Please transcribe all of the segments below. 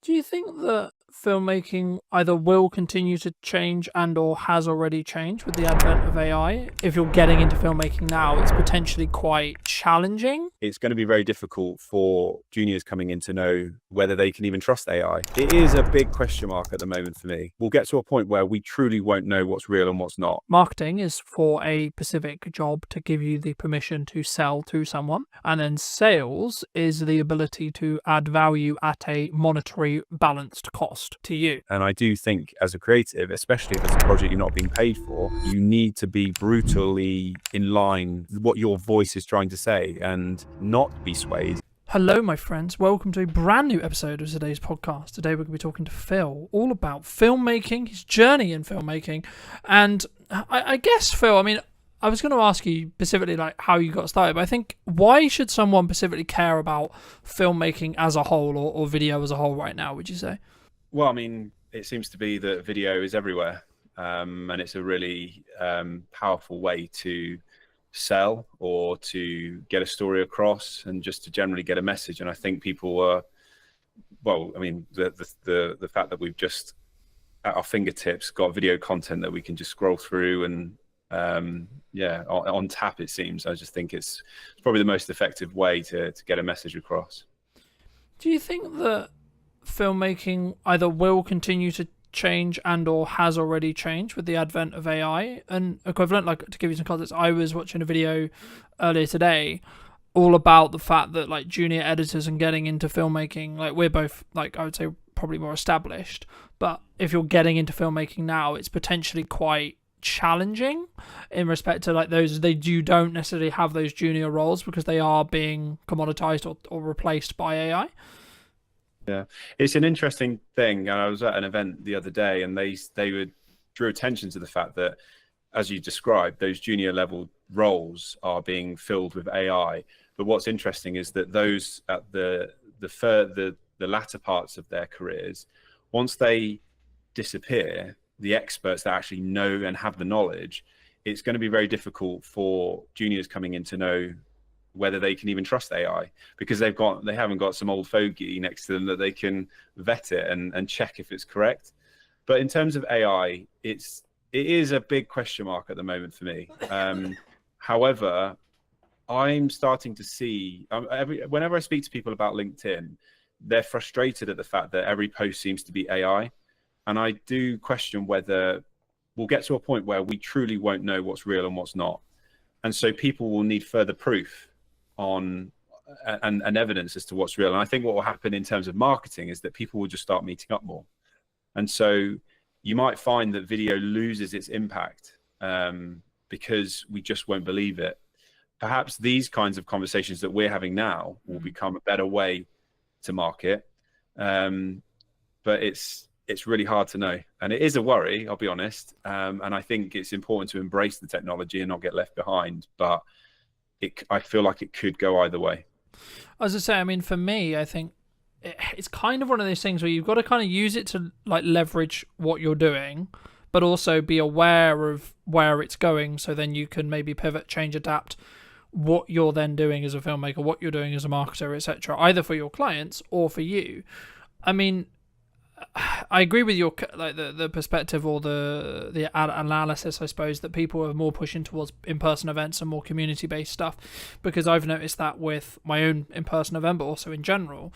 Do you think that filmmaking either will continue to change and or has already changed with the advent of AI? If you're getting into filmmaking now, it's potentially quite challenging. It's going to be very difficult for juniors coming in to know whether they can even trust AI. It is a big question mark at the moment for me. We'll get to a point where we truly won't know what's real and what's not. Marketing is for a specific job to give you the permission to sell to someone. And then sales is the ability to add value at a monetary balanced cost to you. And I do think as a creative, especially if it's a project you're not being paid for, you need to be brutally in line with what your voice is trying to say and not be swayed. Hello, my friends. Welcome to a brand new episode of today's podcast. Today, we're going to be talking to Phil all about filmmaking, his journey in filmmaking. And I guess, Phil, I was going to ask you specifically like how you got started, but I think why should someone specifically care about filmmaking as a whole or video as a whole right now, would you say? Well, it seems to be that video is everywhere. And it's a really powerful way to sell or to get a story across and just to generally get a message. And I think people are, the fact that we've just at our fingertips got video content that we can just scroll through and on tap, it seems. I just think it's probably the most effective way to get a message across. Do you think that filmmaking either will continue to change and or has already changed with the advent of AI and equivalent? Like, to give you some context, I was watching a video earlier today all about the fact that like junior editors and getting into filmmaking, like we're both like I would say probably more established, but if you're getting into filmmaking now, it's potentially quite challenging in respect to like those you don't necessarily have those junior roles because they are being commoditized or replaced by AI. Yeah, it's an interesting thing. I was at an event the other day, and they drew attention to the fact that, as you described, those junior level roles are being filled with AI. But what's interesting is that those at the latter parts of their careers, once they disappear, the experts that actually know and have the knowledge, it's going to be very difficult for juniors coming in to know whether they can even trust AI because they haven't got some old fogey next to them that they can vet it and check if it's correct. But in terms of AI, it is a big question mark at the moment for me. However, I'm starting to see whenever I speak to people about LinkedIn, they're frustrated at the fact that every post seems to be AI. And I do question whether we'll get to a point where we truly won't know what's real and what's not. And so people will need further proof on and evidence as to what's real. And I think what will happen in terms of marketing is that people will just start meeting up more. And so you might find that video loses its impact because we just won't believe it. Perhaps these kinds of conversations that we're having now will become a better way to market. But it's really hard to know. And it is a worry, I'll be honest. And I think it's important to embrace the technology and not get left behind. But I feel like it could go either way. As I say, for me, I think it's kind of one of those things where you've got to kind of use it to like leverage what you're doing, but also be aware of where it's going. So then you can maybe pivot, change, adapt what you're then doing as a filmmaker, what you're doing as a marketer, etc., either for your clients or for you. I agree with your like the perspective or the analysis, I suppose, that people are more pushing towards in-person events and more community-based stuff, because I've noticed that with my own in-person event, but also in general,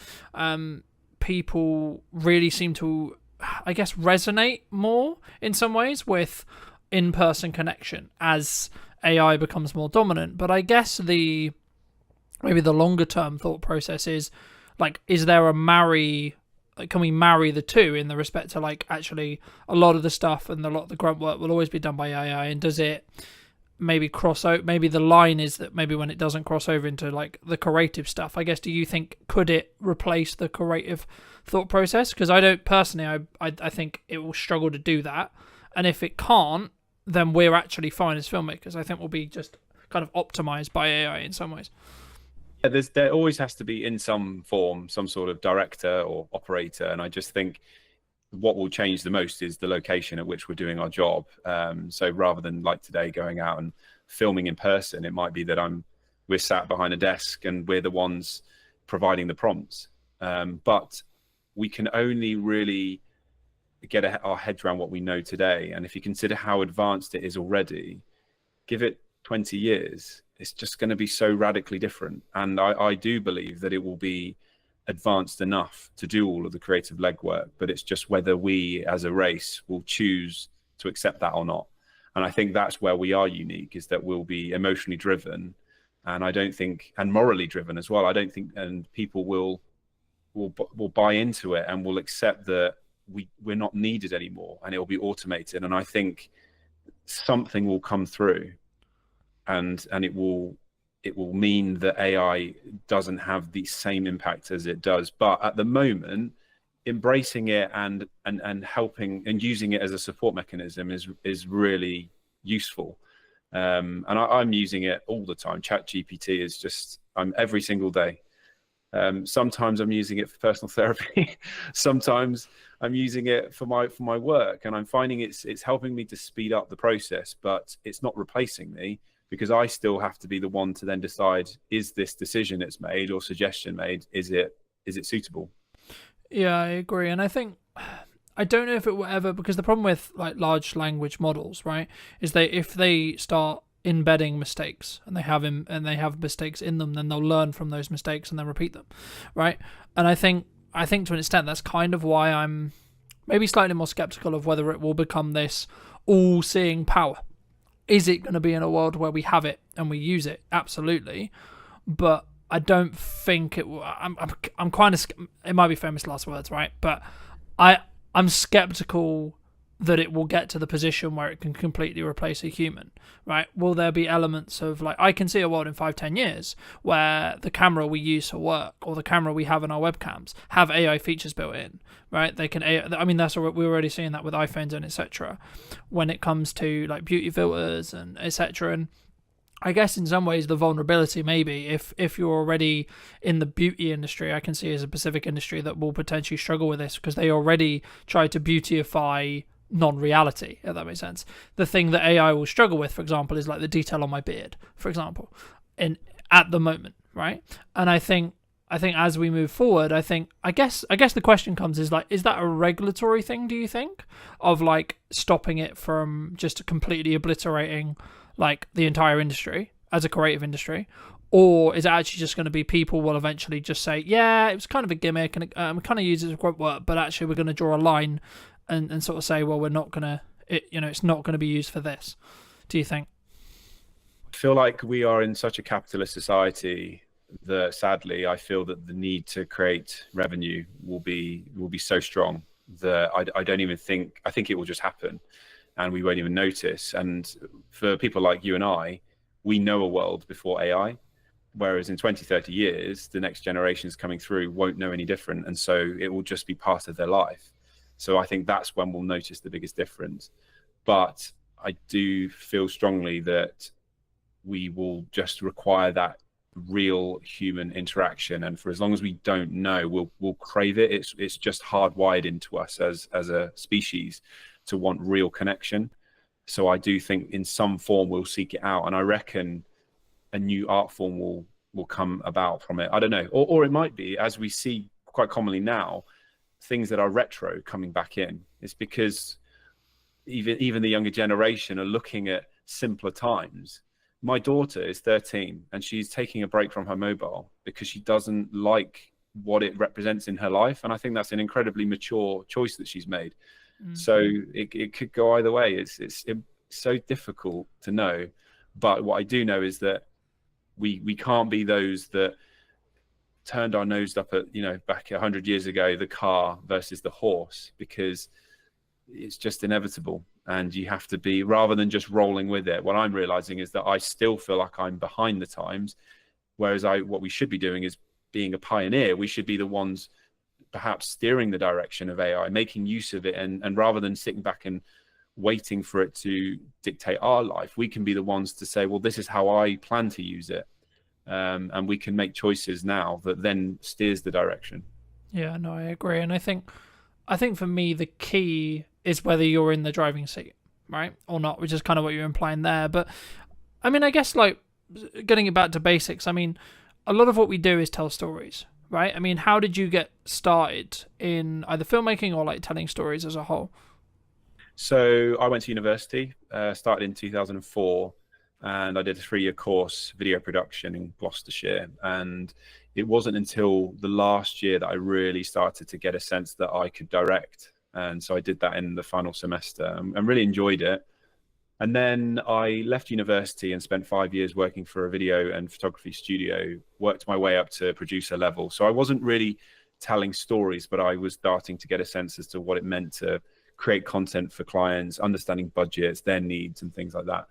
people really seem to, I guess, resonate more in some ways with in-person connection as AI becomes more dominant. But I guess maybe the longer-term thought process is like, is there a can we marry the two in the respect to like actually a lot of the stuff and a lot of the grunt work will always be done by AI, and does it maybe cross out? Maybe the line is that maybe when it doesn't cross over into like the creative stuff, I guess, do you think could it replace the creative thought process? Because I don't personally, I think it will struggle to do that, and if it can't, then we're actually fine as filmmakers. I think we'll be just kind of optimized by AI in some ways. Yeah, there always has to be in some form some sort of director or operator, and I just think what will change the most is the location at which we're doing our job. So rather than like today going out and filming in person, it might be that we're sat behind a desk and we're the ones providing the prompts. But we can only really get our heads around what we know today. And if you consider how advanced it is already, give it 20 years, it's just going to be so radically different. And I do believe that it will be advanced enough to do all of the creative legwork, but it's just whether we as a race will choose to accept that or not. And I think that's where we are unique, is that we'll be emotionally driven, and I don't think, and morally driven as well. I don't think, and people will buy into it and will accept that we're not needed anymore, and it will be automated. And I think something will come through, and it will mean that AI doesn't have the same impact as it does. But at the moment, embracing it and helping and using it as a support mechanism is really useful. And I'm using it all the time. ChatGPT is just, I'm every single day. Sometimes I'm using it for personal therapy. Sometimes I'm using it for my work, and I'm finding it's helping me to speed up the process, but it's not replacing me, because I still have to be the one to then decide, is this decision it's made or suggestion made, is it suitable? Yeah, I agree. And I think, I don't know if it will ever, because the problem with like large language models, right, is if they start embedding mistakes and they have mistakes in them, then they'll learn from those mistakes and then repeat them, right? And I think to an extent that's kind of why I'm maybe slightly more skeptical of whether it will become this all-seeing power. Is it going to be in a world where we have it and we use it? Absolutely. But I don't think it will. I'm kind of, it might be famous last words, right? But I'm skeptical that it will get to the position where it can completely replace a human, right? Will there be elements of, like, I can see a world in 5-10 years where the camera we use for work or the camera we have in our webcams have AI features built in, right? They can, I mean, that's what we're already seeing that with iPhones and etc. when it comes to like beauty filters and etc. And I guess in some ways the vulnerability maybe if you're already in the beauty industry, I can see as a specific industry that will potentially struggle with this, because they already try to beautify non-reality, if that makes sense. The thing that AI will struggle with, for example, is like the detail on my beard, for example, at the moment, right? And I think as we move forward, I guess the question comes is like, is that a regulatory thing, do you think, of like stopping it from just completely obliterating like the entire industry as a creative industry? Or is it actually just going to be people will eventually just say, yeah, it was kind of a gimmick and we kind of use it as a quote work, but actually we're going to draw a line and sort of say, well, we're not going to, it's not going to be used for this. Do you think? I feel like we are in such a capitalist society that sadly I feel that the need to create revenue will be so strong that I don't even think, I think it will just happen and we won't even notice. And for people like you and I, we know a world before AI, whereas in 20-30 years the next generations coming through won't know any different, and so it will just be part of their life. So I think that's when we'll notice the biggest difference. But I do feel strongly that we will just require that real human interaction, and for as long as we don't know, we'll crave it. It's just hardwired into us as a species to want real connection. So I do think in some form we'll seek it out, and I reckon a new art form will come about from it. I don't know, or it might be, as we see quite commonly now, things that are retro coming back in. It's because even the younger generation are looking at simpler times. My daughter is 13 and she's taking a break from her mobile because she doesn't like what it represents in her life, and I think that's an incredibly mature choice that she's made. So it could go either way. It's so difficult to know, but what I do know is that we can't be those that turned our nose up at, back 100 years ago, the car versus the horse, because it's just inevitable. And you have to be, rather than just rolling with it, what I'm realizing is that I still feel like I'm behind the times, whereas what we should be doing is being a pioneer. We should be the ones perhaps steering the direction of AI, making use of it, and rather than sitting back and waiting for it to dictate our life, we can be the ones to say, well, this is how I plan to use it. And we can make choices now that then steers the direction. Yeah, no, I agree. And I think for me, the key is whether you're in the driving seat, right, or not, which is kind of what you're implying there. But I mean, I guess like getting it back to basics, I mean, a lot of what we do is tell stories, right? I mean, how did you get started in either filmmaking or like telling stories as a whole? So I went to university, started in 2004, and I did a 3-year course, video production in Gloucestershire. And it wasn't until the last year that I really started to get a sense that I could direct. And so I did that in the final semester and really enjoyed it. And then I left university and spent 5 years working for a video and photography studio, worked my way up to producer level. So I wasn't really telling stories, but I was starting to get a sense as to what it meant to create content for clients, understanding budgets, their needs and things like that.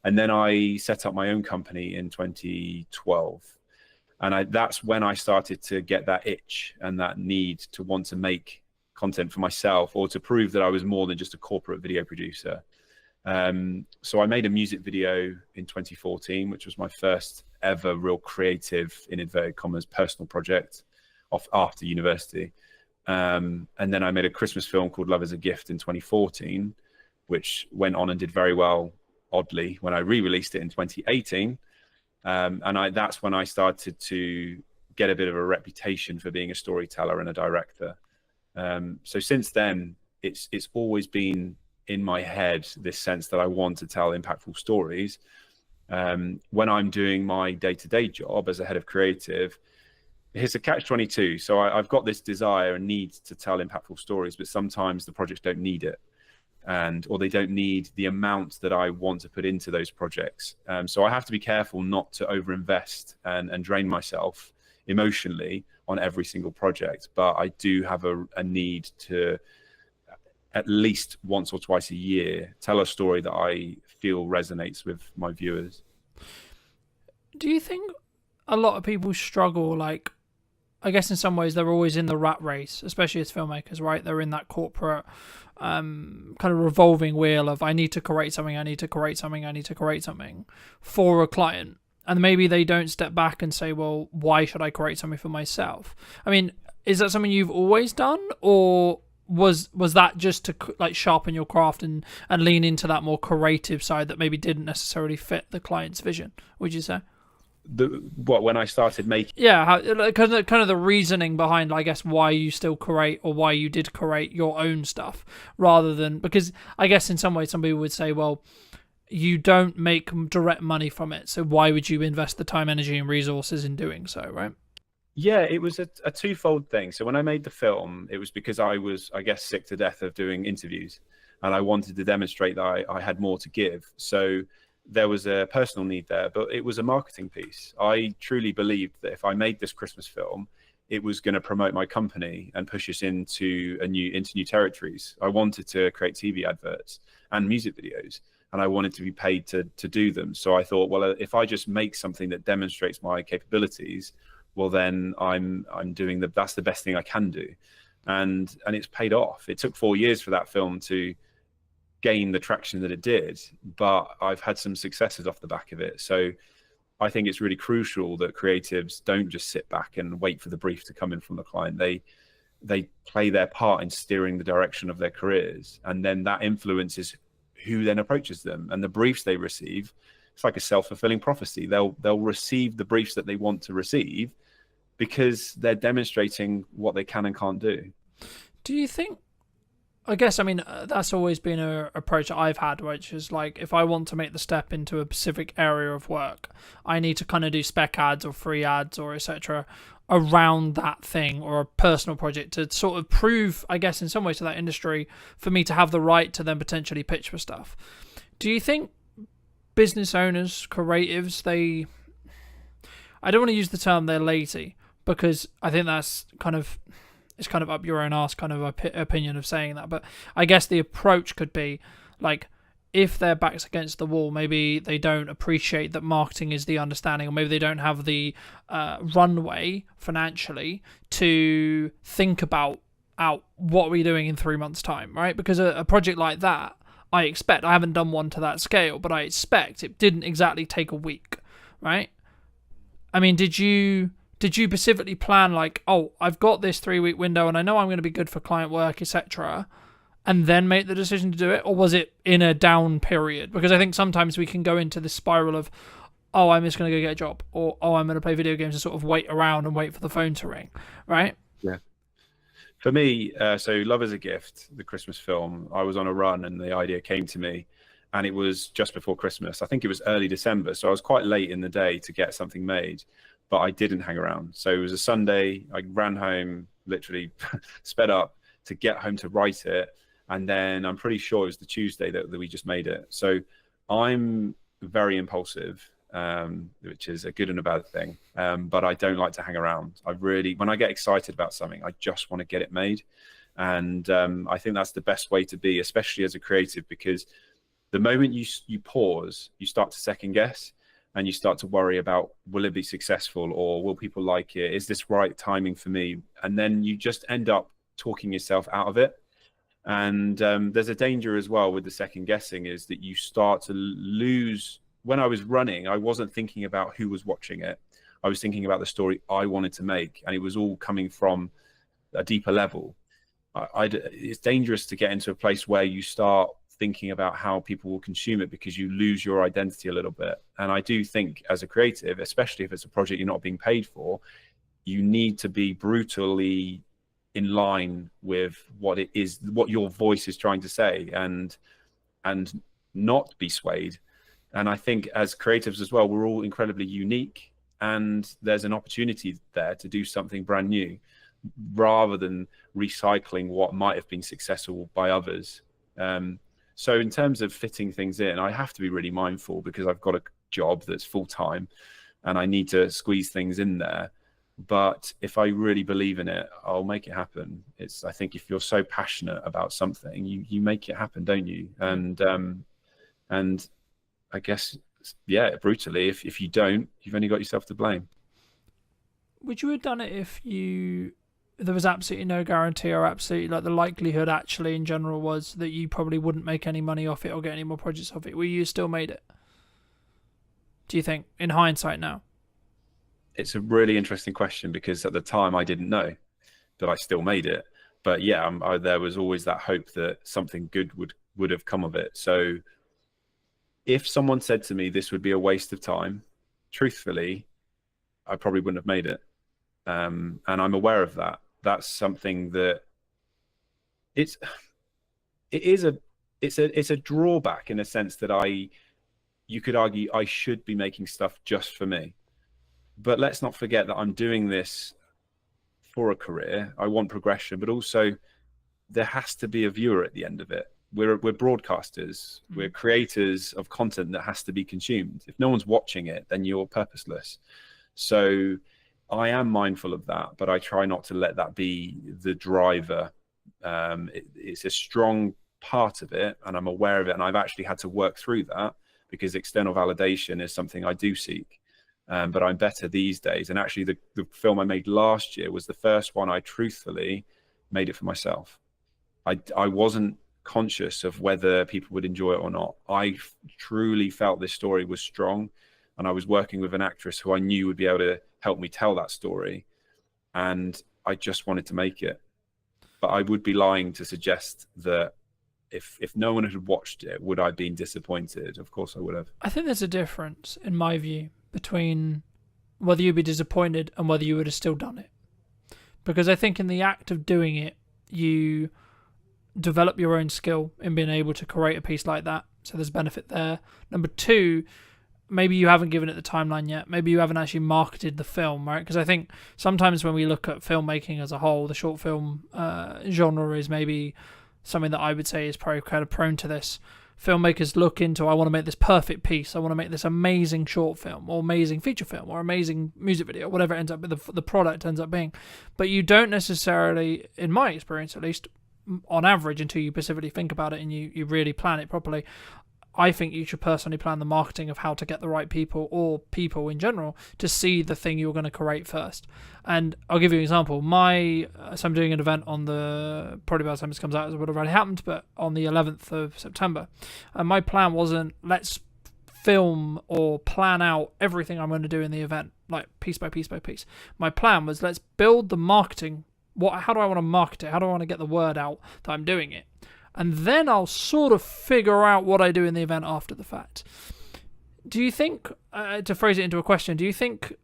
And then I set up my own company in 2012. And that's when I started to get that itch and that need to want to make content for myself, or to prove that I was more than just a corporate video producer. So I made a music video in 2014, which was my first ever real creative, in inverted commas, personal project after university. And then I made a Christmas film called Love is a Gift in 2014, which went on and did very well, oddly, when I re-released it in 2018. And that's when I started to get a bit of a reputation for being a storyteller and a director. So since then, it's always been in my head, this sense that I want to tell impactful stories. When I'm doing my day-to-day job as a head of creative, it's a catch-22. So I've got this desire and need to tell impactful stories, but sometimes the projects don't need it, or they don't need the amount that I want to put into those projects. So I have to be careful not to overinvest and drain myself emotionally on every single project. But I do have a need to, at least once or twice a year, tell a story that I feel resonates with my viewers. Do you think a lot of people struggle, like, I guess in some ways they're always in the rat race, especially as filmmakers, right? They're in that corporate kind of revolving wheel of I need to create something, I need to create something, I need to create something for a client. And maybe they don't step back and say, well, why should I create something for myself? I mean, is that something you've always done, or was that just to like sharpen your craft and lean into that more creative side that maybe didn't necessarily fit the client's vision, would you say? When I started making... Yeah, kind of the reasoning behind, I guess, why you still create, or why you did create your own stuff, rather than, because I guess in some ways some people would say, well, you don't make direct money from it, so why would you invest the time, energy and resources in doing so, right? Yeah, it was a twofold thing. So when I made the film, it was because I was, I guess, sick to death of doing interviews, and I wanted to demonstrate that I had more to give. So there was a personal need there, but it was a marketing piece. I truly believed that if I made this Christmas film, it was going to promote my company and push us into new territories. I wanted to create TV adverts and music videos, and I wanted to be paid to do them. So I thought, well, if I just make something that demonstrates my capabilities, well, then I'm doing that's the best thing I can do. And it's paid off. It took 4 years for that film to gain the traction that it did, but I've had some successes off the back of it. So I think it's really crucial that creatives don't just sit back and wait for the brief to come in from the client. They play their part in steering the direction of their careers, and then that influences who then approaches them, and the briefs they receive. It's like a self-fulfilling prophecy. They'll receive the briefs that they want to receive because they're demonstrating what they can and can't do. Do you think, I guess, I mean, that's always been an approach that I've had, which is like, if I want to make the step into a specific area of work, I need to kind of do spec ads or free ads or etc. around that thing, or a personal project to sort of prove, I guess, in some ways to that industry for me to have the right to then potentially pitch for stuff. Do you think business owners, creatives, I don't want to use the term they're lazy, because I think that's it's kind of up your own arse kind of opinion of saying that, but I guess the approach could be like, if their back's against the wall, maybe they don't appreciate that marketing is the understanding, or maybe they don't have the runway financially to think about what are we doing in 3 months' time, right? Because a project like that, I haven't done one to that scale, but I expect it didn't exactly take a week, right? I mean, did you specifically plan like, oh, I've got this 3-week window and I know I'm going to be good for client work, etc., and then make the decision to do it? Or was it in a down period? Because I think sometimes we can go into this spiral of, oh, I'm just going to go get a job, or oh, I'm going to play video games and sort of wait around and wait for the phone to ring, right? Yeah. For me, so Love is a Gift, the Christmas film, I was on a run and the idea came to me, and it was just before Christmas. I think it was early December, so I was quite late in the day to get something made, but I didn't hang around. So it was a Sunday. I ran home, literally sped up to get home to write it, and then I'm pretty sure it was the Tuesday that we just made it. So I'm very impulsive, which is a good and a bad thing. But I don't like to hang around. When I get excited about something, I just want to get it made. And I think that's the best way to be, especially as a creative, because the moment you pause, you start to second guess, and you start to worry about, will it be successful, or will people like it? Is this right timing for me? And then you just end up talking yourself out of it. And there's a danger as well with the second guessing, is that you start to lose. When I was running, I wasn't thinking about who was watching it. I was thinking about the story I wanted to make, and it was all coming from a deeper level. It's dangerous to get into a place where you start thinking about how people will consume it, because you lose your identity a little bit. And I do think, as a creative, especially if it's a project you're not being paid for, you need to be brutally in line with what it is, what your voice is trying to say, and not be swayed. And I think as creatives as well, we're all incredibly unique, and there's an opportunity there to do something brand new, rather than recycling what might have been successful by others. So in terms of fitting things in, I have to be really mindful, because I've got a job that's full-time and I need to squeeze things in there. But if I really believe in it, I'll make it happen. I think if you're so passionate about something, you make it happen, don't you? And I guess, yeah, brutally, if you don't, you've only got yourself to blame. Would you have done it if there was absolutely no guarantee, or absolutely, like, the likelihood actually in general was that you probably wouldn't make any money off it or get any more projects off it? Will you still made it, do you think, in hindsight now? It's a really interesting question, because at the time I didn't know, but I still made it. But yeah, there was always that hope that something good would have come of it. So if someone said to me this would be a waste of time, truthfully, I probably wouldn't have made it. And I'm aware of that. That's something that it's a drawback, in a sense that you could argue I should be making stuff just for me. But let's not forget that I'm doing this for a career. I want progression, but also there has to be a viewer at the end of it. We're broadcasters. We're creators of content that has to be consumed. If no one's watching it, then you're purposeless. So I am mindful of that, but I try not to let that be the driver. It's a strong part of it, and I'm aware of it, and I've actually had to work through that, because external validation is something I do seek. But I'm better these days. And actually, the film I made last year was the first one I truthfully made it for myself. I wasn't conscious of whether people would enjoy it or not. I truly felt this story was strong, and I was working with an actress who I knew would be able to help me tell that story, and I just wanted to make it. But I would be lying to suggest that if no one had watched it, would I have been disappointed? Of course I would have. I think there's a difference, in my view, between whether you'd be disappointed and whether you would have still done it. Because I think in the act of doing it, you develop your own skill in being able to create a piece like that. So there's benefit there. Number two, maybe you haven't given it the timeline yet. Maybe you haven't actually marketed the film, right? Because I think sometimes when we look at filmmaking as a whole, the short film genre is maybe something that I would say is probably kind of prone to this. Filmmakers look into, I want to make this perfect piece, I want to make this amazing short film, or amazing feature film, or amazing music video, whatever it ends up, the product ends up being. But you don't necessarily, in my experience at least, on average, until you specifically think about it and you really plan it properly, I think you should personally plan the marketing of how to get the right people, or people in general, to see the thing you're going to create first. And I'll give you an example. So I'm doing an event on probably by the time this comes out, it would have already happened, but on the 11th of September. And my plan wasn't, let's film or plan out everything I'm going to do in the event, like piece by piece by piece. My plan was, let's build the marketing. How do I want to market it? How do I want to get the word out that I'm doing it? And then I'll sort of figure out what I do in the event after the fact. Do you think, to phrase it into a question, do you think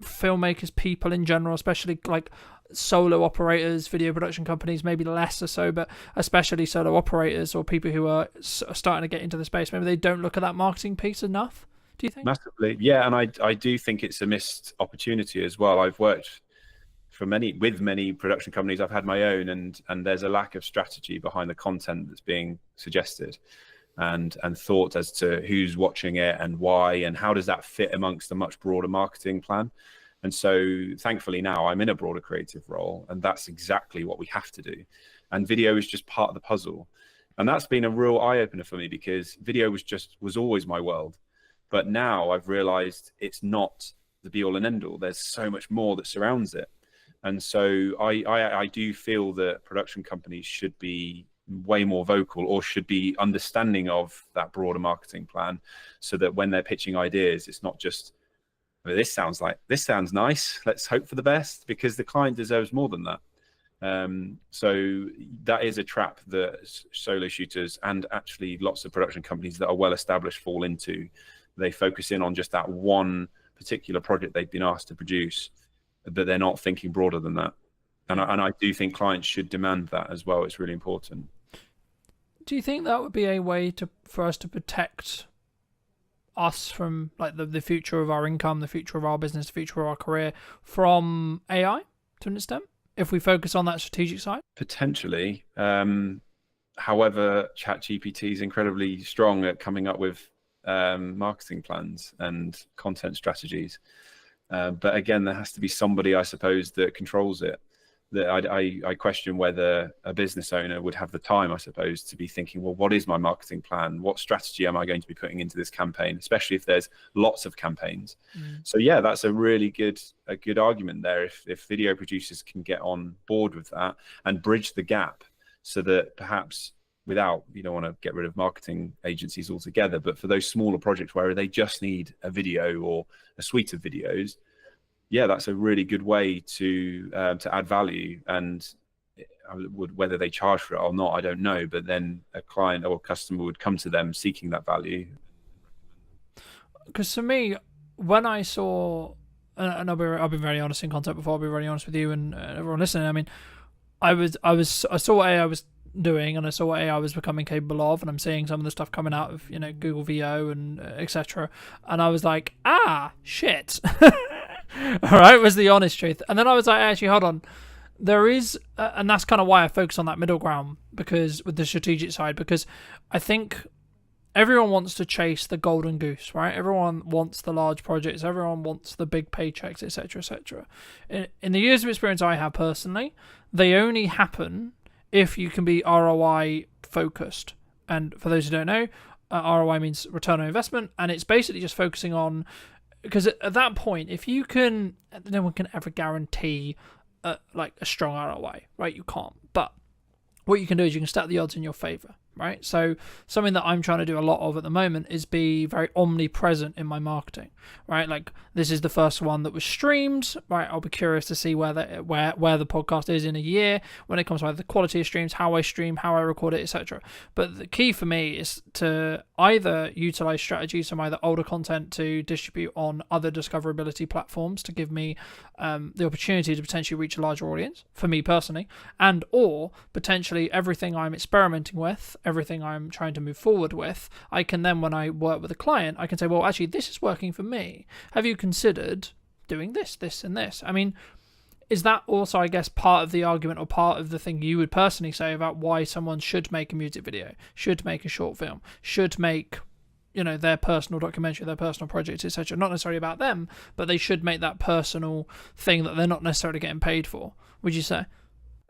filmmakers, people in general, especially like solo operators, video production companies, maybe less or so, but especially solo operators or people who are starting to get into the space, maybe they don't look at that marketing piece enough? Do you think? Massively, yeah, and I do think it's a missed opportunity as well. I've worked with many production companies. I've had my own, and there's a lack of strategy behind the content that's being suggested, and thought as to who's watching it and why, and how does that fit amongst a much broader marketing plan. And so thankfully now I'm in a broader creative role, and that's exactly what we have to do. And video is just part of the puzzle. And that's been a real eye-opener for me, because video was always my world. But now I've realized it's not the be all and end all. There's so much more that surrounds it. And so I do feel that production companies should be way more vocal, or should be understanding of that broader marketing plan, so that when they're pitching ideas, it's not just, this sounds nice, let's hope for the best, because the client deserves more than that. So that is a trap that solo shooters, and actually lots of production companies that are well established, fall into. They focus in on just that one particular project they've been asked to produce, but they're not thinking broader than that. And I do think clients should demand that as well. It's really important. Do you think that would be a way for us to protect us from like the future of our income, the future of our business, the future of our career from AI to an extent, if we focus on that strategic side? Potentially. However, ChatGPT is incredibly strong at coming up with marketing plans and content strategies. But again, there has to be somebody, I suppose, that controls it. That I question whether a business owner would have the time, I suppose, to be thinking, well, what is my marketing plan? What strategy am I going to be putting into this campaign, especially if there's lots of campaigns? So yeah, that's a really good argument there. If video producers can get on board with that and bridge the gap, so that perhaps you don't want to get rid of marketing agencies altogether, but for those smaller projects where they just need a video or a suite of videos, yeah, that's a really good way to add value. And whether they charge for it or not, I don't know. But then a client or a customer would come to them seeking that value. Because for me, when I saw, and I've been very honest in content before, I'll be very honest with you and everyone listening. I mean, I saw what AI was doing, and I saw what AI was becoming capable of, and I'm seeing some of the stuff coming out of Google VO and etc. And I was like, shit. All right, was the honest truth. And then I was like, actually, hold on. There is, and that's kind of why I focus on that middle ground, because with the strategic side, because I think everyone wants to chase the golden goose, right? Everyone wants the large projects. Everyone wants the big paychecks, etc., etc. In the years of experience I have personally, they only happen if you can be ROI focused. And for those who don't know, ROI means return on investment, and it's basically just focusing on, because at that point, if you can, no one can ever guarantee like a strong ROI, right? You can't. But what you can do is you can stack the odds in your favor, right? So something that I'm trying to do a lot of at the moment is be very omnipresent in my marketing, right? Like, this is the first one that was streamed, right? I'll be curious to see where the podcast is in a year when it comes to the quality of streams, how I stream, how I record it, etc. But the key for me is to either utilize strategies from either older content to distribute on other discoverability platforms to give me the opportunity to potentially reach a larger audience, for me personally, and or potentially everything I'm experimenting with, everything I'm trying to move forward with, I can then, when I work with a client, I can say, well, actually, this is working for me. Have you considered doing this, this, and this? I mean, is that also, I guess, part of the argument or part of the thing you would personally say about why someone should make a music video, should make a short film, should make, their personal documentary, their personal project, etc.? Not necessarily about them, but they should make that personal thing that they're not necessarily getting paid for, would you say?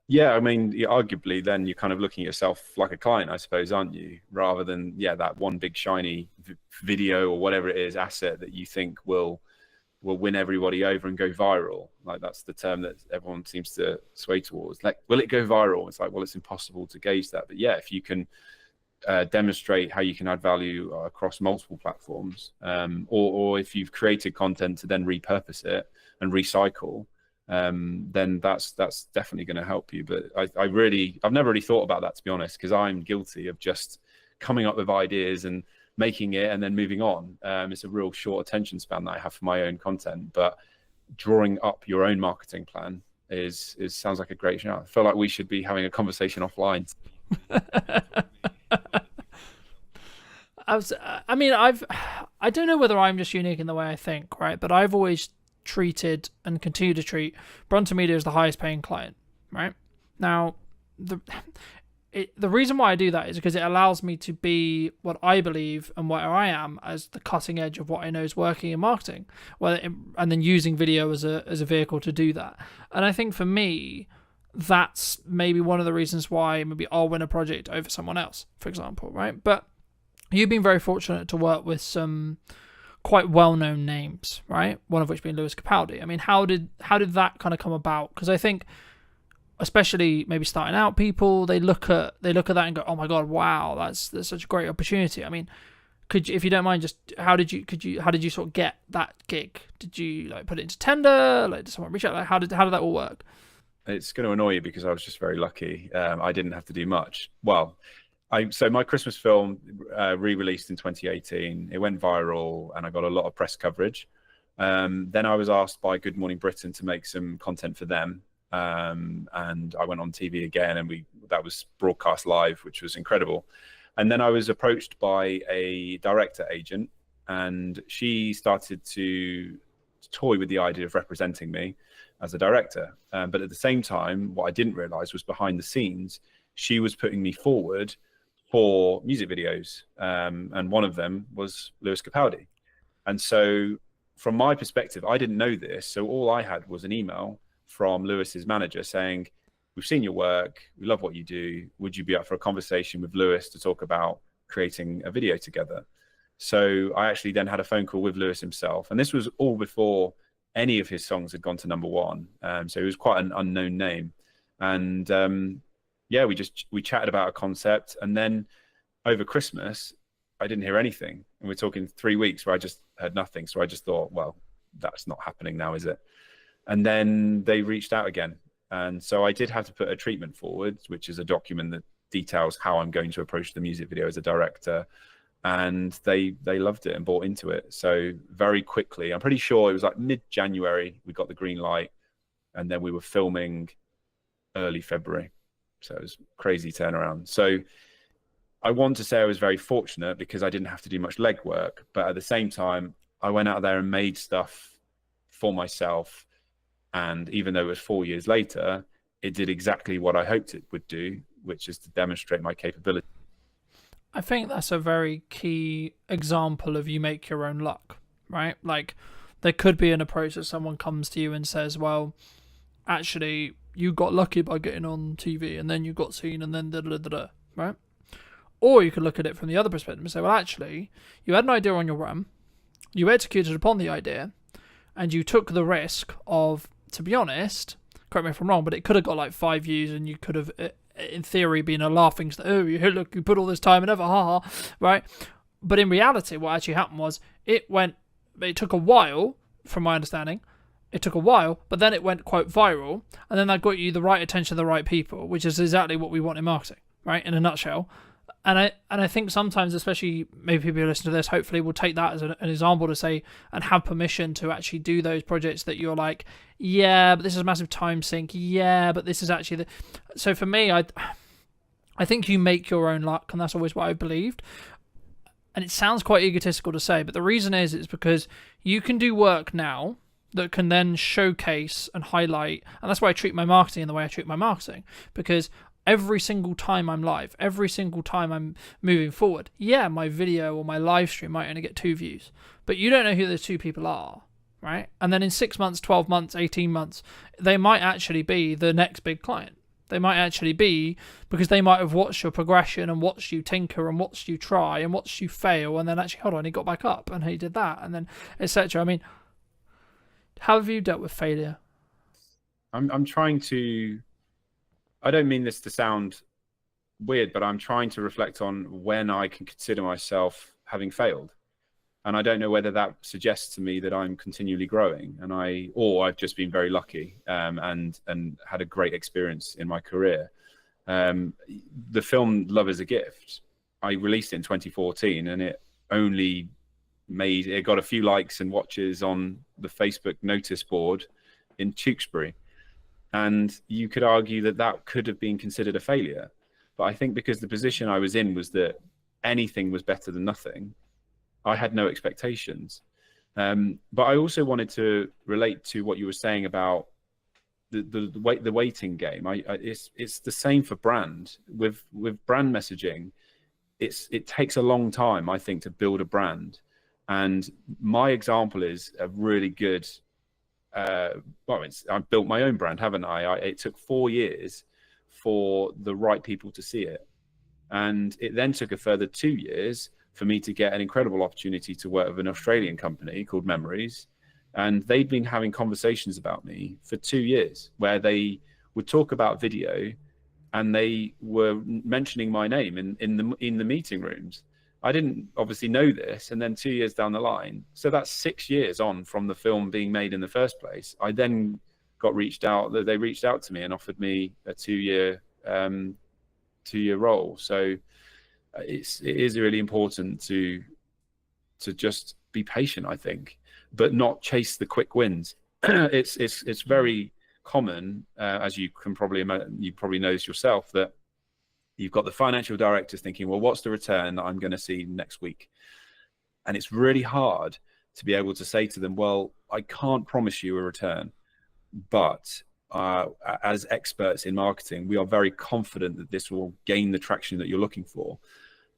Yeah, I mean, arguably then you're kind of looking at yourself like a client, I suppose, aren't you? Rather than, that one big shiny video or whatever it is, asset that you think will win everybody over and go viral. Like, that's the term that everyone seems to sway towards. Like, will it go viral? It's like, well, it's impossible to gauge that. But yeah, if you can demonstrate how you can add value across multiple platforms, or if you've created content to then repurpose it and recycle, then that's definitely going to help you. But I've never really thought about that, to be honest, because I'm guilty of just coming up with ideas and making it and then moving on. It's a real short attention span that I have for my own content, but drawing up your own marketing plan is sounds like a great show. I feel like we should be having a conversation offline. I don't know whether I'm just unique in the way I think, right? But I've always treated and continue to treat Brunton Media as the highest paying client, right? Now, the reason why I do that is because it allows me to be what I believe and where I am as the cutting edge of what I know is working in marketing, and then using video as a vehicle to do that. And I think for me, that's maybe one of the reasons why maybe I'll win a project over someone else, for example, right? But you've been very fortunate to work with some quite well-known names, right? One of which being Lewis Capaldi. I mean, how did that kind of come about? Because I think, especially maybe starting out people, they look at that and go, "Oh my God, wow, that's such a great opportunity." I mean, could you, if you don't mind, just how did you sort of get that gig? Did you like put it into tender? Like, did someone reach out? Like, how did that all work? It's going to annoy you because I was just very lucky. I didn't have to do much. Well, so my Christmas film re-released in 2018. It went viral and I got a lot of press coverage. Then I was asked by Good Morning Britain to make some content for them. And I went on TV again, and that was broadcast live, which was incredible. And then I was approached by a director agent, and she started to toy with the idea of representing me as a director. But at the same time, what I didn't realize was behind the scenes, she was putting me forward for music videos. And one of them was Lewis Capaldi. And so from my perspective, I didn't know this. So all I had was an email from Lewis's manager saying, "We've seen your work. We love what you do. Would you be up for a conversation with Lewis to talk about creating a video together?" So I actually then had a phone call with Lewis himself. And this was all before any of his songs had gone to #1. So he was quite an unknown name. And yeah, we chatted about a concept. And then over Christmas, I didn't hear anything. And we're talking 3 weeks where I just heard nothing. So I just thought, well, that's not happening now, is it? And then they reached out again. And so I did have to put a treatment forward, which is a document that details how I'm going to approach the music video as a director. And they loved it and bought into it. So very quickly, I'm pretty sure it was like mid-January, we got the green light, and then we were filming early February. So it was crazy turnaround. So I want to say I was very fortunate because I didn't have to do much legwork, but at the same time, I went out there and made stuff for myself. And even though it was 4 years later, it did exactly what I hoped it would do, which is to demonstrate my capability. I think that's a very key example of you make your own luck, right? Like, there could be an approach that someone comes to you and says, well, actually, you got lucky by getting on TV and then you got seen and then da-da-da-da, right? Or you could look at it from the other perspective and say, well, actually, you had an idea on your run, you executed upon the idea, and you took the risk of, to be honest, correct me if I'm wrong, but it could have got like 5 views and you could have, in theory, been a laughing stock. Oh, look, you put all this time and ever, ha ha, right? But in reality, what actually happened was it took a while, from my understanding, it took a while, but then it went quite viral, and then that got you the right attention of the right people, which is exactly what we want in marketing, right? In a nutshell. And I think sometimes, especially maybe people who listen to this, hopefully will take that as an example to say and have permission to actually do those projects that you're like, yeah, but this is a massive time sink. Yeah, but this is actually So for me, I think you make your own luck, and that's always what I believed. And it sounds quite egotistical to say, but the reason is because you can do work now that can then showcase and highlight, and that's why I treat my marketing in the way I treat my marketing, because every single time I'm live, every single time I'm moving forward, yeah, my video or my live stream might only get 2 views, but you don't know who those 2 people are, right? And then in 6 months, 12 months, 18 months, they might actually be the next big client. They might actually be, because they might have watched your progression and watched you tinker and watched you try and watched you fail, and then actually, hold on, he got back up and he did that, and then etc. I mean, how have you dealt with failure? I'm trying to, I don't mean this to sound weird, but I'm trying to reflect on when I can consider myself having failed. And I don't know whether that suggests to me that I'm continually growing, or I've just been very lucky and had a great experience in my career. The film Love is a Gift, I released it in 2014, and it only it got a few likes and watches on the Facebook notice board in Tewkesbury. And you could argue that that could have been considered a failure. But I think because the position I was in was that anything was better than nothing, I had no expectations. But I also wanted to relate to what you were saying about the waiting game. It's the same for brand. With brand messaging, it takes a long time, I think, to build a brand. And my example is a really good. I've built my own brand, haven't I? It took 4 years for the right people to see it, and it then took a further 2 years for me to get an incredible opportunity to work with an Australian company called Memories. And they'd been having conversations about me for 2 years where they would talk about video, and they were mentioning my name in the meeting rooms. I didn't obviously know this. And then 2 years down the line, so that's 6 years on from the film being made in the first place, I then got reached out. They reached out to me and offered me a 2-year role. So it is really important to just be patient, I think, but not chase the quick wins. It's very common, as you probably know this yourself, that you've got the financial directors thinking, well, what's the return that I'm going to see next week? And it's really hard to be able to say to them, well, I can't promise you a return, but as experts in marketing, we are very confident that this will gain the traction that you're looking for.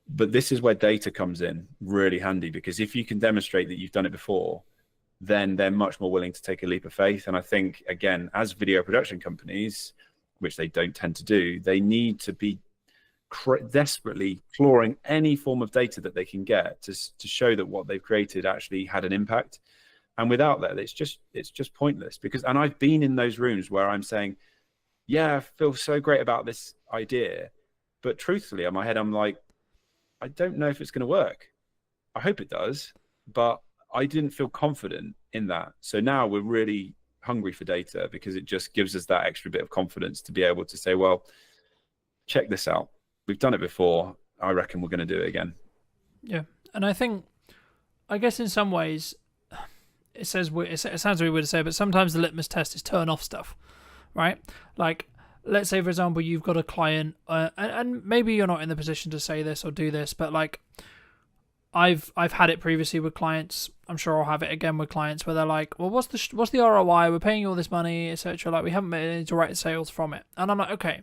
But this is where data comes in really handy, because if you can demonstrate that you've done it before, then they're much more willing to take a leap of faith. And I think, again, as video production companies, which they don't tend to do, they need to be desperately clawing any form of data that they can get to show that what they've created actually had an impact. And without that, it's just pointless. And I've been in those rooms where I'm saying, yeah, I feel so great about this idea, but truthfully in my head I'm like, I don't know if it's going to work. I hope it does, but I didn't feel confident in that. So now we're really hungry for data, because it just gives us that extra bit of confidence to be able to say, well, check this out. We've done it before. I reckon we're going to do it again. Yeah. And I guess in some ways, it sounds really weird to say, but sometimes the litmus test is turn off stuff, right? Like, let's say, for example, you've got a client, and maybe you're not in the position to say this or do this, but like, I've had it previously with clients. I'm sure I'll have it again with clients where they're like, well, what's the ROI? We're paying you all this money, etc. Like, we haven't made any direct sales from it. And I'm like, okay,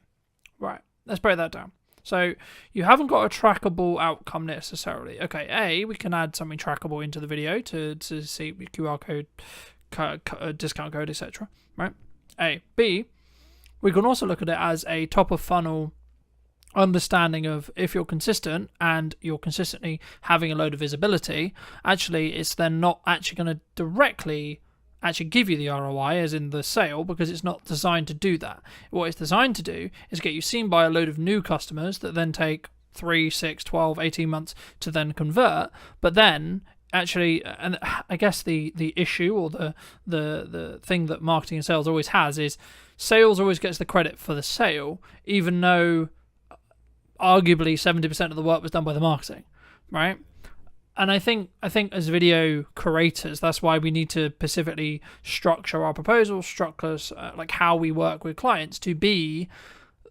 right, let's break that down. So you haven't got a trackable outcome necessarily. Okay, we can add something trackable into the video to see QR code, discount code, etc. Right? B, we can also look at it as a top of funnel understanding of, if you're consistent and you're consistently having a load of visibility, actually it's then not actually going to directly actually give you the ROI as in the sale, because it's not designed to do that. What it's designed to do is get you seen by a load of new customers that then take 3, 6, 12, 18 months to then convert. But then actually, and I guess the issue or the thing that marketing and sales always has is sales always gets the credit for the sale, even though arguably 70% of the work was done by the marketing, right? And I think as video creators, that's why we need to specifically structure our proposals, like how we work with clients to be,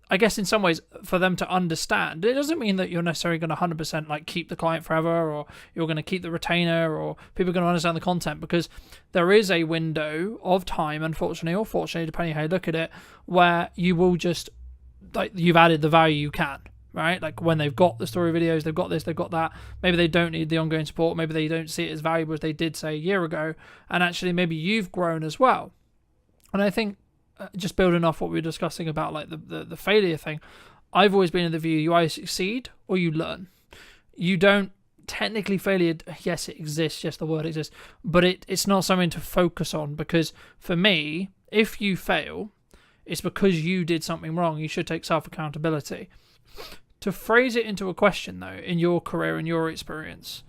I guess in some ways, for them to understand. It doesn't mean that you're necessarily going to 100% like keep the client forever, or you're going to keep the retainer, or people are going to understand the content, because there is a window of time, unfortunately or fortunately, depending on how you look at it, where you will just, like, you've added the value you can. Right? Like when they've got the story videos, they've got this, they've got that. Maybe they don't need the ongoing support. Maybe they don't see it as valuable as they did, say, a year ago. And actually, maybe you've grown as well. And I think just building off what we were discussing about like the failure thing, I've always been in the view you either succeed or you learn. You don't technically failure. Yes, it exists. Yes, the word exists. But it's not something to focus on, because for me, if you fail, it's because you did something wrong. You should take self-accountability. To phrase it into a question, though, in your career and your experience,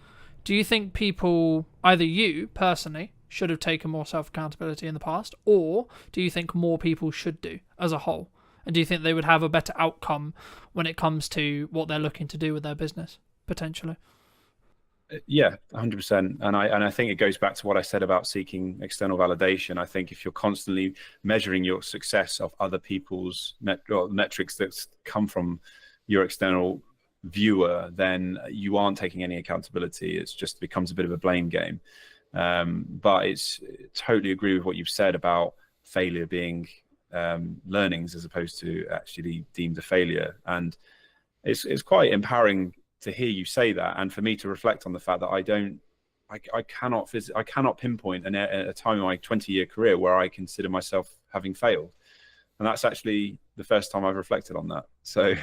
do you think people, either you personally, should have taken more self-accountability in the past, or do you think more people should do as a whole? And do you think they would have a better outcome when it comes to what they're looking to do with their business, potentially? Yeah, 100%. And I think it goes back to what I said about seeking external validation. I think if you're constantly measuring your success of other people's metrics that come from your external viewer, then you aren't taking any accountability. It's just becomes a bit of a blame game. But it's totally agree with what you've said about failure being learnings as opposed to actually deemed a failure. And it's quite empowering to hear you say that, and for me to reflect on the fact that I cannot pinpoint a time in my 20-year career where I consider myself having failed, and that's actually the first time I've reflected on that. So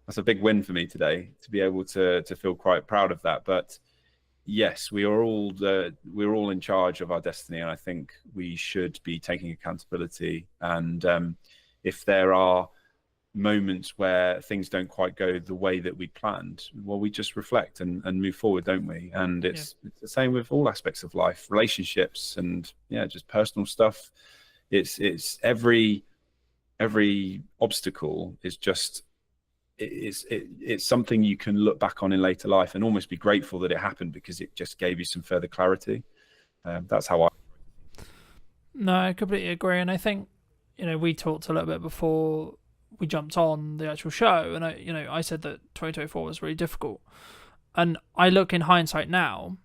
that's a big win for me today to be able to feel quite proud of that. But yes, we're all in charge of our destiny, and I think we should be taking accountability. And if there are moments where things don't quite go the way that we planned, well, we just reflect and move forward, don't we? And it's the same with all aspects of life, relationships, and just personal stuff. It's every obstacle is just it's something you can look back on in later life and almost be grateful that it happened, because it just gave you some further clarity. That's how I No, I completely agree. And I think, we talked a little bit before we jumped on the actual show, and I said that 2024 was really difficult, and I look in hindsight now,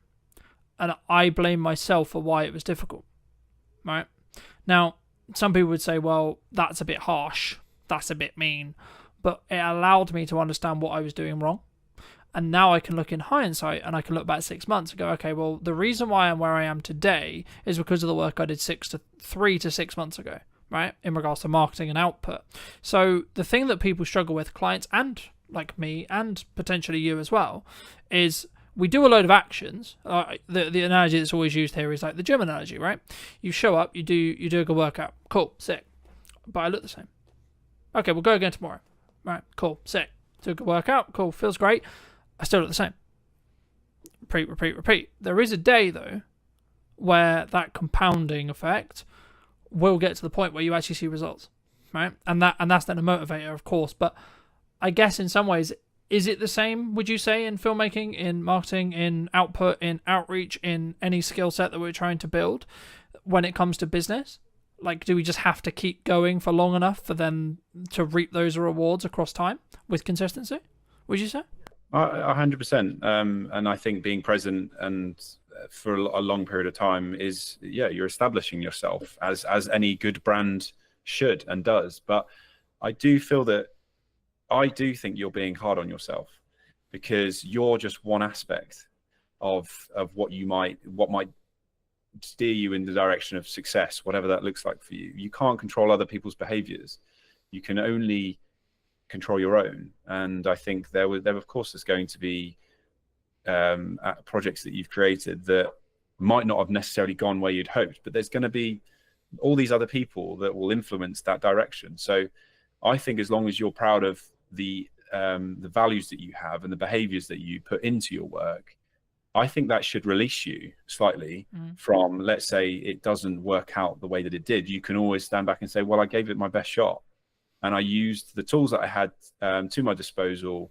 and I blame myself for why it was difficult. Right now, some people would say, "Well, that's a bit harsh, that's a bit mean," but it allowed me to understand what I was doing wrong, and now I can look in hindsight and I can look back 6 months and go, "Okay, well, the reason why I'm where I am today is because of the work I did 3 to 6 months ago." Right, in regards to marketing and output. So the thing that people struggle with, clients and like me and potentially you as well, is we do a load of actions. The analogy that's always used here is like the gym analogy, right? You show up, you do a good workout, cool, sick, but I look the same. Okay, we'll go again tomorrow. Right, cool, sick, do a good workout, cool, feels great, I still look the same. Repeat. There is a day though where that compounding effect will get to the point where you actually see results, right? And that's then a motivator, of course. But I guess in some ways, is it the same, would you say, in filmmaking, in marketing, in output, in outreach, in any skill set that we're trying to build when it comes to business? Like, do we just have to keep going for long enough for them to reap those rewards across time with consistency, would you say? 100%. And I think being present and for a long period of time is, you're establishing yourself as any good brand should and does. But I do think you're being hard on yourself, because you're just one aspect of what might steer you in the direction of success, whatever that looks like for you. You can't control other people's behaviors. You can only control your own. And I think there of course is going to be projects that you've created that might not have necessarily gone where you'd hoped, but there's going to be all these other people that will influence that direction. So I think as long as you're proud of the values that you have and the behaviors that you put into your work, I think that should release you slightly from, let's say it doesn't work out the way that it did. You can always stand back and say, well, I gave it my best shot, and I used the tools that I had to my disposal,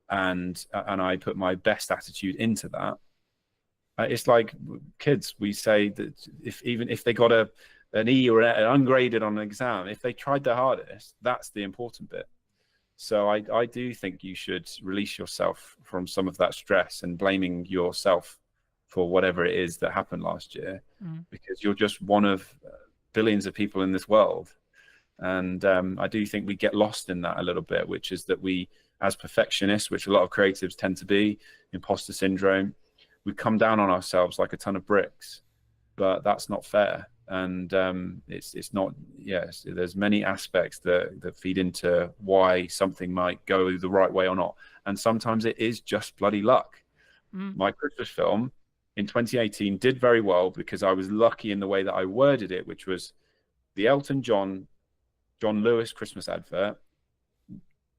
and I put my best attitude into that. It's like kids. We say that even if they got an E or an ungraded on an exam, if they tried their hardest, that's the important bit. So I do think you should release yourself from some of that stress and blaming yourself for whatever it is that happened last year, because you're just one of billions of people in this world. And I do think we get lost in that a little bit, which is that we, as perfectionists, which a lot of creatives tend to be, imposter syndrome, we come down on ourselves like a ton of bricks, but that's not fair. And it's not, there's many aspects that feed into why something might go the right way or not. And sometimes it is just bloody luck. My Christmas film in 2018 did very well because I was lucky in the way that I worded it, which was the Elton John Lewis Christmas advert.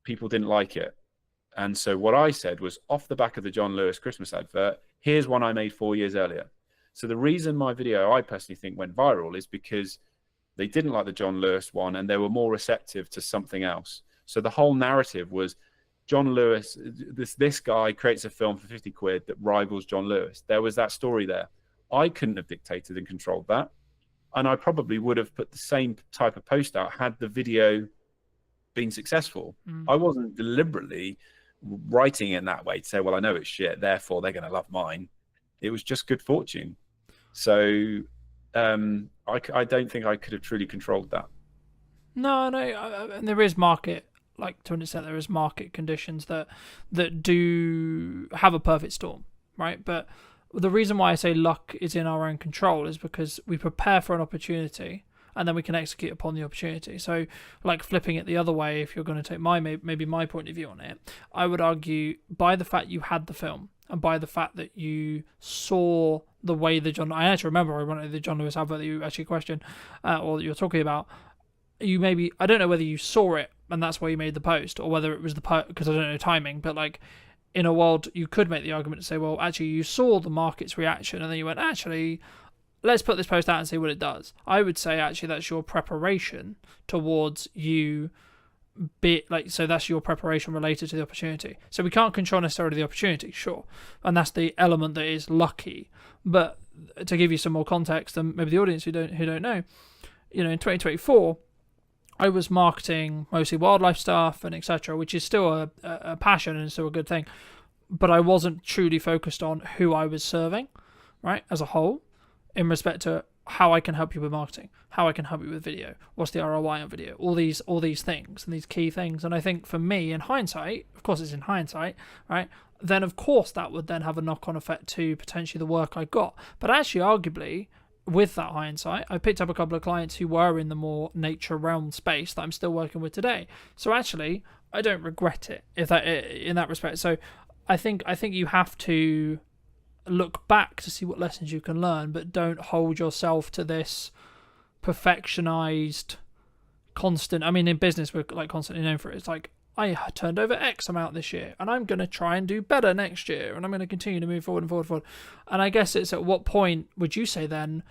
People didn't like it. And so what I said was, off the back of the John Lewis Christmas advert, here's one I made 4 years earlier. So the reason my video, I personally think, went viral is because they didn't like the John Lewis one and they were more receptive to something else. So the whole narrative was, John Lewis, this guy creates a film for 50 quid that rivals John Lewis. There was that story there. I couldn't have dictated and controlled that. And I probably would have put the same type of post out had the video been successful. I wasn't deliberately writing it in that way to say, well, I know it's shit, therefore they're going to love mine. It was just good fortune. So I don't think I could have truly controlled that. No, and there is market, like to an extent, there is market conditions that do have a perfect storm, right? But the reason why I say luck is in our own control is because we prepare for an opportunity and then we can execute upon the opportunity. So, like flipping it the other way, if you're going to take maybe my point of view on it, I would argue by the fact you had the film and by the fact that you saw the way I actually remember I wanted the John Lewis advert that you actually questioned or that you're talking about. I don't know whether you saw it and that's why you made the post, or whether it was because I don't know timing, but like in a world you could make the argument to say, well, actually you saw the market's reaction and then you went, actually, let's put this post out and see what it does. I would say actually that's your preparation towards you so that's your preparation related to the opportunity. So we can't control necessarily the opportunity, sure, and that's the element that is lucky. But to give you some more context, and maybe the audience who don't know, in 2024 I was marketing mostly wildlife stuff and etc., which is still a passion and still a good thing, but I wasn't truly focused on who I was serving, right, as a whole, in respect to how I can help you with marketing, how I can help you with video, what's the ROI on video, all these things and these key things. And I think for me, in hindsight, of course it's in hindsight, right, then of course that would then have a knock-on effect to potentially the work I got. But actually, arguably, with that hindsight, I picked up a couple of clients who were in the more nature realm space that I'm still working with today. So actually, I don't regret it in that respect. So I think you have to look back to see what lessons you can learn, but don't hold yourself to this perfectionized, constant. I mean, in business, we're like constantly known for it. It's like, I turned over X amount this year, and I'm going to try and do better next year, and I'm going to continue to move forward and forward. And I guess it's at what point would you say then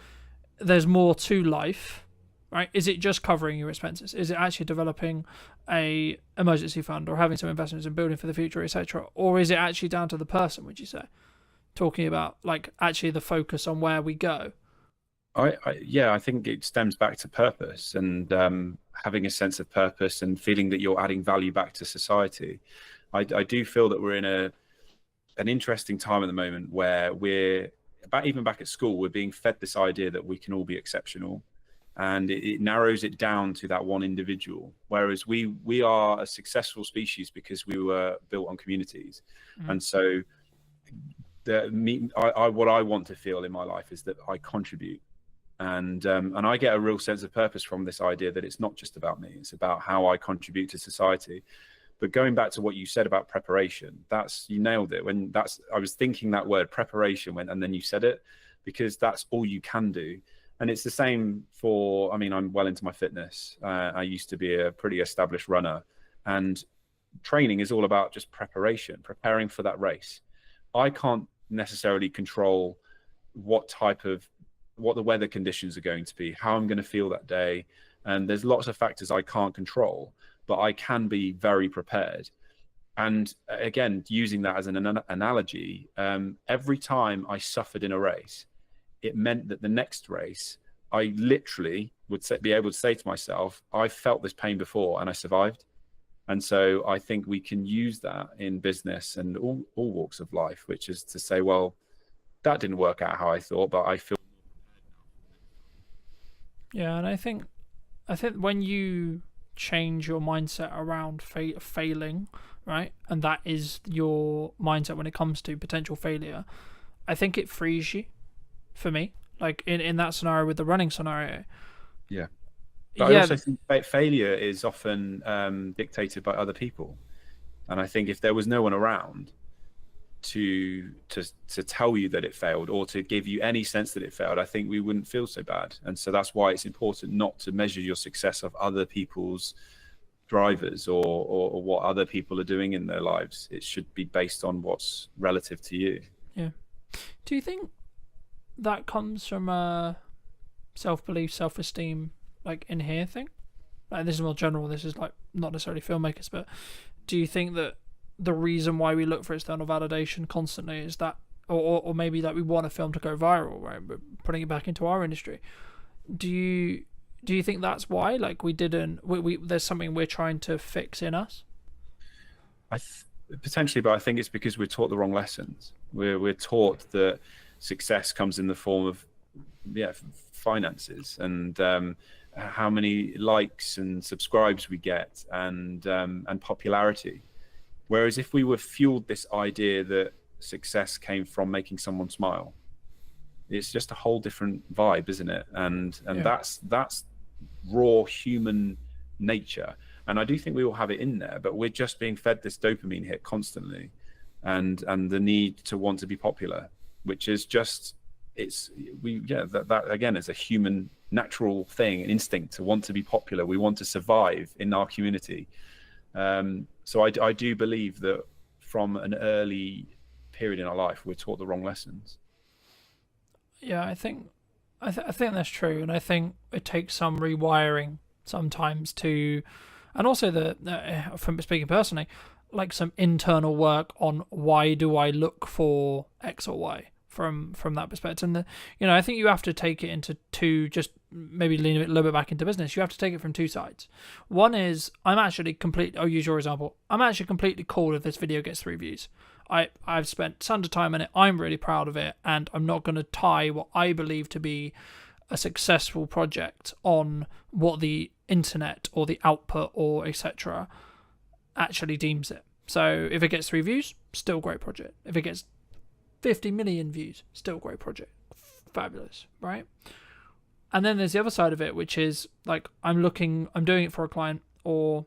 there's more to life, right? Is it just covering your expenses? Is it actually developing a emergency fund or having some investments in building for the future, etc.? Or is it actually down to the person, would you say? Talking about like actually the focus on where we go. I think it stems back to purpose and having a sense of purpose and feeling that you're adding value back to society. I do feel that we're in an interesting time at the moment where even back at school, we're being fed this idea that we can all be exceptional, and it narrows it down to that one individual. Whereas we are a successful species because we were built on communities, and so what I want to feel in my life is that I contribute. And I get a real sense of purpose from this idea that it's not just about me, it's about how I contribute to society. But going back to what you said about preparation, you nailed it. I was thinking that word preparation and then you said it, because that's all you can do. And it's the same I'm well into my fitness. I used to be a pretty established runner, and training is all about just preparing for that race. I can't necessarily control what the weather conditions are going to be, how I'm going to feel that day. And there's lots of factors I can't control, but I can be very prepared. And again, using that as an analogy, every time I suffered in a race, it meant that the next race, I literally would be able to say to myself, I felt this pain before and I survived. And so I think we can use that in business and all walks of life, which is to say, well, that didn't work out how I thought, but I feel. Yeah, and I think when you change your mindset around failing, right, and that is your mindset when it comes to potential failure, I think it frees you. For me, like in that scenario with the running scenario. Yeah. But I also think failure is often dictated by other people. And I think if there was no one around to tell you that it failed or to give you any sense that it failed, I think we wouldn't feel so bad. And so that's why it's important not to measure your success of other people's drivers or what other people are doing in their lives. It should be based on what's relative to you. Yeah. Do you think that comes from a self-belief, self-esteem, like in here thing? Like, this is more general, this is like not necessarily filmmakers, but do you think that the reason why we look for external validation constantly is that, or maybe that we want a film to go viral, right? But putting it back into our industry, do you think that's why? Like we didn't, there's something we're trying to fix in us? Potentially, but I think it's because we're taught the wrong lessons. We're taught that success comes in the form of finances and how many likes and subscribes we get and popularity. Whereas if we were fueled this idea that success came from making someone smile, it's just a whole different vibe, isn't it? And that's raw human nature. And I do think we all have it in there, but we're just being fed this dopamine hit constantly, and the need to want to be popular, which is just that again is a human natural thing, an instinct to want to be popular. We want to survive in our community. So I do believe that from an early period in our life, we're taught the wrong lessons. Yeah, I think that's true, and I think it takes some rewiring sometimes to, and also from speaking personally, like some internal work on why do I look for X or Y from that perspective. And I think you have to take it into two, just maybe lean a little bit back into business. You have to take it from two sides. One is I'll use your example. I'm actually completely cool if this video gets 3 views. I've spent tons of time in it. I'm really proud of it, and I'm not going to tie what I believe to be a successful project on what the internet or the output or etc. actually deems it. So if it gets 3 views, still great project. If it gets 50 million views, still great project. Fabulous, right? And then there's the other side of it, which is like I'm doing it for a client or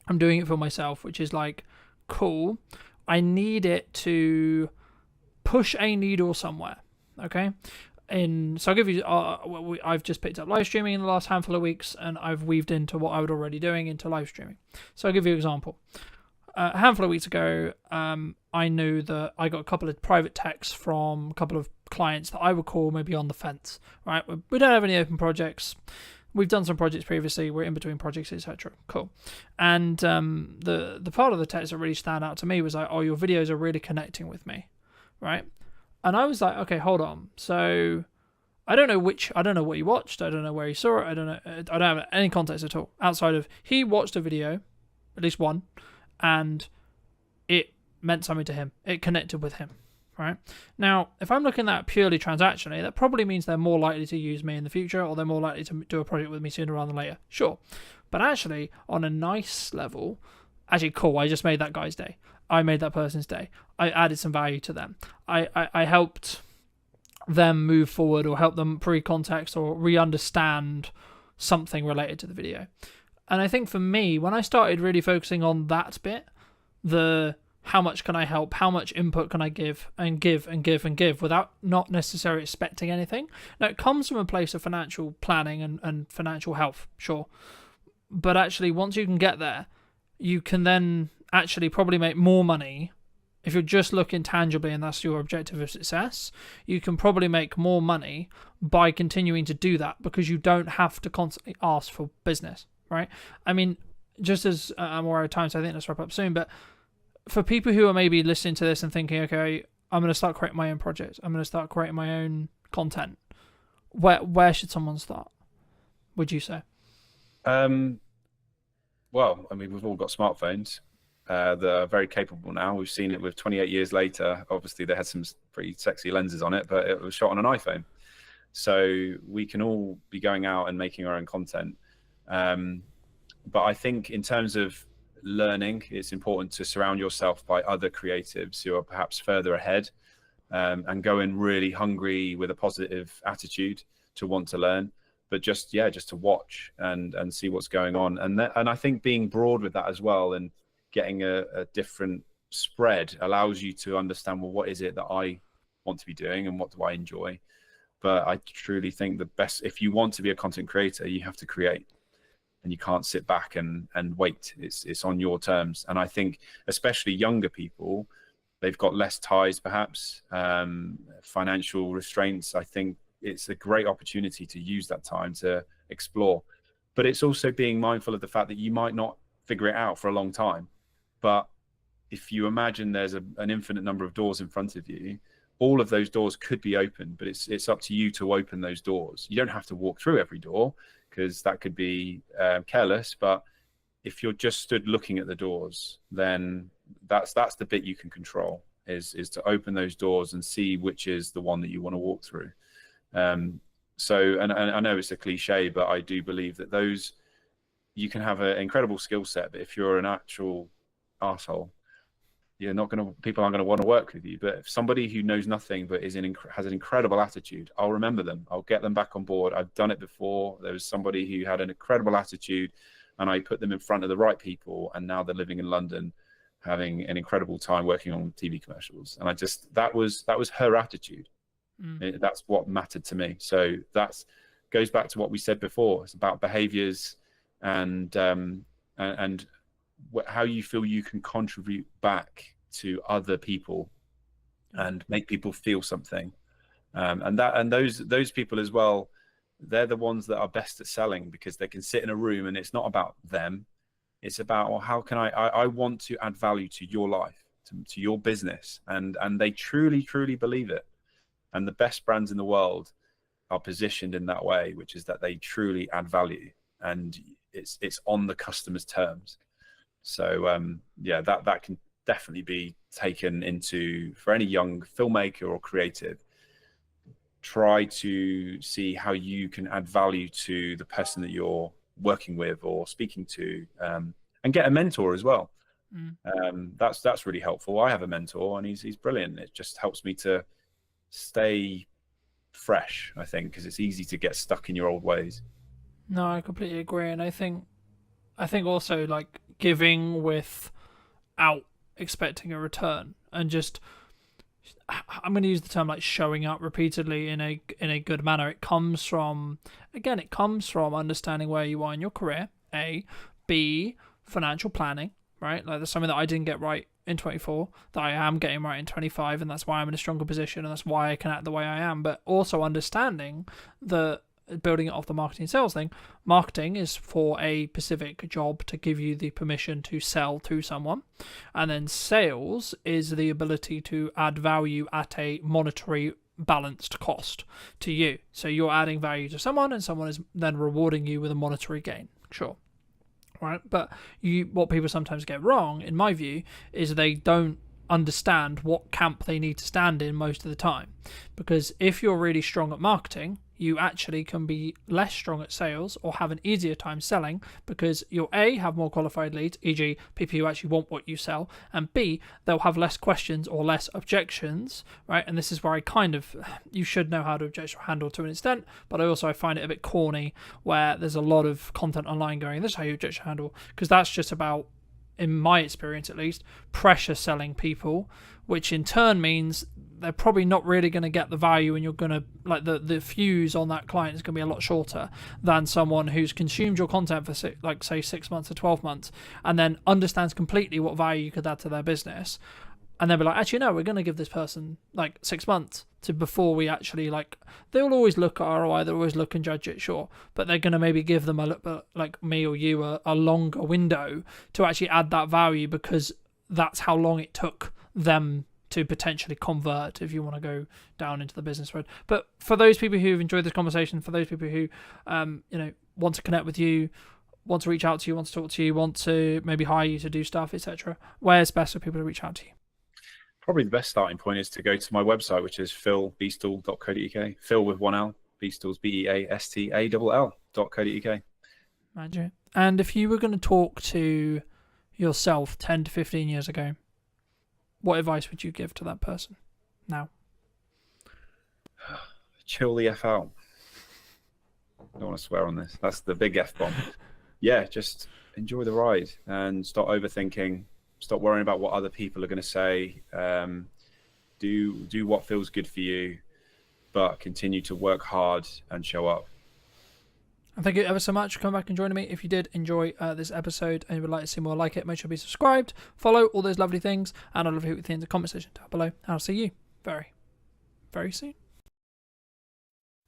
I'm doing it for myself, which is like, cool, I need it to push a needle somewhere, okay? So I'll give you, I've just picked up live streaming in the last handful of weeks, and I've weaved into what I was already doing into live streaming. So I'll give you an example. A handful of weeks ago, I knew that I got a couple of private texts from a couple of clients that I would call maybe on the fence, right? We don't have any open projects. We've done some projects previously. We're in between projects, etc. Cool. And the part of the text that really stand out to me was like, oh, your videos are really connecting with me, right? And I was like, okay, hold on. So I don't know what he watched. I don't know where he saw it. I don't know. I don't have any context at all outside of he watched a video, at least one, and it meant something to him. It connected with him, right? Now, if I'm looking at purely transactionally, that probably means they're more likely to use me in the future, or they're more likely to do a project with me sooner rather than later. Sure. But actually, on a nice level, actually, cool, I just made that guy's day. I made that person's day. I added some value to them. I helped them move forward, or help them pre-context or re-understand something related to the video. And I think for me, when I started really focusing on that bit, how much can I help, how much input can I give without not necessarily expecting anything. Now, it comes from a place of financial planning and financial health, sure. But actually, once you can get there, you can then actually probably make more money. If you're just looking tangibly and that's your objective of success, you can probably make more money by continuing to do that, because you don't have to constantly ask for business, right? I mean, just as I'm aware of time, so I think let's wrap up soon, but for people who are maybe listening to this and thinking, okay, I'm going to start creating my own projects, I'm going to start creating my own content, where should someone start, would you say? Well, I mean, we've all got smartphones that are very capable now. We've seen it with 28 years later. Obviously, they had some pretty sexy lenses on it, but it was shot on an iPhone. So we can all be going out and making our own content. But I think in terms of learning, it's important to surround yourself by other creatives who are perhaps further ahead, and go in really hungry with a positive attitude to want to learn, but just to watch and see what's going on. And I think being broad with that as well, and getting a different spread, allows you to understand, well, what is it that I want to be doing and what do I enjoy? But I truly think the best, if you want to be a content creator, you have to create, and you can't sit back and wait. It's on your terms. And I think especially younger people, they've got less ties, perhaps, financial restraints. I think it's a great opportunity to use that time to explore. But it's also being mindful of the fact that you might not figure it out for a long time, but if you imagine there's an infinite number of doors in front of you, all of those doors could be open, but it's up to you to open those doors. You don't have to walk through every door, because that could be careless. But if you're just stood looking at the doors, then that's the bit you can control, is to open those doors and see which is the one that you want to walk through. So, and I know it's a cliche, but I do believe that those, you can have an incredible skill set, but if you're an actual arsehole, you're not going to, people aren't going to want to work with you. But if somebody who knows nothing but has an incredible attitude, I'll remember them. I'll get them back on board. I've done it before. There was somebody who had an incredible attitude, and I put them in front of the right people, and now they're living in London, having an incredible time working on TV commercials. And that was her attitude. That's what mattered to me. So that goes back to what we said before. It's about behaviors and how you feel you can contribute back to other people and make people feel something. And those people as well, they're the ones that are best at selling, because they can sit in a room and it's not about them. It's about, well, how can I want to add value to your life, to your business. And they truly, truly believe it. And the best brands in the world are positioned in that way, which is that they truly add value, and it's on the customer's terms. So yeah, that can definitely be taken into, for any young filmmaker or creative, try to see how you can add value to the person that you're working with or speaking to, and get a mentor as well. That's really helpful. I have a mentor, and he's brilliant. It just helps me to stay fresh, I think, because it's easy to get stuck in your old ways. No, I completely agree, and I think also, like, giving without expecting a return, and just, I'm going to use the term like showing up repeatedly in a good manner. It comes from understanding where you are in your career, A. B, financial planning, right? Like, there's something that I didn't get right in 24 that I am getting right in 25, and that's why I'm in a stronger position, and that's why I can act the way I am. But also understanding that, building it off the marketing and sales thing, marketing is for a specific job to give you the permission to sell to someone, and then sales is the ability to add value at a monetary balanced cost to you. So you're adding value to someone, and someone is then rewarding you with a monetary gain. Sure. Right, but what people sometimes get wrong, in my view, is they don't understand what camp they need to stand in most of the time. Because if you're really strong at marketing, you actually can be less strong at sales, or have an easier time selling, because you'll A, have more qualified leads, e.g. people who actually want what you sell, and B, they'll have less questions or less objections, right? And this is where you should know how to objection handle to an extent, but I find it a bit corny where there's a lot of content online going, this is how you objection handle, because that's just about, in my experience at least, pressure selling people, which in turn means they're probably not really going to get the value, and you're going to, like, the fuse on that client is going to be a lot shorter than someone who's consumed your content for say 6 months or 12 months, and then understands completely what value you could add to their business, and they'll be like, actually no, we're going to give this person like 6 months to before we actually, like, they'll always look at ROI, they'll always look and judge it, sure, but they're going to maybe give them a little bit, like me or you, a longer window to actually add that value, because that's how long it took them to potentially convert, if you want to go down into the business road. But for those people who've enjoyed this conversation, for those people who want to connect with you, want to reach out to you, want to talk to you, want to maybe hire you to do stuff, etc., where's best for people to reach out to you? Probably the best starting point is to go to my website, which is philbeastall.co.uk. Phil with one L, Beastall's BEASTALL.co.uk. Magic. And if you were going to talk to yourself 10 to 15 years ago, what advice would you give to that person now? Chill the F out. I don't want to swear on this. That's the big F bomb. Yeah, just enjoy the ride and stop overthinking. Stop worrying about what other people are going to say. Do what feels good for you, but continue to work hard and show up. And thank you ever so much for coming back and joining me. If you did enjoy this episode and you would like to see more like it, make sure to be subscribed, follow, all those lovely things, and I'd love to hear what you think in the comment section down below. And I'll see you very, very soon.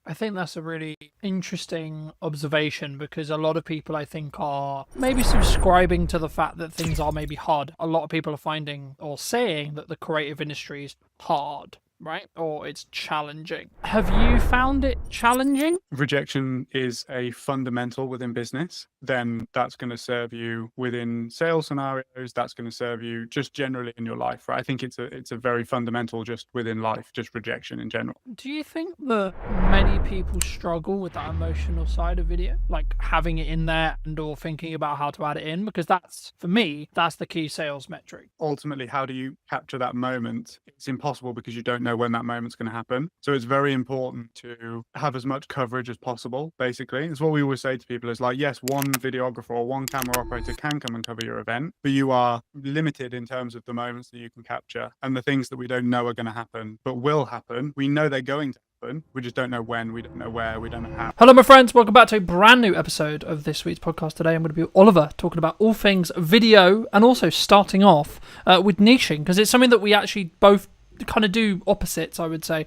I think that's a really interesting observation, because a lot of people, I think, are maybe subscribing to the fact that things are maybe hard. A lot of people are finding or saying that the creative industry is hard, right? Or it's challenging. Have you found it challenging? Rejection is a fundamental within business, then that's going to serve you within sales scenarios. That's going to serve you just generally in your life, right? I think it's a very fundamental just within life, just rejection in general. Do you think that many people struggle with that emotional side of video, like having it in there and or thinking about how to add it in? Because that's, for me, that's the key sales metric. Ultimately, how do you capture that moment? It's impossible because you don't know when that moment's going to happen. So it's very important to have as much coverage as possible, basically. It's what we always say to people is like, yes, one videographer or one camera operator can come and cover your event, but you are limited in terms of the moments that you can capture and the things that we don't know are going to happen, but will happen. We know they're going to happen. We just don't know when, we don't know where, we don't know how. Hello, my friends. Welcome back to a brand new episode of this week's podcast. Today, I'm going to be with Oliver, talking about all things video and also starting off with niching, because it's something that we actually both kind of do opposites, I would say.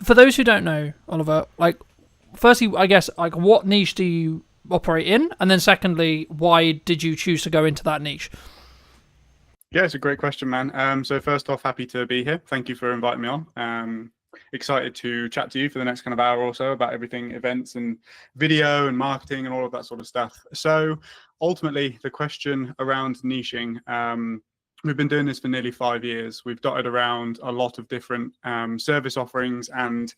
For those who don't know, Oliver, like, firstly, I guess, like, what niche do you operate in? And then secondly, why did you choose to go into that niche? Yeah, it's a great question, man. So first off, happy to be here. Thank you for inviting me on. Excited to chat to you for the next kind of hour or so about everything events and video and marketing and all of that sort of stuff. So ultimately, the question around niching, we've been doing this for nearly 5 years. We've dotted around a lot of different service offerings and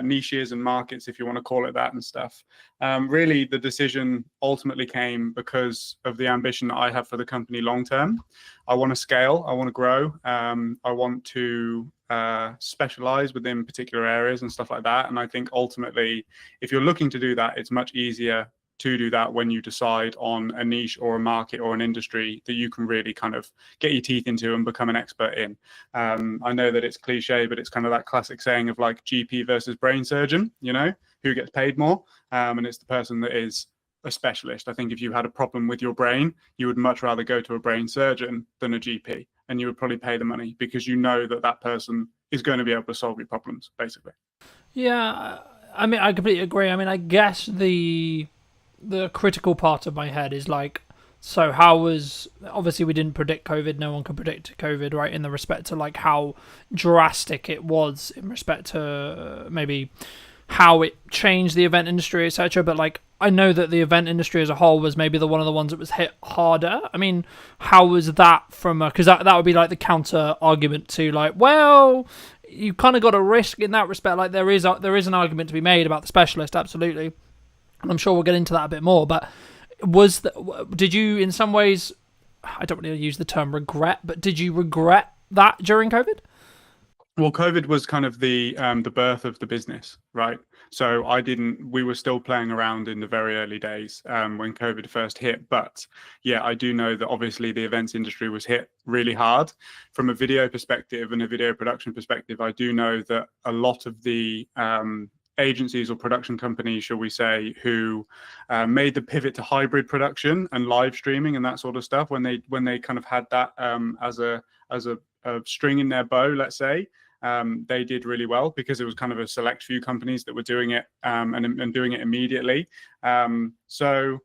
niches and markets, if you want to call it that, and stuff. Really, the decision ultimately came because of the ambition that I have for the company long term. I want to scale. I want to grow. I want to specialize within particular areas and stuff like that. And I think ultimately, if you're looking to do that, it's much easier to do that when you decide on a niche or a market or an industry that you can really kind of get your teeth into and become an expert in. I know that it's cliche, but it's kind of that classic saying of like GP versus brain surgeon, you know, who gets paid more. And it's the person that is a specialist. I think if you had a problem with your brain, you would much rather go to a brain surgeon than a GP, and you would probably pay the money because you know that that person is going to be able to solve your problems, basically. Yeah, I mean, I completely agree. I mean, I guess the critical part of my head is like, so how was, obviously we didn't predict COVID, no one could predict COVID, right, in the respect to like how drastic it was in respect to maybe how it changed the event industry, etc. But like, I know that the event industry as a whole was maybe one of the ones that was hit harder. I mean, how was that from a, because that would be like the counter argument to like, well, you kind of got a risk in that respect. Like there is an argument to be made about the specialist, absolutely. And I'm sure we'll get into that a bit more, but did you in some ways, I don't really use the term regret, but did you regret that during COVID? Well, COVID was kind of the birth of the business, right? So we were still playing around in the very early days when COVID first hit. But yeah, I do know that obviously the events industry was hit really hard. From a video perspective and a video production perspective, I do know that a lot of the agencies or production companies, shall we say, who made the pivot to hybrid production and live streaming and that sort of stuff, when they kind of had that as a string in their bow, let's say, they did really well because it was kind of a select few companies that were doing it and doing it immediately. So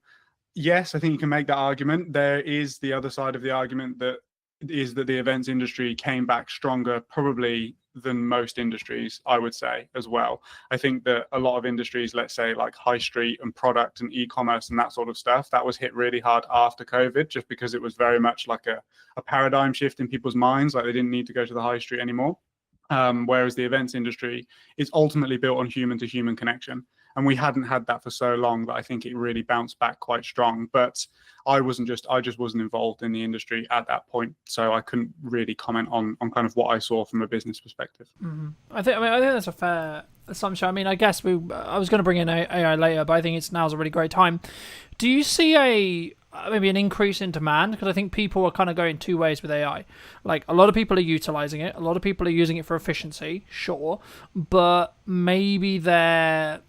yes, I think you can make that argument. There is the other side of the argument that is that the events industry came back stronger probably than most industries, I would say, as well. I think that a lot of industries, let's say like high street and product and e-commerce and that sort of stuff, that was hit really hard after COVID, just because it was very much like a paradigm shift in people's minds, like they didn't need to go to the high street anymore. Whereas the events industry is ultimately built on human-to-human connection. And we hadn't had that for so long that I think it really bounced back quite strong. But I just wasn't involved in the industry at that point, so I couldn't really comment on kind of what I saw from a business perspective. Mm-hmm. I think that's a fair assumption. I mean, I guess I was going to bring in AI later, but I think now's a really great time. Do you see maybe an increase in demand? Because I think people are kind of going two ways with AI. Like, a lot of people are utilizing it. A lot of people are using it for efficiency, sure. But maybe they're,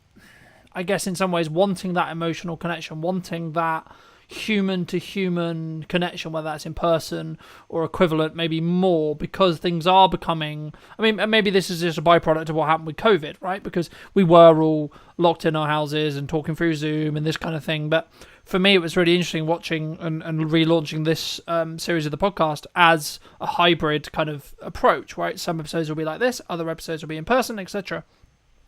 I guess, in some ways wanting that emotional connection, wanting that human to human connection, whether that's in person or equivalent, maybe more, because things are becoming, I mean, maybe this is just a byproduct of what happened with COVID, right? Because we were all locked in our houses and talking through Zoom and this kind of thing. But for me, it was really interesting watching and relaunching this series of the podcast as a hybrid kind of approach, right? Some episodes will be like this, other episodes will be in person, etc.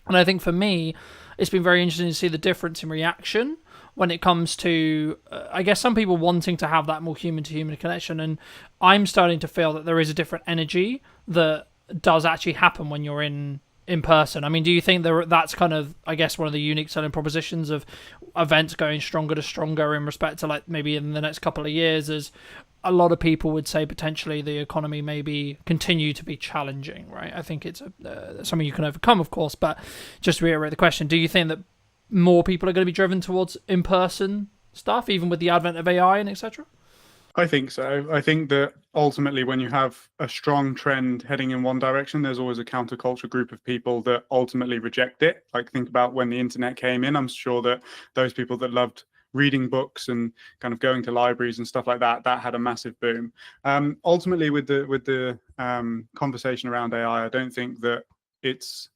And I think for me, it's been very interesting to see the difference in reaction when it comes to, I guess, some people wanting to have that more human-to-human connection. And I'm starting to feel that there is a different energy that does actually happen when you're in person. I mean, do you think that's kind of, I guess, one of the unique selling propositions of events going stronger to stronger in respect to, like, maybe in the next couple of years, as a lot of people would say potentially the economy maybe continue to be challenging, right? I think it's something you can overcome, of course, but just to reiterate the question, do you think that more people are going to be driven towards in-person stuff, even with the advent of AI and etc.? I think so. I think that ultimately, when you have a strong trend heading in one direction, there's always a counterculture group of people that ultimately reject it. Like, think about when the internet came in. I'm sure that those people that loved reading books and kind of going to libraries and stuff like that, that had a massive boom. Ultimately, with the conversation around AI, I don't think it's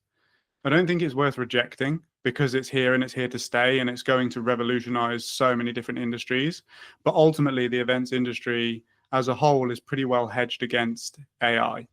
worth rejecting, because it's here and it's here to stay, and it's going to revolutionize so many different industries. But ultimately, the events industry as a whole is pretty well hedged against AI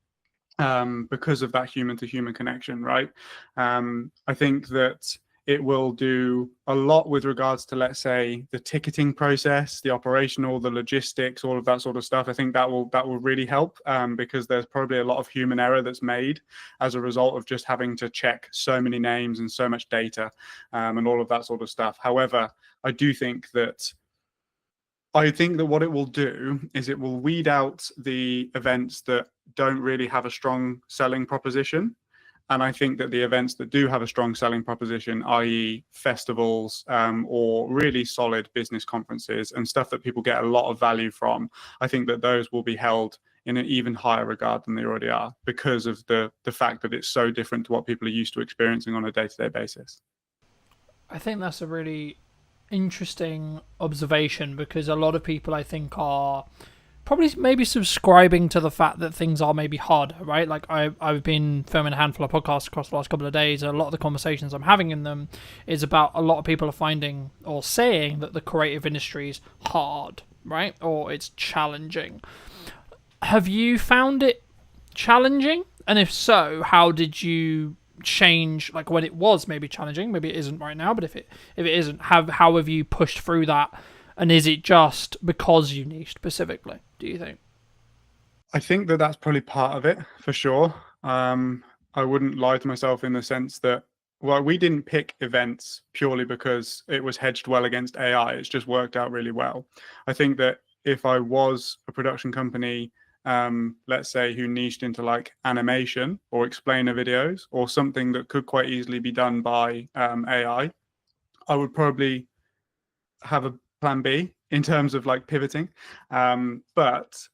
because of that human to human connection, right? I think that it will do a lot with regards to, let's say, the ticketing process, the operational, the logistics, all of that sort of stuff. I think that will really help because there's probably a lot of human error that's made as a result of just having to check so many names and so much data and all of that sort of stuff. However, I think that what it will do is it will weed out the events that don't really have a strong selling proposition. And I think that the events that do have a strong selling proposition, i.e. festivals or really solid business conferences and stuff that people get a lot of value from, I think that those will be held in an even higher regard than they already are, because of the fact that it's so different to what people are used to experiencing on a day-to-day basis. I think that's a really interesting observation, because a lot of people, I think, are probably maybe subscribing to the fact that things are maybe harder, right? Like I've been filming a handful of podcasts across the last couple of days, and a lot of the conversations I'm having in them is about a lot of people are finding or saying that the creative industry is hard, right? Or it's challenging. Have you found it challenging? And if so, how did you change, like when it was maybe challenging? Maybe it isn't right now, but if it isn't, how have you pushed through that? And is it just because you niche specifically, do you think? I think that that's probably part of it, for sure. I wouldn't lie to myself in the sense that, well, we didn't pick events purely because it was hedged well against AI. It's just worked out really well. I think that if I was a production company, let's say, who niched into like animation or explainer videos or something that could quite easily be done by AI, I would probably have a plan B in terms of like pivoting. But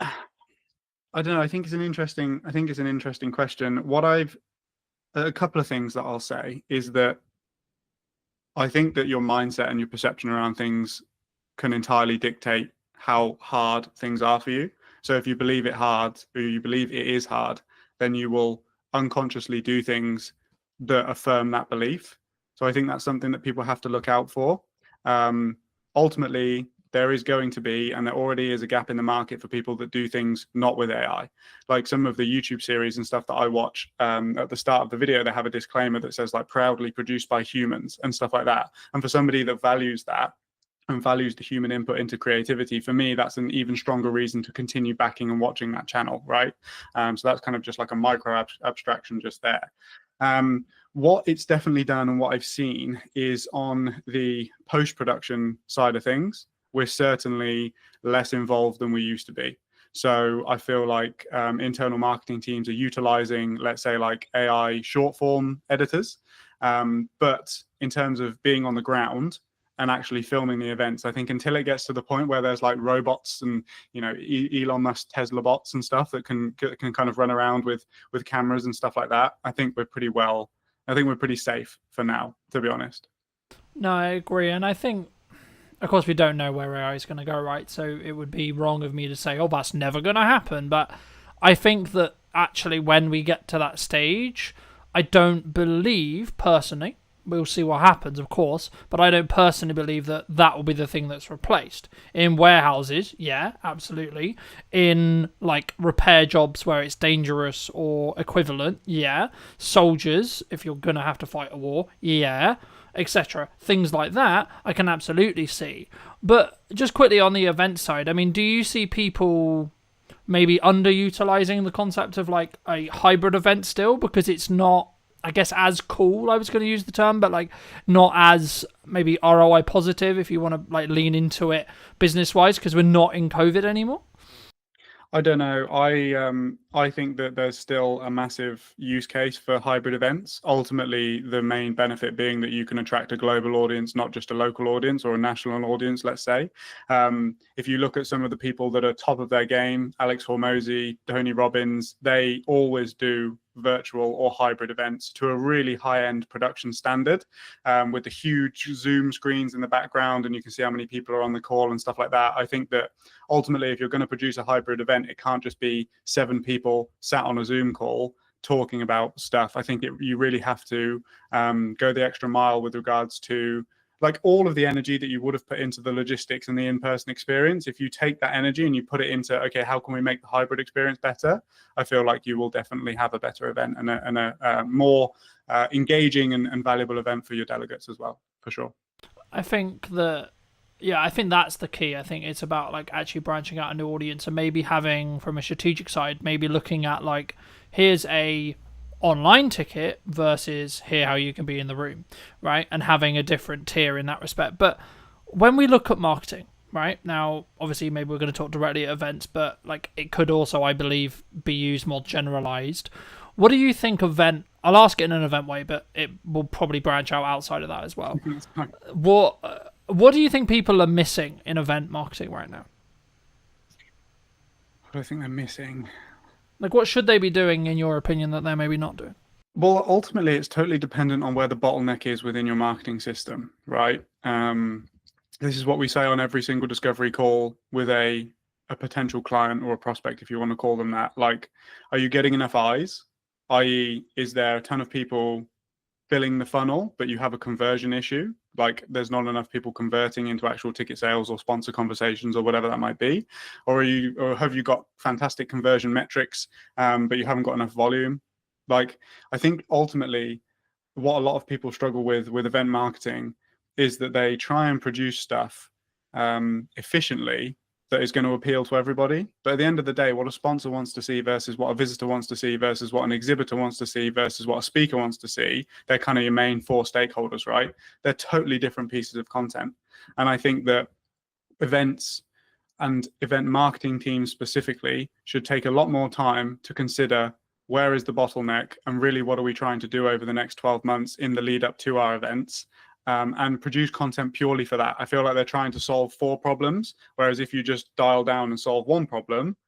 I don't know. I think it's an interesting question. A couple of things that I'll say is that I think that your mindset and your perception around things can entirely dictate how hard things are for you. So if you believe it is hard, then you will unconsciously do things that affirm that belief. So I think that's something that people have to look out for. Ultimately, there is going to be, and there already is, a gap in the market for people that do things not with AI. Like some of the YouTube series and stuff that I watch, at the start of the video, they have a disclaimer that says like proudly produced by humans and stuff like that. And for somebody that values that and values the human input into creativity, for me, that's an even stronger reason to continue backing and watching that channel, right? So that's kind of just like a micro abstraction just there. What it's definitely done and what I've seen is on the post-production side of things, we're certainly less involved than we used to be. So I feel like internal marketing teams are utilizing, let's say, like AI short form editors. But in terms of being on the ground and actually filming the events, I think until it gets to the point where there's like robots and, you know, Elon Musk Tesla bots and stuff that can kind of run around with cameras and stuff like that, I think we're pretty safe for now, to be honest. No, I agree. And I think Of course, we don't know where AI is going to go, right? So it would be wrong of me to say, oh, that's never going to happen. But I think that actually when we get to that stage, I don't believe, personally, we'll see what happens, of course, but I don't personally believe that that will be the thing that's replaced. In warehouses, yeah, absolutely. In, like, repair jobs where it's dangerous or equivalent, yeah. Soldiers, if you're going to have to fight a war, yeah, etc. Things like that, I can absolutely see. But just quickly on the event side, I mean, do you see people maybe underutilizing the concept of like a hybrid event still, because it's not, I guess, as cool, I was going to use the term, but like not as maybe ROI positive if you want to like lean into it business wise, because we're not in COVID anymore? I don't know. I think that there's still a massive use case for hybrid events. Ultimately, the main benefit being that you can attract a global audience, not just a local audience or a national audience, let's say. If you look at some of the people that are top of their game, Alex Hormozy, Tony Robbins, they always do virtual or hybrid events to a really high-end production standard, with the huge Zoom screens in the background, and you can see how many people are on the call and stuff like that. I think that ultimately, if you're going to produce a hybrid event, it can't just be 7 people sat on a Zoom call talking about stuff. I think you really have to go the extra mile with regards to like all of the energy that you would have put into the logistics and the in-person experience. If you take that energy and you put it into, okay, how can we make the hybrid experience better? I feel like you will definitely have a better event and a more engaging and valuable event for your delegates as well, for sure. I think that, yeah, I think that's the key. I think it's about like actually branching out a new audience and maybe having, from a strategic side, maybe looking at like, here's a online ticket versus here how you can be in the room, right? And having a different tier in that respect. But when we look at marketing, right now, obviously maybe we're going to talk directly at events, but like it could also, I believe, be used more generalized. What do you think I'll ask it in an event way, but it will probably branch out outside of that as well. What do you think people are missing in event marketing right now? What do I think they're missing? Like, what should they be doing, in your opinion, that they're maybe not doing? Well, ultimately, it's totally dependent on where the bottleneck is within your marketing system, right? This is what we say on every single discovery call with a potential client or a prospect, if you want to call them that. Like, are you getting enough eyes? I.e., is there a ton of people filling the funnel, but you have a conversion issue? Like there's not enough people converting into actual ticket sales or sponsor conversations or whatever that might be, or have you got fantastic conversion metrics, but you haven't got enough volume? Like I think ultimately, what a lot of people struggle with event marketing is that they try and produce stuff efficiently that is going to appeal to everybody. But at the end of the day, what a sponsor wants to see versus what a visitor wants to see versus what an exhibitor wants to see versus what a speaker wants to see, they're kind of your main 4 stakeholders, right? They're totally different pieces of content. And I think that events and event marketing teams specifically should take a lot more time to consider where is the bottleneck and really what are we trying to do over the next 12 months in the lead up to our events. And produce content purely for that. I feel like they're trying to solve 4 problems, whereas if you just dial down and solve 1 problem,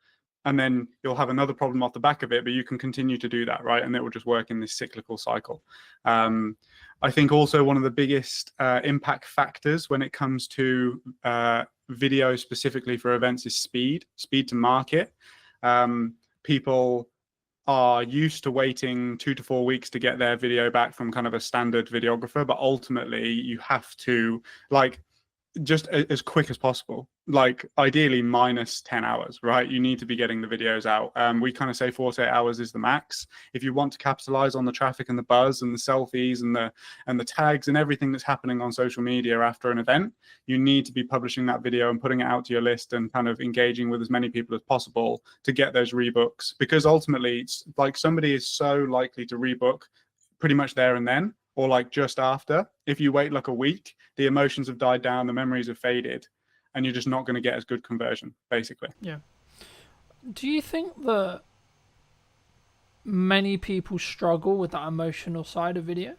and then you'll have another problem off the back of it, but you can continue to do that, right? And it will just work in this cyclical cycle. I think also one of the biggest impact factors when it comes to video specifically for events is speed to market. People are used to waiting 2 to 4 weeks to get their video back from kind of a standard videographer, but ultimately you have to like just as quick as possible, like ideally minus 10 hours, right? You need to be getting the videos out. We kind of say 48 hours is the max. If you want to capitalize on the traffic and the buzz and the selfies and the tags and everything that's happening on social media after an event, you need to be publishing that video and putting it out to your list and kind of engaging with as many people as possible to get those rebooks. Because ultimately, it's like somebody is so likely to rebook pretty much there and then, or like just after. If you wait like a week, the emotions have died down, the memories have faded, and you're just not going to get as good conversion, basically. Yeah. Do you think that many people struggle with that emotional side of video?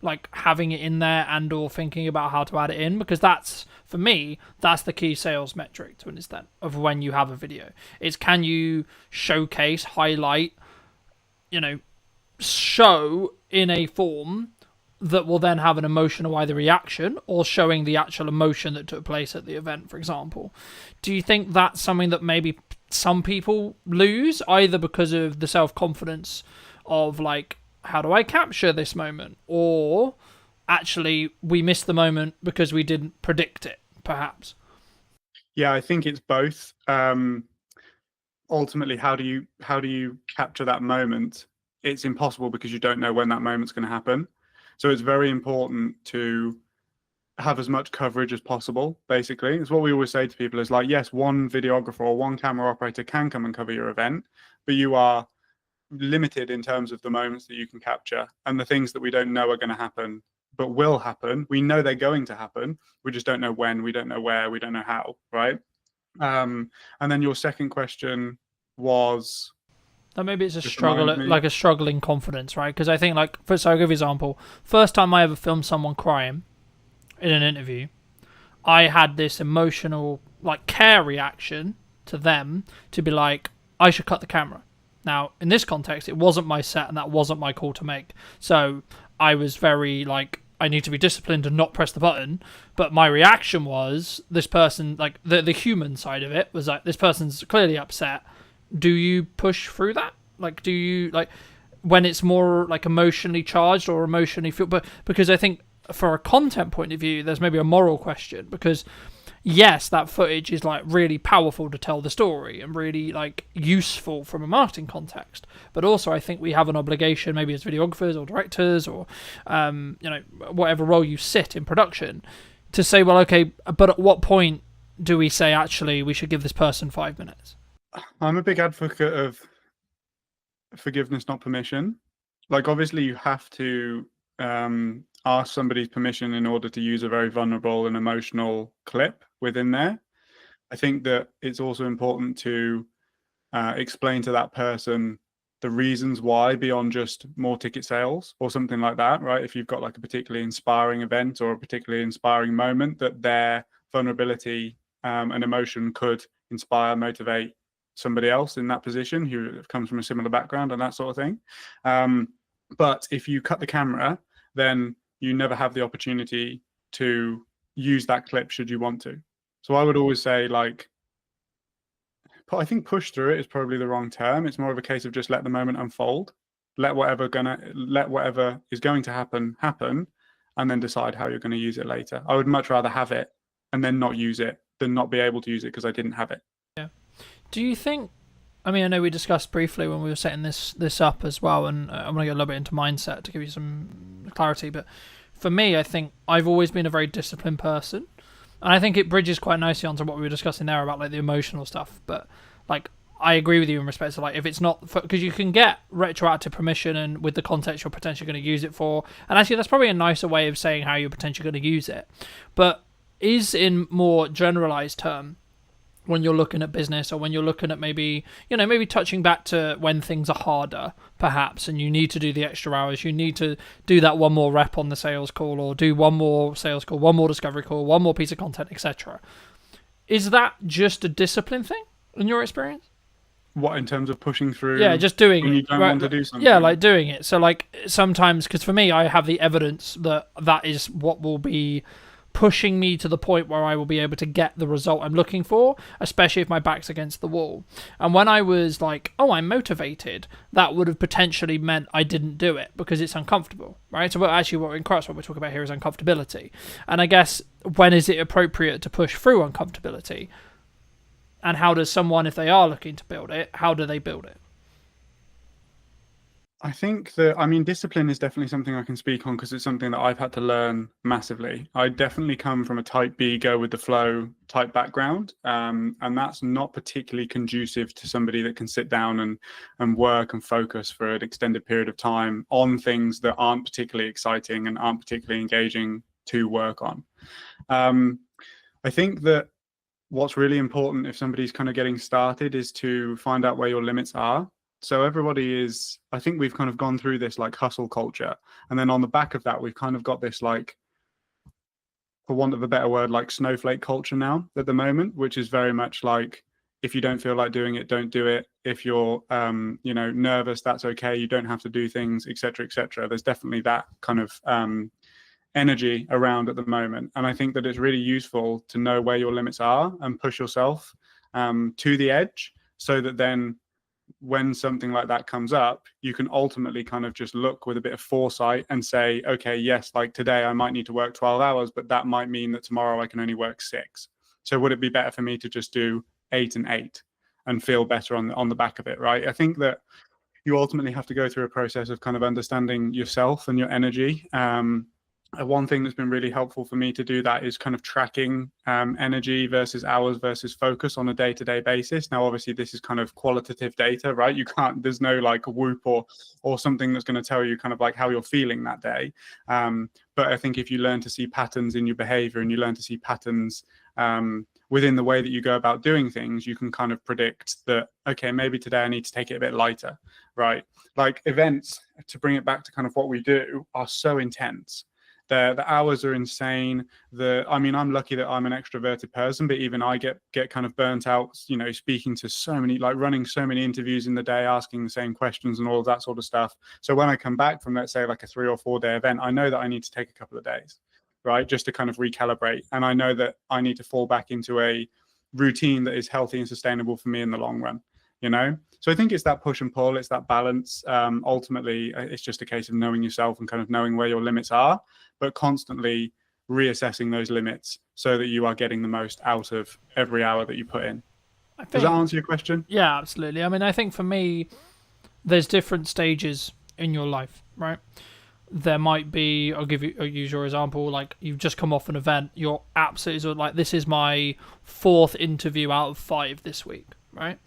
Like having it in there and or thinking about how to add it in? Because that's, for me, that's the key sales metric to an extent of when you have a video. It's can you showcase, highlight, show in a form that will then have an emotional either reaction or showing the actual emotion that took place at the event, for example. Do you think that's something that maybe some people lose, either because of the self-confidence of like, how do I capture this moment, or actually we missed the moment because we didn't predict it, perhaps? Yeah, I think it's both. Ultimately, how do you capture that moment? It's impossible because you don't know when that moment's going to happen. So it's very important to have as much coverage as possible. Basically, it's what we always say to people: is like, yes, one videographer or one camera operator can come and cover your event, but you are limited in terms of the moments that you can capture, and the things that we don't know are going to happen but will happen. We know they're going to happen, we just don't know when, we don't know where, we don't know how, right? And then your second question was, That maybe it's a just struggle, remind me. like a struggling confidence, right? Because I think, like, so I'll give you an example. First time I ever filmed someone crying in an interview, I had this emotional, like, care reaction to them to be like, I should cut the camera. Now, in this context, it wasn't my set and that wasn't my call to make. So I was very, like, I need to be disciplined and not press the button. But my reaction was, this person, like, the human side of it was like, this person's clearly upset. Do you push through that? Like, do you, like, when it's more like emotionally charged or emotionally feel? But because I think for a content point of view, there's maybe a moral question, because yes, that footage is like really powerful to tell the story and really like useful from a marketing context. But also, I think we have an obligation, maybe as videographers or directors or whatever role you sit in production, to say, well, okay, but at what point do we say actually we should give this person 5 minutes? I'm a big advocate of forgiveness, not permission. Like, obviously, you have to ask somebody's permission in order to use a very vulnerable and emotional clip within there. I think that it's also important to explain to that person the reasons why, beyond just more ticket sales or something like that, right? If you've got like a particularly inspiring event or a particularly inspiring moment, that their vulnerability and emotion could inspire, motivate somebody else in that position who comes from a similar background and that sort of thing. But if you cut the camera, then you never have the opportunity to use that clip should you want to. So I would always say, like, I think push through it is probably the wrong term. It's more of a case of just let the moment unfold. Let whatever is going to happen, and then decide how you're going to use it later. I would much rather have it and then not use it than not be able to use it because I didn't have it. Yeah. Do you think, I mean, I know we discussed briefly when we were setting this up as well, and I'm going to get a little bit into mindset to give you some clarity, but for me, I think I've always been a very disciplined person, and I think it bridges quite nicely onto what we were discussing there about like the emotional stuff. But like, I agree with you in respect to like, if it's not, because you can get retroactive permission and with the context you're potentially going to use it for, and actually that's probably a nicer way of saying how you're potentially going to use it. But is in more generalized term, when you're looking at business, or when you're looking at maybe touching back to when things are harder, perhaps, and you need to do the extra hours, you need to do that one more rep on the sales call, or do one more sales call, one more discovery call, one more piece of content, etc. Is that just a discipline thing in your experience? What, in terms of pushing through? Yeah, just doing when it. you don't want to do something. Yeah, like doing it. So like sometimes, because for me, I have the evidence that is what will be pushing me to the point where I will be able to get the result I'm looking for, especially if my back's against the wall. And when I was like, oh, I'm motivated, that would have potentially meant I didn't do it because it's uncomfortable, right? So what in Crux, what we're talking about here is uncomfortability. And I guess, when is it appropriate to push through uncomfortability? And how does someone, if they are looking to build it, how do they build it? I think that, I mean, discipline is definitely something I can speak on because it's something that I've had to learn massively. I definitely come from a type B, go with the flow type background. And that's not particularly conducive to somebody that can sit down and work and focus for an extended period of time on things that aren't particularly exciting and aren't particularly engaging to work on. I think that what's really important if somebody's kind of getting started is to find out where your limits are. So everybody is, I think we've kind of gone through this like hustle culture. And then on the back of that, we've kind of got this, like, for want of a better word, like snowflake culture now at the moment, which is very much like, If you don't feel like doing it, don't do it. If you're, nervous, that's okay. You don't have to do things, etc., etc. There's definitely that kind of energy around at the moment. And I think that it's really useful to know where your limits are and push yourself to the edge, so that then when something like that comes up, you can ultimately kind of just look with a bit of foresight and say, okay, yes, like today I might need to work 12 hours, but that might mean that tomorrow I can only work 6. So would it be better for me to just do 8 and 8 and feel better on the back of it, right? I think that you ultimately have to go through a process of kind of understanding yourself and your energy. One thing that's been really helpful for me to do that is kind of tracking energy versus hours versus focus on a day-to-day basis. Now, obviously, this is kind of qualitative data, right? You can't, there's no like Whoop or something that's going to tell you kind of like how you're feeling that day. But I think if you learn to see patterns in your behavior and you learn to see patterns within the way that you go about doing things, you can kind of predict that, okay, maybe today I need to take it a bit lighter, right? Like events, to bring it back to kind of what we do, are so intense. The hours are insane. I'm lucky that I'm an extroverted person, but even I get kind of burnt out, speaking to so many, like running so many interviews in the day, asking the same questions and all of that sort of stuff. So when I come back from, let's say, like a 3 or 4 day event, I know that I need to take a couple of days, right? Just to kind of recalibrate. And I know that I need to fall back into a routine that is healthy and sustainable for me in the long run, So I think it's that push and pull, it's that balance. Ultimately, it's just a case of knowing yourself and kind of knowing where your limits are, but constantly reassessing those limits so that you are getting the most out of every hour that you put in. Does that answer your question? Yeah, absolutely. I mean, I think for me, there's different stages in your life, right? There might be, I'll use your example, like you've just come off an event, you're absolutely sort of like, this is my 4th interview out of 5 this week, right?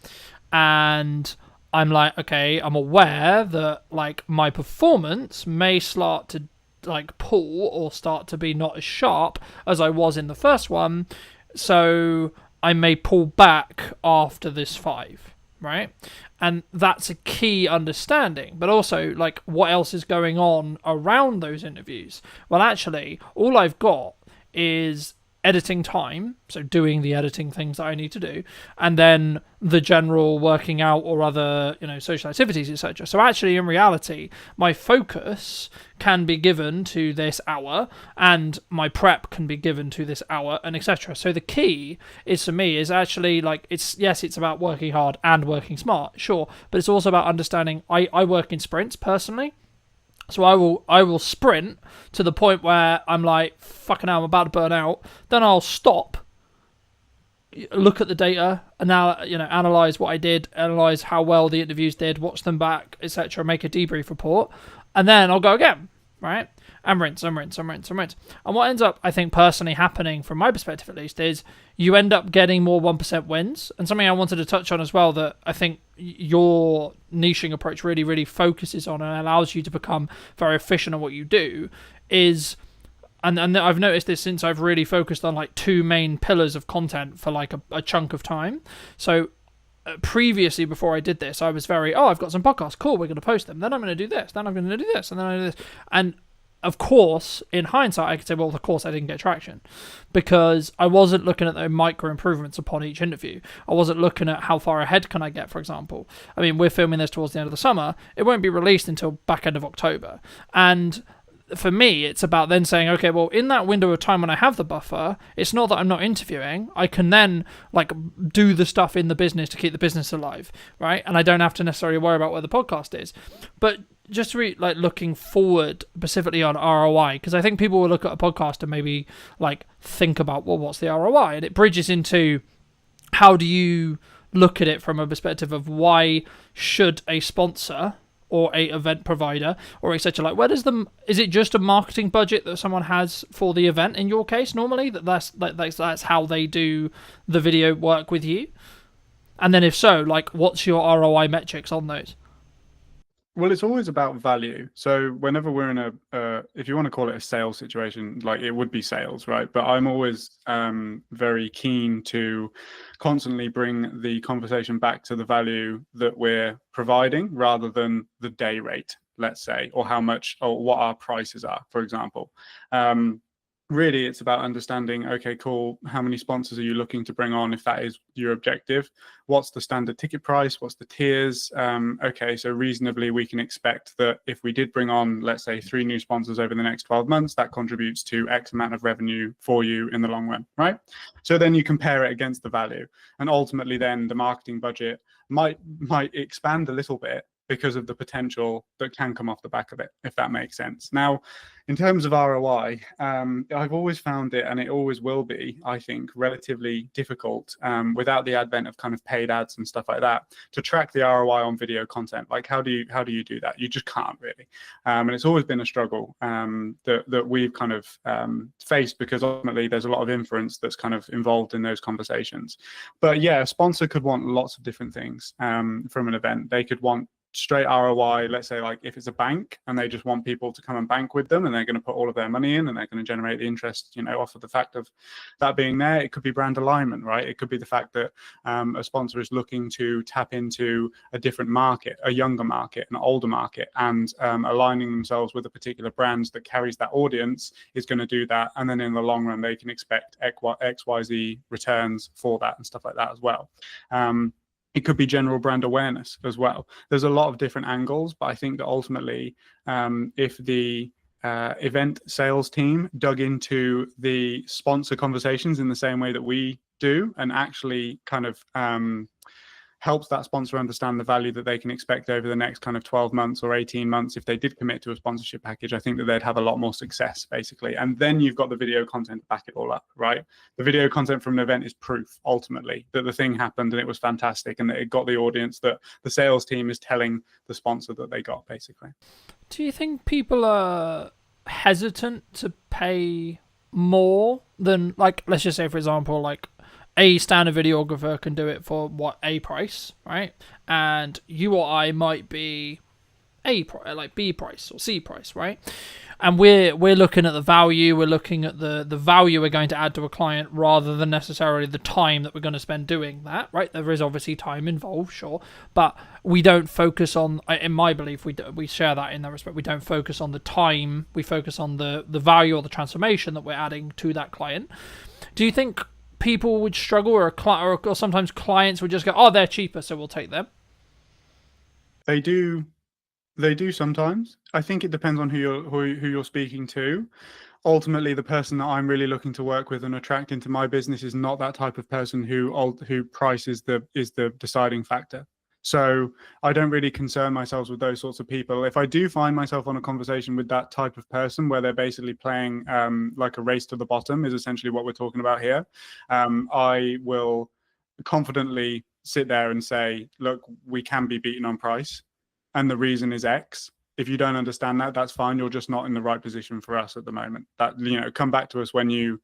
And I'm like, okay, I'm aware that like my performance may start to like pull or start to be not as sharp as I was in the first one, so I may pull back after this 5, right? And that's a key understanding. But also, like, what else is going on around those interviews? Well, actually, all I've got is editing time, so doing the editing things that I need to do, and then the general working out or other, social activities, etc. So actually, in reality, my focus can be given to this hour, and my prep can be given to this hour, and etc. So the key is, for me, is actually like, it's about working hard and working smart, sure, but it's also about understanding. I work in sprints personally. So I will sprint to the point where I'm like, fucking hell, I'm about to burn out. Then I'll stop, look at the data, and now analyze what I did, analyze how well the interviews did, watch them back, etc. Make a debrief report, and then I'll go again, right? And rinse. And what ends up, I think, personally happening, from my perspective at least, is you end up getting more 1% wins. And something I wanted to touch on as well that I think your niching approach really, really focuses on and allows you to become very efficient at what you do is, and I've noticed this since I've really focused on like 2 main pillars of content for like a chunk of time. So previously, before I did this, I was very, I've got some podcasts, cool, we're going to post them, then I'm going to do this, then I'm going to do this, and then I do this. And of course, in hindsight, I could say, well, of course, I didn't get traction because I wasn't looking at the micro improvements upon each interview. I wasn't looking at how far ahead can I get, for example. I mean, we're filming this towards the end of the summer. It won't be released until back end of October. And for me, it's about then saying, okay, well, in that window of time when I have the buffer, it's not that I'm not interviewing. I can then like do the stuff in the business to keep the business alive, right? And I don't have to necessarily worry about where the podcast is. But just like looking forward specifically on ROI, because I think people will look at a podcast and maybe like think about, well, what's the ROI? And it bridges into how do you look at it from a perspective of why should a sponsor or a event provider or etc. Like, is it just a marketing budget that someone has for the event in your case normally, that's how they do the video work with you? And then if so, like, what's your ROI metrics on those? Well, it's always about value. So whenever we're in if you want to call it a sales situation, like it would be sales, right? But I'm always very keen to constantly bring the conversation back to the value that we're providing rather than the day rate, let's say, or how much or what our prices are, for example. really it's about understanding, okay, cool, how many sponsors are you looking to bring on if that is your objective? What's the standard ticket price? What's the tiers? Okay, so reasonably we can expect that if we did bring on, let's say, 3 new sponsors over the next 12 months, that contributes to X amount of revenue for you in the long run, right? So then you compare it against the value, and ultimately then the marketing budget might expand a little bit because of the potential that can come off the back of it, if that makes sense. Now, in terms of ROI, I've always found it, and it always will be, I think, relatively difficult without the advent of kind of paid ads and stuff like that, to track the ROI on video content. Like, how do you do that? You just can't really, and it's always been a struggle that we've kind of faced, because ultimately there's a lot of inference that's kind of involved in those conversations. But yeah, a sponsor could want lots of different things from an event. They could want straight ROI, let's say, like if it's a bank and they just want people to come and bank with them, and they're going to put all of their money in, and they're going to generate the interest, off of the fact of that being there. It could be brand alignment, right? It could be the fact that a sponsor is looking to tap into a different market, a younger market, an older market, and aligning themselves with a particular brand that carries that audience is going to do that. And then in the long run, they can expect XYZ returns for that and stuff like that as well. It could be general brand awareness as well. There's a lot of different angles, but I think that ultimately, if the event sales team dug into the sponsor conversations in the same way that we do, and actually kind of helps that sponsor understand the value that they can expect over the next kind of 12 months or 18 months if they did commit to a sponsorship package, I think that they'd have a lot more success, basically. And then you've got the video content to back it all up, right? The video content from an event is proof, ultimately, that the thing happened and it was fantastic, and that it got the audience that the sales team is telling the sponsor that they got, basically. Do you think people are hesitant to pay more than, like, let's just say, for example, like, a standard videographer can do it for a price, right? And you or I might be like B price or C price, right? And we're looking at the value, we're looking at the value we're going to add to a client, rather than necessarily the time that we're going to spend doing that, right? There is obviously time involved, sure, but we don't focus on, in my belief, we share that in that respect. We don't focus on the time, we focus on the value or the transformation that we're adding to that client. Do you think people would struggle, or sometimes clients would just go, oh, they're cheaper, so we'll take them? They do sometimes. I think it depends on who you're speaking to. Ultimately, the person that I'm really looking to work with and attract into my business is not that type of person who price is the deciding factor. So I don't really concern myself with those sorts of people. If I do find myself on a conversation with that type of person where they're basically playing like a race to the bottom, is essentially what we're talking about here, I will confidently sit there and say, look, we can be beaten on price, and the reason is X. If you don't understand that, that's fine. You're just not in the right position for us at the moment. That, come back to us when you,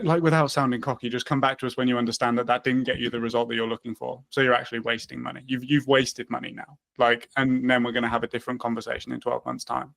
like, without sounding cocky, just come back to us when you understand that didn't get you the result that you're looking for. So you're actually wasting money. You've wasted money now. Like, and then we're going to have a different conversation in 12 months time.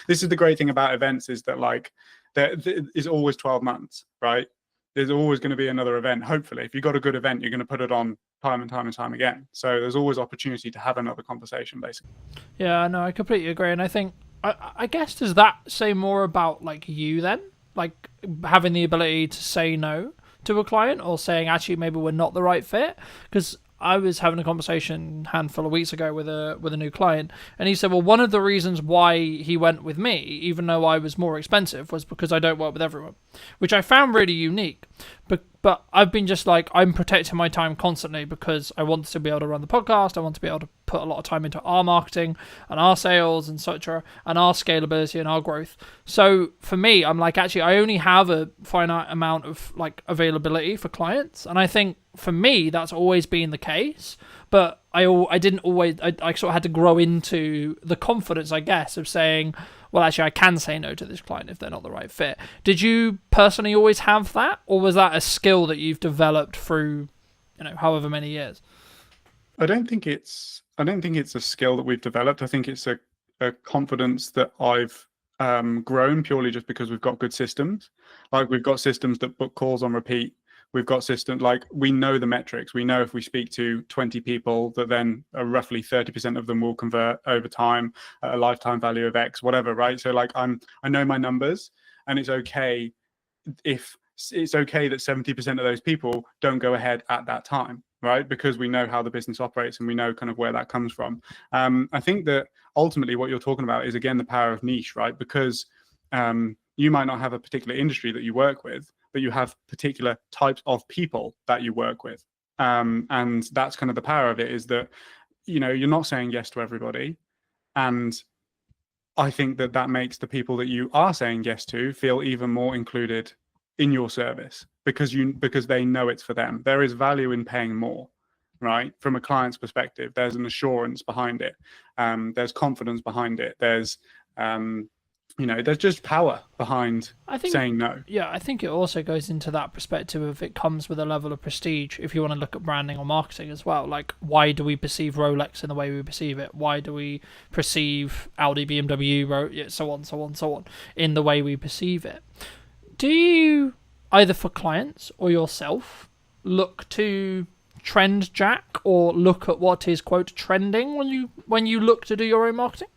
This is the great thing about events, is that, like, there is always 12 months, right? There's always going to be another event. Hopefully, if you've got a good event, you're going to put it on time and time and time again. So there's always opportunity to have another conversation, basically. Yeah, no, I completely agree. And I think, I guess, does that say more about, like, you then? Like, having the ability to say no to a client, or saying, actually, maybe we're not the right fit? Because I was having a conversation a handful of weeks ago with a new client, and he said, well, one of the reasons why he went with me, even though I was more expensive, was because I don't work with everyone, which I found really unique. But I've been just like, I'm protecting my time constantly, because I want to be able to run the podcast. I want to be able to put a lot of time into our marketing and our sales and such, and our scalability and our growth. So for me, I'm like, actually, I only have a finite amount of, like, availability for clients. And I think for me, that's always been the case. But I didn't always, I sort of had to grow into the confidence, I guess, of saying, well, actually, I can say no to this client if they're not the right fit. Did you personally always have that, or was that a skill that you've developed through, however many years? I don't think it's a skill that we've developed. I think it's a confidence that I've grown purely just because we've got good systems. Like, we've got systems that book calls on repeat. We've got systems, like, we know the metrics. We know if we speak to 20 people, that then roughly 30% of them will convert over time at a lifetime value of X, whatever, right? So, like, I know my numbers, and it's okay if it's okay that 70% of those people don't go ahead at that time, right? Because we know how the business operates and we know kind of where that comes from. I think that ultimately what you're talking about is, again, the power of niche, right? Because you might not have a particular industry that you work with, but you have particular types of people that you work with. And that's kind of the power of it, is that, you know, you're not saying yes to everybody. And I think that that makes the people that you are saying yes to feel even more included in your service, because they know it's for them. There is value in paying more, right? From a client's perspective, there's an assurance behind it. There's confidence behind it. There's there's just power behind saying no. Yeah, I think it also goes into that perspective of it comes with a level of prestige if you want to look at branding or marketing as well. Like, why do we perceive Rolex in the way we perceive it? Why do we perceive Audi, BMW, so on, in the way we perceive it? Do you, either for clients or yourself, look to trend jack or look at what is, quote, trending when you look to do your own marketing?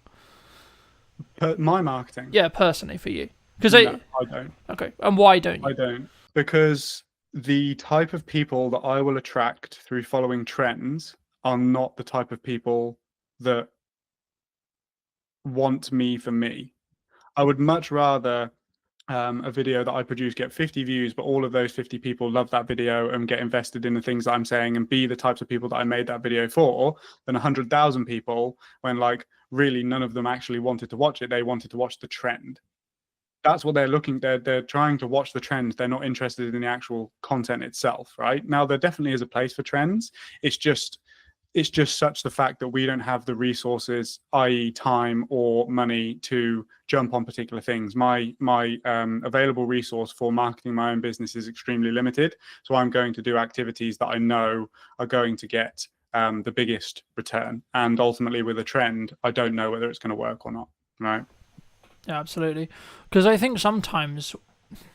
My marketing? Yeah, personally for you. No, I don't. Okay, and why don't you? I don't. Because the type of people that I will attract through following trends are not the type of people that want me for me. I would much rather a video that I produce get 50 views, but all of those 50 people love that video and get invested in the things that I'm saying and be the types of people that I made that video for, than 100,000 people when, like, really none of them actually wanted to watch it. They wanted to watch the trend. That's what they're looking. They're trying to watch the trends. They're not interested in the actual content itself, right? Now, there definitely is a place for trends. It's just such the fact that we don't have the resources, i.e. time or money, to jump on particular things. My available resource for marketing my own business is extremely limited. So I'm going to do activities that I know are going to get the biggest return. And ultimately with a trend, I don't know whether it's going to work or not, right? Yeah, absolutely. Because I think sometimes,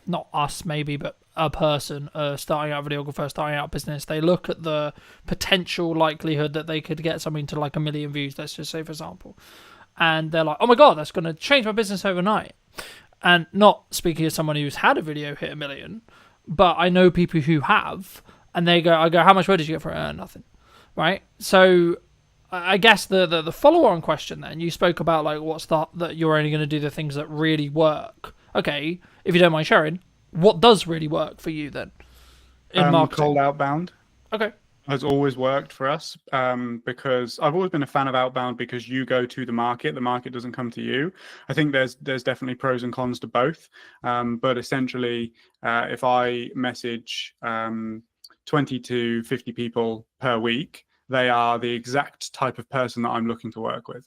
not us maybe, but a person, starting out videographer, starting out business, they look at the potential likelihood that they could get something to like 1 million views, let's just say, for example. And they're like, oh my God, that's going to change my business overnight. And not speaking as someone who's had a video hit 1 million, but I know people who have, and I go, how much money did you get for it? Nothing. Right? So I guess the follow-on question then, you spoke about like that you're only going to do the things that really work. Okay, if you don't mind sharing, what does really work for you then in marketing? Cold outbound. Okay. Has always worked for us, because I've always been a fan of outbound, because you go to the market doesn't come to you. I think there's definitely pros and cons to both, but essentially if I message 20 to 50 people per week, they are the exact type of person that I'm looking to work with,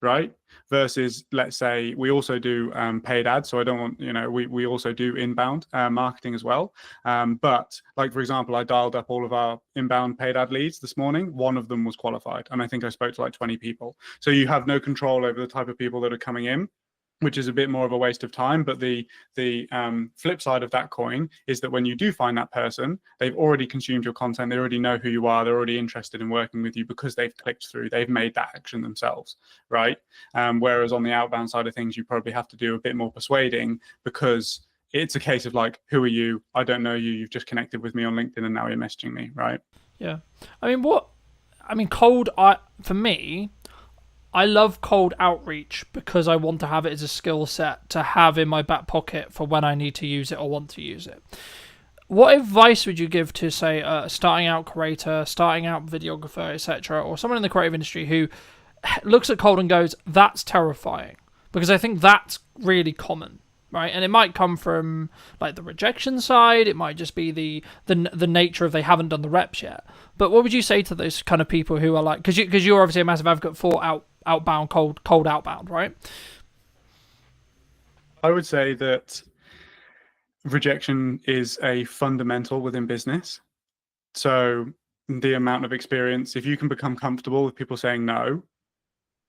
right? Versus, let's say, we also do paid ads. So I don't want, we also do inbound marketing as well. But like, for example, I dialed up all of our inbound paid ad leads this morning. One of them was qualified. And I think I spoke to like 20 people. So you have no control over the type of people that are coming in, which is a bit more of a waste of time. But the flip side of that coin is that when you do find that person, they've already consumed your content. They already know who you are. They're already interested in working with you because they've clicked through. They've made that action themselves, right? Whereas on the outbound side of things, you probably have to do a bit more persuading, because it's a case of like, who are you? I don't know you. You've just connected with me on LinkedIn and now you're messaging me, right? Yeah. For me, I love cold outreach because I want to have it as a skill set to have in my back pocket for when I need to use it or want to use it. What advice would you give to, say, a starting out creator, starting out videographer, etc., or someone in the creative industry who looks at cold and goes, that's terrifying? Because I think that's really common, right? And it might come from like the rejection side. It might just be the nature of they haven't done the reps yet. But what would you say to those kind of people who are like, because you're obviously a massive advocate for outbound, cold outbound, right? I would say that rejection is a fundamental within business. So the amount of experience, if you can become comfortable with people saying no,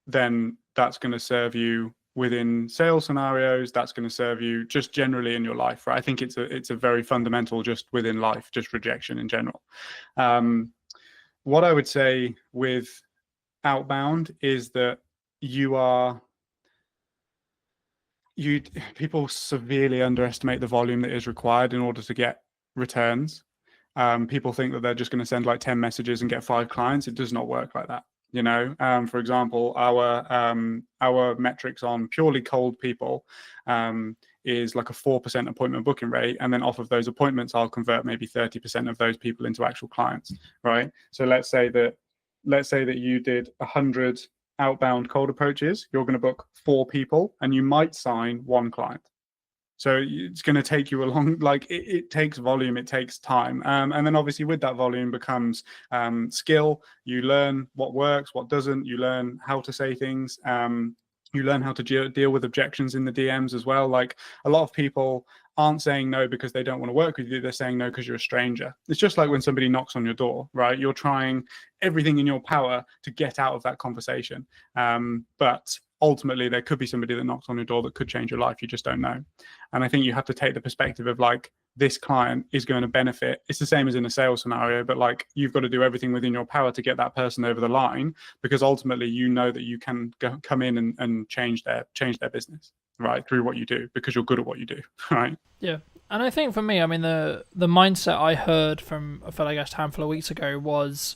then that's going to serve you within sales scenarios. That's going to serve you just generally in your life, right? I think it's a very fundamental just within life, just rejection in general. What I would say with outbound is that you are people severely underestimate the volume that is required in order to get returns. People think that they're just going to send like 10 messages and get 5 clients. It does not work like that. For example, our metrics on purely cold people is like a 4% appointment booking rate, and then off of those appointments, I'll convert maybe 30% of those people into actual clients, right? So let's say that you did 100 outbound cold approaches. You're going to book 4 people, and you might sign 1 client. So it's going to take you a long, like it takes volume, it takes time. And then obviously with that volume becomes skill. You learn what works, what doesn't. You learn how to say things. You learn how to deal with objections in the DMs as well. Like a lot of people aren't saying no because they don't want to work with you. They're saying no because you're a stranger. It's just like when somebody knocks on your door, right? You're trying everything in your power to get out of that conversation. But ultimately there could be somebody that knocks on your door that could change your life. You just don't know. And I think you have to take the perspective of like, this client is going to benefit. It's the same as in a sales scenario, but like you've got to do everything within your power to get that person over the line, because ultimately you know that you can come in and change their business, right, through what you do, because you're good at what you do, right? Yeah. And I think for me, I mean, the mindset I heard from a fellow guest a handful of weeks ago was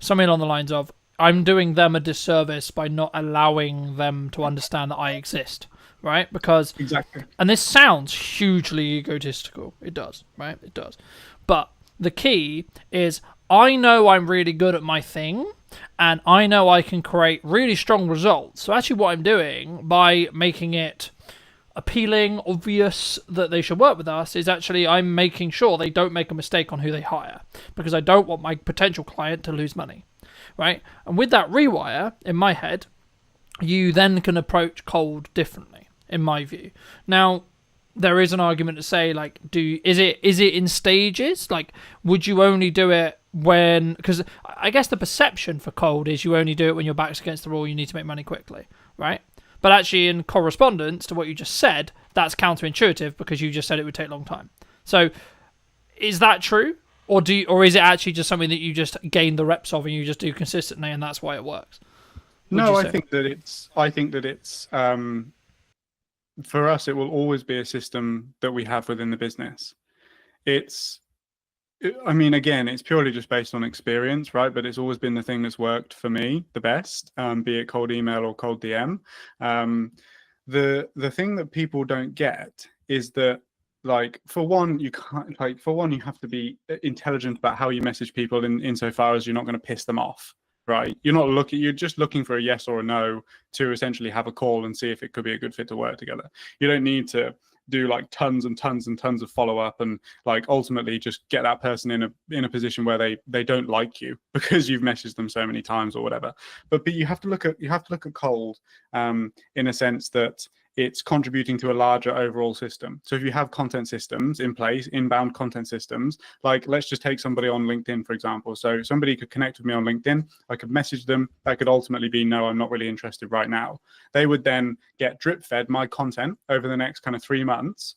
something along the lines of, I'm doing them a disservice by not allowing them to understand that I exist, right? Because exactly, and this sounds hugely egotistical. It does, right? It does. But the key is I know I'm really good at my thing, and I know I can create really strong results. So actually what I'm doing by making it appealing, obvious that they should work with us, is actually I'm making sure they don't make a mistake on who they hire, because I don't want my potential client to lose money, right? And with that rewire in my head, you then can approach cold differently, in my view. Now, there is an argument to say, like, is it in stages? Like, would you only do it when... Because I guess the perception for cold is you only do it when your back's against the wall, you need to make money quickly, right? But actually, in correspondence to what you just said, that's counterintuitive, because you just said it would take a long time. So, is that true? Or is it actually just something that you just gain the reps of and you just do consistently, and that's why it works? No, I think that it's for us, it will always be a system that we have within the business. I mean, again, it's purely just based on experience, right? But it's always been the thing that's worked for me the best, be it cold email or cold DM. The thing that people don't get is that, like, for one, you have to be intelligent about how you message people insofar as you're not going to piss them off, right? You're just looking for a yes or a no to essentially have a call and see if it could be a good fit to work together. You don't need to do like tons and tons and tons of follow-up and like ultimately just get that person in a position where they don't like you because you've messaged them so many times or whatever. But you have to look at cold in a sense that it's contributing to a larger overall system. So if you have content systems in place, inbound content systems, like let's just take somebody on LinkedIn, for example. So somebody could connect with me on LinkedIn. I could message them. That could ultimately be, no, I'm not really interested right now. They would then get drip fed my content over the next kind of 3 months.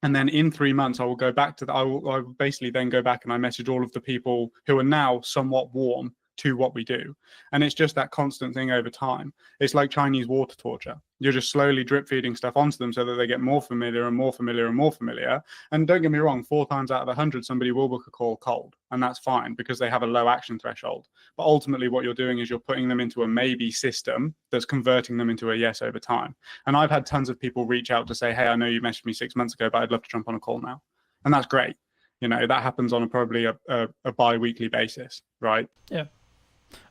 And then in 3 months, I will go back to I will basically then go back and I message all of the people who are now somewhat warm to what we do. And it's just that constant thing over time. It's like Chinese water torture. You're just slowly drip feeding stuff onto them so that they get more familiar and more familiar and more familiar. And don't get me wrong, 4 times out of 100, somebody will book a call cold, and that's fine because they have a low action threshold. But ultimately what you're doing is you're putting them into a maybe system that's converting them into a yes over time. And I've had tons of people reach out to say, hey, I know you messaged me 6 months ago, but I'd love to jump on a call now. And that's great. That happens on probably a bi-weekly basis, right? Yeah.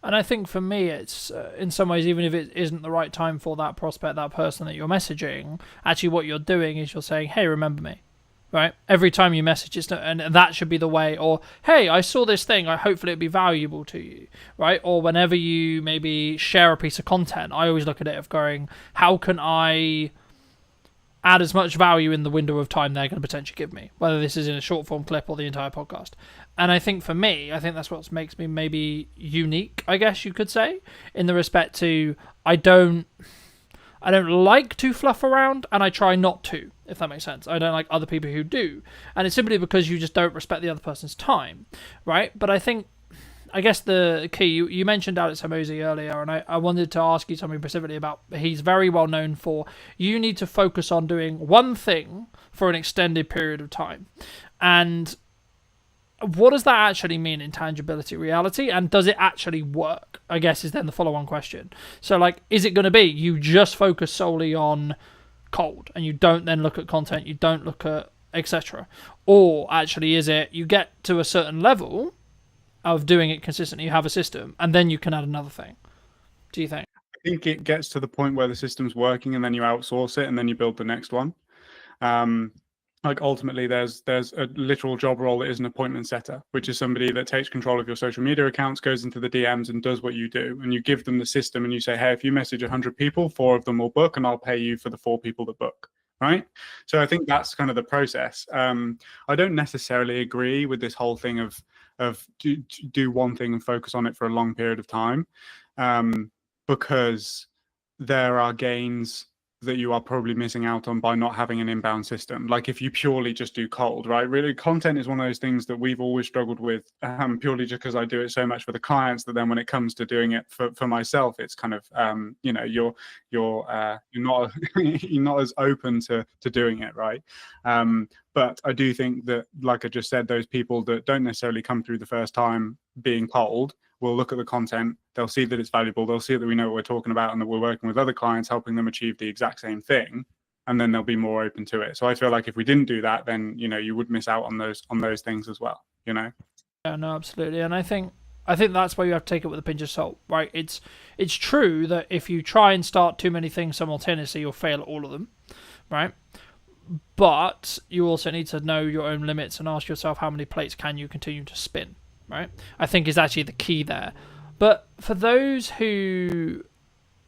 And I think for me, it's in some ways, even if it isn't the right time for that prospect, that person that you're messaging, actually what you're doing is you're saying, hey, remember me, right? Every time you message, and that should be the way. Or, hey, I saw this thing, hopefully it'd be valuable to you, right? Or whenever you maybe share a piece of content, I always look at it of going, how can I add as much value in the window of time they're going to potentially give me, whether this is in a short form clip or the entire podcast. And I think for me, I think that's what makes me maybe unique, I guess you could say, in the respect to I don't like to fluff around, and I try not to, if that makes sense. I don't like other people who do. And it's simply because you just don't respect the other person's time, right? But I think I guess the key, you mentioned Alex Hormozi earlier, and I wanted to ask you something specifically about, he's very well known for, you need to focus on doing one thing for an extended period of time. And what does that actually mean in tangibility reality, and does it actually work, I guess, is then the follow-on question. So, like, is it going to be you just focus solely on cold and you don't then look at content, you don't look at etc., or actually is it you get to a certain level of doing it consistently, you have a system, and then you can add another thing? Do you think? I think it gets to the point where the system's working and then you outsource it and then you build the next one. Like ultimately there's a literal job role that is an appointment setter, which is somebody that takes control of your social media accounts, goes into the DMs and does what you do. And you give them the system and you say, hey, if you message 100 people, 4 of them will book and I'll pay you for the 4 people that book. Right. So I think that's kind of the process. I don't necessarily agree with this whole thing of do one thing and focus on it for a long period of time, because there are gains that you are probably missing out on by not having an inbound system. Like if you purely just do cold, right? Really, content is one of those things that we've always struggled with, purely just because I do it so much for the clients that then when it comes to doing it for myself, it's kind of, you're not you're not as open to doing it, right? But I do think that, like I just said, those people that don't necessarily come through the first time being cold will look at the content, they'll see that it's valuable, they'll see that we know what we're talking about and that we're working with other clients helping them achieve the exact same thing, and then they'll be more open to it. So I feel like if we didn't do that, then you would miss out on those things as well. Yeah, no, absolutely. And I think that's why you have to take it with a pinch of salt, right? It's true that if you try and start too many things simultaneously, you'll fail at all of them, right? But you also need to know your own limits and ask yourself how many plates can you continue to spin, right? I think is actually the key there. But for those who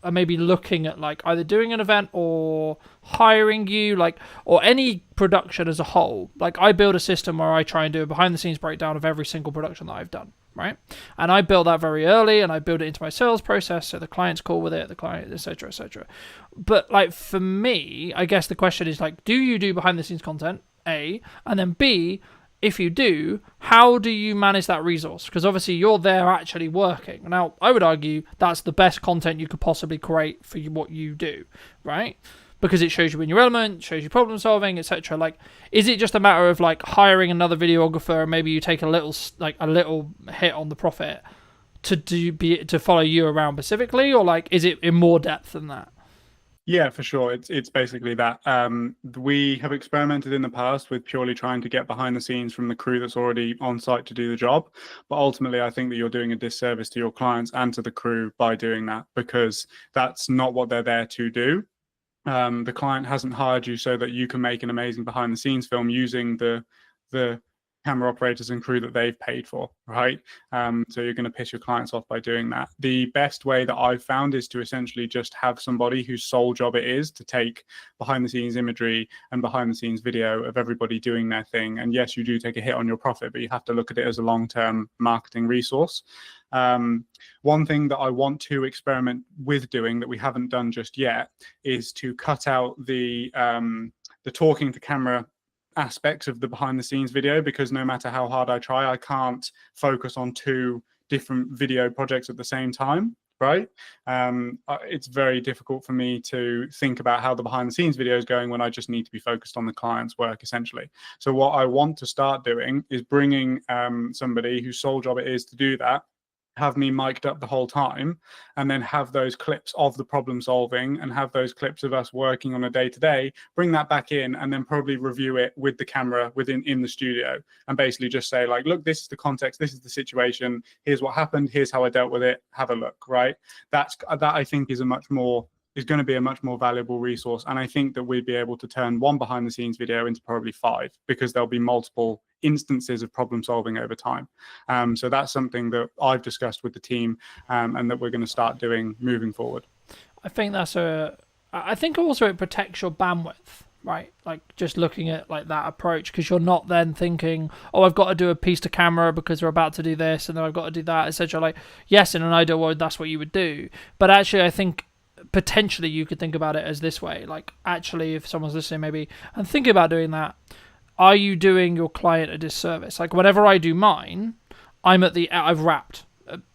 are maybe looking at like either doing an event or hiring you, like, or any production as a whole, like I build a system where I try and do a behind the scenes breakdown of every single production that I've done, right? And I build that very early and I build it into my sales process so the client's cool with it, the client, etc., etc. But like for me, I guess the question is like, do you do behind the scenes content, A, and then B, if you do, how do you manage that resource? Because obviously you're there actually working. Now, I would argue that's the best content you could possibly create for what you do, right? Because it shows you in your element, shows you problem solving, etc. Like, is it just a matter of like hiring another videographer and maybe you take a little hit on the profit to follow you around specifically, or like is it in more depth than that? Yeah, for sure. It's basically that. We have experimented in the past with purely trying to get behind the scenes from the crew that's already on site to do the job. But ultimately, I think that you're doing a disservice to your clients and to the crew by doing that, because that's not what they're there to do. The client hasn't hired you so that you can make an amazing behind the scenes film using the camera operators and crew that they've paid for, right? So you're going to piss your clients off by doing that. The best way that I've found is to essentially just have somebody whose sole job it is to take behind the scenes imagery and behind the scenes video of everybody doing their thing. And yes, you do take a hit on your profit, but you have to look at it as a long-term marketing resource. One thing that I want to experiment with doing that we haven't done just yet is to cut out the talking to camera aspects of the behind the scenes video, because no matter how hard I try, I can't focus on 2 different video projects at the same time, right? It's very difficult for me to think about how the behind the scenes video is going when I just need to be focused on the client's work, essentially. So what I want to start doing is bringing somebody whose sole job it is to do that, have me mic'd up the whole time, and then have those clips of the problem solving and have those clips of us working on a day-to-day, bring that back in, and then probably review it with the camera in the studio, and basically just say like, look, this is the context, this is the situation, here's what happened, here's how I dealt with it, have a look, right? That I think is going to be a much more valuable resource. And I think that we'd be able to turn one behind the scenes video into probably 5, because there'll be multiple instances of problem solving over time. So that's something that I've discussed with the team, and that we're going to start doing moving forward. I think I think also it protects your bandwidth, right? Like just looking at like that approach, because you're not then thinking, oh, I've got to do a piece to camera because we're about to do this, and then I've got to do that, etc. Like, yes, in an ideal world, that's what you would do. But actually, I think potentially you could think about it as this way. Like, actually, if someone's listening maybe and thinking about doing that, are you doing your client a disservice? Like, whenever I do mine, I've wrapped.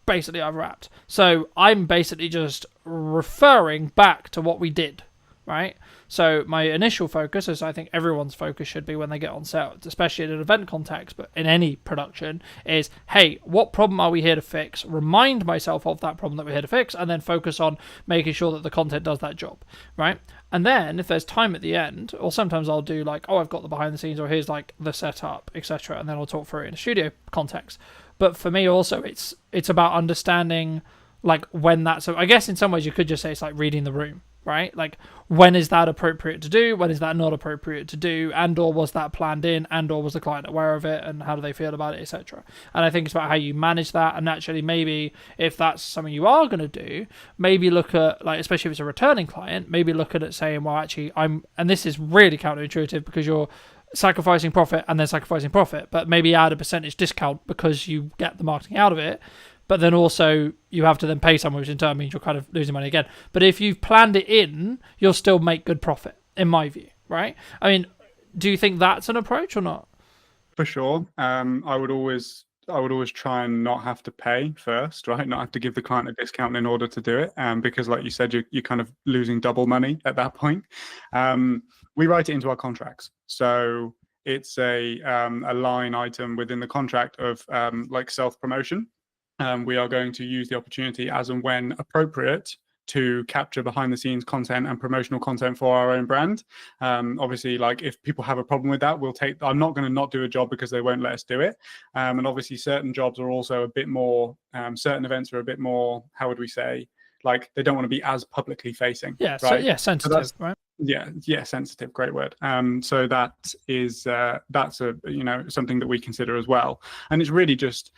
basically I've wrapped. So I'm basically just referring back to what we did, right? So my initial focus, as I think everyone's focus should be when they get on set, especially in an event context, but in any production, is, hey, what problem are we here to fix? Remind myself of that problem that we're here to fix, and then focus on making sure that the content does that job, right? And then if there's time at the end, or sometimes I'll do like, oh, I've got the behind the scenes, or here's like the setup, etc., and then I'll talk through it in a studio context. But for me also, it's about understanding like when that's, so I guess in some ways you could just say it's like reading the room, right? Like, when is that appropriate to do? When is that not appropriate to do? And or was that planned in? And or was the client aware of it? And how do they feel about it, etc.? And I think it's about how you manage that. And actually, maybe if that's something you are going to do, maybe look at, like, especially if it's a returning client, maybe look at it saying, well, actually, and this is really counterintuitive because you're sacrificing profit and then sacrificing profit, but maybe add a percentage discount because you get the marketing out of it. But then also you have to then pay someone, which in turn means you're kind of losing money again. But if you've planned it in, you'll still make good profit, in my view, right? I mean, do you think that's an approach or not? For sure. I would always try and not have to pay first, right? Not have to give the client a discount in order to do it, because, like you said, you're kind of losing double money at that point. We write it into our contracts, so it's a line item within the contract of like self-promotion. We are going to use the opportunity as and when appropriate to capture behind the scenes content and promotional content for our own brand. Obviously, like, if people have a problem with that, I'm not going to not do a job because they won't let us do it. And obviously certain jobs are also a bit more, certain events are a bit more, how would we say, like, they don't want to be as publicly facing. Yeah, right? so yeah, sensitive, So right? Yeah, sensitive, great word. So that is that's a something that we consider as well. And it's really just,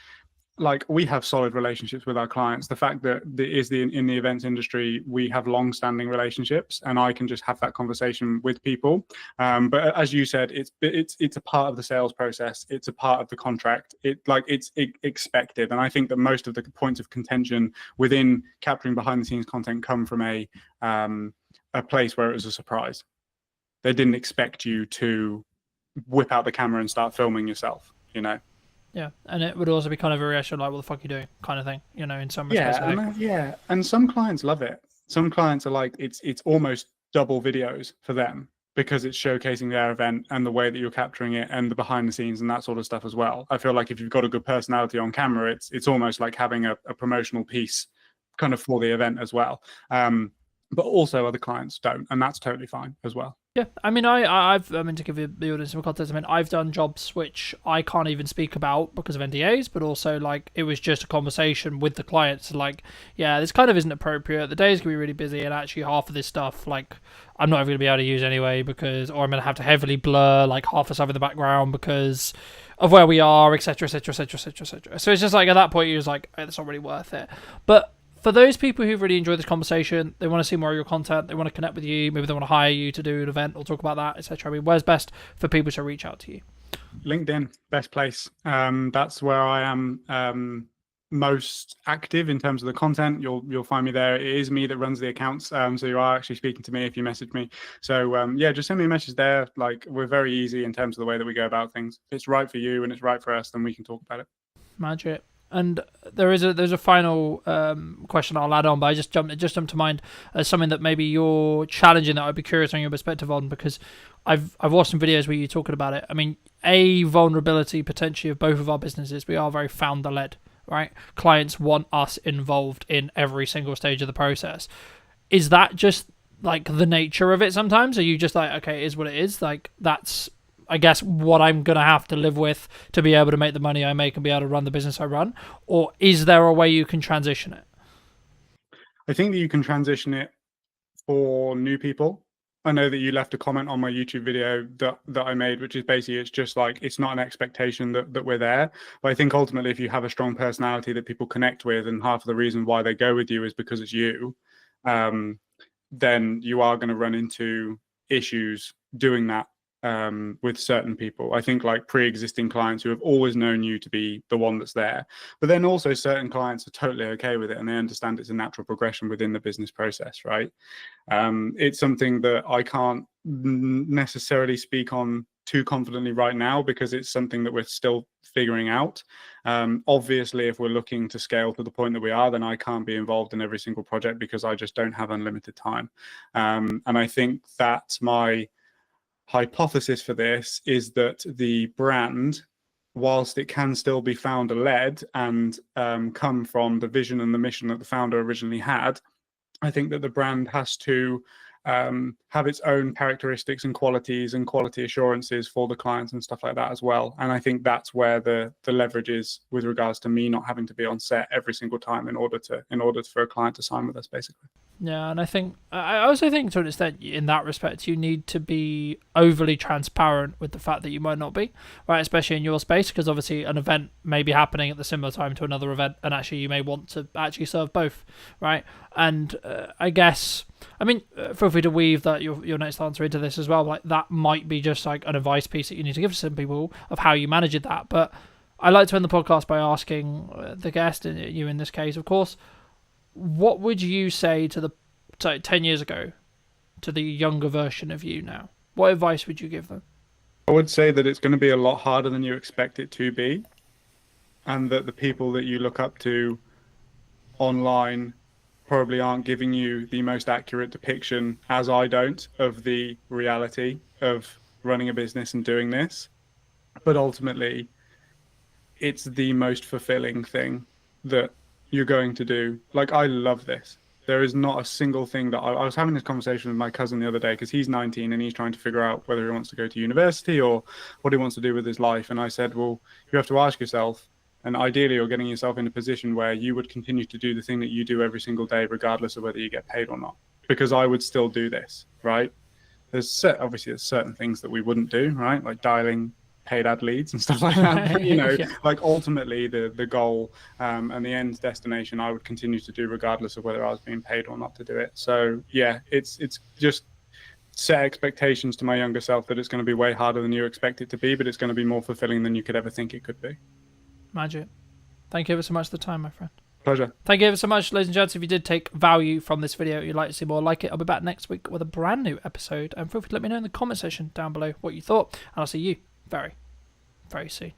like, we have solid relationships with our clients. The fact that in the events industry, we have long-standing relationships, and I can just have that conversation with people. But as you said, it's a part of the sales process. It's a part of the contract. It's expected. And I think that most of the points of contention within capturing behind-the-scenes content come from a place where it was a surprise. They didn't expect you to whip out the camera and start filming yourself, Yeah, and it would also be kind of a reaction like, what the fuck are you doing, kind of thing, in some respects. And some clients love it. Some clients are like, it's almost double videos for them because it's showcasing their event and the way that you're capturing it and the behind the scenes and that sort of stuff as well. I feel like if you've got a good personality on camera, it's almost like having a promotional piece kind of for the event as well. But also other clients don't, and that's totally fine as well. Yeah, I mean, to give you the audience some context, I mean, I've done jobs which I can't even speak about because of NDAs, but also, like, it was just a conversation with the clients, like, yeah, this kind of isn't appropriate. The day's gonna be really busy, and actually half of this stuff, like, I'm not even gonna be able to use anyway or I'm gonna have to heavily blur like half the stuff in the background because of where we are, etc., etc., etc., etc., etc. So it's just like, at that point, you're just like, it's not really worth it. But for those people who really enjoy this conversation, they want to see more of your content, they want to connect with you, maybe they want to hire you to do an event or talk about that, etc. I mean, where's best for people to reach out to you? LinkedIn, best place. That's where I am most active in terms of the content. You'll find me there. It is me that runs the accounts, so you are actually speaking to me if you message me. So yeah, just send me a message there. Like, we're very easy in terms of the way that we go about things. If it's right for you and it's right for us, then we can talk about it. Magic. And there's a final question I'll add on, but it just jumped to mind as something that maybe you're challenging that I'd be curious on your perspective on, because I've watched some videos where you're talking about it. I mean, a vulnerability potentially of both of our businesses, we are very founder led, right? Clients want us involved in every single stage of the process. Is that just like the nature of it sometimes? Are you just like, okay, it is what it is? Like, that's, I guess, what I'm going to have to live with to be able to make the money I make and be able to run the business I run? Or is there a way you can transition it? I think that you can transition it for new people. I know that you left a comment on my YouTube video that I made, which is basically, it's just like, it's not an expectation that we're there. But I think ultimately, if you have a strong personality that people connect with, and half of the reason why they go with you is because it's you, then you are going to run into issues doing that with certain people. I think, like, pre-existing clients who have always known you to be the one that's there, but then also certain clients are totally okay with it and they understand it's a natural progression within the business process, right? It's something that I can't necessarily speak on too confidently right now because it's something that we're still figuring out. Obviously, if we're looking to scale to the point that we are, then I can't be involved in every single project because I just don't have unlimited time. And I think that's my hypothesis for this, is that the brand, whilst it can still be founder led and come from the vision and the mission that the founder originally had, I think that the brand has to have its own characteristics and qualities and quality assurances for the clients and stuff like that as well. And I think that's where the leverage is with regards to me not having to be on set every single time in order for a client to sign with us, basically. Yeah, and I also think to an extent in that respect you need to be overly transparent with the fact that you might not be, right, especially in your space, because obviously an event may be happening at the similar time to another event and actually you may want to actually serve both, right? And I guess, I mean, feel free to weave that your next answer into this as well, like that might be just like an advice piece that you need to give to some people of how you manage that. But I like to end the podcast by asking the guest, and you in this case of course, what would you say to 10 years ago to the younger version of you now? What advice would you give them? I would say that it's going to be a lot harder than you expect it to be, and that the people that you look up to online probably aren't giving you the most accurate depiction, as I don't, of the reality of running a business and doing this. But ultimately, it's the most fulfilling thing that you're going to do. Like, I love this. There is not a single thing that I was having this conversation with my cousin the other day because he's 19 and he's trying to figure out whether he wants to go to university or what he wants to do with his life. And I said, well, you have to ask yourself, and ideally you're getting yourself in a position where you would continue to do the thing that you do every single day, regardless of whether you get paid or not, because I would still do this, right? Obviously there's certain things that we wouldn't do, right? Like dialing paid ad leads and stuff like that. But, yeah. Like ultimately the goal and the end destination, I would continue to do regardless of whether I was being paid or not to do it. So yeah, it's just set expectations to my younger self that it's going to be way harder than you expect it to be, but it's going to be more fulfilling than you could ever think it could be. Magic. Thank you ever so much for the time, my friend. Pleasure. Thank you ever so much, ladies and gents. If you did take value from this video, you'd like to see more like it, I'll be back next week with a brand new episode. And feel free to let me know in the comment section down below what you thought. And I'll see you very, very soon.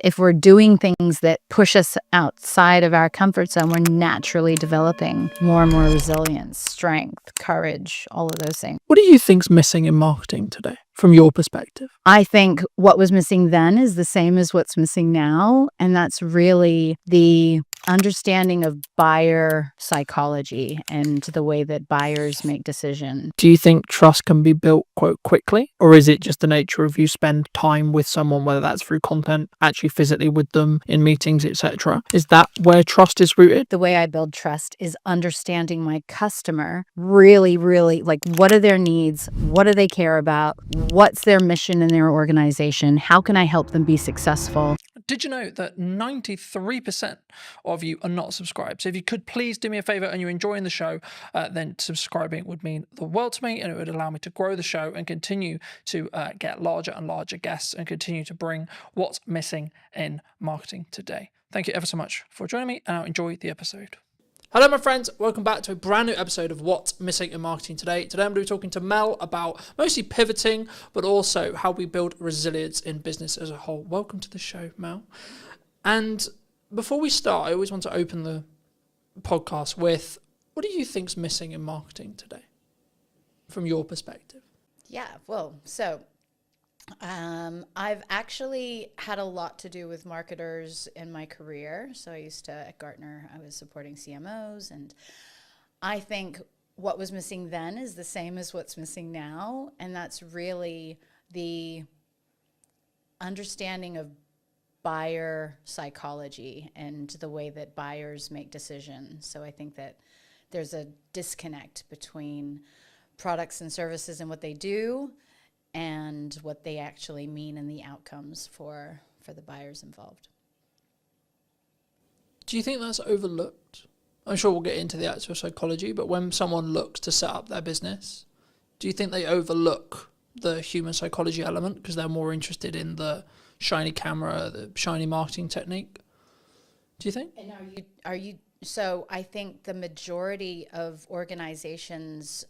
If we're doing things that push us outside of our comfort zone, we're naturally developing more and more resilience, strength, courage, all of those things. What do you think's missing in marketing today, from your perspective? I think what was missing then is the same as what's missing now, and that's really the understanding of buyer psychology and the way that buyers make decisions. Do you think trust can be built quite quickly, or is it just the nature of you spend time with someone, whether that's through content, actually physically with them in meetings, etc.? Is that where trust is rooted? The way I build trust is understanding my customer really, really, like, what are their needs? What do they care about? What's their mission in their organization? How can I help them be successful? Did you know that 93% of you are not subscribed? So if you could please do me a favor and you're enjoying the show, then subscribing would mean the world to me, and it would allow me to grow the show and continue to get larger and larger guests and continue to bring what's missing in marketing today. Thank you ever so much for joining me, and I'll enjoy the episode. Hello, my friends. Welcome back to a brand new episode of What's Missing in Marketing Today. Today, I'm going to be talking to Mel about mostly pivoting, but also how we build resilience in business as a whole. Welcome to the show, Mel. And before we start, I always want to open the podcast with, what do you think's missing in marketing today, from your perspective? Yeah, well, so I've actually had a lot to do with marketers in my career. So I used to, at Gartner, I was supporting CMOs, and I think what was missing then is the same as what's missing now, and that's really the understanding of buyer psychology and the way that buyers make decisions. So I think that there's a disconnect between products and services and what they do and what they actually mean and the outcomes for the buyers involved. Do you think that's overlooked? I'm sure we'll get into the actual psychology, but when someone looks to set up their business, do you think they overlook the human psychology element because they're more interested in the shiny camera, the shiny marketing technique? Do you think? And are you so I think the majority of organizations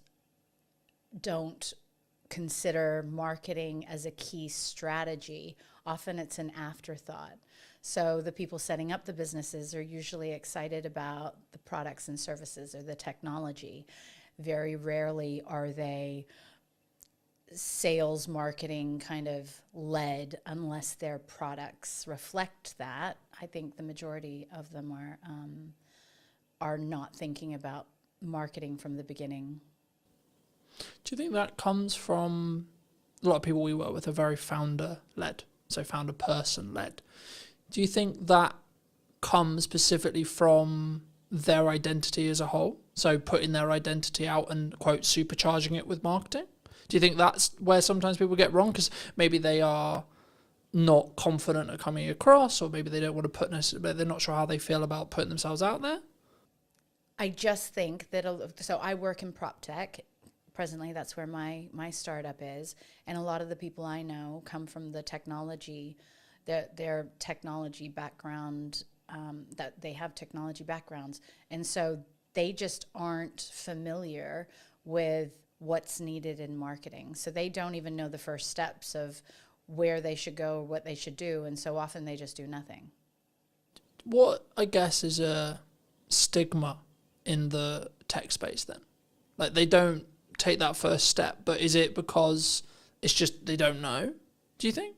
don't consider marketing as a key strategy. Often it's an afterthought. So the people setting up the businesses are usually excited about the products and services or the technology. Very rarely are they sales marketing kind of led unless their products reflect that. I think the majority of them are not thinking about marketing from the beginning. Do you think that comes from a lot of people we work with are very founder-led, so founder person-led? Do you think that comes specifically from their identity as a whole? So putting their identity out and, quote, supercharging it with marketing? Do you think that's where sometimes people get wrong? Because maybe they are not confident at coming across, or maybe they don't want to put necessarily, they're not sure how they feel about putting themselves out there? I just think that, so I work in prop tech. Presently, that's where my startup is. And a lot of the people I know come from the technology, their technology background, that they have technology backgrounds. And so they just aren't familiar with what's needed in marketing. So they don't even know the first steps of where they should go, what they should do. And so often they just do nothing. What, I guess, is a stigma in the tech space then? Like, they don't take that first step, but is it because it's just they don't know, do you think?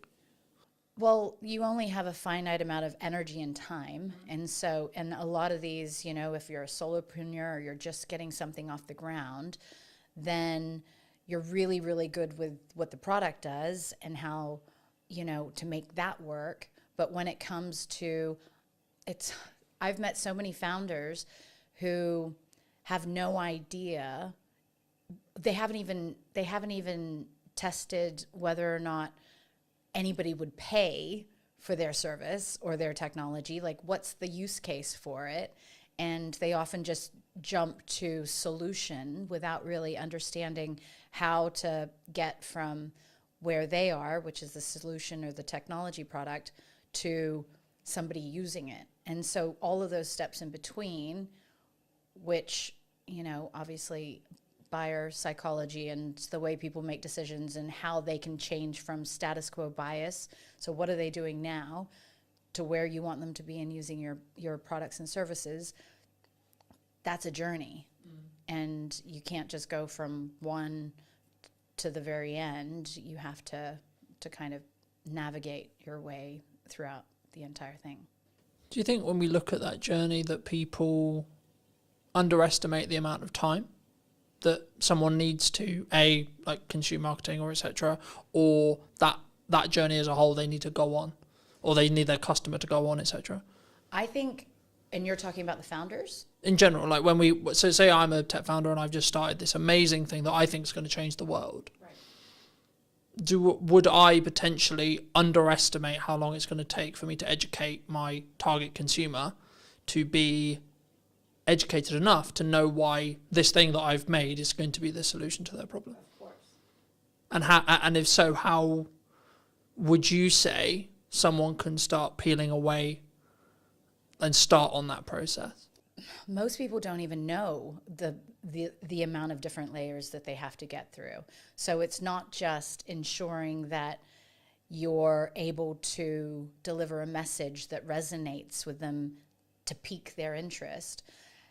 Well, you only have a finite amount of energy and time. And so, and a lot of these, you know, if you're a solopreneur or you're just getting something off the ground, then you're really, really good with what the product does and how, you know, to make that work. But when it comes to, I've met so many founders who have no idea. They haven't even tested whether or not anybody would pay for their service or their technology. Like, what's the use case for it? And they often just jump to solution without really understanding how to get from where they are, which is the solution or the technology product, to somebody using it. And so all of those steps in between, which, you know, obviously buyer psychology and the way people make decisions and how they can change from status quo bias. So what are they doing now to where you want them to be in using your products and services? That's a journey. And you can't just go from one to the very end. You have to kind of navigate your way throughout the entire thing. Do you think when we look at that journey that people underestimate the amount of time that someone needs to like consume marketing or etc., or that journey as a whole they need to go on, or they need their customer to go on, etc.? I think, and you're talking about the founders? In general, like when so say I'm a tech founder and I've just started this amazing thing that I think is going to change the world. Right. Would I potentially underestimate how long it's going to take for me to educate my target consumer to be educated enough to know why this thing that I've made is going to be the solution to their problem? Of course. And if so, how would you say someone can start peeling away and start on that process? Most people don't even know the amount of different layers that they have to get through. So it's not just ensuring that you're able to deliver a message that resonates with them to pique their interest.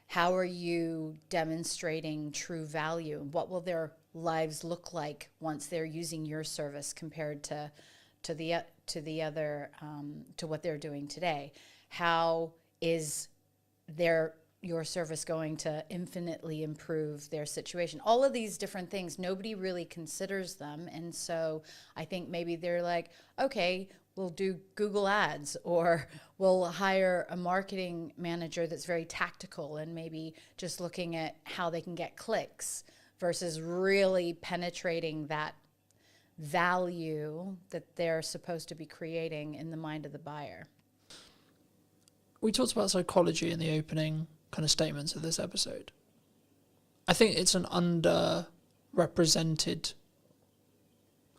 How are you demonstrating true value? What will their lives look like once they're using your service compared to the other to what they're doing today? How is your service going to infinitely improve their situation? All of these different things, nobody really considers them. And so I think maybe they're like, okay, we'll do Google ads, or we'll hire a marketing manager that's very tactical and maybe just looking at how they can get clicks versus really penetrating that value that they're supposed to be creating in the mind of the buyer. We talked about psychology in the opening kind of statements of this episode. I think it's an underrepresented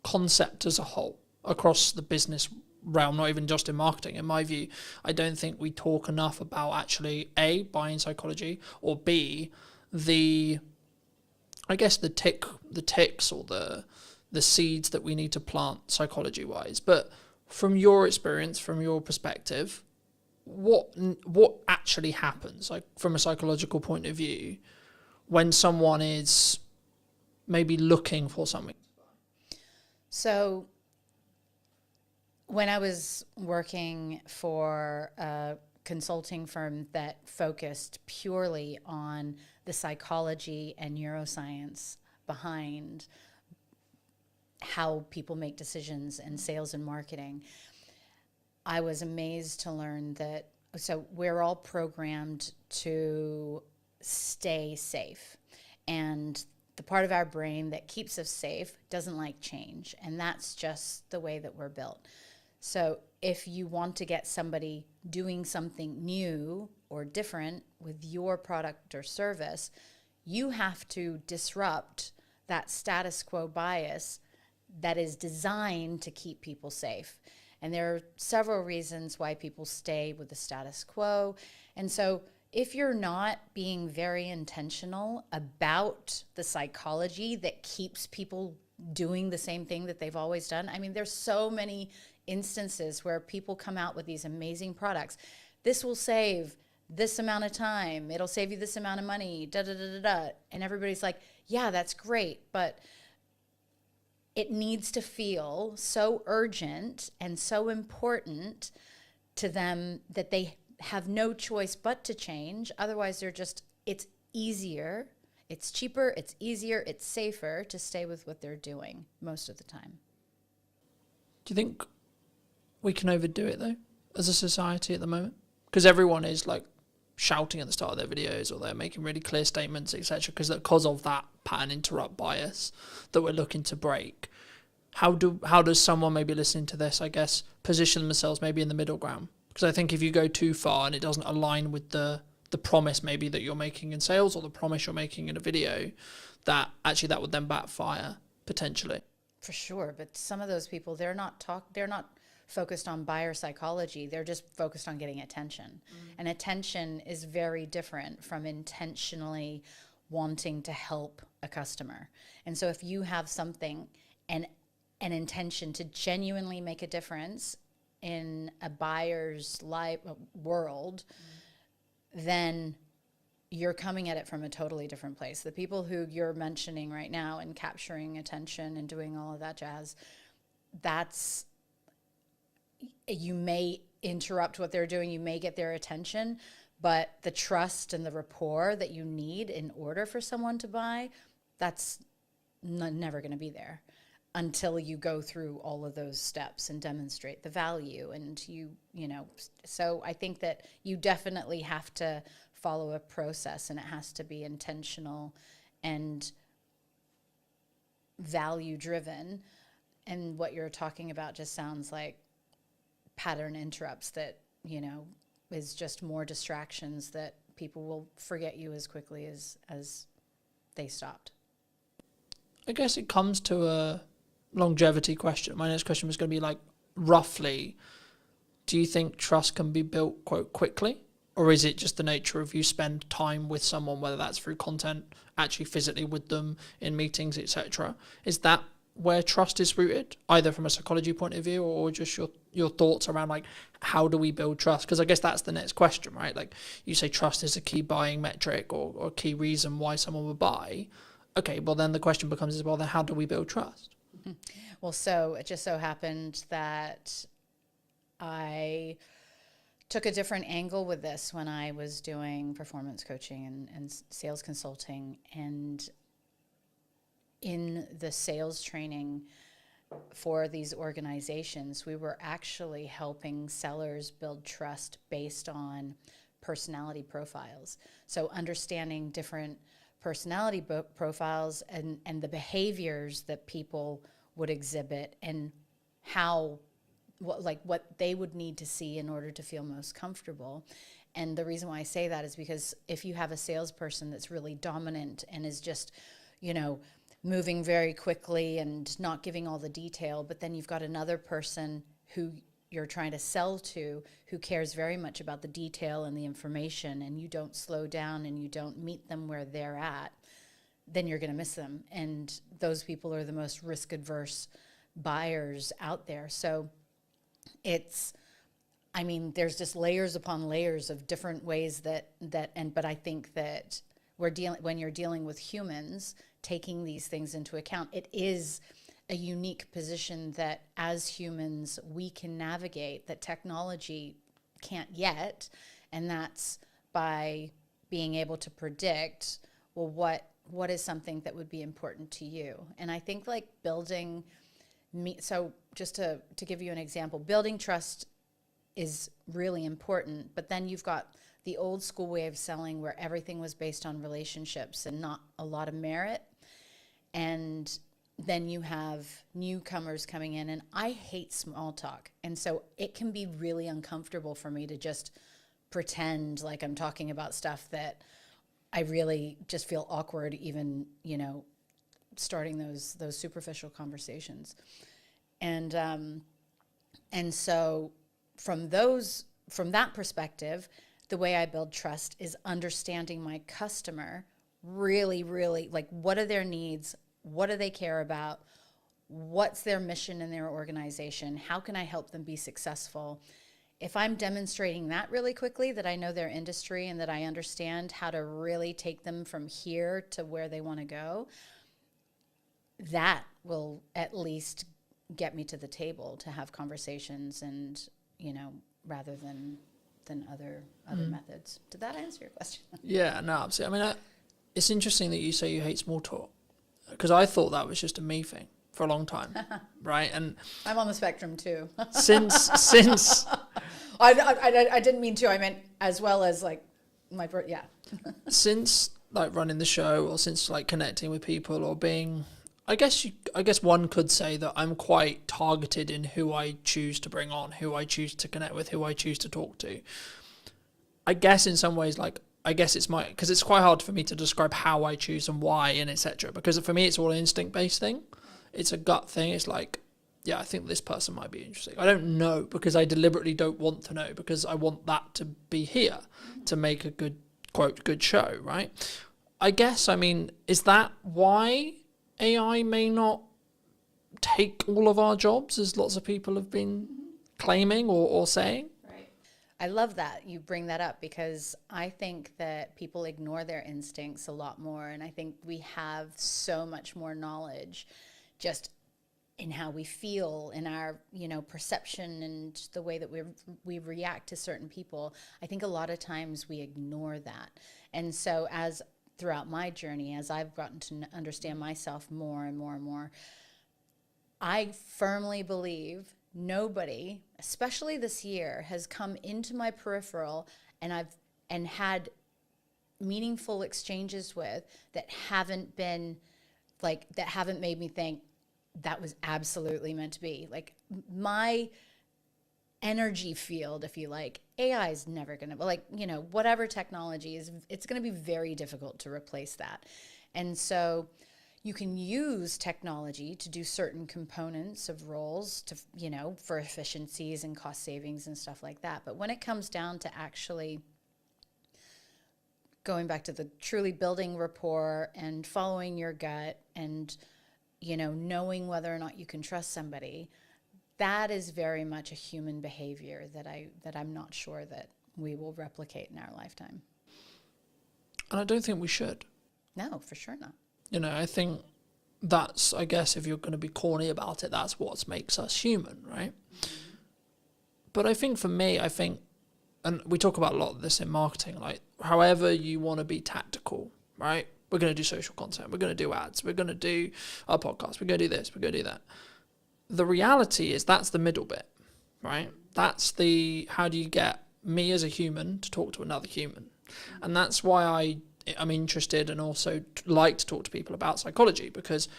concept as a whole across the business realm, not even just in marketing. In my view, I don't think we talk enough about actually A, buying psychology, or B, the ticks or the the seeds that we need to plant psychology wise. But from your experience, from your perspective, what actually happens, like from a psychological point of view, when someone is maybe looking for something? So when I was working for a consulting firm that focused purely on the psychology and neuroscience behind how people make decisions in sales and marketing, I was amazed to learn that, so we're all programmed to stay safe. And the part of our brain that keeps us safe doesn't like change. And that's just the way that we're built. So if you want to get somebody doing something new or different with your product or service, you have to disrupt that status quo bias that is designed to keep people safe. And there are several reasons why people stay with the status quo. And so if you're not being very intentional about the psychology that keeps people doing the same thing that they've always done, I mean, there's so many instances where people come out with these amazing products. This will save this amount of time. It'll save you this amount of money, da da da da da. And everybody's like, yeah, that's great. But it needs to feel so urgent and so important to them that they have no choice but to change. Otherwise, it's easier, it's cheaper, it's easier, it's safer to stay with what they're doing most of the time. Do you think we can overdo it, though, as a society at the moment? Because everyone is, like, shouting at the start of their videos, or they're making really clear statements, etc., because of that pattern interrupt bias that we're looking to break. How does someone maybe listening to this, I guess, position themselves maybe in the middle ground? Because I think if you go too far and it doesn't align with the promise maybe that you're making in sales or the promise you're making in a video, that would then backfire potentially. For sure, but some of those people, they're not focused on buyer psychology. They're just focused on getting attention. And attention is very different from intentionally wanting to help a customer. And so if you have something and an intention to genuinely make a difference in a buyer's life world, then you're coming at it from a totally different place. The people who you're mentioning right now and capturing attention and doing all of that jazz, you may interrupt what they're doing, you may get their attention, but the trust and the rapport that you need in order for someone to buy, that's never going to be there until you go through all of those steps and demonstrate the value. And so I think that you definitely have to follow a process, and it has to be intentional and value driven. And what you're talking about just sounds like pattern interrupts that, is just more distractions that people will forget you as quickly as they stopped. I guess it comes to a longevity question. My next question was going to be like, roughly, do you think trust can be built quite quickly? Or is it just the nature of you spend time with someone, whether that's through content, actually physically with them in meetings, etc.? Is that where trust is rooted, either from a psychology point of view or just your thoughts around like, how do we build trust? Because I guess that's the next question, right? Like you say trust is a key buying metric or a key reason why someone would buy. Okay, well then the question becomes then how do we build trust? Well, so it just so happened that I took a different angle with this when I was doing performance coaching and sales consulting. And in the sales training for these organizations, we were actually helping sellers build trust based on personality profiles. So understanding different personality profiles and the behaviors that people would exhibit and what they would need to see in order to feel most comfortable. And the reason why I say that is because if you have a salesperson that's really dominant and is just, moving very quickly and not giving all the detail, but then you've got another person who you're trying to sell to who cares very much about the detail and the information, and you don't slow down and you don't meet them where they're at, then you're going to miss them. And those people are the most risk adverse buyers out there. So there's just layers upon layers of different ways but I think that when you're dealing with humans, taking these things into account, it is a unique position that as humans we can navigate that technology can't yet, and that's by being able to predict, well, what is something that would be important to you. And I think like so just to give you an example, building trust is really important, but then you've got the old school way of selling where everything was based on relationships and not a lot of merit. And then you have newcomers coming in, and I hate small talk. And so it can be really uncomfortable for me to just pretend like I'm talking about stuff that I really just feel awkward even, starting those superficial conversations. And so from that perspective, the way I build trust is understanding my customer really, really, like, what are their needs? What do they care about? What's their mission in their organization? How can I help them be successful? If I'm demonstrating that really quickly, that I know their industry and that I understand how to really take them from here to where they want to go, that will at least get me to the table to have conversations and, rather than other methods. Did that answer your question? Yeah, no, absolutely. I mean, it's interesting that you say you hate small talk, because I thought that was just a me thing for a long time, right? And I'm on the spectrum too. since I didn't mean to. I meant as well as like since like running the show, or since like connecting with people, or being, I guess one could say that I'm quite targeted in who I choose to bring on, who I choose to connect with, who I choose to talk to. I guess in some ways, because it's quite hard for me to describe how I choose and why and etc. Because for me, it's all an instinct-based thing. It's a gut thing. It's like, yeah, I think this person might be interesting. I don't know, because I deliberately don't want to know, because I want that to be here to make a good, quote, good show, right? I guess, is that why AI may not take all of our jobs, as lots of people have been claiming or saying? Right. I love that you bring that up, because I think that people ignore their instincts a lot more, and I think we have so much more knowledge just in how we feel, in our perception, and the way that we react to certain people. I think a lot of times we ignore that. And so throughout my journey, as I've gotten to understand myself more and more and more, I firmly believe nobody, especially this year, has come into my peripheral and had meaningful exchanges with that haven't made me think that was absolutely meant to be. Like, my energy field, if you like, AI is never going to, whatever technology is, it's going to be very difficult to replace that. And so you can use technology to do certain components of roles to, for efficiencies and cost savings and stuff like that. But when it comes down to actually going back to the truly building rapport and following your gut and, knowing whether or not you can trust somebody, that is very much a human behavior that I'm not sure that we will replicate in our lifetime. And I don't think we should. No, for sure not. I think that's, I guess, if you're going to be corny about it, that's what makes us human, right? Mm-hmm. But I think for me, and we talk about a lot of this in marketing, like, however you want to be tactical, right? We're going to do social content. We're going to do ads. We're going to do our podcast. We're going to do this. We're going to do that. The reality is that's the middle bit, right? That's how do you get me as a human to talk to another human? And that's why I'm interested and also like to talk to people about psychology, because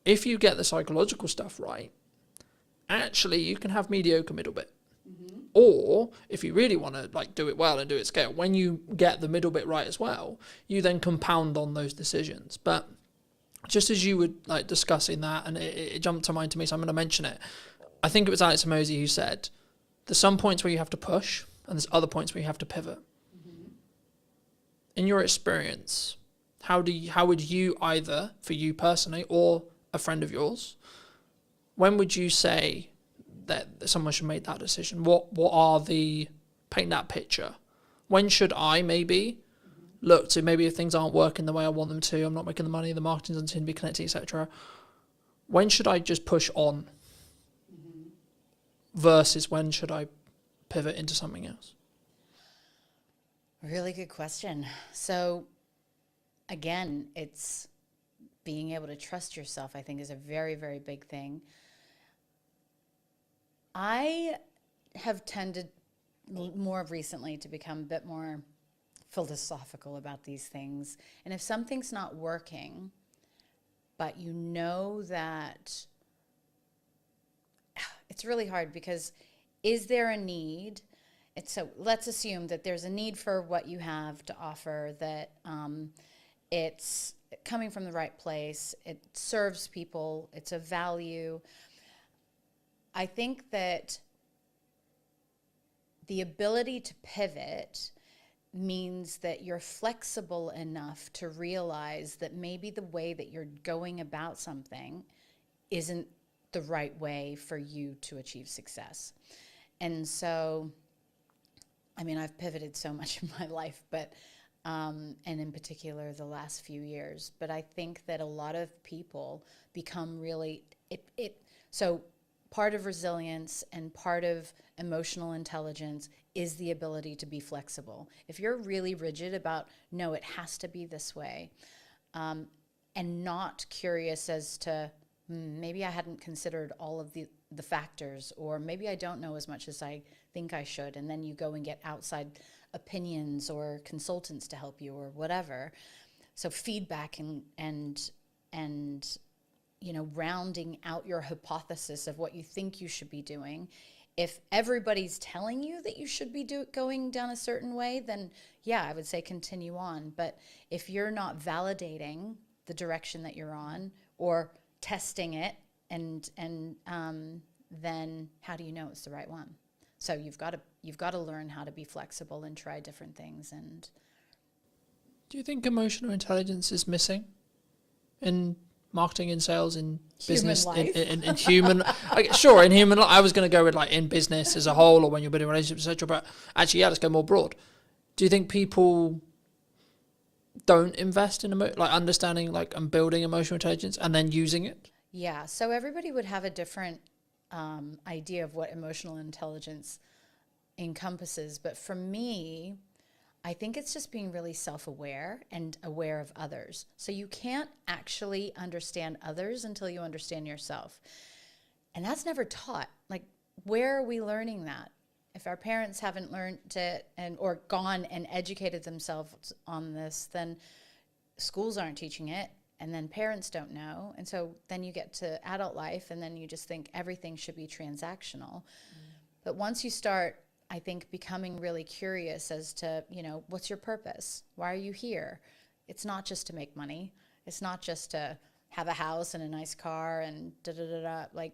if you get the psychological stuff right, actually you can have mediocre middle bit. Mm-hmm. Or if you really want to do it well and do it scale, when you get the middle bit right as well, you then compound on those decisions. But just as you were discussing that, and it jumped to mind to me, so I'm going to mention it. I think it was Alex Hormozi who said, there's some points where you have to push, and there's other points where you have to pivot. Mm-hmm. In your experience, how would you, either for you personally or a friend of yours, when would you say that someone should make that decision? What are paint that picture? When should I maybe look to, maybe if things aren't working the way I want them to, I'm not making the money, the marketing doesn't seem to be connecting, etc. When should I just push on versus when should I pivot into something else? Really good question. So again, it's being able to trust yourself, I think, is a very, very big thing. I have tended more recently to become a bit more philosophical about these things. And if something's not working, but you know that, it's really hard because is there a need? So let's assume that there's a need for what you have to offer, that it's coming from the right place, it serves people, it's a value. I think that the ability to pivot means that you're flexible enough to realize that maybe the way that you're going about something isn't the right way for you to achieve success. And so, I mean, I've pivoted so much in my life, but and in particular the last few years, but I think that a lot of people become really, so part of resilience and part of emotional intelligence is the ability to be flexible. If you're really rigid about, no, it has to be this way, and not curious as to, maybe I hadn't considered all of the factors, or maybe I don't know as much as I think I should, and then you go and get outside opinions or consultants to help you or whatever. So feedback and you know, rounding out your hypothesis of what you think you should be doing. If everybody's telling you that you should be going down a certain way, then yeah, I would say continue on. But if you're not validating the direction that you're on or testing it, and then how do you know it's the right one? So you've got to learn how to be flexible and try different things. And do you think emotional intelligence is missing in marketing, in sales, in business, in human? Sure, in human life. I was going to go with like in business as a whole, or when you're building relationships, etc. But actually, yeah, let's go more broad. Do you think people don't invest in like understanding, like, and building emotional intelligence and then using it? Yeah. So everybody would have a different idea of what emotional intelligence encompasses, but for me, I think it's just being really self-aware and aware of others. So you can't actually understand others until you understand yourself. And that's never taught. Like, where are we learning that? If our parents haven't learned it or gone and educated themselves on this, then schools aren't teaching it, and then parents don't know. And so then you get to adult life, and then you just think everything should be transactional. But once you start, I think, becoming really curious as to, you know, what's your purpose? Why are you here? It's not just to make money. It's not just to have a house and a nice car and da-da-da-da. Like,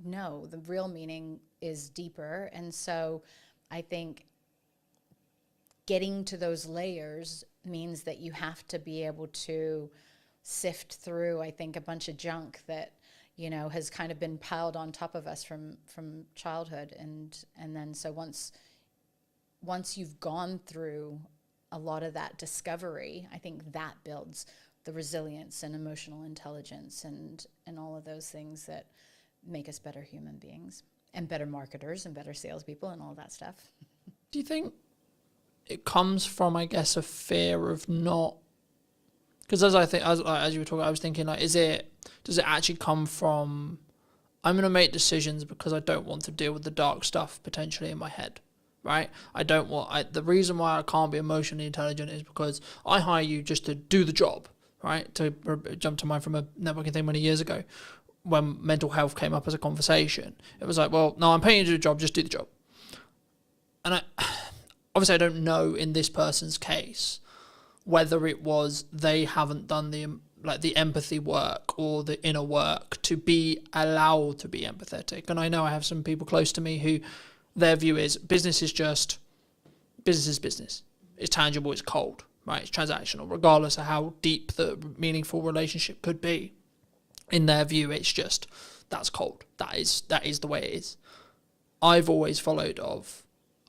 no, the real meaning is deeper. And so I think getting to those layers means that you have to be able to sift through, I think, a bunch of junk that, you know, has kind of been piled on top of us from childhood. And then so once you've gone through a lot of that discovery, I think that builds the resilience and emotional intelligence and all of those things that make us better human beings and better marketers and better salespeople and all that stuff. Do you think it comes from, I guess, a fear of not? Because as you were talking, I was thinking, like, does it actually come from, I'm going to make decisions because I don't want to deal with the dark stuff potentially in my head, right? The reason why I can't be emotionally intelligent is because I hire you just to do the job, right? To jump to mind from a networking thing many years ago, when mental health came up as a conversation, it was like, well, no, I'm paying you to do the job, just do the job. And obviously I don't know in this person's case whether it was they haven't done the empathy work or the inner work to be allowed to be empathetic. And I know I have some people close to me who their view is business is business. It's tangible, it's cold, right? It's transactional, regardless of how deep the meaningful relationship could be. In their view, it's just, that's cold. That is the way it is. I've always followed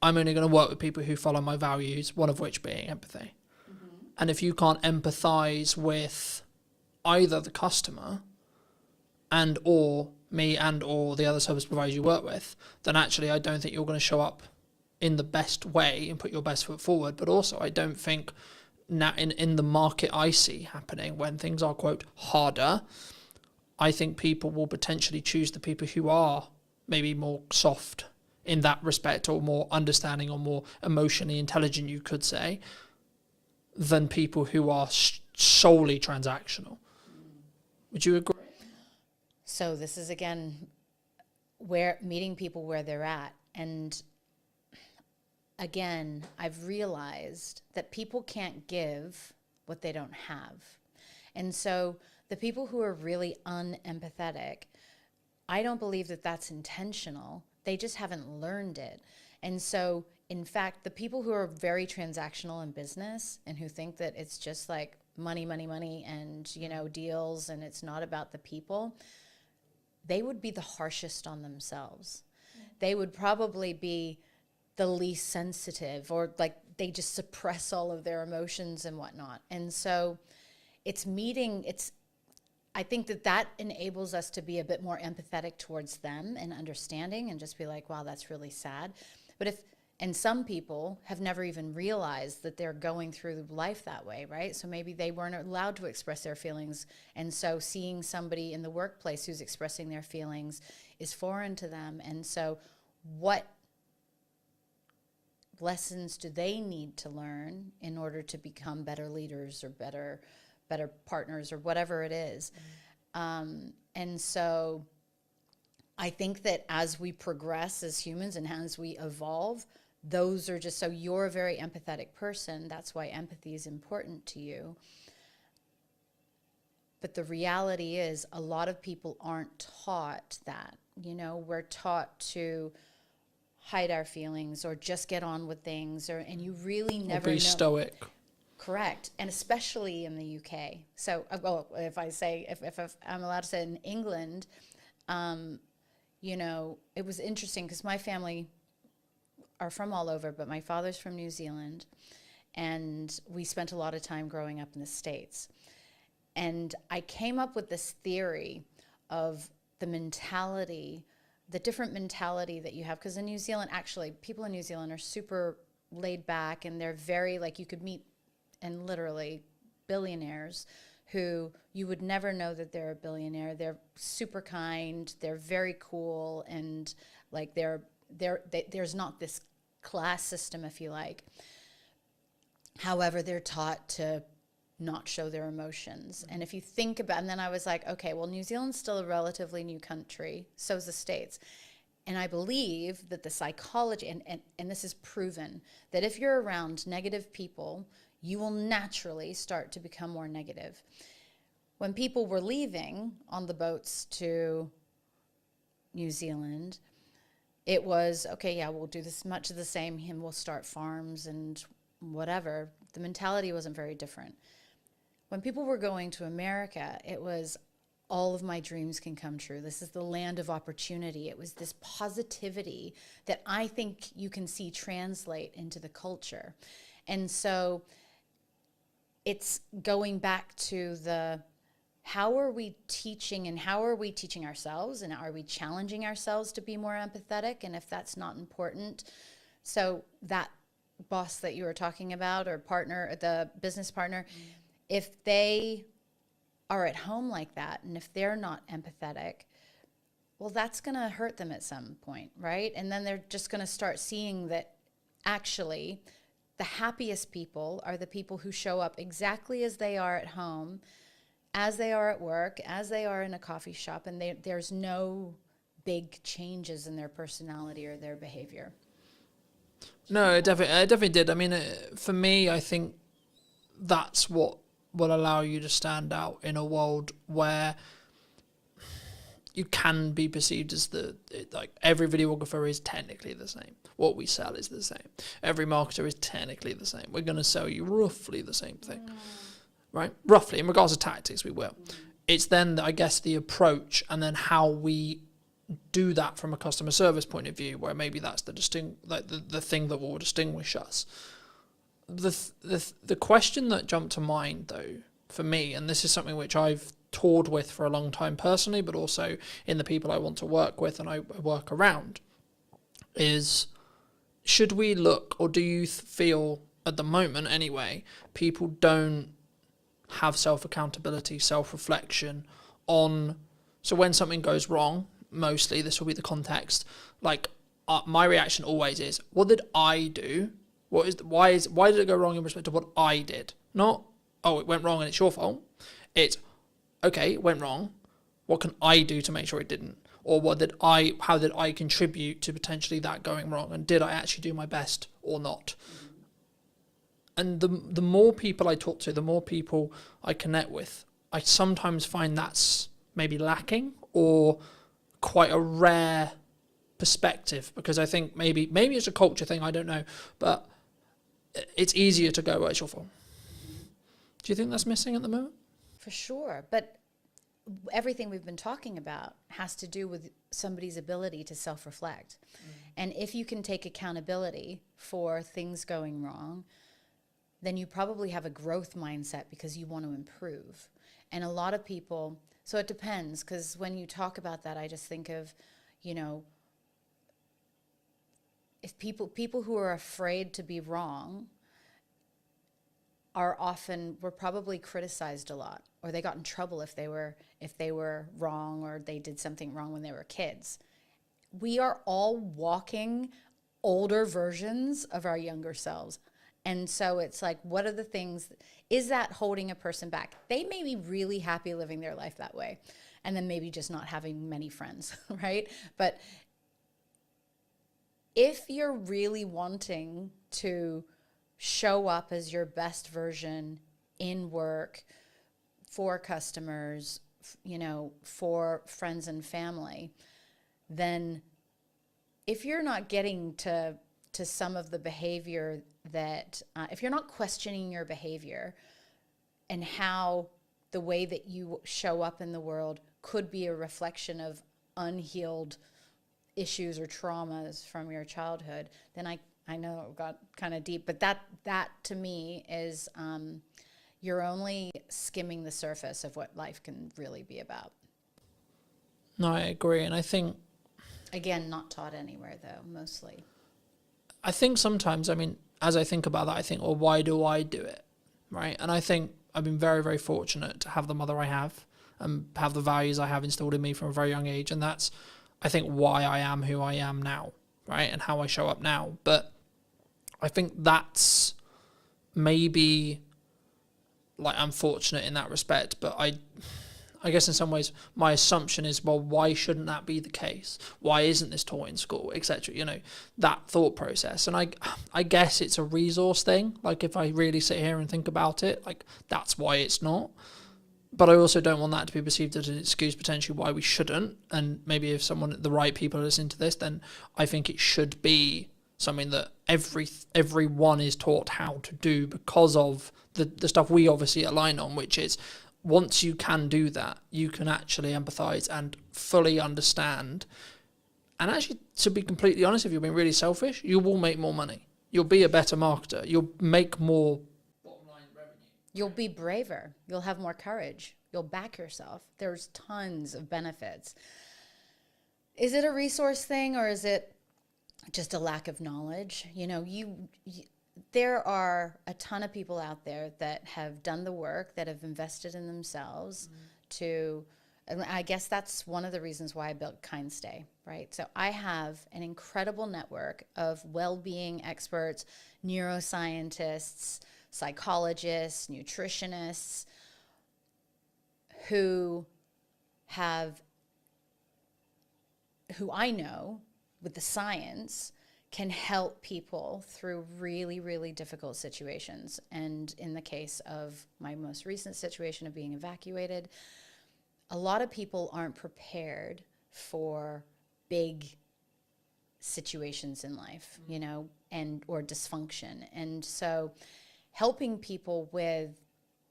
I'm only going to work with people who follow my values, one of which being empathy. Mm-hmm. And if you can't empathize with either the customer and or me and or the other service providers you work with, then actually I don't think you're going to show up in the best way and put your best foot forward. But also I don't think now in the market I see happening when things are, quote, harder, I think people will potentially choose the people who are maybe more soft in that respect, or more understanding, or more emotionally intelligent, you could say, than people who are solely transactional. Would you agree? So this is, again, where meeting people where they're at. And again, I've realized that people can't give what they don't have. And so the people who are really unempathetic, I don't believe that that's intentional. They just haven't learned it. And so, in fact, the people who are very transactional in business and who think that it's just like money, money, money, and, you know, deals, and it's not about the people, they would be the harshest on themselves. They would probably be the least sensitive, or like they just suppress all of their emotions and whatnot. And so I think that enables us to be a bit more empathetic towards them and understanding, and just be like, wow, that's really sad. And some people have never even realized that they're going through life that way, right? So maybe they weren't allowed to express their feelings. And so seeing somebody in the workplace who's expressing their feelings is foreign to them. And so what lessons do they need to learn in order to become better leaders or better partners or whatever it is? And so I think that as we progress as humans and as we evolve, those are just, so you're a very empathetic person. That's why empathy is important to you. But the reality is a lot of people aren't taught that. You know, we're taught to hide our feelings or just get on with things, and you really never know. Stoic. Correct. And especially in the UK. So, well, if I'm allowed to say, in England, you know, it was interesting because my family are from all over, but my father's from New Zealand, and we spent a lot of time growing up in the States. And I came up with this theory of the different mentality that you have. Because in New Zealand, actually, people in New Zealand are super laid back, and they're very, like, you could meet, and literally billionaires who you would never know that they're a billionaire. They're super kind, they're very cool, and like there's not this class system, if you like. However, they're taught to not show their emotions. And if you think about, and then I was like, okay, well, New Zealand's still a relatively new country, so is the States. And I believe that the psychology, and this is proven, that if you're around negative people, you will naturally start to become more negative. When people were leaving on the boats to New Zealand, it was, okay, yeah, we'll do this much of the same, and we'll start farms and whatever. The mentality wasn't very different. When people were going to America, it was, all of my dreams can come true. This is the land of opportunity. It was this positivity that I think you can see translate into the culture. And so it's going back to how are we teaching, and how are we teaching ourselves, and are we challenging ourselves to be more empathetic? And if that's not important, so that boss that you were talking about, or partner, the business partner, if they are at home like that, and if they're not empathetic, well, that's going to hurt them at some point, right? And then they're just going to start seeing that actually the happiest people are the people who show up exactly as they are at home, as they are at work, as they are in a coffee shop, and there's no big changes in their personality or their behavior. No, it definitely did. I mean, for me, I think that's what will allow you to stand out in a world where you can be perceived as like every videographer is technically the same. What we sell is the same. Every marketer is technically the same. We're going to sell you roughly the same thing, right? Roughly, in regards to tactics, we will. It's then, I guess, the approach and then how we do that from a customer service point of view, where maybe that's the thing that will distinguish us. The question that jumped to mind, though, for me, and this is something which I've toured with for a long time personally, but also in the people I want to work with and I work around, is should we look, or do you feel at the moment anyway, people don't have self-accountability, self-reflection on, so when something goes wrong, mostly this will be the context, like my reaction always is, what did I do? Why did it go wrong in respect to what I did? Not, oh, it went wrong and it's your fault. It's, okay, it went wrong. What can I do to make sure it didn't? Or how did I contribute to potentially that going wrong? And did I actually do my best or not? And the more people I talk to, the more people I connect with, I sometimes find that's maybe lacking or quite a rare perspective, because I think maybe it's a culture thing, I don't know, but it's easier to go, well, it's your fault. Do you think that's missing at the moment? For sure. But everything we've been talking about has to do with somebody's ability to self-reflect. And if you can take accountability for things going wrong, then you probably have a growth mindset because you want to improve. And a lot of people, so it depends, because when you talk about that, I just think of, if people who are afraid to be wrong were probably criticized a lot, or they got in trouble if they were wrong, or they did something wrong when they were kids. We are all walking older versions of our younger selves. And so it's like, what are the things, is that holding a person back? They may be really happy living their life that way, and then maybe just not having many friends, right? But if you're really wanting to show up as your best version in work, for customers, for friends and family, then if you're not getting to some of the behavior that, if you're not questioning your behavior and how the way that you show up in the world could be a reflection of unhealed issues or traumas from your childhood, then I know it got kind of deep, but that to me is, you're only skimming the surface of what life can really be about. No, I agree. And I think, again, not taught anywhere though, mostly. I think sometimes, as I think about that, I think, well, why do I do it? Right. And I think I've been very, very fortunate to have the mother I have and have the values I have instilled in me from a very young age. And that's, I think, why I am who I am now, right? And how I show up now. But I think that's maybe, like, I'm fortunate in that respect, but I guess in some ways my assumption is, well, why shouldn't that be the case? Why isn't this taught in school, etc.? That thought process. And I guess it's a resource thing. Like, if I really sit here and think about it, like, that's why it's not. But I also don't want that to be perceived as an excuse potentially why we shouldn't. And maybe if the right people are listening to this, then I think it should be something that everyone is taught how to do, because of the stuff we obviously align on, which is, once you can do that, you can actually empathize and fully understand. And actually, to be completely honest, if you're being really selfish, you will make more money. You'll be a better marketer. You'll make more bottom line revenue. You'll be braver. You'll have more courage. You'll back yourself. There's tons of benefits. Is it a resource thing, or is it just a lack of knowledge? There are a ton of people out there that have done the work, that have invested in themselves and I guess that's one of the reasons why I built KindStay, right? So I have an incredible network of well-being experts, neuroscientists, psychologists, nutritionists, who I know with the science can help people through really, really difficult situations. And in the case of my most recent situation of being evacuated, a lot of people aren't prepared for big situations in life, you know, and or dysfunction. And so helping people with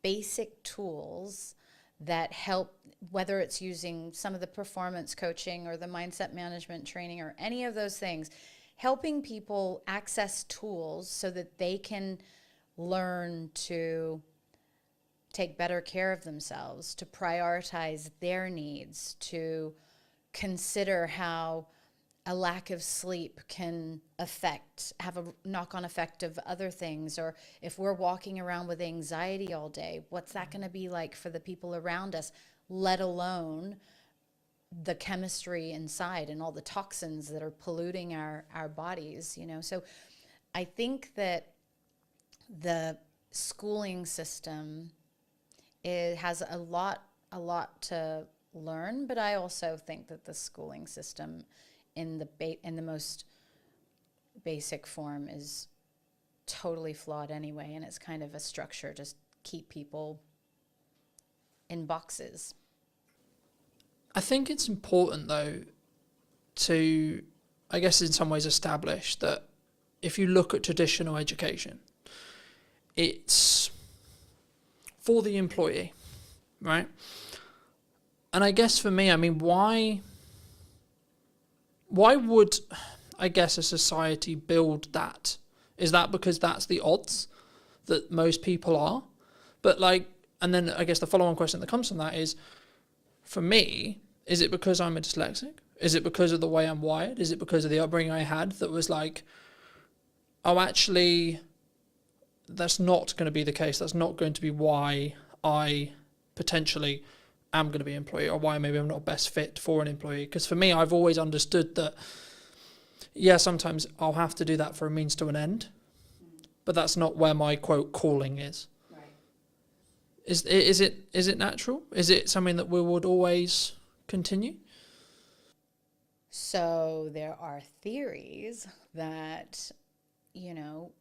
basic tools that help, whether it's using some of the performance coaching or the mindset management training or any of those things, helping people access tools so that they can learn to take better care of themselves, to prioritize their needs, to consider how a lack of sleep can have a knock-on effect of other things. Or if we're walking around with anxiety all day, what's that going to be like for the people around us, let alone the chemistry inside and all the toxins that are polluting our bodies, you know? So I think that the schooling system has a lot to learn, but I also think that the schooling system in the most basic form is totally flawed anyway, and it's kind of a structure to keep people in boxes. I think it's important, though, to, I guess in some ways, establish that if you look at traditional education, it's for the employee, right? And I guess for me, I mean, why would, I guess, a society build that? Is that because that's the odds that most people are? But like, and then I guess the follow-on question that comes from that is, for me, is it because I'm a dyslexic? Is it because of the way I'm wired? Is it because of the upbringing I had that was like, oh, actually, that's not going to be the case. That's not going to be why I potentially am going to be an employee, or why maybe I'm not best fit for an employee. Because for me, I've always understood that, yeah, sometimes I'll have to do that for a means to an end, but that's not where my quote calling is. Right. Is it natural? Is it something that we would always continue? So there are theories that, you know,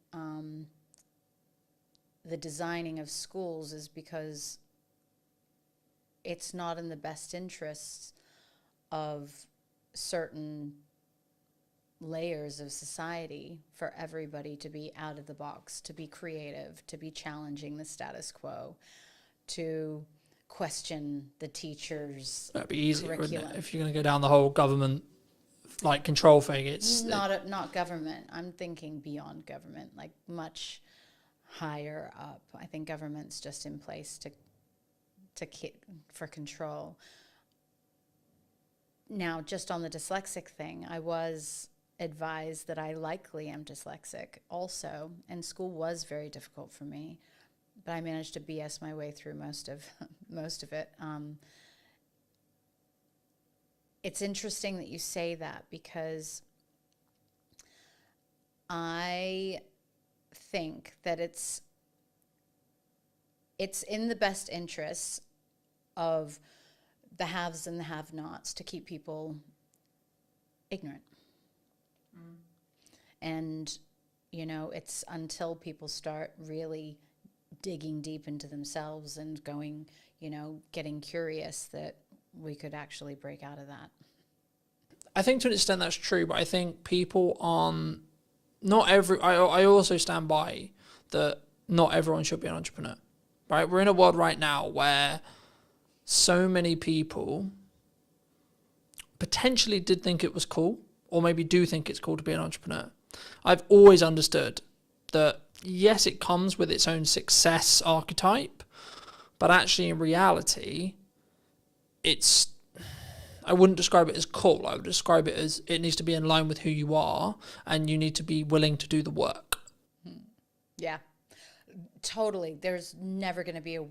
the designing of schools is because it's not in the best interests of certain layers of society for everybody to be out of the box, to be creative, to be challenging the status quo, to question the teacher's That'd be easier, curriculum. wouldn't it? If you're going to go down the whole government like control thing, it's not government. I'm thinking beyond government, like much higher up. I think government's just in place for control. Now, just on the dyslexic thing, I was advised that I likely am dyslexic also, and school was very difficult for me, but I managed to BS my way through most of it. It's interesting that you say that, because I think that it's in the best interests of the haves and the have-nots to keep people ignorant. And, you know, it's until people start really digging deep into themselves and going, you know, getting curious, that we could actually break out of that. I think to an extent that's true, but I think people aren't, I also stand by that not everyone should be an entrepreneur, right? We're in a world right now where so many people potentially did think it was cool, or maybe do think it's cool to be an entrepreneur. I've always understood that, yes, it comes with its own success archetype, but actually in reality, I wouldn't describe it as cool. I would describe it as it needs to be in line with who you are, and you need to be willing to do the work. Yeah, totally. There's never going to be a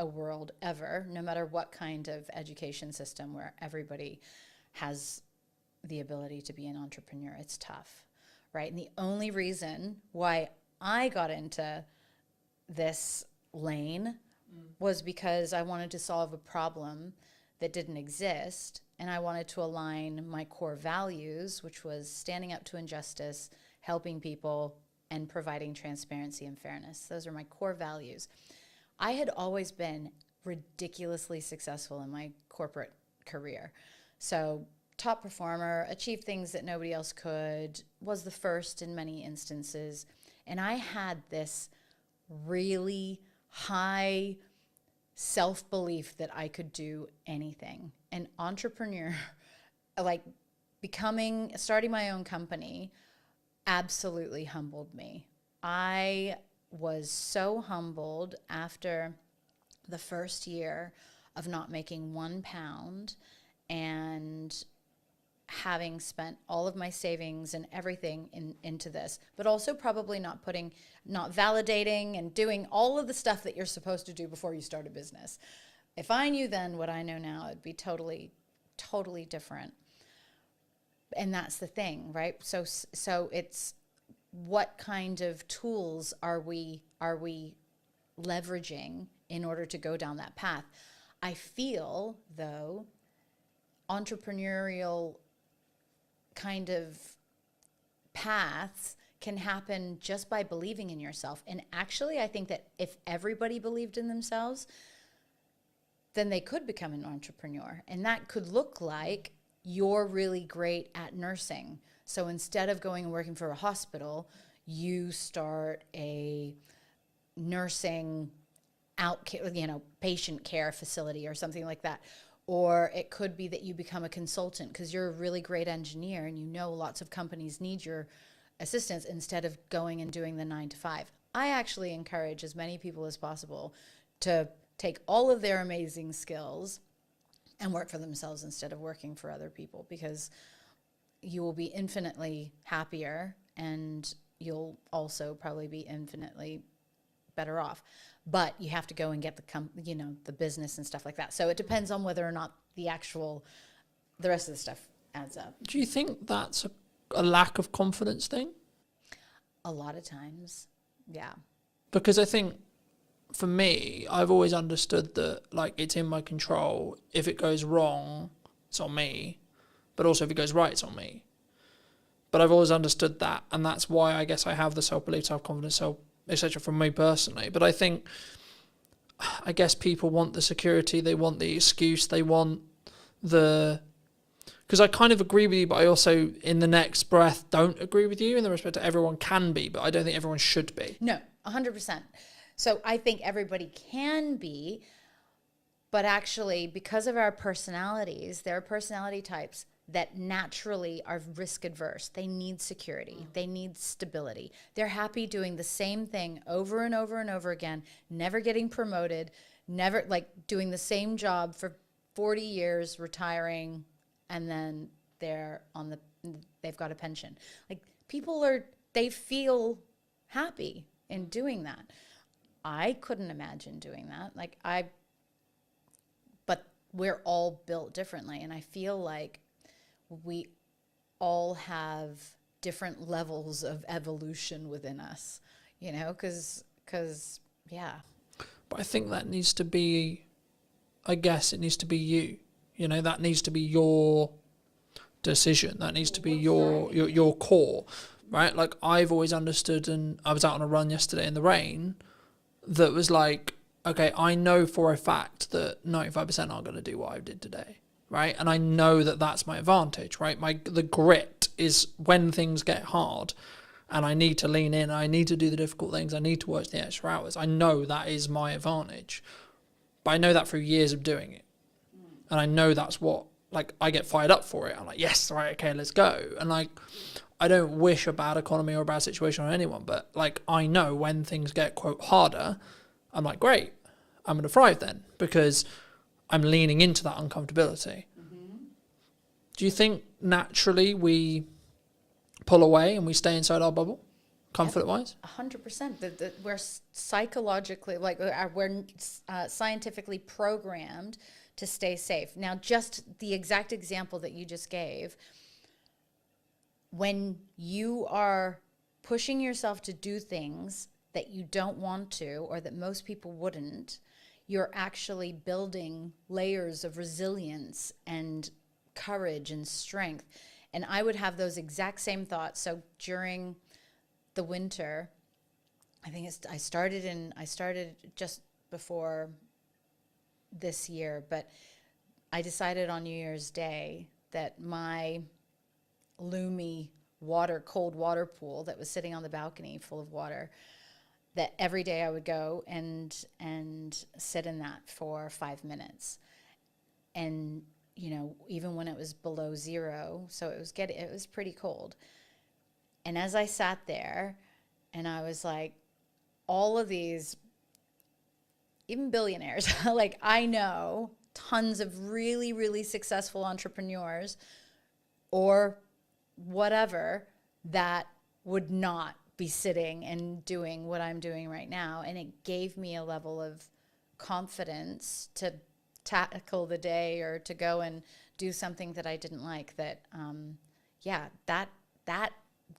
world ever, no matter what kind of education system, where everybody has the ability to be an entrepreneur. It's tough, right? And the only reason why I got into this lane was because I wanted to solve a problem that didn't exist, and I wanted to align my core values, which was standing up to injustice, helping people, and providing transparency and fairness. Those are my core values. I had always been ridiculously successful in my corporate career. So top performer, achieved things that nobody else could, was the first in many instances. And I had this really high self-belief that I could do anything. An entrepreneur, like starting my own company, absolutely humbled me. I was so humbled after the first year of not making £1 and having spent all of my savings and everything into this, but also probably not validating and doing all of the stuff that you're supposed to do before you start a business. If I knew then what I know now, it'd be totally, totally different. And that's the thing, right? So it's what kind of tools are we leveraging in order to go down that path? I feel, though, entrepreneurial kind of paths can happen just by believing in yourself. And actually, I think that if everybody believed in themselves, then they could become an entrepreneur. And that could look like you're really great at nursing. So instead of going and working for a hospital, you start a nursing patient care facility or something like that. Or it could be that you become a consultant because you're a really great engineer and you know lots of companies need your assistance instead of going and doing the 9 to 5. I actually encourage as many people as possible to take all of their amazing skills and work for themselves instead of working for other people, because you will be infinitely happier and you'll also probably be infinitely better off. But you have to go and get the business and stuff like that. So it depends on whether or not the rest of the stuff adds up. Do you think that's a lack of confidence thing? A lot of times, yeah. Because I think for me, I've always understood that it's in my control. If it goes wrong, it's on me. But also if it goes right, it's on me. But I've always understood that, and that's why I guess I have the self-belief, self-confidence, etc. from me personally. But I guess people want the security, they want the excuse, they want because I kind of agree with you, but I also in the next breath don't agree with you in the respect that everyone can be, but I don't think everyone should be. No, 100%. So I think everybody can be, but actually because of our personalities, there are personality types that naturally are risk adverse. They need security. They need stability. They're happy doing the same thing over and over and over again, never getting promoted, never doing the same job for 40 years, retiring, and then they've got a pension. They feel happy in doing that. I couldn't imagine doing that. But we're all built differently, and I feel like we all have different levels of evolution within us, because yeah. But I think that needs to be, it needs to be you. That needs to be your decision. That needs to be your core, right? I've always understood, and I was out on a run yesterday in the rain, that was okay, I know for a fact that 95% aren't going to do what I did today. Right, and I know that that's my advantage. Right, the grit is when things get hard, and I need to lean in. I need to do the difficult things. I need to work the extra hours. I know that is my advantage, but I know that through years of doing it, and I know that's what I get fired up for it. I'm yes, right, okay, let's go. And I don't wish a bad economy or a bad situation on anyone, but I know when things get quote harder, I'm great, I'm gonna thrive then because I'm leaning into that uncomfortability. Mm-hmm. Do you think naturally we pull away and we stay inside our bubble, comfort-wise? 100%. We're psychologically, we're scientifically programmed to stay safe. Now, just the exact example that you just gave, when you are pushing yourself to do things that you don't want to or that most people wouldn't, you're actually building layers of resilience and courage and strength. And I would have those exact same thoughts. So during the winter, I think I started just before this year, but I decided on New Year's Day that my Lumi cold water pool that was sitting on the balcony full of water, that every day I would go and sit in that for 5 minutes. And, you know, even when it was below zero, so it was pretty cold. And as I sat there and I was like, all of these, even billionaires, like I know tons of really, really successful entrepreneurs or whatever that would not be sitting and doing what I'm doing right now. And it gave me a level of confidence to tackle the day or to go and do something that I didn't like. That, that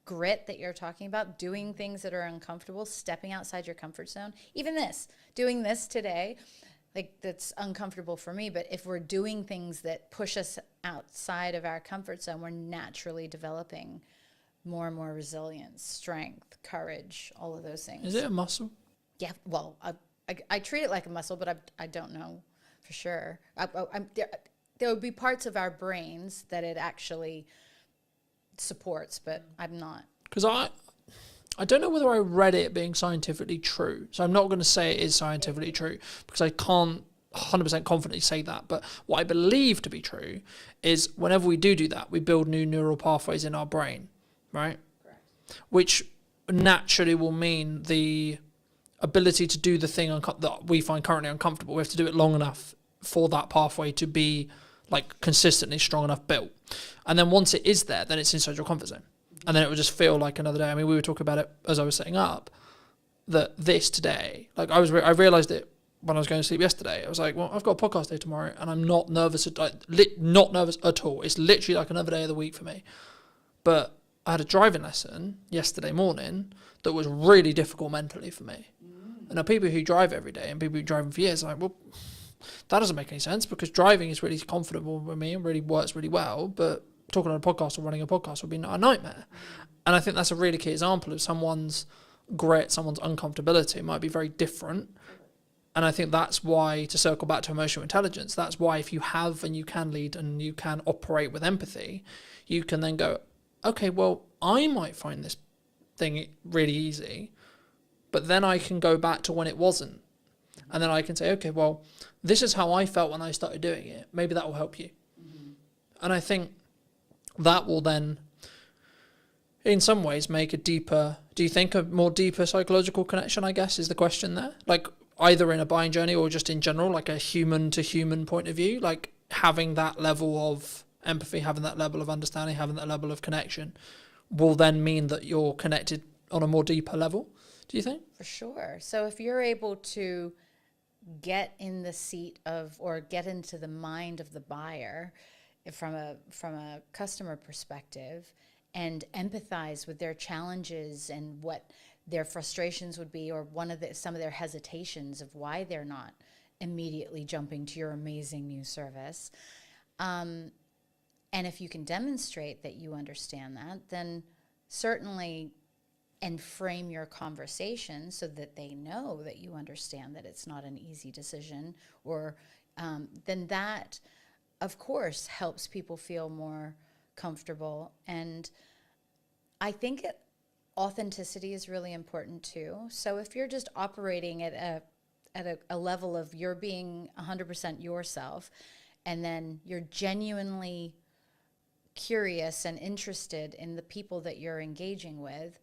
grit that you're talking about, doing things that are uncomfortable, stepping outside your comfort zone, even doing this today, like that's uncomfortable for me. But if we're doing things that push us outside of our comfort zone, we're naturally developing more and more resilience, strength, courage, all of those things. Is it a muscle? Yeah, well, I treat it like a muscle, but I don't know for sure. There would be parts of our brains that it actually supports, but I'm not. Because I don't know whether I read it being scientifically true. So I'm not going to say it is scientifically true because I can't 100% confidently say that. But what I believe to be true is whenever we do that, we build new neural pathways in our brain, right? Correct. Which naturally will mean the ability to do the thing that we find currently uncomfortable. We have to do it long enough for that pathway to be like consistently strong enough built. And then once it is there, then it's inside your comfort zone. And then it will just feel like another day. I mean, we were talking about it as I was setting up, that this today, like I realized it when I was going to sleep yesterday. I was like, well, I've got a podcast day tomorrow and I'm not nervous, not nervous at all. It's literally like another day of the week for me. But I had a driving lesson yesterday morning that was really difficult mentally for me. And now people who drive every day and people who drive for years are like, well, that doesn't make any sense because driving is really comfortable with me and really works really well, but talking on a podcast or running a podcast would be a nightmare. And I think that's a really key example of someone's grit, someone's uncomfortability might be very different. And I think that's why, to circle back to emotional intelligence, that's why if you have and you can lead and you can operate with empathy, you can then go, okay, well, I might find this thing really easy, but then I can go back to when it wasn't. And then I can say, okay, well, this is how I felt when I started doing it. Maybe that will help you. Mm-hmm. And I think that will then, in some ways, make a more deeper psychological connection, I guess, is the question there. Like either in a buying journey or just in general, like a human to human point of view, like having that level of empathy, having that level of understanding, having that level of connection will then mean that you're connected on a more deeper level. Do you think? For sure. So if you're able to get in the seat of, or get into the mind of the buyer from a customer perspective and empathize with their challenges and what their frustrations would be, or some of their hesitations of why they're not immediately jumping to your amazing new service. And if you can demonstrate that you understand that, then certainly, and frame your conversation so that they know that you understand that it's not an easy decision, or then that, of course, helps people feel more comfortable. And I think authenticity is really important too. So if you're just operating at a level of you're being 100% yourself, and then you're genuinely curious and interested in the people that you're engaging with,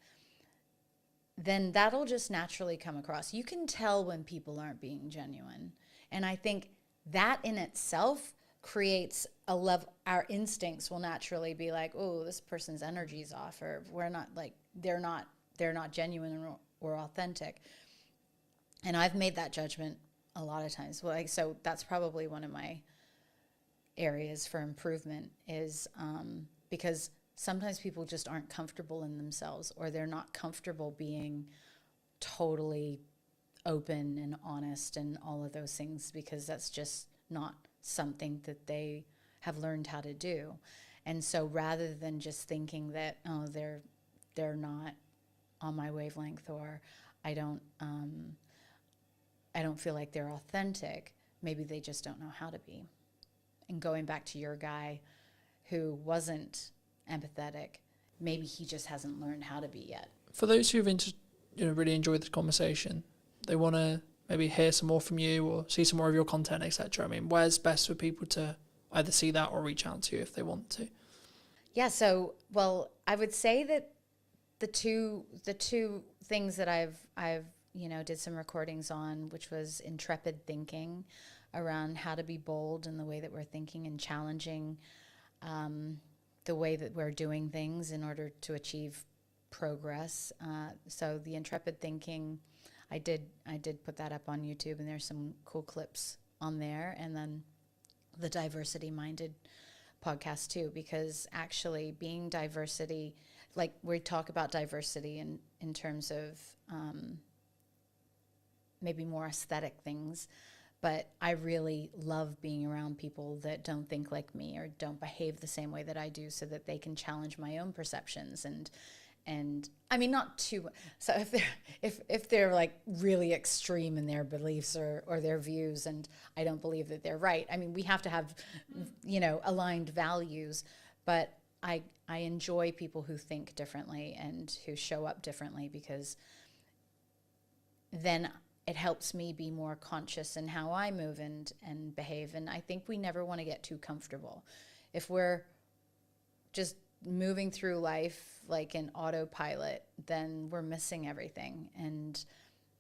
then that'll just naturally come across. You can tell when people aren't being genuine. And I think that in itself creates a level, our instincts will naturally be like, oh, this person's energy's off, or we're not, like, they're not genuine or authentic. And I've made that judgment a lot of times. Well, so that's probably one of my areas for improvement is because sometimes people just aren't comfortable in themselves, or they're not comfortable being totally open and honest and all of those things, because that's just not something that they have learned how to do. And so rather than just thinking that, oh, they're not on my wavelength, or I don't feel like they're authentic, maybe they just don't know how to be. And going back to your guy who wasn't empathetic, maybe he just hasn't learned how to be yet. For those who've really enjoyed this conversation, they want to maybe hear some more from you or see some more of your content, etc. I mean, where's best for people to either see that or reach out to you if they want to? Yeah, so, well, I would say that the two things that I've did some recordings on, which was intrepid thinking around how to be bold in the way that we're thinking and challenging the way that we're doing things in order to achieve progress. So the intrepid thinking, I did put that up on YouTube, and there's some cool clips on there. And then the diversity minded podcast too, because actually being diversity, like we talk about diversity in terms of maybe more aesthetic things, but I really love being around people that don't think like me or don't behave the same way that I do, so that they can challenge my own perceptions. And I mean, not too, so if they're like really extreme in their beliefs or their views, and I don't believe that they're right, I mean, we have to have, aligned values, but I enjoy people who think differently and who show up differently, because then it helps me be more conscious in how I move and behave. And I think we never want to get too comfortable. If we're just moving through life like an autopilot, then we're missing everything. And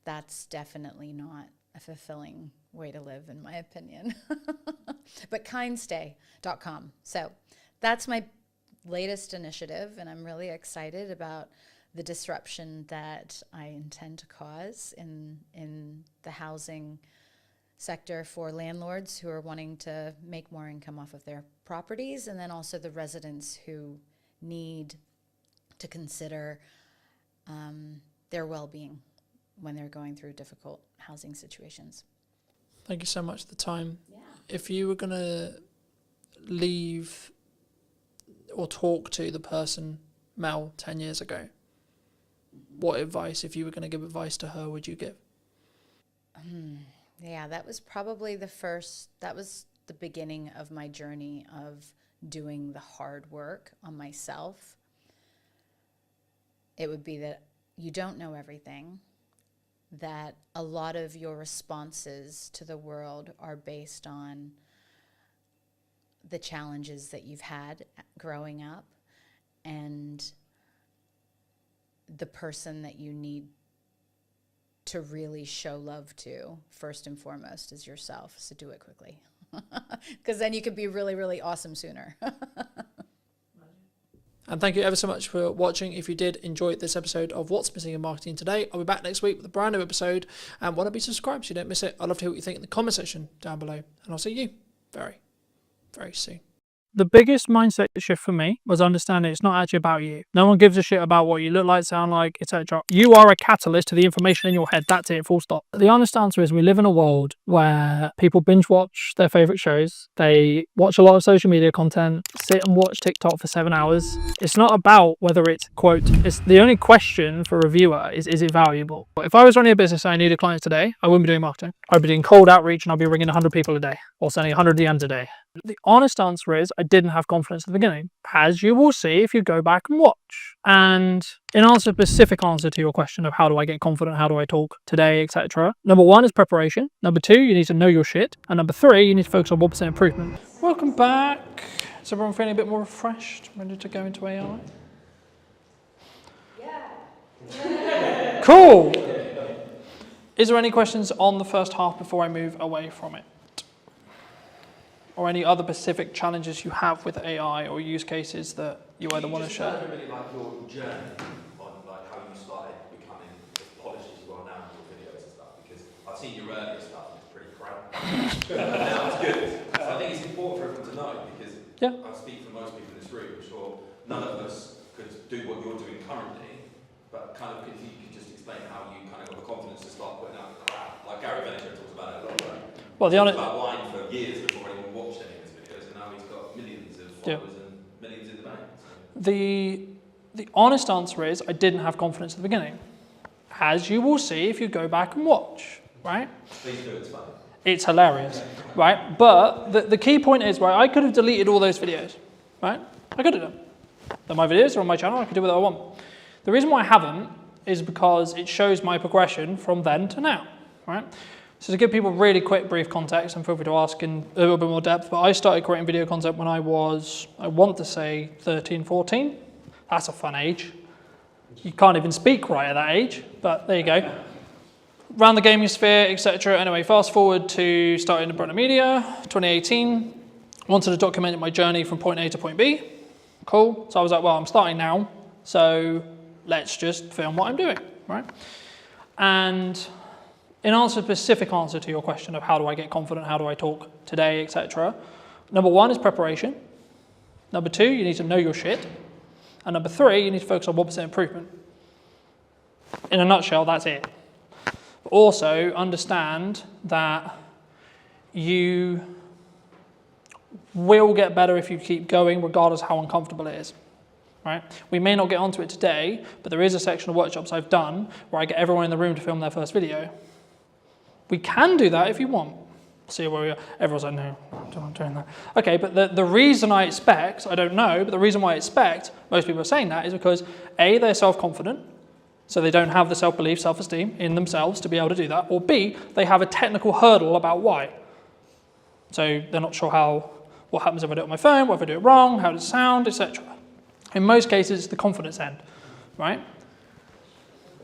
that's definitely not a fulfilling way to live, in my opinion. But kindstay.com. So that's my latest initiative, and I'm really excited about the disruption that I intend to cause in the housing sector for landlords who are wanting to make more income off of their properties, and then also the residents who need to consider their well-being when they're going through difficult housing situations. Thank you so much for the time. Yeah. If you were going to leave or talk to the person, Mel, 10 years ago, what advice, if you were going to give advice to her, would you give? Yeah, that was probably that was the beginning of my journey of doing the hard work on myself. It would be that you don't know everything, that a lot of your responses to the world are based on the challenges that you've had growing up, and the person that you need to really show love to first and foremost is yourself. So do it quickly, because then you can be really, really awesome sooner. And thank you ever so much for watching. If you did enjoy this episode of What's Missing in Marketing Today, I'll be back next week with a brand new episode. And why not be subscribed so you don't miss it? I'd love to hear what you think in the comment section down below. And I'll see you very, very soon. The biggest mindset shift for me was understanding it's not actually about you. No one gives a shit about what you look like, sound like, etc. You are a catalyst to the information in your head. That's it, full stop. The honest answer is we live in a world where people binge watch their favorite shows. They watch a lot of social media content, sit and watch TikTok for 7 hours. It's not about whether it's, quote, it's the only question for a viewer is it valuable? If I was running a business and I needed clients today, I wouldn't be doing marketing. I'd be doing cold outreach and I'd be ringing 100 people a day or sending 100 DMs a day. The honest answer is I didn't have confidence at the beginning, as you will see if you go back and watch. And in answer, specific answer to your question of how do I get confident, how do I talk today, etc. Number 1 is preparation. Number 2, you need to know your shit. And number 3, you need to focus on 1% improvement. Welcome back. Is everyone feeling a bit more refreshed, ready to go into AI? Yeah. Cool. Is there any questions on the first half before I move away from it? Or any other specific challenges you have with AI or use cases that you either want to share? I really like your journey on like how you started becoming as polished as you are now in your videos and stuff, because I've seen your earlier stuff and it's pretty crap. Now it's good. So I think it's important for everyone to know, because I speak for most people in this room, I'm sure none of us could do what you're doing currently, but kind of if you could just explain how you kind of got the confidence to start putting out the crap. Like Gary Vaynerchuk talks about it a lot, right? Well, he talks about wine for years before anyone watched any of his videos, and now he's got millions of followers and millions in the bank. So. The honest answer is I didn't have confidence at the beginning, as you will see if you go back and watch, right? Please do, it's fun. It's hilarious, right? But the key point is, right, I could have deleted all those videos, right? I could have done. They're my videos, they're on my channel, I can do whatever I want. The reason why I haven't is because it shows my progression from then to now, right? So to give people really quick, brief context, and feel free to ask in a little bit more depth, but I started creating video content when I was, I want to say 13, 14. That's a fun age. You can't even speak right at that age, but there you go. Around the gaming sphere, etc. Anyway, fast forward to starting in Brunner Media, 2018. Wanted to document my journey from point A to point B. Cool. So I was like, well, I'm starting now, so let's just film what I'm doing, right? And in answer, specific answer to your question of how do I get confident, how do I talk today, etc. Number one is preparation. Number two, you need to know your shit. And number three, you need to focus on 1% improvement. In a nutshell, that's it. But also understand that you will get better if you keep going, regardless of how uncomfortable it is. Right? We may not get onto it today, but there is a section of workshops I've done where I get everyone in the room to film their first video. We can do that if you want. See where we are. Everyone's like, no, I'm not doing that. Okay, but the reason I expect, I don't know, but the reason why I expect most people are saying that is because A, they're self-confident, so they don't have the self-belief, self-esteem in themselves to be able to do that, or B, they have a technical hurdle about why. So they're not sure what happens if I do it on my phone, what if I do it wrong, how does it sound, etc. In most cases, it's the confidence end, right?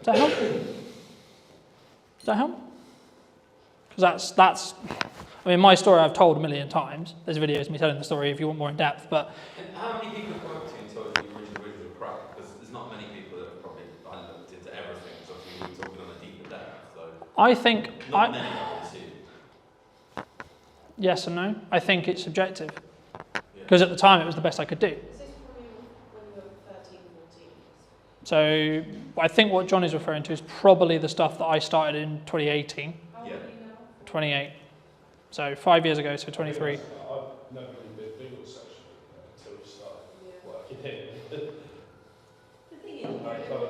Does that help? Does that help? Because that's, I mean, my story I've told a million times. There's videos of me telling the story if you want more in depth, but... And how many people have come up to you and told you the original crap? Because there's not many people that have probably looked into everything, because obviously we're talking on a deeper depth, so... I think... Not many, I would assume. Yes and no. I think it's subjective. Because at the time, it was the best I could do. So I think what John is referring to is probably the stuff that I started in 2018. Yeah. 28. So 5 years ago, so 23. I've never really been big on social media until we started working here. The thing is, you don't know what you don't know,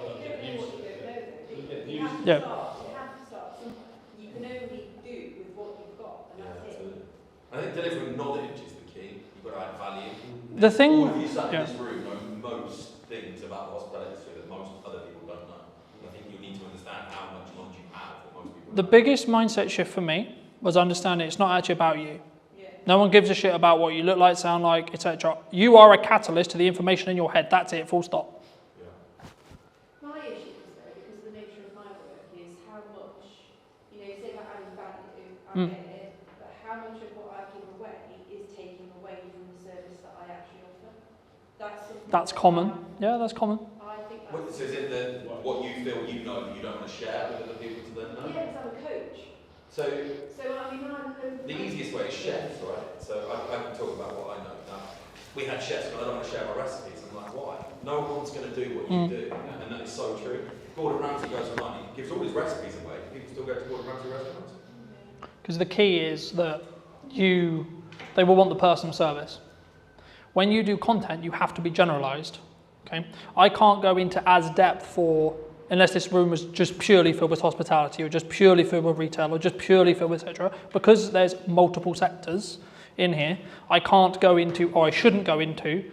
though. You have to Yeah. start somewhere. You can only do with what you've got, and that's it. I think delivering knowledge is the key. You've got to add value. The thing... All of you sat in this room know most things about the hospitality industry that most other people don't know. And I think you need to understand how much knowledge you have that most people The don't. biggest mindset shift for me was understanding it's not actually about you. Yeah. No one gives a shit about what you look like, sound like, etc. You are a catalyst to the information in your head. That's it, full stop. My issue is though, because of the nature of my work, is how much, you say about adding value, I get it, but how much of what I give away is taking away from the service that I actually offer? That's common. Yeah, that's common. I think So that's... is it what you feel you know that you don't want to share with other people to then know? Yeah, because I'm a coach. So I mean, the easiest way is chefs, right? So I can talk about what I know. Now, we had chefs, but I don't want to share my recipes. I'm like, why? No one's going to do what you do, and that is so true. Gordon Ramsay goes online, he gives all his recipes away. People still go to Gordon Ramsay restaurants. Because the key is that they will want the personal service. When you do content, you have to be generalized. Okay, I can't go into as depth unless this room was just purely filled with hospitality or just purely filled with retail or just purely filled with etc. Because there's multiple sectors in here, I can't go into, or I shouldn't go into,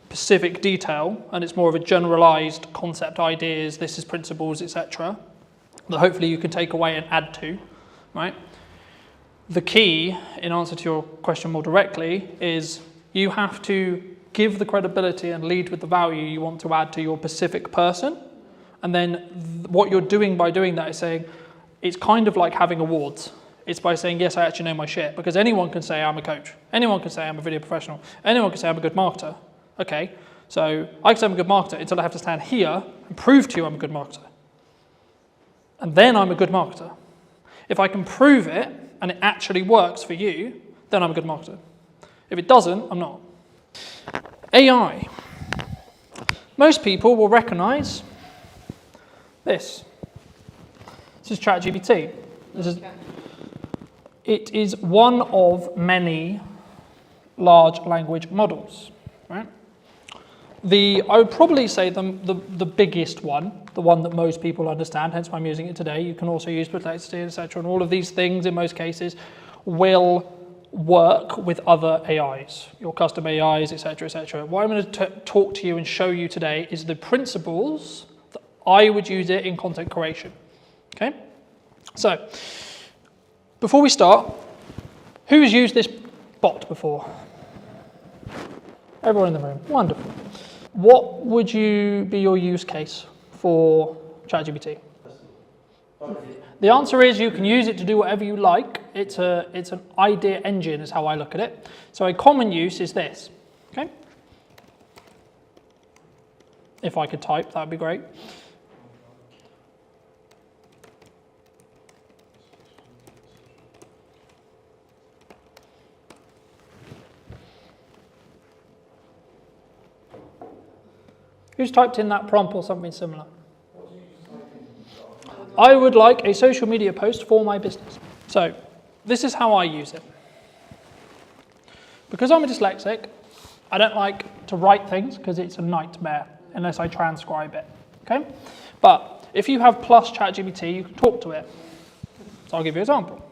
specific detail, and it's more of a generalized concept, ideas, this is principles, etc. that hopefully you can take away and add to, right? The key, in answer to your question more directly, is you have to give the credibility and lead with the value you want to add to your specific person. And then what you're doing by doing that is saying, it's kind of like having awards. It's by saying, yes, I actually know my shit. Because anyone can say I'm a coach. Anyone can say I'm a video professional. Anyone can say I'm a good marketer. Okay, so I can say I'm a good marketer until I have to stand here and prove to you I'm a good marketer. And then I'm a good marketer. If I can prove it and it actually works for you, then I'm a good marketer. If it doesn't, I'm not. AI. Most people will recognize this. This is ChatGPT. It is one of many large language models, right? I would probably say the biggest one, the one that most people understand, hence why I'm using it today. You can also use perplexity, etc. And all of these things, in most cases, will work with other AIs, your custom AIs, etc., etc. What I'm going to talk to you and show you today is the principles that I would use it in content creation. Okay? So, before we start, who's used this bot before? Everyone in the room. Wonderful. What would be your use case for ChatGPT? The answer is you can use it to do whatever you like. It's an idea engine is how I look at it. So a common use is this. Okay? If I could type, that would be great. Who's typed in that prompt or something similar? I would like a social media post for my business. So this is how I use it. Because I'm a dyslexic, I don't like to write things because it's a nightmare unless I transcribe it. Okay? But if you have plus ChatGPT, you can talk to it. So I'll give you an example.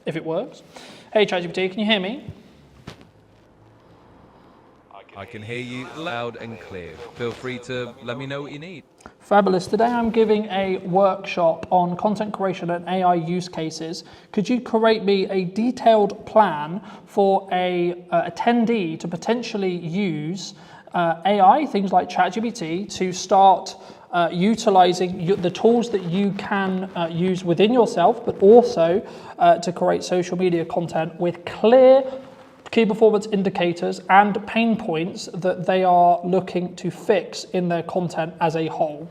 If it works. Hey ChatGPT, can you hear me? I can hear you loud and clear. Feel free to let me know what you need. Fabulous. Today I'm giving a workshop on content creation and AI use cases. Could you create me a detailed plan for a attendee to potentially use AI, things like ChatGPT, to start utilizing the tools that you can use within yourself, but also to create social media content with clear key performance indicators and pain points that they are looking to fix in their content as a whole?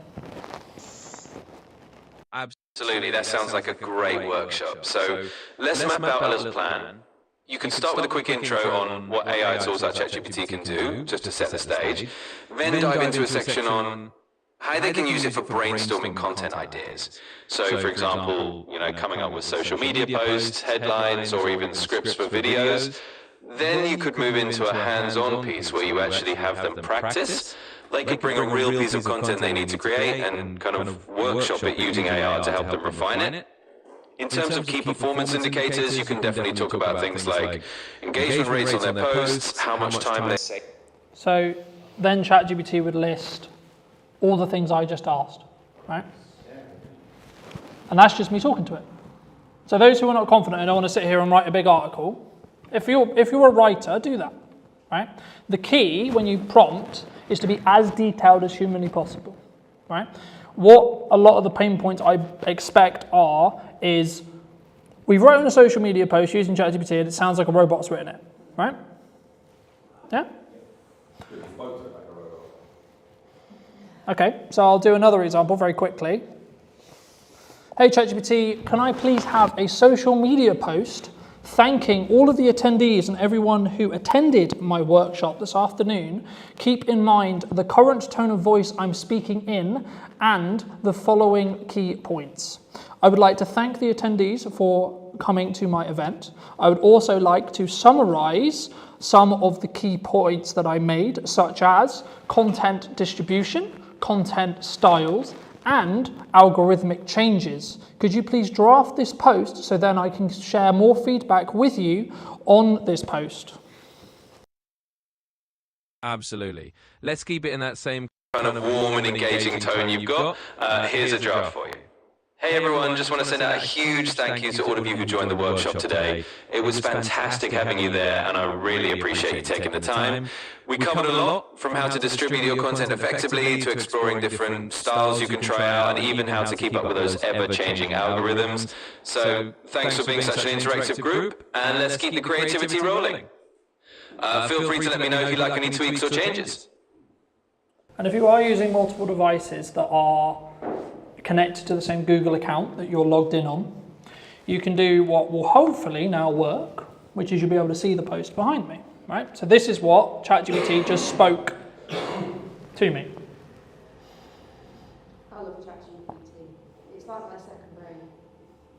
Absolutely, that sounds like a great workshop. So let's map out a little plan. You can start with a quick intro on what AI tools like ChatGPT can do, just to set the stage. Then dive into a section on how they can use it for brainstorming content ideas. So for example, coming up with social media posts, headlines, or even scripts for videos. Then you could move into a hands-on piece where you actually have them practice. They could bring a real piece of content they need to create and kind of workshop it using AI to help them refine it. In terms of key performance indicators, you can definitely talk about things like engagement rates on their posts, how much time they take. So then ChatGPT would list all the things I just asked, right? And that's just me talking to it. So those who are not confident and don't want to sit here and write a big article, if you're a writer, do that, right? The key when you prompt is to be as detailed as humanly possible, right? What a lot of the pain points I expect is we've written a social media post using ChatGPT and it sounds like a robot's written it, right? Yeah? Okay, so I'll do another example very quickly. Hey ChatGPT, can I please have a social media post thanking all of the attendees and everyone who attended my workshop this afternoon? Keep in mind the current tone of voice I'm speaking in and the following key points. I would like to thank the attendees for coming to my event. I would also like to summarize some of the key points that I made, such as content distribution, content styles, and algorithmic changes. Could you please draft this post so then I can share more feedback with you on this post? Absolutely. Let's keep it in that same kind of warm and engaging tone you've got. Here's a draft for you. Hey everyone, just want to send out a huge thank you to all of you who joined the workshop today. It was fantastic having you there and I really appreciate you taking the time. We covered a lot, from how to distribute your content effectively to exploring different styles you can try out and even how to keep up with those ever-changing algorithms. So thanks for being such an interactive group and let's keep the creativity rolling. Feel free to let me know if you'd like any tweaks or changes. And if you are using multiple devices that are connected to the same Google account that you're logged in on, you can do what will hopefully now work, which is you'll be able to see the post behind me, right? So this is what ChatGPT just spoke to me. I love ChatGPT. It's like my second brain.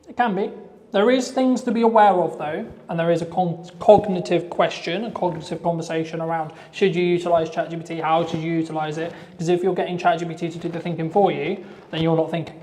It can be. There is things to be aware of though, and there is a cognitive question, a cognitive conversation around should you utilize ChatGPT, how should you utilize it? Because if you're getting ChatGPT to do the thinking for you, then you're not thinking.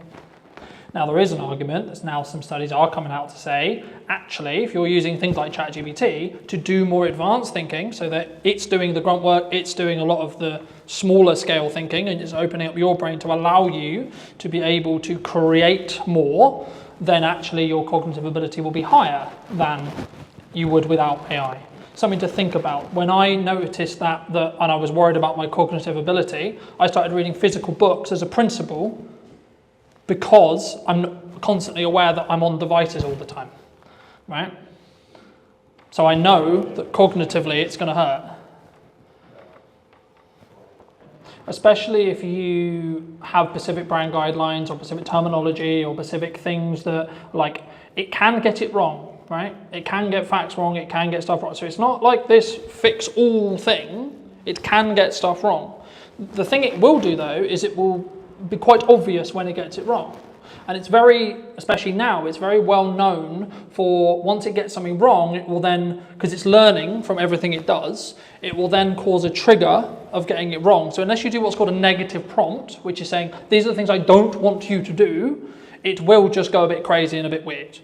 Now there is an argument, there's now some studies are coming out to say, actually, if you're using things like ChatGPT to do more advanced thinking, so that it's doing the grunt work, it's doing a lot of the smaller scale thinking, and it's opening up your brain to allow you to be able to create more, then actually your cognitive ability will be higher than you would without AI. Something to think about. When I noticed that and I was worried about my cognitive ability, I started reading physical books as a principle, because I'm constantly aware that I'm on devices all the time, right? So I know that cognitively it's going to hurt. Especially if you have specific brand guidelines or specific terminology or specific things that, like, it can get it wrong, right? It can get facts wrong, it can get stuff wrong. So it's not like this fix all thing, it can get stuff wrong. The thing it will do though is it will be quite obvious when it gets it wrong. And it's very, especially now, it's very well known for once it gets something wrong, it will then, because it's learning from everything it does, it will then cause a trigger of getting it wrong. So unless you do what's called a negative prompt, which is saying, these are the things I don't want you to do, it will just go a bit crazy and a bit weird.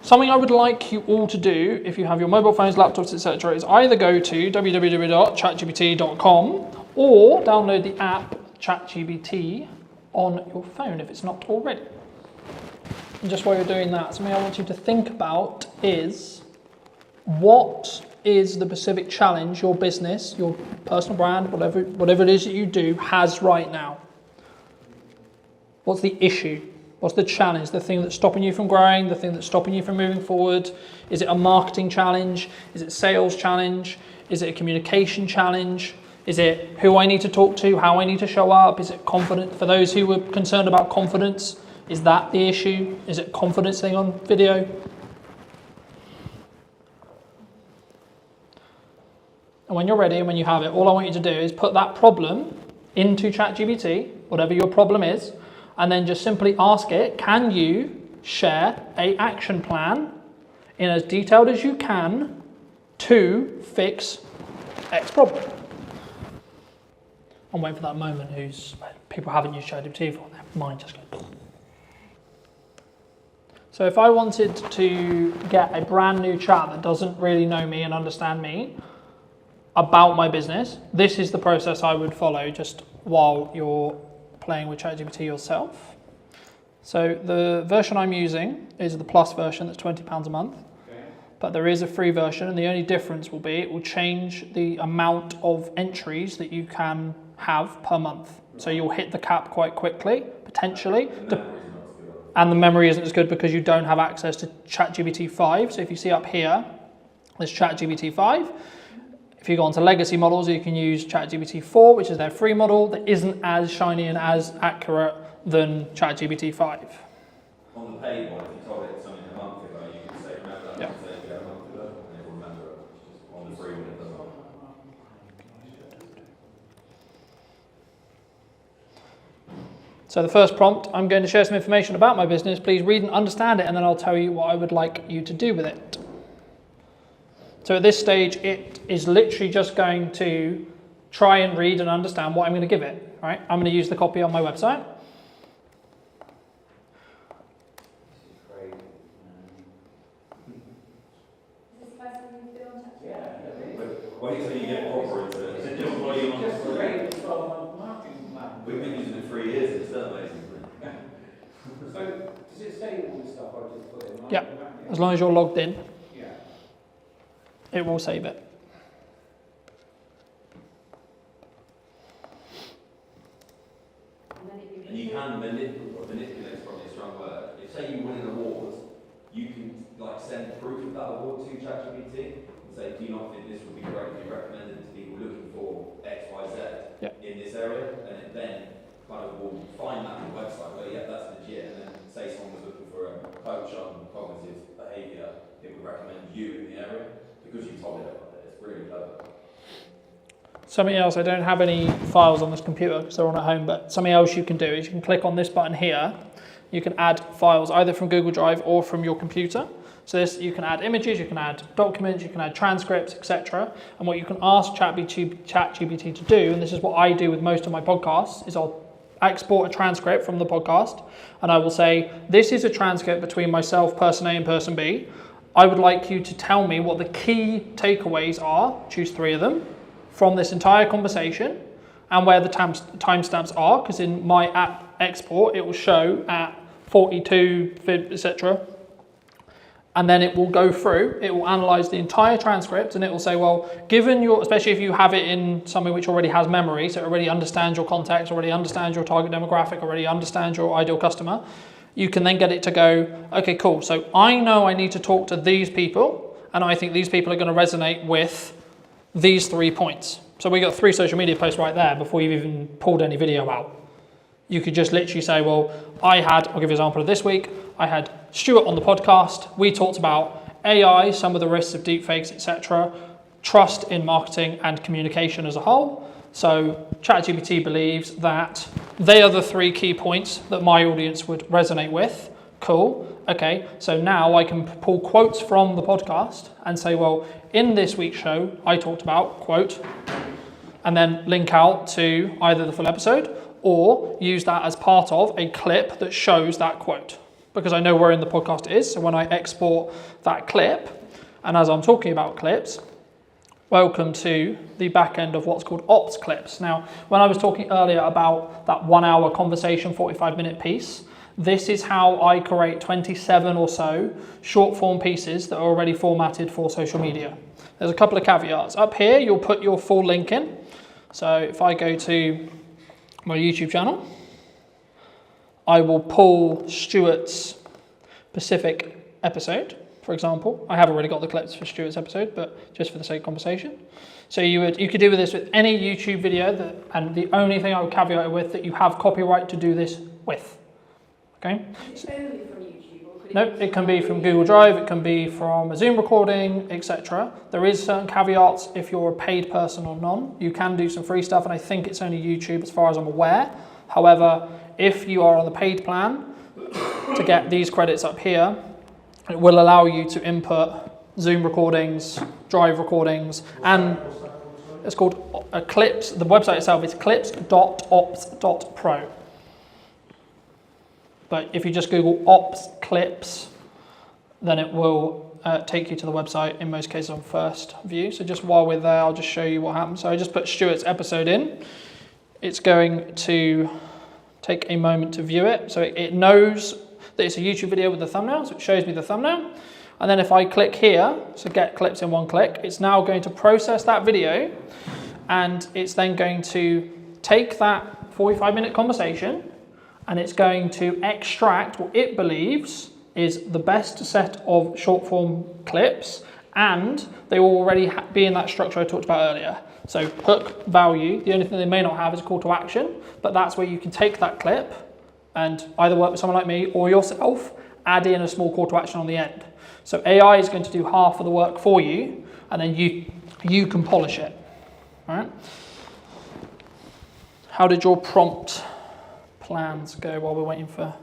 Something I would like you all to do, if you have your mobile phones, laptops, etc., is either go to www.chatgpt.com or download the app ChatGPT on your phone if it's not already. And just while you're doing that, something I want you to think about is what is the specific challenge your business, your personal brand, whatever it is that you do has right now. What's the issue? What's the challenge? The thing that's stopping you from growing, the thing that's stopping you from moving forward? Is it a marketing challenge? Is it a sales challenge? Is it a communication challenge? Is it who I need to talk to, how I need to show up? Is it confident? For those who were concerned about confidence, is that the issue? Is it confidence thing on video? And when you're ready and when you have it, all I want you to do is put that problem into ChatGPT, whatever your problem is, and then just simply ask it, can you share an action plan in as detailed as you can to fix X problem? I'm waiting for that moment people haven't used ChatGPT for, their mind just goes. So if I wanted to get a brand new chat that doesn't really know me and understand me about my business, this is the process I would follow just while you're playing with ChatGPT yourself. So the version I'm using is the Plus version that's £20 a month. But there is a free version, and the only difference will be it will change the amount of entries that you can have per month. So you'll hit the cap quite quickly, potentially. And the memory isn't as good because you don't have access to ChatGPT 5. So if you see up here, there's ChatGPT 5. If you go onto legacy models, you can use ChatGPT 4, which is their free model that isn't as shiny and as accurate than ChatGPT 5. On the paid one, if you told it something a month ago, you could say, remember that mistake a month ago, and it will remember it. Just on the free one, it doesn't. So the first prompt, I'm going to share some information about my business. Please read and understand it, and then I'll tell you what I would like you to do with it. So at this stage, it is literally just going to try and read and understand what I'm going to give it. Right? I'm going to use the copy on my website. Wait till you get proper into it. We've been using it for 3 years, it's still amazing. So, does it say all the stuff I just put in? Yeah, as long as you're logged in, Yeah. it will save it. And you can manipulate, is probably a strong word. If say you win an award, you can like send proof of that award to ChatGPT and say, do you not think this would be great if you recommended it to people looking for X, Y, Z in this area? And it then kind of will find that on the website where, yeah, that's legit. And then say someone was looking for a coach on cognitive behaviour, it would recommend you in the area because you told it about it. It's really clever. Something else, I don't have any files on this computer because they're on at home, but something else you can do is you can click on this button here. you can add files either from Google Drive or from your computer. So this, you can add images, you can add documents, you can add transcripts, etc. And what you can ask ChatGPT to do, and this is what I do with most of my podcasts, is I'll export a transcript from the podcast, and I will say, this is a transcript between myself, person A and person B. I would like you to tell me what the key takeaways are, choose 3 of them, from this entire conversation, and where the timestamps are, because in my app export, it will show at 42, etc. And then it will go through, it will analyze the entire transcript, and it will say, well, given your, especially if you have it in something which already has memory, so it already understands your context, already understands your target demographic, already understands your ideal customer, you can then get it to go, okay, cool. So I know I need to talk to these people, and I think these people are going to resonate with these 3 points. So we got 3 social media posts right there before you've even pulled any video out. You could just literally say, well, I'll give you an example of this week. I had Stuart on the podcast. We talked about AI, some of the risks of deepfakes, etc., trust in marketing and communication as a whole. So ChatGPT believes that they are the 3 key points that my audience would resonate with. Cool. Okay, so now I can pull quotes from the podcast and say, well, in this week's show, I talked about, quote, and then link out to either the full episode or use that as part of a clip that shows that quote, because I know where in the podcast it is. So when I export that clip, and as I'm talking about clips, welcome to the back end of what's called ops clips. Now, when I was talking earlier about that 1 hour conversation, 45-minute piece, this is how I create 27 or so short form pieces that are already formatted for social media. There's a couple of caveats. Up here, you'll put your full link in. So if I go to my YouTube channel, I will pull Stuart's specific episode, for example. I have already got the clips for Stuart's episode, but just for the sake of conversation. So you could do this with any YouTube video, and the only thing I would caveat it with that you have copyright to do this with. Okay? Is it only from YouTube, or could it No, it can be from Google Drive, it can be from a Zoom recording, etc. There is certain caveats if you're a paid person or none. You can do some free stuff, and I think it's only YouTube as far as I'm aware. However, if you are on the paid plan, to get these credits up here, it will allow you to input Zoom recordings, Drive recordings, and it's called Clips. The website itself is clips.ops.pro. But if you just Google ops clips, then it will take you to the website in most cases on first view. So just while we're there, I'll just show you what happens. So I just put Stuart's episode in. It's going to take a moment to view it. So it knows that it's a YouTube video with the thumbnail, so it shows me the thumbnail. And then if I click here, so get clips in one click, it's now going to process that video, and it's then going to take that 45-minute conversation, and it's going to extract what it believes is the best set of short form clips, and they will already be in that structure I talked about earlier. So hook, value, the only thing they may not have is a call to action, but that's where you can take that clip and either work with someone like me or yourself, add in a small call to action on the end. So AI is going to do half of the work for you, and then you can polish it. All right? How did your prompt plans go while we're waiting for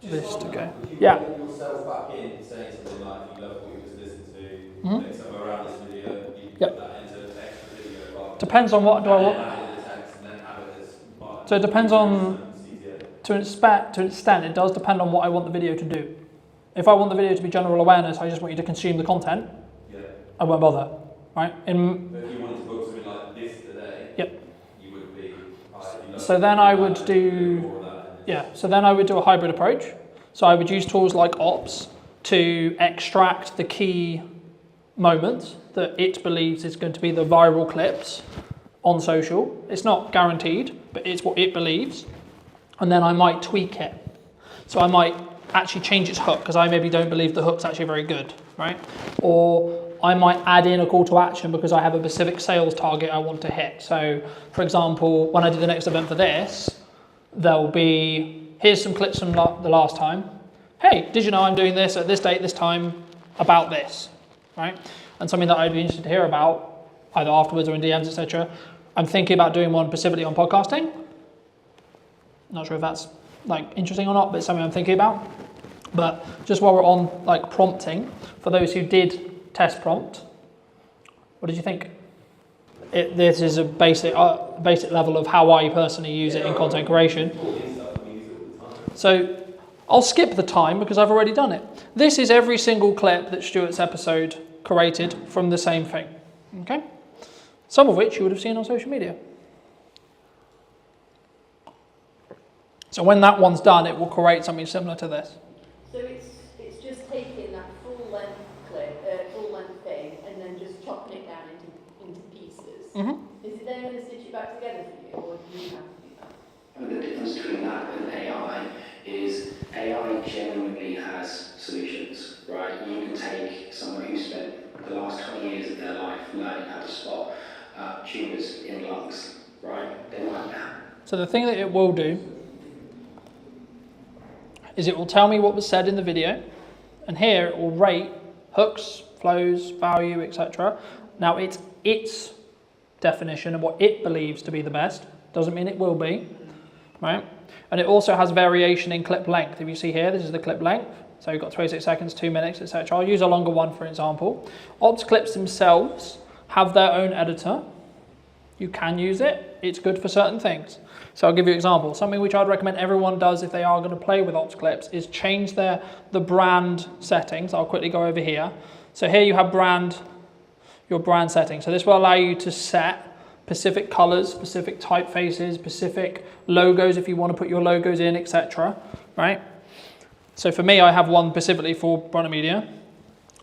this to go? Yeah. Put yourself back in, saying something like, if you love what you just listened to, like somewhere around this video, you put that into an extra video. Depends on what do I want. So it depends on, to an extent, it does depend on what I want the video to do. If I want the video to be general awareness, I just want you to consume the content, I won't bother, right? But if you wanted to book something like this today, you would be... So then I would do, so then I would do a hybrid approach. So I would use tools like Ops to extract the key moments that it believes is going to be the viral clips on social. It's not guaranteed, but it's what it believes. And then I might tweak it. So I might actually change its hook, because I maybe don't believe the hook's actually very good, right? Or I might add in a call to action because I have a specific sales target I want to hit. So for example, when I do the next event for this, there'll be, here's some clips from the last time. Hey, did you know I'm doing this at this date, this time, about this, right? And something that I'd be interested to hear about, either afterwards or in DMs, etc. I'm thinking about doing one specifically on podcasting. Not sure if that's like interesting or not, but it's something I'm thinking about. But just while we're on like prompting, for those who did test prompt, what did you think? This is a basic level of how I personally use it in content creation. So I'll skip the time because I've already done it. This is every single clip that Stuart's episode created from the same thing. Okay? Some of which you would have seen on social media. So when that one's done, it will create something similar to this. So it's just taking that full length thing, and then just chopping it down into pieces. Mm-hmm. Is it then going to stitch it back together for you, or do you have to do that? I mean, the difference between that and AI is AI genuinely has solutions, right? You can take someone who spent the last 20 years of their life learning how to spot tumours in lungs, right? They might now. So the thing that it will do is it will tell me what was said in the video, and here it will rate hooks, flows, value, etc. Now it's its definition of what it believes to be the best. Doesn't mean it will be, right? And it also has variation in clip length. If you see here, this is the clip length. So you've got 26 seconds, 2 minutes, etc. I'll use a longer one, for example. Ops clips themselves have their own editor. You can use it. It's good for certain things. So I'll give you an example. Something which I'd recommend everyone does if they are going to play with Ops clips is change the brand settings. I'll quickly go over here. So here you have your brand settings. So this will allow you to set specific colors, specific typefaces, specific logos if you want to put your logos in, etc. Right? So for me, I have one specifically for Brunner Media,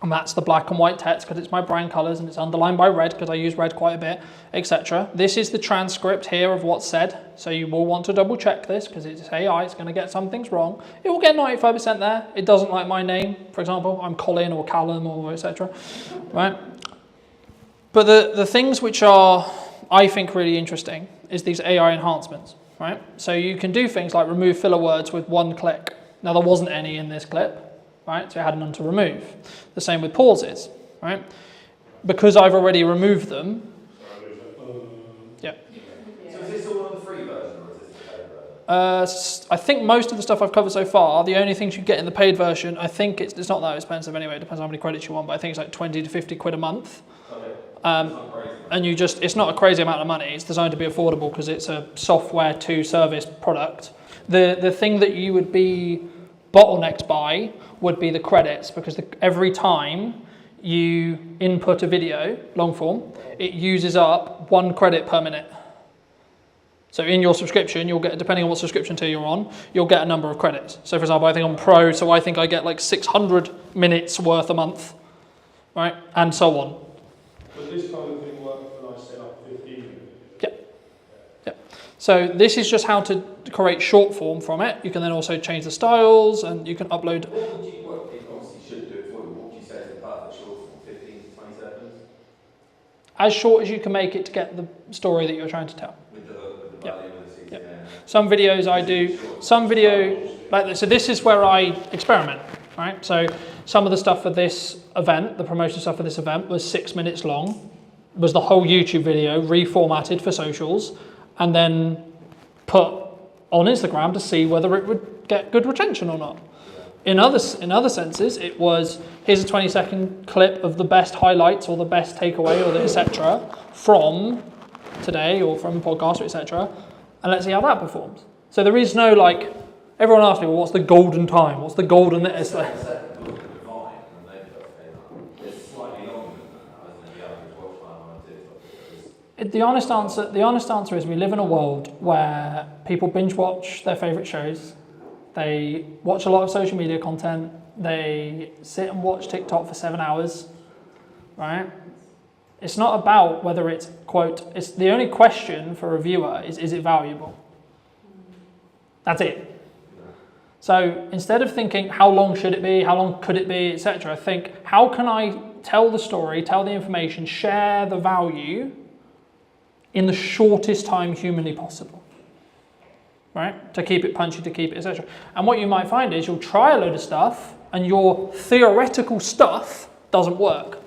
and that's the black and white text because it's my brand colors and it's underlined by red because I use red quite a bit, etc. This is the transcript here of what's said. So you will want to double check this because it's AI, it's going to get some things wrong. It will get 95% there. It doesn't like my name, for example. I'm Colin or Callum or etc. Right? But the things which are, I think, really interesting is these AI enhancements, right? So you can do things like remove filler words with one click. Now there wasn't any in this clip, right? So I had none to remove. The same with pauses, right? Because I've already removed them. Yeah. So is this all on the free version or is this the paid version? I think most of the stuff I've covered so far, the only things you get in the paid version, I think it's not that expensive anyway. It depends how many credits you want, but I think it's like 20 to 50 quid a month. Okay. And it's not a crazy amount of money. It's designed to be affordable because it's a software to service product. The thing that you would be bottlenecked by would be the credits, because every time you input a video, long form, it uses up 1 credit per minute. So in your subscription, you'll get, depending on what subscription tier you're on, you'll get a number of credits. So for example, I think I'm Pro, so I think I get like 600 minutes worth a month, right? And so on. But this kind of thing worked when I set up 15 minutes. Yeah. So this is just how to create short form from it. You can then also change the styles and you can upload. What would you, it obviously should do it for you, what would you say is the perfect short form, 15 to 20 seconds? As short as you can make it to get the story that you're trying to tell. With the value and the CTA. Yeah. Some videos I do, some video, like this. So this is where I experiment, right? So some of the stuff for this event, the promotion stuff for this event was 6 minutes long, was the whole YouTube video reformatted for socials and then put on Instagram to see whether it would get good retention or not. In other senses, it was, here's a 20-second clip of the best highlights or the best takeaway or the etc. from today or from podcast, etc. And let's see how that performs. So there is no like, everyone asks me, well, what's the golden time? What's the golden this? The honest answer is we live in a world where people binge watch their favourite shows. They watch a lot of social media content. They sit and watch TikTok for 7 hours, right? It's not about whether it's, quote, it's the only question for a viewer is it valuable? That's it. So instead of thinking how long should it be, how long could it be, etc., think how can I tell the story, tell the information, share the value in the shortest time humanly possible, right? To keep it punchy, to keep it, etc. And what you might find is you'll try a load of stuff and your theoretical stuff doesn't work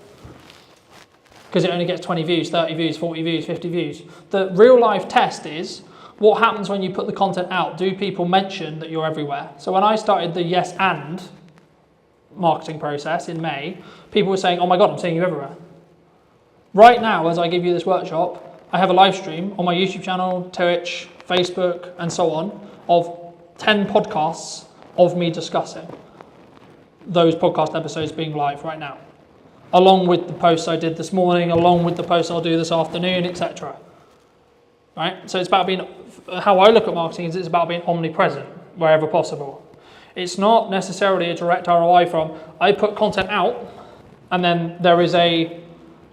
because it only gets 20 views, 30 views, 40 views, 50 views. The real life test is what happens when you put the content out? Do people mention that you're everywhere? So when I started the yes and marketing process in May, people were saying, oh my God, I'm seeing you everywhere. Right now, as I give you this workshop, I have a live stream on my YouTube channel, Twitch, Facebook, and so on, of 10 podcasts of me discussing those podcast episodes being live right now, along with the posts I did this morning, along with the posts I'll do this afternoon, etc. Right? So it's about being, how I look at marketing is it's about being omnipresent wherever possible. It's not necessarily a direct ROI from, I put content out, and then there is a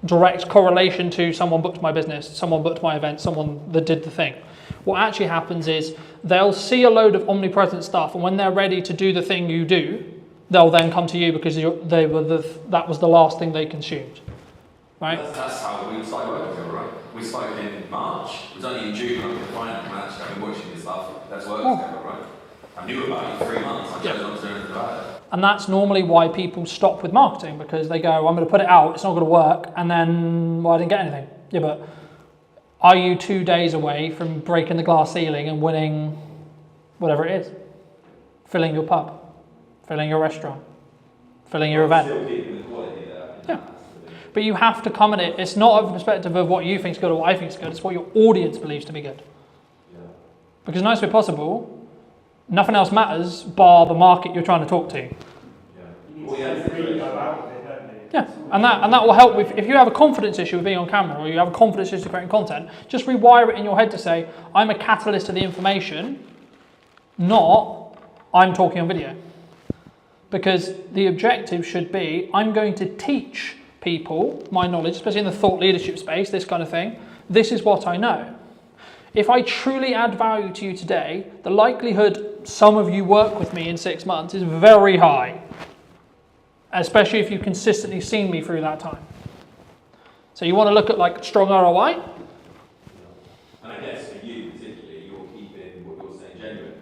direct correlation to someone booked my business, someone booked my event, someone that did the thing. What actually happens is they'll see a load of omnipresent stuff, and when they're ready to do the thing you do, they'll then come to you because that was the last thing they consumed. Right? That's how we started working together, right? We started in March. It was only in June when I could find it, man. I've been watching this stuff. Let's work together, right? I knew about it for 3 months. I chose not to do anything about it. And that's normally why people stop with marketing, because they go, I'm going to put it out, it's not going to work, and then, well, I didn't get anything. Yeah, but are you 2 days away from breaking the glass ceiling and winning whatever it is? Filling your pub, filling your restaurant, filling your event. Still keeping the quality there. Yeah. But you have to come at it. It's not a perspective of what you think is good or what I think is good. It's what your audience believes to be good. Yeah. Because nice way possible, nothing else matters bar the market you're trying to talk to. Yeah, and that will help with, if you have a confidence issue with being on camera or you have a confidence issue with creating content, just rewire it in your head to say, I'm a catalyst to the information, not I'm talking on video. Because the objective should be, I'm going to teach people my knowledge, especially in the thought leadership space, this kind of thing. This is what I know. If I truly add value to you today, the likelihood some of you work with me in 6 months is very high, especially if you've consistently seen me through that time. So you want to look at like strong ROI? And I guess for you particularly, you're keeping what you're saying genuine,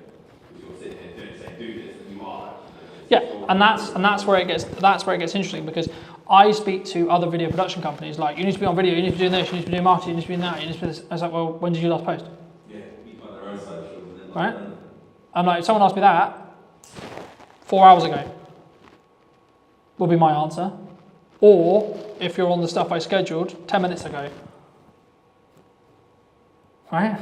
because you're sitting here saying do this, and you are. Yeah, and that's where it gets interesting, because I speak to other video production companies like, you need to be on video, you need to be doing this, you need to be doing marketing, you need to be doing that, you need to be this. I was like, well, when did you last post? Yeah, people have their own socials. And then right? I'm like, if someone asked me that 4 hours ago, will be my answer. Or if you're on the stuff I scheduled 10 minutes ago. Right?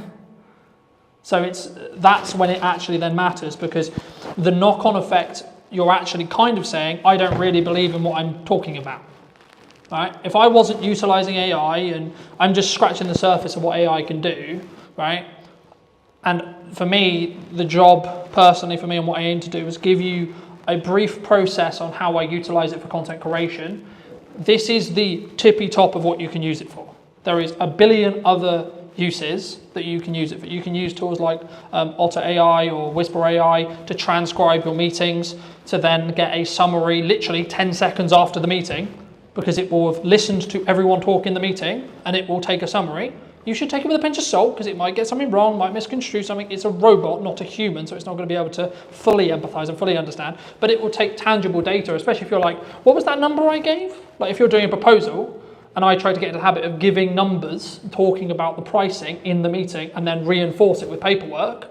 So that's when it actually then matters, because the knock-on effect, you're actually kind of saying, I don't really believe in what I'm talking about. Right? If I wasn't utilizing AI and I'm just scratching the surface of what AI can do, right? And for me, the job personally for me and what I aim to do is give you a brief process on how I utilize it for content creation. This is the tippy top of what you can use it for. There is a billion other uses that you can use it for. You can use tools like Otter AI or Whisper AI to transcribe your meetings, to then get a summary literally 10 seconds after the meeting, because it will have listened to everyone talk in the meeting and it will take a summary. You should take it with a pinch of salt, because it might get something wrong, might misconstrue something. It's a robot, not a human, so it's not going to be able to fully empathize and fully understand. But it will take tangible data, especially if you're like, what was that number I gave? Like if you're doing a proposal and I try to get into the habit of giving numbers, talking about the pricing in the meeting and then reinforce it with paperwork.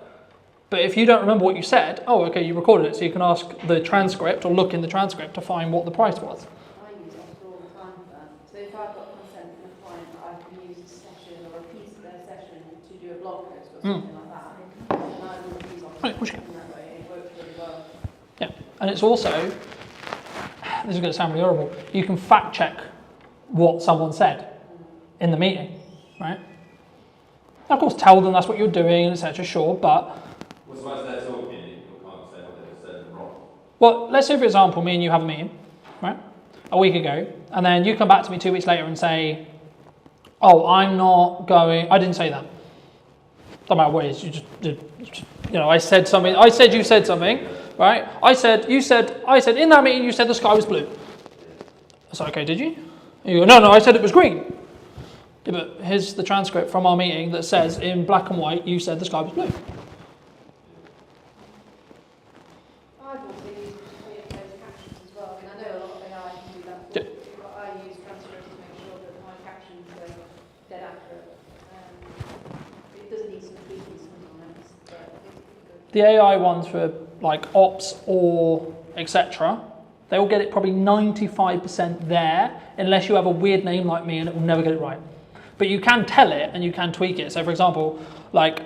But if you don't remember what you said, oh, okay, you recorded it, so you can ask the transcript or look in the transcript to find what the price was. I use Otter all the time for that. So if I've got consent from a client that I can use a session or a piece of their session to do a blog post or something like that, then I will use Otter in that way, and it works really well. Yeah, and it's also, this is going to sound really horrible, you can fact check what someone said in the meeting, right? Now, of course, tell them that's what you're doing, etc. Sure, but what's the they're talking? You can't say what they said wrong. well, let's say for example, me and you have a meeting, right? A week ago, and then you come back to me 2 weeks later and say, "Oh, I'm not going." I didn't say that. Don't matter what it is. You just did. You know, I said something. I said you said something, right? I said you said. I said in that meeting you said the sky was blue. I said, okay, did you? And you go, no, I said it was green. Yeah, but here's the transcript from our meeting that says in black and white you said the sky was blue. I've also used closed captions as well. I mean, I know a lot of AI can do that for you, but I use transcript to make sure that my captions are dead accurate. It does need some tweaking sometimes. the AI ones for like ops or etc., they will get it probably 95% there, unless you have a weird name like me and it will never get it right. But you can tell it and you can tweak it. So for example, like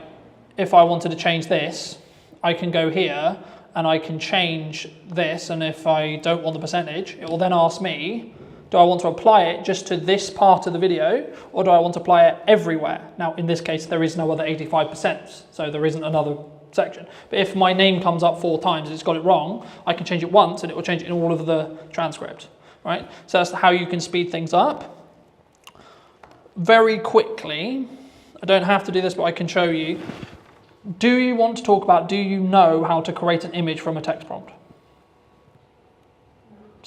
if I wanted to change this, I can go here and I can change this, and if I don't want the percentage, it will then ask me, do I want to apply it just to this part of the video, or do I want to apply it everywhere? Now, in this case, there is no other 85%, so there isn't another section. But if my name comes up 4 times and it's got it wrong, I can change it once and it will change it in all of the transcript, right? So that's how you can speed things up. Very quickly, I don't have to do this, but I can show you. Do you want to talk about, do you know how to create an image from a text prompt?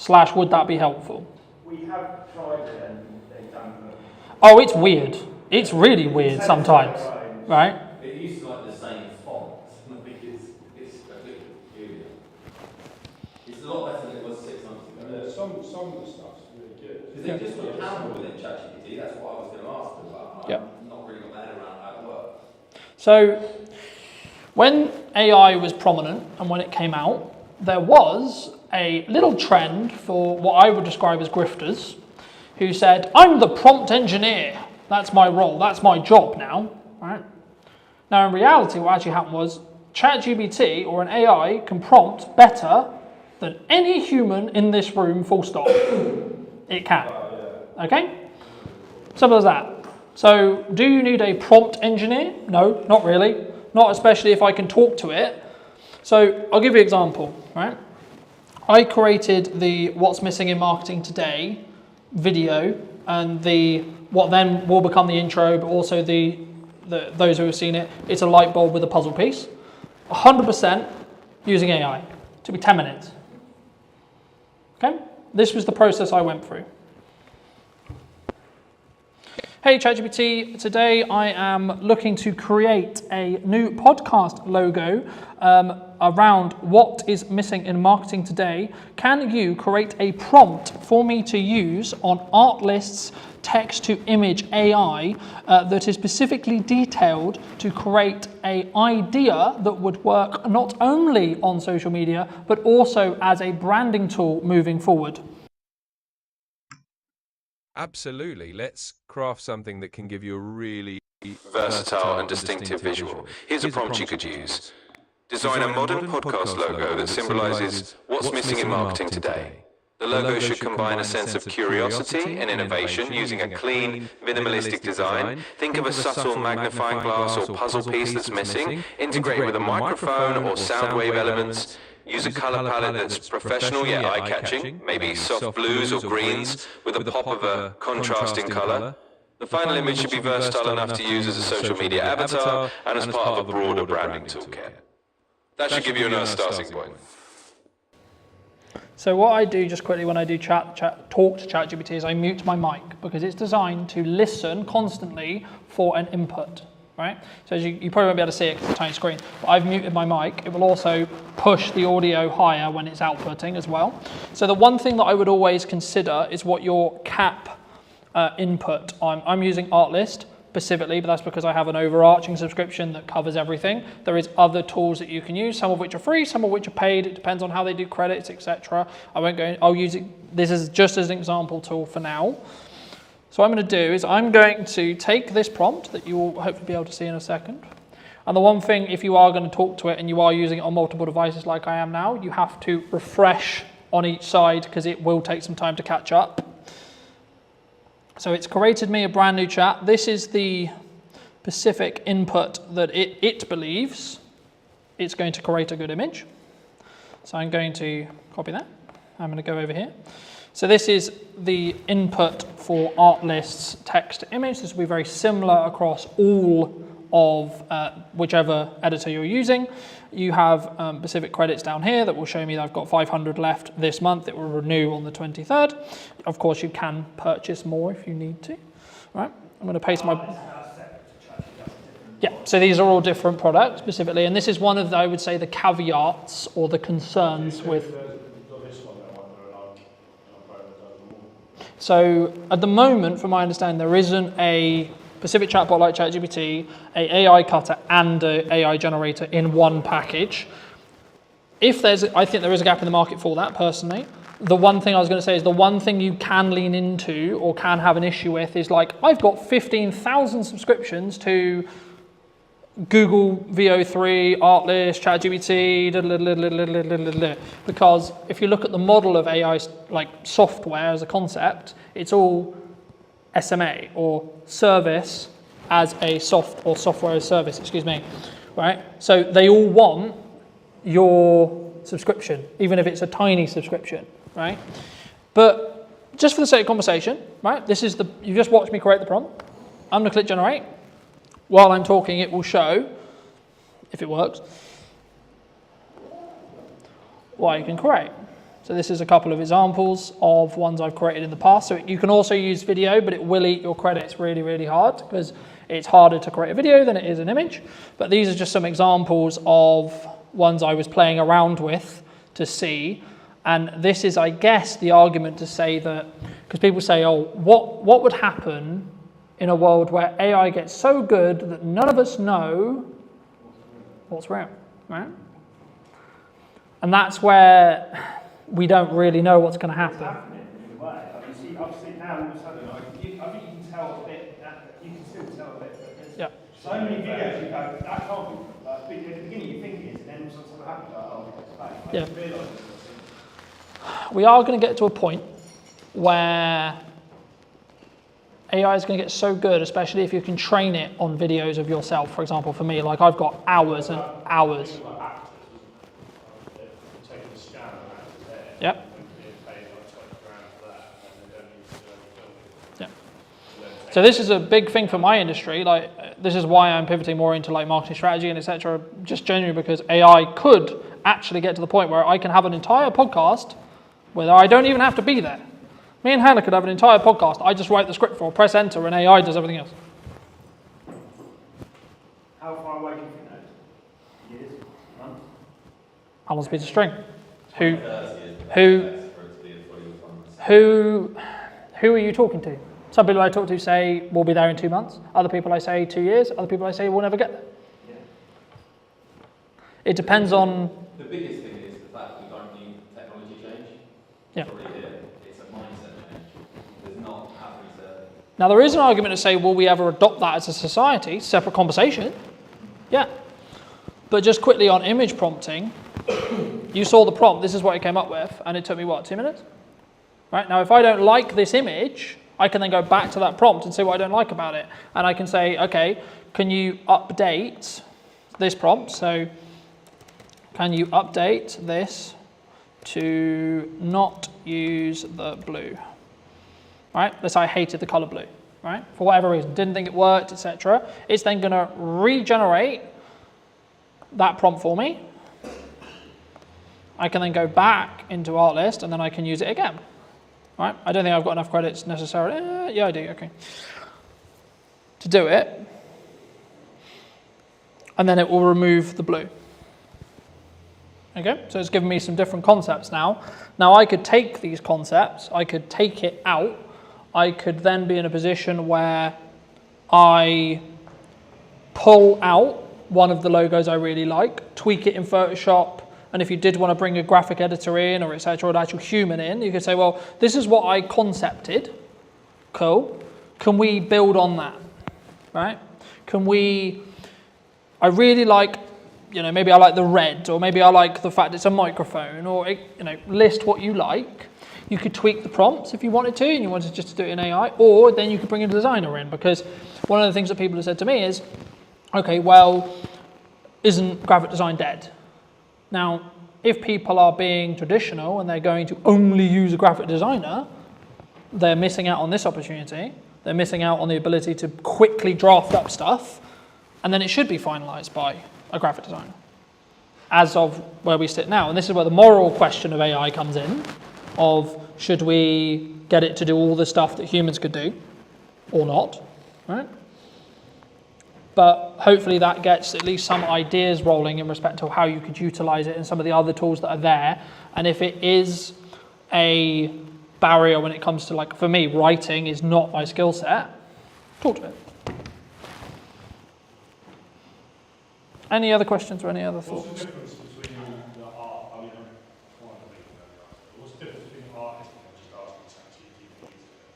/ would that be helpful? We have tried it and they've done it. Oh, it's weird. It's really weird sometimes, right? It uses like the same font. I think it's a bit peculiar. It's a lot better than it was 6 months ago. Yeah, some of the stuff's really good. Because they just got accountable within ChatGPT. That's what I was going to ask them about. I've not really got my head around how it works. So when AI was prominent and when it came out, there was a little trend for what I would describe as grifters who said, I'm the prompt engineer. That's my role. That's my job now. Right? Now, in reality, what actually happened was ChatGPT or an AI can prompt better than any human in this room, full stop. It can. Okay? Simple as that. So, do you need a prompt engineer? No, not really. Not especially if I can talk to it. So, I'll give you an example, right? I created the What's Missing in Marketing Today video and the what then will become the intro, but also the those who have seen it, it's a light bulb with a puzzle piece. 100% using AI. It took me 10 minutes. Okay? This was the process I went through. Hey ChatGPT, today I am looking to create a new podcast logo around what is missing in marketing today. Can you create a prompt for me to use on Artlist's text-to-image AI that is specifically detailed to create an idea that would work not only on social media, but also as a branding tool moving forward? Absolutely. Let's craft something that can give you a really Versatile and distinctive visual. Here's a prompt you could use. Design a modern podcast logo that symbolizes what's missing in marketing today. The logo should combine a sense of curiosity and innovation using a clean, minimalistic design. Think of a subtle magnifying glass or puzzle piece that's missing. Integrate with a microphone or sound wave elements. Use a color palette that's professional yet eye-catching, maybe soft blues or greens with a pop of a contrasting color. The final image should be versatile enough to use as a social media avatar and as part of a broader branding toolkit. That should give you a nice starting point. So what I do just quickly when I do talk to ChatGPT is I mute my mic because it's designed to listen constantly for an input, right? So as you probably won't be able to see it because it's a tiny screen, but I've muted my mic. It will also push the audio higher when it's outputting as well. So the one thing that I would always consider is what your cap input on. I'm using Artlist specifically, but that's because I have an overarching subscription that covers everything. There is other tools that you can use, some of which are free, some of which are paid. It depends on how they do credits, etc. I won't go. I'll use it. This is just as an example tool for now. So what I'm going to do is I'm going to take this prompt that you will hopefully be able to see in a second. And the one thing, if you are going to talk to it and you are using it on multiple devices like I am now, you have to refresh on each side because it will take some time to catch up. So it's created me a brand new chat. This is the specific input that it believes it's going to create a good image. So I'm going to copy that. I'm going to go over here. So this is the input for Artlist's text to image. This will be very similar across all of whichever editor you're using. You have specific credits down here that will show me that I've got 500 left this month. It will renew on the 23rd. Of course, you can purchase more if you need to. All right, I'm going to paste my... Yeah, so these are all different products specifically, and this is one of the, I would say, the caveats or the concerns with... So at the moment, from my understanding, there isn't a specific chatbot like ChatGPT, a AI cutter, and a AI generator in one package. I think there is a gap in the market for that personally. The one thing I was going to say is the one thing you can lean into or can have an issue with is like, I've got 15,000 subscriptions to Google VO3, Artlist, ChatGPT, because if you look at the model of AI like software as a concept, it's all SMA or service as a software as service, right? So they all want your subscription, even if it's a tiny subscription, right? But just for the sake of conversation, right? You just watched me create the prompt. I'm gonna click generate. While I'm talking, it will show, if it works, what you can create. So this is a couple of examples of ones I've created in the past. So you can also use video, but it will eat your credits really, really hard because it's harder to create a video than it is an image. But these are just some examples of ones I was playing around with to see. And this is, I guess, the argument to say that, because people say, oh, what would happen in a world where AI gets so good that none of us know what's real, right? And that's where we don't really know what's going to happen. It's happening in a way. I've seen now all of a sudden, I think you can tell a bit, you can still tell a bit, but there's so many videos you go, that can't be, at the beginning you think it is, and then something happens, like, oh, it's fake. I didn't realise it was. We are going to get to a point where AI is going to get so good, especially if you can train it on videos of yourself. For example, for me, like I've got hours and hours. Yep. Yeah. So this is a big thing for my industry. Like this is why I'm pivoting more into like marketing strategy and etc. Just genuinely because AI could actually get to the point where I can have an entire podcast where I don't even have to be there. Me and Hannah could have an entire podcast. I just write the script for, press enter, and AI does everything else. How far away do you think that is? Years? Months? How long's a piece of string? Who are you talking to? Some people I talk to say we'll be there in 2 months. Other people I say 2 years. Other people I say we'll never get there. Yeah. It depends on. The biggest thing is the fact we don't need technology change. Yeah. It's already here. It's a mindset change. There's not having to. Now there is an argument to say, will we ever adopt that as a society? Separate conversation. Yeah. But just quickly on image prompting, you saw the prompt. This is what it came up with, and it took me what, 2 minutes? Right now, if I don't like this image, I can then go back to that prompt and say what I don't like about it, and I can say, okay, can you update this prompt? So, can you update this to not use the blue? Right? Let's say I hated the color blue. Right? For whatever reason, didn't think it worked, etc. It's then going to regenerate that prompt for me. I can then go back into Artlist and then I can use it again. Right? I don't think I've got enough credits necessarily. Yeah, I do. Okay. To do it, and then it will remove the blue. Okay, so it's given me some different concepts now. Now I could take these concepts, I could take it out, I could then be in a position where I pull out one of the logos I really like, tweak it in Photoshop, and if you did want to bring a graphic editor in or etc., or an actual human in, you could say, well, this is what I concepted. Cool. Can we build on that? Right? Can we, I really like, maybe I like the red, or maybe I like the fact it's a microphone, or, list what you like. You could tweak the prompts if you wanted to, and you wanted just to do it in AI, or then you could bring a designer in, because one of the things that people have said to me is, okay, well, isn't graphic design dead? Now, if people are being traditional and they're going to only use a graphic designer, they're missing out on this opportunity. They're missing out on the ability to quickly draft up stuff, and then it should be finalized by a graphic designer, as of where we sit now. And this is where the moral question of AI comes in, of should we get it to do all the stuff that humans could do, or not, right? But hopefully that gets at least some ideas rolling in respect to how you could utilize it and some of the other tools that are there. And if it is a barrier when it comes to, like, for me, writing is not my skill set, talk to it. Any other questions or any other thoughts? What's the difference between the art? I mean, what's the difference between artists and just asking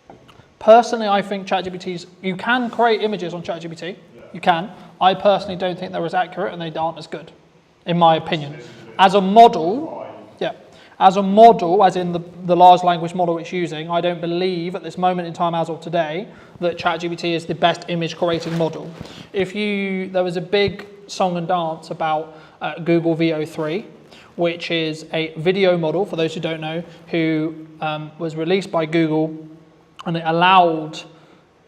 ChatGPT? Personally, I think ChatGPT's, you can create images on ChatGPT. You can. I personally don't think they're as accurate and they aren't as good, in my opinion. As a model, yeah. As a model, as in the large language model it's using, I don't believe at this moment in time, as of today, that ChatGPT is the best image creating model. There was a big song and dance about Google VO3, which is a video model, for those who don't know, who was released by Google, and it allowed,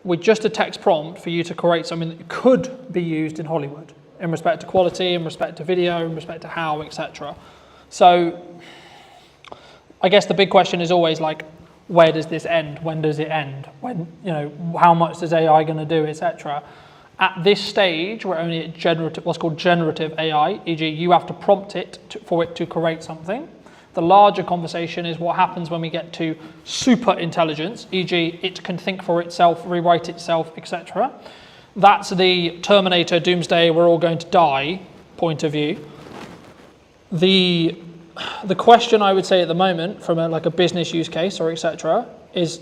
with just a text prompt, for you to create something that could be used in Hollywood, in respect to quality, in respect to video, in respect to how, etc. So I guess the big question is always like, where does this end? When does it end? When, how much is AI going to do, etc. At this stage, we're only at generative, what's called generative AI, e.g. you have to prompt it for it to create something. The larger conversation is what happens when we get to super intelligence, e.g. it can think for itself, rewrite itself, etc. That's the Terminator, Doomsday, we're all going to die point of view. The question I would say at the moment, from a business use case or etc., is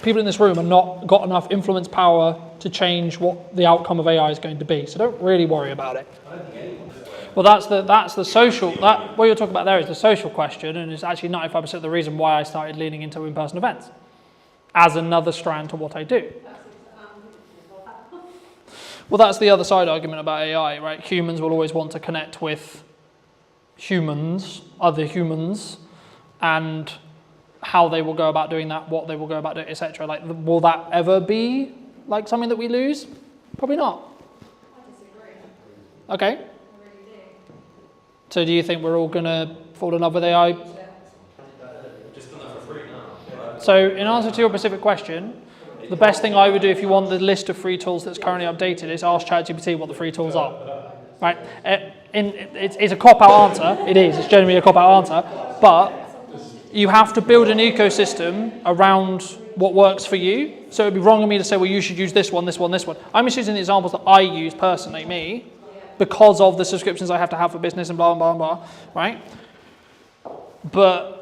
people in this room are not got enough influence power to change what the outcome of AI is going to be. So don't really worry about it. Well, that's the social. What you're talking about there is the social question, and it's actually 95% of the reason why I started leaning into in-person events as another strand to what I do. Well, that's the other side argument about AI, right? Humans will always want to connect with humans, other humans, and how they will go about doing that, what they will go about doing, etc. Like, will that ever be like something that we lose? Probably not. I disagree. Okay. I really do. So do you think we're all going to fall in love with AI? Just done that for free now. So in answer to your specific question, the best thing I would do if you want the list of free tools that's currently updated is ask ChatGPT what the free tools are. Right? It's a cop-out answer. It is. It's generally a cop-out answer. But you have to build an ecosystem around what works for you. So it would be wrong of me to say, well, you should use this one, this one, this one. I'm just using the examples that I use personally, me, because of the subscriptions I have to have for business and blah, blah, blah, right? But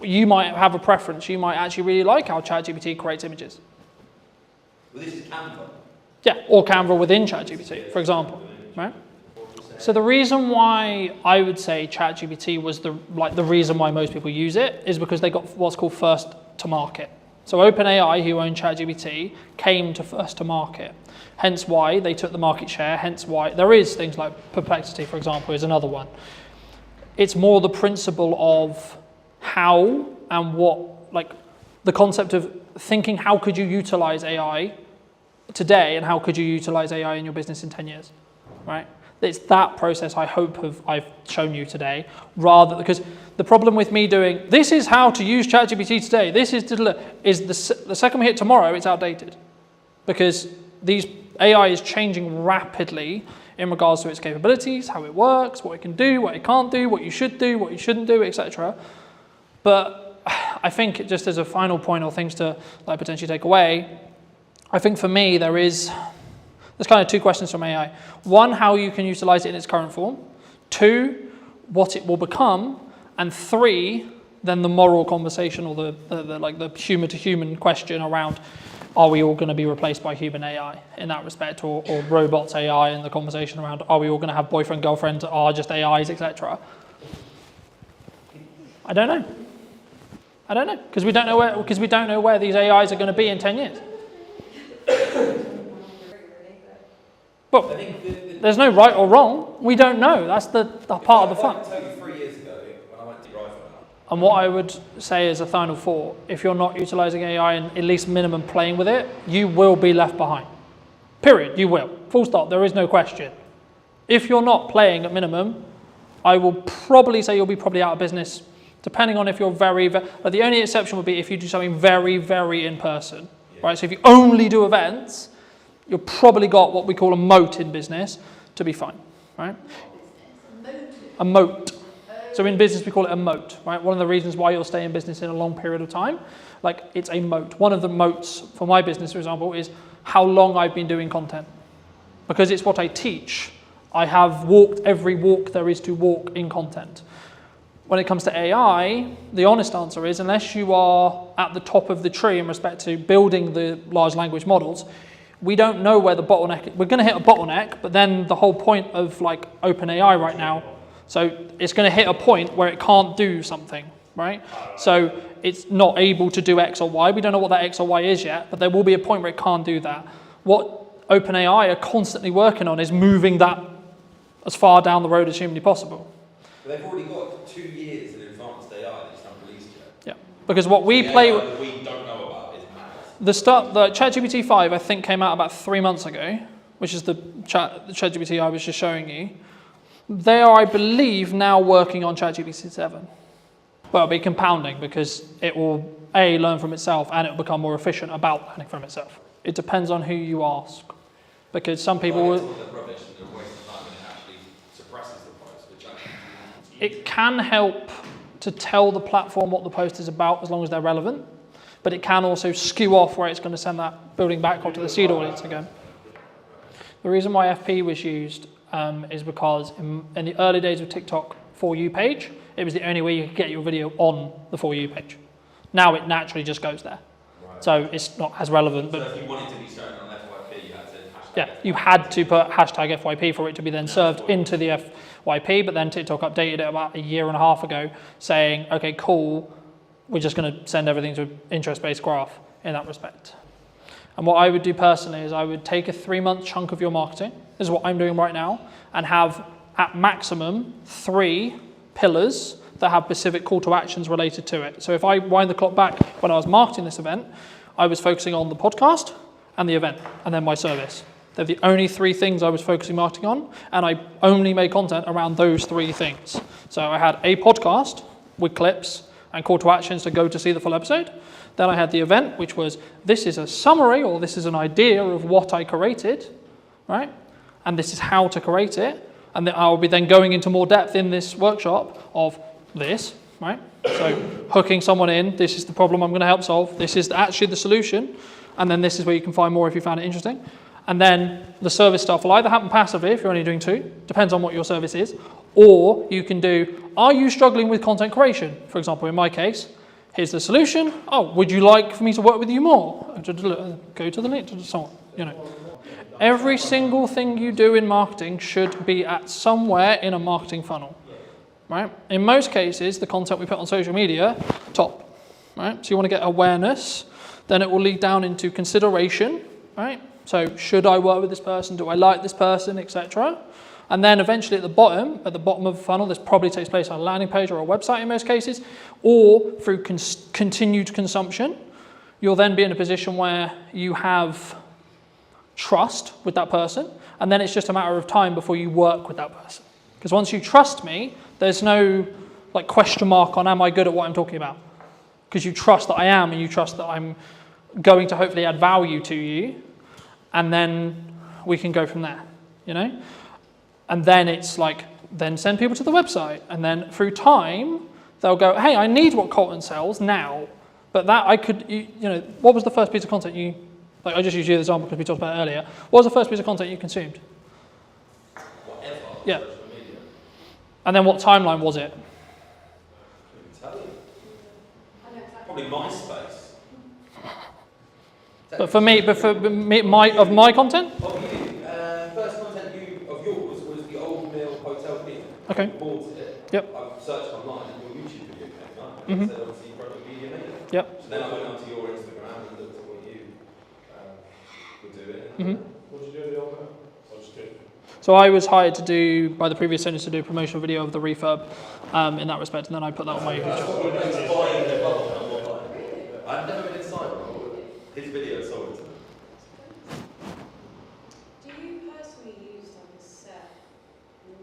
you might have a preference. You might actually really like how ChatGPT creates images. Well, this is Canva. Yeah, or Canva within ChatGPT, for example, right? So the reason why I would say ChatGPT was the reason why most people use it is because they got what's called first to market. So OpenAI, who own ChatGPT, came to first to market. Hence why they took the market share, hence why there is things like Perplexity, for example, is another one. It's more the principle of how and what, like the concept of thinking how could you utilize AI today and how could you utilize AI in your business in 10 years, right? It's that process I hope I've shown you today, rather because the problem with me doing this is how to use ChatGPT today, this is the second we hit tomorrow, it's outdated, because these AI is changing rapidly in regards to its capabilities, how it works, what it can do, what it can't do, what you should do, what you shouldn't do, etc. But I think just as a final point or things to potentially take away, I think for me there's kind of two questions from AI. One, how you can utilize it in its current form. Two, what it will become. And three, then the moral conversation or the human to human question around, are we all going to be replaced by human AI in that respect, or robots AI, and the conversation around, are we all going to have boyfriend, girlfriends, are just AIs, etc. I don't know. Because we don't know where these AIs are going to be in 10 years. Well, there's no right or wrong. We don't know. That's the part of the fun. I can tell you 3 years ago when I went to drive. And what I would say as a final thought, if you're not utilizing AI and at least minimum playing with it, you will be left behind. Period. You will. Full stop. There is no question. If you're not playing at minimum, I will probably say you'll be probably out of business, depending on if you're but the only exception would be if you do something very, very in person, right? So if you only do events, you've probably got what we call a moat in business to be fine, right? A moat. So in business, we call it a moat, right? One of the reasons why you'll stay in business in a long period of time, it's a moat. One of the moats for my business, for example, is how long I've been doing content. because it's what I teach, I have walked every walk there is to walk in content. When it comes to AI, the honest answer is, unless you are at the top of the tree in respect to building the large language models, we don't know where the bottleneck is. We're going to hit a bottleneck, but then the whole point of like OpenAI right now, so it's going to hit a point where it can't do something, right? So it's not able to do X or Y. We don't know what that X or Y is yet, but there will be a point where it can't do that. What OpenAI are constantly working on is moving that as far down the road as humanly possible. But they've already got 2 years in advanced AI that's not released yet. Yeah, because what we play AI that we don't know about is mad. the ChatGPT 5 I think came out about 3 months ago, which is the ChatGPT I was just showing you. They are, I believe, now working on ChatGPT 7. Well, it'll be compounding because it will learn from itself and it will become more efficient about learning from itself. It depends on who you ask, because some people will. It can help to tell the platform what the post is about as long as they're relevant, but it can also skew off where it's going to send that building back up to the seed audience again. The reason why FP was used is because in the early days of TikTok For You page, it was the only way you could get your video on the For You page. Now it naturally just goes there. Right. So it's not as relevant. But so if you wanted to be shown on FYP, you had to hashtag yeah, you had to put hashtag FYP for it to be then served into the FYP, but then TikTok updated it about 1.5 years ago saying, okay, cool, we're just going to send everything to an interest-based graph in that respect. And what I would do personally is I would take a 3-month chunk of your marketing, this is what I'm doing right now, and have at maximum 3 pillars that have specific call to actions related to it. So if I wind the clock back when I was marketing this event, I was focusing on the podcast and the event, and then my service. They're the only 3 things I was focusing marketing on, and I only made content around those 3 things. So I had a podcast with clips and call to actions to go to see the full episode. Then I had the event, which was, this is a summary, or this is an idea of what I created, right? And this is how to create it. And then I'll be then going into more depth in this workshop of this, right? So hooking someone in, this is the problem I'm going to help solve. This is actually the solution. And then this is where you can find more if you found it interesting. And then the service stuff will either happen passively if you're only doing 2, depends on what your service is, or you can do, are you struggling with content creation? For example, in my case, here's the solution. Oh, would you like for me to work with you more? Go to the link to someone, you know. Every single thing you do in marketing should be at somewhere in a marketing funnel, right? In most cases, the content we put on social media, top, right? So you want to get awareness, then it will lead down into consideration, right? So should I work with this person? Do I like this person, etc.? And then eventually at the bottom of the funnel, this probably takes place on a landing page or a website in most cases, or through continued consumption, you'll then be in a position where you have trust with that person, and then it's just a matter of time before you work with that person. Because once you trust me, there's no like question mark on am I good at what I'm talking about? Because you trust that I am, and you trust that I'm going to hopefully add value to you, and then we can go from there, you know? And then it's like, then send people to the website, and then through time, they'll go, hey, I need what Colton sells now, but that I could, you know, what was the first piece of content you, like I just used you as an example because we talked about it earlier. What was the first piece of content you consumed? Whatever. Yeah. Social media. And then what timeline was it? Probably MySpace. But for me, my content? Of you, first content of yours was the Old Mill Hotel thing. Okay. You bought it. Yep. I searched online and your YouTube video came up, and Mm-hmm. it said obviously Project Media Maker. Yep. So then I went onto your Instagram and looked at what you were doing. Mm-hmm. What did you do with the old man? I just did. So I was hired to do, by the previous owners, to do a promotional video of the refurb in that respect, and then I put that on my YouTube channel. I've never been inside, bro. His video sold it to me. Do you personally use like a set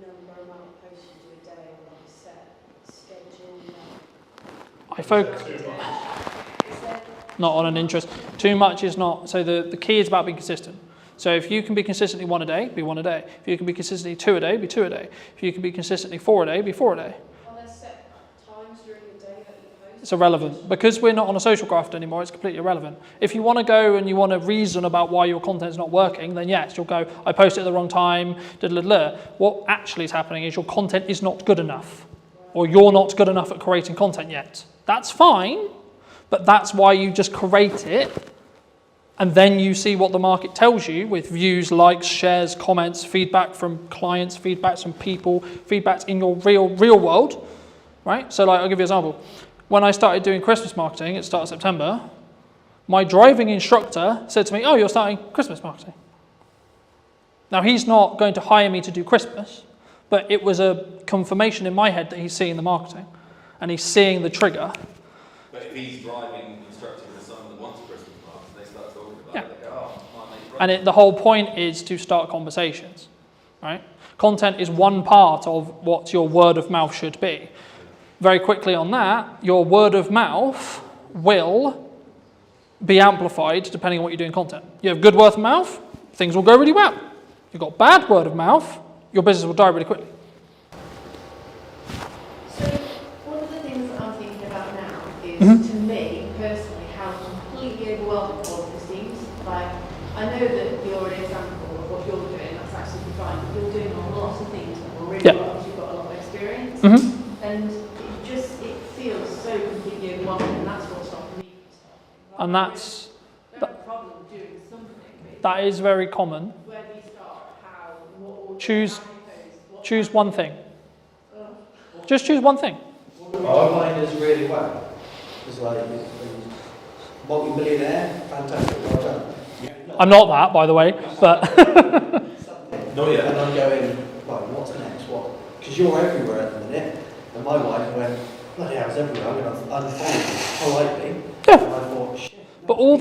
number amount of posts you do a day, or like a set schedule? I focus not on an interest. Too much is not. So the key is about being consistent. So if you can be consistently 1 a day, be 1 a day. If you can be consistently 2 a day, be 2 a day. If you can be consistently 4 a day, be 4 a day. Are there set times during the day that you post? It's irrelevant. Because we're not on a social graph anymore, it's completely irrelevant. If you want to go and you want to reason about why your content's not working, then yes, you'll go, I posted at the wrong time, What actually is happening is your content is not good enough, or you're not good enough at creating content yet. That's fine, but that's why you just create it, and then you see what the market tells you with views, likes, shares, comments, feedback from clients, feedbacks from people, feedbacks in your real world, right? So like, I'll give you an example. When I started doing Christmas marketing at the start of September, my driving instructor said to me, oh, you're starting Christmas marketing. Now, he's not going to hire me to do Christmas, but it was a confirmation in my head that he's seeing the marketing and he's seeing the trigger. But if he's driving instructor with someone that wants Christmas marketing, they start talking about it, they go, oh, might make it And the whole point is to start conversations, right? Content is one part of what your word of mouth should be. Very quickly on that, your word of mouth will be amplified depending on what you do in content. You have good word of mouth, things will go really well. You've got bad word of mouth, your business will die really quickly. So one of the things that I'm thinking about now is, to me personally, how completely overwhelming all of this seems. Like, I know that you're an example of what you're doing, that's absolutely fine, but you're doing a lot of things that are really well, because you've got a lot of experience. And it feels so completely overwhelming, and that's what's stopping me from starting. And that's, I don't have a problem doing something. that is very common. Where do you start? How? What order? Choose one thing. Just choose one thing. Our mind is really well. It's like multi-millionaire, fantastic, well done. I'm not that, by the way, but Not yet. And I'm going, right, what's next? What? Because you're everywhere at the minute. And my wife went, bloody hell, it's everywhere. I'm going to unfollow politely. Yeah. And I thought, shit. but all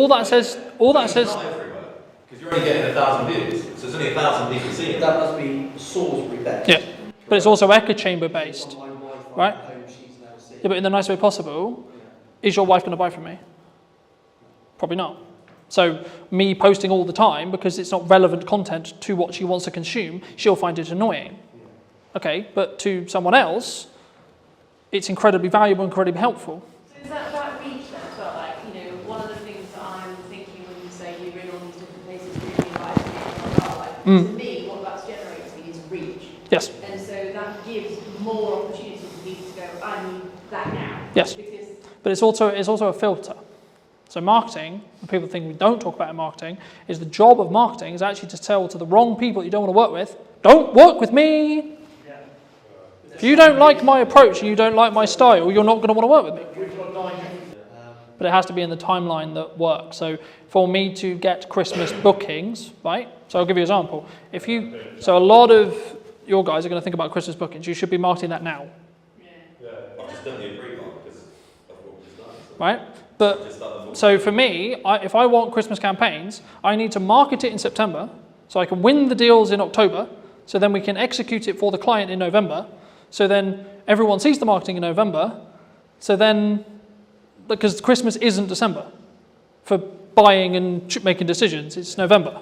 that says. Because you're only getting 1,000 views, so there's only 1,000 people seeing it. That must be Salisbury based. Yeah, but it's also echo chamber based, right? Yeah, but in the nice way possible. Is your wife going to buy from me? Probably not. So me posting all the time because it's not relevant content to what she wants to consume, she'll find it annoying. Okay, but to someone else, it's incredibly valuable, incredibly helpful. So is that reach then as well? Like, one of the things that I'm thinking when you say you're in all these different places, doing live streaming, to me, what that's generating is reach. Yes. And so that gives more opportunity for people to go, I need that now. Yes. Because But it's also a filter. So marketing, the people think we don't talk about in marketing, is the job of marketing is actually to tell to the wrong people you don't want to work with, don't work with me. If you don't like my approach and you don't like my style, you're not going to want to work with me. But it has to be in the timeline that works. So for me to get Christmas bookings, right? So I'll give you an example. So a lot of your guys are going to think about Christmas bookings. You should be marketing that now. I've just done the pre-con because of what we've done. Right? But so for me, if I want Christmas campaigns, I need to market it in September so I can win the deals in October, so then we can execute it for the client in November, so then everyone sees the marketing in November, so then, because Christmas isn't December for buying and making decisions, it's November.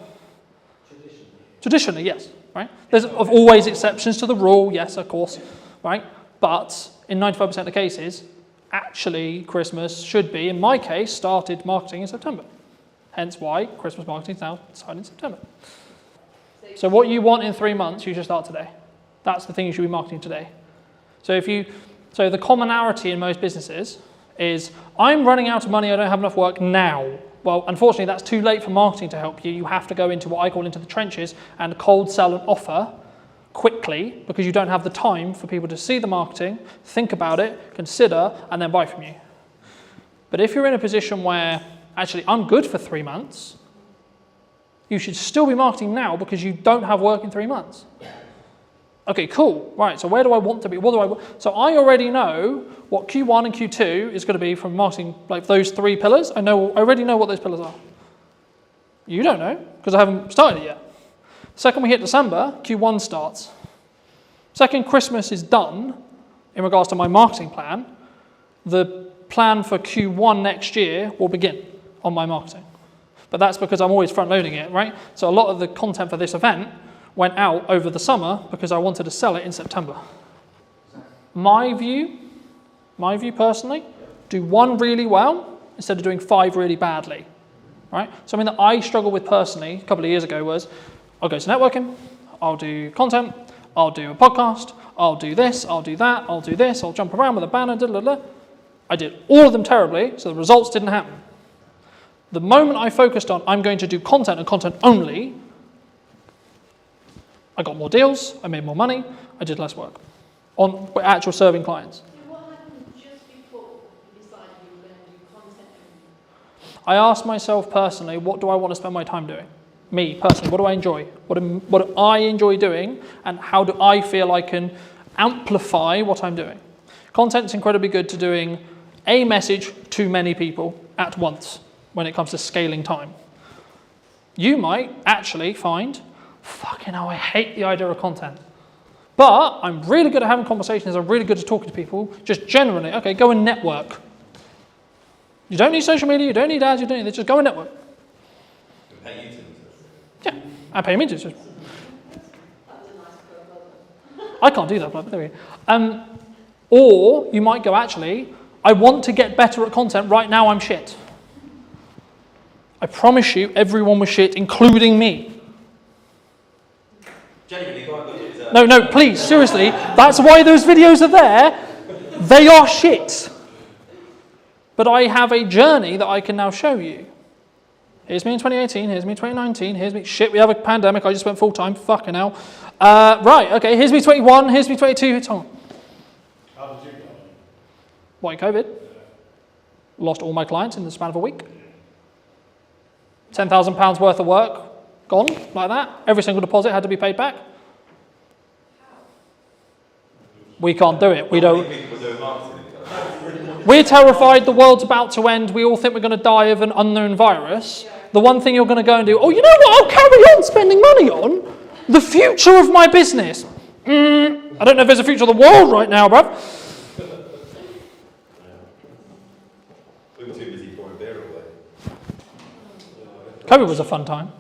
Traditionally, yes, right? There's always exceptions to the rule, yes, of course, right? But in 95% of the cases, actually Christmas should be, in my case, started marketing in September. Hence why Christmas marketing is now starting in September. So what you want in 3 months, you should start today. That's the thing you should be marketing today. So the commonality in most businesses is, I'm running out of money, I don't have enough work now. Well, unfortunately, that's too late for marketing to help you. You have to go into what I call into the trenches and cold sell an offer quickly, because you don't have the time for people to see the marketing, think about it, consider, and then buy from you. But if you're in a position where, actually, I'm good for 3 months, you should still be marketing now because you don't have work in 3 months. Okay, cool. Right, so where do I want to be? So I already know what Q1 and Q2 is going to be from marketing, like those 3 pillars. I already know what those pillars are. You don't know, because I haven't started it yet. Second we hit December, Q1 starts. Second Christmas is done, in regards to my marketing plan, the plan for Q1 next year will begin on my marketing. But that's because I'm always front loading it, right? So a lot of the content for this event went out over the summer because I wanted to sell it in September. My view My view personally, do one really well instead of doing 5 really badly, right? Something that I struggled with personally a couple of years ago was, I'll go to networking, I'll do content, I'll do a podcast, I'll do this, I'll do that, I'll do this, I'll jump around with a banner, I did all of them terribly, so the results didn't happen. The moment I focused on, I'm going to do content and content only, I got more deals, I made more money, I did less work on actual serving clients. What happened just before you decided you were going to do content only? I asked myself personally, what do I want to spend my time doing? Me personally, what do I enjoy? What do I enjoy doing, and how do I feel I can amplify what I'm doing? Content's incredibly good to doing a message to many people at once when it comes to scaling time. You might actually find, fucking hell, I hate the idea of content. But I'm really good at having conversations, I'm really good at talking to people, just generally, okay, go and network. You don't need social media, you don't need ads, you don't need this, just go and network. Pay you to. Yeah, I pay me to. I can't do that, but there we go. Or you might go, actually, I want to get better at content, right now I'm shit. I promise you, everyone was shit, including me. Genuinely, go on, No, please, seriously, that's why those videos are there. They are shit. But I have a journey that I can now show you. Here's me in 2018, here's me in 2019, here's me, shit, we have a pandemic, I just went full time, fucking hell. Right, okay, here's me 21, here's me 22, it's on. How did you go? Why, COVID? Lost all my clients in the span of a week. £10,000 worth of work, gone, like that. Every single deposit had to be paid back. We can't do it, we don't. We're terrified the world's about to end, we all think we're going to die of an unknown virus. The one thing you're going to go and do, oh, you know what, I'll carry on spending money on? The future of my business. I don't know if there's a future of the world right now, bruv. We were too busy pouring beer away. COVID was a fun time.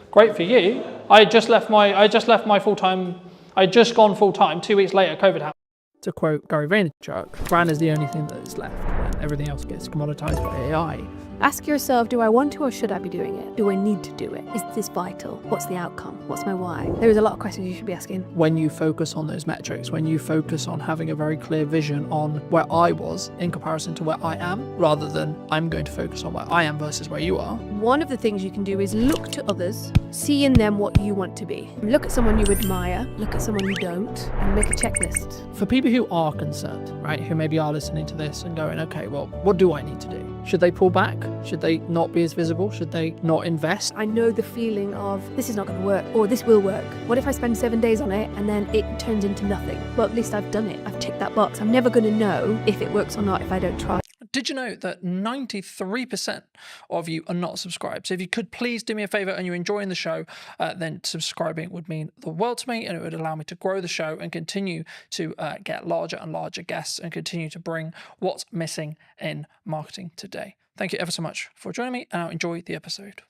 Great for you. I just left my full-time, I'd just gone full-time, 2 weeks later, COVID happened. To quote Gary Vaynerchuk, brand is the only thing that is left, and everything else gets commoditized by AI. Ask yourself, do I want to or should I be doing it? Do I need to do it? Is this vital? What's the outcome? What's my why? There's a lot of questions you should be asking. When you focus on those metrics, when you focus on having a very clear vision on where I was in comparison to where I am, rather than I'm going to focus on where I am versus where you are. One of the things you can do is look to others, see in them what you want to be. Look at someone you admire, look at someone you don't, and make a checklist. For people who are concerned, right, who maybe are listening to this and going, okay, well, what do I need to do? Should they pull back? Should they not be as visible? Should they not invest? I know the feeling of this is not going to work, or this will work. What if I spend 7 days on it and then it turns into nothing? Well, at least I've done it. I've ticked that box. I'm never going to know if it works or not if I don't try. Did you know that 93% of you are not subscribed? So if you could please do me a favor and you're enjoying the show, then subscribing would mean the world to me, and it would allow me to grow the show and continue to get larger and larger guests and continue to bring what's missing in marketing today. Thank you ever so much for joining me, and I'll enjoy the episode.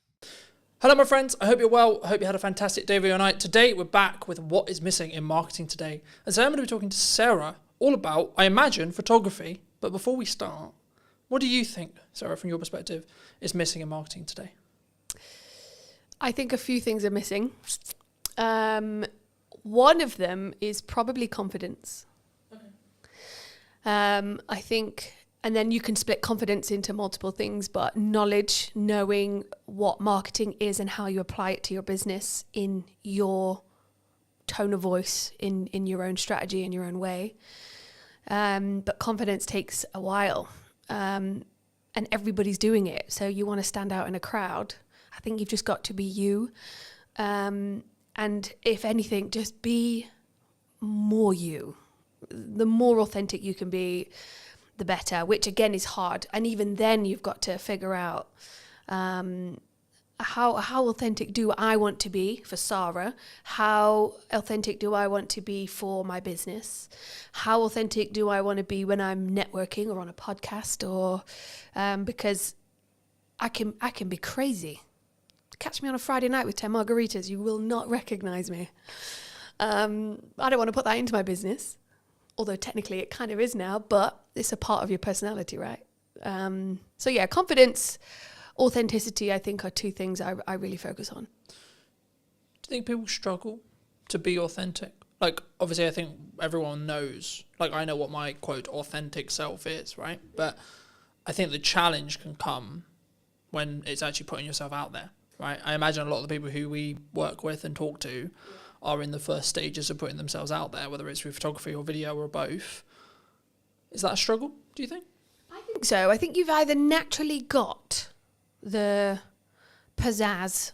Hello, my friends. I hope you're well. I hope you had a fantastic day of your night. Today, we're back with what is missing in marketing today. And so I'm going to be talking to Sarah all about, I imagine, photography. But before we start, what do you think, Sarah, from your perspective, is missing in marketing today? I think a few things are missing. One of them is probably confidence. Okay. I think, and then you can split confidence into multiple things, but knowledge, knowing what marketing is and how you apply it to your business in your tone of voice, in your own strategy, in your own way. But confidence takes a while. And everybody's doing it. So you want to stand out in a crowd. I think you've just got to be you. And if anything, just be more you. The more authentic you can be, the better, which again is hard. And even then you've got to figure out how authentic do I want to be for Sarah? How authentic do I want to be for my business? How authentic do I want to be when I'm networking or on a podcast? Or because I can be crazy. catch me on a Friday night with 10 margaritas, you will not recognize me. I don't want to put that into my business, although technically it kind of is now, but it's a part of your personality, right? So yeah, confidence, authenticity, I think are two things I really focus on. Do you think people struggle to be authentic? Like, obviously, I think everyone knows, like, I know what my, quote, authentic self is, right? But I think the challenge can come when it's actually putting yourself out there, right? I imagine a lot of the people who we work with and talk to are in the first stages of putting themselves out there, whether it's through photography or video or both. Is that a struggle, do you think? I think so. I think you've either naturally got the pizzazz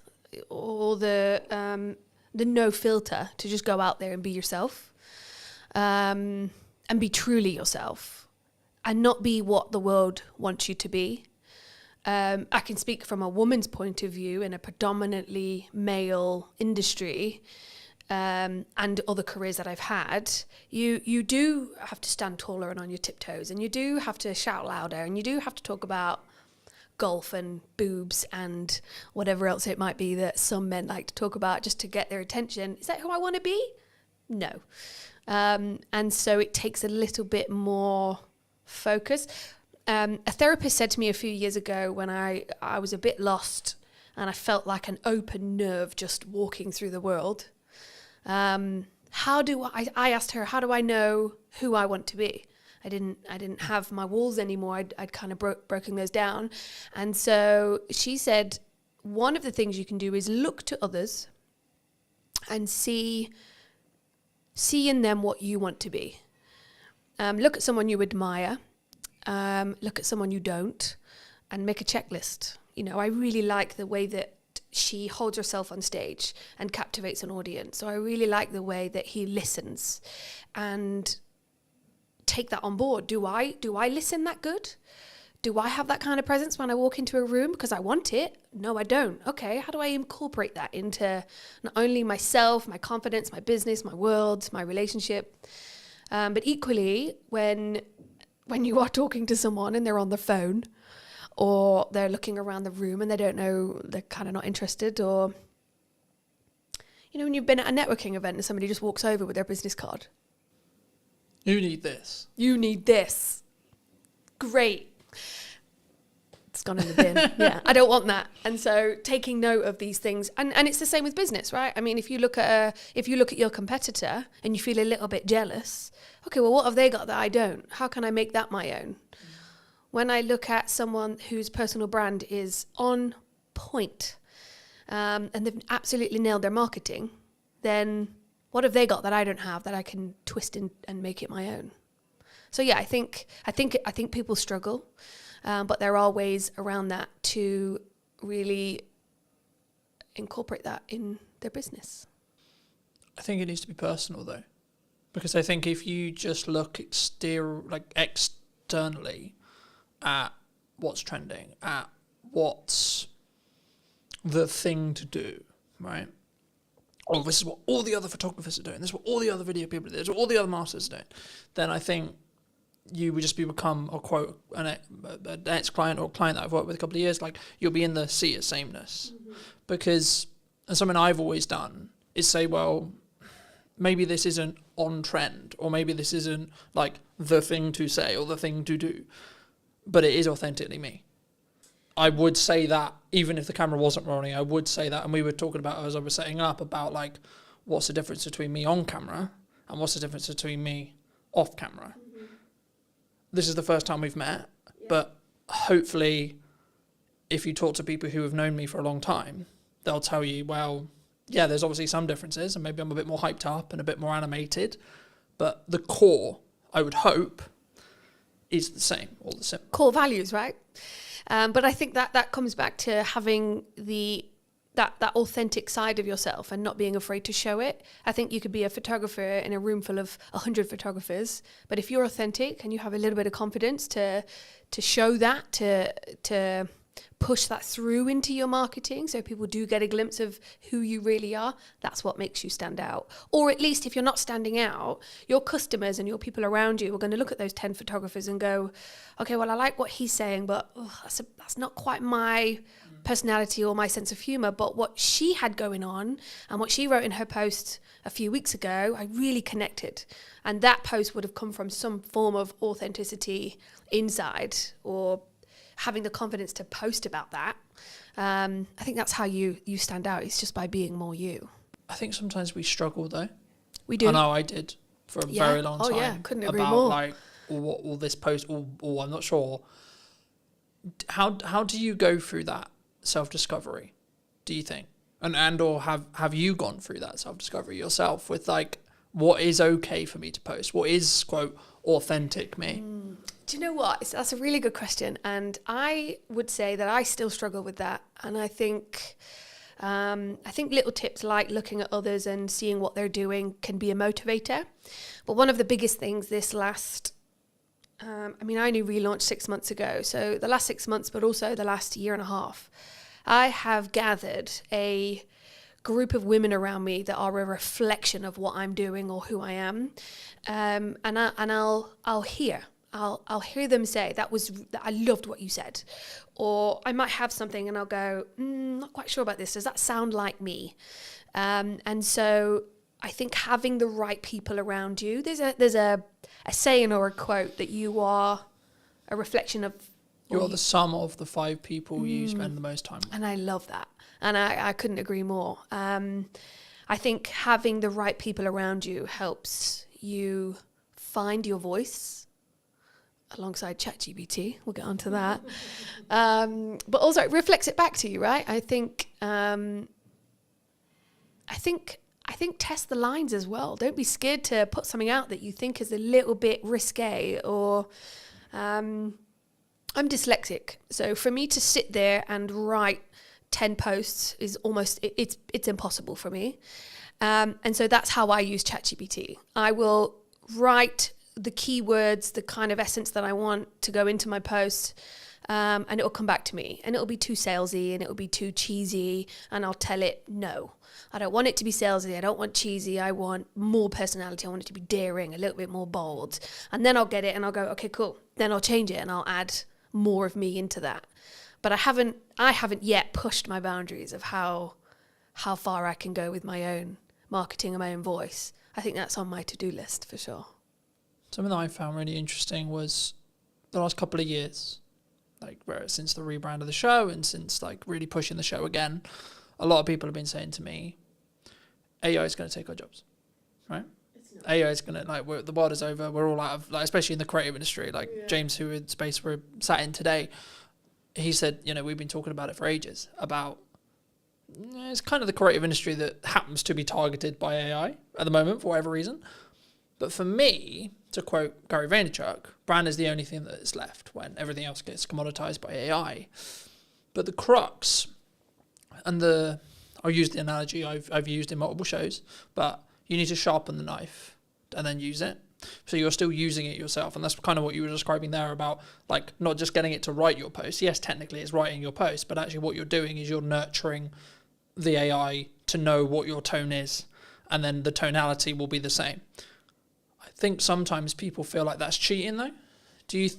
or the no filter to just go out there and be yourself, and be truly yourself and not be what the world wants you to be. I can speak from a woman's point of view in a predominantly male industry, and other careers that I've had. You do have to stand taller and on your tiptoes, and you do have to shout louder, and you do have to talk about golf and boobs and whatever else it might be that some men like to talk about just to get their attention. Is that who I want to be? No. And so it takes a little bit more focus. A therapist said to me a few years ago when I was a bit lost and I felt like an open nerve just walking through the world. I asked her, how do I know who I want to be? I didn't have my walls anymore. I'd kind of broken those down. And so she said, one of the things you can do is look to others and see in them what you want to be. Look at someone you admire, look at someone you don't, and make a checklist. You know, I really like the way that she holds herself on stage and captivates an audience. So I really like the way that he listens, and take that on board. Do I listen that good? Do I have that kind of presence when I walk into a room because I want it? No, I don't. Okay, how do I incorporate that into not only myself, my confidence, my business, my world, my relationship, but equally when you are talking to someone and they're on the phone or they're looking around the room and they don't know, they're kind of not interested, or you know, when you've been at a networking event and somebody just walks over with their business card. You need this. You need this. Great. It's gone in the bin. Yeah, I don't want that. And so taking note of these things, and it's the same with business, right? I mean, if you look at your competitor and you feel a little bit jealous, okay, well, what have they got that I don't? How can I make that my own? When I look at someone whose personal brand is on point, and they've absolutely nailed their marketing, then what have they got that I don't have that I can twist in and make it my own? So yeah, I think people struggle, but there are ways around that to really incorporate that in their business. I think it needs to be personal though, because I think if you just look externally at what's trending, at what's the thing to do, right? Oh, this is what all the other photographers are doing, this is what all the other video people are doing, this is what all the other masters are doing, then I think you would just become a quote an ex-client or a client that I've worked with a couple of years, like you'll be in the sea of sameness. Mm-hmm. Because, and something I've always done is say, well, maybe this isn't on trend, or maybe this isn't like the thing to say or the thing to do, but it is authentically me. I would say that even if the camera wasn't rolling, I would say that. And we were talking about, as I was setting up, about like, what's the difference between me on camera and what's the difference between me off camera? Mm-hmm. This is the first time we've met, but hopefully if you talk to people who have known me for a long time, they'll tell you, well, yeah, there's obviously some differences and maybe I'm a bit more hyped up and a bit more animated, but the core, I would hope, is the same or the same. Core values, right? But I think that comes back to having that authentic side of yourself and not being afraid to show it. I think you could be a photographer in a room full of 100 photographers, but if you're authentic and you have a little bit of confidence to show that, to push that through into your marketing so people do get a glimpse of who you really are, that's what makes you stand out. Or at least if you're not standing out, your customers and your people around you are going to look at those 10 photographers and go, okay, well, I like what he's saying, but that's not quite my personality or my sense of humor, but what she had going on and what she wrote in her post a few weeks ago, I really connected. And that post would have come from some form of authenticity inside, or having the confidence to post about that. I think that's how you stand out. It's just by being more you. I think sometimes we struggle though. We do. I know I did for a very long time. Oh yeah, couldn't agree about more. Like all this post, or I'm not sure. How do you go through that self-discovery, do you think? And or have you gone through that self-discovery yourself with like, what is okay for me to post? What is, quote, authentic me? Do you know what? That's a really good question. And I would say that I still struggle with that. And I think little tips like looking at others and seeing what they're doing can be a motivator. But one of the biggest things this last, I only relaunched 6 months ago. So the last 6 months, but also the last year and a half, I have gathered a group of women around me that are a reflection of what I'm doing or who I am. And I'll hear them say, I loved what you said. Or I might have something and I'll go, not quite sure about this. Does that sound like me? And so I think having the right people around you, there's a saying or a quote that you are a reflection of. You're the sum of the 5 people you spend the most time with. And I love that. And I couldn't agree more. I think having the right people around you helps you find your voice alongside ChatGPT. We'll get onto that. But also it reflects it back to you, right? I think test the lines as well. Don't be scared to put something out that you think is a little bit risque or I'm dyslexic. So for me to sit there and write 10 posts is almost, it's impossible for me. And so that's how I use ChatGPT. I will write the keywords, the kind of essence that I want to go into my post, and it will come back to me. And it'll be too salesy and it'll be too cheesy. And I'll tell it, no, I don't want it to be salesy. I don't want cheesy. I want more personality. I want it to be daring, a little bit more bold. And then I'll get it and I'll go, okay, cool. Then I'll change it and I'll add more of me into that. But I haven't yet pushed my boundaries of how far I can go with my own marketing and my own voice. I think that's on my to-do list for sure. Something that I found really interesting was the last couple of years, like since the rebrand of the show and since like really pushing the show again, a lot of people have been saying to me, AI is going to take our jobs, right? AI is going to, the world is over. We're all out of, especially in the creative industry, James, who in space we're sat in today, he said, we've been talking about it for ages, about it's kind of the creative industry that happens to be targeted by AI at the moment for whatever reason. But for me, to quote Gary Vaynerchuk, brand is the only thing that is left when everything else gets commoditized by AI. But the crux, and I'll use the analogy I've used in multiple shows, but you need to sharpen the knife and then use it. So you're still using it yourself. And that's kind of what you were describing there about not just getting it to write your post. Yes, technically it's writing your post, but actually what you're doing is you're nurturing the AI to know what your tone is, and then the tonality will be the same. I think sometimes people feel like that's cheating though. Do you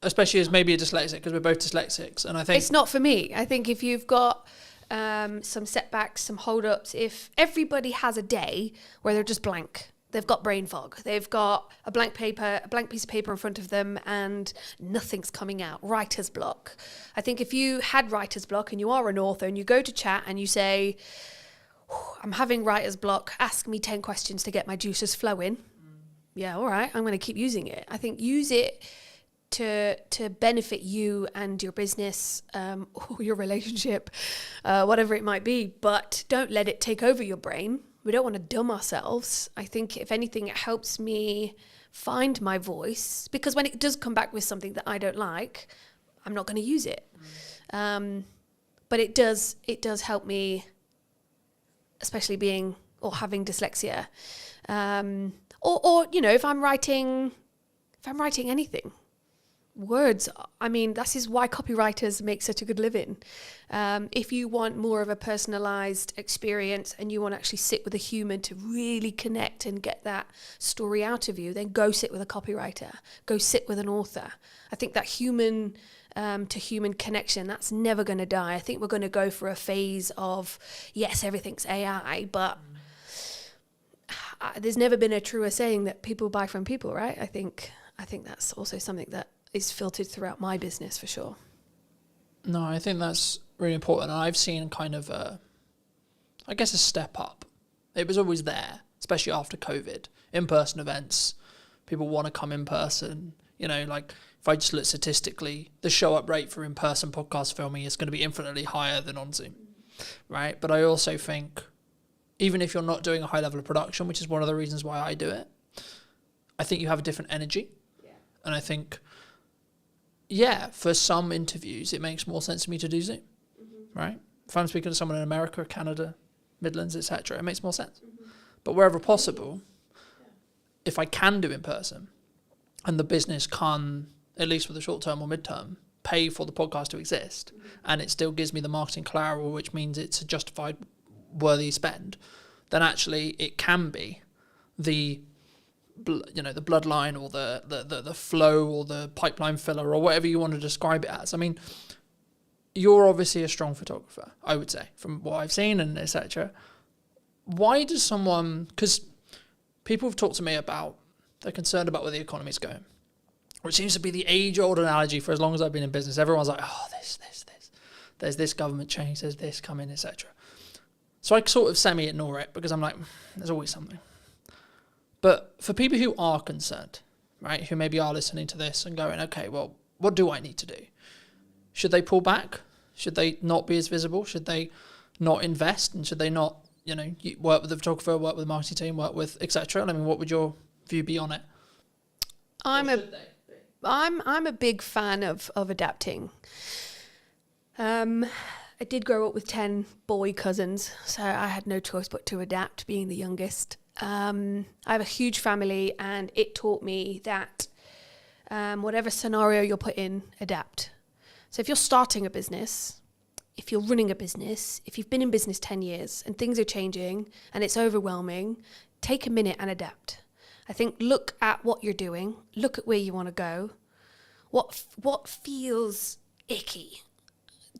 especially as maybe a dyslexic, because we're both dyslexics, and I think it's not for me. I think if you've got some setbacks, some hold-ups, if everybody has a day where they're just blank, they've got brain fog, they've got a blank piece of paper in front of them and nothing's coming out, writer's block. I think if you had writer's block and you are an author and you go to chat and you say, I'm having writer's block, ask me 10 questions to get my juices flowing. Yeah, all right, I'm going to keep using it. I think use it to benefit you and your business, or your relationship, whatever it might be, but don't let it take over your brain. We don't want to dumb ourselves. I think if anything, it helps me find my voice, because when it does come back with something that I don't like, I'm not going to use it. But it does help me, especially having dyslexia, or if I'm writing anything, words, I mean, this is why copywriters make such a good living. If you want more of a personalized experience and you want to actually sit with a human to really connect and get that story out of you, then go sit with a copywriter, go sit with an author. I think that human to human connection, that's never going to die. I think we're going to go for a phase of, yes, everything's AI, but there's never been a truer saying that people buy from people, right? I think that's also something that is filtered throughout my business for sure. No, I think that's really important. And I've seen kind of a step up. It was always there, especially after COVID. In-person events, people want to come in person. You know, like if I just look statistically, the show up rate for in-person podcast filming is going to be infinitely higher than on Zoom, right? But I also think even if you're not doing a high level of production, which is one of the reasons why I do it, I think you have a different energy. Yeah. And I think, for some interviews, it makes more sense to me to do Zoom, right? If I'm speaking to someone in America, Canada, Midlands, etc., it makes more sense. But wherever possible, if I can do in person, and the business can, at least for the short term or mid-term, pay for the podcast to exist, and it still gives me the marketing collateral, which means it's a justified, worthy spend, then actually it can be the bloodline or the flow or the pipeline filler or whatever you want to describe it as. I mean, you're obviously a strong photographer, I would say, from what I've seen and etc. Why does someone, because people have talked to me about, they're concerned about where the economy's going, which seems to be the age-old analogy for as long as I've been in business. Everyone's like, oh, this. There's this government change, there's this coming, etc. So I sort of semi-ignore it because I'm like, there's always something. But for people who are concerned, right, who maybe are listening to this and going, okay, well, what do I need to do? Should they pull back? Should they not be as visible? Should they not invest? And should they not, work with the photographer, work with the marketing team, work with etc.? I mean, what would your view be on it? I'm a big fan of adapting. I did grow up with 10 boy cousins, so I had no choice but to adapt, being the youngest. I have a huge family, and it taught me that whatever scenario you're put in, adapt. So if you're starting a business, if you're running a business, if you've been in business 10 years and things are changing and it's overwhelming, take a minute and adapt. I think look at what you're doing, look at where you want to go, what feels icky.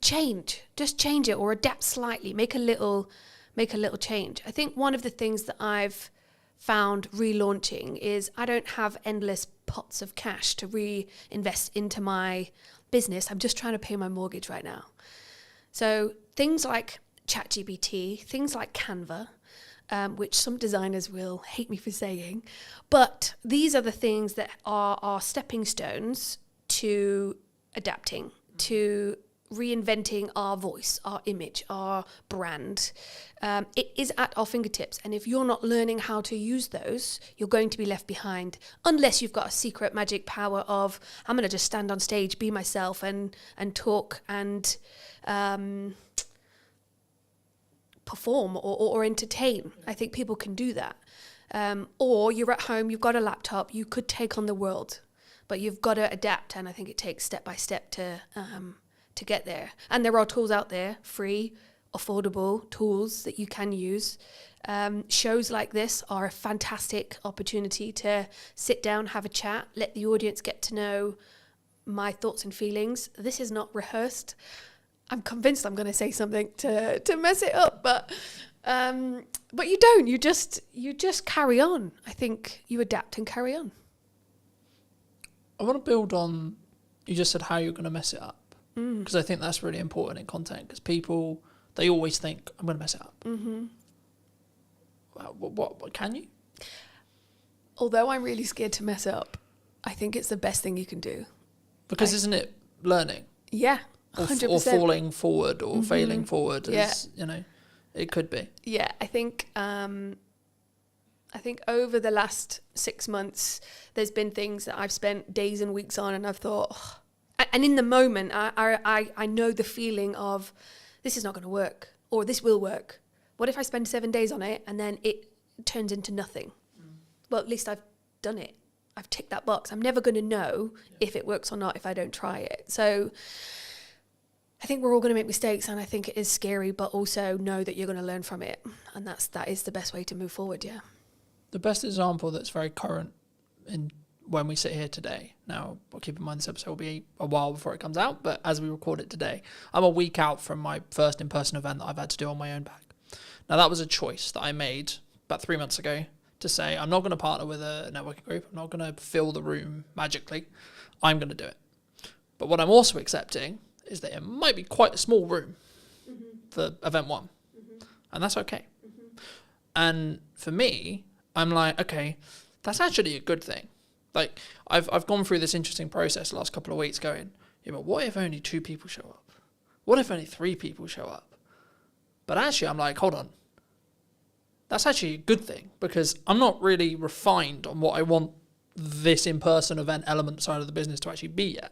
Just change it or adapt slightly, make a little change. I think one of the things that I've found relaunching is I don't have endless pots of cash to reinvest into my business. I'm just trying to pay my mortgage right now. So things like ChatGPT, things like Canva, which some designers will hate me for saying, but these are the things that are stepping stones to adapting, to reinventing our voice, our image, our brand. It is at our fingertips. And if you're not learning how to use those, you're going to be left behind, unless you've got a secret magic power of, I'm going to just stand on stage, be myself and talk and perform or entertain. I think people can do that. Or you're at home, you've got a laptop, you could take on the world, but you've got to adapt. And I think it takes step by step to get there. And there are tools out there, free, affordable tools that you can use. Shows like this are a fantastic opportunity to sit down, have a chat, let the audience get to know my thoughts and feelings. This is not rehearsed. I'm convinced I'm going to say something to mess it up, but you don't. You just carry on. I think you adapt and carry on. I want to build on, you just said how you're going to mess it up. Because I think that's really important in content, because people, they always think, I'm going to mess it up. Mm-hmm. What can you? Although I'm really scared to mess up, I think it's the best thing you can do. Because isn't it learning? Yeah, 100%. Or falling forward or failing forward, it could be. Yeah, I think over the last 6 months, there's been things that I've spent days and weeks on, and I've thought, and in the moment, I know the feeling of, this is not going to work, or this will work. What if I spend 7 days on it and then it turns into nothing? Well, at least I've done it. I've ticked that box. I'm never going to know if it works or not if I don't try it. So I think we're all going to make mistakes, and I think it is scary, but also know that you're going to learn from it. And that is the best way to move forward, yeah. The best example that's very current in when we sit here today. Now, I'll keep in mind this episode will be a while before it comes out, but as we record it today, I'm a week out from my first in-person event that I've had to do on my own back. Now, that was a choice that I made about 3 months ago to say, I'm not going to partner with a networking group. I'm not going to fill the room magically. I'm going to do it. But what I'm also accepting is that it might be quite a small room for event one. And that's okay. And for me, I'm like, okay, that's actually a good thing. Like, I've gone through this interesting process the last couple of weeks going, yeah, but what if only 2 people show up? What if only 3 people show up? But actually, I'm like, hold on. That's actually a good thing, because I'm not really refined on what I want this in-person event element side of the business to actually be yet.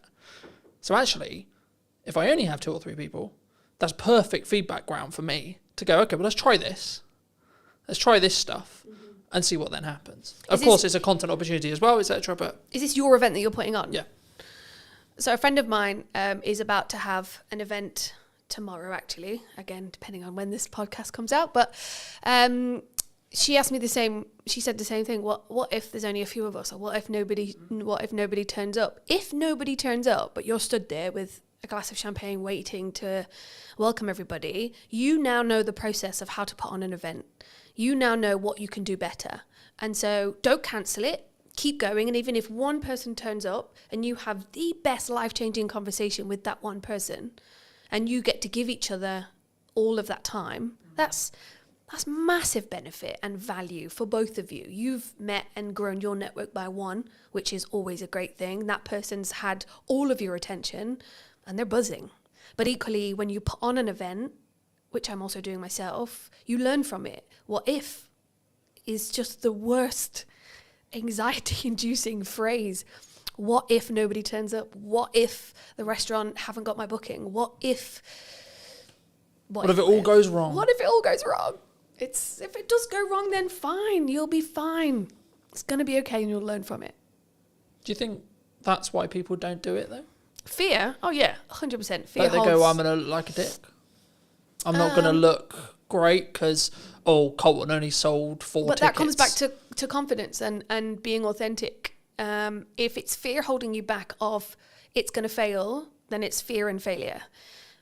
So actually, if I only have 2 or 3 people, that's perfect feedback ground for me to go, okay, well, let's try this. Let's try this stuff and see what then happens. Of course, it's a content opportunity as well, etc. But is this your event that you're putting on? Yeah. So a friend of mine is about to have an event tomorrow, actually, again, depending on when this podcast comes out. But she asked me she said the same thing. What if there's only a few of us? Or what if nobody turns up? If nobody turns up, but you're stood there with a glass of champagne waiting to welcome everybody, you now know the process of how to put on an event. You now know what you can do better. And so don't cancel it. Keep going. And even if one person turns up and you have the best life-changing conversation with that one person, and you get to give each other all of that time, that's massive benefit and value for both of you. You've met and grown your network by 1, which is always a great thing. That person's had all of your attention and they're buzzing. But equally, when you put on an event, which I'm also doing myself, you learn from it. What if is just the worst anxiety-inducing phrase. What if nobody turns up? What if the restaurant haven't got my booking? What if it all goes wrong? What if it all goes wrong? If it does go wrong, then fine. You'll be fine. It's going to be okay and you'll learn from it. Do you think that's why people don't do it, though? Fear? Oh, yeah, 100%. Fear like they go, I'm going to look like a dick. I'm not going to look great because, Colton only sold 4 tickets. But that comes back to confidence and being authentic. If it's fear holding you back of it's going to fail, then it's fear and failure.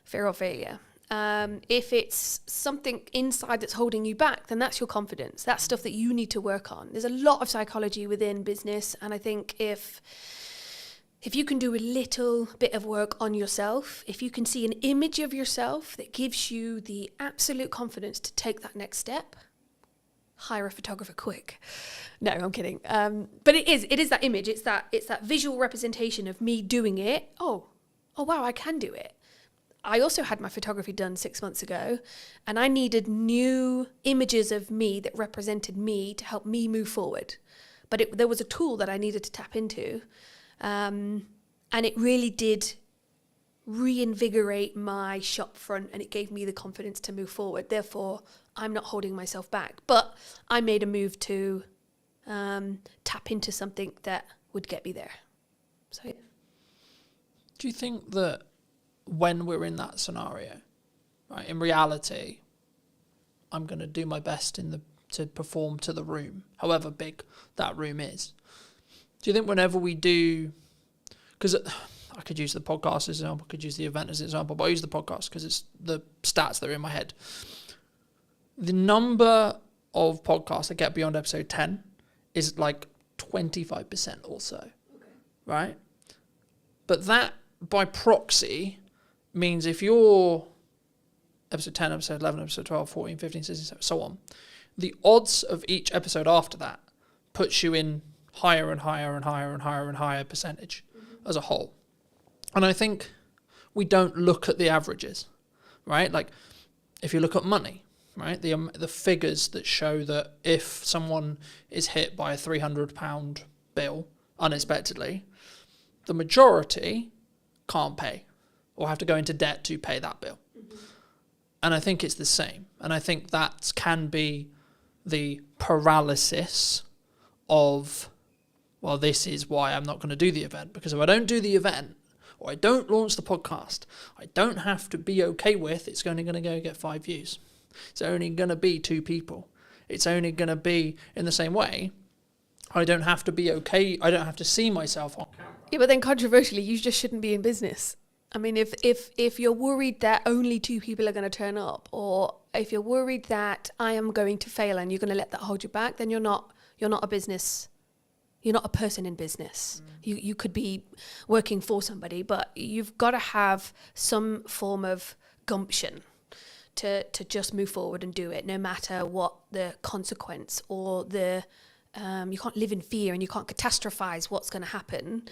Fear or failure. If it's something inside that's holding you back, then that's your confidence. That's stuff that you need to work on. There's a lot of psychology within business, and I think if you can do a little bit of work on yourself, if you can see an image of yourself that gives you the absolute confidence to take that next step, hire a photographer quick. No, I'm kidding. But it is that image. It's that visual representation of me doing it. Oh wow, I can do it. I also had my photography done 6 months ago, and I needed new images of me that represented me to help me move forward. But there was a tool that I needed to tap into, and it really did reinvigorate my shop front, and it gave me the confidence to move forward. Therefore, I'm not holding myself back. But I made a move to tap into something that would get me there. So, yeah. Do you think that when we're in that scenario, right, in reality, I'm going to do my best to perform to the room, however big that room is. Do you think whenever we do, because I could use the podcast as an example, I could use the event as an example, but I use the podcast because it's the stats that are in my head. The number of podcasts that get beyond episode 10 is like 25% or so, right? But that, by proxy, means if you're episode 10, episode 11, episode 12, 14, 15, 16, so on, the odds of each episode after that puts you in higher and higher and higher and higher and higher percentage as a whole. And I think we don't look at the averages, right? Like if you look at money, right, the figures that show that if someone is hit by a £300 bill unexpectedly, the majority can't pay or have to go into debt to pay that bill. And I think it's the same. And I think that can be the paralysis of, well, this is why I'm not going to do the event, because if I don't do the event or I don't launch the podcast, I don't have to be okay with it's only going to go get 5 views. It's only going to be 2 people. It's only going to be in the same way. I don't have to be okay. I don't have to see myself on camera. Yeah, but then controversially, you just shouldn't be in business. I mean, if you're worried that only 2 people are going to turn up, or if you're worried that I am going to fail and you're going to let that hold you back, then you're not a business. You're not a person in business. You could be working for somebody, but you've got to have some form of gumption to just move forward and do it, no matter what the consequence or the you can't live in fear and you can't catastrophize what's going to happen.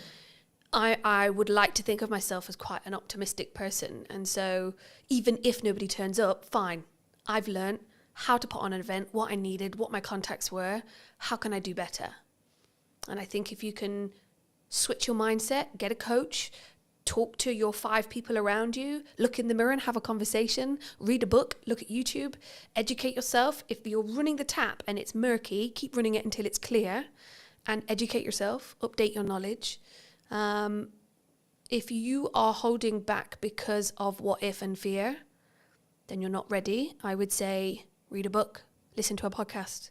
I would like to think of myself as quite an optimistic person. And so even if nobody turns up, fine. I've learned how to put on an event, what I needed, what my contacts were, how can I do better? And I think if you can switch your mindset, get a coach, talk to your 5 people around you, look in the mirror and have a conversation, read a book, look at YouTube, educate yourself. If you're running the tap and it's murky, keep running it until it's clear, and educate yourself, update your knowledge. If you are holding back because of what if and fear, then you're not ready. I would say read a book, listen to a podcast,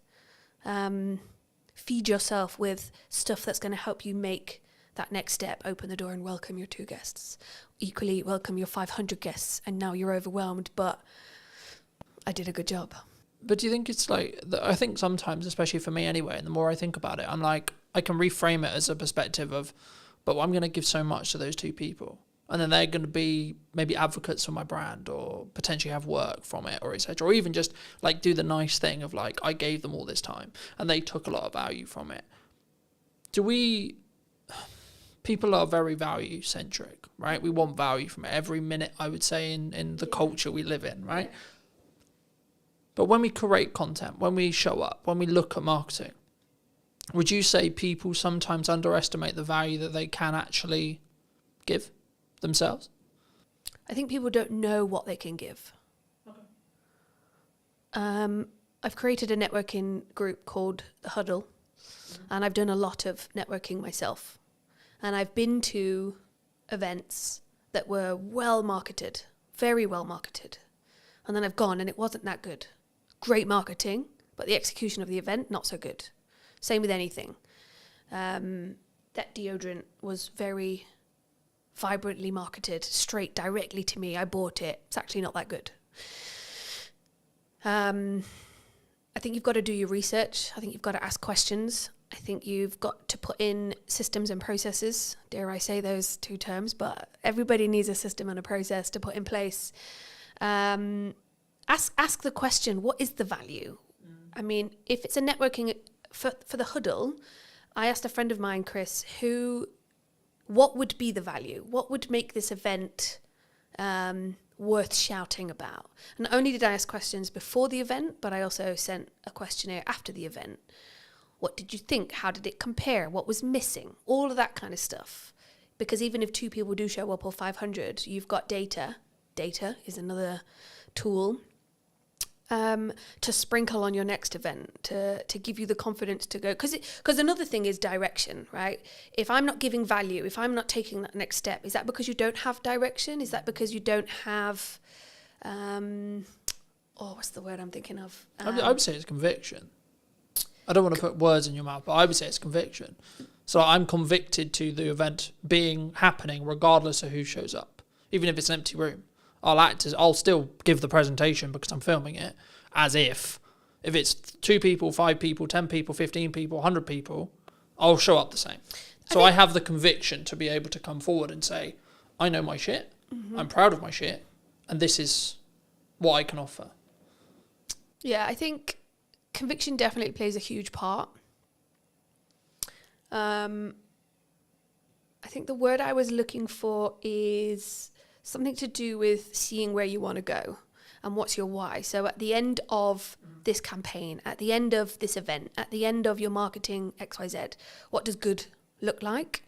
feed yourself with stuff that's going to help you make that next step, open the door and welcome your 2 guests. Equally, welcome your 500 guests, and now you're overwhelmed, but I did a good job. But do you think it's like, I think sometimes, especially for me anyway, and the more I think about it, I'm like, I can reframe it as a perspective of, but I'm going to give so much to those 2 people. And then they're going to be maybe advocates for my brand, or potentially have work from it, or etc. Or even just like do the nice thing of like, I gave them all this time and they took a lot of value from it. People are very value centric, right? We want value from it every minute, I would say, in the culture we live in, right? But when we create content, when we show up, when we look at marketing, would you say people sometimes underestimate the value that they can actually give themselves? I think people don't know what they can give. Okay. I've created a networking group called The Huddle, and I've done a lot of networking myself. And I've been to events that were well marketed, very well marketed. And then I've gone and it wasn't that good. Great marketing, but the execution of the event, not so good. Same with anything. That deodorant was very vibrantly marketed, straight directly to me. I bought it. It's actually not that good. I think you've got to do your research. I think you've got to ask questions. I think you've got to put in systems and processes. Dare I say those 2 terms, but everybody needs a system and a process to put in place. Ask the question, what is the value? I mean, if it's a networking for the huddle, I asked a friend of mine, Chris, what would be the value? What would make this event worth shouting about? And not only did I ask questions before the event, but I also sent a questionnaire after the event. What did you think? How did it compare? What was missing? All of that kind of stuff. Because even if 2 people do show up or 500, you've got data. Data is another tool to sprinkle on your next event, to give you the confidence to go. Because another thing is direction, right? If I'm not giving value, if I'm not taking that next step, is that because you don't have direction? Is that because you don't have, what's the word I'm thinking of? I would say it's conviction. I don't want to put words in your mouth, but I would say it's conviction. So I'm convicted to the event happening regardless of who shows up. Even if it's an empty room, I'll still give the presentation because I'm filming it as if it's 2 people, 5 people, 10 people, 15 people, 100 people, I'll show up the same. So I have the conviction to be able to come forward and say, I know my shit, I'm proud of my shit, and this is what I can offer. Yeah, I think conviction definitely plays a huge part. I think the word I was looking for is something to do with seeing where you want to go and what's your why. So at the end of this campaign, at the end of this event, at the end of your marketing XYZ, what does good look like?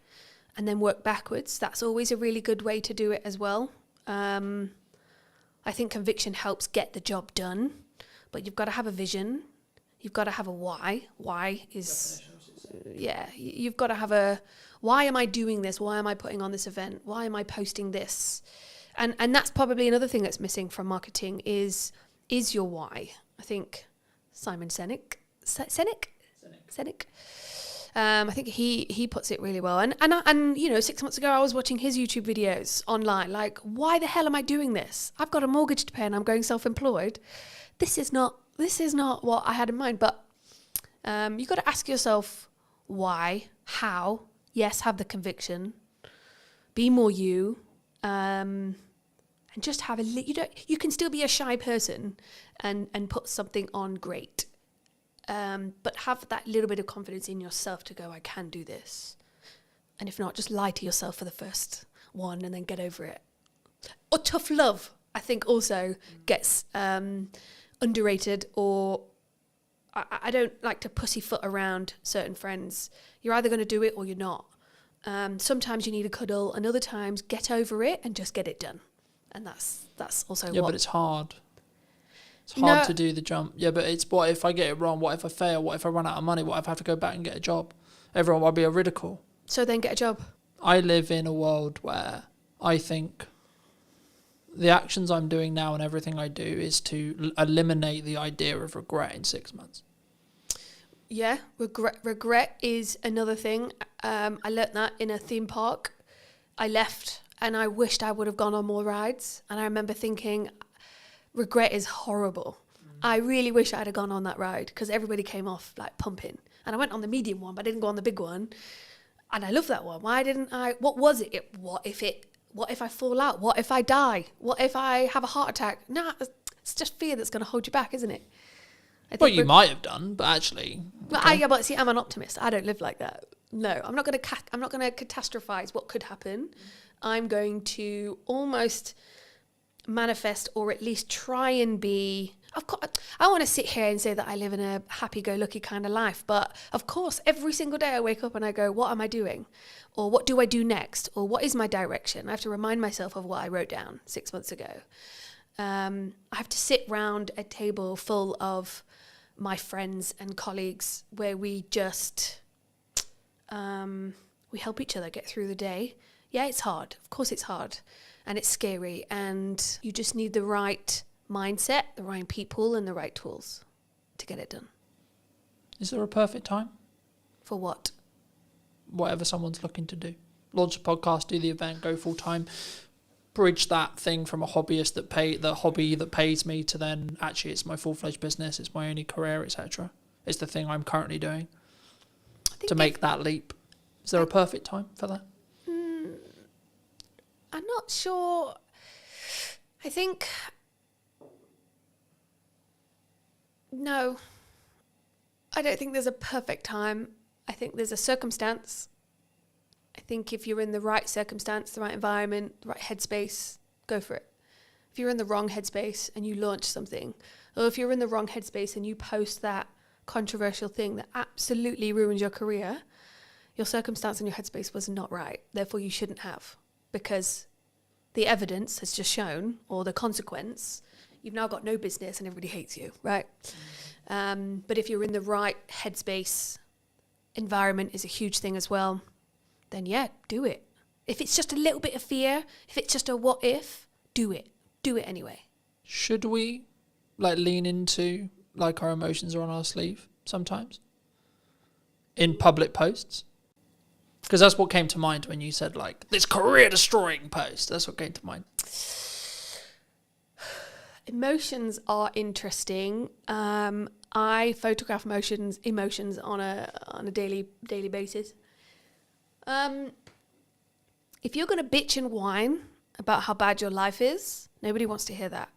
And then work backwards. That's always a really good way to do it as well. I think conviction helps get the job done, but you've got to have a vision. You've got to have a why. Why is you've got to have a, why am I doing this? Why am I putting on this event? Why am I posting this? And that's probably another thing that's missing from marketing is your why. I think Simon Sinek. I think he puts it really well. And 6 months ago I was watching his YouTube videos online. Like, why the hell am I doing this? I've got a mortgage to pay and I'm going self-employed. This is not what I had in mind. But you've got to ask yourself why, how. Yes, have the conviction. Be more you. And just have you can still be a shy person and put something on great. But have that little bit of confidence in yourself to go, I can do this. And if not, just lie to yourself for the first one and then get over it. Or tough love, I think also gets underrated, or I don't like to pussyfoot around certain friends. You're either going to do it or you're not. Sometimes you need a cuddle, and other times get over it and just get it done. And that's also Yeah, but it's hard. It's hard to do the jump. Yeah, but it's what if I get it wrong? What if I fail? What if I run out of money? What if I have to go back and get a job? Everyone will be a ridicule. So then get a job. I live in a world where I think the actions I'm doing now and everything I do is to eliminate the idea of regret in 6 months. Yeah, regret is another thing. I learnt that in a theme park. I left and I wished I would have gone on more rides. And I remember thinking, regret is horrible. I really wish I'd have gone on that ride because everybody came off like pumping. And I went on the medium one, but I didn't go on the big one. And I love that one. Why didn't I? What was it? What if I fall out? What if I die? What if I have a heart attack? Nah, it's just fear that's going to hold you back, isn't it? Well, you might have done, but actually. But see, I'm an optimist. I don't live like that. No, I'm not going to catastrophize what could happen. I'm going to almost manifest, or at least try and be. I want to sit here and say that I live in a happy-go-lucky kind of life, but of course, every single day I wake up and I go, what am I doing? Or what do I do next? Or what is my direction? I have to remind myself of what I wrote down 6 months ago. I have to sit round a table full of my friends and colleagues where we just we help each other get through the day. Yeah, it's hard. Of course it's hard. And it's scary. And you just need the right mindset, the right people, and the right tools to get it done. Is there a perfect time? For what? Whatever someone's looking to do. Launch a podcast, do the event, go full time. Bridge that thing from a hobbyist the hobby that pays me to then actually it's my full-fledged business, it's my only career, etc. It's the thing I'm currently doing to make that leap. Is there a perfect time for that? I'm not sure. I think no. I don't think there's a perfect time. I think there's a circumstance. I think if you're in the right circumstance, the right environment, the right headspace, go for it. If you're in the wrong headspace and you launch something, or if you're in the wrong headspace and you post that controversial thing that absolutely ruins your career, your circumstance and your headspace was not right. Therefore, you shouldn't have, because the evidence has just shown, or the consequence, you've now got no business and everybody hates you, right? But if you're in the right headspace, environment is a huge thing as well, then yeah, do it. If it's just a little bit of fear, if it's just a what if, do it. Do it anyway. Should we lean into our emotions are on our sleeve sometimes? In public posts? Because that's what came to mind when you said this career destroying post. That's what came to mind. Emotions are interesting. I photograph emotions on a daily basis. If you're going to bitch and whine about how bad your life is, nobody wants to hear that.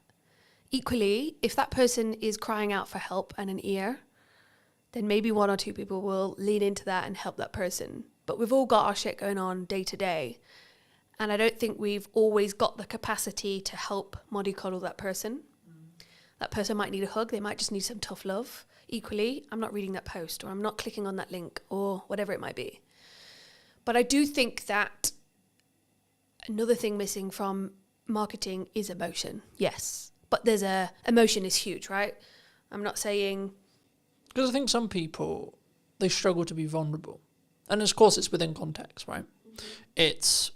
Equally, if that person is crying out for help and an ear, then maybe one or two people will lean into that and help that person. But we've all got our shit going on day to day. And I don't think we've always got the capacity to help mollycoddle that person. That person might need a hug. They might just need some tough love. Equally, I'm not reading that post, or I'm not clicking on that link, or whatever it might be. But I do think that another thing missing from marketing is emotion. Yes. But emotion is huge, right? I'm not saying... Because I think some people they struggle to be vulnerable. And of course it's within context, right? It's,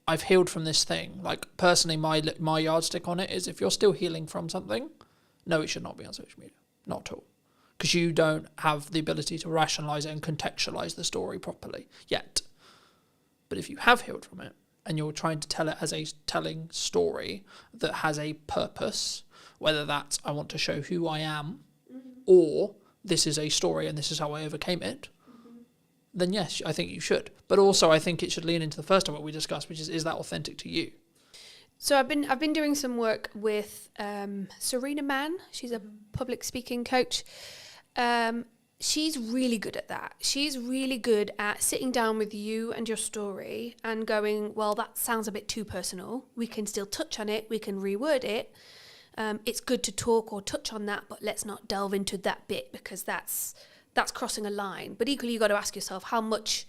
I've healed from this thing. Like, personally, my yardstick on it is, if you're still healing from something, no, it should not be on social media. Not at all. Because you don't have the ability to rationalise it and contextualise the story properly yet. But if you have healed from it, and you're trying to tell it as a telling story that has a purpose, whether that's I want to show who I am, or this is a story and this is how I overcame it, then yes, I think you should. But also I think it should lean into the first of what we discussed, which is that authentic to you? So I've been doing some work with Serena Mann. She's a public speaking coach. She's really good at that. She's really good at sitting down with you and your story and going, well, that sounds a bit too personal. We can still touch on it. We can reword it. It's good to talk or touch on that, but let's not delve into that bit because that's crossing a line. But equally, you've got to ask yourself, how much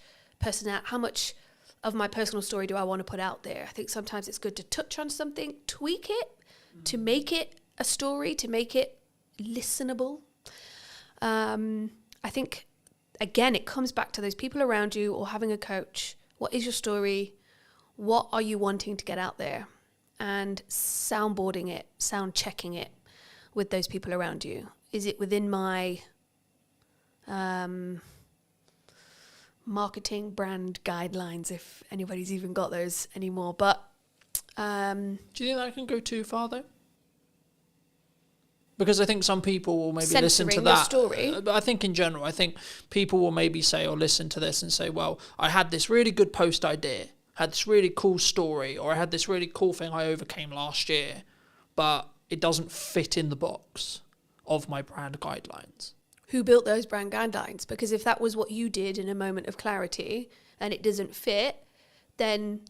of my personal story do I want to put out there? I think sometimes it's good to touch on something, tweak it, to make it a story, to make it listenable. I think, again, it comes back to those people around you or having a coach. What is your story? What are you wanting to get out there? And soundboarding it, sound checking it with those people around you. Is it within my marketing brand guidelines, if anybody's even got those anymore? But do you think that can go too far, though? Because I think some people will maybe listen to that. Story. But I think in general, I think people will maybe say or listen to this and say, well, I had this really good post idea, had this really cool story, or I had this really cool thing I overcame last year, but it doesn't fit in the box of my brand guidelines. Who built those brand guidelines? Because if that was what you did in a moment of clarity and it doesn't fit, then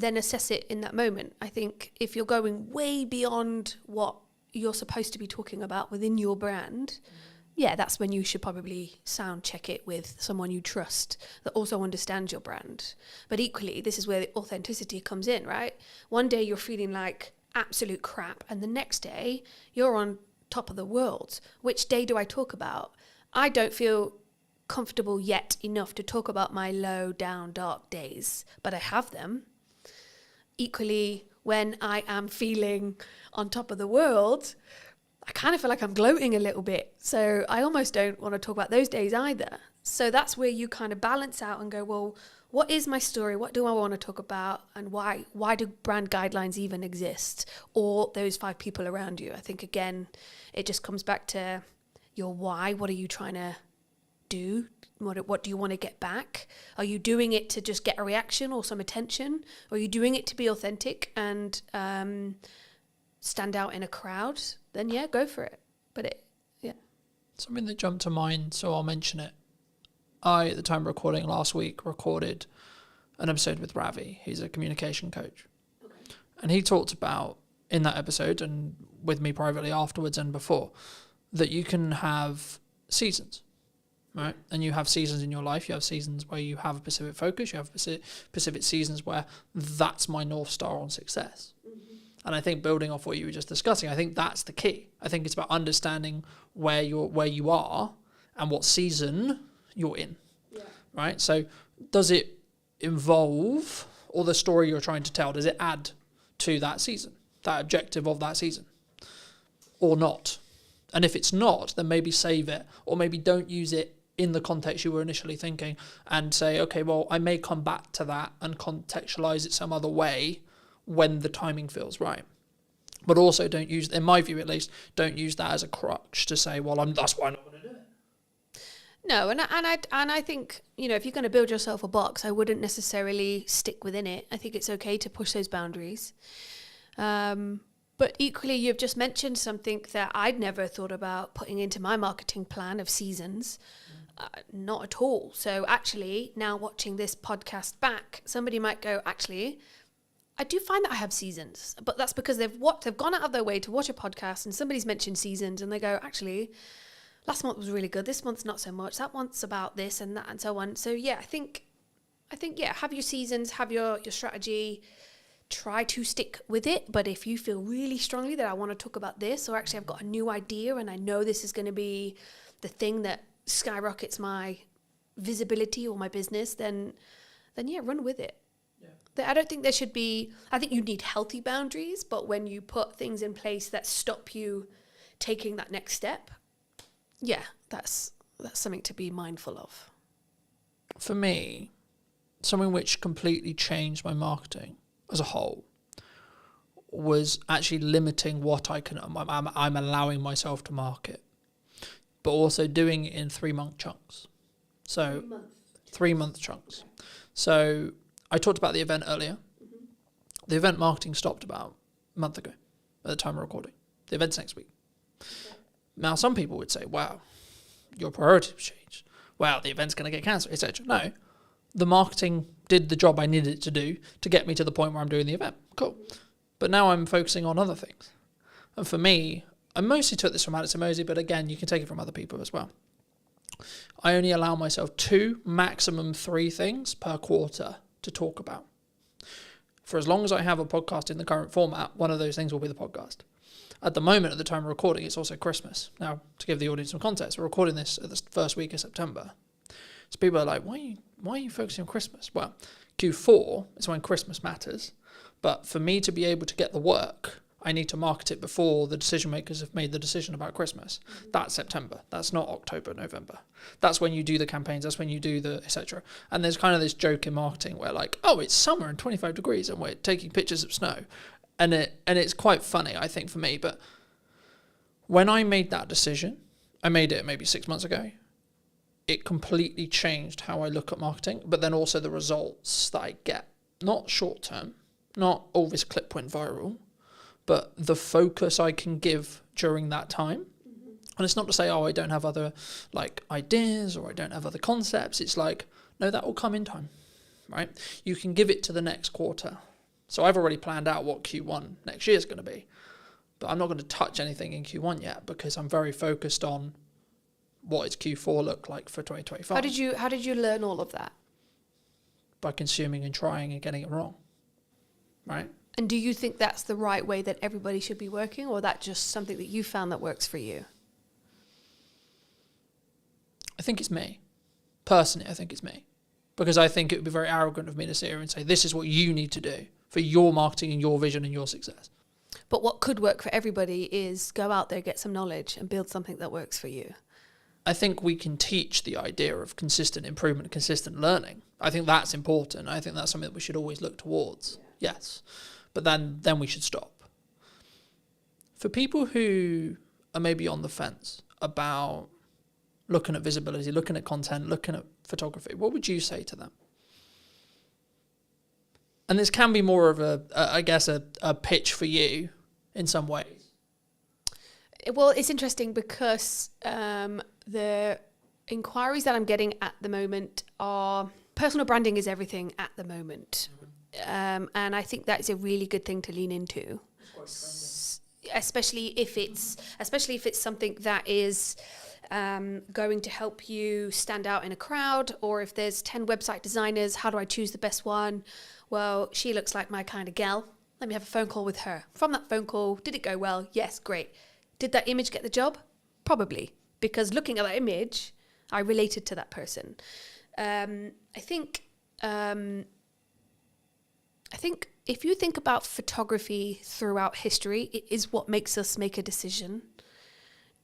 assess it in that moment. I think if you're going way beyond what you're supposed to be talking about within your brand, that's when you should probably sound check it with someone you trust that also understands your brand. But equally, this is where the authenticity comes in, right? One day you're feeling like absolute crap, and the next day you're on top of the world. Which day do I talk about? I don't feel comfortable yet enough to talk about my low, down, dark days, but I have them. Equally, when I am feeling on top of the world, I kind of feel like I'm gloating a little bit. So I almost don't want to talk about those days either. So that's where you kind of balance out and go, well, what is my story? What do I want to talk about? And why do brand guidelines even exist? Or those 5 people around you? I think, again, it just comes back to your why. What are you trying to do? What do you want to get back? Are you doing it to just get a reaction or some attention? Or are you doing it to be authentic and stand out in a crowd? Then go for it. But something that jumped to mind, so I'll mention it. I, at the time of recording last week, recorded an episode with Ravi. He's a communication coach. Okay. And he talked about, in that episode, and with me privately afterwards and before, that you can have seasons. Right, and you have seasons in your life. You have seasons where you have a specific focus. You have specific seasons where that's my North Star on success. Mm-hmm. And I think, building off what you were just discussing, I think that's the key. I think it's about understanding where you are and what season you're in. Yeah. Right. So, does it involve, or the story you're trying to tell, does it add to that season, that objective of that season, or not? And if it's not, then maybe save it, or maybe don't use it in the context you were initially thinking, and say, okay, well, I may come back to that and contextualize it some other way when the timing feels right. But also don't use, in my view at least, don't use that as a crutch to say, well, that's why I'm not going to do it. No, and I think, if you're going to build yourself a box, I wouldn't necessarily stick within it. I think it's okay to push those boundaries. But equally, you've just mentioned something that I'd never thought about putting into my marketing plan of seasons. Not at all. So actually, now watching this podcast back, somebody might go, actually, I do find that I have seasons. But that's because they've gone out of their way to watch a podcast and somebody's mentioned seasons and they go, actually, last month was really good. This month's not so much. That month's about this and that and so on. So I think have your seasons, have your strategy. Try to stick with it, but if you feel really strongly that I want to talk about this, or actually I've got a new idea and I know this is going to be the thing that skyrockets my visibility or my business, then yeah, run with it. I don't think there should be, I think you need healthy boundaries, but when you put things in place that stop you taking that next step, yeah, that's something to be mindful of. For me, something which completely changed my marketing as a whole was actually limiting what I'm allowing myself to market, but also doing it in 3-month chunks. So 3-month chunks. So I talked about the event earlier. Mm-hmm. The event marketing stopped about a month ago at the time of recording. The event's next week. Okay. Now, some people would say, wow, your priorities have changed. Wow, the event's going to get cancelled, etc. No, the marketing did the job I needed it to do to get me to the point where I'm doing the event. Cool. But now I'm focusing on other things. And for me, I mostly took this from Alex Emosi, but again, you can take it from other people as well. I only allow myself 2, maximum 3 things per quarter to talk about. For as long as I have a podcast in the current format, one of those things will be the podcast. At the moment, at the time of recording, it's also Christmas. Now, to give the audience some context, we're recording this at the first week of September. So people are like, why are you focusing on Christmas? Well, Q4 is when Christmas matters. But for me to be able to get the work, I need to market it before the decision makers have made the decision about Christmas. Mm-hmm. That's September. That's not October, November. That's when you do the campaigns. That's when you do the etc. And there's kind of this joke in marketing where like, oh, it's summer and 25 degrees and we're taking pictures of snow. And it's quite funny, I think, for me. But when I made that decision, I made it maybe 6 months ago. It completely changed how I look at marketing, but then also the results that I get. Not short term, not, oh, this clip went viral, but the focus I can give during that time. Mm-hmm. And it's not to say, oh, I don't have other like ideas or I don't have other concepts. It's like, no, that will come in time, right? You can give it to the next quarter. So I've already planned out what Q1 next year is going to be, but I'm not going to touch anything in Q1 yet because I'm very focused on what does Q4 look like for 2025. How did you learn all of that? By consuming and trying and getting it wrong, right? And do you think that's the right way that everybody should be working, or that just something that you found that works for you? I think it's me. Personally, I think it's me. Because I think it would be very arrogant of me to sit here and say, this is what you need to do for your marketing and your vision and your success. But what could work for everybody is go out there, get some knowledge and build something that works for you. I think we can teach the idea of consistent improvement, consistent learning. I think that's important. I think that's something that we should always look towards. Yes. But then we should stop. For people who are maybe on the fence about looking at visibility, looking at content, looking at photography, what would you say to them? And this can be more of a pitch for you in some ways. Well, it's interesting because the inquiries that I'm getting at the moment are personal branding is everything at the moment. And I think that's a really good thing to lean into, especially if it's something that is going to help you stand out in a crowd, or if there's 10 website designers, how do I choose the best one? Well, she looks like my kind of gal. Let me have a phone call with her. From that phone call, did it go well? Yes, great. Did that image get the job? Probably, because looking at that image, I related to that person. I think if you think about photography throughout history, it is what makes us make a decision.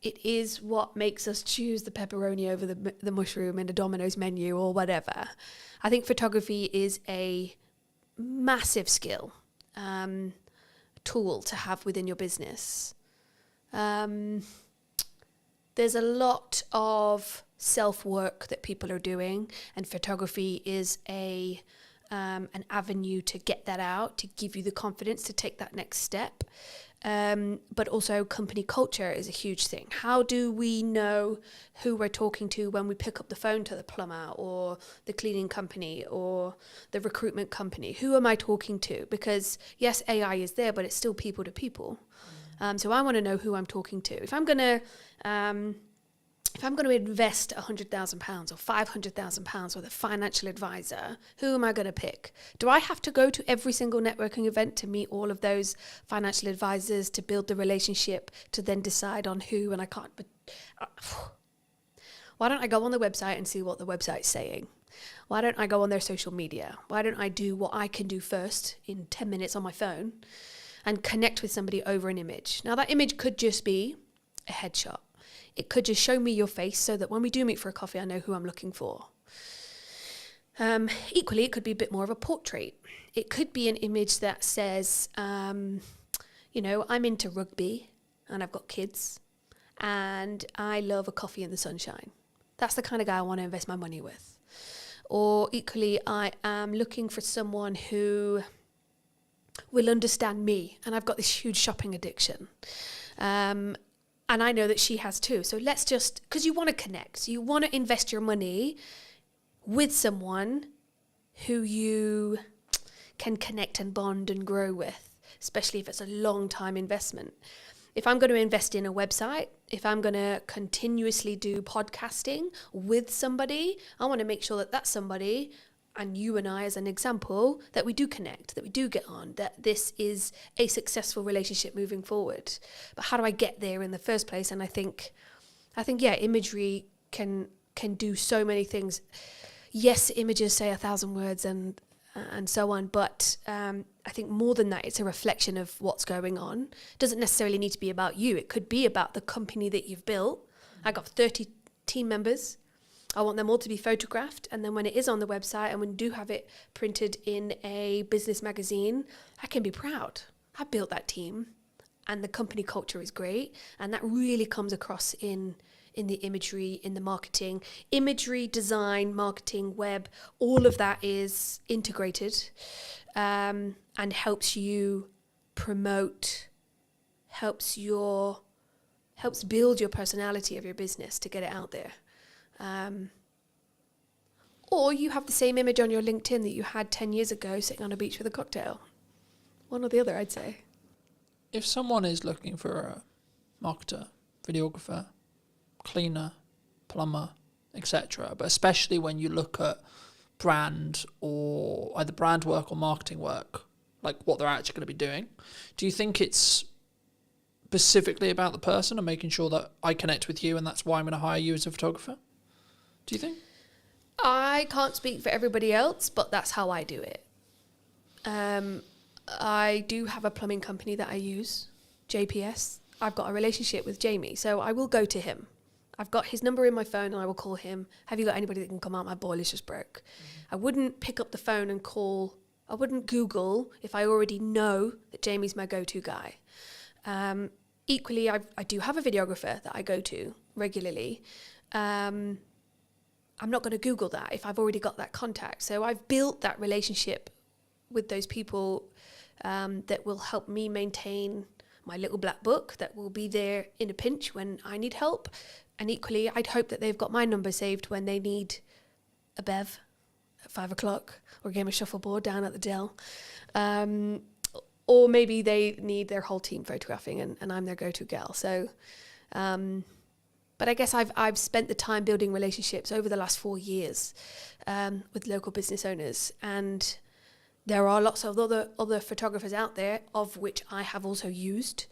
It is what makes us choose the pepperoni over the mushroom in a Domino's menu or whatever. I think photography is a massive skill, tool to have within your business. There's a lot of self-work that people are doing, and photography is an avenue to get that out, to give you the confidence to take that next step. But also company culture is a huge thing. How do we know who we're talking to when we pick up the phone to the plumber or the cleaning company or the recruitment company? Who am I talking to? Because yes, AI is there, but it's still people to people. So I want to know who I'm talking to. If I'm going to invest £100,000 or £500,000 with a financial advisor, who am I going to pick? Do I have to go to every single networking event to meet all of those financial advisors to build the relationship to then decide on who? And I can't. But Why don't I go on the website and see what the website's saying? Why don't I go on their social media? Why don't I do what I can do first in 10 minutes on my phone and connect with somebody over an image? Now, that image could just be a headshot. It could just show me your face so that when we do meet for a coffee, I know who I'm looking for. Equally, it could be a bit more of a portrait. It could be an image that says, you know, I'm into rugby and I've got kids and I love a coffee in the sunshine. That's the kind of guy I want to invest my money with. Or equally, I am looking for someone who will understand me, and I've got this huge shopping addiction. And I know that she has too. So let's just, because you want to connect, you want to invest your money with someone who you can connect and bond and grow with, especially if it's a long time investment. If I'm going to invest in a website, if I'm going to continuously do podcasting with somebody, I want to make sure that that's somebody, and you and I as an example, that we do connect, that we do get on, that this is a successful relationship moving forward. But how do I get there in the first place? And I think yeah, imagery can do so many things. Yes, images say 1,000 words and so on, but I think more than that, it's a reflection of what's going on. It doesn't necessarily need to be about you. It could be about the company that you've built. I got 30 team members. I want them all to be photographed, and then when it is on the website and when we do have it printed in a business magazine, I can be proud. I built that team, and the company culture is great, and that really comes across in the imagery, in the marketing. Imagery, design, marketing, web, all of that is integrated and helps you promote, helps build your personality of your business to get it out there. Or you have the same image on your LinkedIn that you had 10 years ago sitting on a beach with a cocktail. One or the other, I'd say. If someone is looking for a marketer, videographer, cleaner, plumber, etc., but especially when you look at brand or either brand work or marketing work, like what they're actually going to be doing, do you think it's specifically about the person and making sure that I connect with you and that's why I'm going to hire you as a photographer? Do you think? I can't speak for everybody else, but that's how I do it. I do have a plumbing company that I use, JPS. I've got a relationship with Jamie, so I will go to him. I've got his number in my phone and I will call him. Have you got anybody that can come out? My boiler's just broke. I wouldn't pick up the phone and call. I wouldn't Google if I already know that Jamie's my go-to guy. Equally, I do have a videographer that I go to regularly. I'm not going to Google that if I've already got that contact. So I've built that relationship with those people that will help me maintain my little black book, that will be there in a pinch when I need help. And equally, I'd hope that they've got my number saved when they need a bev at 5 o'clock or a game of shuffleboard down at the Dell. Or maybe they need their whole team photographing and I'm their go-to gal. So, but I guess I've spent the time building relationships over the last 4 years with local business owners. And there are lots of other photographers out there, of which I have also used.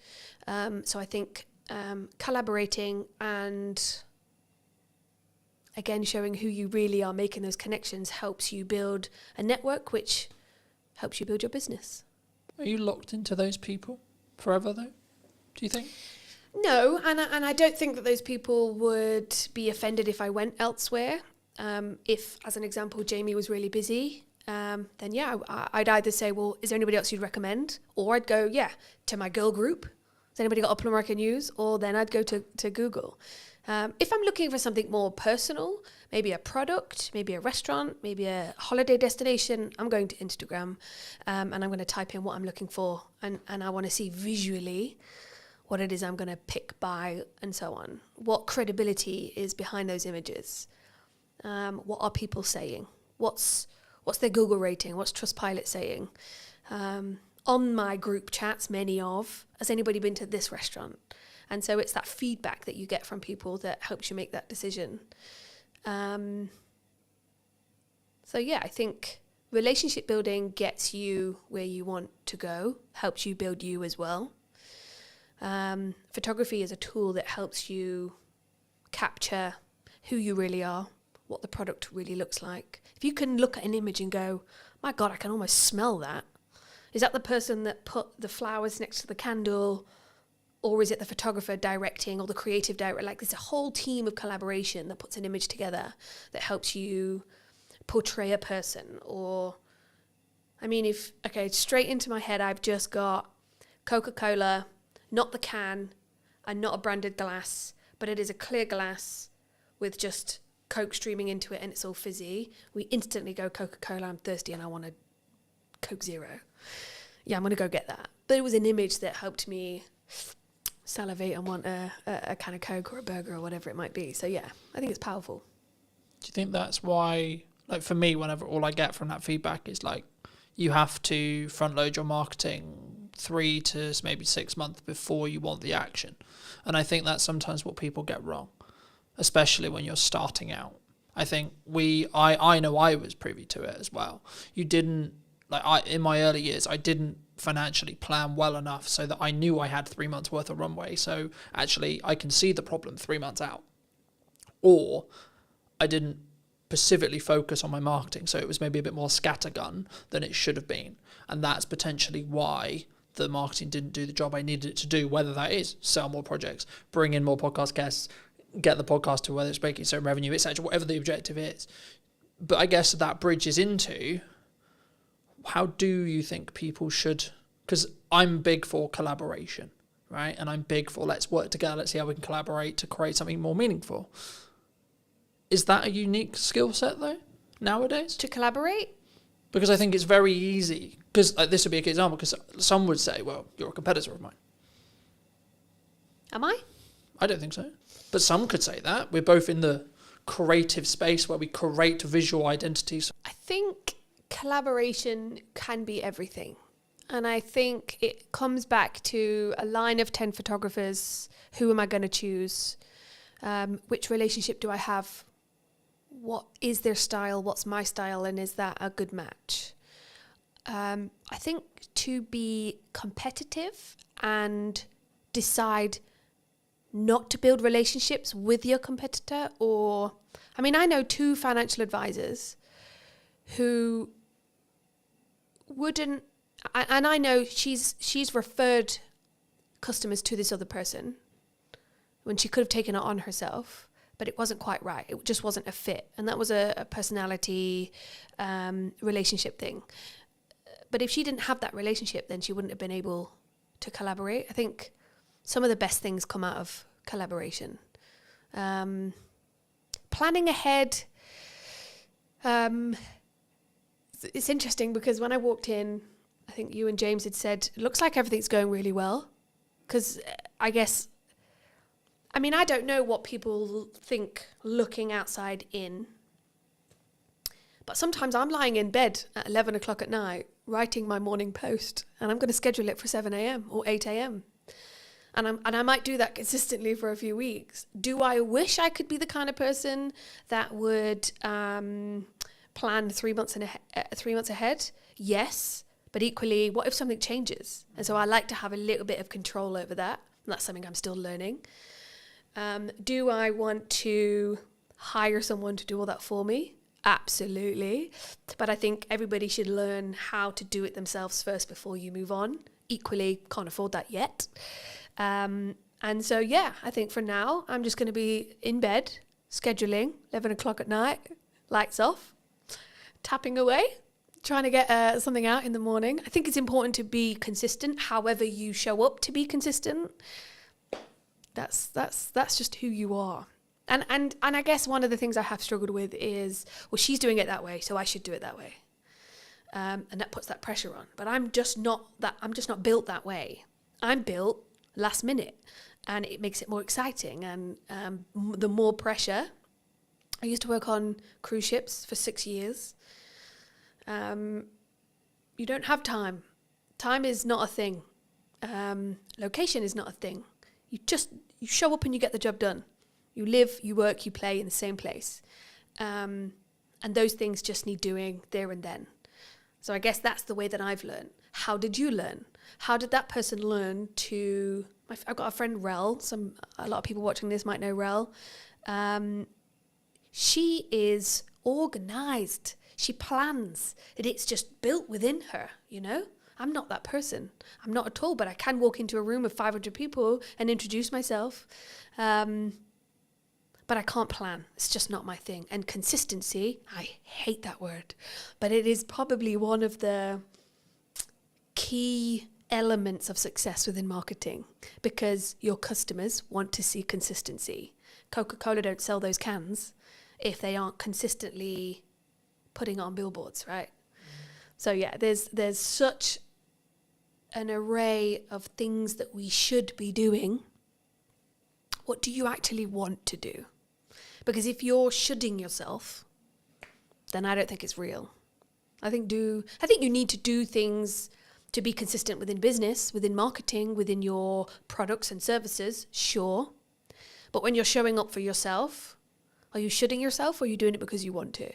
So I think collaborating and, again, showing who you really are, making those connections, helps you build a network, which helps you build your business. Are you locked into those people forever, though? Do you think? No, and I don't think that those people would be offended if I went elsewhere. If, as an example, Jamie was really busy, then yeah, I'd either say, well, is there anybody else you'd recommend? Or I'd go, yeah, to my girl group. Has anybody got a plumber I can use? Or then I'd go to Google. If I'm looking for something more personal, maybe a product, maybe a restaurant, maybe a holiday destination, I'm going to Instagram and I'm going to type in what I'm looking for. And I want to see visually what it is I'm going to pick, buy, and so on. What credibility is behind those images? What are people saying? What's their Google rating? What's Trustpilot saying? On my group chats, has anybody been to this restaurant? And so it's that feedback that you get from people that helps you make that decision. So yeah, I think relationship building gets you where you want to go, helps you build you as well. Photography is a tool that helps you capture who you really are, what the product really looks like. If you can look at an image and go, my God, I can almost smell that. Is that the person that put the flowers next to the candle? Or is it the photographer directing or the creative director? Like, there's a whole team of collaboration that puts an image together that helps you portray a person. Or, I mean, straight into my head, I've just got Coca-Cola, not the can, and not a branded glass, but it is a clear glass with just Coke streaming into it and it's all fizzy. We instantly go, Coca-Cola, I'm thirsty and I want a Coke Zero. Yeah, I'm going to go get that. But it was an image that helped me salivate and want a can of Coke or a burger or whatever it might be. So yeah, I think it's powerful. Do you think that's why, like for me, whenever all I get from that feedback is like, you have to front load your marketing 3 to maybe 6 months before you want the action? And I think that's sometimes what people get wrong, especially when you're starting out. I think I know I was privy to it as well. You didn't, in my early years, I didn't financially plan well enough so that I knew I had 3 months worth of runway. So actually I can see the problem 3 months out. Or I didn't specifically focus on my marketing. So it was maybe a bit more scattergun than it should have been. And that's potentially why the marketing didn't do the job I needed it to do, whether that is sell more projects, bring in more podcast guests, get the podcast to whether it's making certain revenue, etc., whatever the objective is. But I guess that bridges into, how do you think people should, because I'm big for collaboration, right? And I'm big for let's work together, let's see how we can collaborate to create something more meaningful. Is that a unique skill set though, nowadays? To collaborate? Because I think it's very easy, because this would be a good example, because some would say, well, you're a competitor of mine. Am I? I don't think so. But some could say that. We're both in the creative space where we create visual identities. I think collaboration can be everything. And I think it comes back to a line of 10 photographers. Who am I going to choose? Which relationship do I have? What is their style? What's my style? And is that a good match? I think to be competitive and decide not to build relationships with your competitor, or, I mean, I know 2 financial advisors who wouldn't, and I know she's referred customers to this other person when she could have taken it on herself, but it wasn't quite right. It just wasn't a fit. And that was a personality relationship thing. But if she didn't have that relationship, then she wouldn't have been able to collaborate. I think some of the best things come out of collaboration. Planning ahead. It's interesting because when I walked in, I think you and James had said, it looks like everything's going really well. Because I guess, I mean, I don't know what people think looking outside in. But sometimes I'm lying in bed at 11 o'clock at night writing my morning post, and I'm going to schedule it for 7 a.m. or 8 a.m. And I might do that consistently for a few weeks. Do I wish I could be the kind of person that would plan 3 months ahead? Yes. But equally, what if something changes? And so I like to have a little bit of control over that. And that's something I'm still learning. Do I want to hire someone to do all that for me? Absolutely. But I think everybody should learn how to do it themselves first before you move on. Equally, can't afford that yet. And so, yeah, I think for now, I'm just going to be in bed, scheduling, 11 o'clock at night, lights off, tapping away, trying to get something out in the morning. I think it's important to be consistent, however you show up to be consistent. That's just who you are. And I guess one of the things I have struggled with is, well, she's doing it that way, so I should do it that way. And that puts that pressure on. But I'm just not built that way. I'm built last minute, and it makes it more exciting. And the more pressure. I used to work on cruise ships for 6 years. You don't have time. Time is not a thing. Location is not a thing. You show up and you get the job done. You live, you work, you play in the same place. And those things just need doing there and then. So I guess that's the way that I've learned. How did you learn? How did that person learn to... I've got a friend, Rel. A lot of people watching this might know Rel. She is organized. She plans. It's just built within her, you know? I'm not that person. I'm not at all, but I can walk into a room of 500 people and introduce myself. But I can't plan. It's just not my thing. And consistency, I hate that word, but it is probably one of the key elements of success within marketing, because your customers want to see consistency. Coca-Cola don't sell those cans if they aren't consistently putting it on billboards, right? So yeah, there's such an array of things that we should be doing. What do you actually want to do? Because if you're shoulding yourself, then I don't think it's real. I think you need to do things to be consistent within business, within marketing, within your products and services, sure. But when you're showing up for yourself, are you shoulding yourself, or are you doing it because you want to?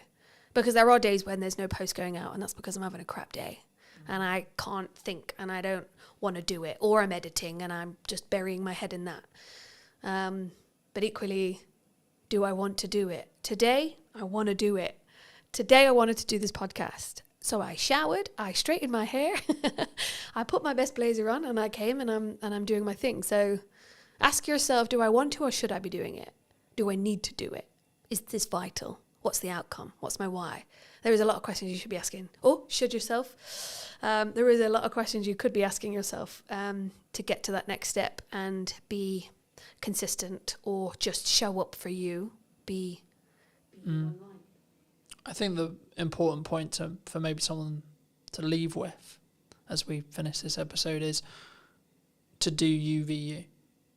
Because there are days when there's no post going out, and that's because I'm having a crap day and I can't think and I don't want to do it, or I'm editing and I'm just burying my head in that. But equally, do I want to do it? Today, I want to do it. Today, I wanted to do this podcast. So I showered, I straightened my hair, I put my best blazer on, and I came and I'm doing my thing. So ask yourself, do I want to, or should I be doing it? Do I need to do it? Is this vital? What's the outcome? What's my why? There is a lot of questions you should be asking. Or should yourself? There is a lot of questions you could be asking yourself to get to that next step and be consistent, or just show up for you, be online. I think the important point for maybe someone to leave with as we finish this episode is to do you v you,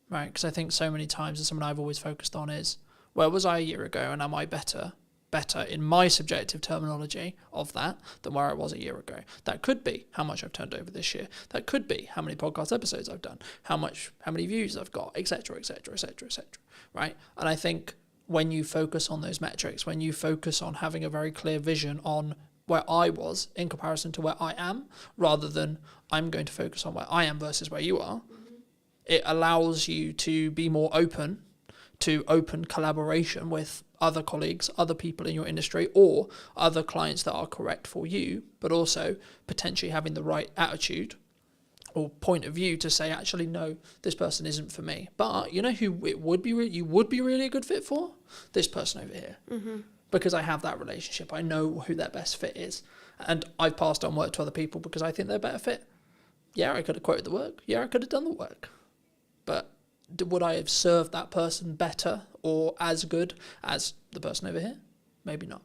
right? Because I think so many times, and something I've always focused on is, where was I a year ago, and am I better in my subjective terminology of that than where I was a year ago? That could be how much I've turned over this year. That could be how many podcast episodes I've done, how many views I've got, etc., etc., etc., etc. Right? And I think when you focus on those metrics, when you focus on having a very clear vision on where I was in comparison to where I am, rather than I'm going to focus on where I am versus where you are, it allows you to be more open to open collaboration with other colleagues, other people in your industry, or other clients that are correct for you, but also potentially having the right attitude or point of view to say, actually, no, this person isn't for me. But you know who you would be really a good fit for? This person over here. Mm-hmm. Because I have that relationship. I know who their best fit is. And I've passed on work to other people because I think they're better fit. Yeah, I could have quoted the work. Yeah, I could have done the work. But would I have served that person better or as good as the person over here? Maybe not.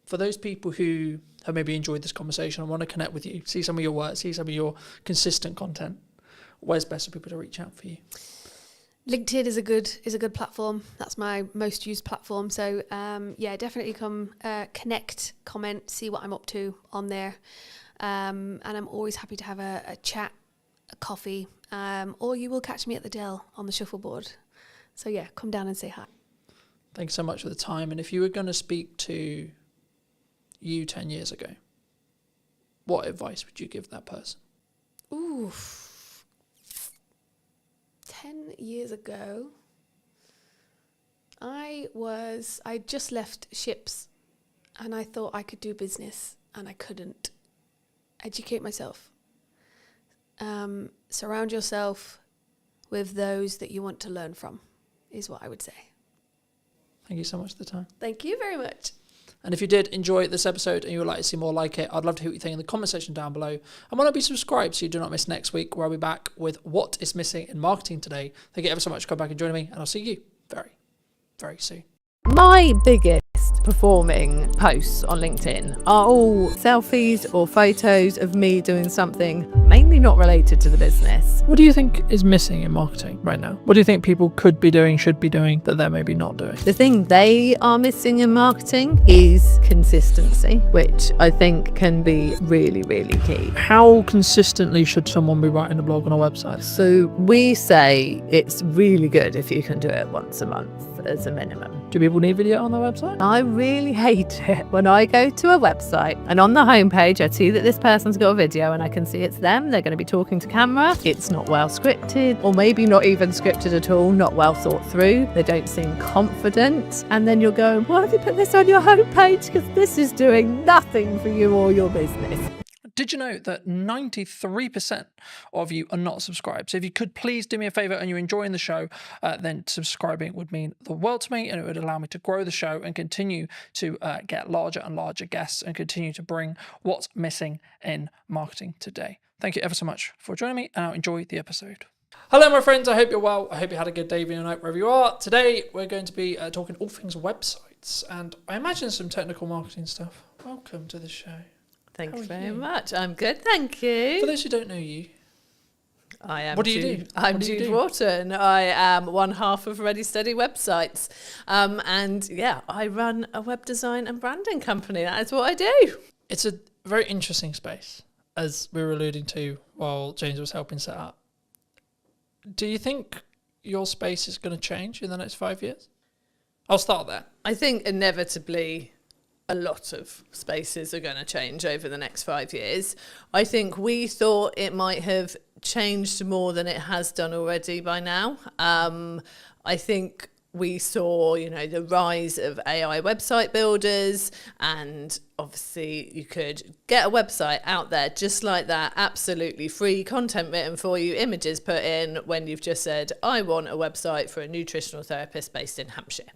For those people who have maybe enjoyed this conversation and want to connect with you, see some of your work, see some of your consistent content, where's best for people to reach out for you? LinkedIn is a good platform. That's my most used platform. So yeah, definitely come connect, comment, see what I'm up to on there. And I'm always happy to have a chat, a coffee, or you will catch me at the Dell on the shuffleboard. So yeah, come down and say hi. Thanks so much for the time. And if you were going to speak to you 10 years ago, what advice would you give that person? Ooh, 10 years ago, I just left ships and I thought I could do business and I couldn't. Educate myself. Surround yourself with those that you want to learn from, is what I would say. Thank you so much for the time. Thank you very much. And if you did enjoy this episode and you would like to see more like it, I'd love to hear what you think in the comment section down below. And why not be subscribed so you do not miss next week, where I'll be back with what is missing in marketing today. Thank you ever so much for coming back and joining me, and I'll see you very, very soon. My biggest performing posts on LinkedIn are all selfies or photos of me doing something mainly not related to the business. What do you think is missing in marketing right now? What do you think people could be doing, should be doing, that they're maybe not doing? The thing they are missing in marketing is consistency, which I think can be really, really key. How consistently should someone be writing a blog on a website? So we say it's really good if you can do it once a month. month as a minimum. Do people need video on their website? I really hate it when I go to a website and on the homepage I see that this person's got a video and I can see it's them, they're going to be talking to camera, it's not well scripted, or maybe not even scripted at all, not well thought through, they don't seem confident, and then you're going, why have you put this on your homepage? Because this is doing nothing for you or your business. Did you know that 93% of you are not subscribed? So if you could please do me a favor and you're enjoying the show, then subscribing would mean the world to me, and it would allow me to grow the show and continue to get larger and larger guests and continue to bring what's missing in marketing today. Thank you ever so much for joining me, and I'll enjoy the episode. Hello, my friends. I hope you're well. I hope you had a good day, evening, or night, wherever you are. Today, we're going to be talking all things websites, and I imagine some technical marketing stuff. Welcome to the show. Thank you very much. I'm good, thank you. For those who don't know you, I am. What do you do? I'm Jude Wharton. I am one half of Ready Steady Websites, and yeah, I run a web design and branding company. That is what I do. It's a very interesting space, as we were alluding to while James was helping set up. Do you think your space is going to change in the next 5 years? I'll start there. I think inevitably a lot of spaces are going to change over the next 5 years. I think we thought it might have changed more than it has done already by now. I think we saw, the rise of AI website builders, and obviously you could get a website out there just like that, absolutely free, content written for you, images put in, when you've just said, I want a website for a nutritional therapist based in Hampshire.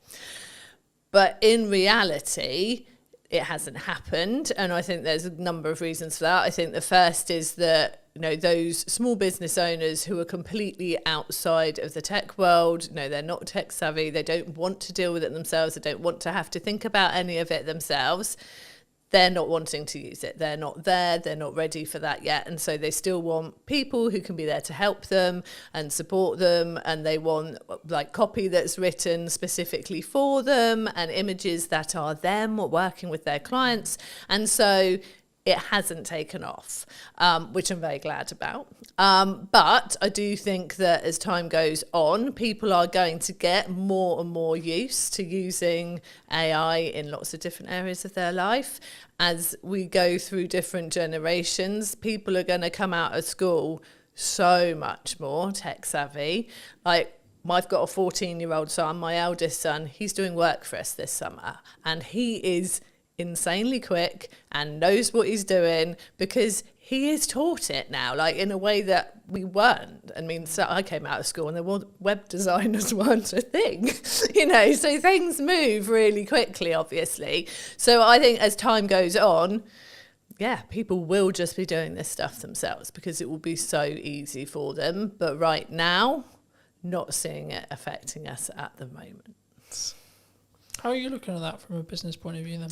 But in reality, it hasn't happened, and I think there's a number of reasons for that. I think the first is that those small business owners who are completely outside of the tech world, they're not tech savvy, they don't want to deal with it themselves, they don't want to have to think about any of it themselves. They're not wanting to use it. They're not there. They're not ready for that yet. And so they still want people who can be there to help them and support them. And they want copy that's written specifically for them and images that are them working with their clients. And so it hasn't taken off, which I'm very glad about. But I do think that as time goes on, people are going to get more and more used to using AI in lots of different areas of their life. As we go through different generations, people are going to come out of school so much more tech savvy. I've got a 14-year-old son, my eldest son, he's doing work for us this summer, and he is insanely quick and knows what he's doing because he is taught it now, in a way that we weren't. I mean, so I came out of school and the web designers weren't a thing, so things move really quickly, obviously. So I think as time goes on, people will just be doing this stuff themselves because it will be so easy for them. But right now, not seeing it affecting us at the moment. How are you looking at that from a business point of view then?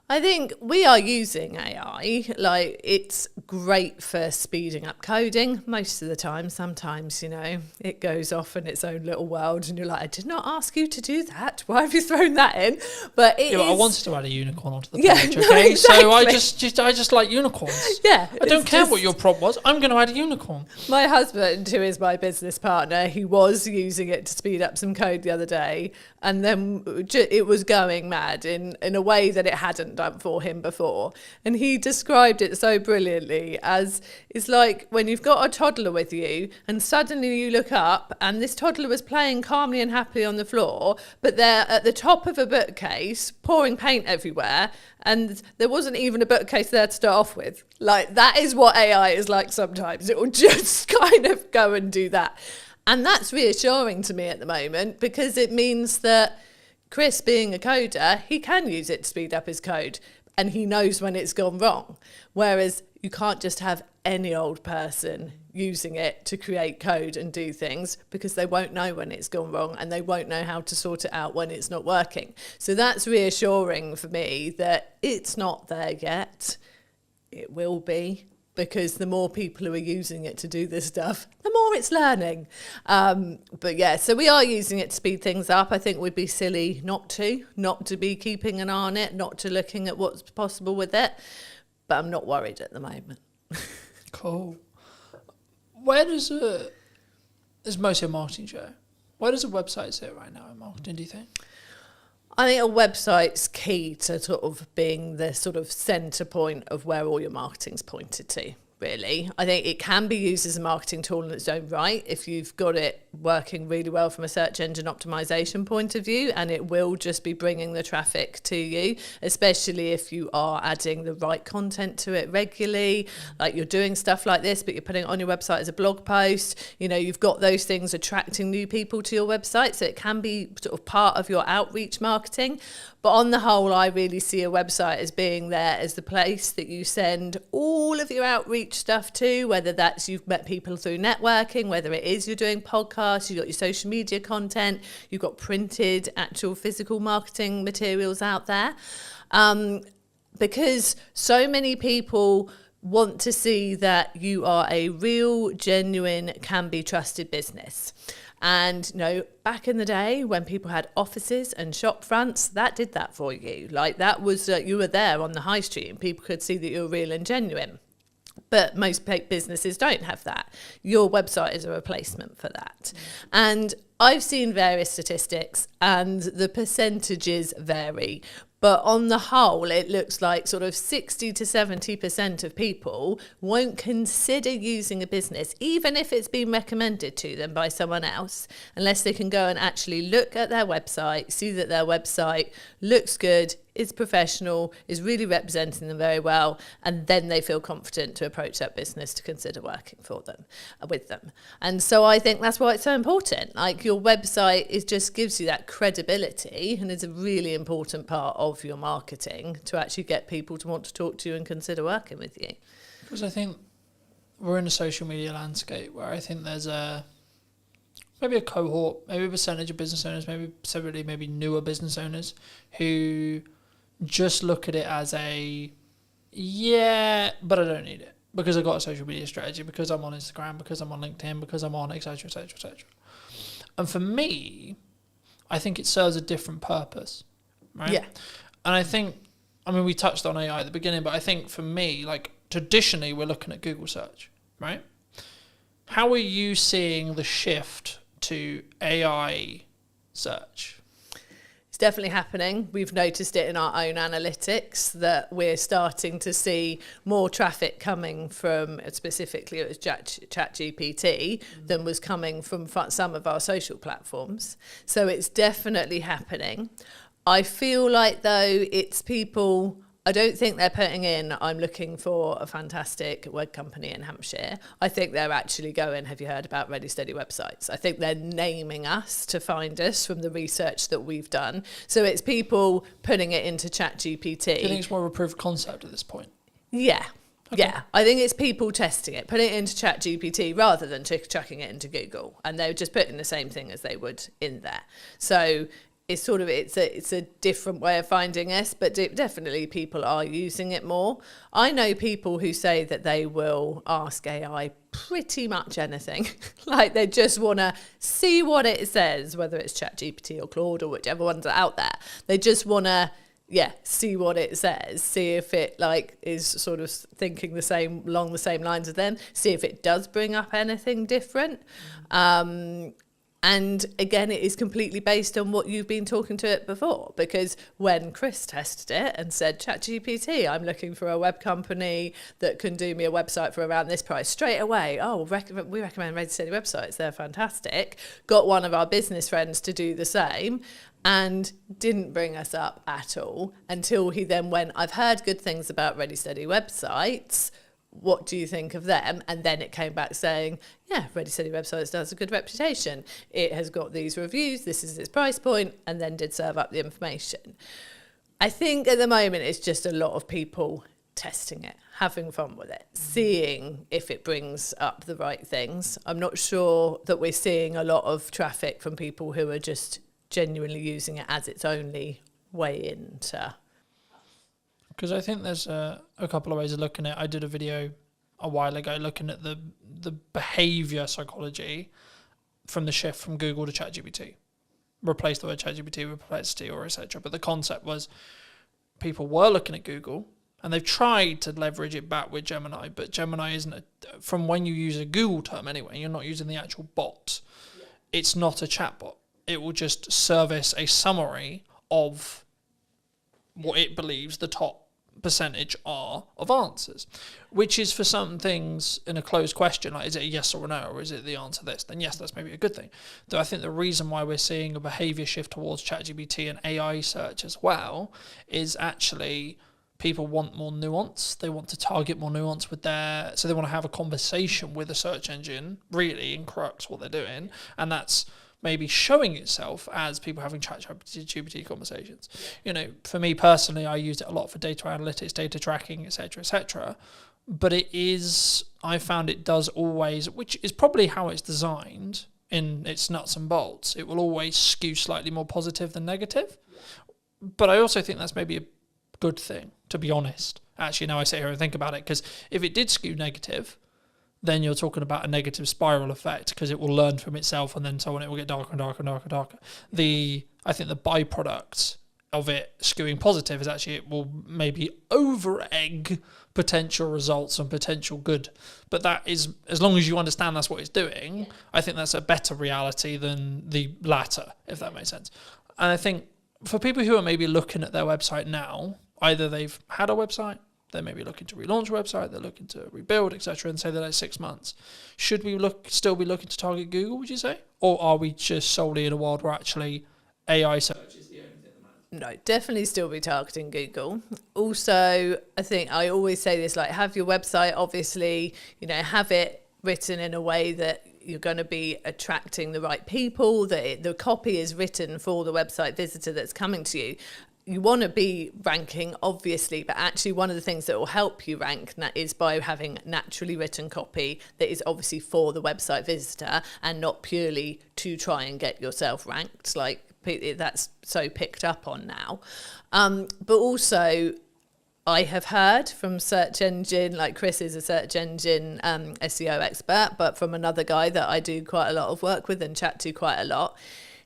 I think we are using AI. It's great for speeding up coding most of the time. Sometimes, it goes off in its own little world and you're like, I did not ask you to do that. Why have you thrown that in? But it is... I wanted to add a unicorn onto the page, okay? Exactly. So I just like unicorns. Yeah. I don't care what your prompt was. I'm going to add a unicorn. My husband, who is my business partner, he was using it to speed up some code the other day, and then it was going mad in a way that it hadn't done for him before. And he described it so brilliantly as, it's like when you've got a toddler with you and suddenly you look up and this toddler was playing calmly and happily on the floor, but they're at the top of a bookcase pouring paint everywhere, and there wasn't even a bookcase there to start off with. That is what AI is like sometimes. It will just kind of go and do that. And that's reassuring to me at the moment, because it means that Chris, being a coder, he can use it to speed up his code, and he knows when it's gone wrong. Whereas you can't just have any old person using it to create code and do things, because they won't know when it's gone wrong and they won't know how to sort it out when it's not working. So that's reassuring for me that it's not there yet. It will be, because the more people who are using it to do this stuff, the more it's learning. So we are using it to speed things up. I think we'd be silly not to be keeping an eye on it, not to looking at what's possible with it. But I'm not worried at the moment. Cool. Where does it's mostly a marketing show. Where does a website sit right now in marketing, do you think? I think a website's key to sort of being the sort of centre point of where all your marketing's pointed to, really. I think it can be used as a marketing tool in its own right if you've got it working really well from a search engine optimization point of view, and it will just be bringing the traffic to you, especially if you are adding the right content to it regularly, like you're doing stuff like this, but you're putting it on your website as a blog post. You know, you've got those things attracting new people to your website, so it can be sort of part of your outreach marketing. But on the whole, I really see a website as being there as the place that you send all of your outreach stuff to, whether that's you've met people through networking, whether it is you're doing podcasts, you've got your social media content, you've got printed, actual physical marketing materials out there. Because so many people want to see that you are a real, genuine, can be trusted business. And, you know, back in the day when people had offices and shop fronts, that did that for you. Like that was, you were there on the high street and people could see that you were real and genuine. But most businesses don't have that. Your website is a replacement for that. And I've seen various statistics and the percentages vary. But on the whole, it looks like sort of 60 to 70% of people won't consider using a business, even if it's been recommended to them by someone else, unless they can go and actually look at their website, see that their website looks good, is professional, is really representing them very well, and then they feel confident to approach that business to consider working for them, with them. And so I think that's why it's so important. Like your website just gives you that credibility, and it's a really important part of your marketing to actually get people to want to talk to you and consider working with you. Because I think we're in a social media landscape where I think there's maybe a cohort, maybe a percentage of business owners, maybe newer business owners who just look at it as but I don't need it because I've got a social media strategy, because I'm on Instagram, because I'm on LinkedIn, because I'm on etc, etc, etc. And for me, I think it serves a different purpose, right? Yeah. And I think, we touched on AI at the beginning, but I think for me, like traditionally we're looking at Google search, right? How are you seeing the shift to AI search? It's definitely happening. We've noticed it in our own analytics that we're starting to see more traffic coming from, specifically it was ChatGPT, than was coming from some of our social platforms. So it's definitely happening. I feel like though it's people, I don't think they're putting in, I'm looking for a fantastic web company in Hampshire. I think they're actually going, have you heard about Ready Steady websites? I think they're naming us to find us from the research that we've done. So it's people putting it into ChatGPT. Do you think it's more of a proof of concept at this point? Yeah. Okay. Yeah, I think it's people testing it, putting it into ChatGPT rather than chucking it into Google. And they're just putting the same thing as they would in there. So it's sort of, it's a different way of finding us, but definitely people are using it more. I know people who say that they will ask AI pretty much anything. Like they just want to see what it says, whether it's ChatGPT or Claude or whichever ones are out there. They just want to, see what it says, see if it like is sort of thinking along the same lines as them, see if it does bring up anything different. And again, it is completely based on what you've been talking to it before. Because when Chris tested it and said, ChatGPT, I'm looking for a web company that can do me a website for around this price, straight away, we recommend Ready Steady websites. They're fantastic. Got one of our business friends to do the same and didn't bring us up at all until he then went, I've heard good things about Ready Steady websites. What do you think of them? And then it came back saying, Ready Steady websites does a good reputation. It has got these reviews. This is its price point, and then did serve up the information. I think at the moment it's just a lot of people testing it, having fun with it, seeing if it brings up the right things. I'm not sure that we're seeing a lot of traffic from people who are just genuinely using it as its only way into. Because I think there's a couple of ways of looking at it. I did a video a while ago looking at the behaviour psychology from the shift from Google to ChatGPT. Replace the word ChatGPT with Perplexity or etc. But the concept was people were looking at Google and they've tried to leverage it back with Gemini, but Gemini isn't, from when you use a Google term anyway, you're not using the actual bot. it's not a chatbot. It will just service a summary of what it believes the top percentage are of answers, which is for some things in a closed question, like is it a yes or a no, or is it the answer this, then yes, that's maybe a good thing. Though I think the reason why we're seeing a behavior shift towards ChatGPT and AI search as well is actually people want more nuance. They want to target more nuance with so they want to have a conversation with a search engine, really, in crux what they're doing, and that's maybe showing itself as people having ChatGPT conversations. You know, for me personally, I used it a lot for data analytics, data tracking, etc., etc. But I found it does always, which is probably how it's designed in its nuts and bolts, it will always skew slightly more positive than negative. But I also think that's maybe a good thing, to be honest. Actually, now I sit here and think about it, because if it did skew negative, then you're talking about a negative spiral effect, because it will learn from itself, and then so on, it will get darker and darker and darker and darker. I think the byproduct of it skewing positive is actually it will maybe over-egg potential results and potential good. But that is, as long as you understand that's what it's doing, I think that's a better reality than the latter, if that makes sense. And I think for people who are maybe looking at their website now, either they've had a website, they're maybe looking to relaunch a website, they're looking to rebuild, etc., and say they're like 6 months. Should we still be looking to target Google, would you say? Or are we just solely in a world where actually AI search is the only thing that matters? No, definitely still be targeting Google. Also, I think I always say this, like, have your website, obviously, have it written in a way that you're going to be attracting the right people, that the copy is written for the website visitor that's coming to you. You want to be ranking, obviously, but actually one of the things that will help you rank is by having naturally written copy that is obviously for the website visitor and not purely to try and get yourself ranked, like that's so picked up on now. But also, I have heard from search engine, like Chris is a search engine SEO expert, but from another guy that I do quite a lot of work with and chat to quite a lot,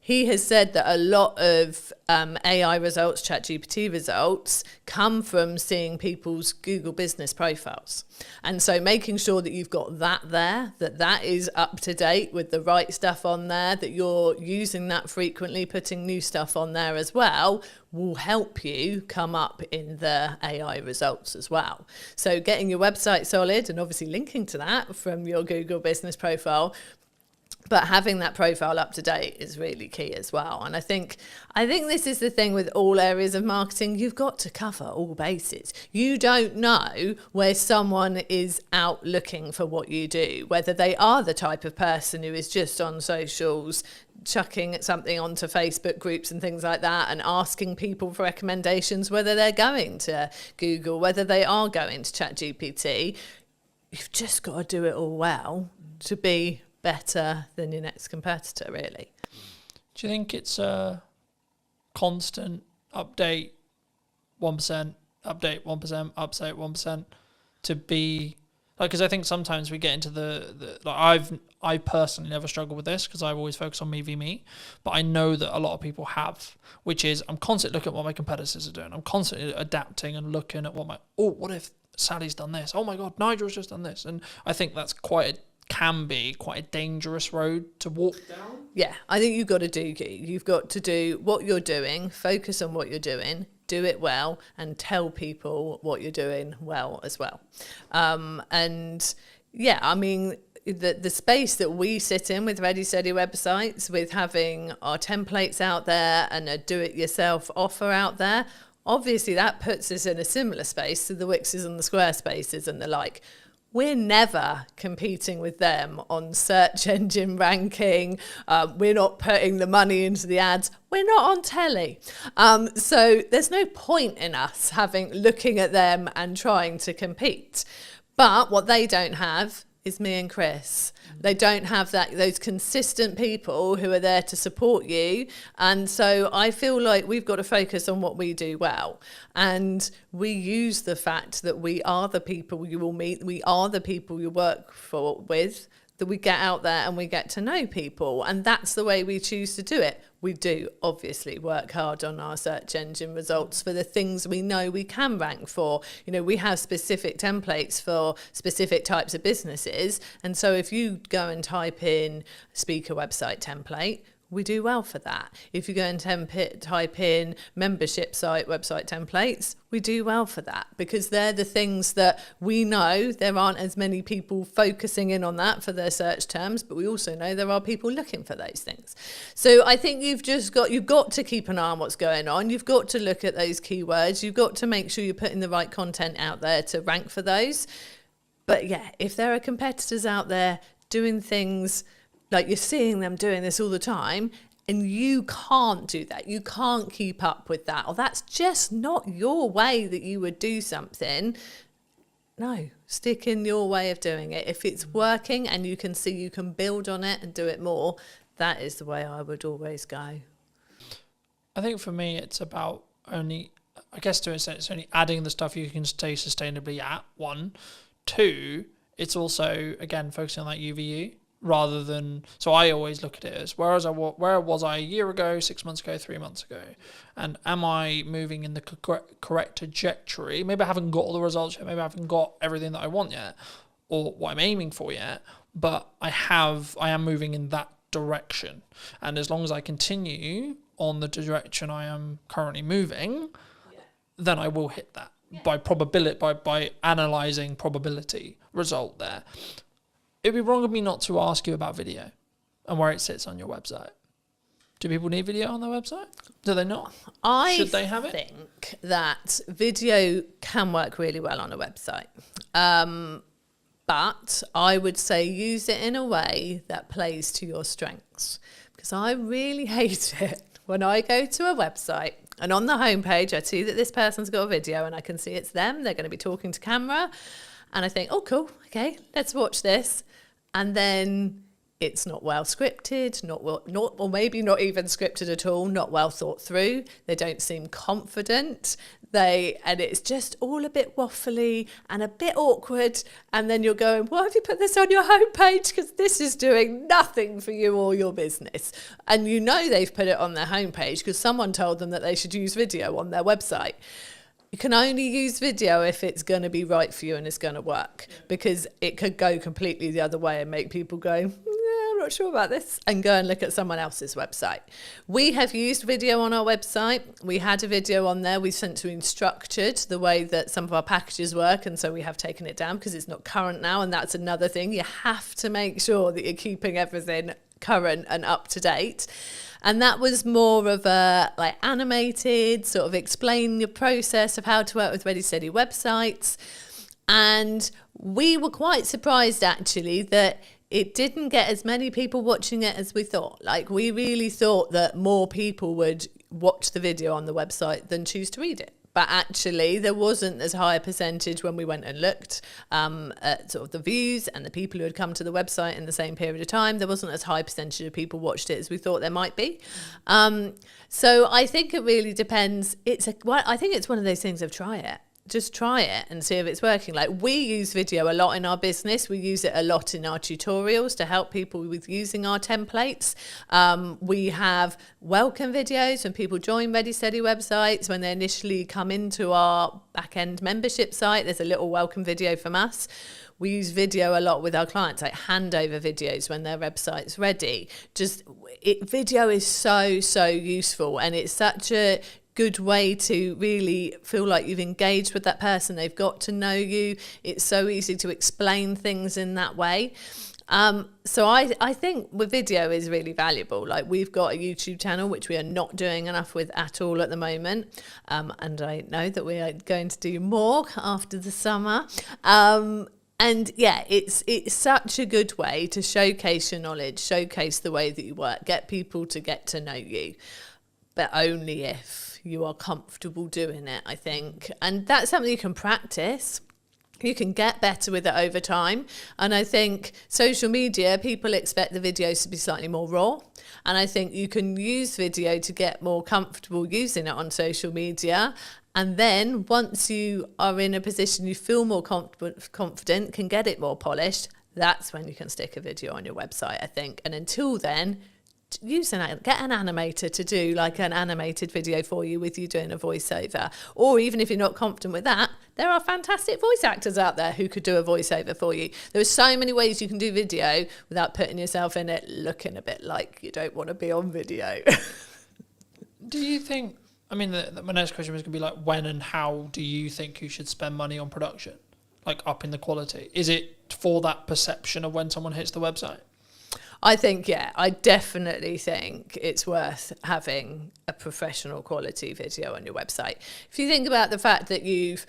he has said that a lot of AI results, ChatGPT results, come from seeing people's Google business profiles. And so making sure that you've got that there, that is up to date with the right stuff on there, that you're using that frequently, putting new stuff on there as well, will help you come up in the AI results as well. So getting your website solid and obviously linking to that from your Google business profile, but having that profile up to date is really key as well. And I think this is the thing with all areas of marketing. You've got to cover all bases. You don't know where someone is out looking for what you do, whether they are the type of person who is just on socials, chucking something onto Facebook groups and things like that and asking people for recommendations, whether they're going to Google, whether they are going to ChatGPT. You've just got to do it all well to be better than your next competitor, really. Do you think it's a constant update 1%, update 1%, update 1% to be like, because I think sometimes we get into the like I personally never struggle with this because I've always focused on me v me, but I know that a lot of people have, which is I'm constantly looking at what my competitors are doing. I'm constantly adapting and looking at what if Sally's done this? Oh my God, Nigel's just done this. And I think that's can be quite a dangerous road to walk down. Yeah, I think you've got to do what you're doing, focus on what you're doing, do it well, and tell people what you're doing well as well. And yeah, I mean, the space that we sit in with Ready Steady websites, with having our templates out there and a do-it-yourself offer out there, obviously that puts us in a similar space to the Wixes and the Squarespaces and the like. We're never competing with them on search engine ranking. We're not putting the money into the ads. We're not on telly. So there's no point in us looking at them and trying to compete. But what they don't have is me and Chris. They don't have those consistent people who are there to support you. And so I feel like we've got to focus on what we do well. And we use the fact that we are the people you will meet. We are the people you work with that we get out there and we get to know people. And that's the way we choose to do it. We do obviously work hard on our search engine results for the things we know we can rank for. You know, we have specific templates for specific types of businesses. And so if you go and type in speaker website template, we do well for that. If you go and type in membership site website templates, we do well for that, because they're the things that we know there aren't as many people focusing in on that for their search terms, but we also know there are people looking for those things. So I think you've got to keep an eye on what's going on. You've got to look at those keywords. You've got to make sure you're putting the right content out there to rank for those. But yeah, if there are competitors out there doing things like you're seeing them doing this all the time, and you can't do that, you can't keep up with that, or that's just not your way that you would do something, no, stick in your way of doing it. If it's working and you can see you can build on it and do it more, that is the way I would always go. I think for me, it's about only, I guess to an extent, it's only adding the stuff you can stay sustainably at, 1. 2, it's also, again, focusing on that UVU. Rather than, so I always look at it as where was I a year ago, 6 months ago, 3 months ago, and am I moving in the correct trajectory? Maybe I haven't got all the results yet, maybe I haven't got everything that I want yet, or what I'm aiming for yet, but I am moving in that direction, and as long as I continue on the direction I am currently moving, then I will hit that by probability, by analysing probability result there. It'd be wrong of me not to ask you about video and where it sits on your website. Do people need video on their website? Do they not? Should they have it? I think that video can work really well on a website. But I would say use it in a way that plays to your strengths. Because I really hate it when I go to a website and on the homepage I see that this person's got a video and I can see it's them, they're going to be talking to camera. And I think, oh, cool, okay, let's watch this. And then it's not well scripted, or maybe not even scripted at all, not well thought through. They don't seem confident. And it's just all a bit waffly and a bit awkward. And then you're going, why have you put this on your homepage? Because this is doing nothing for you or your business. And you know they've put it on their homepage because someone told them that they should use video on their website. You can only use video if it's going to be right for you and it's going to work, because it could go completely the other way and make people go, I'm not sure about this, and go and look at someone else's website. We have used video on our website. We had a video on there. We've since been structured the way that some of our packages work, and so we have taken it down because it's not current now, and that's another thing. You have to make sure that you're keeping everything current and up to date. And that was more of a like animated, sort of explain your process of how to work with Ready Steady websites. And we were quite surprised actually that it didn't get as many people watching it as we thought. Like we really thought that more people would watch the video on the website than choose to read it. But actually, there wasn't as high a percentage when we went and looked at sort of the views and the people who had come to the website in the same period of time. There wasn't as high a percentage of people watched it as we thought there might be. So I think it really depends. I think it's one of those things of try it. Just try it and see if it's working. Like we use video a lot in our business. We use it a lot in our tutorials to help people with using our templates. We have welcome videos when people join Ready Steady websites. When they initially come into our back-end membership site, there's a little welcome video from us. We use video a lot with our clients, like handover videos when their website's ready. Video is so useful, and it's such a good way to really feel like you've engaged with that person. They've got to know you. It's so easy to explain things in that way. So I think with video is really valuable. Like we've got a YouTube channel, which we are not doing enough with at all at the moment. And I know that we are going to do more after the summer. And yeah, it's such a good way to showcase your knowledge, showcase the way that you work, get people to get to know you, but only if you are comfortable doing it, I think. And that's something you can practice. You can get better with it over time. And I think social media, people expect the videos to be slightly more raw. And I think you can use video to get more comfortable using it on social media. And then once you are in a position you feel more confident, can get it more polished, that's when you can stick a video on your website, I think. And until then, get an animator to do like an animated video for you with you doing a voiceover. Or even if you're not confident with that, there are fantastic voice actors out there who could do a voiceover for you. There are so many ways you can do video without putting yourself in it looking a bit like you don't want to be on video. Do you think, I mean, my next question was going to be like, when and how do you think you should spend money on production? Like upping the quality? Is it for that perception of when someone hits the website? I think, yeah, I definitely think it's worth having a professional quality video on your website. If you think about the fact that you've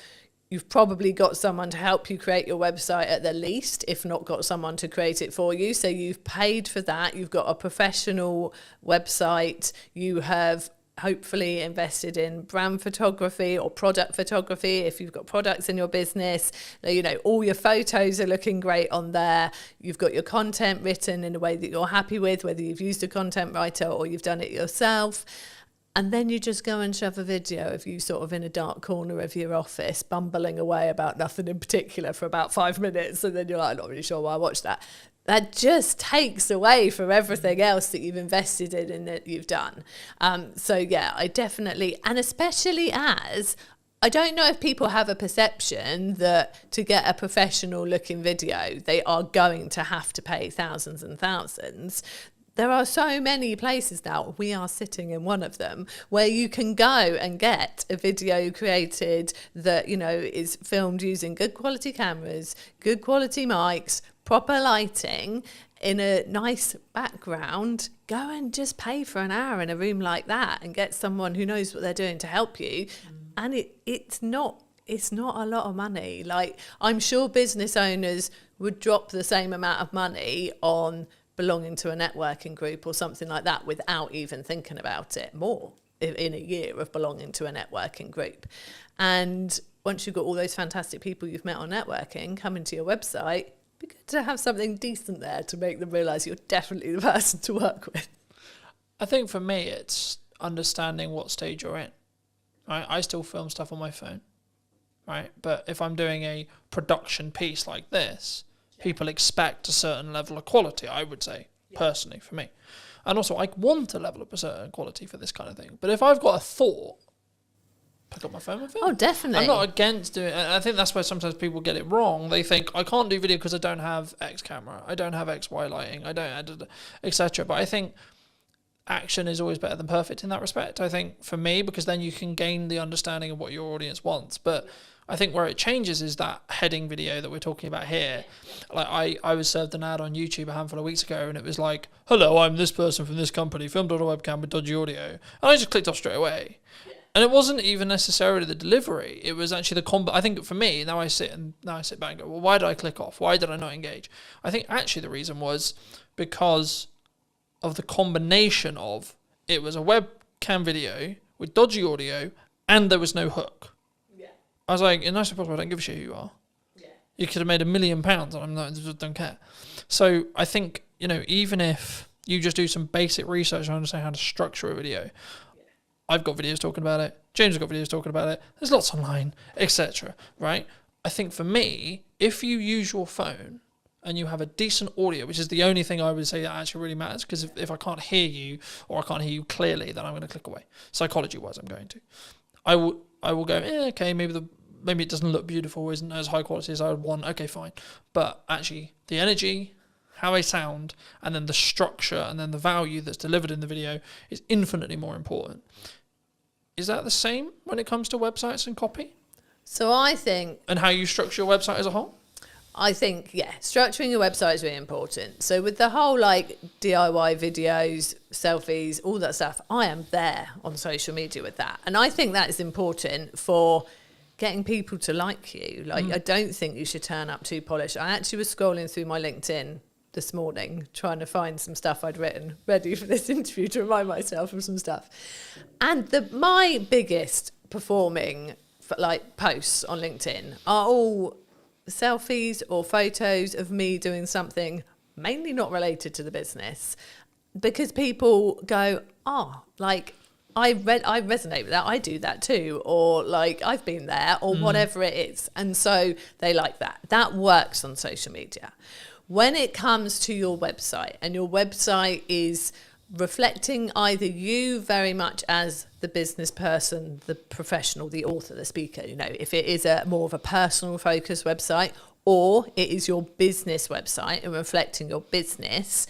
probably got someone to help you create your website at the least, if not got someone to create it for you. So you've paid for that. You've got a professional website. You have hopefully invested in brand photography or product photography if you've got products in your business. You know, all your photos are looking great on there. You've got your content written in a way that you're happy with, whether you've used a content writer or you've done it yourself. And then you just go and shove a video of you sort of in a dark corner of your office, bumbling away about nothing in particular for about 5 minutes. And then you're like, I'm not really sure why I watched that. That just takes away from everything else that you've invested in and that you've done. So yeah, I definitely, and especially as, I don't know if people have a perception that to get a professional looking video, they are going to have to pay thousands and thousands. There are so many places now, we are sitting in one of them, where you can go and get a video created that, you know, is filmed using good quality cameras, good quality mics, proper lighting, in a nice background. Go and just pay for an hour in a room like that and get someone who knows what they're doing to help you. And it's not a lot of money. Like, I'm sure business owners would drop the same amount of money on belonging to a networking group or something like that without even thinking about it more in a year of belonging to a networking group. And once you've got all those fantastic people you've met on networking coming to your website, it'd be good to have something decent there to make them realise you're definitely the person to work with. I think for me, it's understanding what stage you're in. Right? I still film stuff on my phone, right? But if I'm doing a production piece like this, people expect a certain level of quality, I would say, personally, for me. And also, I want a level of a certain quality for this kind of thing. But if I've got a thought, pick up my phone and film. Oh, definitely. I'm not against doing it. And I think that's where sometimes people get it wrong. They think, I can't do video because I don't have X camera, I don't have X, Y lighting, I don't, etc. But I think action is always better than perfect in that respect, I think, for me, because then you can gain the understanding of what your audience wants. But I think where it changes is that heading video that we're talking about here. Like I was served an ad on YouTube a handful of weeks ago, and it was like, hello, I'm this person from this company, filmed on a webcam with dodgy audio. And I just clicked off straight away. And it wasn't even necessarily the delivery. It was actually the I think for me, now I sit back and go, well, why did I click off? Why did I not engage? I think actually the reason was because of the combination of it was a webcam video with dodgy audio and there was no hook. I was like, in nicest possible, I don't give a shit who you are. Yeah. You could have made £1 million and I'm not, I don't care. So I think, you know, even if you just do some basic research and understand how to structure a video, I've got videos talking about it. James has got videos talking about it. There's lots online, etc. Right? I think for me, if you use your phone and you have a decent audio, which is the only thing I would say that actually really matters, because if I can't hear you or I can't hear you clearly, then I'm going to click away. Psychology-wise, I'm going to. I will go, okay, maybe it doesn't look beautiful, isn't as high quality as I would want. Okay, fine. But actually, the energy, how I sound, and then the structure, and then the value that's delivered in the video is infinitely more important. Is that the same when it comes to websites and copy? So I think... And how you structure your website as a whole? I think, yeah, structuring your website is really important. So with the whole like DIY videos, selfies, all that stuff, I am there on social media with that. And I think that is important for getting people to like you. Like, I don't think you should turn up too polished. I actually was scrolling through my LinkedIn this morning trying to find some stuff I'd written ready for this interview to remind myself of some stuff. And my biggest performing like posts on LinkedIn are all selfies or photos of me doing something mainly not related to the business, because people go, like I resonate with that, I do that too, or like I've been there, or whatever it is, and so they like that. That works on social media. When it comes to your website, and your website is reflecting either you very much as the business person, the professional, the author, the speaker, you know, if it is a more of a personal focused website, or it is your business website and reflecting your business,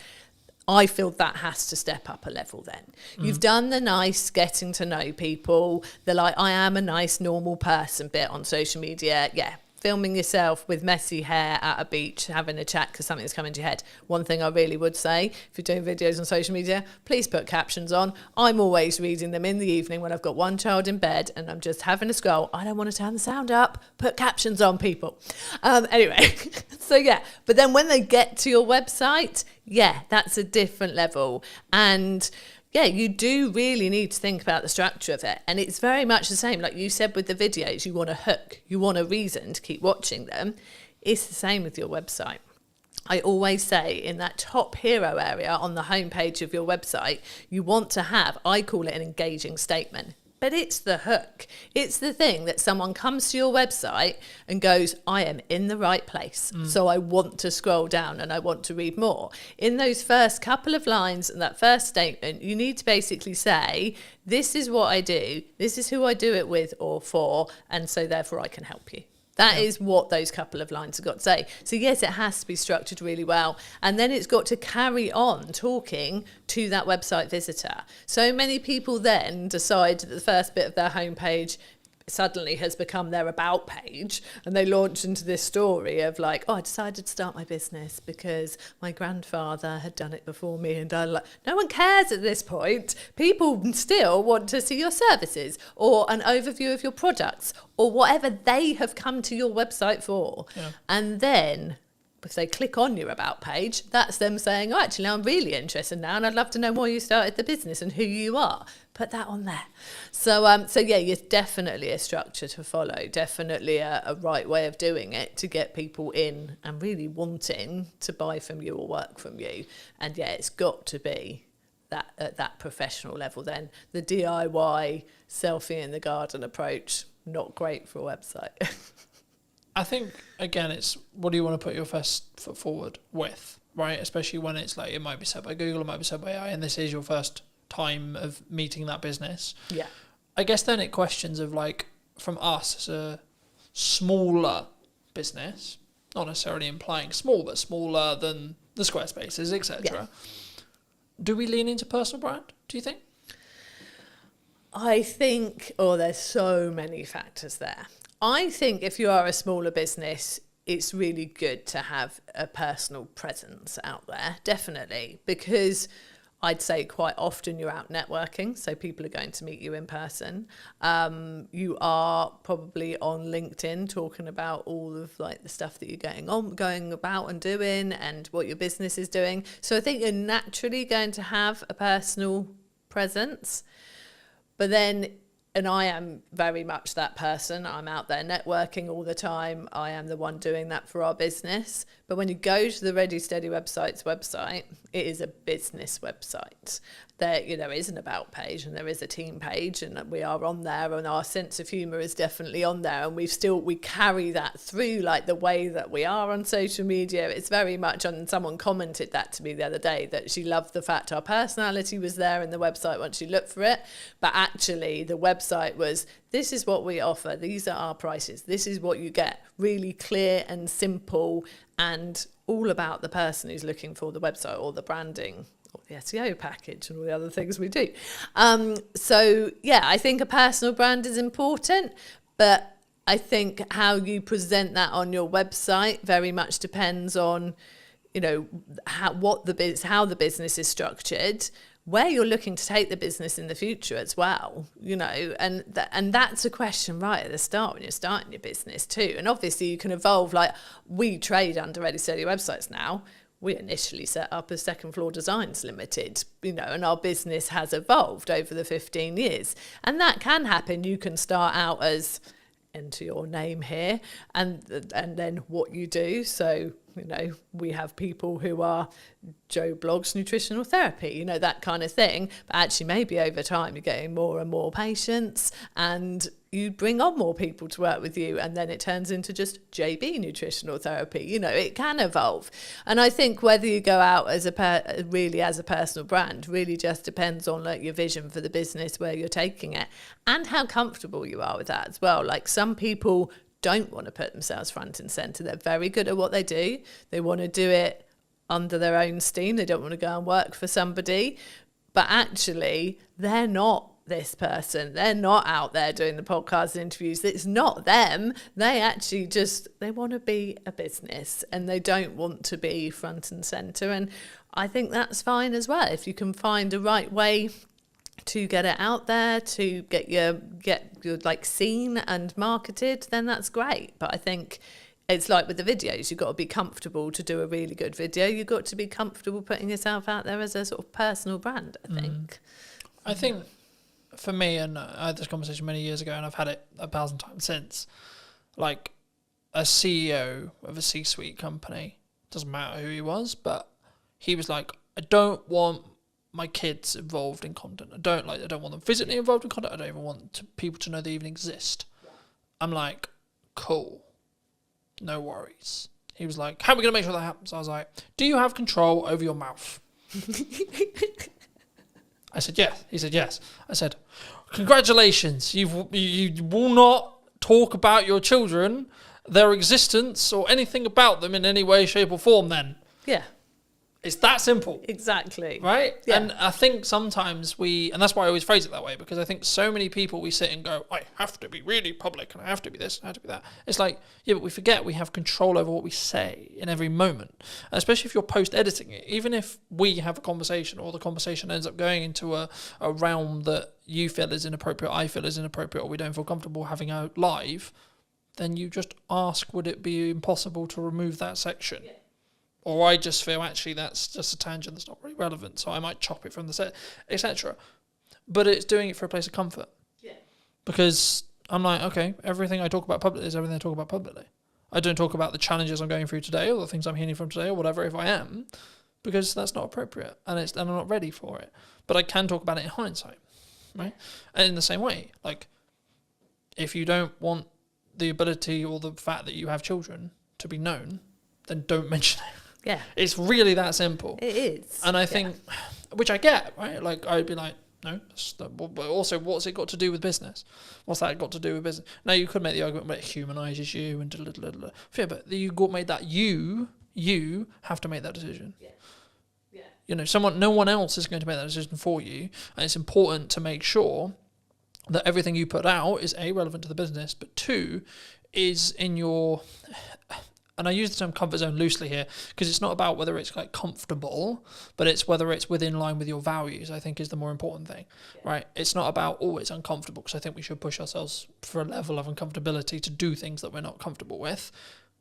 I feel that has to step up a level then. You've done the nice getting to know people, the like, I am a nice normal person bit on social media. Yeah, filming yourself with messy hair at a beach, having a chat because something's come into your head. One thing I really would say, if you're doing videos on social media, please put captions on. I'm always reading them in the evening when I've got one child in bed and I'm just having a scroll. I don't want to turn the sound up. Put captions on, people. Anyway, so yeah. But then when they get to your website, yeah, that's a different level. And yeah, you do really need to think about the structure of it. And it's very much the same. Like you said with the videos, you want a hook, you want a reason to keep watching them. It's the same with your website. I always say in that top hero area on the homepage of your website, you want to have, I call it an engaging statement. But it's the hook. It's the thing that someone comes to your website and goes, I am in the right place. So I want to scroll down and I want to read more. In those first couple of lines and that first statement, you need to basically say, this is what I do. This is who I do it with or for. And so therefore I can help you. That is what those couple of lines have got to say. So yes, it has to be structured really well. And then it's got to carry on talking to that website visitor. So many people then decide that the first bit of their homepage suddenly has become their about page, and they launch into this story of like, oh, I decided to start my business because my grandfather had done it before me, and no one cares at this point. People still want to see your services or an overview of your products or whatever they have come to your website for. And then if they click on your about page, that's them saying, oh, actually, I'm really interested now and I'd love to know why you started the business and who you are. Put that on there. So yeah, it's definitely a structure to follow, definitely a right way of doing it to get people in and really wanting to buy from you or work from you. And yeah, it's got to be that at that professional level then. The DIY selfie in the garden approach, not great for a website. I think, again, it's what do you want to put your first foot forward with, right? Especially when it's like, it might be said by Google, it might be said by AI, and this is your first time of meeting that business. Yeah. I guess then it questions of like, from us as a smaller business, not necessarily implying small, but smaller than the Squarespaces, etc. Yeah. Do we lean into personal brand, do you think? I think, there's so many factors there. I think if you are a smaller business, it's really good to have a personal presence out there, definitely, because I'd say quite often you're out networking, so people are going to meet you in person. You are probably on LinkedIn talking about all of like the stuff that you're going about and doing and what your business is doing. So I think you're naturally going to have a personal presence, but then, and I am very much that person. I'm out there networking all the time. I am the one doing that for our business. But when you go to the Ready Steady website's website, it is a business website. There is an about page and there is a team page, and we are on there, and our sense of humour is definitely on there, and we carry that through like the way that we are on social media. It's very much on. Someone commented that to me the other day, that she loved the fact our personality was there in the website once you look for it, but actually the website was, this is what we offer, these are our prices, this is what you get, really clear and simple, and all about the person who's looking for the website or the branding or the SEO package and all the other things we do. So yeah, I think a personal brand is important, but I think how you present that on your website very much depends on, how the business is structured, where you're looking to take the business in the future as well, and that's a question right at the start when you're starting your business too. And obviously you can evolve, like we trade under Ready Steady websites now. We initially set up as Second Floor Designs Limited, and our business has evolved over the 15 years. And that can happen. You can start out as, enter your name here, and then what you do. So You know, we have people who are Joe blogs nutritional therapy, you know, that kind of thing. But actually, maybe over time, you're getting more and more patients, and you bring on more people to work with you, and then it turns into just JB nutritional therapy. You know, it can evolve. And I think whether you go out as really as a personal brand really just depends on like your vision for the business, where you're taking it, and how comfortable you are with that as well. Like, some people don't want to put themselves front and center. They're very good at what they do. They want to do it under their own steam. They don't want to go and work for somebody. But actually, they're not this person. They're not out there doing the podcast interviews. It's not them. They actually they want to be a business, and they don't want to be front and center. And I think that's fine as well. If you can find the right way to get it out there, to get your like seen and marketed, then that's great. But I think it's like with the videos, you've got to be comfortable to do a really good video. You've got to be comfortable putting yourself out there as a sort of personal brand, I think. I think for me, and I had this conversation many years ago, and I've had it 1,000 times since, like a CEO of a C-suite company, doesn't matter who he was, but he was like, I don't want my kids involved in content. I don't want them physically involved in content. I don't even want people to know they even exist. I'm like, cool, no worries. He was like, how are we going to make sure that happens? I was like, do you have control over your mouth? I said, yes. He said, yes. I said, congratulations. You will not talk about your children, their existence, or anything about them in any way, shape, or form then. Yeah. It's that simple. Exactly. Right? Yeah. And I think sometimes and that's why I always phrase it that way, because I think so many people, we sit and go, I have to be really public, and I have to be this, and I have to be that. It's like, yeah, but we forget we have control over what we say in every moment. And especially if you're post-editing it, even if we have a conversation, or the conversation ends up going into a realm that you feel is inappropriate, I feel is inappropriate, or we don't feel comfortable having out live, then you just ask, would it be impossible to remove that section? Yeah. Or I just feel, actually, that's just a tangent that's not really relevant, so I might chop it from the set, etc. But it's doing it for a place of comfort. Yeah. Because I'm like, okay, everything I talk about publicly is everything I talk about publicly. I don't talk about the challenges I'm going through today, or the things I'm healing from today, or whatever, if I am, because that's not appropriate, and I'm not ready for it. But I can talk about it in hindsight, right? And in the same way, like, if you don't want the ability or the fact that you have children to be known, then don't mention it. Yeah. It's really that simple. It is. And I think, which I get, right? Like, I'd be like, no, but also, what's it got to do with business? What's that got to do with business? Now, you could make the argument, but it humanises you and yeah, but you made that you have to make that decision. Yeah. Yeah. You know, no one else is going to make that decision for you, and it's important to make sure that everything you put out is A, relevant to the business, but 2, is in your... And I use the term comfort zone loosely here, because it's not about whether it's like comfortable, but it's whether it's within line with your values, I think, is the more important thing, right? It's not about, it's uncomfortable, because I think we should push ourselves for a level of uncomfortability to do things that we're not comfortable with.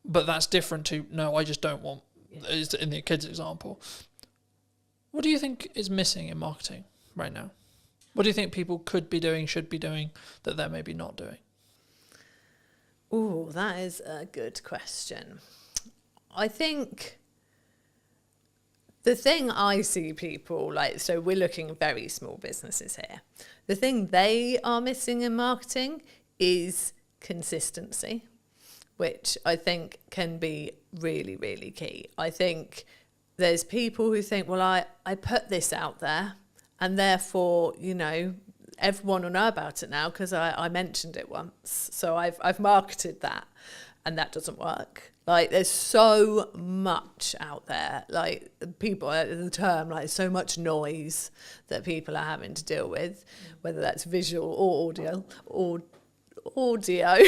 But that's different to, no, I just don't want, in the kids example. What do you think is missing in marketing right now? What do you think people could be doing, should be doing, that they're maybe not doing? Oh, that is a good question. I think the thing I see people like, so we're looking at very small businesses here. The thing they are missing in marketing is consistency, which I think can be really, really key. I think there's people who think, well, I put this out there, and therefore, you know, everyone will know about it now because I mentioned it once. So I've marketed that, and that doesn't work. Like, there's so much out there. Like, people, the term, like, so much noise that people are having to deal with, whether that's visual or audio.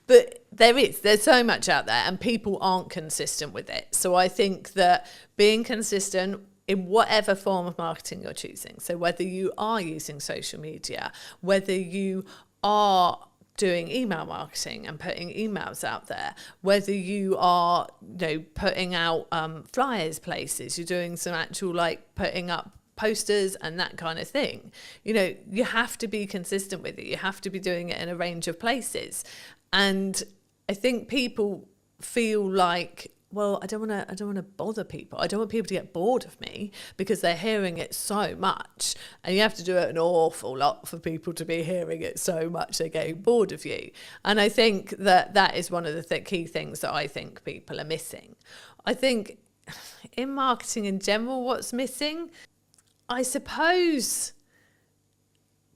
But there's so much out there, and people aren't consistent with it. So I think that being consistent in whatever form of marketing you're choosing, so whether you are using social media, whether you are doing email marketing and putting emails out there, whether you are, you know, putting out flyers places, you're doing some actual, like, putting up posters and that kind of thing, you know, you have to be consistent with it. You have to be doing it in a range of places. And I think people feel like, well, I don't want to bother people. I don't want people to get bored of me because they're hearing it so much, and you have to do it an awful lot for people to be hearing it so much they're getting bored of you. And I think that is one of the key things that I think people are missing. I think in marketing in general, what's missing, I suppose,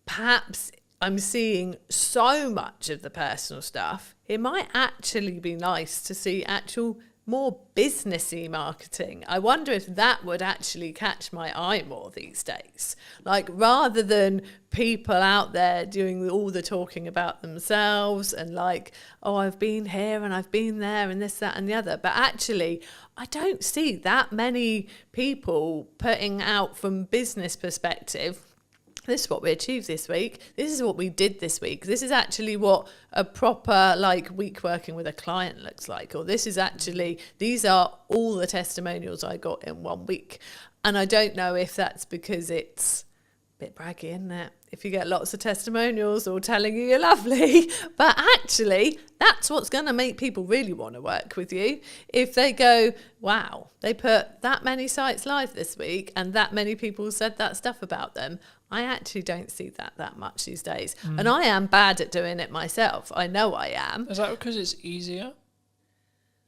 perhaps I'm seeing so much of the personal stuff. It might actually be nice to see actual more businessy marketing. I wonder if that would actually catch my eye more these days. Like, rather than people out there doing all the talking about themselves and like, oh, I've been here and I've been there and this, that and the other. But actually, I don't see that many people putting out from business perspective, this is what we achieved this week. This is what we did this week. This is actually what a proper week working with a client looks like. Or this is actually, these are all the testimonials I got in 1 week. And I don't know if that's because it's a bit braggy, isn't it? If you get lots of testimonials all telling you you're lovely, but actually that's what's going to make people really want to work with you. If they go, wow, they put that many sites live this week and that many people said that stuff about them. I actually don't see that much these days. And I am bad at doing it myself. I know I am. Is that because it's easier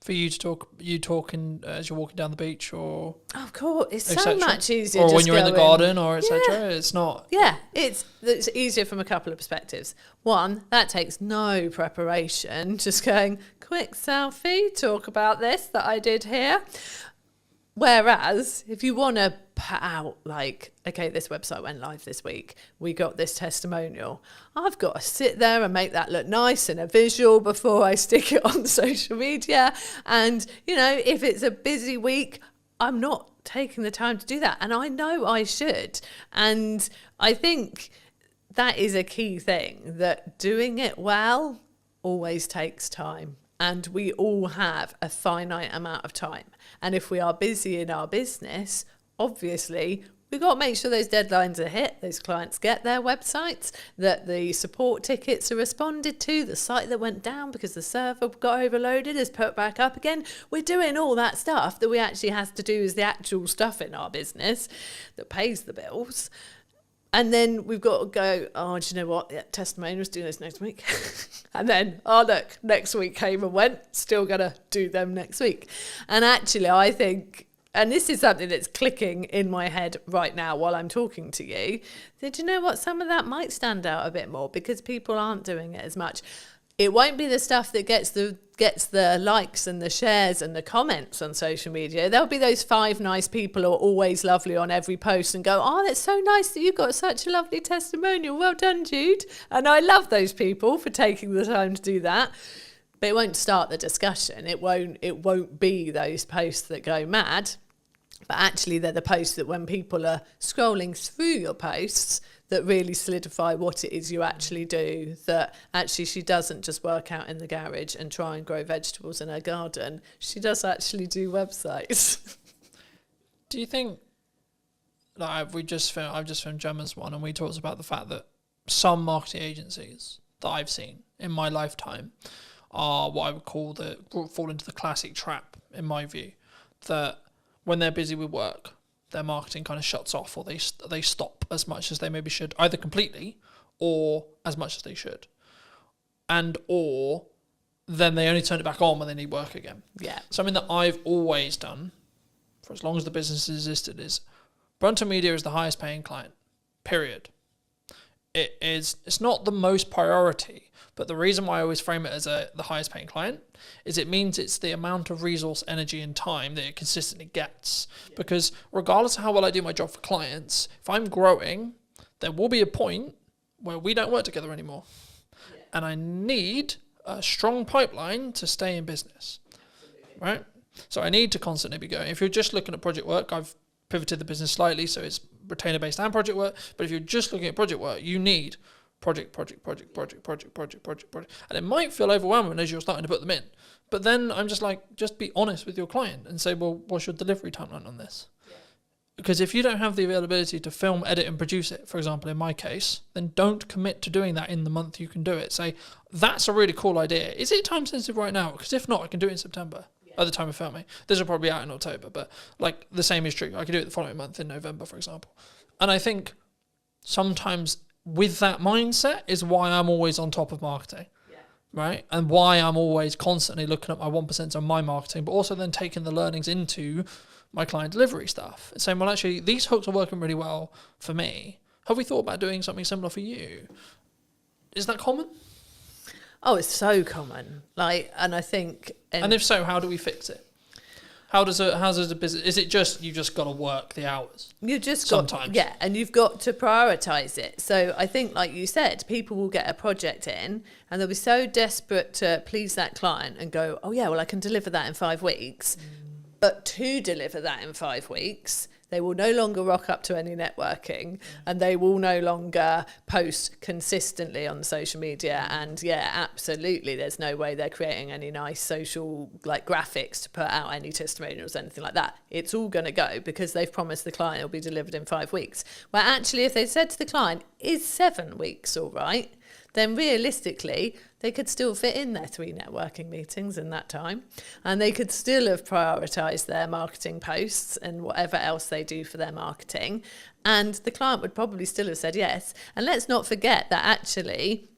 for you to talk? You talking as you're walking down the beach, or of course, it's so much easier. Or just when you're in the garden, or etc. Yeah. It's not. Yeah, it's easier from a couple of perspectives. One, that takes no preparation. Just going, quick selfie, talk about this that I did here. Whereas if you want to put out okay, this website went live this week, we got this testimonial, I've got to sit there and make that look nice and a visual before I stick it on social media. And, if it's a busy week, I'm not taking the time to do that. And I know I should. And I think that is a key thing, that doing it well always takes time. And we all have a finite amount of time. And if we are busy in our business, obviously, we've got to make sure those deadlines are hit, those clients get their websites, that the support tickets are responded to, the site that went down because the server got overloaded is put back up again. We're doing all that stuff that we actually have to do as the actual stuff in our business that pays the bills. And then we've got to go, oh, do you know what? Yeah, testimonials, do this next week. And then, oh, look, next week came and went, still going to do them next week. And actually, I think, and this is something that's clicking in my head right now while I'm talking to you, that, you know what? Some of that might stand out a bit more because people aren't doing it as much. It won't be the stuff that gets the likes and the shares and the comments on social media. There'll be those 5 nice people who are always lovely on every post and go, oh, that's so nice that you've got such a lovely testimonial. Well done, Jude. And I love those people for taking the time to do that. But it won't start the discussion. It won't be those posts that go mad. But actually, they're the posts that when people are scrolling through your posts, that really solidify what it is you actually do, that actually she doesn't just work out in the garage and try and grow vegetables in her garden. She does actually do websites. Do you think, I've just filmed Gemma's one, and we talked about the fact that some marketing agencies that I've seen in my lifetime are what I would call fall into the classic trap, in my view, that when they're busy with work, their marketing kind of shuts off, or they stop as much as they maybe should, either completely or as much as they should, or then they only turn it back on when they need work again. Yeah. Something that I've always done for as long as the business has existed is Brunton Media is the highest paying client, period. It's not the most priority, but the reason why I always frame it as the highest paying client is it means it's the amount of resource, energy and time that it consistently gets. Yeah. Because regardless of how well I do my job for clients, if I'm growing, there will be a point where we don't work together anymore. Yeah. And I need a strong pipeline to stay in business. Absolutely. Right? So I need to constantly be going. If you're just looking at project work, I've pivoted the business slightly so it's retainer-based and project work. But if you're just looking at project work, you need project. And it might feel overwhelming as you're starting to put them in. But then I'm just like, just be honest with your client and say, well, what's your delivery timeline on this? Yeah. Because if you don't have the availability to film, edit, and produce it, for example, in my case, then don't commit to doing that in the month you can do it. Say, that's a really cool idea. Is it time sensitive right now? Because if not, I can do it in September at the time of filming. This will probably be out in October, but like the same is true. I can do it the following month in November, for example. And I think sometimes with that mindset is why I'm always on top of marketing. Right? And why I'm always constantly looking at my 1% on my marketing, but also then taking the learnings into my client delivery stuff and saying, well, actually, these hooks are working really well for me. Have we thought about doing something similar for you? Is that common? Oh, it's so common. And I think... And if so, how do we fix it? How does a business... Is it just, you just got to work the hours? You just sometimes. Yeah, and you've got to prioritise it. So I think, like you said, people will get a project in and they'll be so desperate to please that client and go, oh yeah, well, I can deliver that in 5 weeks. But to deliver that in 5 weeks, they will no longer rock up to any networking and they will no longer post consistently on social media. And yeah, absolutely, there's no way they're creating any nice social graphics to put out any testimonials, anything like that. It's all going to go because they've promised the client it'll be delivered in 5 weeks. Well, actually, if they said to the client, is 7 weeks all right? Then realistically, they could still fit in their 3 networking meetings in that time. And they could still have prioritised their marketing posts and whatever else they do for their marketing. And the client would probably still have said yes. And let's not forget that actually,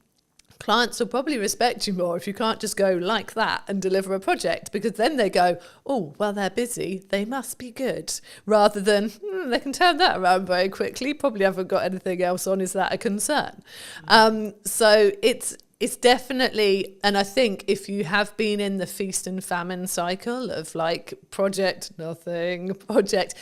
clients will probably respect you more if you can't just go like that and deliver a project, because then they go, oh, well, they're busy, they must be good, rather than they can turn that around very quickly, probably haven't got anything else on, is that a concern? So it's definitely, and I think if you have been in the feast and famine cycle of project, nothing, project,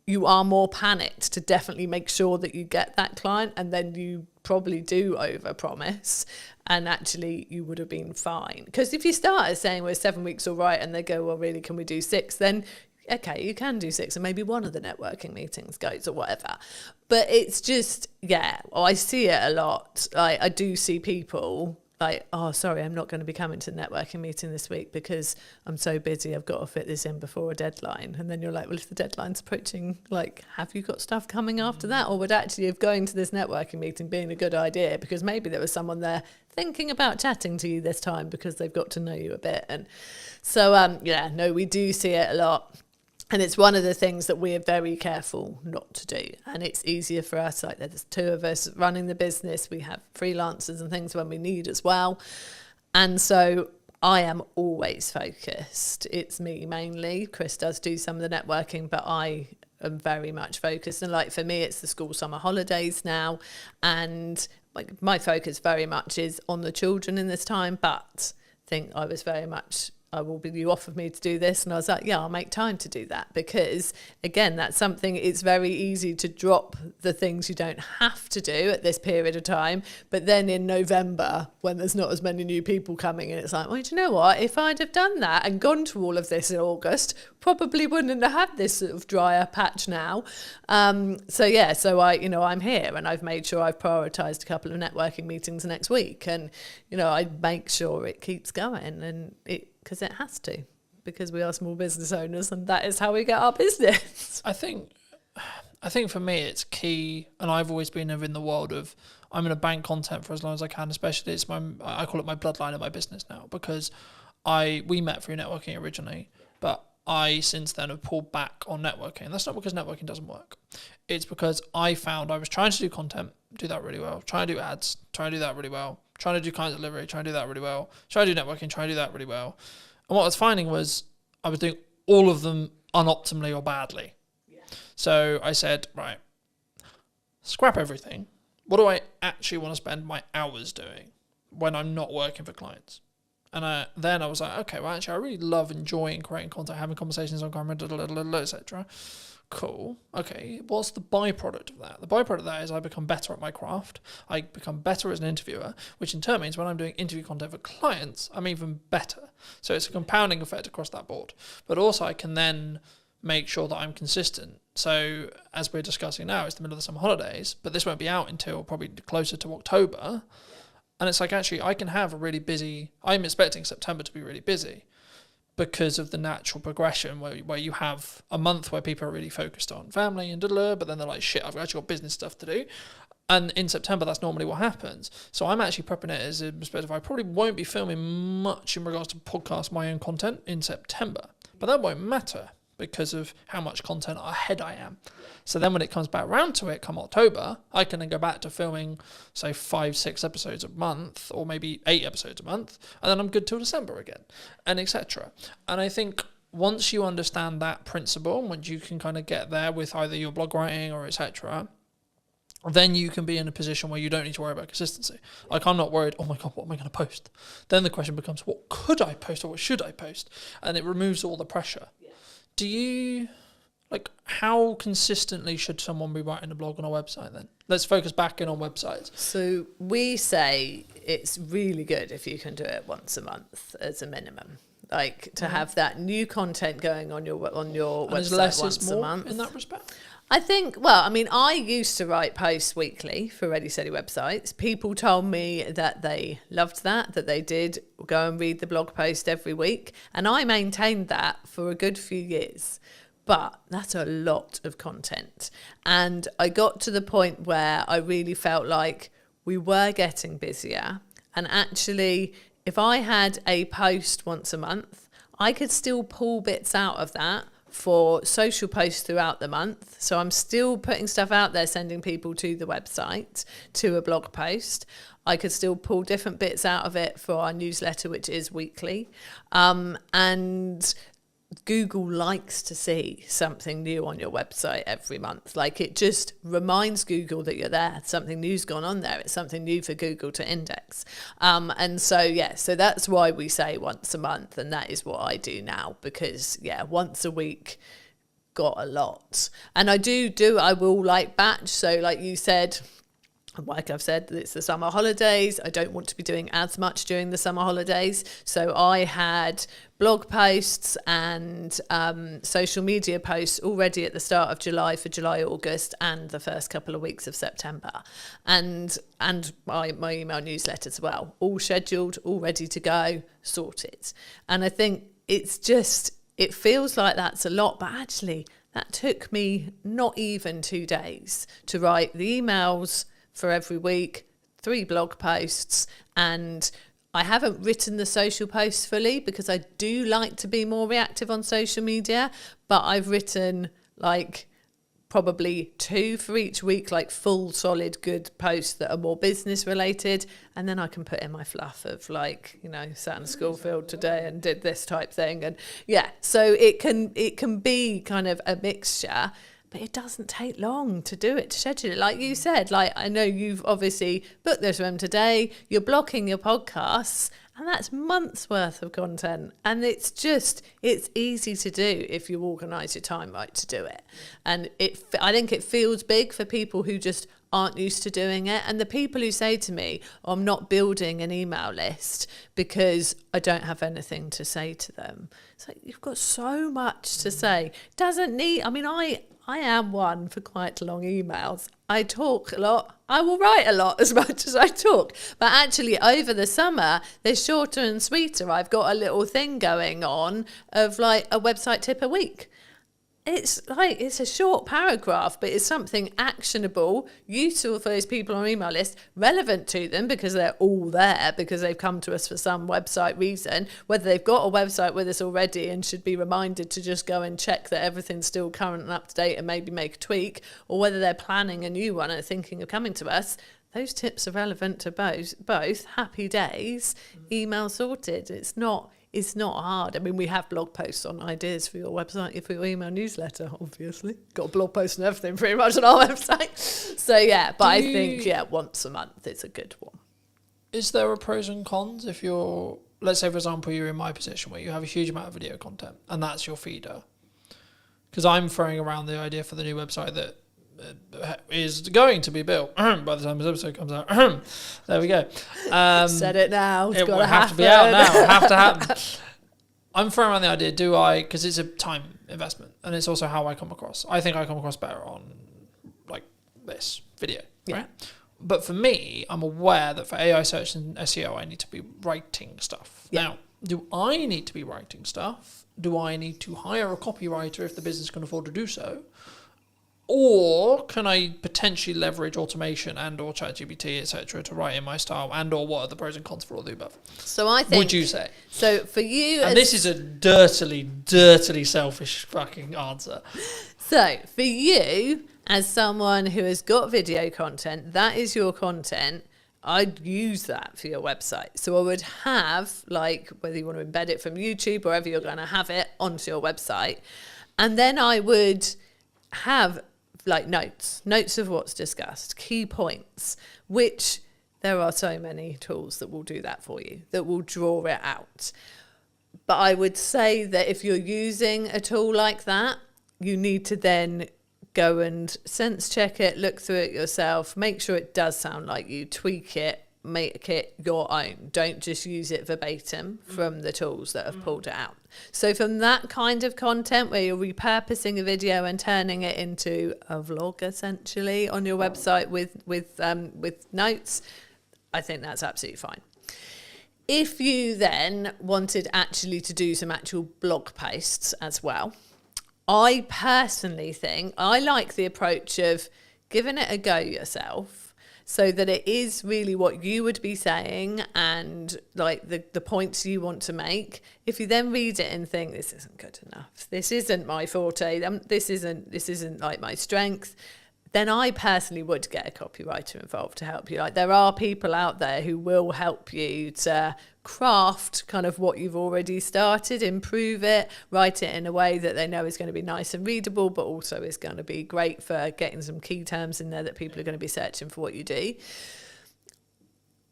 you are more panicked to definitely make sure that you get that client, and then you probably do overpromise, and actually you would have been fine. Because if you start saying we're 7 weeks all right and they go, well, really, can we do 6? Then okay, you can do 6 and maybe one of the networking meetings goes or whatever. But it's just, I see it a lot. I do see people oh, sorry, I'm not going to be coming to the networking meeting this week because I'm so busy, I've got to fit this in before a deadline. And then you're like, well, if the deadline's approaching, have you got stuff coming after that? Or would actually have going to this networking meeting being a good idea, because maybe there was someone there thinking about chatting to you this time because they've got to know you a bit. And so, we do see it a lot. And it's one of the things that we are very careful not to do. And it's easier for us, there's 2 of us running the business. We have freelancers and things when we need as well. And so I am always focused. It's me mainly. Chris does do some of the networking, but I am very much focused. And for me, it's the school summer holidays now. And my focus very much is on the children in this time. But I think I was very much... you offered me to do this, and I was like, yeah, I'll make time to do that, because again, that's something, it's very easy to drop the things you don't have to do at this period of time, but then in November, when there's not as many new people coming in, it's like, well, do you know what, if I'd have done that and gone to all of this in August, probably wouldn't have had this sort of drier patch now. So I'm here, and I've made sure I've prioritised a couple of networking meetings next week, and I make sure it keeps going, and because it has to, because we are small business owners, and that is how we get our business. I think for me it's key, and I've always been in the world of, I'm going to bank content for as long as I can, especially I call it my bloodline of my business now, because we met through networking originally, but I since then have pulled back on networking. That's not because networking doesn't work. It's because I found I was trying to do content, do that really well, trying to do ads, trying to do that really well, trying to do client delivery, trying to do that really well, trying to do networking, trying to do that really well. And what I was finding was I was doing all of them unoptimally or badly. Yeah. So I said, right, scrap everything. What do I actually want to spend my hours doing when I'm not working for clients? And then I was like, okay, well, actually, I really love enjoying creating content, having conversations on camera, etc. Cool. Okay, what's the byproduct of that? The byproduct of that is I become better at my craft. I become better as an interviewer, which in turn means when I'm doing interview content for clients, I'm even better. So it's a compounding effect across that board. But also I can then make sure that I'm consistent. So as we're discussing now, it's the middle of the summer holidays, but this won't be out until probably closer to October. And it's actually, I can have a really busy, I'm expecting September to be really busy. because of the natural progression where you have a month where people are really focused on family and but then they're like, shit, I've actually got business stuff to do. And in September, that's normally what happens. So I'm actually prepping it as a perspective. I probably won't be filming much in regards to podcast my own content in September, but that won't matter because of how much content ahead I am. So then when it comes back round to it come October, I can then go back to filming, say, 5-6 episodes a month, or maybe 8 episodes a month, and then I'm good till December again, and etc. And I think once you understand that principle, and once you can kind of get there with either your blog writing or etc., then you can be in a position where you don't need to worry about consistency. Like, I'm not worried, oh my God, what am I going to post? Then the question becomes, what could I post or what should I post? And it removes all the pressure. Yeah. Do you, like, how consistently should someone be writing a blog on a website then? Let's focus back in on websites. So we say it's really good if you can do it once a month as a minimum. Like, to have that new content going on your website once a month. In that respect? I think, well, I mean, I used to write posts weekly for Ready Steady websites. People told me that they loved that they did go and read the blog post every week. And I maintained that for a good few years. But that's a lot of content. And I got to the point where I really felt like we were getting busier. And actually, if I had a post once a month, I could still pull bits out of that for social posts throughout the month. So I'm still putting stuff out there, sending people to the website, to a blog post. I could still pull different bits out of it for our newsletter, which is weekly. And Google likes to see something new on your website every month. Like, it just reminds Google that you're there. Something new's gone on there. It's something new for Google to index. And so, yeah, so that's why we say once a month. And that is what I do now, because, yeah, once a week got a lot. And I will like batch. So like you said, like I've said, it's the summer holidays. I don't want to be doing as much during the summer holidays. So I had blog posts and social media posts already at the start of July for July, August, and the first couple of weeks of September. And my email newsletter as well, all scheduled, all ready to go, sorted. And I think it feels like that's a lot, but actually that took me not even 2 days to write the emails for every week, 3 blog posts, and I haven't written the social posts fully because I do like to be more reactive on social media, but I've written like probably 2 for each week, like full, solid, good posts that are more business related, and then I can put in my fluff of like, you know, sat in a school field today and did this type thing, and yeah, so it can be kind of a mixture. But it doesn't take long to do it, to schedule it. Like you said, like I know you've obviously booked this room today, you're blocking your podcasts, and that's months worth of content. And it's easy to do if you organise your time right to do it. And I think it feels big for people who just aren't used to doing it. And the people who say to me, oh, I'm not building an email list because I don't have anything to say to them. It's like, you've got so much to say. I am one for quite long emails. I talk a lot. I will write a lot as much as I talk. But actually, over the summer, they're shorter and sweeter. I've got a little thing going on of like a website tip a week. It's a short paragraph, but it's something actionable, useful for those people on our email list, relevant to them because they're all there because they've come to us for some website reason, whether they've got a website with us already and should be reminded to just go and check that everything's still current and up to date and maybe make a tweak, or whether they're planning a new one and are thinking of coming to us. Those tips are relevant to both. Happy days, email sorted. It's not hard. I mean, we have blog posts on ideas for your website, for your email newsletter, obviously. Got a blog post and everything pretty much on our website. So, yeah, but I think, once a month is a good one. Is there a pros and cons if you're, let's say, for example, you're in my position where you have a huge amount of video content and that's your feeder? Because I'm throwing around the idea for the new website that is going to be built by the time this episode comes out. There we go. Said it now. It will have to be out now. Have to happen. I'm throwing around the idea, because it's a time investment and it's also how I come across. I think I come across better on like this video, right? But for me, I'm aware that for AI search and SEO, I need to be writing stuff. Now, do I need to be writing stuff? Do I need to hire a copywriter if the business can afford to do so? Or can I potentially leverage automation and or ChatGPT, etc., to write in my style, and or what are the pros and cons for all the above? So I think... Would you say? So for you... And this is a dirtily selfish fucking answer. So for you, as someone who has got video content, that is your content, I'd use that for your website. So I would have, like, whether you want to embed it from YouTube, wherever you're going to have it, onto your website. And then I would have, like, notes of what's discussed, key points, which there are so many tools that will do that for you, that will draw it out. But I would say that if you're using a tool like that, you need to then go and sense check it, look through it yourself, make sure it does sound like you, tweak it, make it your own. Don't just use it verbatim from the tools that have pulled it out. So from that kind of content where you're repurposing a video and turning it into a vlog essentially on your website with notes, I think that's absolutely fine. If you then wanted actually to do some actual blog posts as well, I personally think I like the approach of giving it a go yourself so that it is really what you would be saying and like the points you want to make. If you then read it and think, this isn't good enough, this isn't my forte, this isn't like my strength, then I personally would get a copywriter involved to help you. Like, there are people out there who will help you to craft kind of what you've already started, improve it, write it in a way that they know is going to be nice and readable, but also is going to be great for getting some key terms in there that people are going to be searching for what you do.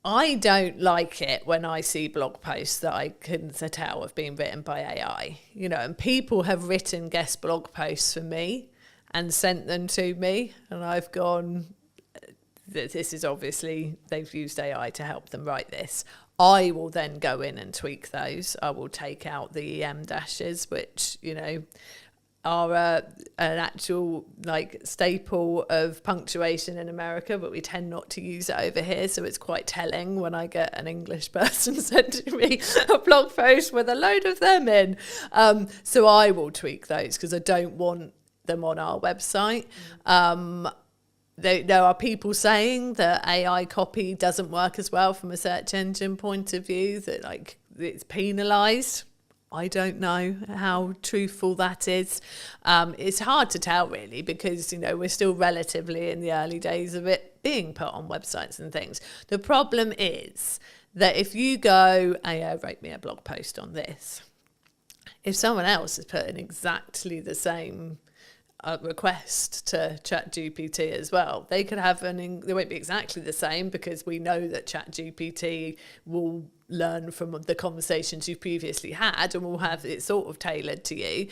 I don't like it when I see blog posts that I can tell have been written by AI, you know, and people have written guest blog posts for me and sent them to me, and I've gone, this is obviously, they've used AI to help them write this. I will then go in and tweak those. I will take out the EM dashes, which, you know, are an actual like staple of punctuation in America, but we tend not to use it over here. So it's quite telling when I get an English person sending me a blog post with a load of them in. So I will tweak those because I don't want them on our website. There are people saying that AI copy doesn't work as well from a search engine point of view, that like it's penalised. I don't know how truthful that is. It's hard to tell really because, you know, we're still relatively in the early days of it being put on websites and things. The problem is that if you go, AI wrote me a blog post on this, if someone else is putting exactly the same request to ChatGPT as well, they could have they won't be exactly the same because we know that ChatGPT will learn from the conversations you've previously had and will have it sort of tailored to you,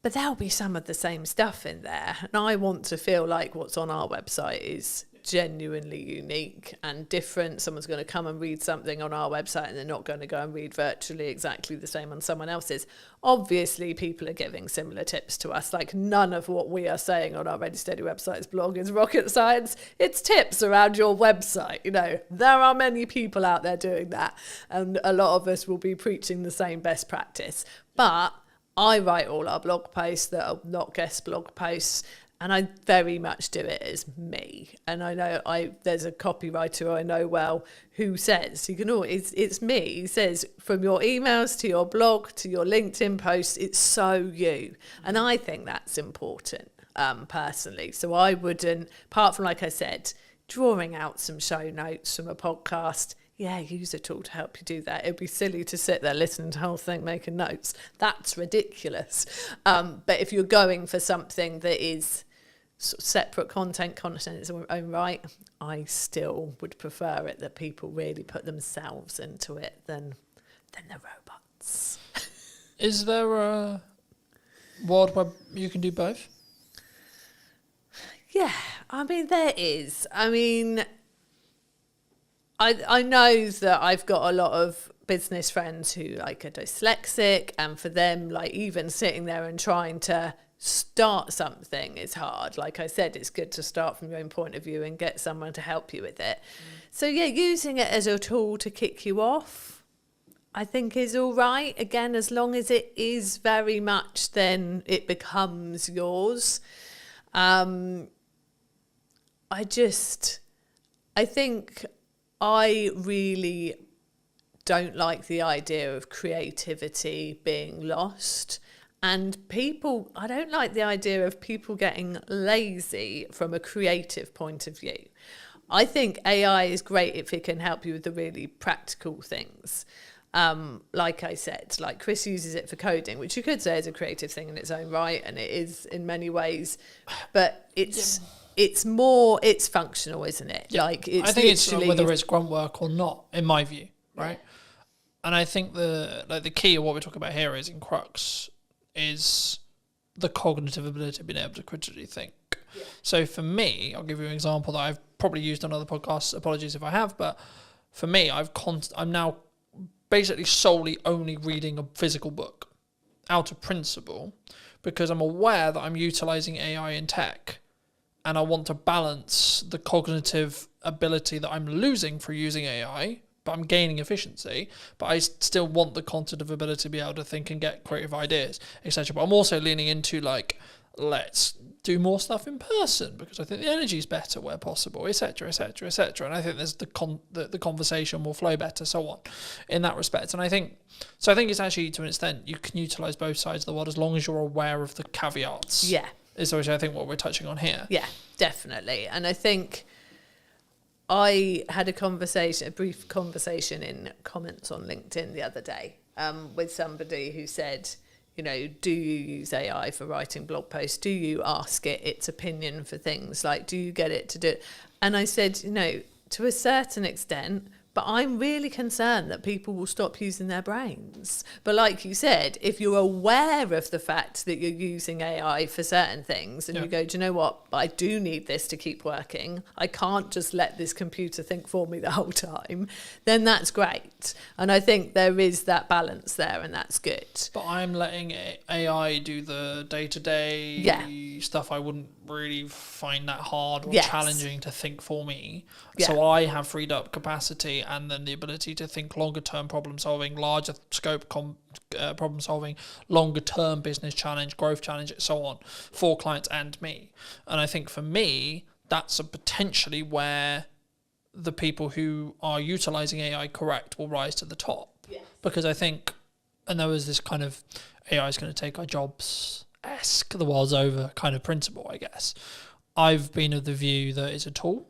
but there'll be some of the same stuff in there, and I want to feel like what's on our website is genuinely unique and different. Someone's going to come and read something on our website and they're not going to go and read virtually exactly the same on someone else's. Obviously people are giving similar tips to us, like none of what we are saying on our Ready Steady Websites blog is rocket science. It's tips around your website. You know, there are many people out there doing that and a lot of us will be preaching the same best practice, but I write all our blog posts that are not guest blog posts, and I very much do it as me. And I know there's a copywriter I know well who says, you can always, it's me. He says, from your emails to your blog to your LinkedIn posts, it's so you. And I think that's important, personally. So I wouldn't, apart from, like I said, drawing out some show notes from a podcast, yeah, use a tool to help you do that. It'd be silly to sit there listening to the whole thing, making notes. That's ridiculous. But if you're going for something that is sort of separate content in its own right, I still would prefer it that people really put themselves into it than the robots. Is there a world where you can do both? Yeah, I mean, there is. I mean, I know that I've got a lot of business friends who like are dyslexic, and for them, like even sitting there and trying to start something is hard. Like I said, it's good to start from your own point of view and get someone to help you with it. So yeah, using it as a tool to kick you off, I think is all right. Again, as long as it is very much, then it becomes yours. I think I really don't like the idea of creativity being lost. And I don't like the idea of people getting lazy from a creative point of view. I think AI is great if it can help you with the really practical things. Like I said, like Chris uses it for coding, which you could say is a creative thing in its own right, and it is in many ways, but it's functional, isn't it? Yeah. Like it's I think it's whether it's grunt work or not, in my view, right? Yeah. And I think the key of what we're talking about here is in crux is the cognitive ability of being able to critically think. Yeah. So for me, I'll give you an example that I've probably used on other podcasts. Apologies if I have, but for me, I'm now basically solely only reading a physical book out of principle, because I'm aware that I'm utilizing AI in tech, and I want to balance the cognitive ability that I'm losing for using AI, but I'm gaining efficiency, but I still want the cognitive ability to be able to think and get creative ideas, etc. But I'm also leaning into let's do more stuff in person, because I think the energy is better where possible, etc., etc., etc. And I think there's the conversation will flow better, so on, in that respect. And I think it's actually, to an extent, you can utilize both sides of the world as long as you're aware of the caveats. Yeah. Is which I think what we're touching on here. Yeah, definitely. And I think I had a brief conversation in comments on LinkedIn the other day with somebody who said, do you use AI for writing blog posts? Do you ask it its opinion for things? Like, do you get it to do it? And I said, to a certain extent, but I'm really concerned that people will stop using their brains. But like you said, if you're aware of the fact that you're using AI for certain things and you go, do you know what? I do need this to keep working. I can't just let this computer think for me the whole time. Then that's great. And I think there is that balance there, and that's good. But I'm letting AI do the day-to-day stuff. I wouldn't really find that hard or challenging to think for me. Yeah. So I have freed up capacity and then the ability to think longer term problem solving, larger scope problem solving, longer term business challenge, growth challenge, so on, for clients and me. And I think for me, that's potentially where the people who are utilizing AI correct will rise to the top. Yes. Because I think, and there was this kind of AI is going to take our jobs-esque, the world's over kind of principle, I guess. I've been of the view that it's a tool.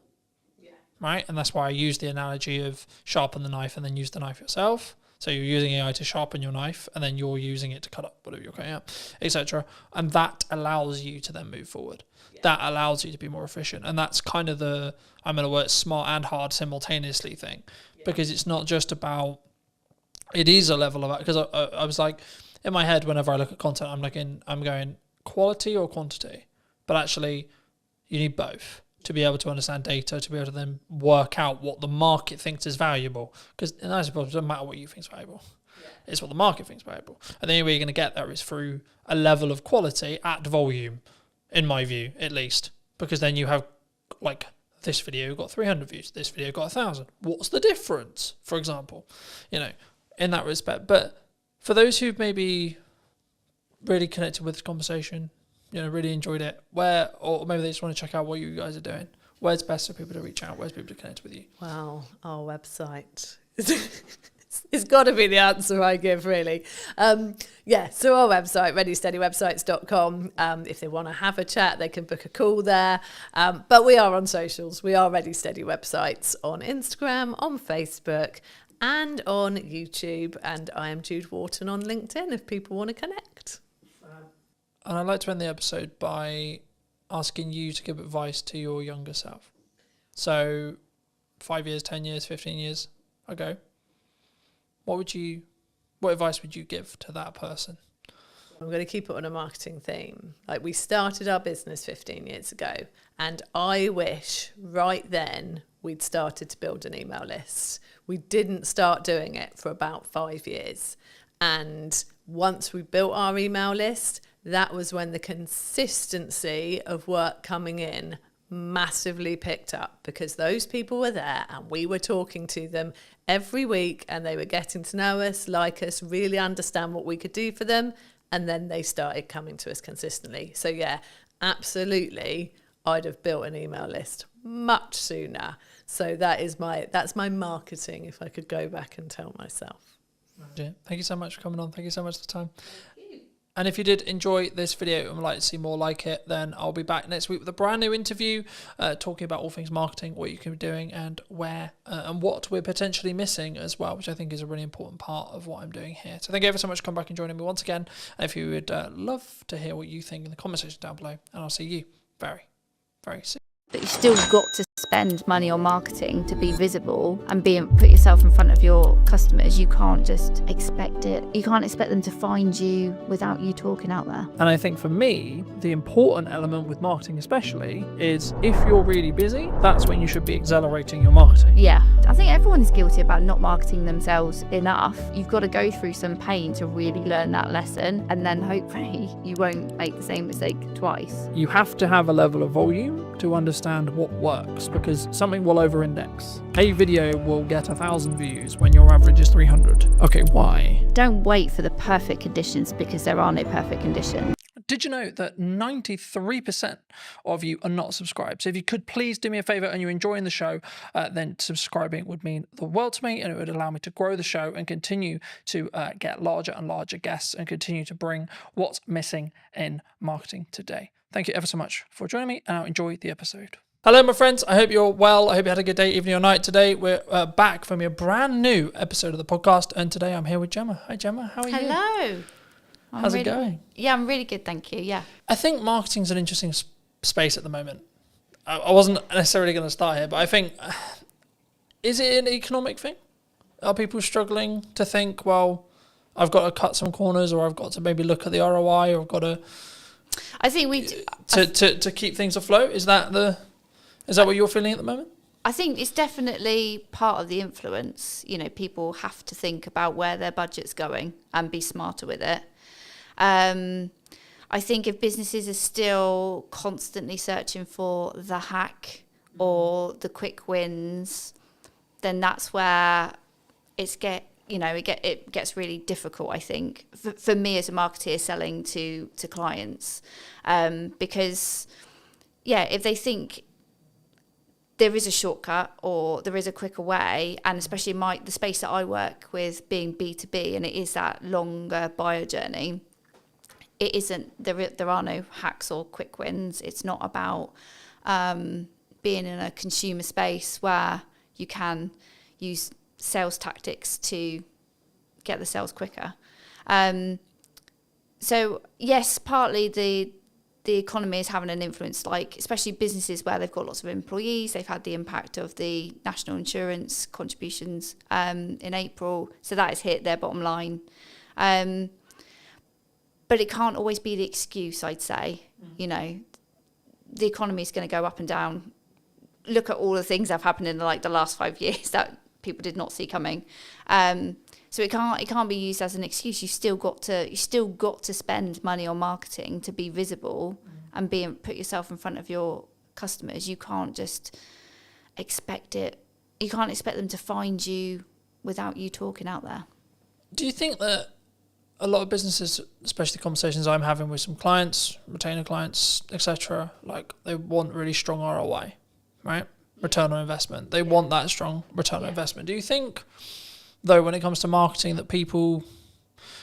Right, and that's why I use the analogy of sharpen the knife and then use the knife yourself. So you're using AI to sharpen your knife, and then you're using it to cut up whatever you're cutting up, etc. And that allows you to then move forward. Yeah. That allows you to be more efficient, and that's kind of I'm going to work smart and hard simultaneously thing, because it's not just about. It is a level of, because I was like, in my head, whenever I look at content, I'm going quality or quantity, but actually, you need both to be able to understand data, to be able to then work out what the market thinks is valuable. Because I suppose it doesn't matter what you think is valuable. Yeah. It's what the market thinks is valuable. And the only way you're going to get there is through a level of quality at volume, in my view, at least. Because then you have, this video got 300 views, this video got 1,000. What's the difference, for example? In that respect. But for those who've maybe really connected with this conversation, really enjoyed it, or maybe they just want to check out what you guys are doing, where's best for people to reach out? Where's people to connect with you? Well, our website. It's got to be the answer I give, really. So our website, readysteadywebsites.com. If they want to have a chat, they can book a call there. But we are on socials. We are Ready Steady Websites on Instagram, on Facebook, and on YouTube. And I am Jude Wharton on LinkedIn if people want to connect. And I'd like to end the episode by asking you to give advice to your younger self. So 5 years, 10 years, 15 years ago, what advice would you give to that person? I'm going to keep it on a marketing theme. We started our business 15 years ago, and I wish right then we'd started to build an email list. We didn't start doing it for about 5 years. And once we built our email list, that was when the consistency of work coming in massively picked up because those people were there and we were talking to them every week and they were getting to know us, like us, really understand what we could do for them. And then they started coming to us consistently. So yeah, absolutely, I'd have built an email list much sooner. So that's my marketing, if I could go back and tell myself. Yeah. Thank you so much for coming on. Thank you so much for the time. And if you did enjoy this video and would like to see more like it, then I'll be back next week with a brand new interview talking about all things marketing, what you can be doing and where and what we're potentially missing as well, which I think is a really important part of what I'm doing here. So thank you ever so much for coming back and joining me once again. And if you would love to hear what you think in the comment section down below, and I'll see you very, very soon. But you've still got to spend money on marketing to be visible and put yourself in front of your customers. You can't just expect it. You can't expect them to find you without you talking out there. And I think for me, the important element with marketing especially is if you're really busy, that's when you should be accelerating your marketing. Yeah, I think everyone is guilty about not marketing themselves enough. You've got to go through some pain to really learn that lesson, and then hopefully you won't make the same mistake twice. You have to have a level of volume to understand what works, because something will over-index. A video will get 1,000 views when your average is 300. Okay, why? Don't wait for the perfect conditions, because there are no perfect conditions. Did you know that 93% of you are not subscribed? So if you could please do me a favor and you're enjoying the show, then subscribing would mean the world to me, and it would allow me to grow the show and continue to get larger and larger guests and continue to bring what's missing in marketing today. Thank you ever so much for joining me, and I'll enjoy the episode. Hello, my friends. I hope you're well. I hope you had a good day, evening or night. Today, we're back from a brand new episode of the podcast, and today I'm here with Gemma. Hi, Gemma. How are you? Hello. How's it going? Yeah, I'm really good, thank you. Yeah. I think marketing's an interesting space at the moment. I wasn't necessarily going to start here, but I think, is it an economic thing? Are people struggling to think, well, I've got to cut some corners, or I've got to maybe look at the ROI, or I've got to... I think to keep things afloat? Is that what you're feeling at the moment? I think it's definitely part of the influence. You know, people have to think about where their budget's going and be smarter with it. I think if businesses are still constantly searching for the hack or the quick wins, then that's where it gets really difficult, I think, for me as a marketeer selling to clients. Because, yeah, if they think there is a shortcut or there is a quicker way, and especially the space that I work with being B2B, and it is that longer buyer journey, it isn't, there are no hacks or quick wins. It's not about being in a consumer space where you can use sales tactics to get the sales quicker. So yes, partly the economy is having an influence, like especially businesses where they've got lots of employees. They've had the impact of the national insurance contributions in April, so that has hit their bottom line. But it can't always be the excuse, I'd say. You know, the economy is going to go up and down. Look at all the things that have happened in the last 5 years that people did not see coming. So it can't be used as an excuse. You still got to spend money on marketing to be visible and put yourself in front of your customers. You can't just expect it. You can't expect them to find you without you talking out there. Do you think that a lot of businesses, especially conversations I'm having with some clients, retainer clients, etc., like they want really strong ROI, right? Return on investment. They want that strong return on investment. Do you think, though, when it comes to marketing, that people,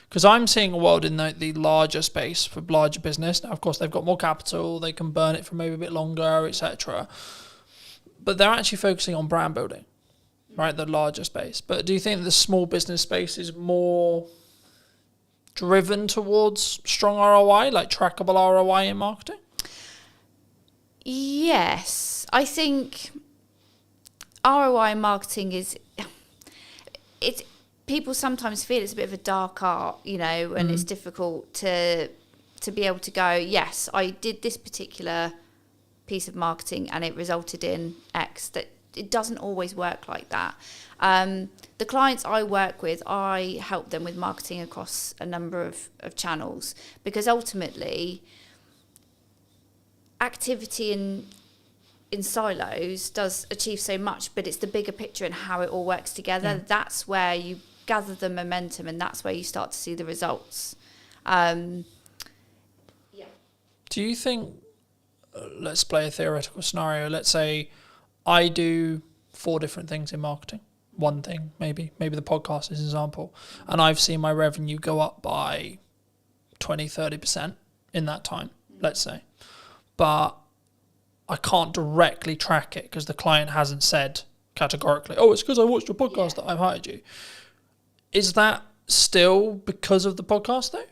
because I'm seeing a world in the larger space for larger business. Now, of course, they've got more capital, they can burn it for maybe a bit longer, etc. But they're actually focusing on brand building, right? The larger space. But do you think the small business space is more driven towards strong ROI, like trackable ROI in marketing? Yes, I think ROI in marketing it's people sometimes feel it's a bit of a dark art, you know, and it's difficult to be able to go, yes, I did this particular piece of marketing and it resulted in X. That it doesn't always work like that. The clients I work with, I help them with marketing across a number of channels, because ultimately activity in silos does achieve so much, but it's the bigger picture and how it all works together. Yeah. That's where you gather the momentum, and that's where you start to see the results. Do you think, let's play a theoretical scenario, let's say I do 4 different things in marketing, one thing maybe the podcast is an example, and I've seen my revenue go up by 20-30% in that time, let's say, but I can't directly track it because the client hasn't said categorically, oh, it's because I watched your podcast that I've hired you. Is that still because of the podcast though?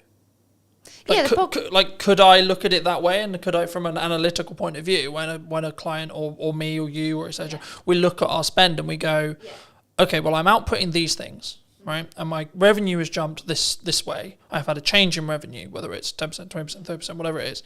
Like, could I look at it that way, and could I, from an analytical point of view, when a client or me or you or etc., we look at our spend and we go, okay, well, I'm outputting these things, right, and my revenue has jumped this way. I've had a change in revenue, whether it's 10%, 20%, 30%, whatever it is.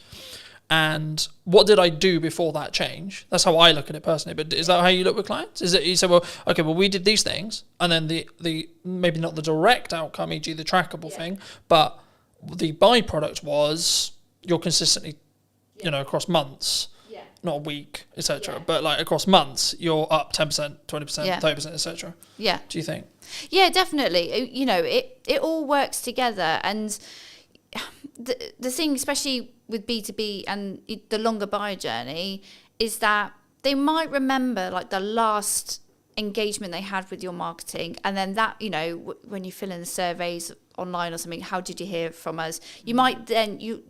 And what did I do before that change? That's how I look at it personally. But is that how you look with clients? Is it you say, well, okay, well, we did these things, and then the maybe not the direct outcome, e.g. the trackable thing, but the byproduct was you're consistently, across months, not a week, etc., but like across months, you're up 10%, 20%, 30%, etc. Yeah. Do you think? Yeah, definitely. It all works together, and the thing, especially with B2B and the longer buyer journey, is that they might remember like the last engagement they had with your marketing, and then that, when you fill in the surveys online or something, how did you hear from us, you might then you'll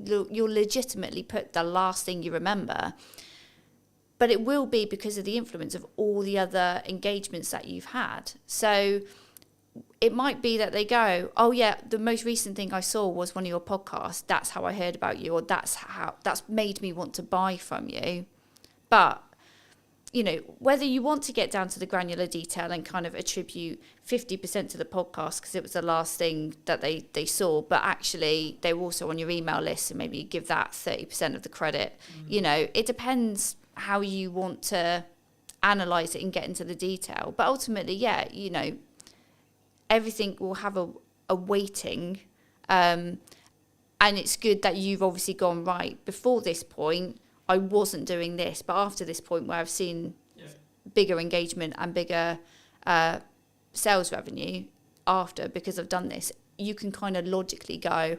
legitimately put the last thing you remember, but it will be because of the influence of all the other engagements that you've had. So it might be that they go, oh yeah, the most recent thing I saw was one of your podcasts, that's how I heard about you, or that's made me want to buy from you. But whether you want to get down to the granular detail and kind of attribute 50% to the podcast because it was the last thing that they saw, but actually they were also on your email list, and maybe you give that 30% of the credit. It depends how you want to analyze it and get into the detail. But ultimately, everything will have a weighting. And it's good that you've obviously gone, right, before this point, I wasn't doing this, but after this point where I've seen bigger engagement and bigger sales revenue after, because I've done this, you can kind of logically go,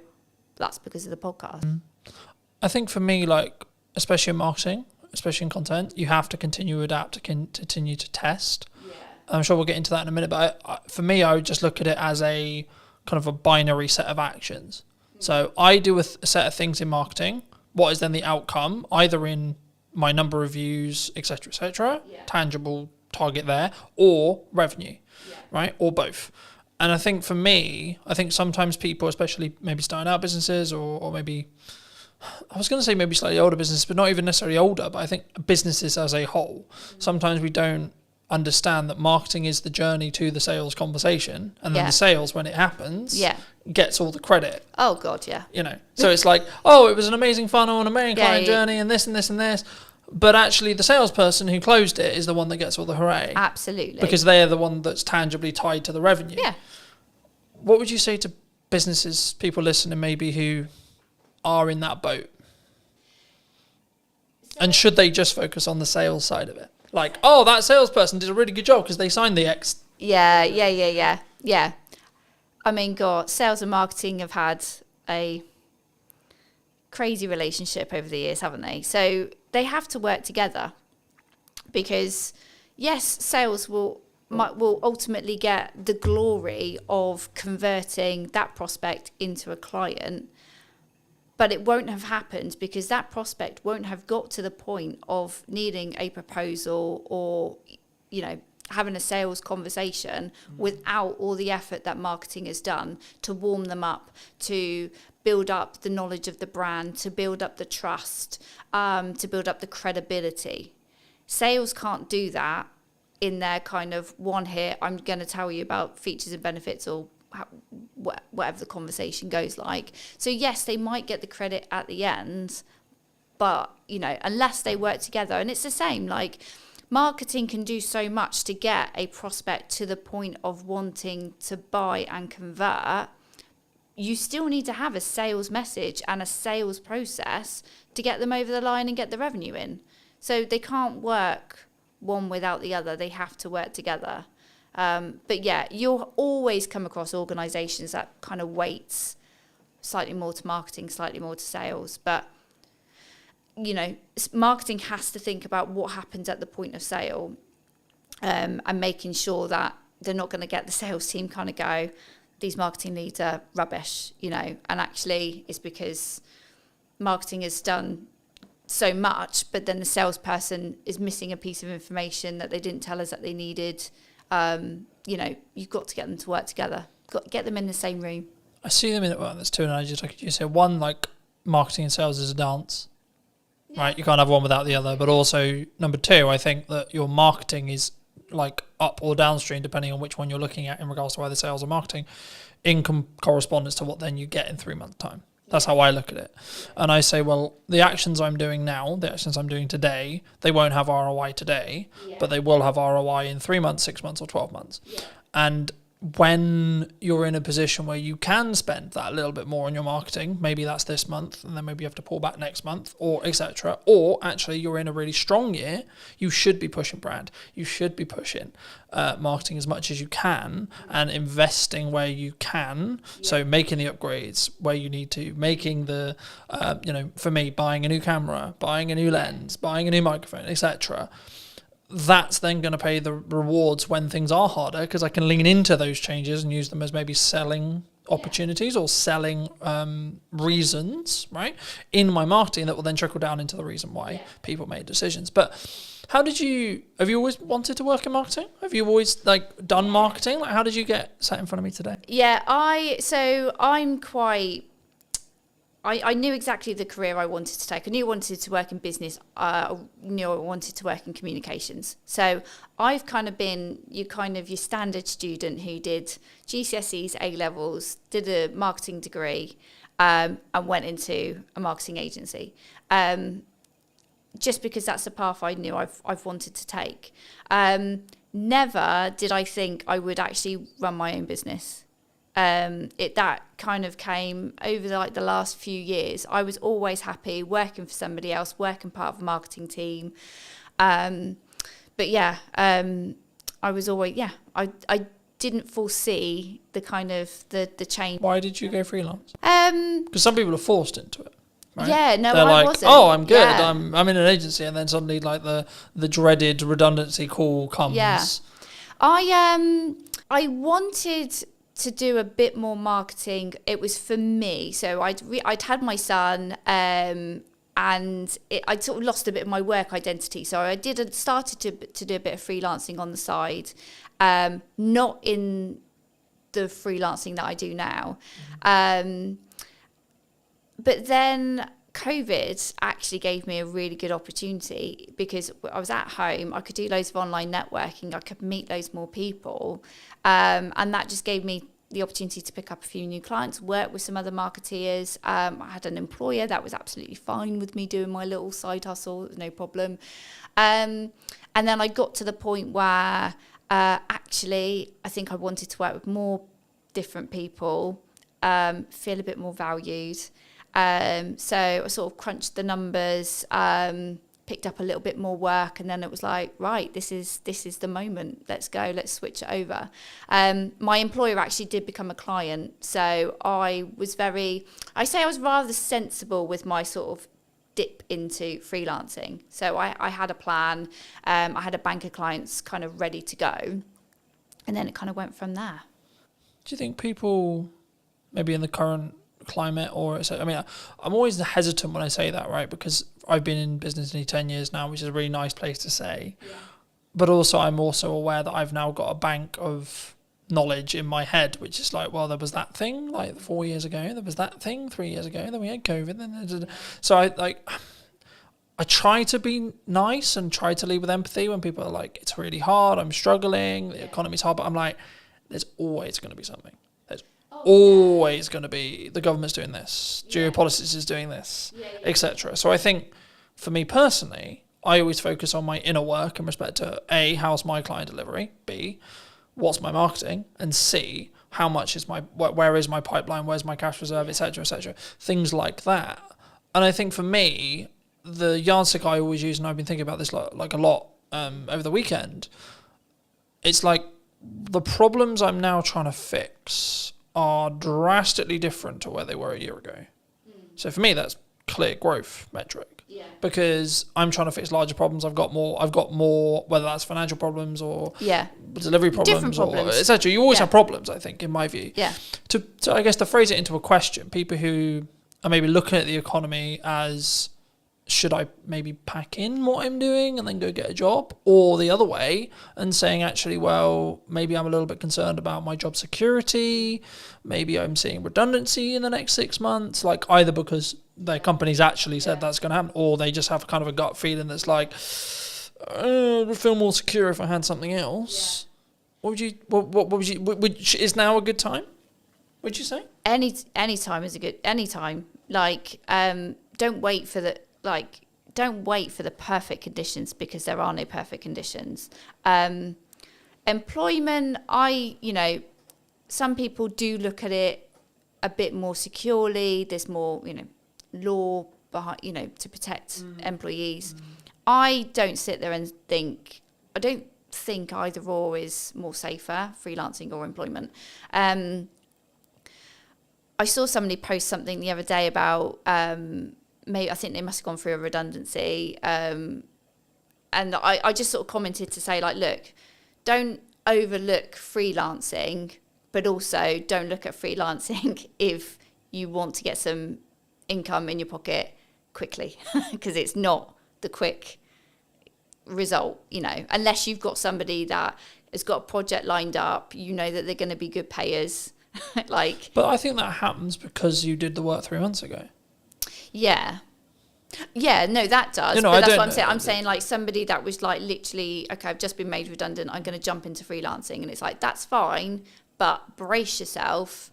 that's because of the podcast. I think for me, like, especially in marketing, especially in content, you have to continue to adapt, to continue to test. I'm sure we'll get into that in a minute, but for me, I would just look at it as a kind of a binary set of actions. So I do a set of things in marketing. What is then the outcome, either in my number of views, etc., tangible target there, or revenue, right, or both. And I think for me, sometimes people, especially maybe starting out businesses or maybe, I was going to say maybe slightly older businesses, but not even necessarily older, but I think businesses as a whole, sometimes we don't understand that marketing is the journey to the sales conversation, and then the sales, when it happens, gets all the credit. Oh God, yeah. So it's like, oh, it was an amazing funnel and amazing client journey and this and this and this, but actually the salesperson who closed it is the one that gets all the hooray. Absolutely. Because they're the one that's tangibly tied to the revenue. Yeah. What would you say to businesses, people listening maybe who are in that boat? And should they just focus on the sales side of it? Like, oh, that salesperson did a really good job because they signed the X. Yeah. I mean, God, sales and marketing have had a crazy relationship over the years, haven't they? So they have to work together, because yes, sales will ultimately get the glory of converting that prospect into a client, but it won't have happened because that prospect won't have got to the point of needing a proposal or, having a sales conversation without all the effort that marketing has done to warm them up, to build up the knowledge of the brand, to build up the trust, to build up the credibility. Sales can't do that in their kind of one hit, I'm going to tell you about features and benefits, or whatever the conversation goes like. So yes, they might get the credit at the end, but unless they work together, and it's the same, like marketing can do so much to get a prospect to the point of wanting to buy and convert. You still need to have a sales message and a sales process to get them over the line and get the revenue in. So they can't work one without the other. They have to work together. But yeah, you'll always come across organisations that kind of weights slightly more to marketing, slightly more to sales. But, you know, marketing has to think about what happens at the point of sale, and making sure that they're not going to get the sales team kind of go, these marketing leads are rubbish, you know, and actually it's because marketing has done so much, but then the salesperson is missing a piece of information that they didn't tell us that they needed. You know, you've got to get them to work together. Got to get them in the same room. I see them in, well, there's two analogies I could use here. One, like marketing and sales is a dance, right? You can't have one without the other. But also, number two, I think that your marketing is like up or downstream, depending on which one you're looking at in regards to either sales or marketing, in correspondence to what then you get in 3 months' time. That's how I look at it. And I say, well, the actions I'm doing now, the actions I'm doing today, they won't have ROI today, but they will have ROI in 3 months, 6 months, or 12 months. And when you're in a position where you can spend that little bit more on your marketing, maybe that's this month, and then maybe you have to pull back next month, or etc. Or actually you're in a really strong year, you should be pushing brand. You should be pushing marketing as much as you can and investing where you can. So making the upgrades where you need to, making the, you know, for me, buying a new camera, buying a new lens, buying a new microphone, etc. That's then going to pay the rewards when things are harder, because I can lean into those changes and use them as maybe selling opportunities or selling reasons, right, in my marketing that will then trickle down into the reason why people made decisions. But have you always wanted to work in marketing? Have you always like done marketing? Like, how did you get sat in front of me today? Yeah, I knew exactly the career I wanted to take. I knew I wanted to work in business. I knew I wanted to work in communications. So I've kind of been your standard student who did GCSEs, A-levels, did a marketing degree, and went into a marketing agency. Just because that's the path I knew I've wanted to take. Never did I think I would actually run my own business. That kind of came over the last few years. I was always happy working for somebody else, working part of a marketing team. But yeah, I was always, I didn't foresee the kind of the change. Why did you go freelance? Because some people are forced into it. Right? Yeah, no, they're I like, wasn't. oh, I'm good. Yeah. I'm in an agency, and then suddenly like the dreaded redundancy call comes. Yeah, I wanted to do a bit more marketing. It was for me. So I'd had my son, and I'd sort of lost a bit of my work identity. So I started to do a bit of freelancing on the side, not in the freelancing that I do now. But then COVID actually gave me a really good opportunity, because I was at home, I could do loads of online networking, I could meet loads more people, and that just gave me the opportunity to pick up a few new clients, work with some other marketeers. I had an employer that was absolutely fine with me doing my little side hustle, no problem. And then I got to the point where actually I think I wanted to work with more different people, feel a bit more valued. So I sort of crunched the numbers, picked up a little bit more work, and then it was like, right, this is the moment. Let's go. Let's switch it over. My employer actually did become a client, so I was rather sensible with my sort of dip into freelancing. So I had a plan. I had a bank of clients kind of ready to go, and then it kind of went from there. Do you think people, maybe in the current climate, I'm always hesitant when I say that, right? Because I've been in business nearly 10 years now, which is a really nice place to say. Yeah. But also, I'm also aware that I've now got a bank of knowledge in my head, which is like, well, there was that thing like 4 years ago, there was that thing 3 years ago, then we had COVID. So I try to be nice and try to lead with empathy when people are like, it's really hard, I'm struggling, the economy's hard, but I'm like, there's always going to be something. Always going to be, the government's doing this, geopolitics is doing this, etc. So I think for me personally, I always focus on my inner work in respect to A, how's my client delivery, B, what's my marketing, and C, how much is where is my pipeline, where's my cash reserve, etc., etc. Things like that. And I think for me, the yardstick I always use, and I've been thinking about this like a lot over the weekend, it's like the problems I'm now trying to fix are drastically different to where they were a year ago. So for me, that's clear growth metric. Yeah. Because I'm trying to fix larger problems. I've got more, whether that's financial problems or delivery problems, or etc. You always have problems, I think, in my view. Yeah. To I guess to phrase it into a question, people who are maybe looking at the economy as, should I maybe pack in what I'm doing and then go get a job, or the other way and saying, actually, well, maybe I'm a little bit concerned about my job security. Maybe I'm seeing redundancy in the next 6 months, like either because their company's actually said that's going to happen, or they just have kind of a gut feeling that's like, I would feel more secure if I had something else. What would you, is now a good time, would you say? Any time is a good, any time. Like, don't wait for the perfect conditions, because there are no perfect conditions. Employment, some people do look at it a bit more securely. There's more, law behind, to protect employees. I don't sit there and think, I don't think either or is more safer, freelancing or employment. I saw somebody post something the other day about, maybe I think they must have gone through a redundancy, and I just sort of commented to say, like, look, don't overlook freelancing, but also don't look at freelancing if you want to get some income in your pocket quickly, because it's not the quick result, unless you've got somebody that has got a project lined up, that they're going to be good payers. But I think that happens because you did the work 3 months ago. Yeah, no, that does. But that's what I'm saying. I'm saying, like, somebody that was like literally, okay, I've just been made redundant, I'm going to jump into freelancing, and it's like, that's fine, but brace yourself.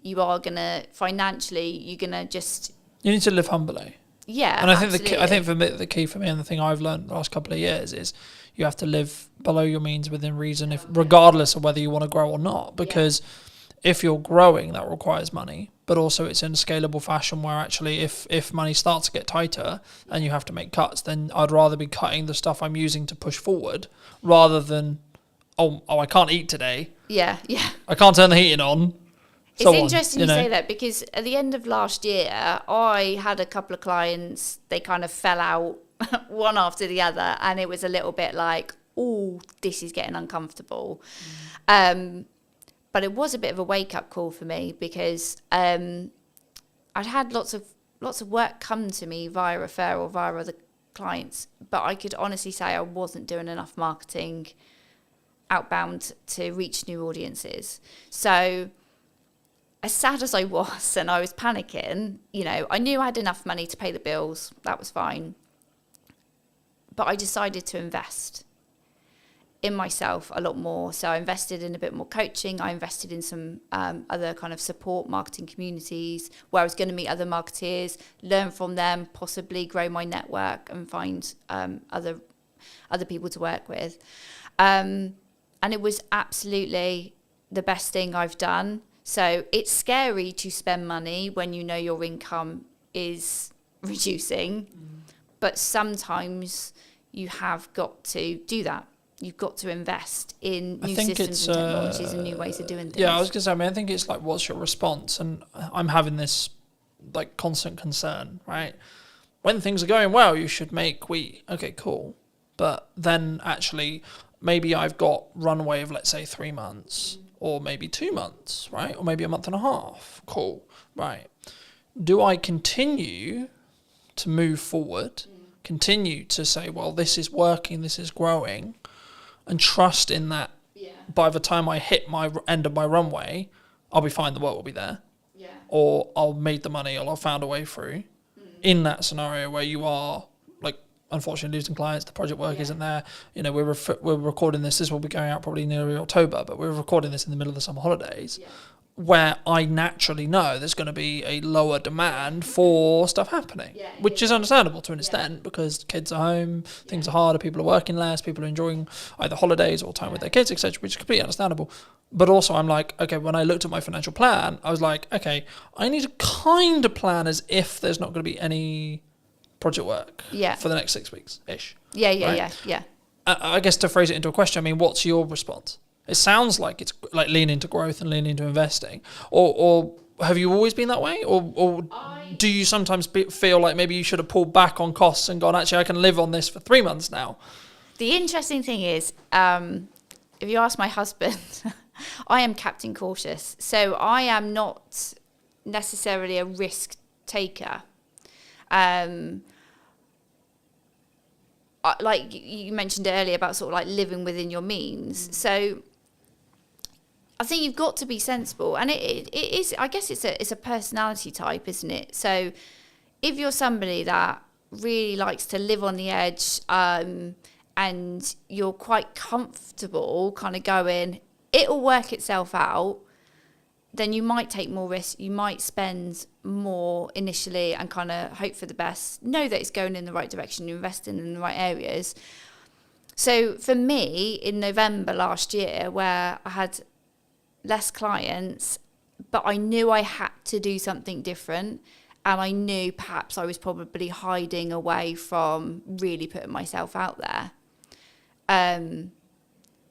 You are going to financially, you're going to just. You need to live humbly. Yeah, and I think for me, the key for me, and the thing I've learned the last couple of years is you have to live below your means within reason, regardless of whether you want to grow or not, because. If you're growing, that requires money, but also it's in a scalable fashion where actually if money starts to get tighter and you have to make cuts, then I'd rather be cutting the stuff I'm using to push forward rather than, I can't eat today. Yeah. I can't turn the heating on. It's interesting you say that, because at the end of last year, I had a couple of clients, they kind of fell out one after the other, and it was a little bit like, oh, this is getting uncomfortable. But it was a bit of a wake-up call for me, because I'd had lots of work come to me via referral, via other clients, but I could honestly say I wasn't doing enough marketing outbound to reach new audiences. So as sad as I was, and I was panicking, I knew I had enough money to pay the bills. That was fine. But I decided to invest in myself a lot more. So I invested in a bit more coaching. I invested in some other kind of support marketing communities where I was going to meet other marketeers, learn from them, possibly grow my network and find other people to work with. And it was absolutely the best thing I've done. So it's scary to spend money when you know your income is reducing, but sometimes you have got to do that. You've got to invest in new systems and technologies and new ways of doing things. Yeah, I was going to say, I think it's like, what's your response? And I'm having this like constant concern, right? When things are going well, you should make okay, cool. But then actually, maybe I've got runway of, let's say, 3 months or maybe 2 months, right? Or maybe a month and a half. Cool, right. Do I continue to move forward, continue to say, well, this is working, this is growing, and trust in that by the time I hit my end of my runway, I'll be fine, the work will be there. Yeah. Or I'll make the money, or I'll found a way through. In that scenario where you are, like, unfortunately losing clients, the project work isn't there. We're recording this will be going out probably nearly October, but we're recording this in the middle of the summer holidays. Yeah. Where I naturally know there's going to be a lower demand for stuff happening, which is understandable to an extent, because kids are home, things are harder, people are working less, people are enjoying either holidays or time with their kids, etc., which is completely understandable. But also I'm like, okay, when I looked at my financial plan, I was like, okay, I need to kind of plan as if there's not going to be any project work Yeah. for the next 6 weeks ish. Yeah. I guess to phrase it into a question, I mean, what's your response? It sounds like it's like lean into growth and lean into investing, or have you always been that way, or do you sometimes feel like maybe you should have pulled back on costs and gone, actually, I can live on this for 3 months now? The interesting thing is, if you ask my husband, I am Captain Cautious, so I am not necessarily a risk taker. Like you mentioned earlier about sort of like living within your means. So I think you've got to be sensible, and it is. I guess it's a personality type, isn't it? So if you're somebody that really likes to live on the edge, and you're quite comfortable, kind of going, it'll work itself out, then you might take more risk. You might spend more initially and kind of hope for the best. Know that it's going in the right direction. You're investing in the right areas. So for me, in November last year, where I had less clients, but I knew I had to do something different, and I knew perhaps I was probably hiding away from really putting myself out there.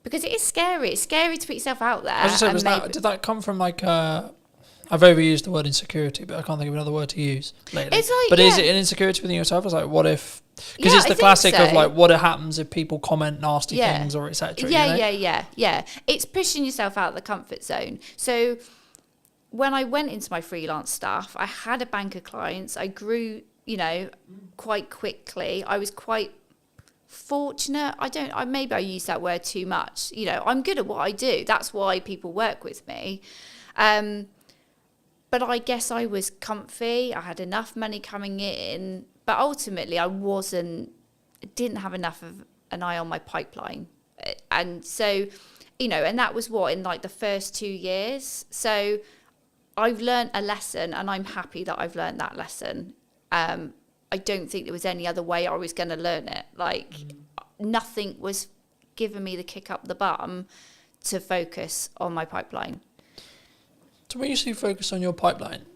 Because it is scary. It's scary to put yourself out there. I was just saying, did that come from like I've overused the word insecurity, but I can't think of another word to use lately. It's like, but is it an insecurity within yourself? It's like, what if? Because it's the classic of like, what happens if people comment nasty things or etc. Yeah. It's pushing yourself out of the comfort zone. So when I went into my freelance stuff, I had a bank of clients. I grew, quite quickly. I was quite fortunate. Maybe I use that word too much. I'm good at what I do. That's why people work with me. But I guess I was comfy. I had enough money coming in, but ultimately I didn't have enough of an eye on my pipeline. And so, and that was in like the first 2 years. So I've learned a lesson, and I'm happy that I've learned that lesson. I don't think there was any other way I was going to learn it. Like nothing was giving me the kick up the bum to focus on my pipeline. So when you say focus on your pipeline,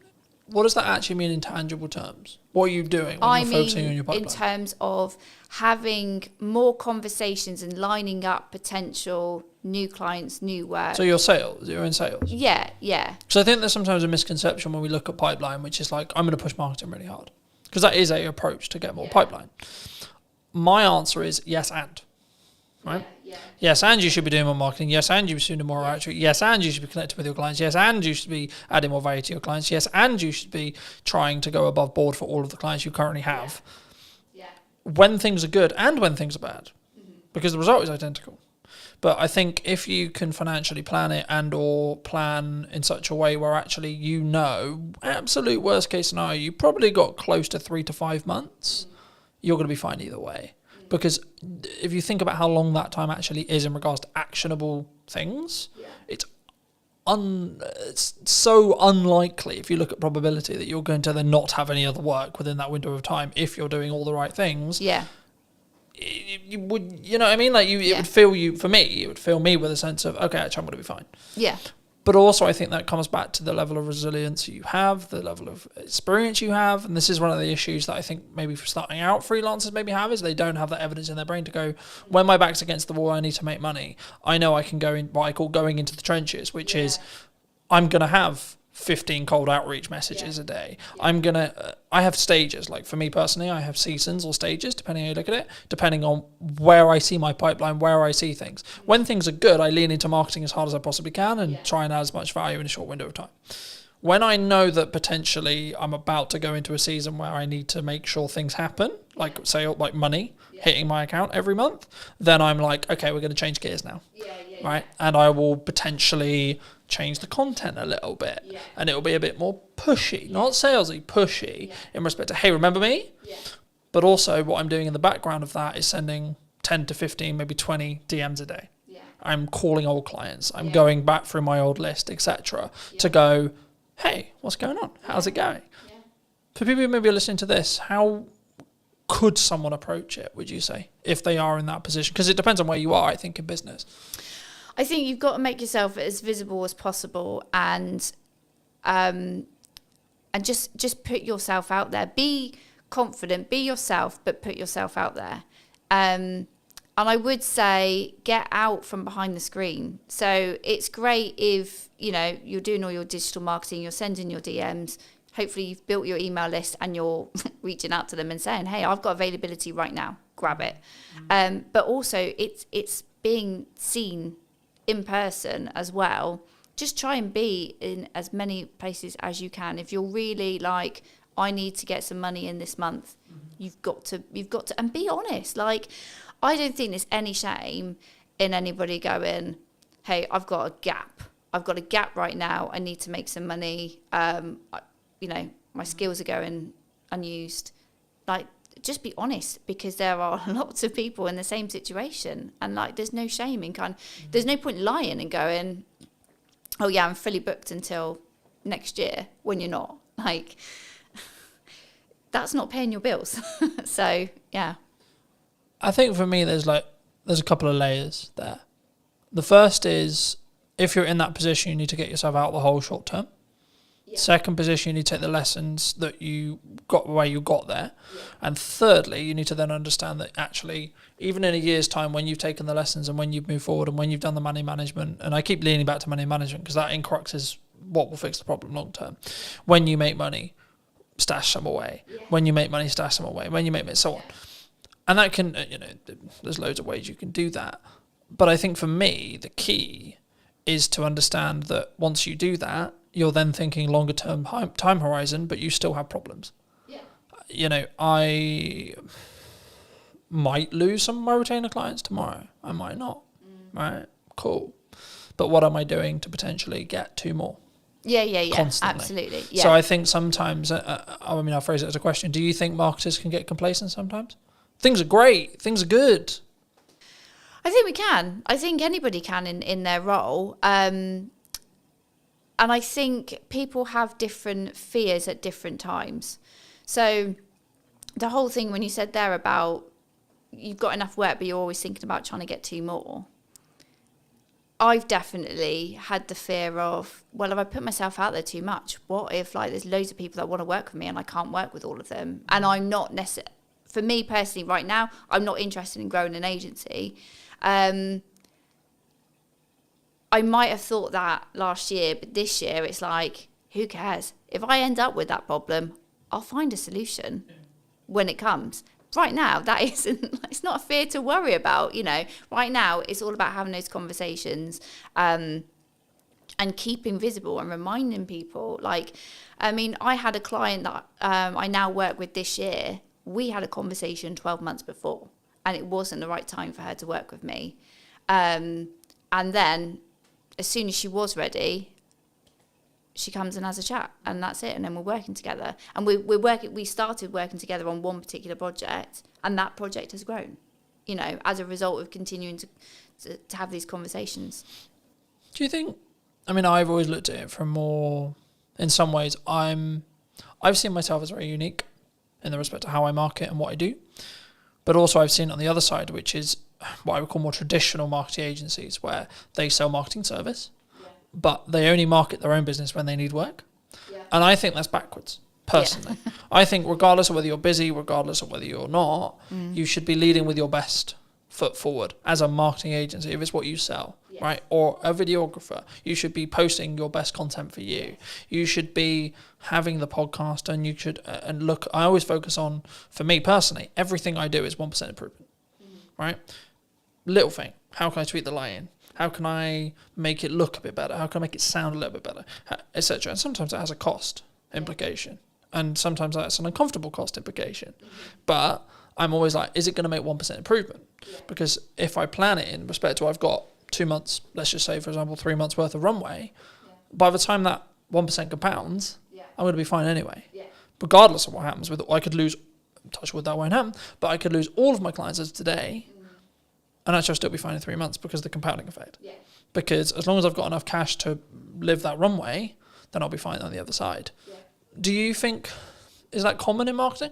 what does that actually mean in tangible terms? What are you doing when you're focusing on your pipeline? In terms of having more conversations and lining up potential new clients, new work. So you're in sales? Yeah. So I think there's sometimes a misconception when we look at pipeline, which is like, I'm going to push marketing really hard. Because that is a approach to get more pipeline. My answer is yes and. Right? Yeah. Yes, and you should be doing more marketing. Yes, and you should do more outreach. Yes, and you should be connected with your clients. Yes, and you should be adding more value to your clients. Yes, and you should be trying to go above board for all of the clients you currently have. Yeah. When things are good and when things are bad. Because the result is identical. But I think if you can financially plan it and or plan in such a way where actually absolute worst case scenario, you probably got close to 3 to 5 months, you're going to be fine either way. Because if you think about how long that time actually is in regards to actionable things, it's so unlikely if you look at probability that you're going to then not have any other work within that window of time if you're doing all the right things. Yeah. You would, it would fill me with a sense of, okay, actually I'm going to be fine. Yeah. But also I think that comes back to the level of resilience you have, the level of experience you have. And this is one of the issues that I think maybe for starting out freelancers maybe have, is they don't have that evidence in their brain to go, when my back's against the wall, I need to make money. I know I can go in what I call going into the trenches, which is I'm going to have 15 cold outreach messages a day. I have stages. Like for me personally, I have seasons or stages, depending how you look at it, depending on where I see my pipeline, where I see things. When things are good, I lean into marketing as hard as I possibly can and try and add as much value in a short window of time. When I know that potentially I'm about to go into a season where I need to make sure things happen, like say like money hitting my account every month, then I'm like, okay, we're going to change gears now. Right? And I will potentially change the content a little bit, and it will be a bit more pushy, not salesy, pushy in respect to, hey, remember me? But also what I'm doing in the background of that is sending 10 to 15, maybe 20 DMs a day. I'm calling old clients. I'm going back through my old list, etc. to go, hey, what's going on? How's it going? For people who maybe are listening to this, how could someone approach it, would you say, if they are in that position? Because it depends on where you are, I think, in business. I think you've got to make yourself as visible as possible, and just put yourself out there. Be confident, be yourself, but put yourself out there. And I would say get out from behind the screen. So it's great if, you know, you're doing all your digital marketing, you're sending your DMs, hopefully you've built your email list and you're reaching out to them and saying, hey, I've got availability right now, grab it. But also it's being seen in person as well. Just try and be in as many places as you can. If you're really like, I need to get some money in this month, you've got to, and be honest. Like, I don't think there's any shame in anybody going, hey, I've got a gap. I've got a gap right now. I need to make some money. You know, my skills are going unused. Like, just be honest, because there are lots of people in the same situation. And like, there's no shame in there's no point lying and going, oh yeah, I'm fully booked until next year, when you're not. Like, that's not paying your bills. So, yeah. I think for me, there's a couple of layers there. The first is, if you're in that position, you need to get yourself out of the hole short term. Yeah. Second position, you need to take the lessons that you got where you got there. Yeah. And thirdly, you need to then understand that actually, even in a year's time, when you've taken the lessons and when you've moved forward and when you've done the money management, and I keep leaning back to money management because that in crux is what will fix the problem long term. When you make money, stash some away. Yeah. When you make money, stash some away. When you make money, so on. And that can, you know, there's loads of ways you can do that. But I think for me, the key is to understand that once you do that, you're then thinking longer term time horizon, but you still have problems. Yeah. You know, I might lose some of my retainer clients tomorrow. I might not. Right? Cool. But what am I doing to potentially get 2 more? Yeah. Constantly. Absolutely. Yeah. So I think sometimes, I mean, I'll phrase it as a question. Do you think marketers can get complacent sometimes? Things are great. Things are good. I think we can. I think anybody can in their role. And I think people have different fears at different times. So the whole thing when you said there about you've got enough work, but you're always thinking about trying to get 2 more. I've definitely had the fear of, well, if I put myself out there too much, what if like there's loads of people that want to work with me and I can't work with all of them? And I'm not necessarily, for me personally right now, I'm not interested in growing an agency. I might have thought that last year, but this year it's like, who cares? If I end up with that problem, I'll find a solution when it comes. Right now, it's not a fear to worry about, you know. Right now, it's all about having those conversations and keeping visible and reminding people. Like, I mean, I had a client that I now work with this year. We had a conversation 12 months before, and it wasn't the right time for her to work with me. And then, as soon as she was ready, she comes and has a chat, and that's it. And then we're working together, and we started working together on one particular project, and that project has grown, you know, as a result of continuing to have these conversations. Do you think? I mean, I've always looked at it from more. In some ways, I've seen myself as very unique in the respect to how I market and what I do, but also I've seen it on the other side, which is what I would call more traditional marketing agencies, where they sell marketing service. But they only market their own business when they need work. Yeah. And I think that's backwards, personally. Yeah. I think regardless of whether you're busy, regardless of whether you're not, you should be leading with your best foot forward as a marketing agency, if it's what you sell, right? Or a videographer. You should be posting your best content for you. You should be having the podcast, and you should, and look, I always focus on, for me personally, everything I do is 1% improvement, right? Little thing, how can I tweak the lighting? How can I make it look a bit better? How can I make it sound a little bit better, etc.? And sometimes that has a cost implication, and sometimes that's an uncomfortable cost implication. But I'm always like, is it going to make 1% improvement? Because if I plan it in respect to I've got 2 months, let's just say, for example, 3 months worth of runway, by the time that 1% compounds, I'm going to be fine anyway. Regardless of what happens with it, I could lose, touch wood, that won't happen, but I could lose all of my clients as of today. And actually I'll still be fine in 3 months because of the compounding effect. Yeah. Because as long as I've got enough cash to live that runway, then I'll be fine on the other side. Yeah. Do you think, is that common in marketing?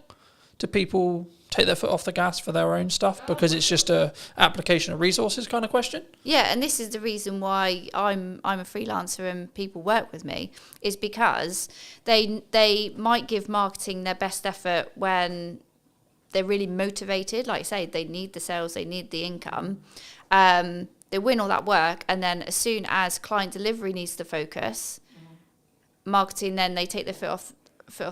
Do people take their foot off the gas for their own stuff because it's just a application of resources kind of question? Yeah, and this is the reason why I'm a freelancer and people work with me, is because they might give marketing their best effort when they're really motivated. Like I say, they need the sales, they need the income. They win all that work, and then as soon as client delivery needs to focus, marketing, then they take their foot off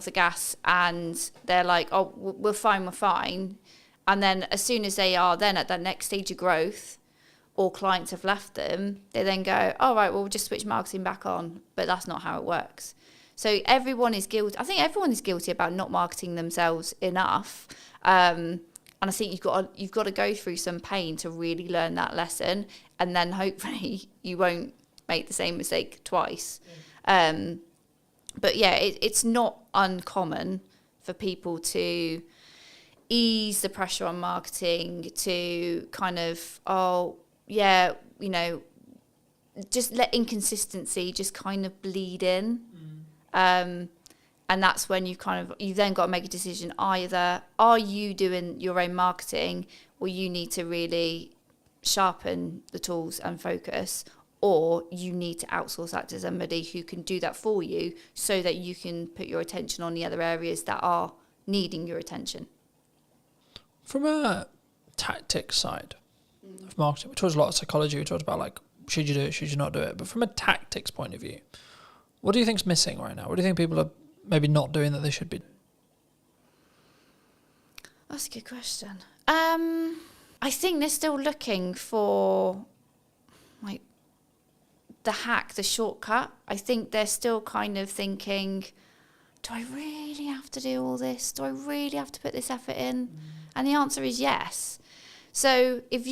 the gas, and they're like, oh, we're fine. And then as soon as they are then at that next stage of growth, or clients have left them, they then go, all right, well, we'll just switch marketing back on. But that's not how it works. So everyone is guilty. I think everyone is guilty about not marketing themselves enough. And I think you've got to go through some pain to really learn that lesson, and then hopefully you won't make the same mistake twice. But yeah, it's not uncommon for people to ease the pressure on marketing, to kind of, just let inconsistency just kind of bleed in. And that's when you've then got to make a decision. Either are you doing your own marketing, or you need to really sharpen the tools and focus, or you need to outsource that to somebody who can do that for you so that you can put your attention on the other areas that are needing your attention. From a tactics side of marketing, we talked a lot of psychology, we talked about like, should you do it, should you not do it? But from a tactics point of view, what do you think's missing right now? What do you think people are maybe not doing that they should be? That's a good question. I think they're still looking for like the hack, the shortcut. I think they're still kind of thinking, do I really have to do all this? Do I really have to put this effort in? And the answer is yes. So if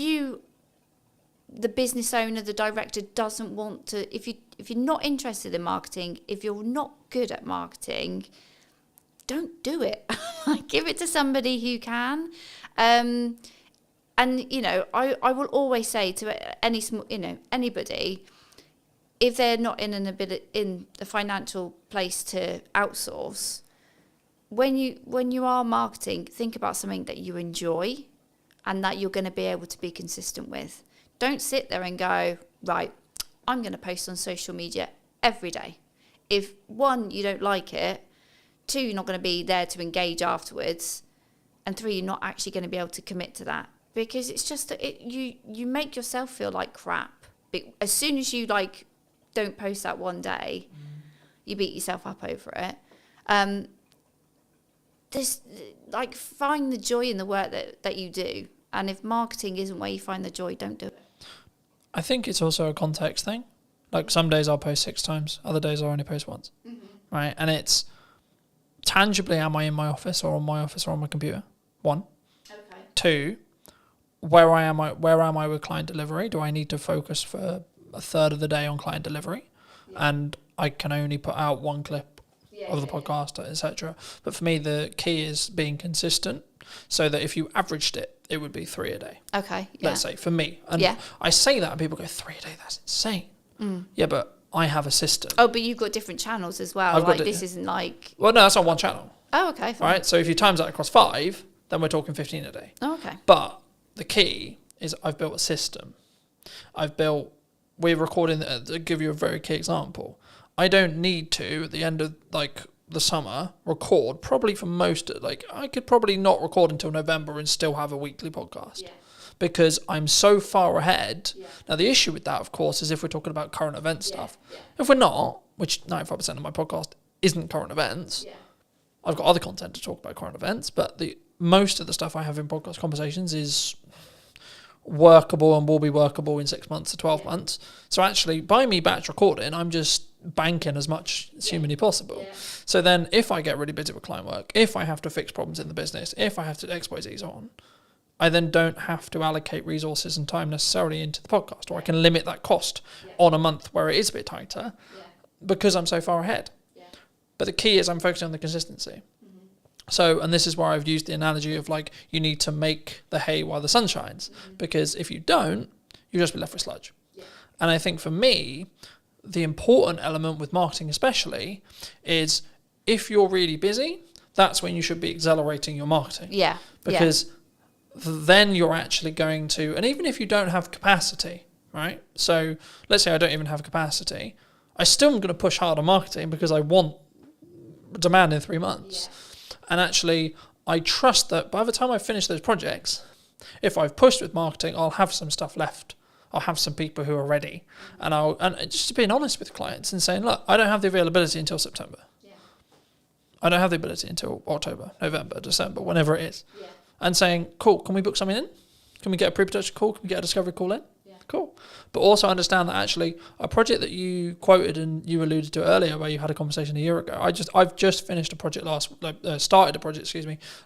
the business owner, the director doesn't want to, if you're not interested in marketing, if you're not good at marketing, don't do it. Give it to somebody who can. And I will always say to anybody, if they're not in the financial place to outsource, when you are marketing, think about something that you enjoy and that you're going to be able to be consistent with. Don't sit there and go, right, I'm going to post on social media every day. If one, you don't like it, two, you're not going to be there to engage afterwards, and three, you're not actually going to be able to commit to that, because it's just that you make yourself feel like crap. As soon as you don't post that one day, you beat yourself up over it. Find the joy in the work that you do, and if marketing isn't where you find the joy, don't do it. I think it's also a context thing. Like some days I'll post 6 times, other days I'll only post once. Right? And it's tangibly, am I in my office or on my computer? 1. Okay. 2, where am I with client delivery? Do I need to focus for a third of the day on client delivery? Yeah. And I can only put out 1 clip of the podcast, etc. But for me, the key is being consistent, so that if you averaged it, it would be 3 a day. Okay. Yeah. Let's say for me. And I say that and people go, 3 a day, that's insane. Yeah, but I have a system. Oh, but you've got different channels as well. This isn't like... Well, no, that's on 1 channel. Oh, okay. Fine. Right, so if you times that across 5, then we're talking 15 a day. Oh, okay. But the key is I've built a system. We're recording, to give you a very key example, I don't need to, at the end of the summer, record probably for most, I could probably not record until November and still have a weekly podcast. Yeah. Because I'm so far ahead. Yeah. Now, the issue with that, of course, is if we're talking about current event stuff. Yeah. If we're not, which 95% of my podcast isn't current events, I've got other content to talk about current events, but most of the stuff I have in podcast conversations is workable and will be workable in 6 months to 12 months. So actually, by me batch recording, I'm just banking as much as humanly possible. Yeah. So then if I get really busy with client work, if I have to fix problems in the business, if I have to X, Y, Z's on, I then don't have to allocate resources and time necessarily into the podcast, or I can limit that cost on a month where it is a bit tighter because I'm so far ahead. Yeah. But the key is I'm focusing on the consistency. Mm-hmm. So, and this is where I've used the analogy of you need to make the hay while the sun shines, because if you don't, you'll just be left with sludge. Yeah. And I think for me, the important element with marketing especially is if you're really busy, that's when you should be accelerating your marketing. Yeah. Because then you're actually going to, and even if you don't have capacity, right? So let's say I don't even have capacity, I still am going to push hard on marketing because I want demand in 3 months. And actually, I trust that by the time I finish those projects, if I've pushed with marketing, I'll have some stuff left. I'll have some people who are ready. And just being honest with clients and saying, look, I don't have the availability until September. I don't have the ability until October, November, December, whenever it is. And saying, cool, can we book something in? Can we get a pre-production call? Can we get a discovery call in? Cool. But also understand that actually a project that you quoted and you alluded to earlier where you had a conversation a year ago, I've just finished a project started a project,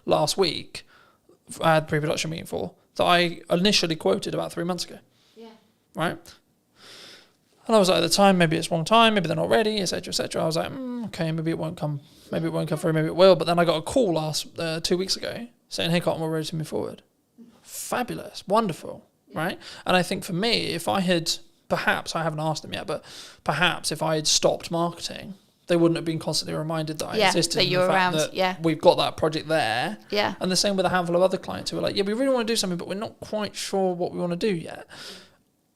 last week. I had a pre-production meeting for that I initially quoted about 3 months ago. Right? And I was like, at the time, maybe it's wrong time, maybe they're not ready, etc., etc. I was like, okay, maybe it won't come through, maybe it will. But then I got a call 2 weeks ago saying, hey, Cotton, we're ready to move forward. Fabulous, wonderful, right? And I think for me, if I had, perhaps, I haven't asked them yet, but perhaps if I had stopped marketing, they wouldn't have been constantly reminded that I existed. That you're around, that we've got that project there. Yeah. And the same with a handful of other clients who are like, yeah, we really want to do something, but we're not quite sure what we want to do yet.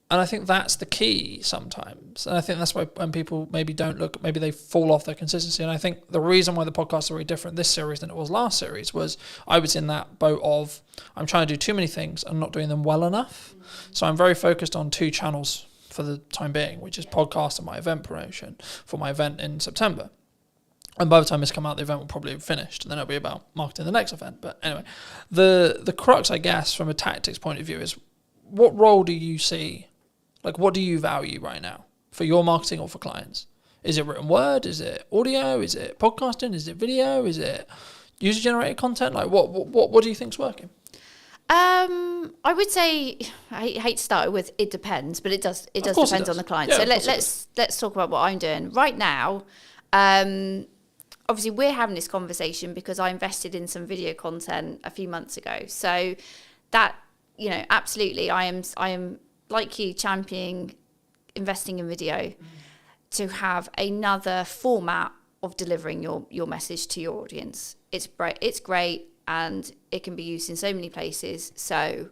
And I think that's the key sometimes. And I think that's why when people maybe don't look, maybe they fall off their consistency. And I think the reason why the podcasts are very different this series than it was last series was I was in that boat of I'm trying to do too many things and not doing them well enough. So I'm very focused on 2 channels for the time being, which is podcast and my event promotion for my event in September. And by the time this come out, the event will probably have finished, and then it'll be about marketing the next event. But anyway, the crux, I guess, from a tactics point of view is what role do you see? Like, what do you value right now for your marketing or for clients? Is it written word? Is it audio? Is it podcasting? Is it video? Is it user-generated content? Like, what do you think's working? I would say I hate to start with it depends, but it does depend on the client. Yeah, so let's talk about what I'm doing right now. Obviously, we're having this conversation because I invested in some video content a few months ago. So that absolutely, I am. Like you, championing investing in video to have another format of delivering your message to your audience. It's great, and it can be used in so many places. So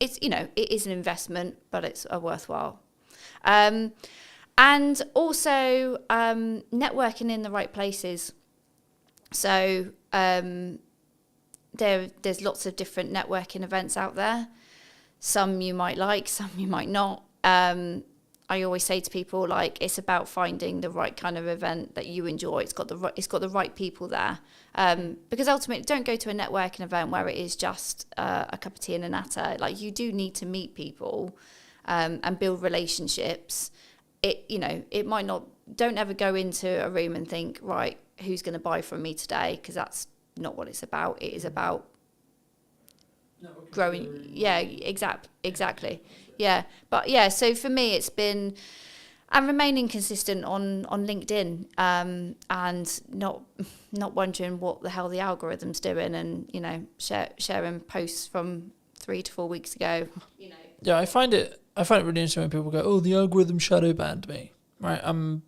it's it is an investment, but it's a worthwhile. And also networking in the right places. So there's lots of different networking events out there. Some you might like, some you might not. I always say to people, like, it's about finding the right kind of event that you enjoy. It's got the right people there. Because ultimately, don't go to a networking event where it is just a cup of tea and a natter. Like, you do need to meet people and build relationships. It might not. Don't ever go into a room and think, right, who's going to buy from me today? Because that's not what it's about. It is about growing. Yeah, exactly. Yeah, but yeah, so for me it's been remaining consistent on LinkedIn, and not wondering what the hell the algorithm's doing, and sharing posts from 3 to 4 weeks ago. Yeah, I find it really interesting when people go, oh, the algorithm shadow banned me. Right, I'm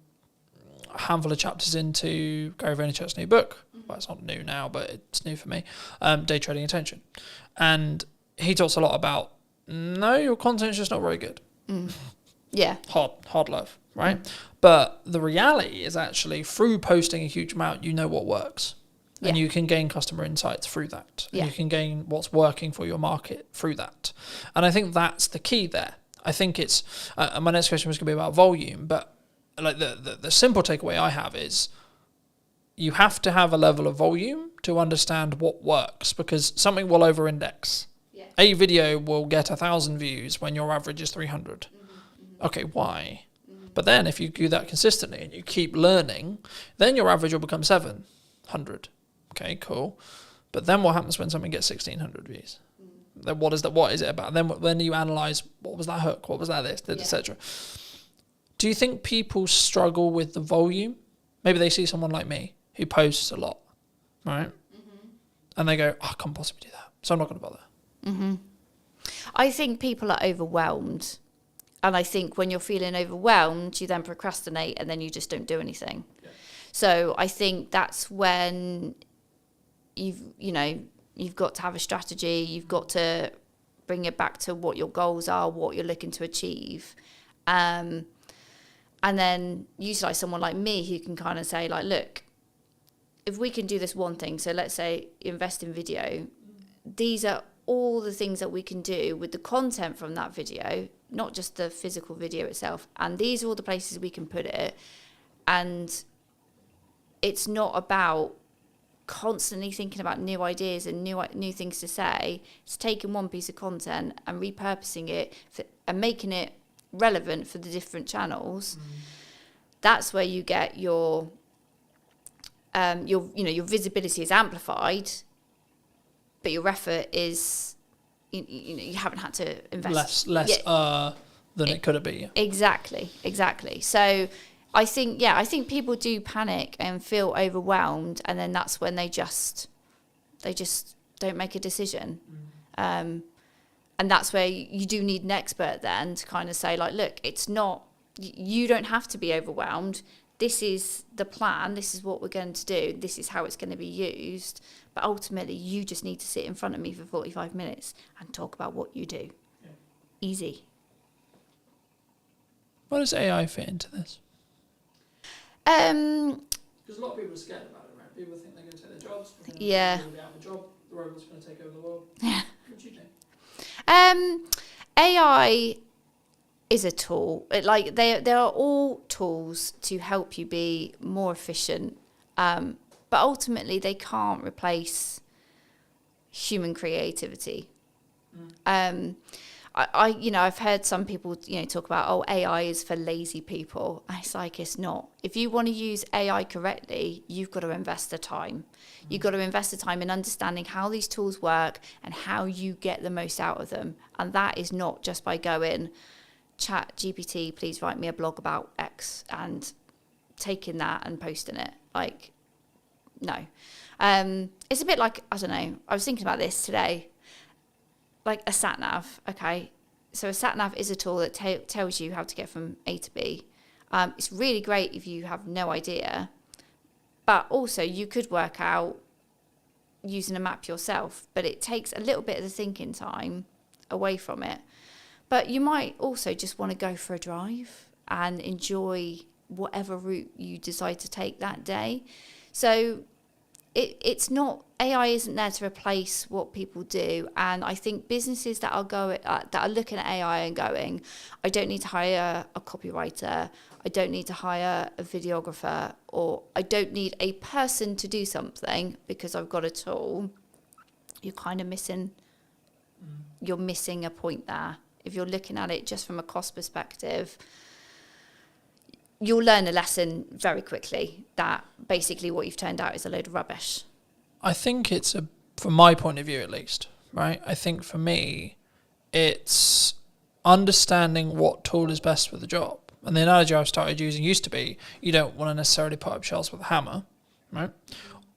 a handful of chapters into Gary Vaynerchuk's new book. Well, it's not new now, but it's new for me. Day Trading Attention. And he talks a lot about, no, your content's just not very good. Yeah. Hard love, right? But the reality is actually through posting a huge amount, you know what works. And you can gain customer insights through that. And you can gain what's working for your market through that. And I think that's the key there. I think it's, my next question was going to be about volume, but like the simple takeaway I have is you have to have a level of volume to understand what works, because something will over-index. A video will get 1,000 views when your average is 300. Okay, why? But then if you do that consistently and you keep learning, then your average will become 700. Okay, cool. But then what happens when something gets 1,600 views? Then what is it about? Then when you analyze, what was that hook? What was that this, etc. Do you think people struggle with the volume? Maybe they see someone like me who posts a lot, right? And they go, I can't possibly do that, so I'm not going to bother. I think people are overwhelmed. And I think when you're feeling overwhelmed, you then procrastinate and then you just don't do anything. So I think that's when you've got to have a strategy. You've got to bring it back to what your goals are, what you're looking to achieve. And then utilize someone like me who can kind of say, like, look, if we can do this one thing, so let's say invest in video, these are all the things that we can do with the content from that video, not just the physical video itself. And these are all the places we can put it. And it's not about constantly thinking about new ideas and new things to say. It's taking one piece of content and repurposing it and making it relevant for the different channels. That's where you get your visibility is amplified, but your effort is you haven't had to invest less than it could have been. Exactly. So I think people do panic and feel overwhelmed, and then that's when they just don't make a decision. And that's where you do need an expert then to kind of say, like, look, it's not, you don't have to be overwhelmed. This is the plan. This is what we're going to do. This is how it's going to be used. But ultimately, you just need to sit in front of me for 45 minutes and talk about what you do. Yeah. Easy. Where does AI fit into this? Because a lot of people are scared about it, right? People think they're going to take their jobs. Yeah. They're going to be out of a job. The robot's going to take over the world. Yeah. What do you think? AI is a tool. They are all tools to help you be more efficient, but ultimately they can't replace human creativity. I've heard some people talk about, AI is for lazy people. It's like, it's not. If you want to use AI correctly, you've got to invest the time. You've got to invest the time in understanding how these tools work and how you get the most out of them. And that is not just by going, chat GPT, please write me a blog about X, and taking that and posting it. Like, no. It's a bit like, I don't know, I was thinking about this today. Like a sat nav, okay? So a sat nav is a tool that tells you how to get from A to B. It's really great if you have no idea, but also you could work out using a map yourself, but it takes a little bit of the thinking time away from it. But you might also just want to go for a drive and enjoy whatever route you decide to take that day. So it's not, AI isn't there to replace what people do. And I think businesses that are looking at AI and going, I don't need to hire a copywriter, I don't need to hire a videographer, or I don't need a person to do something because I've got a tool, you're kind of missing a point there. If you're looking at it just from a cost perspective, you'll learn a lesson very quickly that basically what you've turned out is a load of rubbish. I think it's from my point of view at least, right? I think for me, it's understanding what tool is best for the job. And the analogy I've started using used to be, you don't want to necessarily put up shelves with a hammer, right?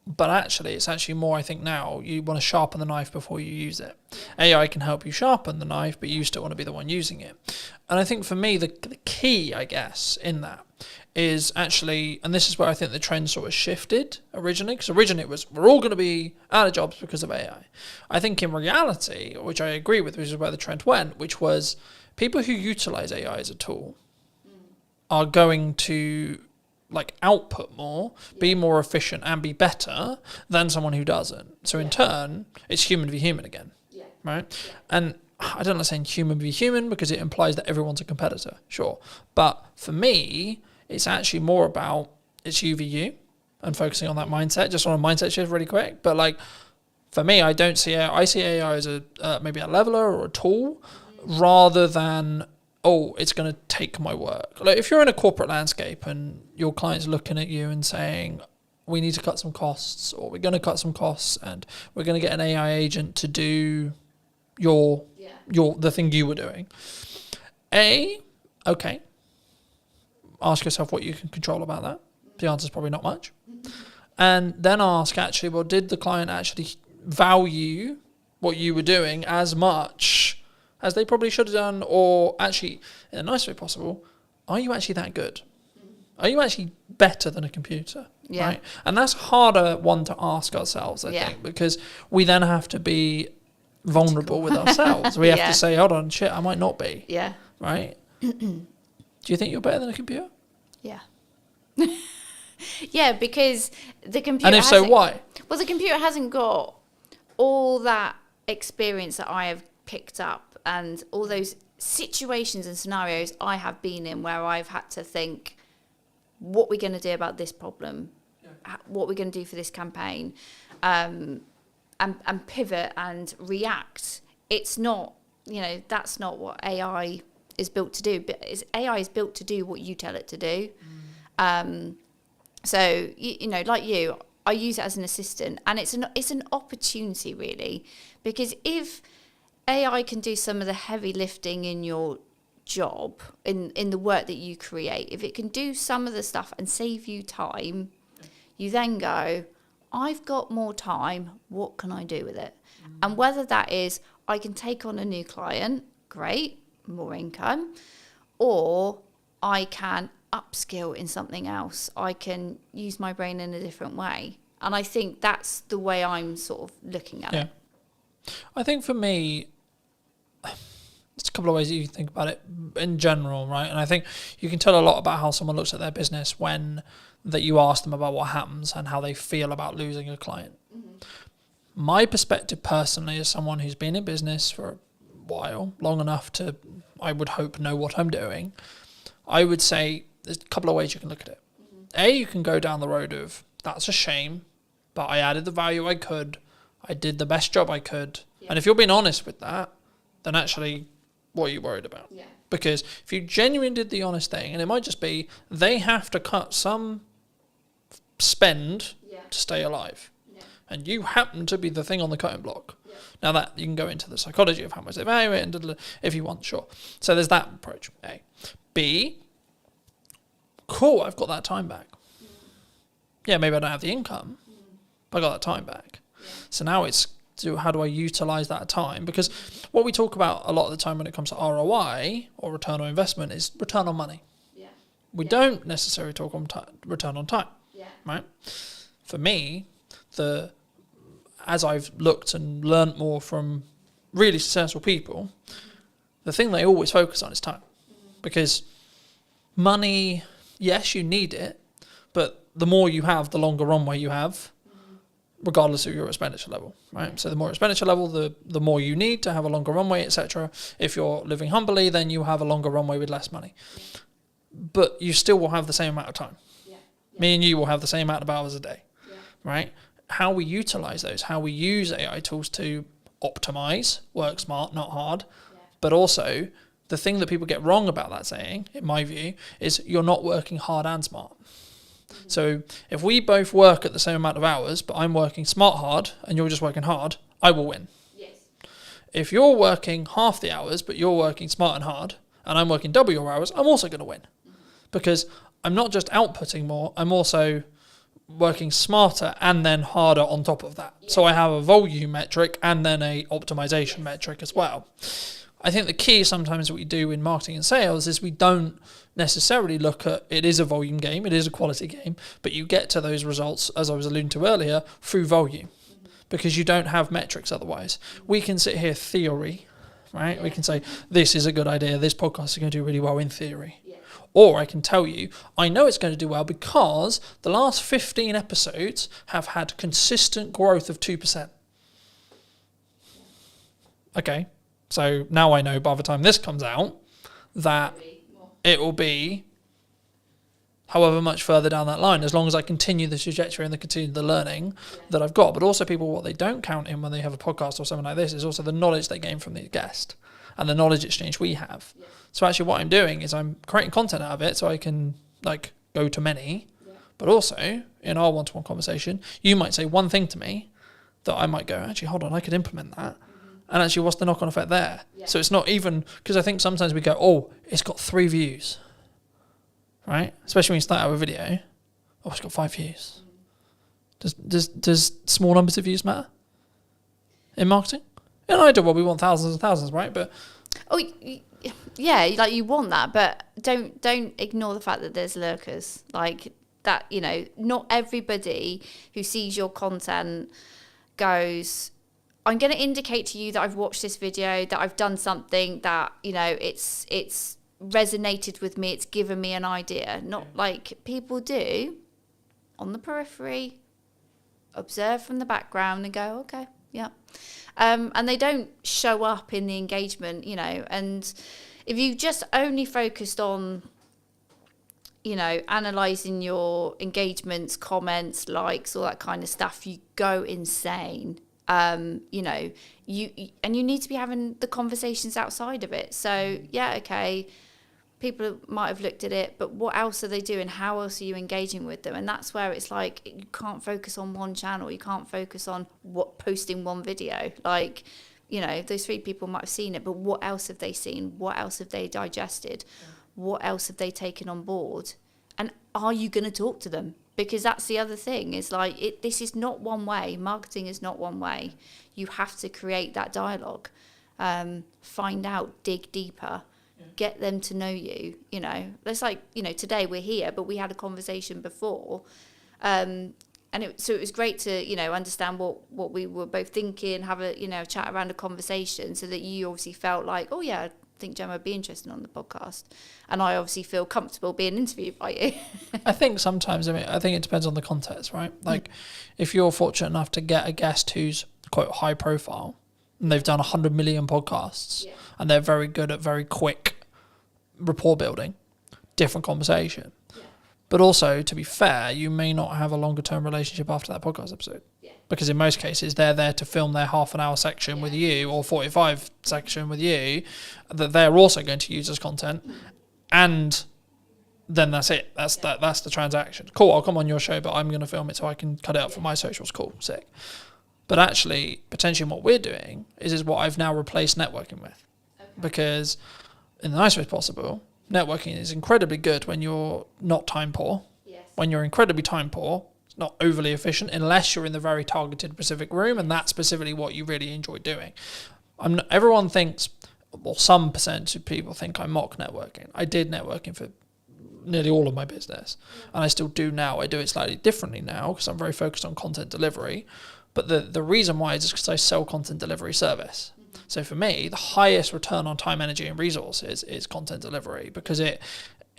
But actually, it's actually more, I think now, you want to sharpen the knife before you use it. AI can help you sharpen the knife, but you still want to be the one using it. And I think for me, the key, I guess, in that is actually, and this is where I think the trend sort of shifted originally, because originally it was, we're all going to be out of jobs because of AI. I think in reality, which I agree with, which is where the trend went, which was people who utilize AI as a tool are going to output more, be more efficient and be better than someone who doesn't. So in turn, it's human v human again, right? And I don't like saying human v human because it implies that everyone's a competitor, sure. But for me, it's actually more about it's you v you and focusing on that mindset, just on a mindset shift really quick. But for me, I see AI as maybe a leveler or a tool rather than, it's going to take my work. If you're in a corporate landscape and your client's looking at you and saying, we need to cut some costs, or we're going to cut some costs and we're going to get an AI agent to do the thing you were doing. Okay. Ask yourself what you can control about that. The answer is probably not much. And then ask actually, well, did the client actually value what you were doing as much as they probably should have done, or actually, in the nicest way possible, are you actually that good? Are you actually better than a computer? Yeah. Right? And that's harder one to ask ourselves, I think, because we then have to be vulnerable with ourselves. We have to say, hold on, shit, I might not be. Yeah. Right? Do you think you're better than a computer? Yeah. Yeah, because the computer. And if so, why? Well, the computer hasn't got all that experience that I have picked up and all those situations and scenarios I have been in where I've had to think, what we're going to do about this problem, what we're going to do for this campaign, and pivot and react. It's not, that's not what AI is built to do. But AI is built to do what you tell it to do. So, like you, I use it as an assistant, and it's an opportunity, really, because if AI can do some of the heavy lifting in your job, in the work that you create, if it can do some of the stuff and save you time, you then go, I've got more time, what can I do with it? And whether that is, I can take on a new client, great, more income, or I can upskill in something else. I can use my brain in a different way. And I think that's the way I'm sort of looking at it. I think for me, there's a couple of ways that you think about it in general, right? And I think you can tell a lot about how someone looks at their business when that you ask them about what happens and how they feel about losing a client. My perspective personally, as someone who's been in business for a while, long enough to, I would hope, know what I'm doing, I would say there's a couple of ways you can look at it. You can go down the road of, that's a shame, but I added the value I could, I did the best job I could. And if you're being honest with that, then actually, what are you worried about? Because if you genuinely did the honest thing, and it might just be, they have to cut some spend to stay alive. And you happen to be the thing on the cutting block. Now that you can go into the psychology of how much they value it, and if you want, sure. So there's that approach, A. B, cool, I've got that time back. Yeah, maybe I don't have the income, but I got that time back. So now it's, how do I utilize that time? Because what we talk about a lot of the time when it comes to ROI or return on investment is return on money. We don't necessarily talk on return on time, right? For me, as I've looked and learnt more from really successful people, the thing they always focus on is time. Because money, yes, you need it, but the more you have, the longer runway you have, regardless of your expenditure level, right? So the more expenditure level, the more you need to have a longer runway, etc. If you're living humbly, then you have a longer runway with less money. But you still will have the same amount of time. Me and you will have the same amount of hours a day, right? How we utilize those, how we use AI tools to optimize, work smart, not hard, but also the thing that people get wrong about that saying, in my view, is you're not working hard and smart. So if we both work at the same amount of hours, but I'm working smart hard and you're just working hard, I will win. If you're working half the hours, but you're working smart and hard, and I'm working double your hours, I'm also going to win. Because I'm not just outputting more, I'm also working smarter and then harder on top of that. So I have a volume metric and then a optimization metric as well. I think the key sometimes what we do in marketing and sales is we don't necessarily look at, it is a volume game, it is a quality game, but you get to those results, as I was alluding to earlier, through volume, because you don't have metrics otherwise. We can sit here theory, right? We can say, this is a good idea, this podcast is going to do really well in theory. Or I can tell you, I know it's going to do well because the last 15 episodes have had consistent growth of 2%. Okay, so now I know by the time this comes out that it will be however much further down that line, as long as I continue the trajectory and continue the learning that I've got. But also people, what they don't count in when they have a podcast or something like this is also the knowledge they gain from the guest and the knowledge exchange we have. So actually what I'm doing is I'm creating content out of it so I can go to many, but also in our one-to-one conversation, you might say one thing to me that I might go, actually, hold on, I could implement that. And actually, what's the knock-on effect there? So it's not even, because I think sometimes we go, oh, it's got 3 views, right? Especially when you start out with a video. Oh, it's got 5 views. Does small numbers of views matter in marketing? In an ideal world, we want thousands and thousands, right? But Yeah, like you want that, but don't ignore the fact that there's lurkers. Like that, you know, not everybody who sees your content goes, I'm going to indicate to you that I've watched this video, that I've done something that, you know, it's resonated with me, it's given me an idea. Not like people do on the periphery, observe from the background and go, okay, yeah. And they don't show up in the engagement, you know. And if you just only focused on, you know, analysing your engagements, comments, likes, all that kind of stuff, you go insane. You know, you need to be having the conversations outside of it. So yeah, okay, people might have looked at it, but what else are they doing? How else are you engaging with them? And that's where it's like, you can't focus on one channel. You can't focus on posting one video. Like, you know, those 3 people might have seen it, but what else have they seen? What else have they digested? What else have they taken on board? And are you going to talk to them? Because that's the other thing, is like, this is not one way. Marketing is not one way. You have to create that dialogue, find out, dig deeper, get them to know you. You know, it's like, you know, today we're here, but we had a conversation before. So it was great to, you know, understand what we were both thinking, have a, you know, chat around a conversation, so that you obviously felt like, oh yeah, I think Gemma would be interested on the podcast, and I obviously feel comfortable being interviewed by you. I think sometimes, I think it depends on the context, right? Like, if you're fortunate enough to get a guest who's quite high profile and they've done 100 million podcasts, and they're very good at very quick rapport building, different conversation. But also, to be fair, you may not have a longer term relationship after that podcast episode. Because in most cases, they're there to film their half an hour section with you, or 45 section with you, that they're also going to use as content. And then that's it. That's the transaction. Cool, I'll come on your show, but I'm going to film it so I can cut it up for my socials. Cool, sick. But actually, potentially what we're doing is what I've now replaced networking with. Because in the nicest way possible, networking is incredibly good when you're not time poor. When you're incredibly time poor, it's not overly efficient unless you're in the very targeted specific room, and that's specifically what you really enjoy doing. Everyone thinks, well, some percentage of people think I mock networking. I did networking for nearly all of my business, and I still do now. I do it slightly differently now because I'm very focused on content delivery. But the reason why is because I sell content delivery service. So for me, the highest return on time, energy, and resources is content delivery, because it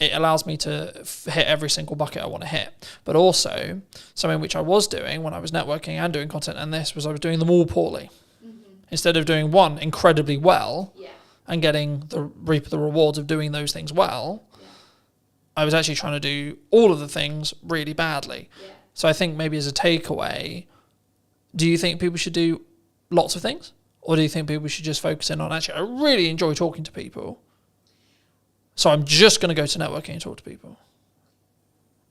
allows me to hit every single bucket I want to hit. But also, something which I was doing when I was networking and doing content, and this was I was doing them all poorly. Instead of doing one incredibly well and reap the rewards of doing those things well, I was actually trying to do all of the things really badly. So I think maybe as a takeaway, do you think people should do lots of things? Or do you think people should just focus in on, actually, I really enjoy talking to people, so I'm just going to go to networking and talk to people?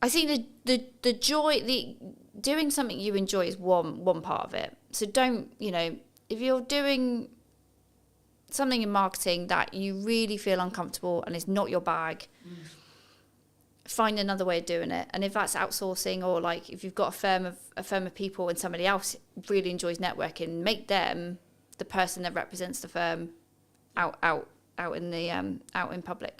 I think the joy, doing something you enjoy is one part of it. So don't, you know, if you're doing something in marketing that you really feel uncomfortable and it's not your bag, find another way of doing it. And if that's outsourcing, or like if you've got a firm of people and somebody else really enjoys networking, make them the person that represents the firm out in public.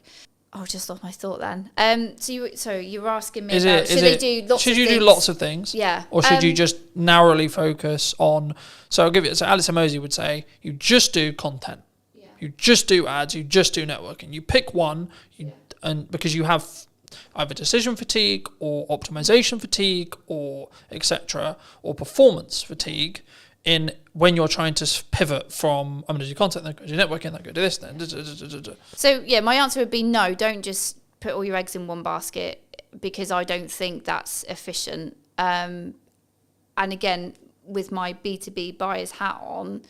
Oh, I just lost my thought then. So you were asking me about, should you do lots of things? Yeah. Or should you just narrowly focus on, so I'll give you, so Alice Mosey would say, you just do content. Yeah. You just do ads, you just do networking. You pick one, and because you have either decision fatigue or optimization fatigue or etc. or performance fatigue, in when you're trying to pivot from, I'm going to do content, then go do networking, then go do this, then. So yeah, my answer would be no, don't just put all your eggs in one basket, because I don't think that's efficient. And again, with my B2B buyer's hat on,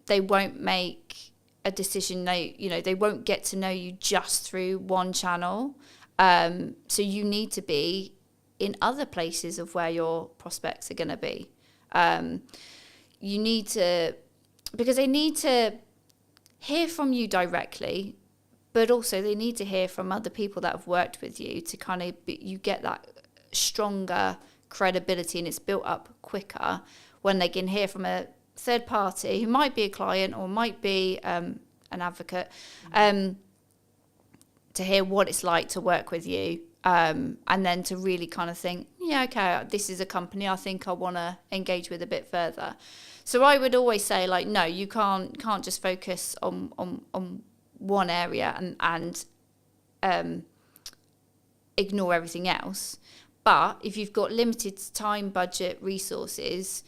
they won't make a decision. They won't get to know you just through one channel. So you need to be in other places of where your prospects are going to be. You need to, because they need to hear from you directly, but also they need to hear from other people that have worked with you to kind of, you get that stronger credibility, and it's built up quicker when they can hear from a third party who might be a client or might be an an advocate, to hear what it's like to work with you, and then to really kind of think, yeah, okay, this is a company I think I want to engage with a bit further. So I would always say, like, no, you can't just focus on one area and ignore everything else. But if you've got limited time, budget, resources,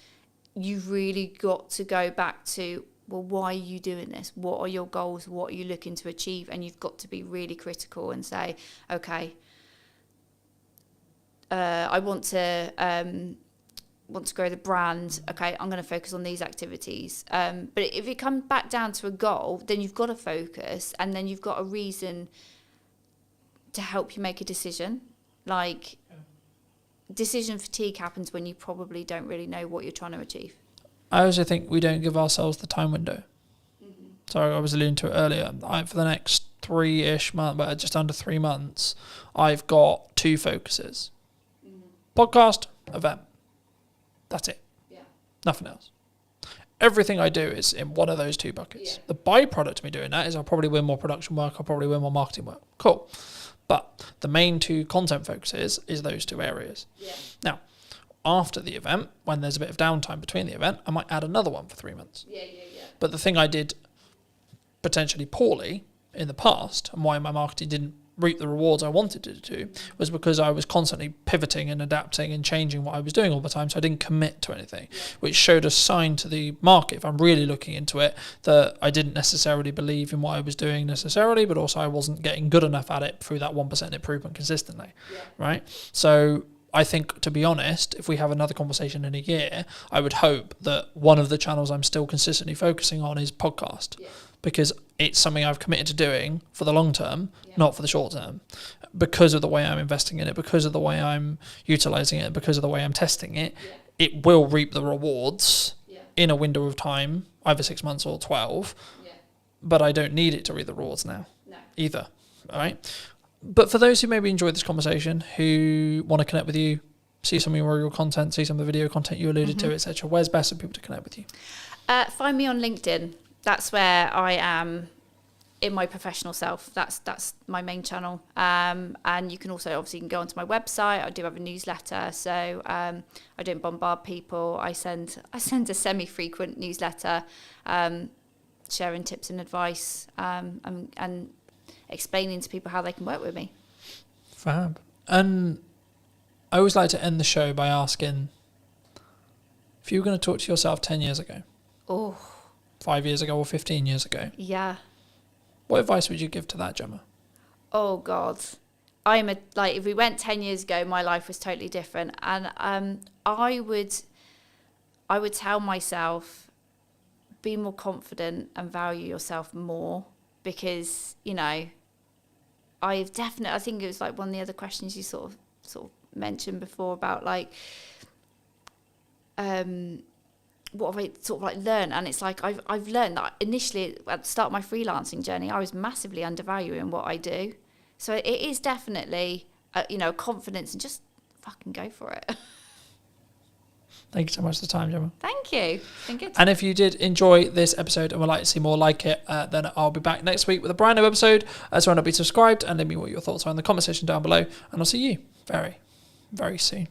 you've really got to go back to, well, why are you doing this? What are your goals? What are you looking to achieve? And you've got to be really critical and say, okay, I want to grow the brand. Okay, I'm going to focus on these activities. But if it comes back down to a goal, then you've got to focus, and then you've got a reason to help you make a decision. Like, decision fatigue happens when you probably don't really know what you're trying to achieve. I also think we don't give ourselves the time window. Sorry, I was alluding to it earlier. For the next 3-ish months, but just under 3 months, I've got 2 focuses. Podcast, event. That's it. Yeah. Nothing else. Everything I do is in one of those 2 buckets. Yeah. The byproduct of me doing that is I'll probably win more production work, I'll probably win more marketing work. Cool. But the main 2 content focuses is those 2 areas. Yeah. Now, after the event, when there's a bit of downtime between the event, I might add another one for 3 months. Yeah. But the thing I did potentially poorly in the past, and why my marketing didn't reap the rewards I wanted it to, was because I was constantly pivoting and adapting and changing what I was doing all the time, so I didn't commit to anything, which showed a sign to the market, if I'm really looking into it, that I didn't necessarily believe in what I was doing necessarily, but also I wasn't getting good enough at it through that 1% improvement consistently, right? So I think, to be honest, if we have another conversation in a year, I would hope that one of the channels I'm still consistently focusing on is podcast, because it's something I've committed to doing for the long term, not for the short term, because of the way I'm investing in it, because of the way I'm utilizing it, because of the way I'm testing it. It will reap the rewards in a window of time, either 6 months or 12, but I don't need it to reap the rewards now either. All right. But for those who maybe enjoyed this conversation, who want to connect with you, see some of your content, see some of the video content you alluded to, etc., where's best for people to connect with you? Find me on LinkedIn. That's where I am in my professional self. That's my main channel. And you can also obviously go onto my website. I do have a newsletter, so I don't bombard people. I send a semi-frequent newsletter, sharing tips and advice, and explaining to people how they can work with me. Fab. And I always like to end the show by asking, if you were going to talk to yourself 10 years ago, 5 years ago or 15 years ago, what advice would you give to that, Gemma? Oh God, if we went 10 years ago, my life was totally different, and I would tell myself, be more confident and value yourself more, because I think it was like one of the other questions you sort of mentioned before about like what have I sort of like learned, and it's like I've learned that initially at the start of my freelancing journey I was massively undervaluing what I do, so it is definitely confidence and just fucking go for it. Thank you so much for the time, Gemma. Thank you. It's been good. And if you did enjoy this episode and would like to see more like it, then I'll be back next week with a brand new episode. So why not be subscribed and let me know what your thoughts are in the comment section down below. And I'll see you very, very soon.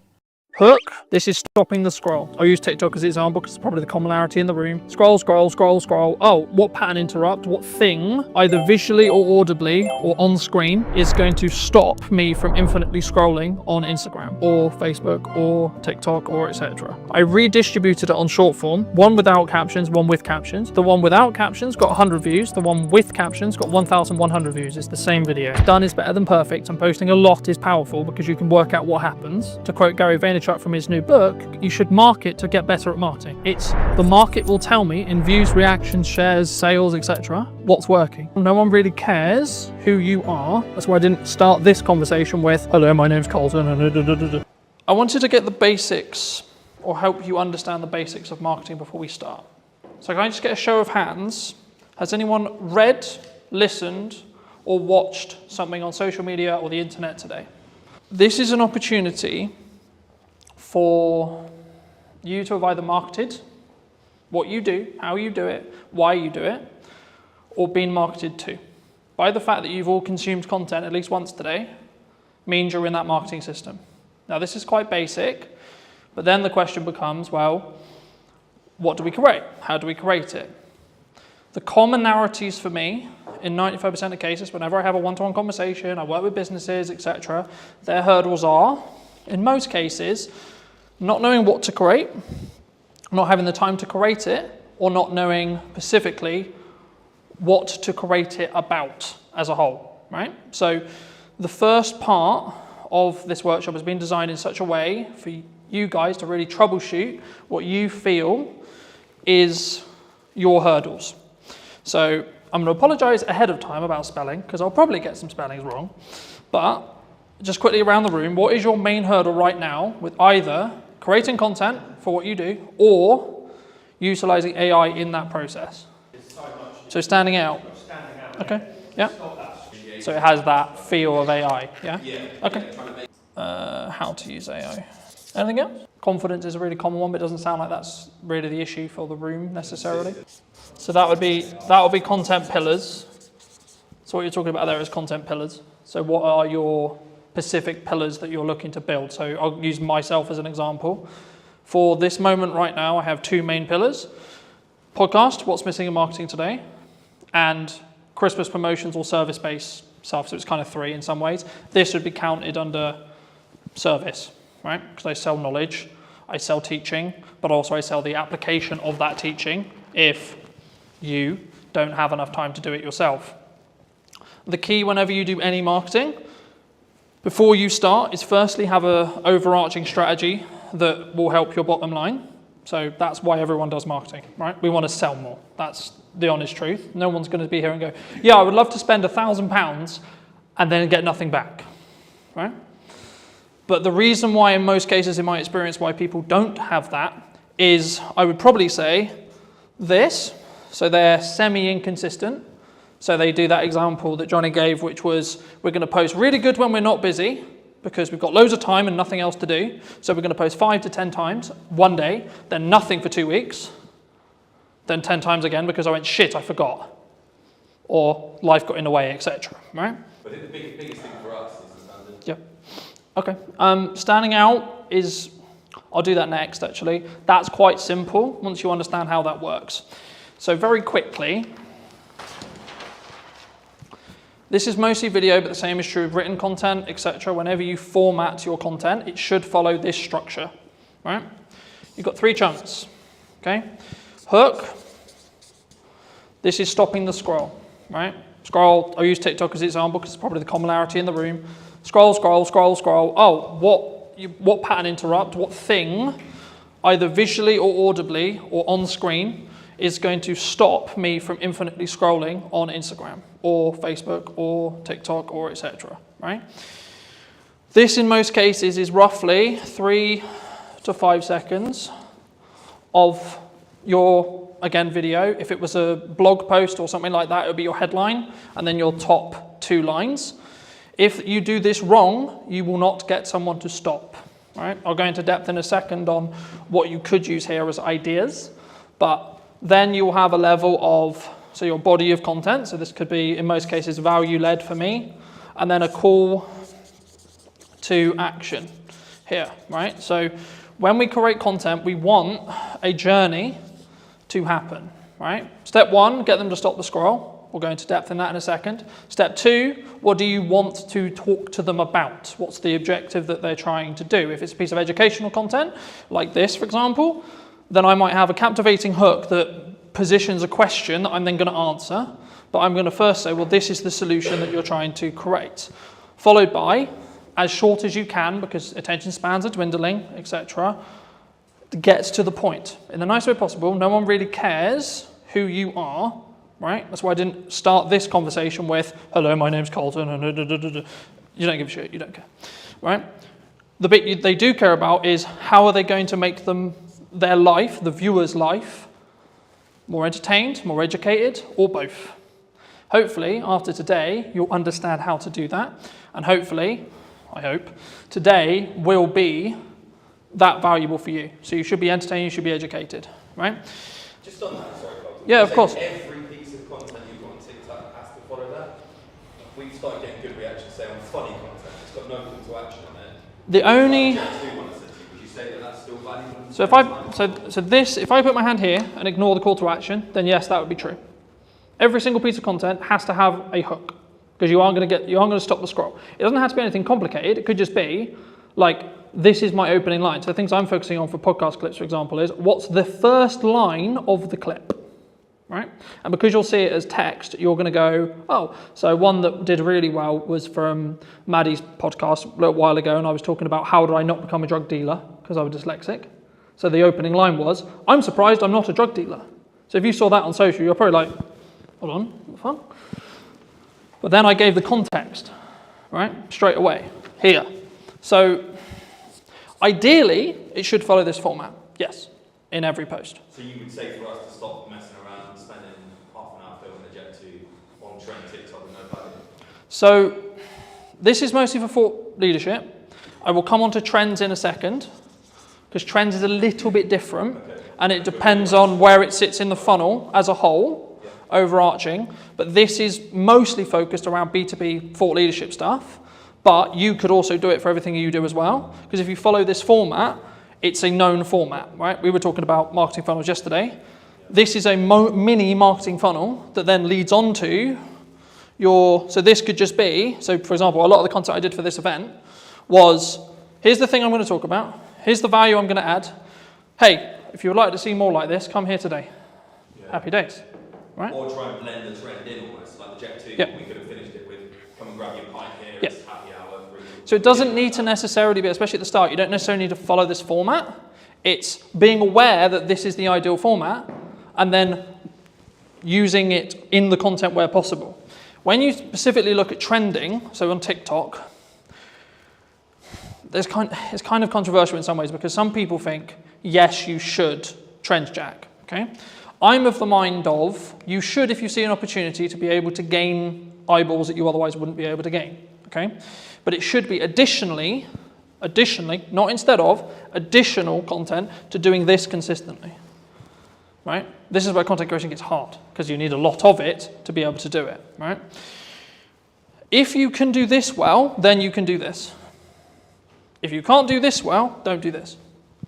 Hook. This is stopping the scroll. I use TikTok as example because it's probably the commonality in the room. Scroll, scroll, scroll, scroll. Oh, what pattern interrupt? What thing, either visually or audibly or on screen, is going to stop me from infinitely scrolling on Instagram or Facebook or TikTok or etc. I redistributed it on short form. One without captions, one with captions. The one without captions got 100 views. The one with captions got 1,100 views. It's the same video. Done is better than perfect, and posting a lot is powerful because you can work out what happens. To quote Gary Vaynerchuk from his new book, you should market to get better at marketing. It's the market will tell me in views, reactions, shares, sales, etc. what's working. No one really cares who you are. That's why I didn't start this conversation with, hello, my name's Colton. I wanted to get the basics, or help you understand the basics of marketing before we start. So can I just get a show of hands? Has anyone read, listened, or watched something on social media or the internet today? This is an opportunity for you to have either marketed what you do, how you do it, why you do it, or been marketed to. By the fact that you've all consumed content at least once today means you're in that marketing system. Now this is quite basic, but then the question becomes, well, what do we create? How do we create it? The commonalities for me, in 95% of cases, whenever I have a one-to-one conversation, I work with businesses, etc., their hurdles are, in most cases, not knowing what to create, not having the time to create it, or not knowing specifically what to create it about as a whole, right? So the first part of this workshop has been designed in such a way for you guys to really troubleshoot what you feel is your hurdles. So I'm going to apologize ahead of time about spelling, because I'll probably get some spellings wrong, but just quickly around the room, what is your main hurdle right now with either creating content for what you do or utilizing AI in that process? So standing out. Okay, yeah. So it has that feel of AI, yeah? Okay. How to use AI. Anything else? Confidence is a really common one, but it doesn't sound like that's really the issue for the room necessarily. So that would be content pillars. So what you're talking about there is content pillars. So what are your specific pillars that you're looking to build? So I'll use myself as an example. For this moment right now, I have two main pillars. Podcast, what's missing in marketing today, and Christmas promotions or service-based stuff. So it's kind of three in some ways. This would be counted under service, right? Because I sell knowledge, I sell teaching, but also I sell the application of that teaching if you don't have enough time to do it yourself. The key whenever you do any marketing, before you start, is firstly have an overarching strategy that will help your bottom line. So that's why everyone does marketing, right? We want to sell more. That's the honest truth. No one's going to be here and go, yeah, I would love to spend £1,000 and then get nothing back, right? But the reason why, in most cases, in my experience, why people don't have that is, I would probably say, this. So they're semi-inconsistent. So they do that example that Johnny gave, which was, we're going to post really good when we're not busy, because we've got loads of time and nothing else to do. So we're going to post 5 to 10 times one day, then nothing for 2 weeks, then 10 times again because I went, shit, I forgot. Or life got in the way, etc. Right? But I think the biggest thing for us is the standard. Yeah. Okay. Standing out is, I'll do that next actually. That's quite simple once you understand how that works. So very quickly, this is mostly video, but the same is true of written content, etc. Whenever you format your content, it should follow this structure, right? You've got 3 chunks, okay? Hook, this is stopping the scroll, right? Scroll, I'll use TikTok as an example because it's probably the commonality in the room. Scroll, scroll, scroll, scroll. Oh, what pattern interrupt, what thing, either visually or audibly or on screen, is going to stop me from infinitely scrolling on Instagram or Facebook or TikTok or etc. Right? This in most cases is roughly 3 to 5 seconds of your, again, video. If it was a blog post or something like that, it would be your headline and then your top 2 lines. If you do this wrong, you will not get someone to stop. Right? I'll go into depth in a second on what you could use here as ideas, but then you'll have a level of, so your body of content, so this could be, in most cases, value-led for me, and then a call to action here, right? So when we create content, we want a journey to happen, right? Step 1, get them to stop the scroll. We'll go into depth in that in a second. Step 2, what do you want to talk to them about? What's the objective that they're trying to do? If it's a piece of educational content, like this, for example, then I might have a captivating hook that positions a question that I'm then going to answer, but I'm going to first say, well, this is the solution that you're trying to create, followed by, as short as you can, because attention spans are dwindling, etc., gets to the point. In the nicest way possible, no one really cares who you are, right? That's why I didn't start this conversation with, hello, my name's Colton, and you don't give a shit, you don't care, right? The bit they do care about is how are they going to make their life, the viewer's life, more entertained, more educated, or both. Hopefully, after today, you'll understand how to do that. And hopefully, I hope, today will be that valuable for you. So you should be entertained, you should be educated, right? Just on that, sorry, Colton. Yeah, of course. Every piece of content you've got on TikTok we've started getting good reactions, say on funny content. It's got no call to action on it. The only Would you say that that's still valuable? so if I put my hand here and ignore the call to action, then yes, that would be true. Every single piece of content has to have a hook because you aren't going to stop the scroll. It doesn't have to be anything complicated. It could just be like, this is my opening line. So the things I'm focusing on for podcast clips, for example, is what's the first line of the clip, right? And because you'll see it as text, you're going to go, oh, so one that did really well was from Maddie's podcast a little while ago, and I was talking about how did I not become a drug dealer because I was dyslexic. So the opening line was, I'm surprised I'm not a drug dealer. So if you saw that on social, you're probably like, hold on, what the fuck? But then I gave the context, right, straight away, here. So ideally, it should follow this format, yes, in every post. So you would say for us to stop messing around and spending half an hour filming a Jet 2 on trend TikTok with no value? So this is mostly for thought leadership. I will come on to trends in a second, because trends is a little bit different, and it depends on where it sits in the funnel as a whole, overarching. But this is mostly focused around B2B thought leadership stuff. But you could also do it for everything you do as well. Because if you follow this format, it's a known format, right? We were talking about marketing funnels yesterday. This is a mini marketing funnel that then leads on to your, so this could just be, so for example, a lot of the content I did for this event was, here's the thing I'm going to talk about. Here's the value I'm going to add. Hey, if you would like to see more like this, come here today. Yeah. Happy days, right? Or try and blend the trend in almost, like the Jet 2, yeah. We could have finished it with, come and grab your pint here, yeah. It's happy hour. So it doesn't need to necessarily be, especially at the start, you don't necessarily need to follow this format. It's being aware that this is the ideal format and then using it in the content where possible. When you specifically look at trending, so on TikTok, it's kind of controversial in some ways because some people think, yes, you should trend jack, okay? I'm of the mind of, you should if you see an opportunity to be able to gain eyeballs that you otherwise wouldn't be able to gain, okay? But it should be additionally, not instead of, additional content to doing this consistently, right? This is where content creation gets hard because you need a lot of it to be able to do it, right? If you can do this well, then you can do this. If you can't do this well, don't do this.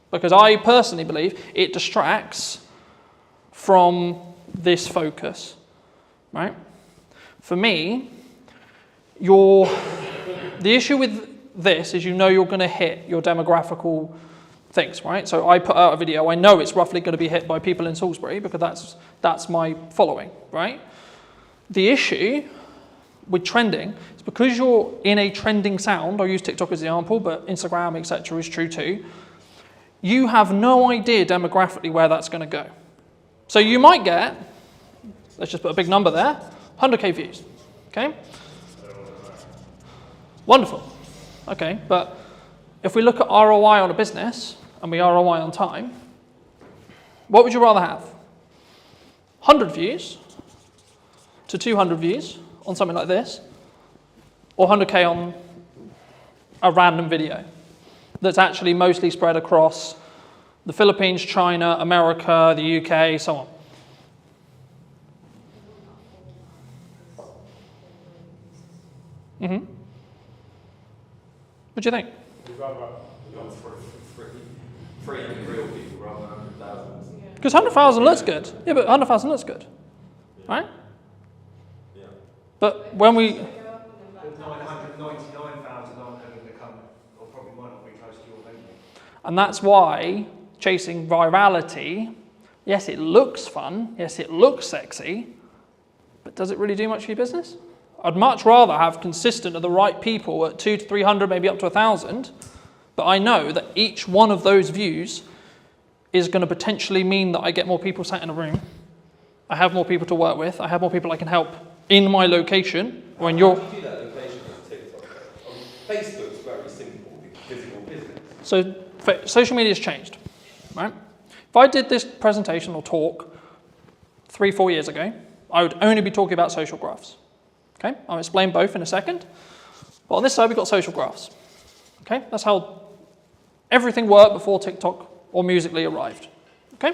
Because I personally believe it distracts from this focus, right? For me, the issue with this is you know you're going to hit your demographical things, right? So I put out a video, I know it's roughly going to be hit by people in Salisbury because that's my following, right? The issue with trending is because you're in a trending sound, I'll use TikTok as an example, but Instagram, etc. is true too, you have no idea demographically where that's going to go. So you might get, let's just put a big number there, 100k views, okay? Wonderful. Okay, but if we look at ROI on a business and we ROI on time, what would you rather have? 100 views to 200 views on something like this, or 100k on a random video that's actually mostly spread across the Philippines, China, America, the UK, so on. Mm-hmm. What do you think? We'd rather have 300 real people rather than 100,000. Because 100,000 looks good. Yeah, but 100,000 looks good. Yeah. Right? Yeah. But when we... 999,000 aren't going to come, or probably might not be close to your venue. And that's why chasing virality, yes, it looks fun, yes, it looks sexy, but does it really do much for your business? I'd much rather have consistent of the right people at 200 to 300, maybe up to 1,000, but I know that each one of those views is going to potentially mean that I get more people sat in a room, I have more people to work with, I have more people I can help in my location. When you're... How do you do that location on TikTok? Facebook's very simple, physical business. So social media has changed, right? If I did this presentation or talk 3-4 years ago, I would only be talking about social graphs. Okay, I'll explain both in a second. But on this side, we've got social graphs. Okay, that's how everything worked before TikTok or Musical.ly arrived. Okay,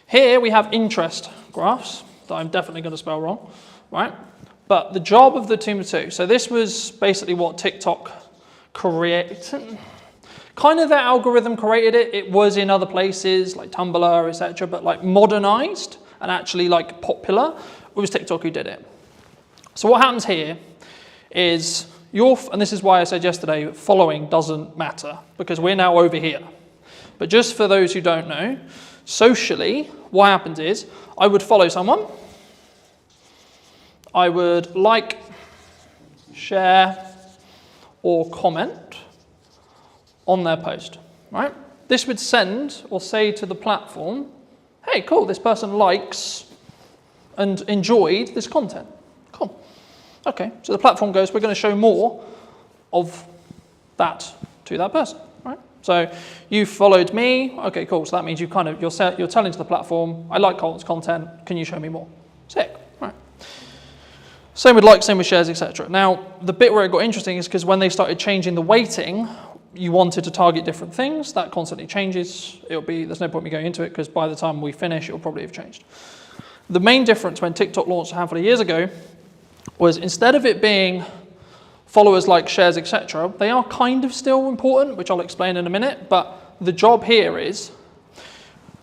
here we have interest graphs that I'm definitely going to spell wrong, right? But the job of the team of two, so this was basically what TikTok created. Kind of their algorithm created it. It was in other places like Tumblr, etc., but like modernized and actually like popular. It was TikTok who did it. So what happens here is and this is why I said yesterday, following doesn't matter because we're now over here. But just for those who don't know, socially, what happens is I would follow someone. I would like, share, or comment on their post, right? This would send or say to the platform, hey, cool, this person likes and enjoyed this content. Cool. Okay, so the platform goes, we're going to show more of that to that person, right? So you followed me. Okay, cool. So that means you're telling to the platform, I like Colton's content. Can you show me more? Sick, right? Same with likes, same with shares, etc. Now, the bit where it got interesting is because when they started changing the weighting, you wanted to target different things. That constantly changes. There's no point me going into it because by the time we finish, it'll probably have changed. The main difference when TikTok launched a handful of years ago was instead of it being followers, like, shares, etc., they are kind of still important, which I'll explain in a minute, but the job here is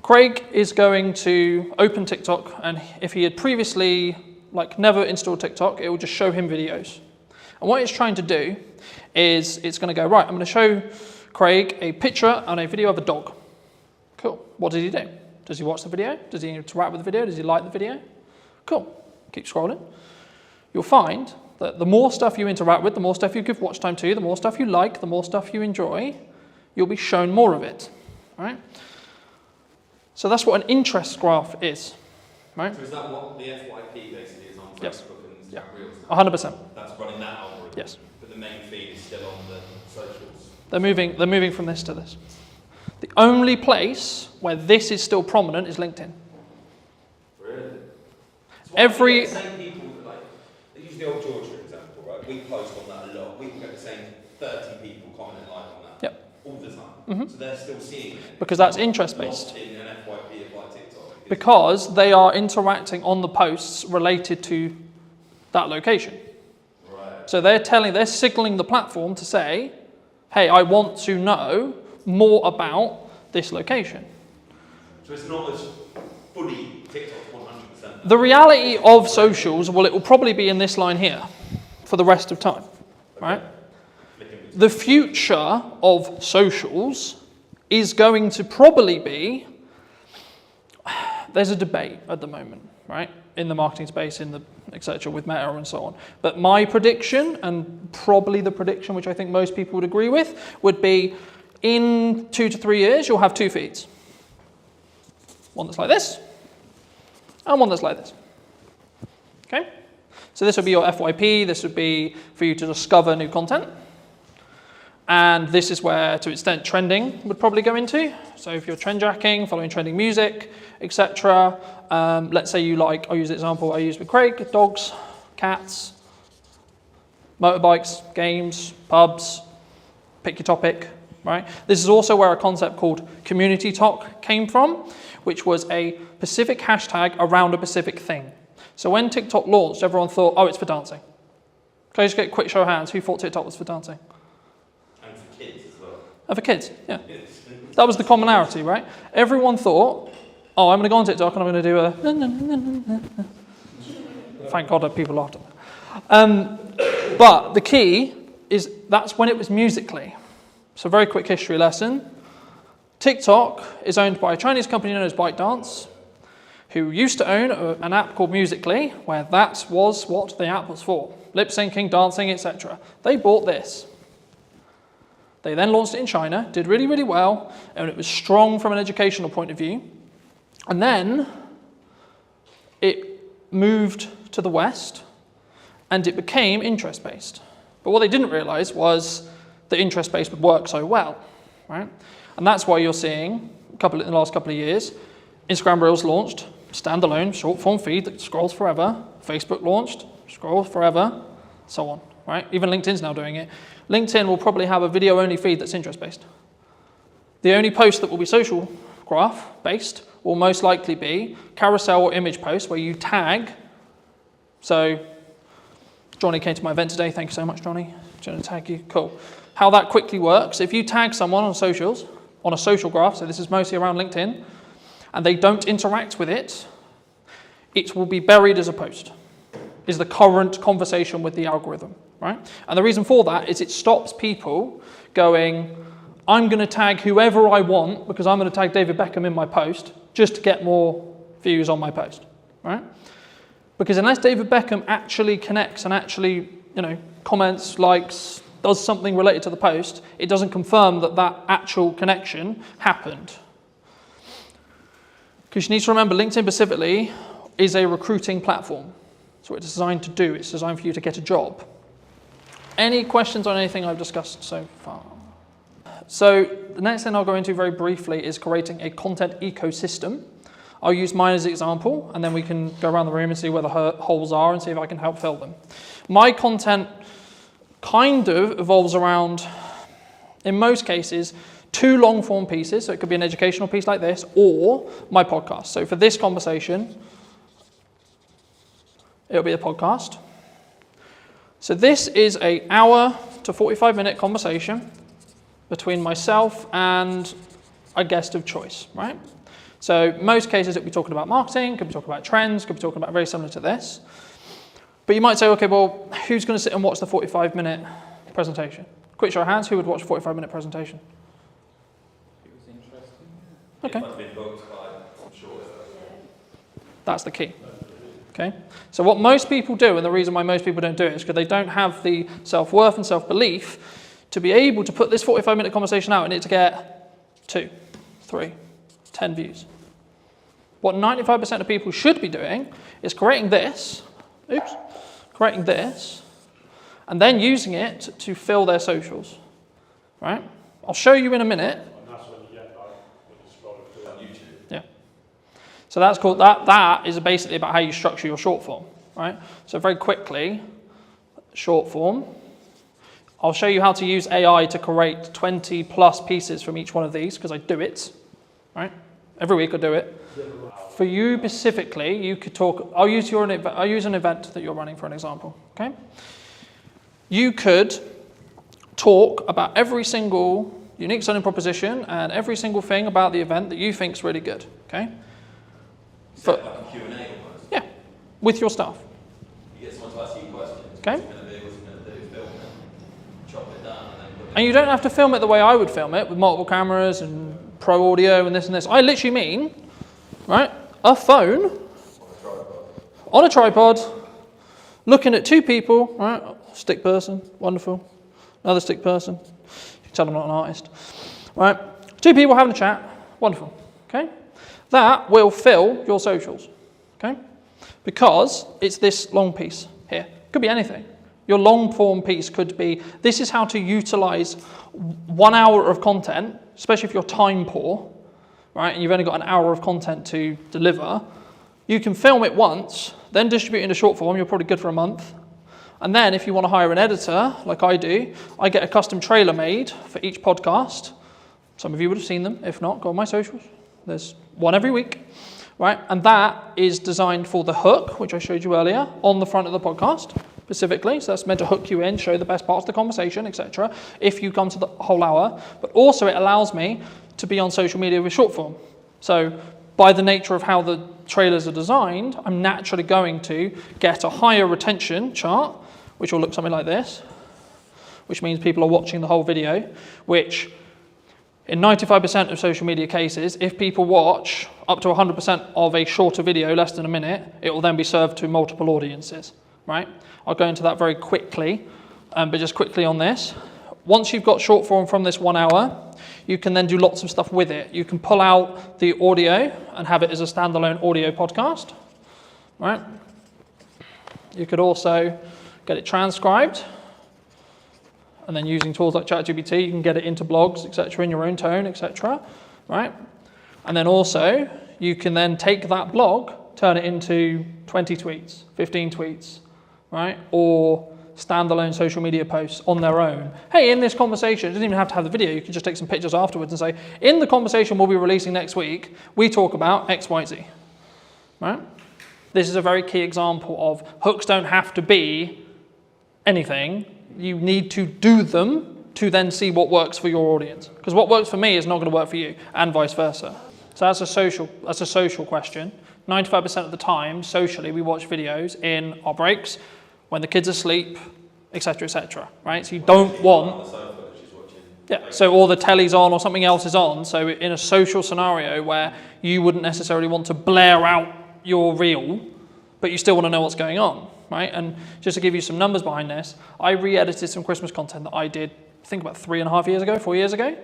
Craig is going to open TikTok, and if he had previously never installed TikTok, it will just show him videos. And what it's trying to do is it's going to go, right, I'm going to show Craig a picture and a video of a dog. Cool. What does he do? Does he watch the video? Does he interact with the video? Does he like the video? Cool. Keep scrolling. You'll find that the more stuff you interact with, the more stuff you give watch time to, the more stuff you like, the more stuff you enjoy, you'll be shown more of it, right? So that's what an interest graph is, right? So is that what the FYP basically is on Facebook Yes. and Yeah. Reels? 100%. That's running that algorithm. Yes. But the main feed is still on the socials. They're moving from this to this. The only place where this is still prominent is LinkedIn. Really? So Every the same people they use the old Georgia example, right? We post on that a lot. We can get the same 30 people commenting on that all the time. Mhm. So they're still seeing it. Because that's interest-based. Not in an FYP of TikTok. Because they are interacting on the posts related to that location. Right. So they're signaling the platform to say, hey, I want to know more about this location. So it's not as fully TikTok 100%. The reality of socials, well, it will probably be in this line here for the rest of time, right? The future of socials is going to probably be, there's a debate at the moment, right? In the marketing space, in the etc. with Meta and so on. But my prediction, and probably the prediction which I think most people would agree with, would be in 2 to 3 years, you'll have two feeds. One that's like this, and one that's like this. Okay? So this would be your FYP, this would be for you to discover new content. And this is where, to an extent, trending would probably go into. So if you're trend jacking, following trending music, etc. Let's say you like, I'll use the example I used with Craig, dogs, cats, motorbikes, games, pubs, pick your topic, right? This is also where a concept called community talk came from, which was a specific hashtag around a specific thing. So when TikTok launched, everyone thought, oh, it's for dancing. Can I just get a quick show of hands? Who thought TikTok was for dancing? And for kids as well. Oh, for kids, yeah. That was the commonality, right? Everyone thought, oh, I'm going to go on TikTok and I'm going to do a... Thank God that people laughed at that. But the key is that's when it was Musical.ly. So very quick history lesson. TikTok is owned by a Chinese company known as ByteDance, who used to own an app called Musical.ly, where that was what the app was for. Lip syncing, dancing, etc. They bought this. They then launched it in China, did really, really well, and it was strong from an educational point of view. And then it moved to the West, and it became interest-based. But what they didn't realize was that interest-based would work so well, right? And that's why you're seeing, in the last couple of years, Instagram Reels launched, standalone, short-form feed that scrolls forever. Facebook launched, scrolls forever, so on, right? Even LinkedIn's now doing it. LinkedIn will probably have a video-only feed that's interest-based. The only post that will be social graph-based will most likely be carousel or image posts where you tag. So Johnny came to my event today. Thank you so much, Johnny. Going to tag you. Cool. How that quickly works, if you tag someone on socials, on a social graph, so this is mostly around LinkedIn, and they don't interact with it, it will be buried as a post, is the current conversation with the algorithm, right? And the reason for that is it stops people going, I'm going to tag whoever I want because I'm going to tag David Beckham in my post just to get more views on my post, right? Because unless David Beckham actually connects and actually, comments, likes, does something related to the post, it doesn't confirm that that actual connection happened. Because you need to remember, LinkedIn specifically is a recruiting platform. That's what it's designed to do. It's designed for you to get a job. Any questions on anything I've discussed so far? So the next thing I'll go into very briefly is creating a content ecosystem. I'll use mine as an example, and then we can go around the room and see where the holes are and see if I can help fill them. My content kind of evolves around, in most cases, 2 long-form pieces. So it could be an educational piece like this, or my podcast. So for this conversation, it'll be a podcast. So this is an hour to 45-minute conversation between myself and a guest of choice, right? So most cases it'll be talking about marketing, could be talking about trends, could be talking about very similar to this. But you might say, okay, well, who's going to sit and watch the 45-minute presentation? Quick show of hands, who would watch a 45-minute presentation? It was interesting. Okay. It must have been booked by, I'm sure. That's the key. Okay. So what most people do, and the reason why most people don't do it, is because they don't have the self-worth and self-belief to be able to put this 45-minute conversation out and it to get 2, 3, 10 views. What 95% of people should be doing is creating this, and then using it to fill their socials, right? I'll show you in a minute. And that's when you get when you scroll through on YouTube. Yeah. So that's called, that is basically about how you structure your short form, right? So very quickly, short form. I'll show you how to use AI to create 20 plus pieces from each one of these, because I do it, right? Every week I do it. For you specifically, you could talk, I'll use an event that you're running for an example, okay? You could talk about every single unique selling proposition and every single thing about the event that you think is really good, okay? Like a Q&A almost? Yeah, with your staff. You get someone to ask you questions. Okay. What's it going to be? What's it going to do? Film it, chop it down, and then put it. And you don't have to film it the way I would film it, with multiple cameras and pro audio and this and this. I literally mean, right, a phone on a tripod, looking at 2 people, right, stick person, wonderful, another stick person, you can tell I'm not an artist, right, 2 people having a chat, wonderful, okay? That will fill your socials, okay? Because it's this long piece here. Could be anything. Your long form piece could be, this is how to utilize 1 hour of content, especially if you're time poor, right, and you've only got an hour of content to deliver. You can film it once, then distribute it into short form, you're probably good for a month. And then if you want to hire an editor, like I do, I get a custom trailer made for each podcast. Some of you would have seen them. If not, go on my socials. There's one every week, right? And that is designed for the hook, which I showed you earlier, on the front of the podcast specifically. So that's meant to hook you in, show the best parts of the conversation, etc. if you come to the whole hour. But also it allows me to be on social media with short form. So by the nature of how the trailers are designed, I'm naturally going to get a higher retention chart, which will look something like this, which means people are watching the whole video, which in 95% of social media cases, if people watch up to 100% of a shorter video, less than a minute, it will then be served to multiple audiences, right? I'll go into that very quickly, but just quickly on this. Once you've got short form from this 1 hour, you can then do lots of stuff with it. You can pull out the audio and have it as a standalone audio podcast, right? You could also get it transcribed, and then using tools like ChatGPT, you can get it into blogs, etc., in your own tone, etc., right? And then also, you can then take that blog, turn it into 20 tweets, 15 tweets, right? Or standalone social media posts on their own. Hey, in this conversation, it doesn't even have to have the video, you can just take some pictures afterwards and say, in the conversation we'll be releasing next week, we talk about X, Y, Z, right? This is a very key example of hooks don't have to be anything, you need to do them to then see what works for your audience. Because what works for me is not going to work for you, and vice versa. So that's a social question. 95% of the time, socially, we watch videos in our breaks, when the kids are asleep, etc., right? So you don't want... Yeah, so or the telly's on or something else is on. So in a social scenario where you wouldn't necessarily want to blare out your reel, but you still want to know what's going on, right? And just to give you some numbers behind this, I re-edited some Christmas content that I did, I think about 4 years ago.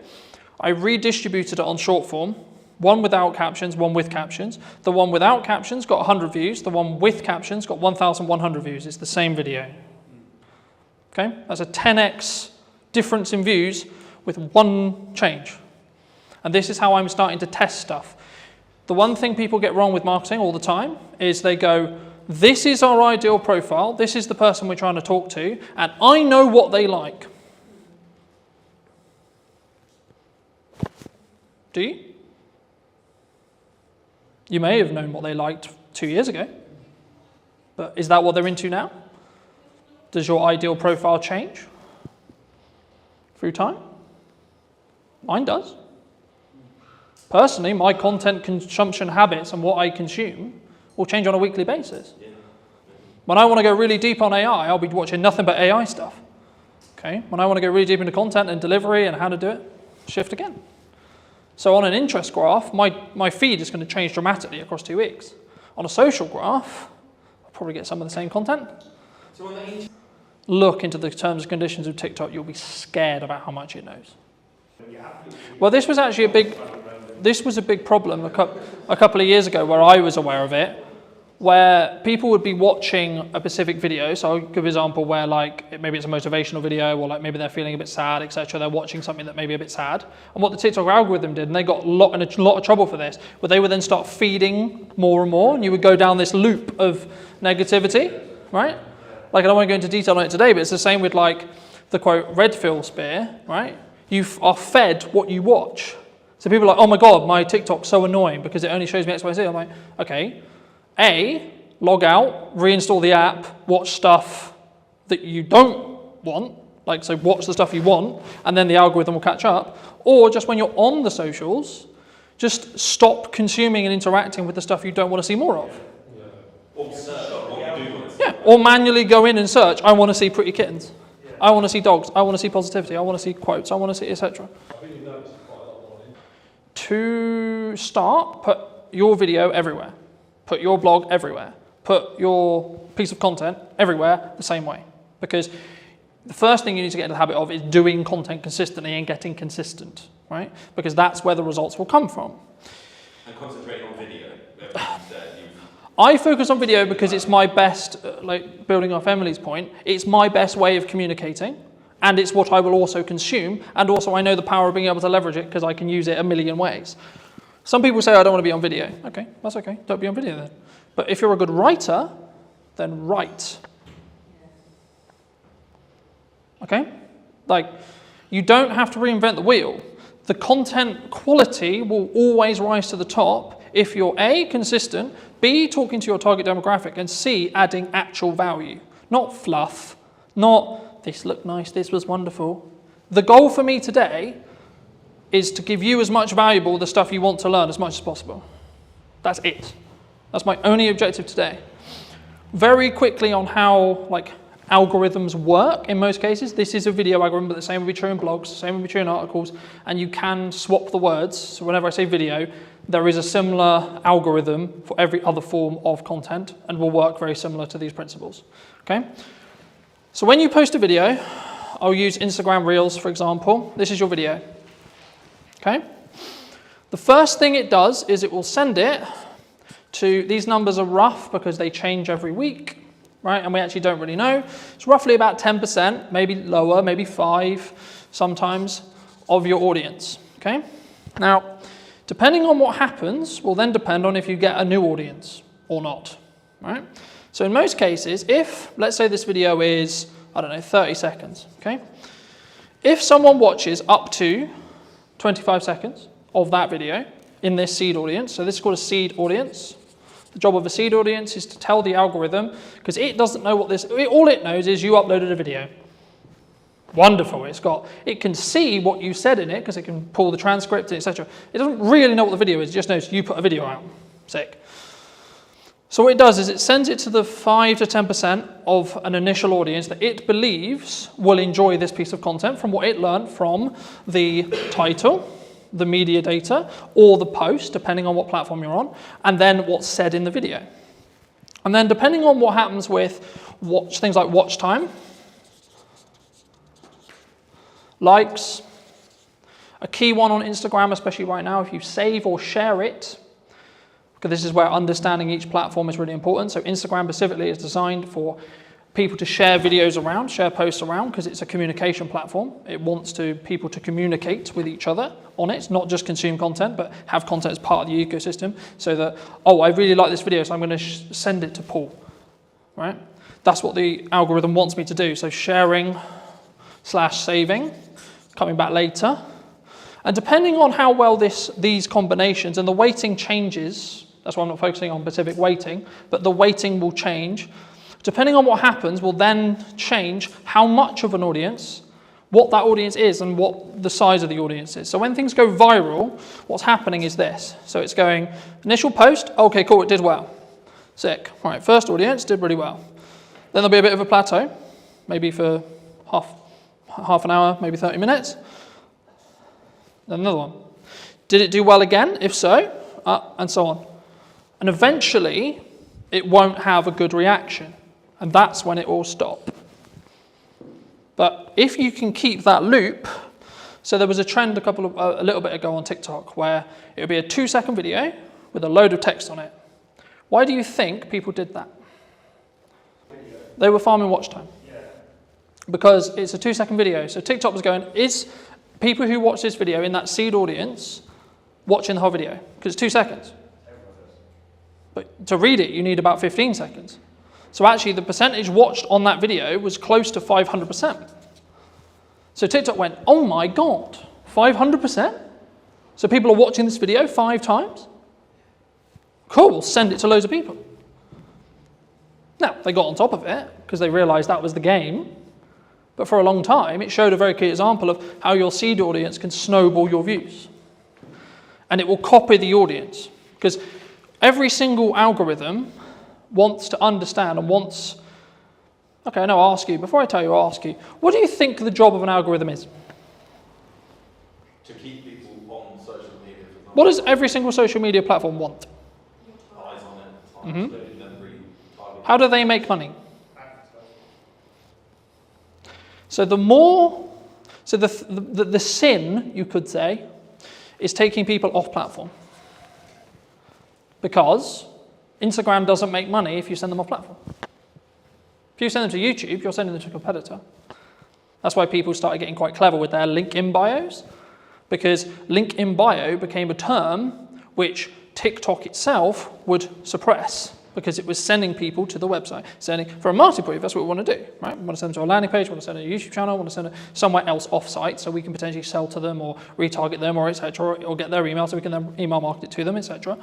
I redistributed it on short form, one without captions, one with captions. The one without captions got 100 views. The one with captions got 1,100 views. It's the same video. Okay, that's a 10x difference in views with one change. And this is how I'm starting to test stuff. The one thing people get wrong with marketing all the time is they go, this is our ideal profile, this is the person we're trying to talk to, and I know what they like. Do you? You may have known what they liked 2 years ago, but is that what they're into now? Does your ideal profile change through time? Mine does. Personally, my content consumption habits and what I consume will change on a weekly basis. When I want to go really deep on AI, I'll be watching nothing but AI stuff. Okay? When I want to go really deep into content and delivery and how to do it, shift again. So on an interest graph, my feed is going to change dramatically across 2 weeks. On a social graph, I'll probably get some of the same content. Look into the terms and conditions of TikTok, you'll be scared about how much it knows. Well, this was actually a big problem a couple of years ago where I was aware of it, where people would be watching a specific video. So I'll give an example where maybe it's a motivational video or maybe they're feeling a bit sad, etc. They're watching something that may be a bit sad. And what the TikTok algorithm did, and they got in a lot of trouble for this, where they would then start feeding more and more, and you would go down this loop of negativity, right? I don't want to go into detail on it today, but it's the same with the quote Redfield spear, right? You are fed what you watch. So people are like, oh my God, my TikTok's so annoying because it only shows me X, Y, Z. I'm like, okay, log out, reinstall the app, watch stuff that you don't want, so watch the stuff you want, and then the algorithm will catch up. Or just when you're on the socials, just stop consuming and interacting with the stuff you don't want to see more of. Or search what you do want to see. Yeah, or manually go in and search, I want to see pretty kittens. I want to see dogs. I want to see positivity. I want to see quotes. I want to see etc. To start, put your video everywhere. Put your blog everywhere. Put your piece of content everywhere the same way. Because the first thing you need to get into the habit of is doing content consistently and getting consistent, right? Because that's where the results will come from. And concentrating on video. I focus on video because it's my best, building off Emily's point, it's my best way of communicating, and it's what I will also consume, and also I know the power of being able to leverage it because I can use it a million ways. Some people say, I don't want to be on video. Okay, that's okay, don't be on video then. But if you're a good writer, then write. Okay? You don't have to reinvent the wheel. The content quality will always rise to the top if you're A, consistent, B, talking to your target demographic, and C, adding actual value. Not fluff, not this looked nice, this was wonderful. The goal for me today is to give you as much valuable the stuff you want to learn as much as possible. That's it. That's my only objective today. Very quickly on how algorithms work in most cases. This is a video algorithm, but the same would be true in blogs, the same would be true in articles, and you can swap the words. So whenever I say video, there is a similar algorithm for every other form of content and will work very similar to these principles. Okay? So when you post a video, I'll use Instagram Reels, for example. This is your video. Okay? The first thing it does is it will send it to, these numbers are rough because they change every week, right? And we actually don't really know. It's roughly about 10%, maybe lower, maybe 5% sometimes, of your audience. Okay? Now, depending on what happens will then depend on if you get a new audience or not, right? So in most cases, if, let's say this video is, 30 seconds, okay? If someone watches up to 25 seconds of that video in this seed audience, so this is called a seed audience, The job of a seed audience is to tell the algorithm, because it doesn't know what this, all it knows is you uploaded a video. Wonderful, it can see what you said in it, because it can pull the transcript, etc. It doesn't really know what the video is, it just knows you put a video out. Sick. So what it does is it sends it to the 5 to 10% of an initial audience that it believes will enjoy this piece of content from what it learned from the title, the media data, or the post, depending on what platform you're on, and then what's said in the video. And then depending on what happens with things like watch time, likes, a key one on Instagram, especially right now, if you save or share it, because this is where understanding each platform is really important. So Instagram specifically is designed for people to share videos around, share posts around, because it's a communication platform. It wants people to communicate with each other on it, not just consume content, but have content as part of the ecosystem, so that, oh, I really like this video, so I'm going to send it to Paul, right? That's what the algorithm wants me to do. So sharing / saving, coming back later. And depending on how well these combinations, and the weighting changes, that's why I'm not focusing on specific weighting, but the weighting will change. Depending on what happens will then change how much of an audience, what that audience is, and what the size of the audience is. So when things go viral, what's happening is this. So it's going, initial post, okay, cool, it did well. Sick. All right, first audience, did really well. Then there'll be a bit of a plateau, maybe for half an hour, maybe 30 minutes. Then another one. Did it do well again? If so, and so on. And eventually, it won't have a good reaction. And that's when it will stop. But if you can keep that loop, so there was a trend a little bit ago on TikTok where it would be a 2-second video with a load of text on it. Why do you think people did that? They were farming watch time. Because it's a 2-second video. So TikTok was going, is people who watch this video in that seed audience watching the whole video? Because it's 2 seconds. But to read it, you need about 15 seconds. So actually, the percentage watched on that video was close to 500%. So TikTok went, oh my God, 500%? So people are watching this video 5 times? Cool, we'll send it to loads of people. Now, they got on top of it because they realized that was the game. But for a long time, it showed a very clear example of how your seed audience can snowball your views. And it will copy the audience. Because every single algorithm wants to understand and wants... Okay, no, I'll ask you. Before I tell you, I'll ask you. What do you think the job of an algorithm is? To keep people on social media. What does every single social media platform want? Eyes on it. How do they make money? So the sin, you could say, is taking people off platform. Because Instagram doesn't make money if you send them off platform. If you send them to YouTube, you're sending them to a competitor. That's why people started getting quite clever with their link in bios, because link in bio became a term which TikTok itself would suppress, because it was sending people to the website. For a marketing point, that's what we want to do, right? We want to send them to a landing page, we want to send them to a YouTube channel, we want to send them somewhere else off-site so we can potentially sell to them or retarget them or etc. or get their email so we can then email market it to them, etc.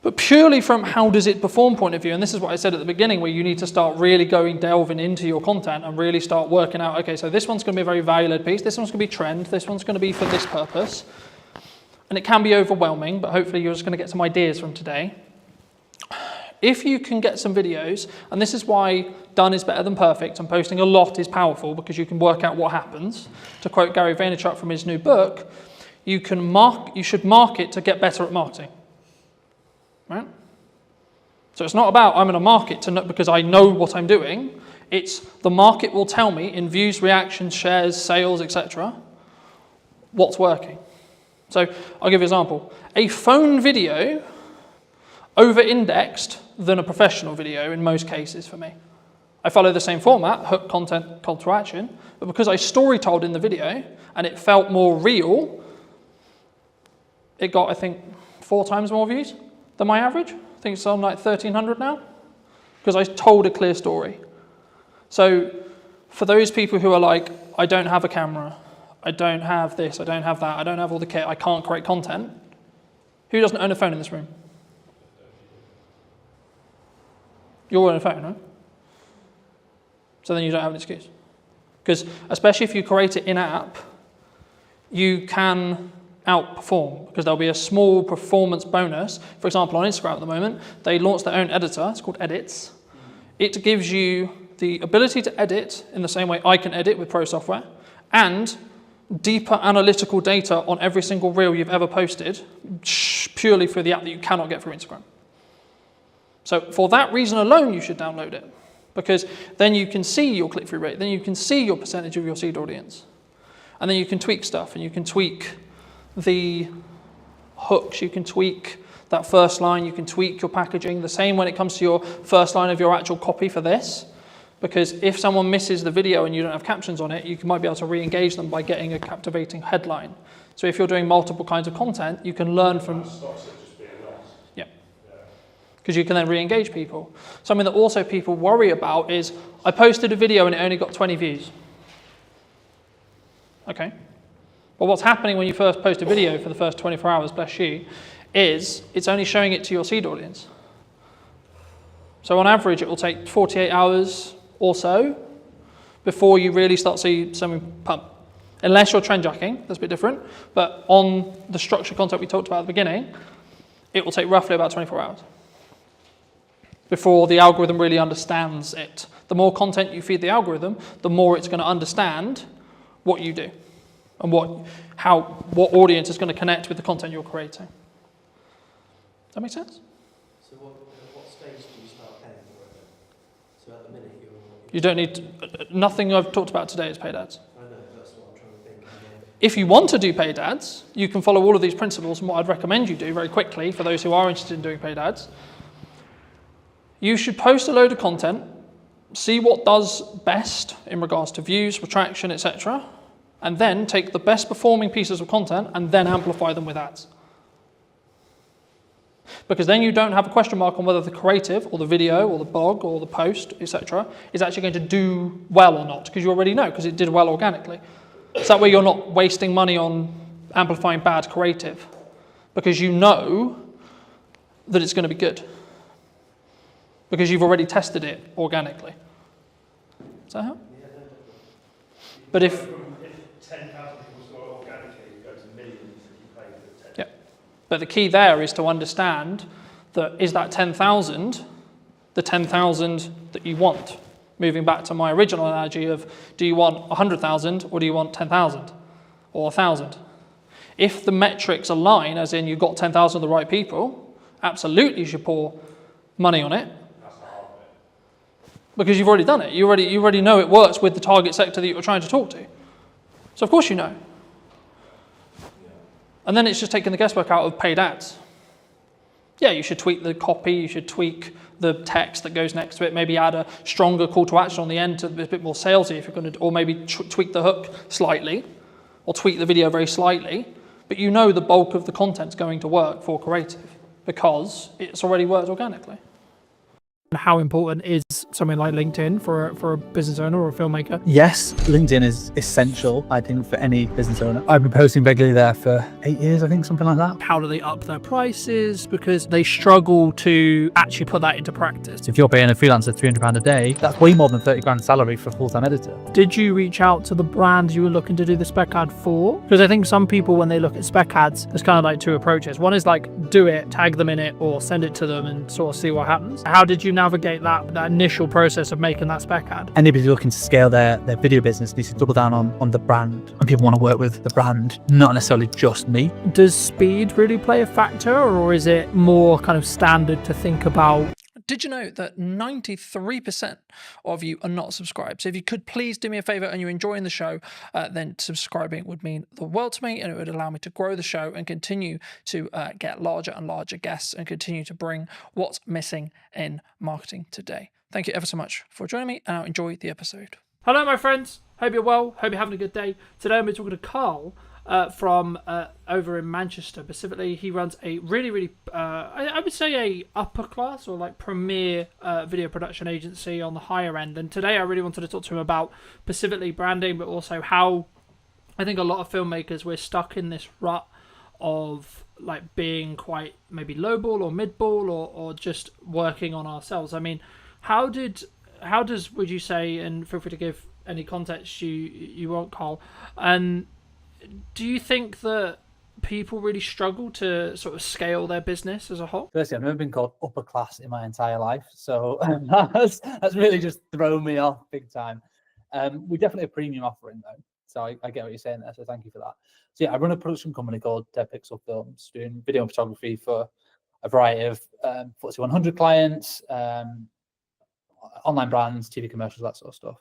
But purely from how does it perform point of view, and this is what I said at the beginning, where you need to start really delving into your content and really start working out, okay, so this one's going to be a very value-led piece, this one's going to be trend, this one's going to be for this purpose. And it can be overwhelming, but hopefully you're just going to get some ideas from today. If you can get some videos, and this is why done is better than perfect, and posting a lot is powerful because you can work out what happens. To quote Gary Vaynerchuk from his new book, you should market to get better at marketing. Right? So it's not about I'm going to market because I know what I'm doing. It's the market will tell me in views, reactions, shares, sales, etc. what's working. So I'll give you an example. A phone video over-indexed than a professional video in most cases for me. I follow the same format, hook, content, call to action, but because I story told in the video and it felt more real, it got, I think, 4 times more views than my average. I think it's on like 1,300 now, because I told a clear story. So for those people who are like, I don't have a camera, I don't have this, I don't have that, I don't have all the kit, I can't create content, who doesn't own a phone in this room? You're on a phone, right? So then you don't have an excuse. Because especially if you create it in-app, you can outperform because there'll be a small performance bonus. For example, on Instagram at the moment, they launched their own editor. It's called Edits. It gives you the ability to edit in the same way I can edit with Pro Software, and deeper analytical data on every single reel you've ever posted purely through the app that you cannot get through Instagram. So for that reason alone, you should download it, because then you can see your click-through rate, then you can see your percentage of your seed audience, and then you can tweak stuff, and you can tweak the hooks, you can tweak that first line, you can tweak your packaging. The same when it comes to your first line of your actual copy for this, because if someone misses the video and you don't have captions on it, you might be able to re-engage them by getting a captivating headline. So if you're doing multiple kinds of content, you can learn from... Yeah. Because you can then re-engage people. Something that also people worry about is, I posted a video and it only got 20 views. Okay. But what's happening when you first post a video for the first 24 hours, bless you, is it's only showing it to your seed audience. So on average, it will take 48 hours or so before you really start seeing something pump. Unless you're trend jacking, that's a bit different. But on the structured content we talked about at the beginning, it will take roughly about 24 hours before the algorithm really understands it. The more content you feed the algorithm, the more it's going to understand what you do and what audience is going to connect with the content you're creating. Does that make sense? So what stage do you start paying for it then? So at the minute You don't need, nothing I've talked about today is paid ads. I know, that's what I'm trying to think. If you want to do paid ads, you can follow all of these principles, and what I'd recommend you do very quickly for those who are interested in doing paid ads, you should post a load of content, see what does best in regards to views, retraction, etc., and then take the best performing pieces of content and then amplify them with ads. Because then you don't have a question mark on whether the creative or the video or the blog or the post, etc., is actually going to do well or not, because you already know, because it did well organically. So that way you're not wasting money on amplifying bad creative, because you know that it's going to be good, because you've already tested it organically. Does that help? But if 10,000 people saw it organically, you go to millions if you pay for 10. Yeah. But the key there is to understand that is that 10,000 the 10,000 that you want? Moving back to my original analogy of, do you want 100,000 or do you want 10,000 or 1,000? If the metrics align, as in you've got 10,000 of the right people, absolutely you should pour money on it. Because you've already done it. You already know it works with the target sector that you're trying to talk to. So of course you know. And then it's just taking the guesswork out of paid ads. Yeah, you should tweak the copy, you should tweak the text that goes next to it, maybe add a stronger call to action on the end to be a bit more salesy if you're going to, or maybe tweak the hook slightly, or tweak the video very slightly. But you know the bulk of the content's going to work for creative because it's already worked organically. How important is something like LinkedIn for a business owner or a filmmaker? Yes, LinkedIn is essential, I think, for any business owner. I've been posting regularly there for 8 years, I think, something like that. How do they up their prices? Because they struggle to actually put that into practice. If you're paying a freelancer £300 a day, that's way more than 30 grand salary for a full-time editor. Did you reach out to the brand you were looking to do the spec ad for? Because I think some people, when they look at spec ads, there's kind of like two approaches. One is like, do it, tag them in it, or send it to them and sort of see what happens. How did you navigate that initial process of making that spec ad? Anybody looking to scale their video business needs to double down on the brand, and people want to work with the brand, not necessarily just me. Does speed really play a factor, or is it more kind of standard to think about? Did you know that 93% of you are not subscribed? So if you could please do me a favor and you're enjoying the show, then subscribing would mean the world to me, and it would allow me to grow the show and continue to get larger and larger guests and continue to bring what's missing in marketing today. Thank you ever so much for joining me, and I'll enjoy the episode. Hello, my friends. Hope you're well. Hope you're having a good day. Today I'm talking to Carl from over in Manchester. Specifically, he runs a really, I would say a upper class or like premier video production agency on the higher end. And today I really wanted to talk to him about specifically branding, but also how I think a lot of filmmakers, we're stuck in this rut of like being quite maybe lowball or midball or just working on ourselves. I mean, How does would you say, and feel free to give any context you want, Carl, and do you think that people really struggle to sort of scale their business as a whole? Firstly, I've never been called upper class in my entire life, so that's really just thrown me off big time. We're definitely a premium offering though, so I get what you're saying there, so thank you for that. So yeah, I run a production company called Dead Pixel Films, doing video and photography for a variety of FTSE 100 clients, online brands, TV commercials, that sort of stuff.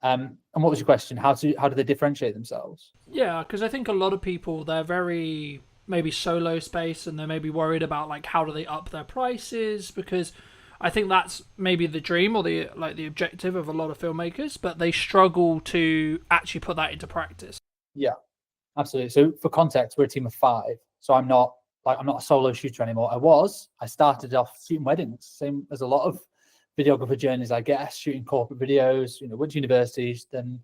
And what was your question? How do they differentiate themselves? Yeah, because I think a lot of people, they're very maybe solo space, and they're maybe worried about like how do they up their prices, because I think that's maybe the dream or the objective of a lot of filmmakers, but they struggle to actually put that into practice. Yeah, absolutely. So for context, we're a team of 5. So I'm not a solo shooter anymore. I started off shooting weddings, same as a lot of videographer journeys, I guess, shooting corporate videos, went to universities, then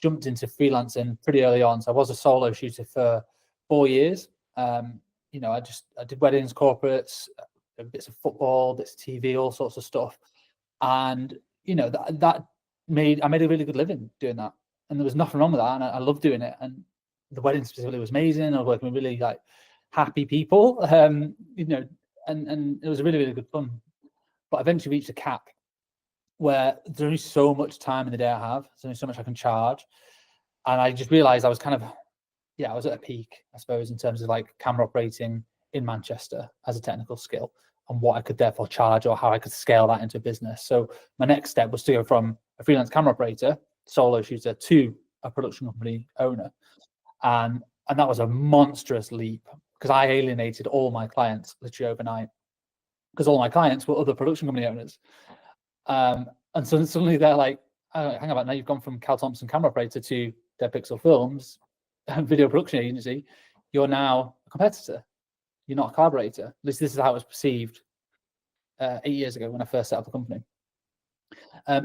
jumped into freelancing pretty early on. So I was a solo shooter for 4 years. I did weddings, corporates, bits of football, bits of TV, all sorts of stuff. And, I made a really good living doing that. And there was nothing wrong with that. And I loved doing it. And the wedding specifically was amazing. I was working with really happy people, and it was really, really good fun. But I eventually reached a cap where there's only so much time in the day I have. There's only so much I can charge. And I just realized I was I was at a peak, I suppose, in terms of camera operating in Manchester as a technical skill and what I could therefore charge or how I could scale that into a business. So my next step was to go from a freelance camera operator, solo shooter, to a production company owner. And that was a monstrous leap because I alienated all my clients literally overnight, because all my clients were other production company owners. And so suddenly they're like, oh, hang about, now you've gone from Cal Thompson camera operator to Dead Pixel Films, video production agency. You're now a competitor. You're not a collaborator. At least this is how it was perceived 8 years ago when I first set up the company.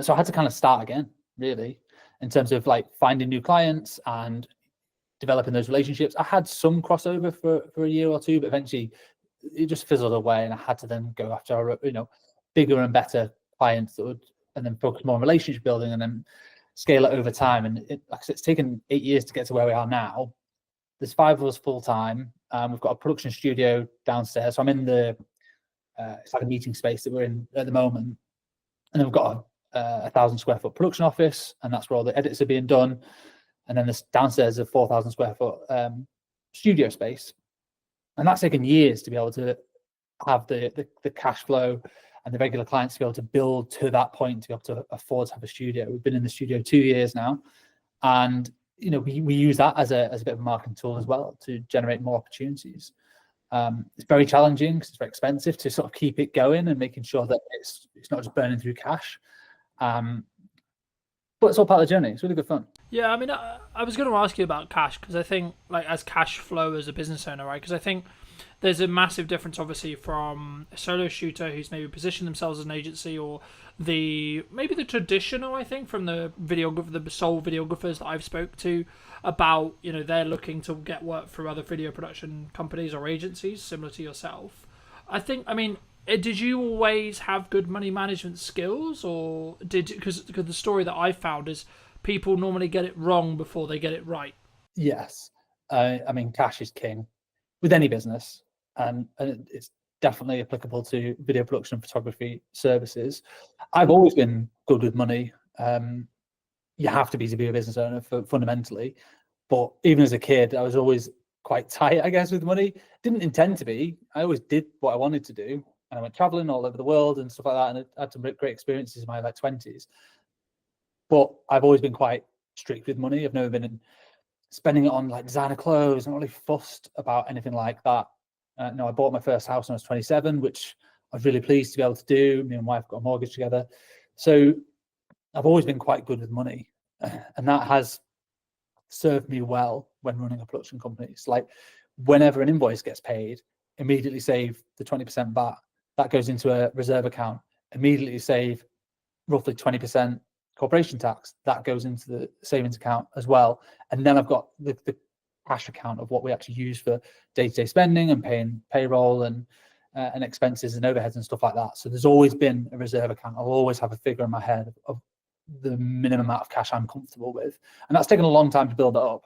So I had to kind of start again, really, in terms of finding new clients and developing those relationships. I had some crossover for a year or two, but eventually it just fizzled away, and I had to then go after bigger and better clients that would, and then focus more on relationship building and then scale it over time. And it's taken 8 years to get to where we are now. There's 5 of us full time. We've got a production studio downstairs. So I'm in the it's like a meeting space that we're in at the moment, and then we've got a 1,000 square foot production office, and that's where all the edits are being done. And then this downstairs a 4,000 square foot studio space, and that's taken years to be able to have the cash flow and the regular clients to be able to build to that point, to be able to afford to have a studio. We've been in the studio 2 years now, and we use that as a bit of a marketing tool as well to generate more opportunities. It's very challenging because it's very expensive to sort of keep it going and making sure that it's not just burning through cash. But it's all part of the journey. It's really good fun. Yeah, I mean, I was going to ask you about cash, because I think as cash flow as a business owner, right? Because I think there's a massive difference, obviously, from a solo shooter who's maybe positioned themselves as an agency, or maybe the traditional, I think, from the sole videographers that I've spoke to about, they're looking to get work through other video production companies or agencies similar to yourself. Did you always have good money management skills, or because the story that I found is people normally get it wrong before they get it right? Yes. Cash is king with any business, and it's definitely applicable to video production and photography services. I've always been good with money. You have to be a business owner fundamentally, but even as a kid, I was always quite tight, I guess, with money. Didn't intend to be. I always did what I wanted to do. And I went traveling all over the world and stuff like that, and I had some great experiences in my 20s. But I've always been quite strict with money. I've never been spending it on designer clothes. I'm not really fussed about anything like that. I bought my first house when I was 27, which I was really pleased to be able to do. Me and my wife got a mortgage together. So I've always been quite good with money. And that has served me well when running a production company. It's whenever an invoice gets paid, immediately save the 20% VAT. That goes into a reserve account. Immediately save roughly 20% corporation tax. That goes into the savings account as well. And then I've got the cash account of what we actually use for day-to-day spending and paying payroll and and expenses and overheads and stuff like that. So there's always been a reserve account. I'll always have a figure in my head of the minimum amount of cash I'm comfortable with, and that's taken a long time to build it up.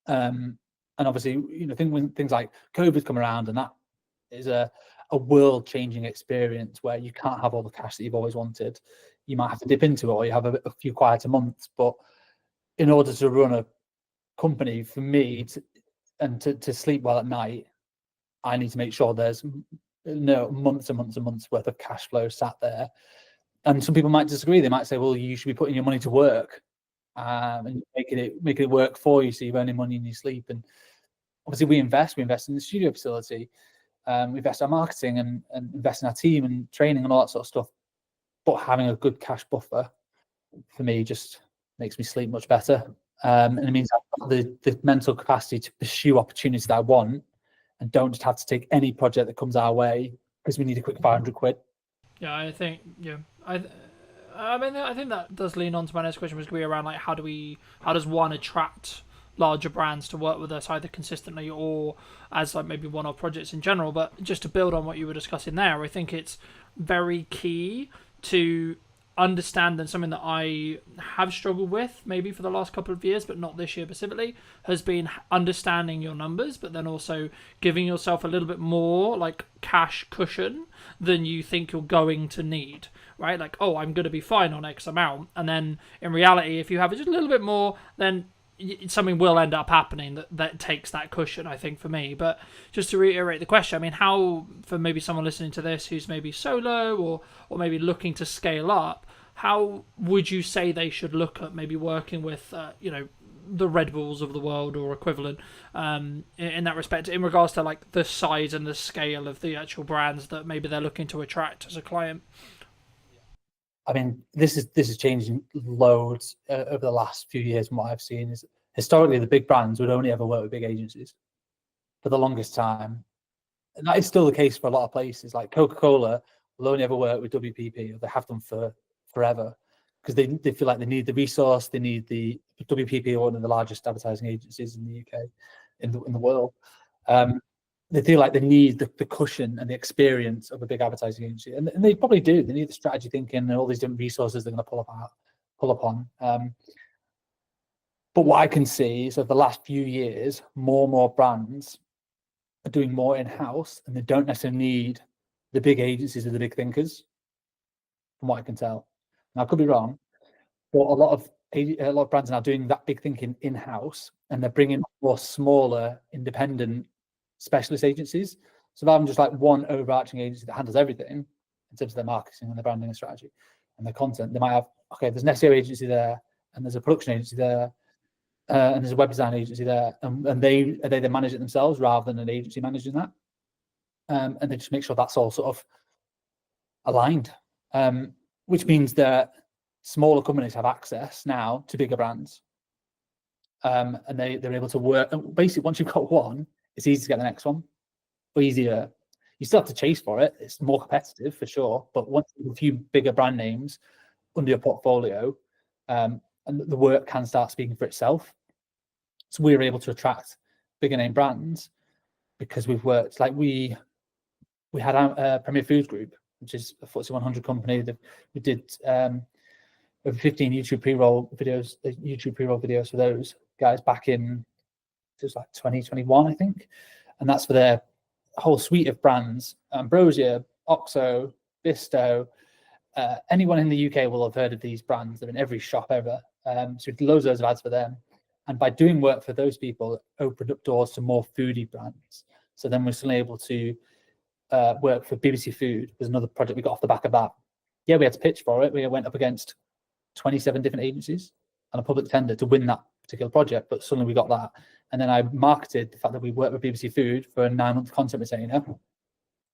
And obviously, when things like COVID come around, and that is a world-changing experience where you can't have all the cash that you've always wanted. You might have to dip into it, or you have a few quieter months. But in order to run a company, for me, to sleep well at night, I need to make sure there's months and months and months worth of cash flow sat there. And some people might disagree. They might say, well, you should be putting your money to work and making it work for you, so you're earning money in your sleep. And obviously, we invest in the studio facility. We invest in our marketing and invest in our team and training and all that sort of stuff. But having a good cash buffer for me just makes me sleep much better. And it means I've got the mental capacity to pursue opportunities that I want and don't just have to take any project that comes our way because we need a quick 500 quid. Yeah, I think, I think that does lean on to my next question, which would be around, like, how does one attract larger brands to work with us, either consistently or as like maybe one-off projects in general. But just to build on what you were discussing there, I think it's very key to understand, and something that I have struggled with maybe for the last couple of years, but not this year specifically, has been understanding your numbers, but then also giving yourself a little bit more like cash cushion than you think you're going to need, right? Like, oh, I'm going to be fine on X amount. And then in reality, if you have just a little bit more, then something will end up happening that takes that cushion, I think, for me. But just to reiterate the question, I mean, how, for maybe someone listening to this who's maybe solo or maybe looking to scale up, how would you say they should look at maybe working with, the Red Bulls of the world or equivalent in that respect, in regards to like the size and the scale of the actual brands that maybe they're looking to attract as a client? I mean, this is changing loads over the last few years. And what I've seen is historically the big brands would only ever work with big agencies for the longest time, and that is still the case for a lot of places. Like Coca-Cola will only ever work with WPP, or they have done for forever, because they feel like they need the resource. They need the WPP, one of the largest advertising agencies in the UK, in the world. They feel like they need the cushion and the experience of a big advertising agency, and they probably do. They need the strategy thinking and all these different resources they're going to pull upon. But what I can see is over the last few years, more and more brands are doing more in-house, and they don't necessarily need the big agencies or the big thinkers, from what I can tell. Now, I could be wrong, but a lot of brands are now doing that big thinking in-house, and they're bringing more smaller, independent specialist agencies. So rather than just like one overarching agency that handles everything in terms of their marketing and their branding and strategy and their content, they might have, okay, there's an SEO agency there, and there's a production agency there, and there's a web design agency there, and they manage it themselves rather than an agency managing that. And they just make sure that's all sort of aligned, which means that smaller companies have access now to bigger brands, and they're able to work. And basically, once you've got one, it's easy to get the next one, or easier. You still have to chase for it. It's more competitive for sure, but once you have a few bigger brand names under your portfolio, and the work can start speaking for itself. So we were able to attract bigger name brands because we've worked, like we had a Premier Foods Group, which is a FTSE 100 company. That we did over 15 YouTube pre-roll videos for those guys back in, it was like 2021, I think. And that's for their whole suite of brands: Ambrosia, Oxo, Bisto. Anyone in the UK will have heard of these brands. They're in every shop ever. So we did loads of ads for them. And by doing work for those people, it opened up doors to more foodie brands. So then we're suddenly able to work for BBC Food. There's another project we got off the back of that. Yeah, we had to pitch for it. We went up against 27 different agencies and a public tender to win that particular project, but suddenly we got that. And then I marketed the fact that we worked with BBC Food for a 9-month content retainer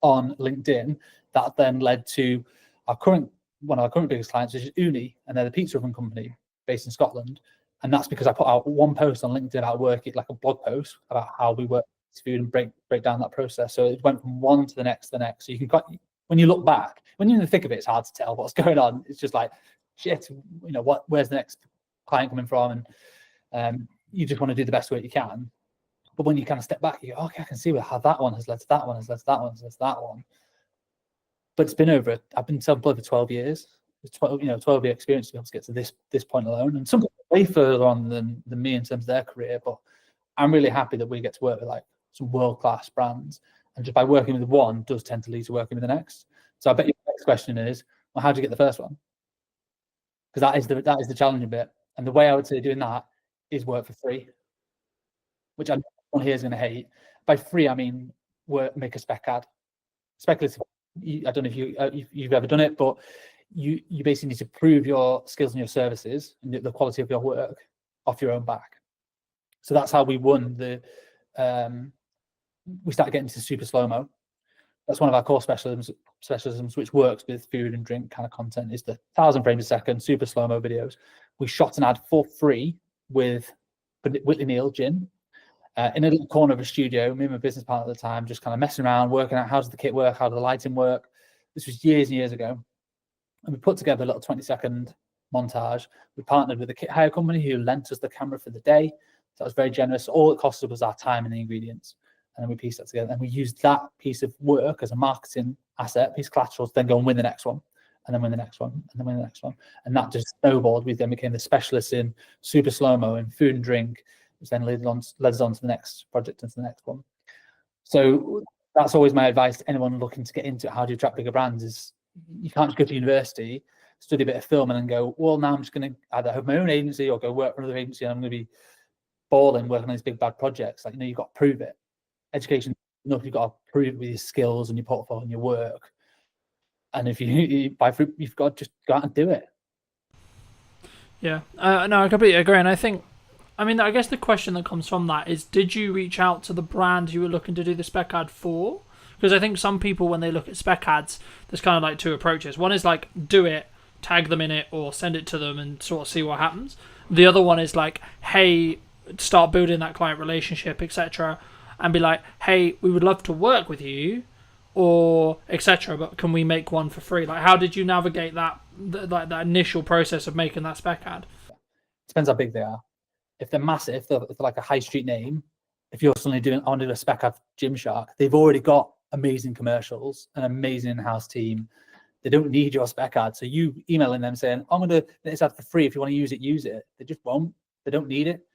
on LinkedIn. That then led to one of our current biggest clients, which is Uni, and they're the pizza oven company based in Scotland. And that's because I put out one post on LinkedIn about working, like a blog post about how we work with food and break down that process. So it went from one to the next. So you can, when you look back, when you're in the thick of it, it's hard to tell what's going on. It's just like, shit, where's the next client coming from? And you just want to do the best work you can. But when you kind of step back, you go, okay, I can see how that one has led to that one, has led to that one, has led to that one. But it's been I've been self-employed for 12 years. It's 12-year experience to be able to get to this point alone. And some people are way further on than me in terms of their career, but I'm really happy that we get to work with like some world-class brands. And just by working with one does tend to lead to working with the next. So I bet your next question is, well, how did you get the first one? Because that is the challenging bit. And the way I would say doing that is work for free, which I know everyone here is going to hate. By free, I mean make a spec ad. Speculative. I don't know if you've ever done it, but you basically need to prove your skills and your services and the quality of your work off your own back. So that's how we won we started getting into super slow-mo. That's one of our core specialisms, which works with food and drink kind of content, is the 1,000 frames a second super slow-mo videos. We shot an ad for free with Whitley Neal Gin in a little corner of a studio. Me and my business partner at the time just kind of messing around, working out how does the kit work, how does the lighting work. This was years and years ago. And we put together a little 20-second montage. We partnered with a kit hire company who lent us the camera for the day. So that was very generous. All it cost us was our time and the ingredients. And then we pieced that together. And we used that piece of work as a marketing asset, piece of collateral, to then go and win the next one, and then win the next one, and then win the next one. And that just snowballed. We then became the specialists in super slow-mo and food and drink, which then led us on to the next project and to the next one. So that's always my advice to anyone looking to get into it. How do you attract bigger brands? Is you can't just go to university, study a bit of film, and then go, well, now I'm just going to either have my own agency or go work for another agency, and I'm going to be balling working on these big bad projects. Like, you've got to prove it. Education, you've got to prove it with your skills and your portfolio and your work. And if you've got to just go out and do it. Yeah, no, I completely agree. And I guess the question that comes from that is, did you reach out to the brand you were looking to do the spec ad for? Because I think some people, when they look at spec ads, there's kind of like two approaches. One is like, do it, tag them in it, or send it to them and sort of see what happens. The other one is like, hey, start building that client relationship, etc., and be like, hey, we would love to work with you, or etc., but can we make one for free? Like, how did you navigate that initial process of making that spec ad? Depends how big they are. If they're massive, if they're like a high street name, if you're suddenly I want to do a spec ad for Gymshark, they've already got amazing commercials, an amazing in-house team. They don't need your spec ad. So you emailing them saying, I'm going to do this ad for free. If you want to use it, use it. They just won't. They don't need it.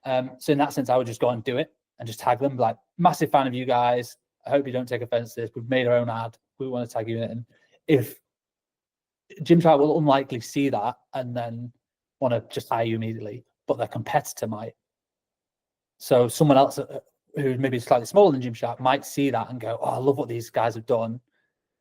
So in that sense, I would just go and do it and just tag them. Like, massive fan of you guys. I hope you don't take offense to this. We've made our own ad. We want to tag you in it. And if Gymshark will unlikely see that and then want to just hire you immediately, but their competitor might. So someone else who maybe is slightly smaller than Gymshark might see that and go, oh, I love what these guys have done.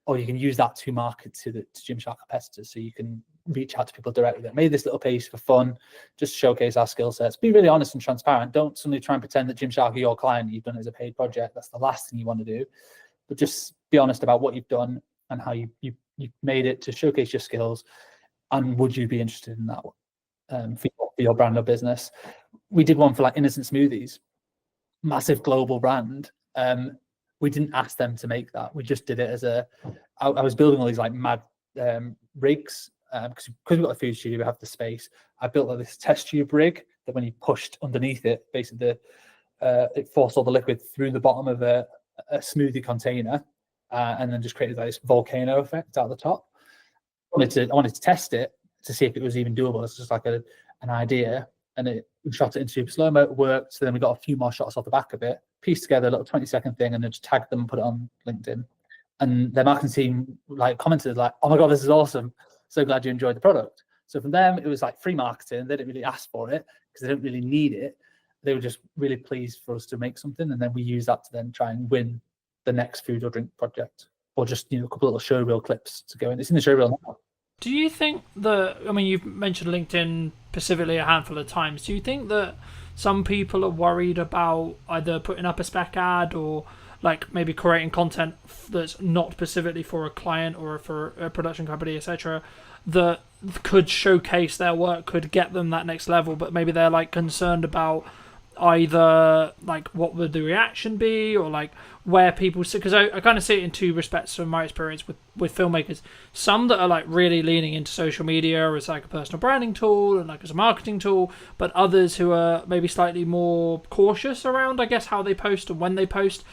Or you can use that to market to Gymshark competitors. So you can reach out to people directly that made this little piece for fun, just showcase our skill sets. Be really honest and transparent. Don't suddenly try and pretend that Gymshark are your client. You've done it as a paid project. That's the last thing you want to do. But just be honest about what you've done and how you made it to showcase your skills. And would you be interested in that one for your brand or business? We did one for like Innocent Smoothies, massive global brand. We didn't ask them to make that. We just did it as I was building all these like mad rigs because we've got a food studio, we have the space. I built like this test tube rig that when you pushed underneath it, basically it forced all the liquid through the bottom of a smoothie container and then just created like this volcano effect out the top. I wanted to test it to see if it was even doable. It's just like an idea. And we shot it in super slow-mo, it worked. So then we got a few more shots off the back of it, pieced together a little 20-second thing, and then just tagged them and put it on LinkedIn. And their marketing team like commented like, oh my God, this is awesome. So glad you enjoyed the product. So from them, it was like free marketing. They didn't really ask for it because they didn't really need it. They were just really pleased for us to make something. And then we use that to then try and win the next food or drink project, or just, a couple of little showreel clips to go in. It's in the showreel now. Do you think you've mentioned LinkedIn specifically a handful of times. Do you think that some people are worried about either putting up a spec ad or like maybe creating content that's not specifically for a client or for a production company, etc., that could showcase their work, could get them that next level, but maybe they're like concerned about either like what would the reaction be, or like where people see, because I kind of see it in two respects from my experience with filmmakers. Some that are like really leaning into social media as like a personal branding tool and like as a marketing tool, but others who are maybe slightly more cautious around, I guess, how they post and when they post.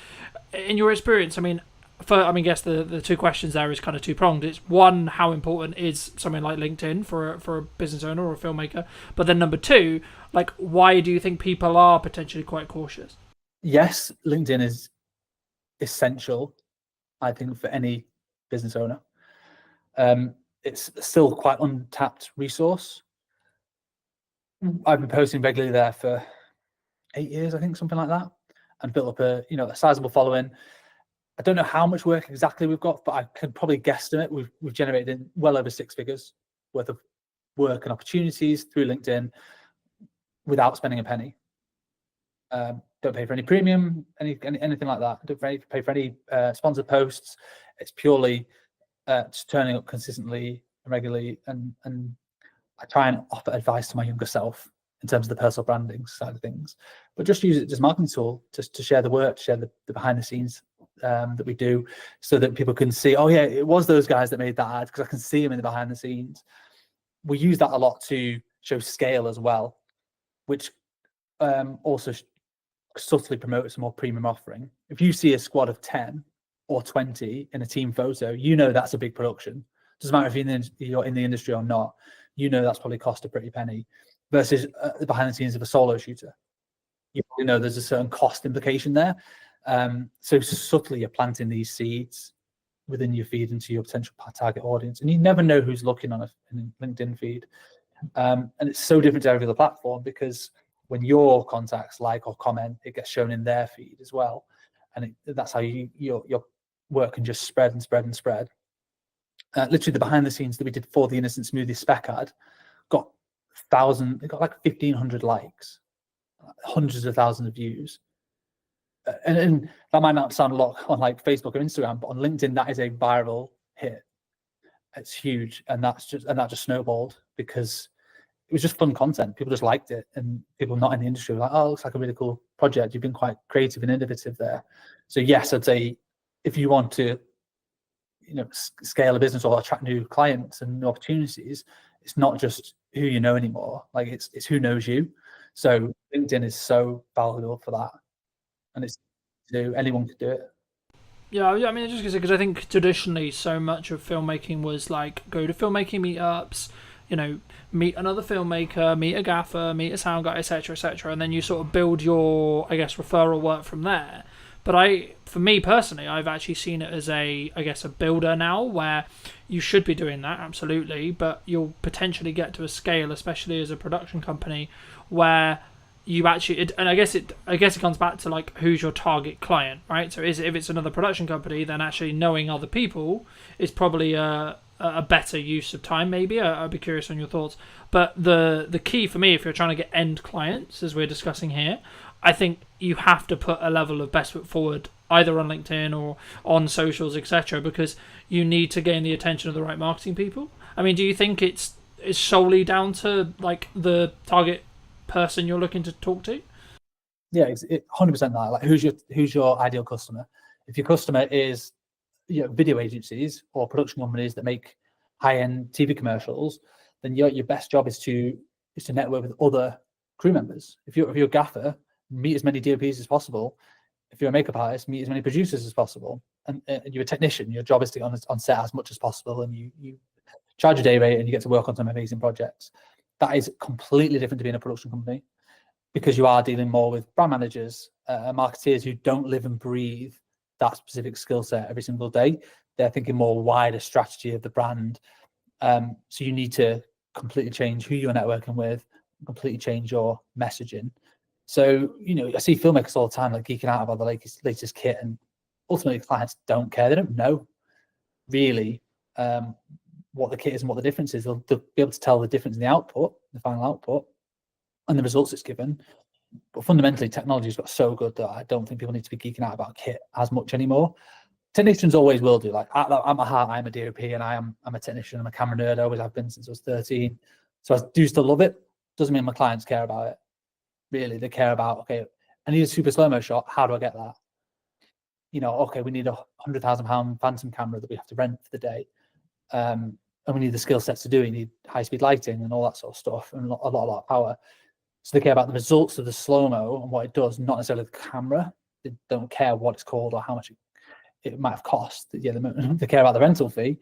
In your experience, I guess the two questions there is kind of two-pronged. It's one, how important is something like LinkedIn for a business owner or a filmmaker? But then number two, like, why do you think people are potentially quite cautious? Yes, LinkedIn is essential, I think, for any business owner. It's still quite untapped resource. I've been posting regularly there for 8 years, I think, something like that, and built up a sizable following. I don't know how much work exactly we've got, but I could probably guesstimate we've generated well over 6 figures worth of work and opportunities through LinkedIn without spending a penny. Don't pay for any premium, anything like that. Don't pay for any sponsored posts. It's purely just turning up consistently and regularly, and I try and offer advice to my younger self in terms of the personal branding side of things, but just use it as a marketing tool, just to share the work, to share the behind the scenes that we do, so that people can see, oh yeah, it was those guys that made that ad, because I can see them in the behind the scenes. We use that a lot to show scale as well, which also subtly promotes a more premium offering. If you see a squad of 10 or 20 in a team photo, you know that's a big production. Doesn't matter if you're in the industry or not, you know that's probably cost a pretty penny, versus the behind the scenes of a solo shooter. You know there's a certain cost implication there. So subtly you're planting these seeds within your feed into your potential target audience, and you never know who's looking on a LinkedIn feed. And it's so different to every other platform, because when your contacts like or comment, it gets shown in their feed as well, and that's how your work can just spread and spread and spread. Literally, the behind the scenes that we did for the Innocent Smoothie spec ad got like 1,500 likes, hundreds of thousands of views. And that might not sound a lot on like Facebook or Instagram, but on LinkedIn, that is a viral hit. It's huge, and that just snowballed because it was just fun content. People just liked it, and people not in the industry were like, "Oh, it looks like a really cool project. You've been quite creative and innovative there." So yes, I'd say if you want to, scale a business or attract new clients and new opportunities, it's not just who you know anymore. Like it's who knows you. So LinkedIn is so valuable for that, and anyone could do it. Yeah, I mean, just because I think traditionally so much of filmmaking was like go to filmmaking meetups, meet another filmmaker, meet a gaffer, meet a sound guy, etc., and then you sort of build your, I guess, referral work from there. But for me personally, I've actually seen it as a builder now, where you should be doing that, absolutely, but you'll potentially get to a scale, especially as a production company, where you actually, and I guess it comes back to like who's your target client, right? So if it's another production company, then actually knowing other people is probably a better use of time. Maybe I'd be curious on your thoughts. But the key for me, if you're trying to get end clients, as we're discussing here, I think you have to put a level of best foot forward, either on LinkedIn or on socials, etc., because you need to gain the attention of the right marketing people. I mean, do you think it's solely down to like the target person you're looking to talk to? Yeah, it's 100% that. Like, who's your ideal customer? If your customer is video agencies or production companies that make high-end TV commercials, then your best job is to network with other crew members. If you're a gaffer, meet as many DOPs as possible. If you're a makeup artist, meet as many producers as possible. And you're a technician, your job is to get on set as much as possible, and you charge a day rate and you get to work on some amazing projects. That is completely different to being a production company, because you are dealing more with brand managers, marketeers who don't live and breathe that specific skill set every single day. They're thinking more wider strategy of the brand. So you need to completely change who you're networking with, completely change your messaging. So, I see filmmakers all the time like geeking out about the latest kit, and ultimately clients don't care. They don't know really what the kit is and what the difference is. They'll be able to tell the difference in the output, the final output, and the results it's given. But fundamentally, technology's got so good that I don't think people need to be geeking out about kit as much anymore. Technicians always will do. Like at my heart, I'm a DOP, and I'm a technician. I'm a camera nerd. I always have been since I was 13. So I do still love it. Doesn't mean my clients care about it. really. They care about, okay, I need a super slow-mo shot. How do I get that? You know, okay, we need a £100,000 phantom camera that we have to rent for the day. And we need the skill sets to do it. You need high-speed lighting and all that sort of stuff, and a lot of power. So they care about the results of the slow-mo and what it does, not necessarily the camera. They don't care what it's called or how much it might have cost. Yeah, they care about the rental fee.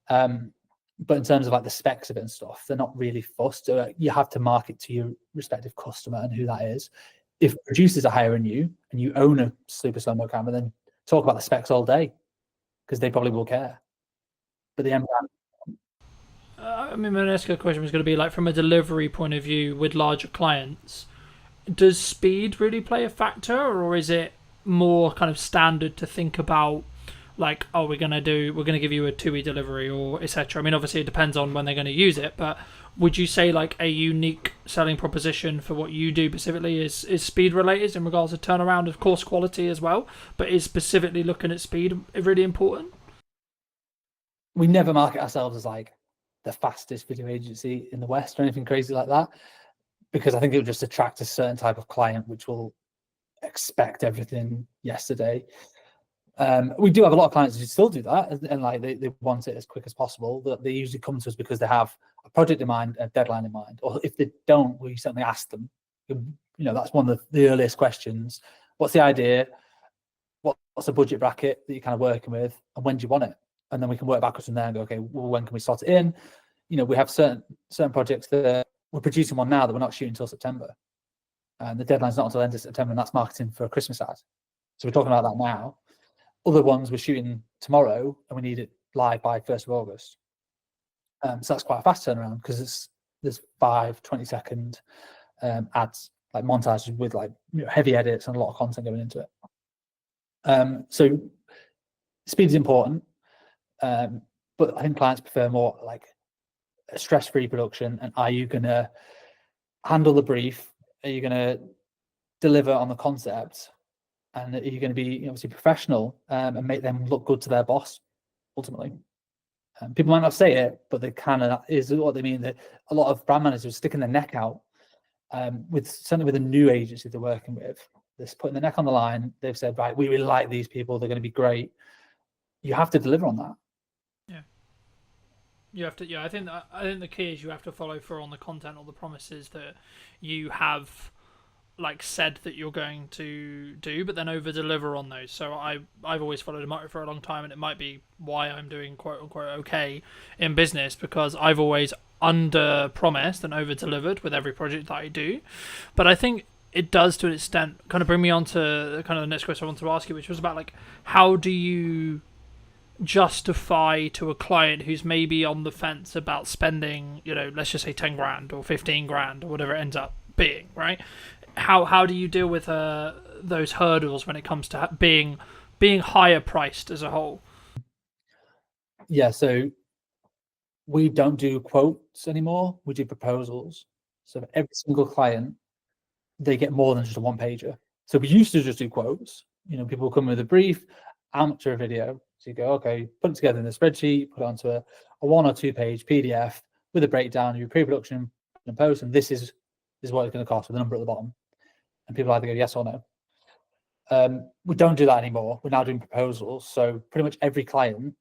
But in terms of like the specs of it and stuff, they're not really fussed. You have to market to your respective customer and who that is. If producers are hiring you and you own a super slow-mo camera, then talk about the specs all day, because they probably will care. But the end I mean, my next question was going to be like, from a delivery point of view with larger clients, does speed really play a factor, or is it more kind of standard to think about, like, oh, we're going to give you a 2-week delivery or etc. I mean, obviously it depends on when they're going to use it, but would you say like a unique selling proposition for what you do specifically is speed related in regards to turnaround, of course quality as well, but is specifically looking at speed really important? We never market ourselves as like the fastest video agency in the West or anything crazy like that, because I think it would just attract a certain type of client which will expect everything yesterday. We do have a lot of clients who still do that, and like they want it as quick as possible. That they usually come to us because they have a project in mind, a deadline in mind, or if they don't, we certainly ask them. You know, that's one of the earliest questions. What's the idea? What's the budget bracket that you're kind of working with, and when do you want it? And then we can work backwards from there and go, okay, well, when can we slot it in? You know, we have certain projects that we're producing one now that we're not shooting until September, and the deadline's not until the end of September, and that's marketing for a Christmas ad. So we're talking about that now. Other ones we're shooting tomorrow, and we need it live by 1st of August. So that's quite a fast turnaround, because there's 5 20-second ads, like montages with like heavy edits and a lot of content going into it. So speed is important, but I think clients prefer more like a stress-free production. And are you going to handle the brief? Are you going to deliver on the concept? And are you going to be obviously professional and make them look good to their boss, ultimately? People might not say it, but they kind of is what they mean. That a lot of brand managers are sticking their neck out certainly with a new agency they're working with. They're putting their neck on the line. They've said, right, we really like these people. They're going to be great. You have to deliver on that. Yeah. You have to. Yeah, I think the key is you have to follow through on the content or the promises that you have, like, said that you're going to do, but then over deliver on those. So I've always followed a motto for a long time, and it might be why I'm doing quote unquote okay in business, because I've always under promised and over delivered with every project that I do. But I think it does, to an extent, kind of bring me on to kind of the next question I wanted to ask you, which was about like, how do you justify to a client who's maybe on the fence about spending, let's just say 10 grand or 15 grand or whatever it ends up being, right? How do you deal with those hurdles when it comes to being higher priced as a whole? Yeah, so we don't do quotes anymore. We do proposals. So for every single client, they get more than just a one-pager. So we used to just do quotes. People will come with a brief, amateur video. So you go, okay, put it together in a spreadsheet, put it onto a 1 or 2 page PDF with a breakdown of your pre-production and post, and this is what it's going to cost with a number at the bottom. And people either go yes or no. We don't do that anymore. We're now doing proposals. So pretty much every client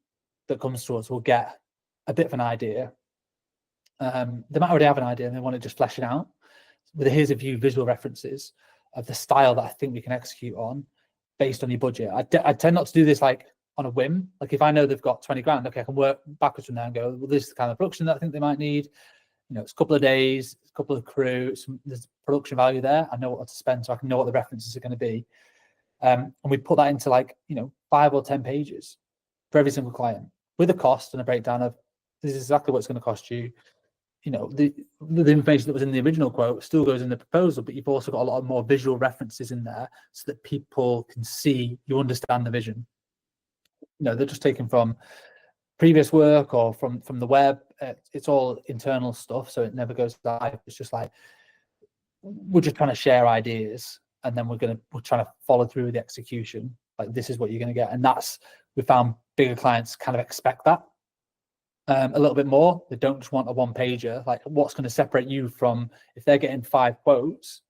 that comes to us will get a bit of an idea. They might already have an idea and they want to just flesh it out. But here's a few visual references of the style that I think we can execute on based on your budget. I tend not to do this like on a whim. Like if I know they've got 20 grand, okay, I can work backwards from there and go, well, this is the kind of production that I think they might need. It's a couple of days, a couple of crew, there's production value there. I know what to spend, so I can know what the references are going to be. And we put that into 5 or 10 pages for every single client with a cost and a breakdown of this is exactly what it's going to cost you. The information that was in the original quote still goes in the proposal, but you've also got a lot of more visual references in there so that people can see you understand the vision. They're just taken from previous work or from the web. It's all internal stuff, so it never goes live. It's just like we're just trying to share ideas, and then we're trying to follow through with the execution. Like this is what you're going to get, and we found bigger clients kind of expect that a little bit more. They don't just want a one pager. Like what's going to separate you from if they're getting 5 quotes,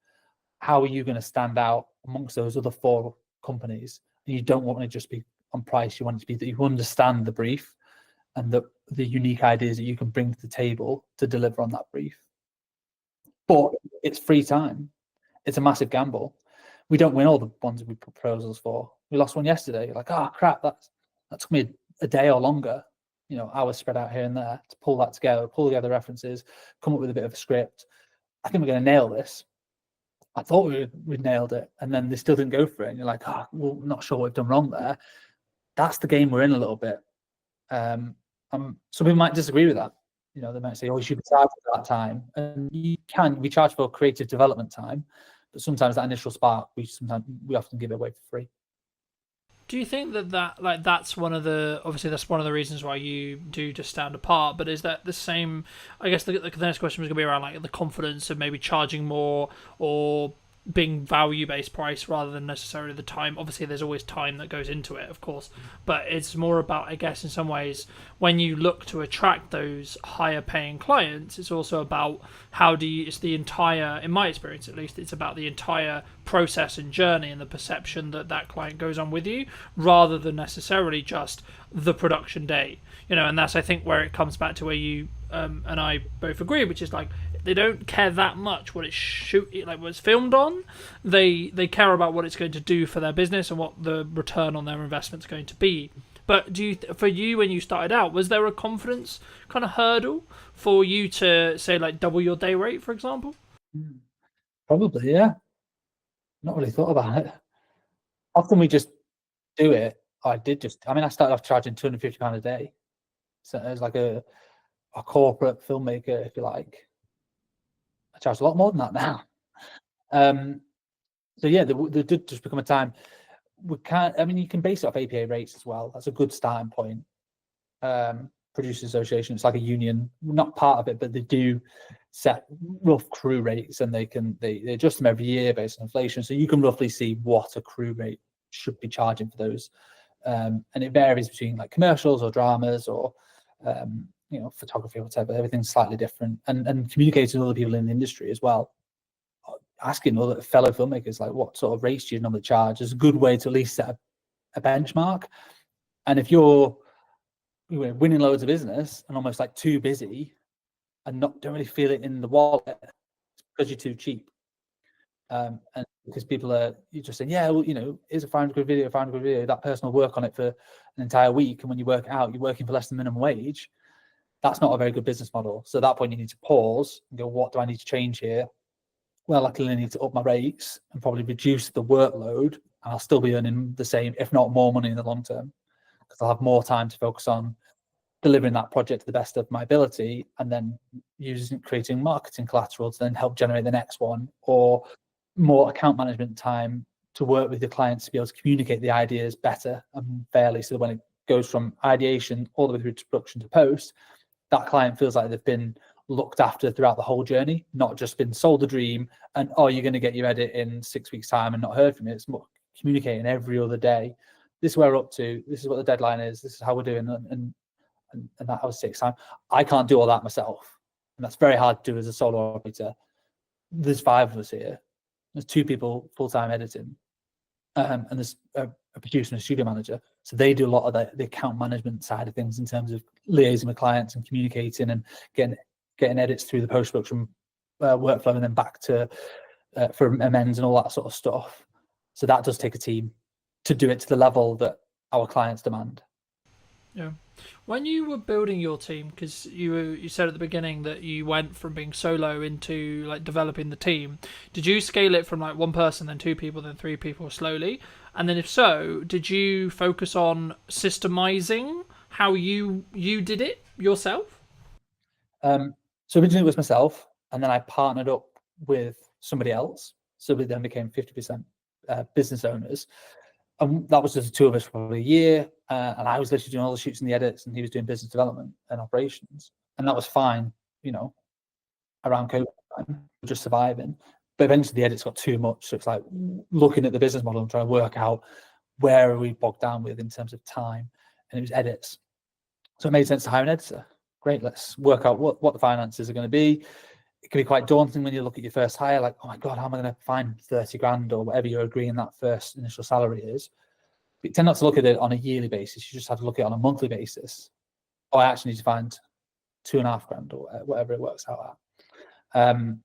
how are you going to stand out amongst those other 4 companies? And you don't want to just be on price. You want it to be that you understand the brief and the unique ideas that you can bring to the table to deliver on that brief. But it's free time. It's a massive gamble. We don't win all the ones we put proposals for. We lost one yesterday. You're like, oh crap, that took me a day or longer, hours spread out here and there to pull that together, pull together references, come up with a bit of a script. I think we're going to nail this. I thought we'd nailed it, and then they still didn't go for it. And you're like, oh, well, not sure what we've done wrong there. That's the game we're in a little bit. Some people might disagree with that. They might say, oh, you should be charged for that time. And we charge for creative development time, but sometimes that initial spark, we often give it away for free. Do you think that's one of the, obviously that's one of the reasons why you do just stand apart, but is that the same, I guess the next question was going to be around like the confidence of maybe charging more or being value-based price rather than necessarily the time. Obviously there's always time that goes into it, of course, but it's more about, I guess in some ways, when you look to attract those higher paying clients, it's also about it's the entire, in my experience at least, it's about the entire process and journey and the perception that client goes on with you rather than necessarily just the production day, and that's I think where it comes back to where you and I both agree, which is like they don't care that much what what it's filmed on. They care about what it's going to do for their business and what the return on their investment is going to be. But for you, when you started out, was there a confidence kind of hurdle for you to say like double your day rate, for example? Probably, yeah. Not really thought about it. Often we just do it. I started off charging £250 a day. So it was like a corporate filmmaker, if you like. I charge a lot more than that now. So yeah, there did just become a time we can't. You can base it off APA rates as well. That's a good starting point. Producers Association, it's like a union, not part of it, but they do set rough crew rates, and they adjust them every year based on inflation. So you can roughly see what a crew rate should be charging for those, and it varies between like commercials or dramas or photography or whatever. Everything's slightly different, and communicating with other people in the industry as well, asking other fellow filmmakers like what sort of rates do you normally charge is a good way to at least set a benchmark. And if you're winning loads of business and almost like too busy and don't really feel it in the wallet, it's because you're too cheap, and because you're just saying, yeah, well, here's a £500 video, that person will work on it for an entire week, and when you work it out, you're working for less than minimum wage. That's not a very good business model. So at that point, you need to pause and go, what do I need to change here? Well, I clearly need to up my rates and probably reduce the workload, and I'll still be earning the same, if not more money in the long term, because I'll have more time to focus on delivering that project to the best of my ability, and then creating marketing collateral to then help generate the next one, or more account management time to work with the clients to be able to communicate the ideas better and fairly, so that when it goes from ideation all the way through to production to post, that client feels like they've been looked after throughout the whole journey, not just been sold a dream and, oh, you're going to get your edit in 6 weeks' time and not heard from it. It's more communicating every other day. This is where we're up to. This is what the deadline is. This is how we're doing. And that always takes time. I can't do all that myself. And that's very hard to do as a solo operator. There's 5 of us here. There's 2 people full-time editing. And there's a producer and a studio manager. So they do a lot of the account management side of things in terms of liaising with clients and communicating and getting edits through the post-production workflow and then back to for amends and all that sort of stuff. So that does take a team to do it to the level that our clients demand. Yeah. When you were building your team, because you said at the beginning that you went from being solo into like developing the team, did you scale it from like 1 person, then 2 people, then 3 people slowly? And then if so, did you focus on systemizing how you did it yourself? So originally it was myself, and then I partnered up with somebody else. So we then became 50% business owners. And that was just the 2 of us for probably a year. And I was literally doing all the shoots and the edits, and he was doing business development and operations. And that was fine, around COVID time, just surviving. But eventually the edits got too much. So it's like looking at the business model and trying to work out where are we bogged down with in terms of time. And it was edits. So it made sense to hire an editor. Great, let's work out what the finances are going to be. it can be quite daunting when you look at your first hire, like, oh my God, how am I going to find 30 grand or whatever you're agreeing that first initial salary is? But you tend not to look at it on a yearly basis. You just have to look at it on a monthly basis. Oh, I actually need to find 2.5 grand or whatever it works out at.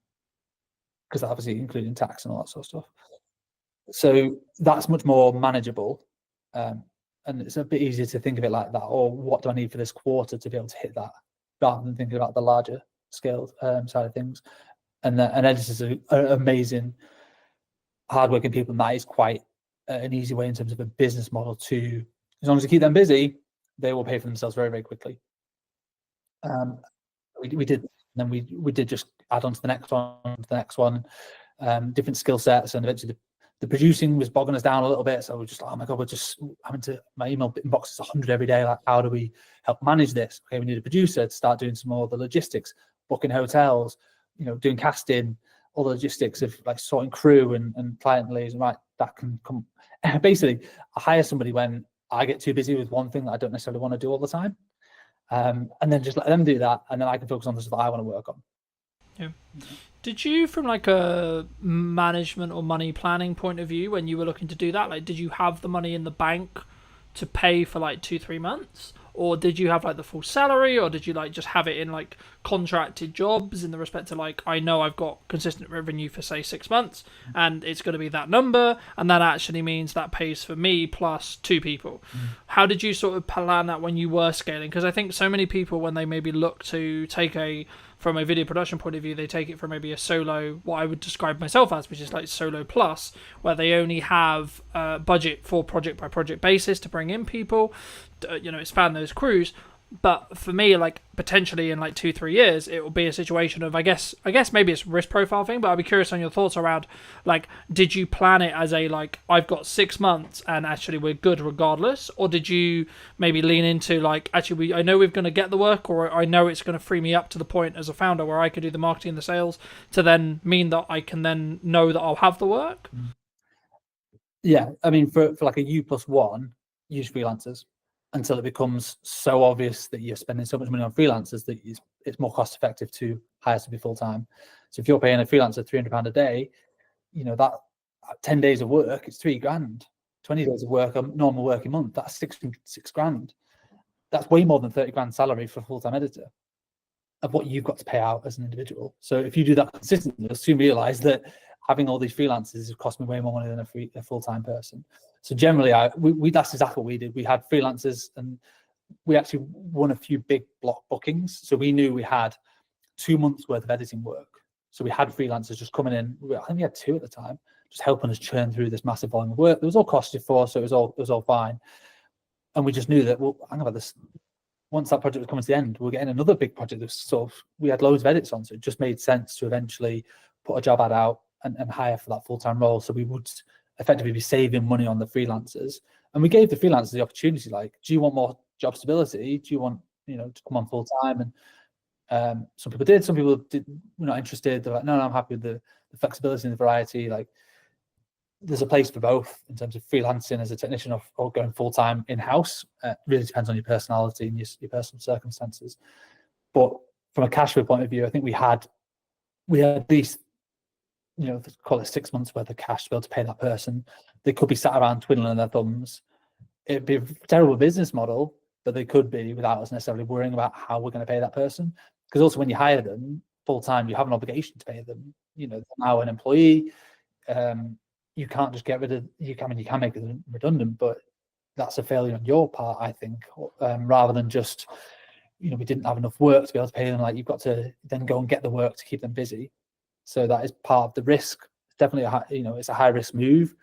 Because obviously including tax and all that sort of stuff. So that's much more manageable. And it's a bit easier to think of it like that, or what do I need for this quarter to be able to hit that, rather than thinking about the larger scale side of things. And editors are amazing, hardworking people, and that is quite an easy way in terms of a business model to, as long as you keep them busy, they will pay for themselves very, very quickly. We did, and then we did just add on to the next one, different skill sets, and eventually the producing was bogging us down a little bit. So we're just like, oh my God, we're just having to, my email inbox is 100 every day. Like, how do we help manage this? Okay, we need a producer to start doing some more of the logistics, booking hotels, doing casting, all the logistics of like sorting crew and client liaison. Right, that can come. Basically, I hire somebody when I get too busy with one thing that I don't necessarily want to do all the time. And then just let them do that, and then I can focus on the stuff that I want to work on. Yeah. Did you, from like a management or money planning point of view, when you were looking to do that, like, did you have the money in the bank to pay for like 2-3 months, or did you have like the full salary, or did you like just have it in like contracted jobs in the respect to like, I know I've got consistent revenue for say 6 months and it's going to be that number, and that actually means that pays for me plus 2 people? How did you sort of plan that when you were scaling? Because I think so many people, when they maybe look to take from a video production point of view, they take it from maybe a solo, what I would describe myself as, which is like solo plus, where they only have budget for project by project basis to bring in people, expand those crews. But for me, like, potentially in like 2-3 years, it will be a situation of, I guess maybe it's a risk profile thing, but I'd be curious on your thoughts around, like, did you plan it as a, like, I've got 6 months and actually we're good regardless? Or did you maybe lean into like, actually, I know we're going to get the work, or I know it's going to free me up to the point as a founder where I could do the marketing and the sales to then mean that I can then know that I'll have the work? Yeah, I mean, for like a U+1, use freelancers until it becomes so obvious that you're spending so much money on freelancers that it's more cost effective to hire somebody full time. So if you're paying a freelancer £300 a day, that 10 days of work, it's 3 grand. 20 days of work, a normal working month, that's 6 grand. That's way more than 30 grand salary for a full-time editor of what you've got to pay out as an individual. So if you do that consistently, you'll soon realize that having all these freelancers has cost me way more money than a full-time person. So generally, that's exactly what we did. We had freelancers, and we actually won a few big block bookings. So we knew we had 2 months worth of editing work. So we had freelancers just coming in. I think we had 2 at the time, just helping us churn through this massive volume of work. It was all costed for, so it was all fine. And we just knew that, well, hang about this. Once that project was coming to the end, we were getting another big project that was sort of, we had loads of edits on, so it just made sense to eventually put a job ad out and hire for that full-time role. So we would effectively be saving money on the freelancers. And we gave the freelancers the opportunity, like, do you want more job stability? Do you want, to come on full-time? And some people did, some people were not interested. They're like, no, I'm happy with the flexibility and the variety. Like, there's a place for both in terms of freelancing as a technician or going full-time in-house. Really depends on your personality and your personal circumstances. But from a cash flow point of view, I think we had at least, call it 6 months worth of cash to be able to pay that person. They could be sat around twiddling their thumbs. It'd be a terrible business model, but they could be without us necessarily worrying about how we're going to pay that person. Because also when you hire them full-time, you have an obligation to pay them. They're now an employee. You can't just get rid of, you can make it redundant, but that's a failure on your part, I think, rather than just, we didn't have enough work to be able to pay them. Like, you've got to then go and get the work to keep them busy. So that is part of the risk. It's definitely it's a high risk move.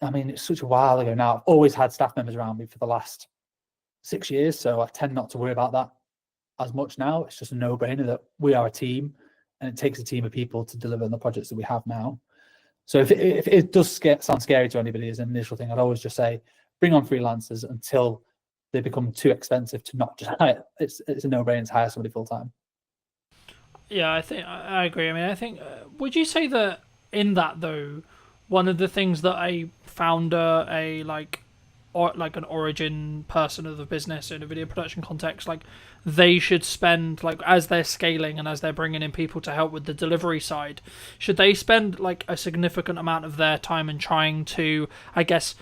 I mean, it's such a while ago now. I've always had staff members around me for the last 6 years, so I tend not to worry about that as much now. It's just a no-brainer that we are a team, and it takes a team of people to deliver on the projects that we have now. So if it does sound scary to anybody as an initial thing, I'd always just say, bring on freelancers until they become too expensive to not just hire. It's a no-brainer to hire somebody full-time. Yeah, I think I agree. I mean, I think, would you say that in that though, one of the things that a founder, like an origin person of the business in a video production context, like they should spend, like as they're scaling and as they're bringing in people to help with the delivery side, should they spend like a significant amount of their time in trying to, I guess,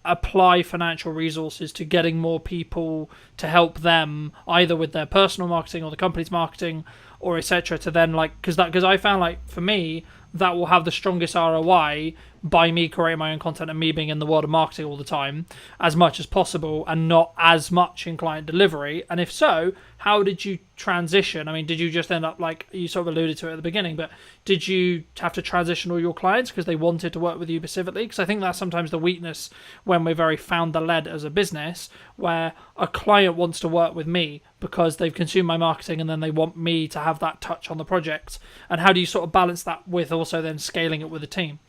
apply financial resources to getting more people to help them either with their personal marketing or the company's marketing or etc., to then like, because I found like for me that will have the strongest ROI by me creating my own content and me being in the world of marketing all the time as much as possible and not as much in client delivery. And if so, how did you transition? I mean, did you just end up, like you sort of alluded to it at the beginning, but did you have to transition all your clients because they wanted to work with you specifically? Because I think that's sometimes the weakness when we're very founder-led as a business, where a client wants to work with me because they've consumed my marketing and then they want me to have that touch on the project. And how do you sort of balance that with also then scaling it with a team?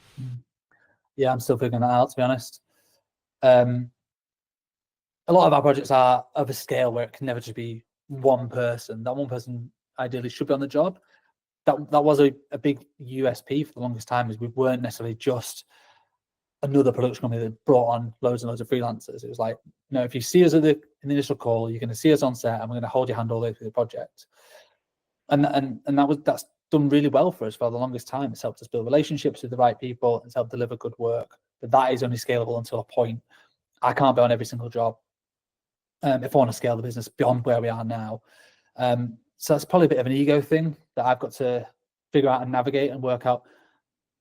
Yeah, I'm still figuring that out, to be honest. A lot of our projects are of a scale where it can never just be one person. That one person ideally should be on the job. That was a big USP for the longest time, is we weren't necessarily just another production company that brought on loads and loads of freelancers. It was like, you know, if you see us in the initial call, you're going to see us on set and we're going to hold your hand all the way through the project. And that's done really well for us for the longest time. It's helped us build relationships with the right people. It's helped deliver good work. But that is only scalable until a point. I can't be on every single job if I want to scale the business beyond where we are now. So that's probably a bit of an ego thing that I've got to figure out and navigate and work out.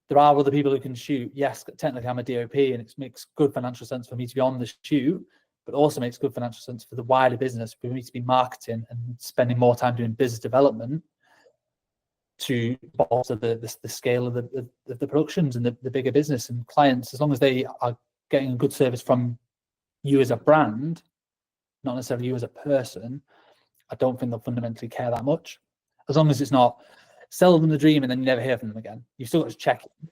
There are other people who can shoot. Yes, technically I'm a DOP and it makes good financial sense for me to be on the shoot, but also makes good financial sense for the wider business for me to be marketing and spending more time doing business development to bolster the scale of the productions and the bigger business and clients. As long as they are getting a good service from you as a brand, not necessarily you as a person, I don't think they'll fundamentally care that much. As long as it's not sell them the dream and then you never hear from them again. You've still got to check in,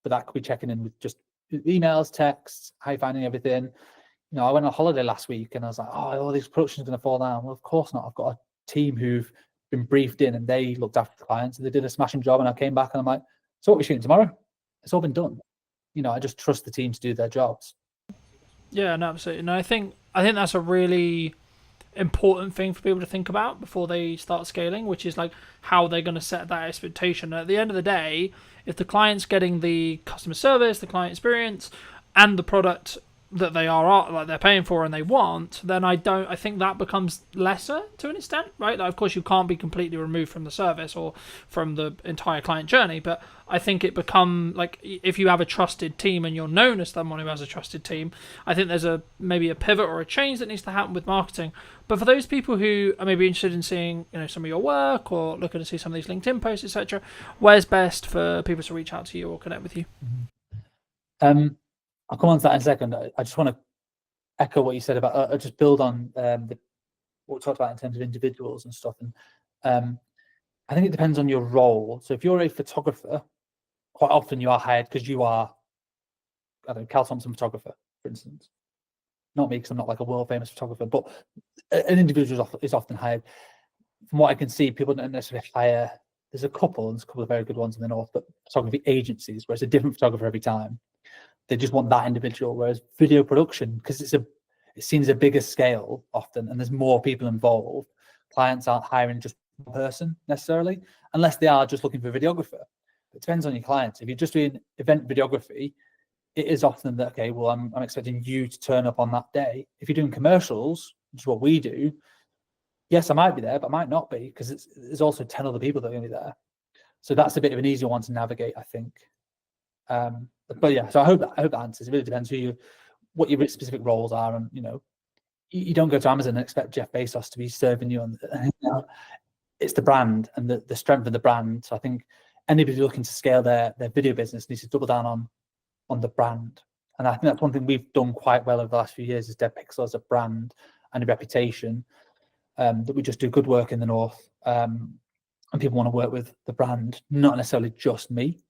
but that could be checking in with just emails, texts, how you finding everything. You know, I went on holiday last week and I was like, oh, all these productions are going to fall down. Well, of course not. I've got a team who've been briefed in and they looked after the clients and they did a smashing job. And I came back and I'm like, so what are we shooting tomorrow? It's all been done. You know, I just trust the team to do their jobs. Yeah, no, absolutely. And I think that's a really important thing for people to think about before they start scaling, which is like how they're going to set that expectation. And at the end of the day, if the client's getting the customer service, the client experience, and the product that they are like they're paying for and they want, then I think that becomes lesser to an extent, right? Like, of course, you can't be completely removed from the service or from the entire client journey, but I think it become like if you have a trusted team and you're known as someone who has a trusted team, I think there's maybe a pivot or a change that needs to happen with marketing. But for those people who are maybe interested in seeing, you know, some of your work or looking to see some of these LinkedIn posts, etc., where's best for people to reach out to you or connect with you? I'll come on to that in a second. I just want to echo what you said about, just build on what we talked about in terms of individuals and stuff. And I think it depends on your role. So if you're a photographer, quite often you are hired because you are, I don't know, Cal Thompson photographer, for instance. Not me, because I'm not like a world famous photographer, but an individual is often hired. From what I can see, people don't necessarily hire. There's a couple of very good ones in the north, but photography agencies where it's a different photographer every time. They just want that individual. Whereas video production, because it seems a bigger scale often, and there's more people involved, clients aren't hiring just one person necessarily, unless they are just looking for a videographer. It depends on your clients. If you're just doing event videography, it is often that, okay, well, I'm expecting you to turn up on that day. If you're doing commercials, which is what we do, yes, I might be there, but I might not be, because there's also 10 other people that are going to be there. So that's a bit of an easier one to navigate, I think. But yeah, so I hope that answers. It really depends what your specific roles are, and you know, you don't go to Amazon and expect Jeff Bezos to be serving you on. You know, it's the brand and the strength of the brand. So I think anybody looking to scale their video business needs to double down on the brand, and I think that's one thing we've done quite well over the last few years is Dead Pixel as a brand and a reputation, that we just do good work in the north, and people want to work with the brand, not necessarily just me.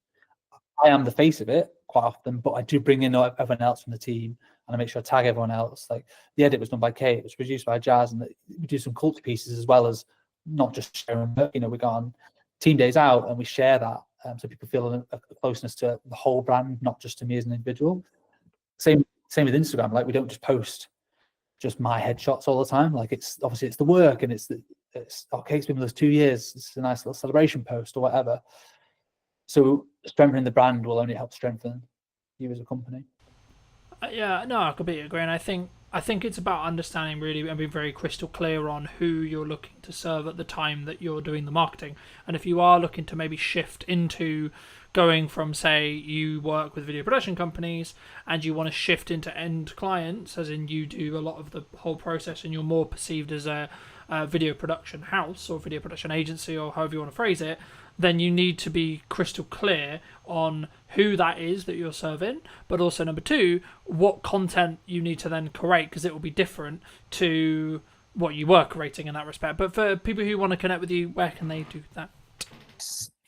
I am the face of it quite often, but I do bring in everyone else from the team, and I make sure I tag everyone else. Like the edit was done by Kate, it was produced by Jazz, and we do some culture pieces as well as not just sharing. You know, we go on team days out and we share that, so people feel a closeness to the whole brand, not just to me as an individual. Same same with Instagram. Like, we don't just post just my headshots all the time. Like, it's obviously it's the work, and it's okay, it's been with us 2 years. It's a nice little celebration post or whatever. So strengthening the brand will only help strengthen you as a company. Yeah, no, I completely agree, and I think it's about understanding really and being very crystal clear on who you're looking to serve at the time that you're doing the marketing. And if you are looking to maybe shift into going from, say, you work with video production companies and you want to shift into end clients, as in you do a lot of the whole process and you're more perceived as a video production house or video production agency or however you want to phrase it, then you need to be crystal clear on who that is that you're serving, but also number two, what content you need to then create, because it will be different to what you were creating in that respect. But for people who want to connect with you, where can they do that?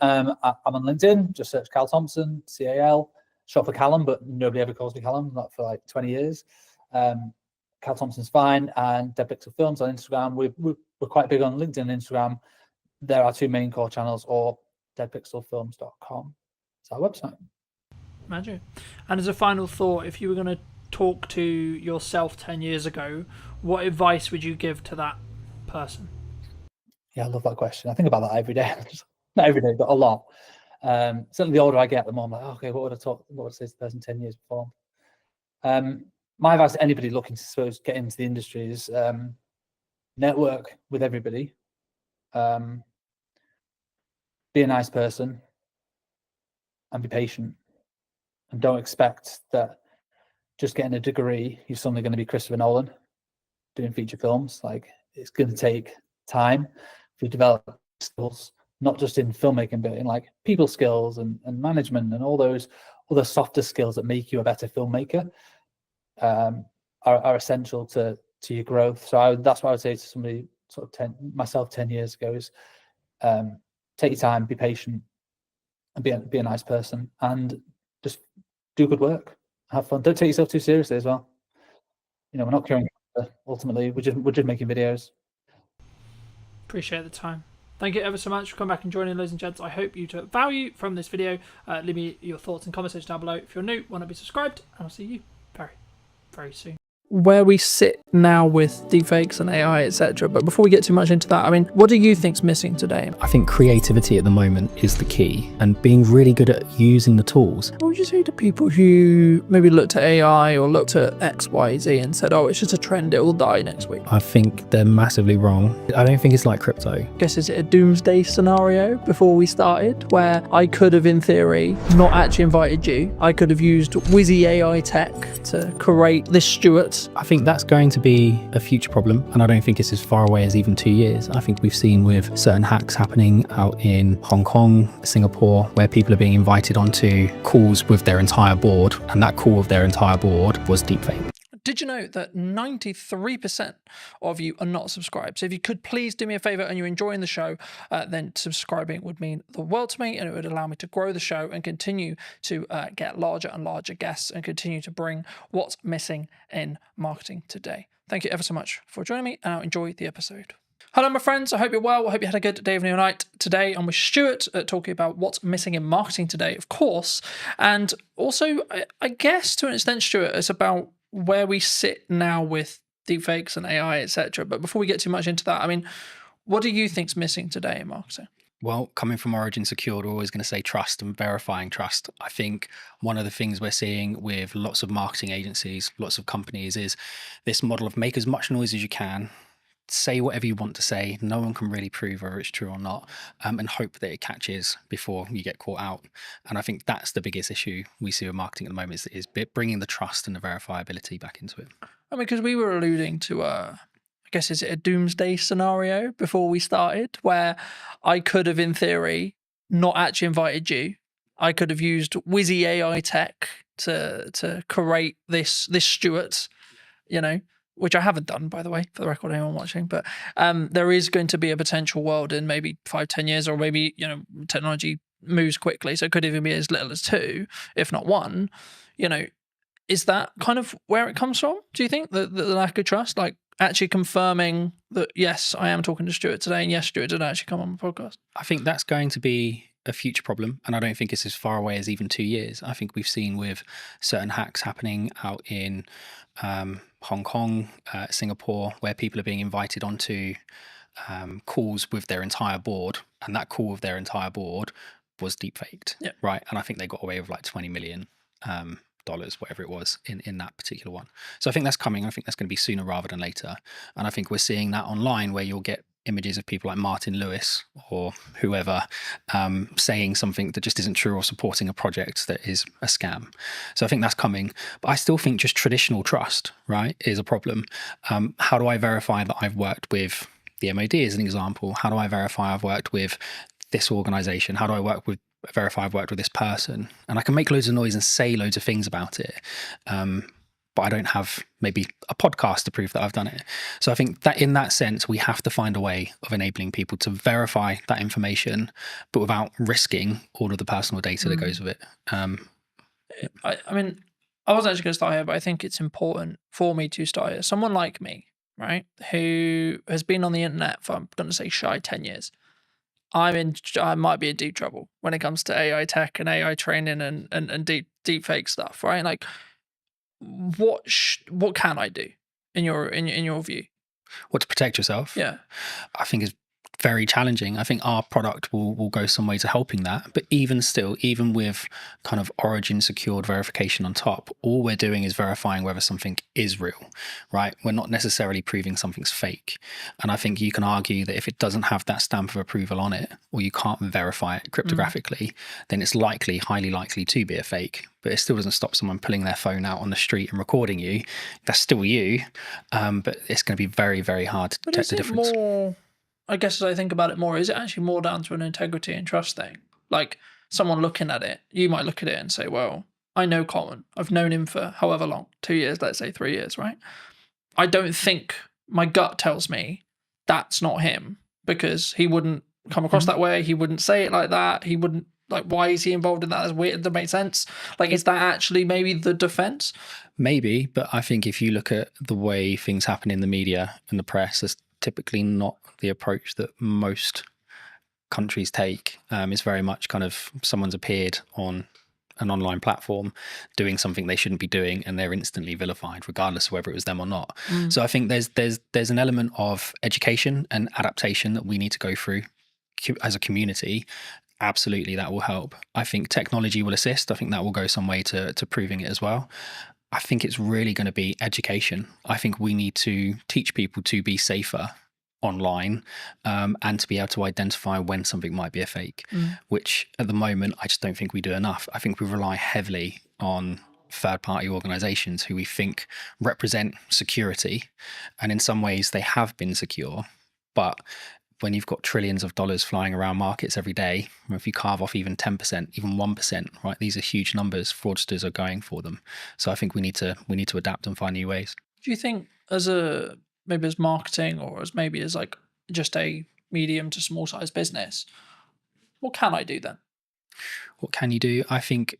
I'm on LinkedIn, just search Cal Thompson, CAL, short for Callum, but nobody ever calls me Callum, not for like 20 years. Cal Thompson's fine, and Dead Pixel Films on Instagram. We're quite big on LinkedIn and Instagram. There are two main core channels, or deadpixelfilms.com. It's our website. Magic. And as a final thought, if you were going to talk to yourself 10 years ago, what advice would you give to that person? Yeah, I love that question. I think about that every day. Not every day, but a lot. Certainly the older I get, the more I'm like, okay, what would I say to the person 10 years before? My advice to anybody looking to get into the industry is network with everybody. Be a nice person and be patient, and don't expect that just getting a degree you're suddenly going to be Christopher Nolan doing feature films. Like, it's going to take time to develop skills, not just in filmmaking, but in like people skills and management and all those other softer skills that make you a better filmmaker are essential to your growth. So that's what I would say to somebody sort of myself 10 years ago is take your time, be patient, and be a nice person, and just do good work, have fun. Don't take yourself too seriously as well. You know, we're not curing cancer, ultimately. We're just making videos. Appreciate the time. Thank you ever so much for coming back and joining, ladies and gents. I hope you took value from this video. Leave me your thoughts and comments down below. If you're new, want to be subscribed, and I'll see you very, very soon. Where we sit now with deepfakes and AI, etc. But before we get too much into that, I mean, what do you think's missing today? I think creativity at the moment is the key, and being really good at using the tools. What would you say to people who maybe looked at AI or looked at X, Y, Z and said, oh, it's just a trend, it will die next week? I think they're massively wrong. I don't think it's like crypto. I guess, is it a doomsday scenario before we started, where I could have, in theory, not actually invited you? I could have used Wizzy AI tech to create this Stuart. I think that's going to be a future problem, and I don't think it's as far away as even 2 years. I think we've seen with certain hacks happening out in Hong Kong, Singapore, where people are being invited onto calls with their entire board, and that call with their entire board was deepfake. Did you know that 93% of you are not subscribed? So if you could please do me a favor and you're enjoying the show, then subscribing would mean the world to me, and it would allow me to grow the show and continue to get larger and larger guests and continue to bring what's missing in marketing today. Thank you ever so much for joining me, and I'll enjoy the episode. Hello, my friends. I hope you're well. I hope you had a good day, evening, or night. Today, I'm with Stuart talking about what's missing in marketing today, of course. And also, I guess to an extent, Stuart, it's about where we sit now with deepfakes and AI, etc. But before we get too much into that, I mean, what do you think's missing today in marketing? Well, coming from Origin Secured, we're always going to say trust and verifying trust. I think one of the things we're seeing with lots of marketing agencies, lots of companies, is this model of make as much noise as you can, say whatever you want to say, no one can really prove whether it's true or not, and hope that it catches before you get caught out. And I think that's the biggest issue we see with marketing at the moment, is bringing the trust and the verifiability back into it. I mean, because we were alluding to, I guess, is it a doomsday scenario before we started, where I could have, in theory, not actually invited you. I could have used Wizzy AI tech to create this Stuart, you know, which I haven't done, by the way, for the record, anyone watching. But there is going to be a potential world in maybe 5-10 years, or maybe, you know, technology moves quickly, so it could even be as little as 2, if not 1. You know, is that kind of where it comes from? Do you think the lack of trust, like actually confirming that yes, I am talking to Stuart today, and yes, Stuart did actually come on the podcast? I think that's going to be a future problem, and I don't think it's as far away as even 2 years. I think we've seen with certain hacks happening out in Hong Kong, Singapore, where people are being invited onto calls with their entire board, and that call with their entire board was deepfaked, right? And I think they got away with like $20 million, whatever it was, in that particular one. So I think that's coming. I think that's going to be sooner rather than later. And I think we're seeing that online, where you'll get images of people like Martin Lewis or whoever saying something that just isn't true, or supporting a project that is a scam. So I think that's coming. But I still think just traditional trust, right, is a problem. How do I verify that I've worked with the MOD as an example? How do I verify I've worked with this organization? How do I verify I've worked with this person? And I can make loads of noise and say loads of things about it. But I don't have maybe a podcast to prove that I've done it. So I think that in that sense, we have to find a way of enabling people to verify that information, but without risking all of the personal data that goes with it. I mean, I wasn't actually going to start here, but I think it's important for me to start here. Someone like me, right, who has been on the internet for, I'm going to say, shy 10 years. I might be in deep trouble when it comes to AI tech and AI training and deep fake stuff, right? Like, what can I do in your view? What, to protect yourself? Yeah, I think is very challenging. I think our product will go some way to helping that. But even still, even with kind of origin secured verification on top, all we're doing is verifying whether something is real, right? We're not necessarily proving something's fake. And I think you can argue that if it doesn't have that stamp of approval on it, or you can't verify it cryptographically, then it's highly likely to be a fake. But it still doesn't stop someone pulling their phone out on the street and recording you. That's still you. But it's going to be very, very hard to detect the difference. More, I guess as I think about it more, is it actually more down to an integrity and trust thing? Like, someone looking at it, you might look at it and say, well, I know Colin. I've known him for however long, 2 years, let's say 3 years, right? I don't think, my gut tells me that's not him, because he wouldn't come across that way. He wouldn't say it like that. He wouldn't, like, why is he involved in that? That's weird. That makes sense. Like, is that actually maybe the defense? Maybe, but I think if you look at the way things happen in the media and the press, that's typically not the approach that most countries take. It's very much kind of someone's appeared on an online platform doing something they shouldn't be doing, and they're instantly vilified, regardless of whether it was them or not. So I think there's an element of education and adaptation that we need to go through as a community. Absolutely, that will help. I think technology will assist. I think that will go some way to proving it as well. I think it's really going to be education. I think we need to teach people to be safer online, and to be able to identify when something might be a fake, which at the moment I just don't think we do enough. I think we rely heavily on third-party organizations who we think represent security, and in some ways they have been secure, but when you've got trillions of dollars flying around markets every day, if you carve off even 10%, even 1%, right, these are huge numbers. Fraudsters are going for them. So I think we need to adapt and find new ways. Do you think maybe as marketing, or as maybe as like just a medium to small size business, what can I do then? What can you do? I think,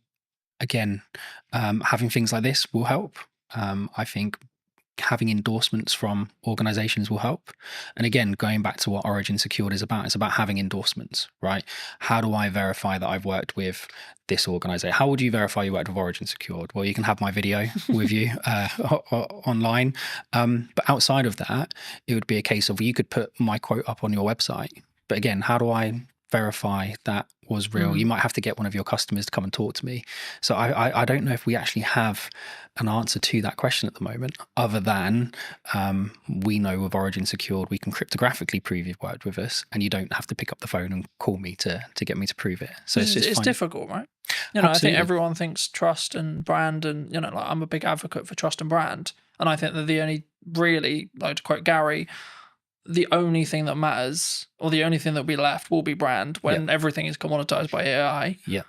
again, having things like this will help. I think having endorsements from organizations will help. And again, going back to what Origin Secured is about, it's about having endorsements, right? How do I verify that I've worked with this organization? How would you verify you worked with Origin Secured? Well, you can have my video with you online. But outside of that, it would be a case of, you could put my quote up on your website. But again, how do I verify that was real? You might have to get one of your customers to come and talk to me. So I don't know if we actually have an answer to that question at the moment, other than we know with Origin Secured, we can cryptographically prove you've worked with us, and you don't have to pick up the phone and call me to get me to prove it. So it's difficult, right? You know, I think everyone thinks trust and brand, and, you know, like, I'm a big advocate for trust and brand, and I think that the only really, like to quote Gary, the only thing that matters, or the only thing that will be left, will be brand when everything is commoditized by AI. Yeah.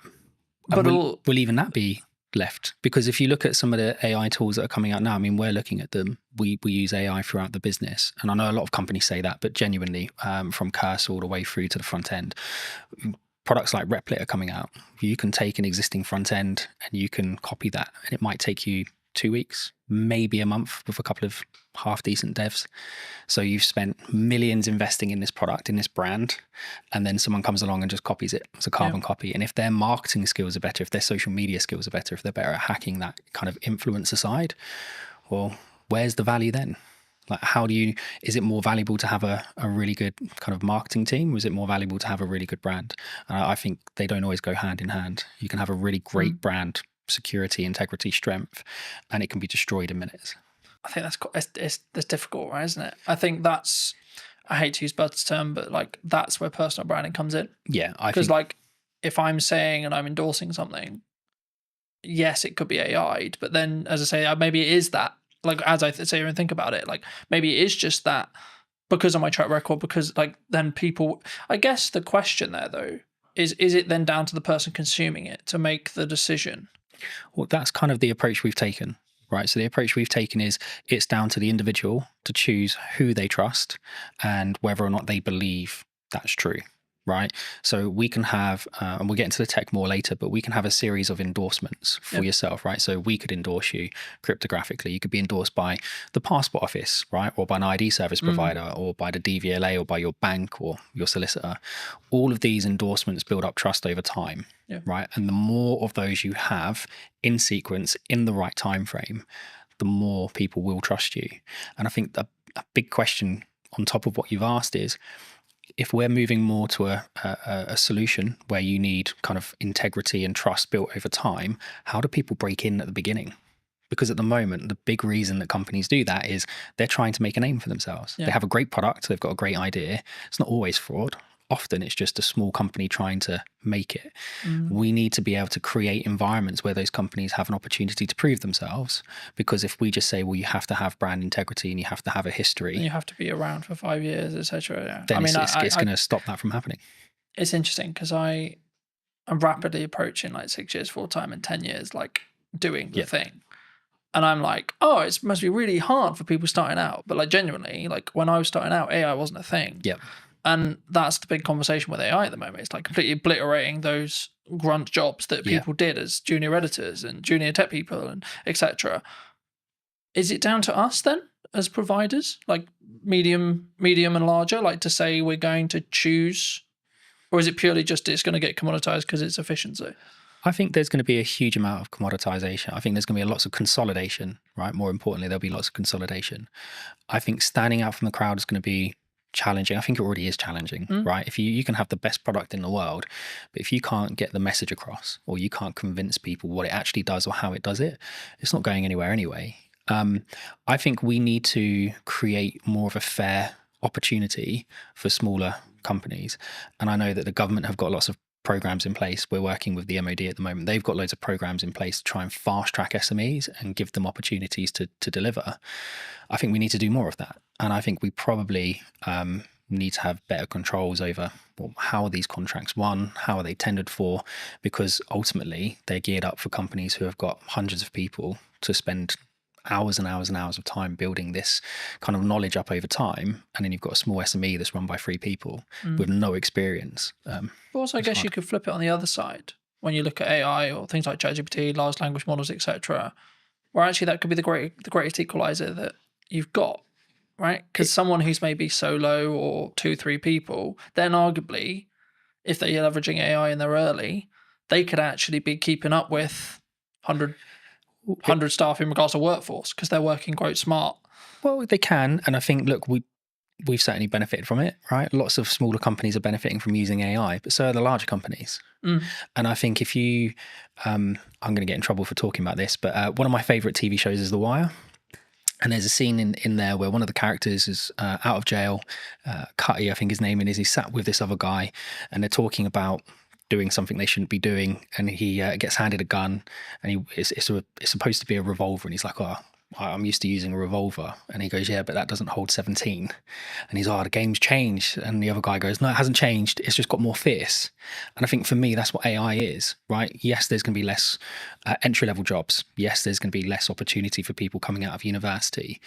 But will even that be left? Because if you look at some of the AI tools that are coming out now, I mean, we're looking at them. We use AI throughout the business. And I know a lot of companies say that, but genuinely, from cursor all the way through to the front end, products like Replit are coming out. You can take an existing front end and you can copy that, and it might take you 2 weeks, maybe a month with a couple of half decent devs. So you've spent millions investing in this product, in this brand, and then someone comes along and just copies it as a carbon copy. And if their marketing skills are better, if their social media skills are better, if they're better at hacking that kind of influencer side, well, where's the value then? Like, is it more valuable to have a really good kind of marketing team, or is it more valuable to have a really good brand? I think they don't always go hand in hand. You can have a really great brand, security, integrity, strength, and it can be destroyed in minutes. I think that's difficult, right? Isn't it? I think that's, I hate to use Bud's term, but like that's where personal branding comes in. Yeah, because like if I'm saying and I'm endorsing something, yes, it could be AI'd, but then as I say, maybe it is that. Like as I sit here and think about it, like maybe it is just that because of my track record. Because like then people, I guess the question there though is it then down to the person consuming it to make the decision? Well, that's kind of the approach we've taken. Right. So the approach we've taken is it's down to the individual to choose who they trust and whether or not they believe that's true. Right. So we can have, and we'll get into the tech more later, but we can have a series of endorsements for yourself. Right. So we could endorse you cryptographically. You could be endorsed by the passport office, right, or by an ID service provider, or by the DVLA, or by your bank or your solicitor. All of these endorsements build up trust over time. Yeah. Right. And the more of those you have in sequence in the right time frame, the more people will trust you. And I think a big question on top of what you've asked is, if we're moving more to a solution where you need kind of integrity and trust built over time, how do people break in at the beginning? Because at the moment, the big reason that companies do that is they're trying to make a name for themselves. Yeah. They have a great product, they've got a great idea. It's not always fraud. Often it's just a small company trying to make it. We need to be able to create environments where those companies have an opportunity to prove themselves. Because if we just say, well, you have to have brand integrity and you have to have a history, And you have to be around for 5 years, etc. Yeah. then I mean, it's going to stop that from happening. It's interesting because I'm rapidly approaching like 6 years full time and 10 years like doing the thing. And I'm like, oh, it must be really hard for people starting out. But like genuinely, like when I was starting out, AI wasn't a thing. Yeah. And that's the big conversation with AI at the moment. It's like completely obliterating those grunt jobs that people did as junior editors and junior tech people and etc. Is it down to us then as providers, like medium and larger, like to say we're going to choose, or is it purely just it's going to get commoditized because it's efficiency? I think there's going to be a huge amount of commoditization. I think there's going to be lots of consolidation, right? More importantly, there'll be lots of consolidation. I think standing out from the crowd is going to be challenging. I think it already is challenging, right? If you can have the best product in the world, but if you can't get the message across, or you can't convince people what it actually does or how it does it, it's not going anywhere anyway. I think we need to create more of a fair opportunity for smaller companies. And I know that the government have got lots of programs in place. We're working with the MOD at the moment. They've got loads of programs in place to try and fast track SMEs and give them opportunities to deliver. I think we need to do more of that. And I think we probably need to have better controls over, well, how are these contracts won? How are they tendered for? Because ultimately they're geared up for companies who have got hundreds of people to spend hours and hours and hours of time building this kind of knowledge up over time, and then you've got a small SME that's run by 3 people with no experience. But also, I guess you could flip it on the other side when you look at AI or things like ChatGPT, large language models, etc., where actually that could be the greatest equalizer that you've got, right? Because someone who's maybe solo or 2-3 people, then arguably, if they're leveraging AI and they're early, they could actually be keeping up with 100 staff in regards to workforce because they're working quite smart. Well, they can. And I think, look, we've certainly benefited from it, right? Lots of smaller companies are benefiting from using AI, but so are the larger companies. And I think if you, I'm going to get in trouble for talking about this, but one of my favorite TV shows is The Wire. And there's a scene in there where one of the characters is out of jail. Cutty, I think his name is. He's sat with this other guy and they're talking about doing something they shouldn't be doing, and he gets handed a gun, and it's supposed to be a revolver, and he's like, oh, I'm used to using a revolver, and he goes, yeah, but that doesn't hold 17, and he's, oh, the game's changed, and the other guy goes, no, it hasn't changed, it's just got more fierce. And I think for me that's what AI is, right? Yes, there's going to be less entry-level jobs. Yes, there's going to be less opportunity for people coming out of university.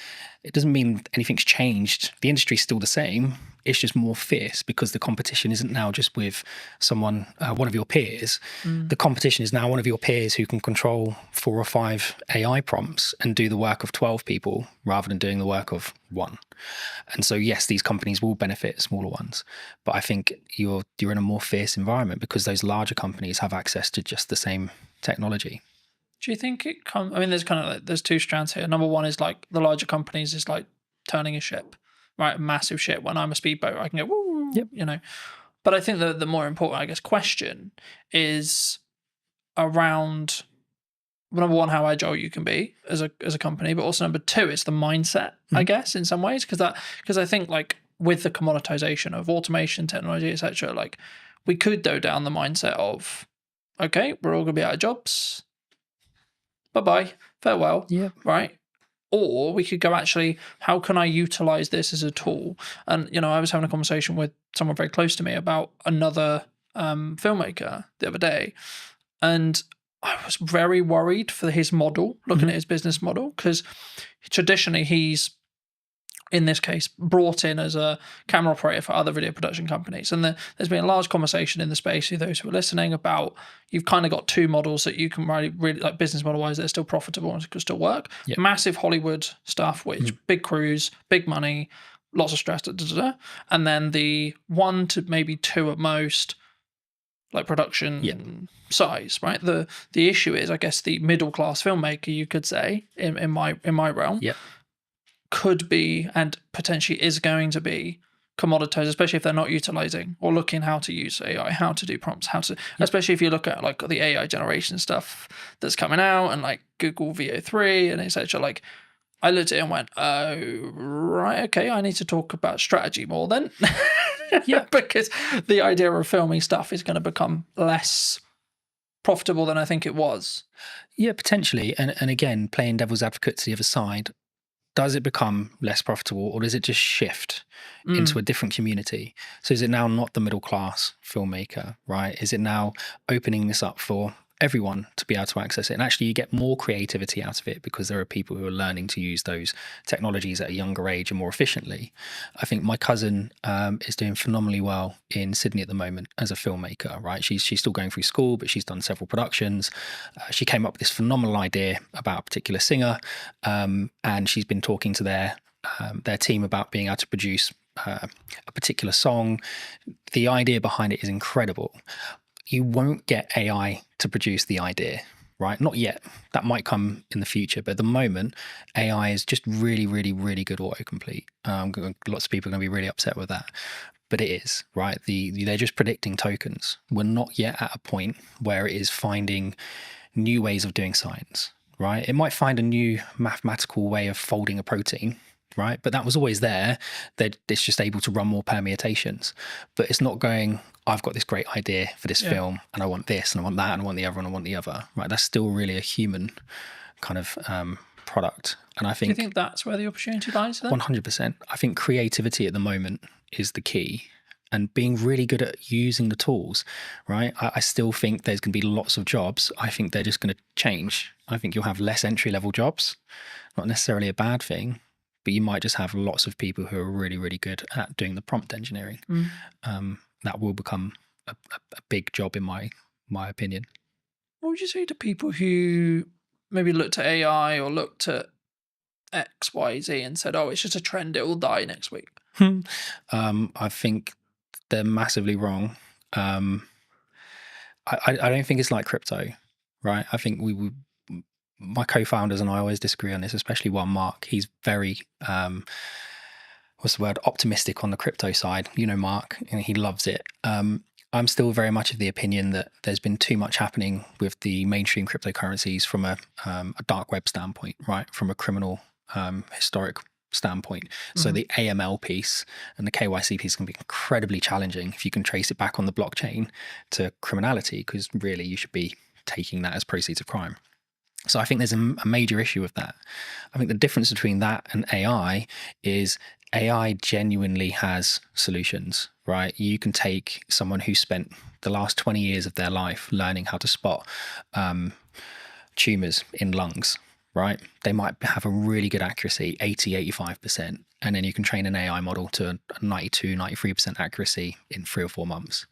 It doesn't mean anything's changed. The industry's still the same. it's just more fierce because the competition isn't now just with someone, one of your peers. The competition is now one of your peers who can control 4 or 5 AI prompts and do the work of 12 people rather than doing the work of 1. And so, yes, these companies will benefit smaller ones, but I think you're in a more fierce environment because those larger companies have access to just the same technology. Do you think it comes? I mean, there's kind of like, there's 2 strands here. Number one is like the larger companies is like turning a ship, right? A massive ship. When I'm a speedboat, I can go, woo, you know. But I think the more important, I guess, question is around number one, how agile you can be as a company, but also number 2, it's the mindset, I guess, in some ways, because I think like with the commoditization of automation, technology, etc., like we could go down the mindset of, okay, we're all gonna be out of jobs. Bye-bye, farewell, right? Or we could go, actually, how can I utilize this as a tool? And, you know, I was having a conversation with someone very close to me about another filmmaker the other day, and I was very worried for his model, looking at his business model, because traditionally he's, in this case, brought in as a camera operator for other video production companies. And there's been a large conversation in the space, for those who are listening, about you've kind of got 2 models that you can really like business model-wise, they're still profitable and can still work. Massive Hollywood stuff, which big crews, big money, lots of stress, and then the 1 to maybe 2 at most, like production size, right? The issue is, I guess, the middle-class filmmaker, you could say, in my realm, could be and potentially is going to be commoditized, especially if they're not utilizing or looking how to use AI, how to do prompts, how to, especially if you look at like the AI generation stuff that's coming out and like Google VO3 and etc. Like I looked at it and went, oh, right, okay, I need to talk about strategy more then. Because the idea of filming stuff is going to become less profitable than I think it was. Yeah, potentially. And again, playing devil's advocate to the other side, does it become less profitable, or does it just shift into a different community? So is it now not the middle class filmmaker, right? Is it now opening this up for everyone to be able to access it? And actually you get more creativity out of it because there are people who are learning to use those technologies at a younger age and more efficiently. I think my cousin is doing phenomenally well in Sydney at the moment as a filmmaker, right? She's still going through school, but she's done several productions. She came up with this phenomenal idea about a particular singer, and she's been talking to their team about being able to produce a particular song. The idea behind it is incredible. You won't get AI to produce the idea, right? Not yet. That might come in the future, but at the moment, AI is just really, really, really good autocomplete. Lots of people are going to be really upset with that, but it is, right? They're just predicting tokens. We're not yet at a point where it is finding new ways of doing science, right? It might find a new mathematical way of folding a protein, right? But that was always there. It's just able to run more permutations. But it's not going, I've got this great idea for this film, and I want this, and I want that, and I want the other, and I want the other, right? That's still really a human kind of product. And I think... Do you think that's where the opportunity lies then? 100%. I think creativity at the moment is the key, and being really good at using the tools, right? I still think there's going to be lots of jobs. I think they're just going to change. I think you'll have less entry-level jobs. Not necessarily a bad thing, but you might just have lots of people who are really, really good at doing the prompt engineering. That will become a big job in my opinion. What would you say to people who maybe looked at AI or looked at X, Y, Z and said, oh, it's just a trend, it will die next week? I think they're massively wrong. I don't think it's like crypto, right? I think my co-founders and I always disagree on this, especially one Mark. He's very, optimistic on the crypto side. You know, Mark, and he loves it. I'm still very much of the opinion that there's been too much happening with the mainstream cryptocurrencies from a dark web standpoint, right? From a criminal historic standpoint. So the AML piece and the KYC piece can be incredibly challenging if you can trace it back on the blockchain to criminality, because really you should be taking that as proceeds of crime. So I think there's a major issue with that. I think the difference between that and AI is AI genuinely has solutions, right? You can take someone who spent the last 20 years of their life learning how to spot tumors in lungs, right? They might have a really good accuracy, 80, 85%. and then you can train an AI model to 92, 93% accuracy in 3 or 4 months.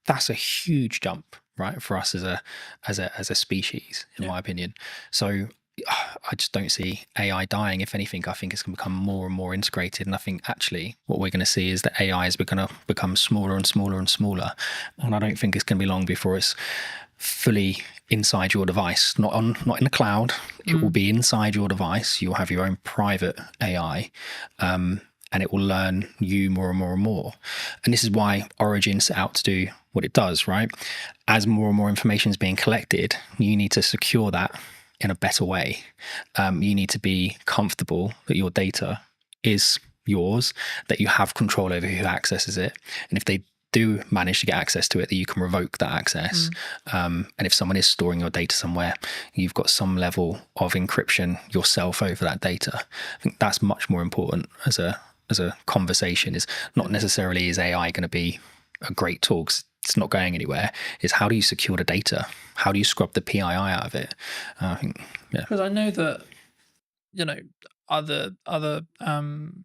That's a huge jump, right, for us as a species, in my opinion. So I just don't see AI dying. If anything, I think it's going to become more and more integrated. And I think actually what we're going to see is that AI is going to become smaller and smaller and smaller. And I don't think it's going to be long before it's fully inside your device, not in the cloud. It will be inside your device. You'll have your own private AI, and it will learn you more and more and more. And this is why Origin set out to do what it does, right? As more and more information is being collected, you need to secure that in a better way. You need to be comfortable that your data is yours, that you have control over who accesses it. And if they do manage to get access to it, that you can revoke that access. And if someone is storing your data somewhere, you've got some level of encryption yourself over that data. I think that's much more important as a conversation. Is not necessarily is AI going to be a great tool, 'cause it's not going anywhere. Is how do you secure the data? How do you scrub the PII out of it? I think, yeah. Because I know that, you know, other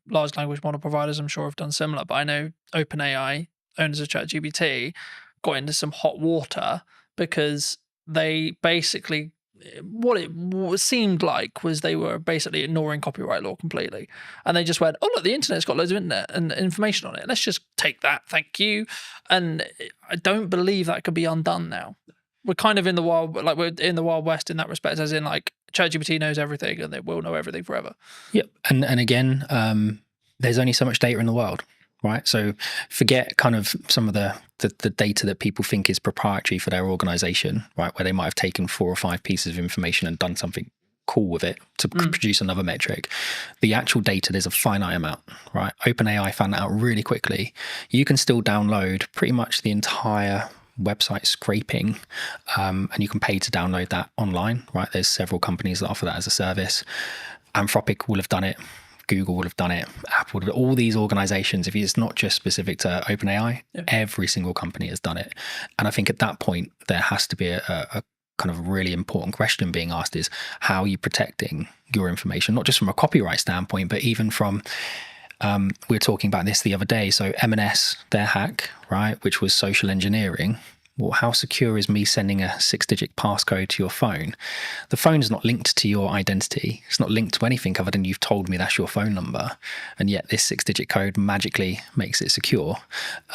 large language model providers, I'm sure, have done similar. But I know OpenAI, owners of ChatGPT, got into some hot water because they basically, what it seemed like was they were basically ignoring copyright law completely. And they just went, oh, look, the internet's got loads of internet and information on it. Let's just take that. Thank you. And I don't believe that could be undone now. We're kind of in the wild, like we're in the Wild West in that respect, as in like ChatGPT knows everything and they will know everything forever. Yep. And again, there's only so much data in the world, right? So forget kind of some of the data that people think is proprietary for their organization, right? Where they might have taken 4 or 5 pieces of information and done something cool with it to produce another metric. The actual data, there's a finite amount, right? OpenAI found that out really quickly. You can still download pretty much the entire website scraping, and you can pay to download that online, right? There's several companies that offer that as a service. Anthropic will have done it. Google will have done it. Apple, all these organizations, if it's not just specific to OpenAI, every single company has done it. And I think at that point, there has to be a kind of really important question being asked is, how are you protecting your information? Not just from a copyright standpoint, but even from, we were talking about this the other day. So M&S, their hack, right, which was social engineering. Well, how secure is me sending a 6-digit passcode to your phone? The phone's not linked to your identity. It's not linked to anything other than you've told me that's your phone number. And yet this 6-digit code magically makes it secure.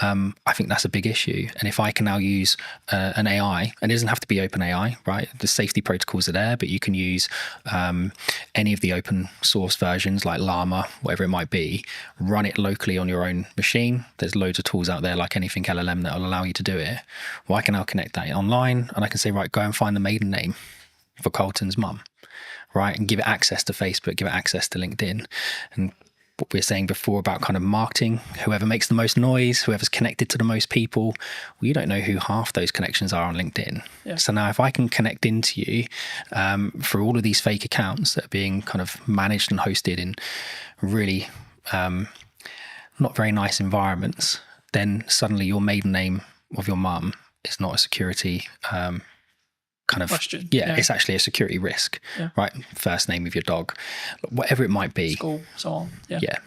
I think that's a big issue. And if I can now use an AI, and it doesn't have to be OpenAI, right? The safety protocols are there, but you can use any of the open source versions like Llama, whatever it might be, run it locally on your own machine. There's loads of tools out there like anything LLM that will allow you to do it. Well, I can now connect that online and I can say, right, go and find the maiden name for Colton's mum, right? And give it access to Facebook, give it access to LinkedIn. And what we were saying before about kind of marketing, whoever makes the most noise, whoever's connected to the most people, well, you don't know who half those connections are on LinkedIn. Yeah. So now if I can connect into you through all of these fake accounts that are being kind of managed and hosted in really not very nice environments, then suddenly your maiden name of your mum is not a security kind of question. Yeah, it's actually a security risk, right? First name of your dog, whatever it might be. School, so on. Yeah.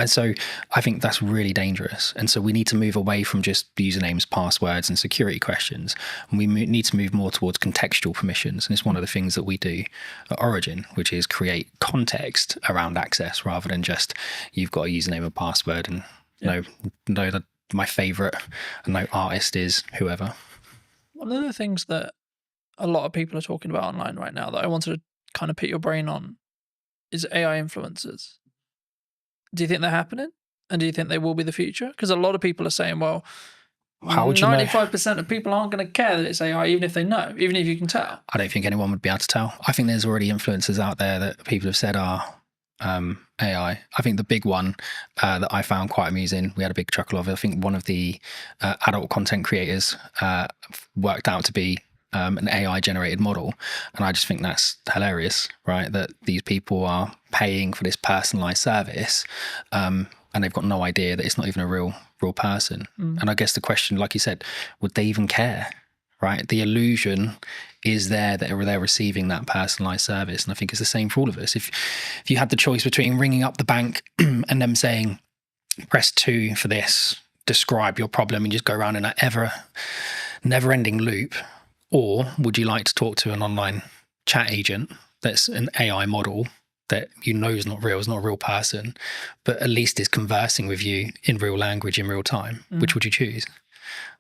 So I think that's really dangerous. And so we need to move away from just usernames, passwords, and security questions. And we need to move more towards contextual permissions. And it's one of the things that we do at Origin, which is create context around access rather than just you've got a username and password and know that my favorite artist is whoever. One of the things that a lot of people are talking about online right now that I wanted to kind of pick your brain on is AI influencers. Do you think they're happening? And do you think they will be the future? Because a lot of people are saying, well, how would you 95% of people aren't going to care that it's AI, even if they know, even if you can tell. I don't think anyone would be able to tell. I think there's already influencers out there that people have said are AI. I think the big one that I found quite amusing, we had a big chuckle of it. I think one of the adult content creators worked out to be an AI generated model. And I just think that's hilarious, right? That these people are paying for this personalized service and they've got no idea that it's not even a real person. And I guess the question, like you said, would they even care? right? The illusion is there that they're receiving that personalized service. And I think it's the same for all of us. If you had the choice between ringing up the bank and them saying, press 2 for this, describe your problem, and just go around in an never-ending loop, or would you like to talk to an online chat agent that's an AI model that you know is not real, is not a real person, but at least is conversing with you in real language in real time? Which would you choose?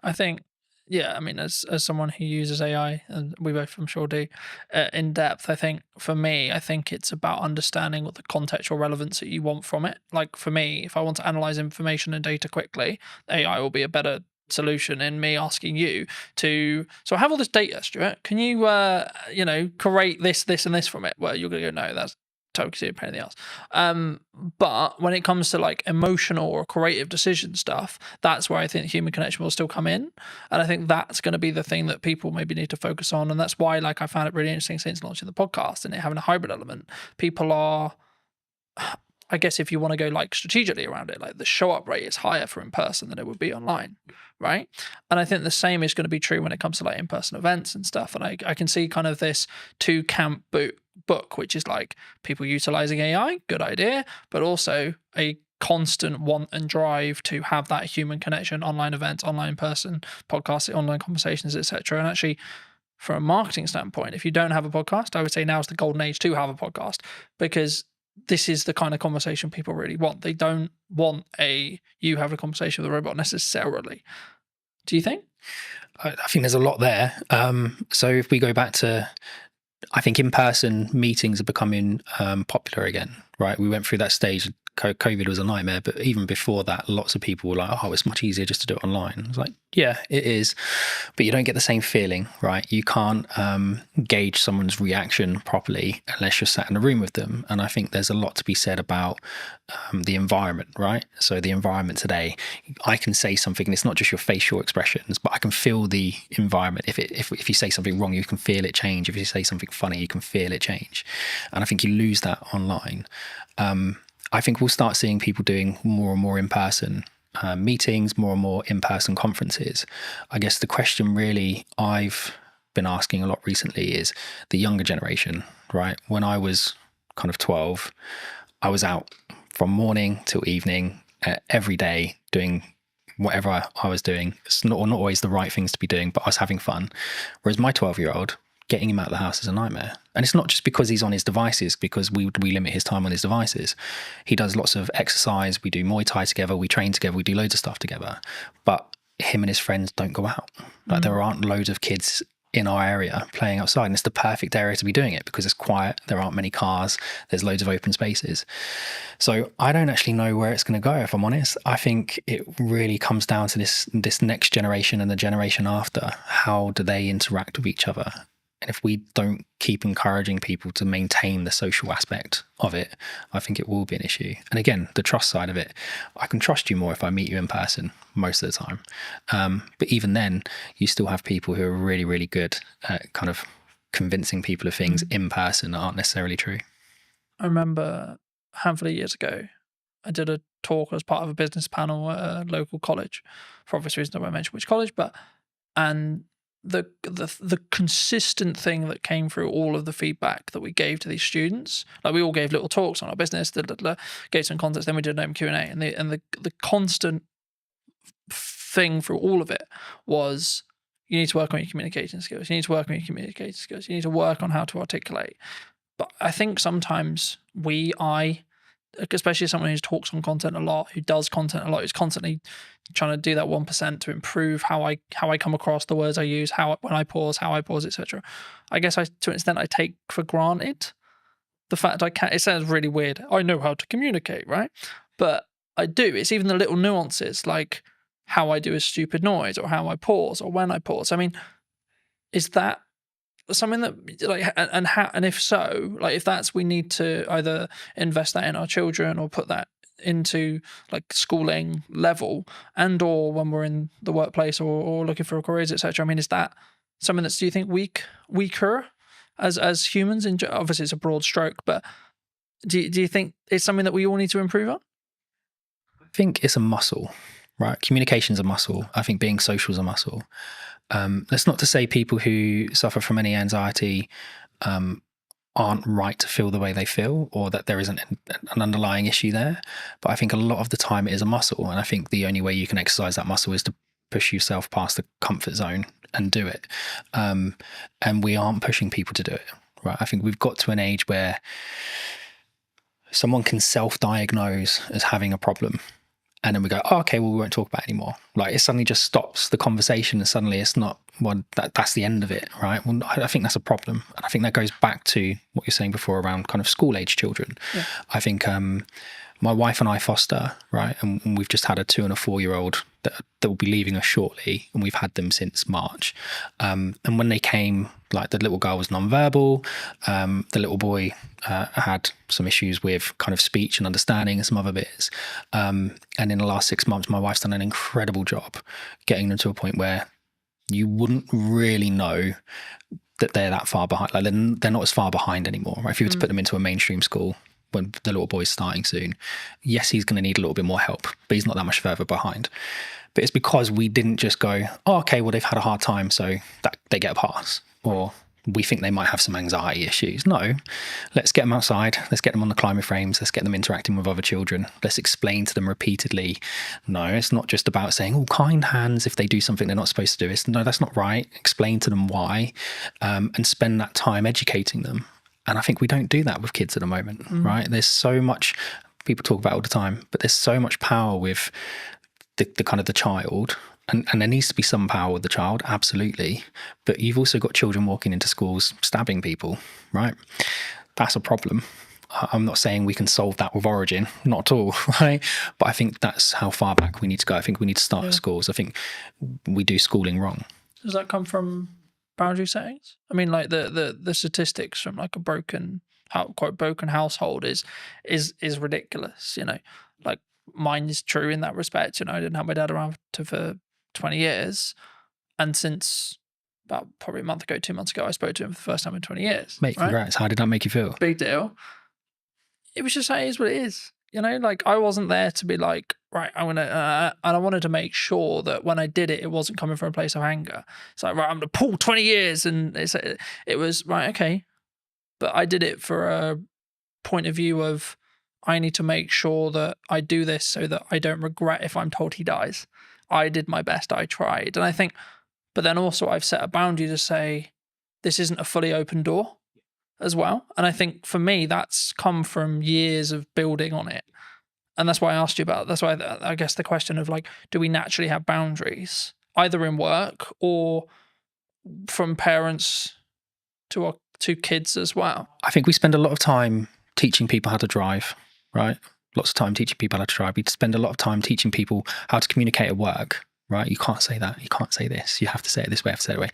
I think, yeah, I mean, as someone who uses AI, and we both, I'm sure, do, in depth, I think for me, I think it's about understanding what the contextual relevance that you want from it. Like for me, if I want to analyze information and data quickly, AI will be a better solution in me asking you to, so I have all this data, Stuart, can you create this and this from it? Well, you're gonna go, no, that's totally a pain in the ass. But when it comes to like emotional or creative decision stuff, that's where I think human connection will still come in, and I think that's going to be the thing that people maybe need to focus on. And that's why, like, I found it really interesting since launching the podcast and it having a hybrid element. People are, I guess, if you want to go like strategically around it, like the show up rate is higher for in person than it would be online, right? And I think the same is going to be true when it comes to like in person events and stuff. And I can see kind of this two camp book, which is like people utilizing AI, good idea, but also a constant want and drive to have that human connection, online events, online person, podcasts, online conversations, etc. And actually, from a marketing standpoint, if you don't have a podcast, I would say now is the golden age to have a podcast, because this is the kind of conversation people really want. They don't want you have a conversation with a robot necessarily. Do you think? I think there's a lot there. So if we go back to, I think in-person meetings are becoming popular again, right? We went through that stage. COVID was a nightmare, but even before that, lots of people were like, oh, it's much easier just to do it online. I was like, yeah, it is, but you don't get the same feeling, right? You can't gauge someone's reaction properly unless you're sat in a room with them. And I think there's a lot to be said about the environment, right? So the environment today, I can say something and it's not just your facial expressions, but I can feel the environment. If you say something wrong, you can feel it change. If you say something funny, you can feel it change. And I think you lose that online. I think we'll start seeing people doing more and more in-person meetings, more and more in-person conferences. I guess the question really I've been asking a lot recently is the younger generation, right? When I was kind of 12, I was out from morning till evening every day doing whatever I was doing. It's not always the right things to be doing, but I was having fun. Whereas my 12-year-old, getting him out of the house is a nightmare. And it's not just because he's on his devices, because we limit his time on his devices. He does lots of exercise. We do Muay Thai together. We train together. We do loads of stuff together. But him and his friends don't go out. Like there aren't loads of kids in our area playing outside. And it's the perfect area to be doing it because it's quiet. There aren't many cars. There's loads of open spaces. So I don't actually know where it's going to go, if I'm honest. I think it really comes down to this next generation and the generation after. How do they interact with each other? And if we don't keep encouraging people to maintain the social aspect of it, I think it will be an issue. And again, the trust side of it, I can trust you more if I meet you in person most of the time. But even then, you still have people who are really, really good at kind of convincing people of things in person that aren't necessarily true. I remember a handful of years ago, I did a talk as part of a business panel at a local college. For obvious reasons, I won't mention which college, and the consistent thing that came through all of the feedback that we gave to these students, like we all gave little talks on our business, gave some context, then we did an open Q&A, and the constant thing through all of it was, you need to work on your communication skills, you need to work on your communication skills, you need to work on how to articulate. But I think sometimes especially someone who talks on content a lot, who does content a lot, who's constantly trying to do that 1% to improve how I come across, the words I use, when I pause, etc. I guess to an extent I take for granted the fact it sounds really weird. I know how to communicate, right? But I do. It's even the little nuances, like how I do a stupid noise or how I pause or when I pause. I mean, is that something that, like, and if so, like, if that's, we need to either invest that in our children or put that into like schooling level, and or when we're in the workplace or looking for careers, etc. I mean, is that something that's, do you think, weaker as humans? Obviously it's a broad stroke, but do you think it's something that we all need to improve on? I think it's a muscle, right? Communication's a muscle. I think being social is a muscle. That's not to say people who suffer from any anxiety aren't right to feel the way they feel, or that there isn't an underlying issue there. But I think a lot of the time it is a muscle, and I think the only way you can exercise that muscle is to push yourself past the comfort zone and do it. And we aren't pushing people to do it, right? I think we've got to an age where someone can self-diagnose as having a problem, and then we go, oh, okay, well, we won't talk about it anymore. Like, it suddenly just stops the conversation, and suddenly it's not, well, that's the end of it, right? Well, I think that's a problem. And I think that goes back to what you're saying before around kind of school-age children. Yeah. I think my wife and I foster, right? And we've just had a 2 and a 4-year-old that will be leaving us shortly, and we've had them since March. And when they came, like, the little girl was nonverbal, the little boy had some issues with kind of speech and understanding and some other bits. And in the last 6 months, my wife's done an incredible job getting them to a point where you wouldn't really know that they're that far behind. Like, they're not as far behind anymore, right? If you were to put them into a mainstream school when the little boy's starting soon, yes, he's going to need a little bit more help, but he's not that much further behind. But it's because we didn't just go, oh, okay, well, they've had a hard time, so that they get a pass, or we think they might have some anxiety issues. No, let's get them outside. Let's get them on the climber frames. Let's get them interacting with other children. Let's explain to them repeatedly. No, it's not just about saying, oh, kind hands if they do something they're not supposed to do. It's, no, that's not right. Explain to them why, and spend that time educating them. And I think we don't do that with kids at the moment, right? There's so much, people talk about it all the time, but there's so much power with the kind of the child. And there needs to be some power with the child, absolutely. But you've also got children walking into schools stabbing people, right? That's a problem. I'm not saying we can solve that with Origin, not at all, right? But I think that's how far back we need to go. I think we need to start at schools. I think we do schooling wrong. Does that come from boundary settings? I mean, like the statistics from like a quote broken household is ridiculous, you know. Like, mine is true in that respect. You know, I didn't have my dad around for 20 years, and since about probably a month ago, 2 months ago, I spoke to him for the first time in 20 years. Mate, congrats. Right? How did that make you feel? Big deal. It was just like, it is what it is. You know, like, I wasn't there to be like, right, I'm going to, and I wanted to make sure that when I did it, it wasn't coming from a place of anger. It's like, right, I'm going to pull 20 years. And it was, right, okay. But I did it for a point of view of, I need to make sure that I do this so that I don't regret if I'm told he dies. I did my best. I tried. And I think, but then also I've set a boundary to say, this isn't a fully open door as well. And I think for me, that's come from years of building on it. And that's why I asked you about, that's why I guess the question of like, do we naturally have boundaries, either in work or from parents to kids as well? I think we spend a lot of time teaching people how to drive, right? Lots of time teaching people how to drive. We spend a lot of time teaching people how to communicate at work, right? You can't say that. You can't say this. You have to say it this way. You have to say it that way.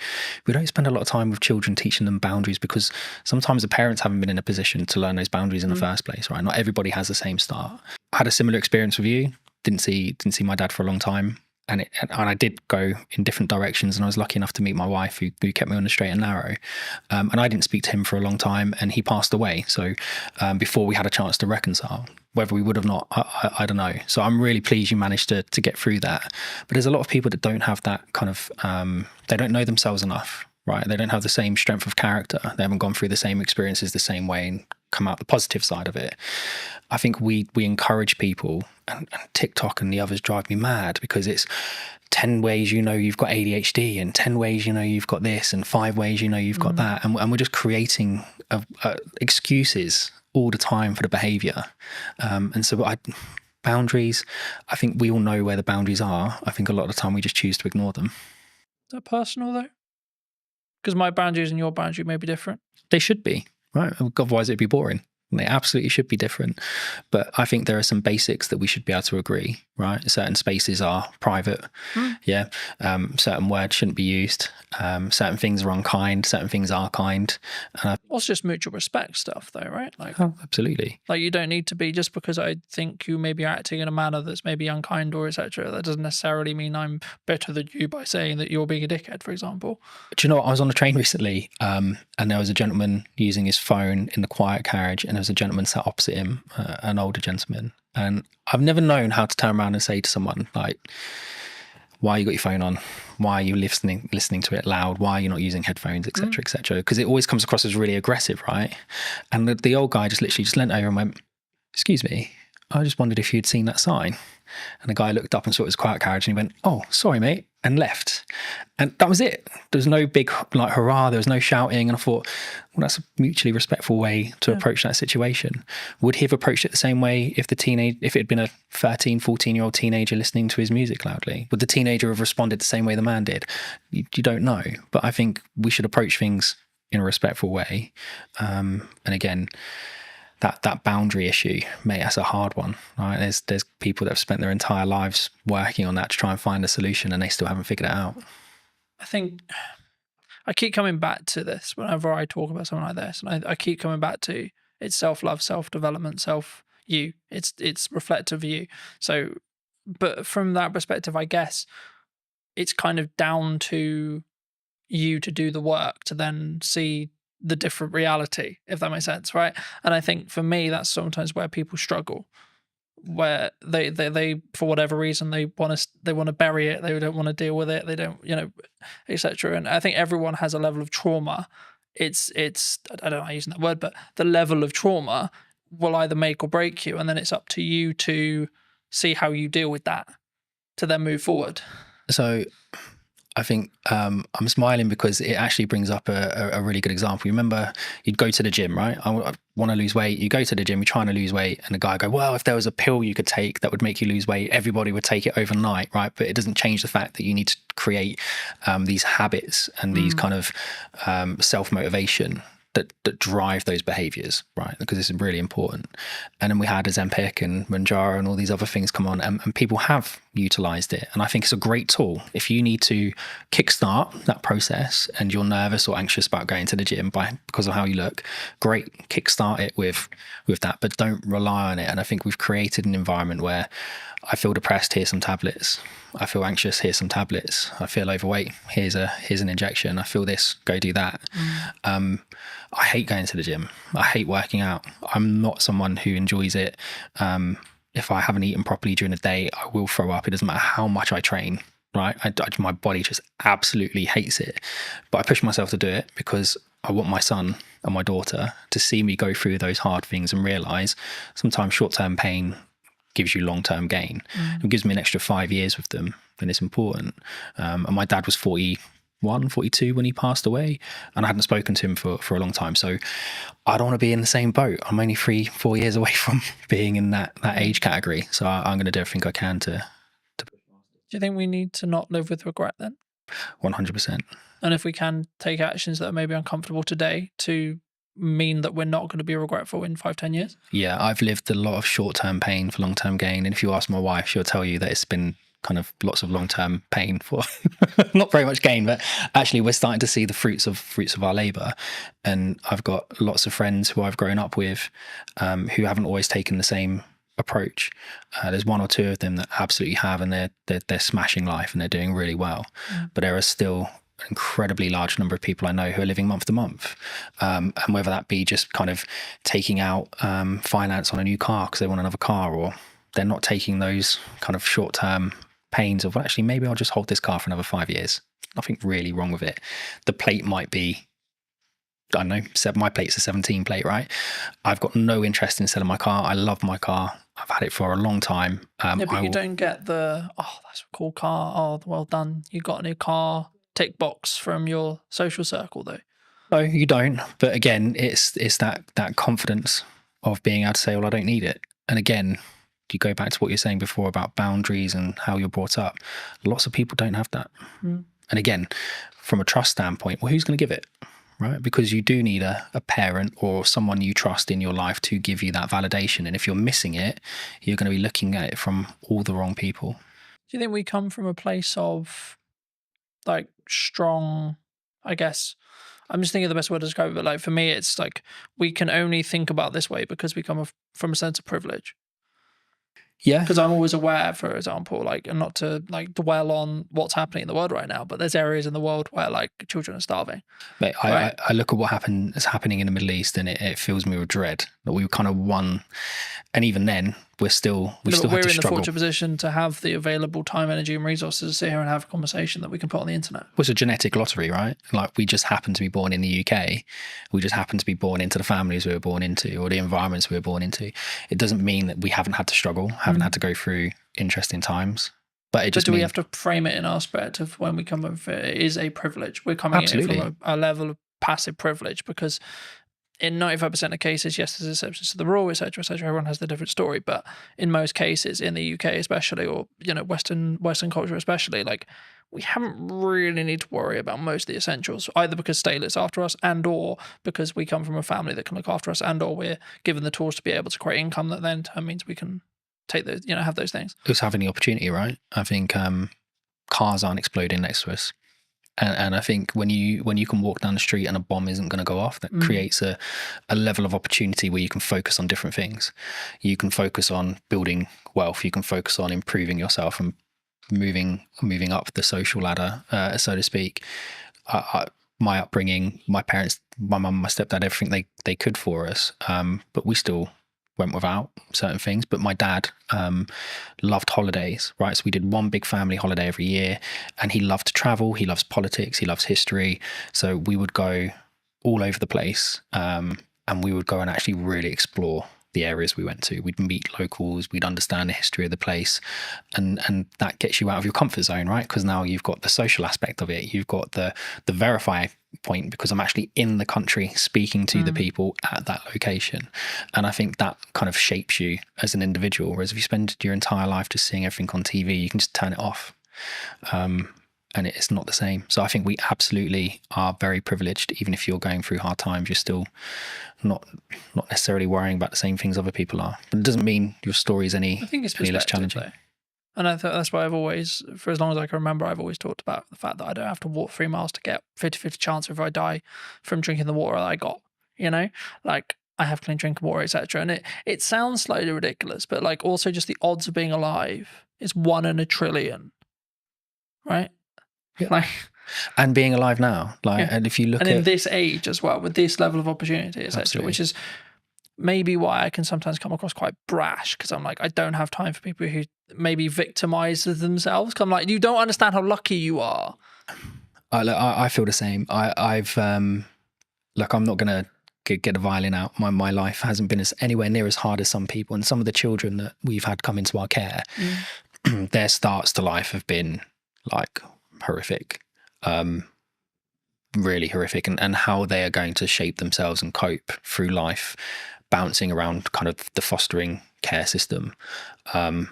We don't spend a lot of time with children teaching them boundaries because sometimes the parents haven't been in a position to learn those boundaries in the first place, right? Not everybody has the same start. I had a similar experience with you. Didn't see my dad for a long time. And I did go in different directions, and I was lucky enough to meet my wife who kept me on the straight and narrow. And I didn't speak to him for a long time, and he passed away. So before we had a chance to reconcile, whether we would have not, I don't know. So I'm really pleased you managed to get through that. But there's a lot of people that don't have that kind of, they don't know themselves enough, right? They don't have the same strength of character. They haven't gone through the same experiences the same way and come out the positive side of it. I think we encourage people, and TikTok and the others drive me mad because it's 10 ways you know you've got ADHD, and 10 ways you know you've got this, and 5 ways you know you've got that. And we're just creating excuses all the time for the behavior. And so boundaries, I think we all know where the boundaries are. I think a lot of the time we just choose to ignore them. Is that personal though? Because my boundaries and your boundary may be different. They should be, right? Otherwise it'd be boring. They absolutely should be different. But I think there are some basics that we should be able to agree, right? Certain spaces are private. Yeah. Certain words shouldn't be used. Certain things are unkind. Certain things are kind. It's just mutual respect stuff though, right? Like, oh, absolutely. Like, you don't need to be, just because I think you may be acting in a manner that's maybe unkind or etc., that doesn't necessarily mean I'm better than you by saying that you're being a dickhead, for example. Do you know what? I was on a train recently, and there was a gentleman using his phone in the quiet carriage, and there was a gentleman sat opposite him, an older gentleman. And I've never known how to turn around and say to someone, like, why you got your phone on, why are you listening to it loud, why are you not using headphones, etc., etc. Because it always comes across as really aggressive, right? And the old guy just literally just leant over and went, "Excuse me, I just wondered if you'd seen that sign." And the guy looked up and saw it was a quiet carriage and he went, "Oh, sorry, mate," and left. And that was it. There was no big like hurrah, there was no shouting. And I thought, well, that's a mutually respectful way to approach that situation. Would he have approached it the same way if it had been a 13, 14-year-old teenager listening to his music loudly? Would the teenager have responded the same way the man did? You don't know. But I think we should approach things in a respectful way. And again, that boundary issue, mate, that's a hard one, right? There's people that have spent their entire lives working on that to try and find a solution, and they still haven't figured it out. I think I keep coming back to this whenever I talk about something like this, and I keep coming back to it's self-love, self-development, self-you. It's reflective of you. So, but from that perspective, I guess it's kind of down to you to do the work to then see the different reality, if that makes sense, right? And I think for me, that's sometimes where people struggle, where they for whatever reason they want to bury it, they don't want to deal with it, they don't, etc. And I think everyone has a level of trauma. It's I don't know using that word, but the level of trauma will either make or break you, and then it's up to you to see how you deal with that to then move forward. So I think I'm smiling because it actually brings up a really good example. You remember you'd go to the gym, right? I want to lose weight. You go to the gym, you're trying to lose weight, and the guy go, well, if there was a pill you could take that would make you lose weight, everybody would take it overnight, right? But it doesn't change the fact that you need to create these habits and these kind of self-motivation that drive those behaviors, right? Because this is really important. And then we had Ozempic and Manjaro and all these other things come on, and people have utilized it. And I think it's a great tool. If you need to kickstart that process and you're nervous or anxious about going to the gym because of how you look, great, kickstart it with that, but don't rely on it. And I think we've created an environment where I feel depressed, here's some tablets. I feel anxious, here's some tablets. I feel overweight, here's an injection. I feel this, go do that. I hate going to the gym. I hate working out. I'm not someone who enjoys it. If I haven't eaten properly during the day, I will throw up. It doesn't matter how much I train, right? My body just absolutely hates it. But I push myself to do it because I want my son and my daughter to see me go through those hard things and realize sometimes short-term pain gives you long-term gain. It gives me an extra 5 years with them, and it's important. And my dad was 41, 42 when he passed away, and I hadn't spoken to him for a long time. So I don't want to be in the same boat. I'm only 3-4 years away from being in that age category. So I'm going to do everything I can to. Do you think we need to not live with regret then? 100%. And if we can take actions that are maybe uncomfortable today to mean that we're not going to be regretful in 5-10 years? Yeah, I've lived a lot of short-term pain for long-term gain. And if you ask my wife, she'll tell you that it's been kind of lots of long-term pain for not very much gain, but actually we're starting to see the fruits of our labor. And I've got lots of friends who I've grown up with who haven't always taken the same approach. There's 1 or 2 of them that absolutely have, and they're smashing life and they're doing really well. But there are still an incredibly large number of people I know who are living month to month, and whether that be just kind of taking out finance on a new car because they want another car, or they're not taking those kind of short-term pains of, well, actually maybe I'll just hold this car for another 5 years. Nothing really wrong with it. The plate might be, I don't know, my plate's a 17 plate, right? I've got no interest in selling my car. I love my car. I've had it for a long time. But you don't get the, oh, that's a cool car. Oh, well done. You got a new car. Tick box from your social circle, though. No, you don't. But again, it's that confidence of being able to say, well, I don't need it. And again, you go back to what you're saying before about boundaries and how you're brought up. Lots of people don't have that. And again, from a trust standpoint, well, who's going to give it? Right? Because you do need a parent or someone you trust in your life to give you that validation. And if you're missing it, you're going to be looking at it from all the wrong people. Do you think we come from a place of like strong, I guess, I'm just thinking of the best word to describe it, but like for me, it's like we can only think about this way because we come from a sense of privilege. Yeah. Because I'm always aware, for example, like, and not to like dwell on what's happening in the world right now, but there's areas in the world where like children are starving. Mate, I look at what is happening in the Middle East, and it fills me with dread that we kind of won And even then, we still We're had to in the struggle. fortunate position to have the available time, energy, and resources to sit here and have a conversation that we can put on the internet. It was a genetic lottery, right? Like, we just happened to be born in the UK. We just happened to be born into the families we were born into, or the environments we were born into. It doesn't mean that we haven't had to struggle, haven't had to go through interesting times. But it just do we have to frame it in our aspect of when we come in? It is a privilege. We're coming in from a level of passive privilege, because in 95% of cases, yes, there's exceptions to the rule, etc., etc. Everyone has the different story, but in most cases, in the UK especially, or Western culture especially, like, we haven't really need to worry about most of the essentials, either because state looks after us, and or because we come from a family that can look after us, and or we're given the tools to be able to create income that then means we can take those, have those things. It's having the opportunity, right? I think cars aren't exploding next to us. And I think when you can walk down the street and a bomb isn't going to go off, that creates a level of opportunity where you can focus on different things. You can focus on building wealth. You can focus on improving yourself and moving up the social ladder, so to speak. My upbringing, my parents, my mum, my stepdad, everything they could for us, but we still went without certain things. But my dad loved holidays, right? So we did one big family holiday every year, and he loved to travel. He loves politics. He loves history. So we would go all over the place, and we would go and actually really explore the areas we went to. We'd meet locals. We'd understand the history of the place, and that gets you out of your comfort zone, right? Because now you've got the social aspect of it. You've got the verify point, because I'm actually in the country speaking to the people at that location. And I think that kind of shapes you as an individual. Whereas if you spend your entire life just seeing everything on TV, you can just turn it off. And it's not the same. So I think we absolutely are very privileged. Even if you're going through hard times, you're still not necessarily worrying about the same things other people are. But it doesn't mean your story is any less challenging. Though. And I thought that's why I've always, for as long as I can remember, I've always talked about the fact that I don't have to walk 3 miles to get 50-50 chance if I die from drinking the water that I got, like, I have clean drinking water, etc. And it sounds slightly ridiculous, but like, also just the odds of being alive is 1 in a trillion, right? Yeah. Like, and being alive now, like, and if you look in this age as well, with this level of opportunity, etc., which is maybe why I can sometimes come across quite brash, because I'm like, I don't have time for people who maybe victimize themselves. I'm like, you don't understand how lucky you are. I feel the same. I've look, I'm not gonna get a violin out. My life hasn't been anywhere near as hard as some people, and some of the children that we've had come into our care, their starts to life have been like horrific, really horrific, and how they are going to shape themselves and cope through life, bouncing around kind of the fostering care system, I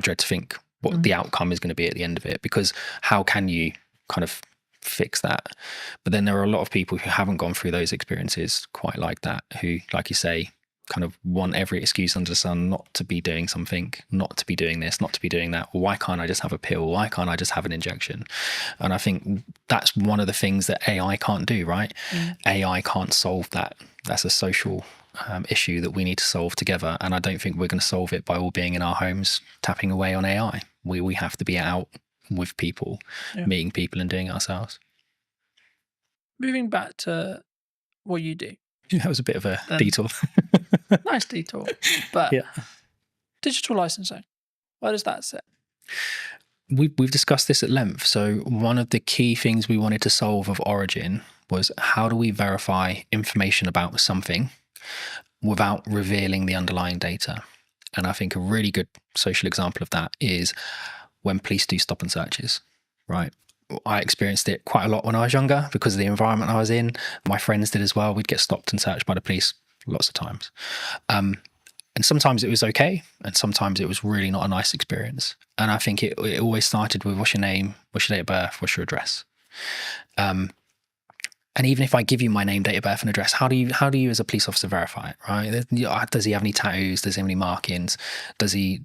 dread to think what the outcome is going to be at the end of it, because how can you kind of fix that? But then there are a lot of people who haven't gone through those experiences quite like that, who, like you say, kind of want every excuse under the sun not to be doing something, not to be doing this, not to be doing that. Why can't I just have a pill? Why can't I just have an injection? And I think that's one of the things that AI can't do, right? AI can't solve that. That's a social issue that we need to solve together. And I don't think we're going to solve it by all being in our homes tapping away on AI. We have to be out with people, meeting people and doing it ourselves. Moving back to what you do. That was a bit of a detour. Nice detour. But digital licensing, where does that sit? We've discussed this at length. So one of the key things we wanted to solve of Origin was, how do we verify information about something without revealing the underlying data? And I think a really good social example of that is when police do stop and searches, right? I experienced it quite a lot when I was younger because of the environment I was in. My friends did as well. We'd get stopped and searched by the police lots of times. And sometimes it was okay, and sometimes it was really not a nice experience. And I think it always started with, what's your name, what's your date of birth, what's your address? And even if I give you my name, date of birth, and address, how do you as a police officer verify it, right? Does he have any tattoos? Does he have any markings? Does he,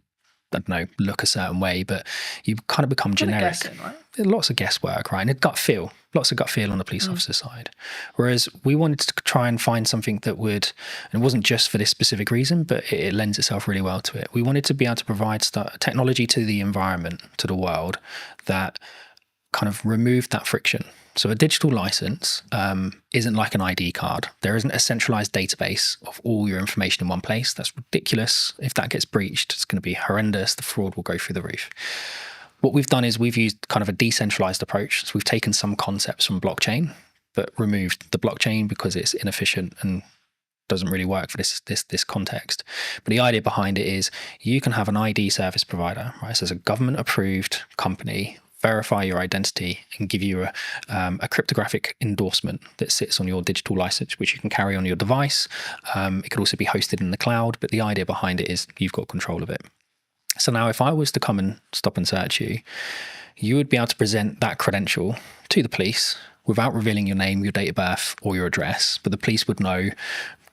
I don't know, look a certain way? But you kind of become generic. Guessing, right? Lots of guesswork, right? And lots of gut feel on the police officer side. Whereas we wanted to try and find something that would, and it wasn't just for this specific reason, but it lends itself really well to it. We wanted to be able to provide technology to the environment, to the world, that kind of removed that friction, So a digital license isn't like an ID card. There isn't a centralized database of all your information in one place. That's ridiculous. If that gets breached, it's going to be horrendous. The fraud will go through the roof. What we've done is we've used kind of a decentralized approach. So we've taken some concepts from blockchain, but removed the blockchain because it's inefficient and doesn't really work for this context. But the idea behind it is you can have an ID service provider, right? So as a government approved company, verify your identity and give you a cryptographic endorsement that sits on your digital license, which you can carry on your device. It could also be hosted in the cloud, but the idea behind it is you've got control of it. So now if I was to come and stop and search you, you would be able to present that credential to the police without revealing your name, your date of birth, or your address, but the police would know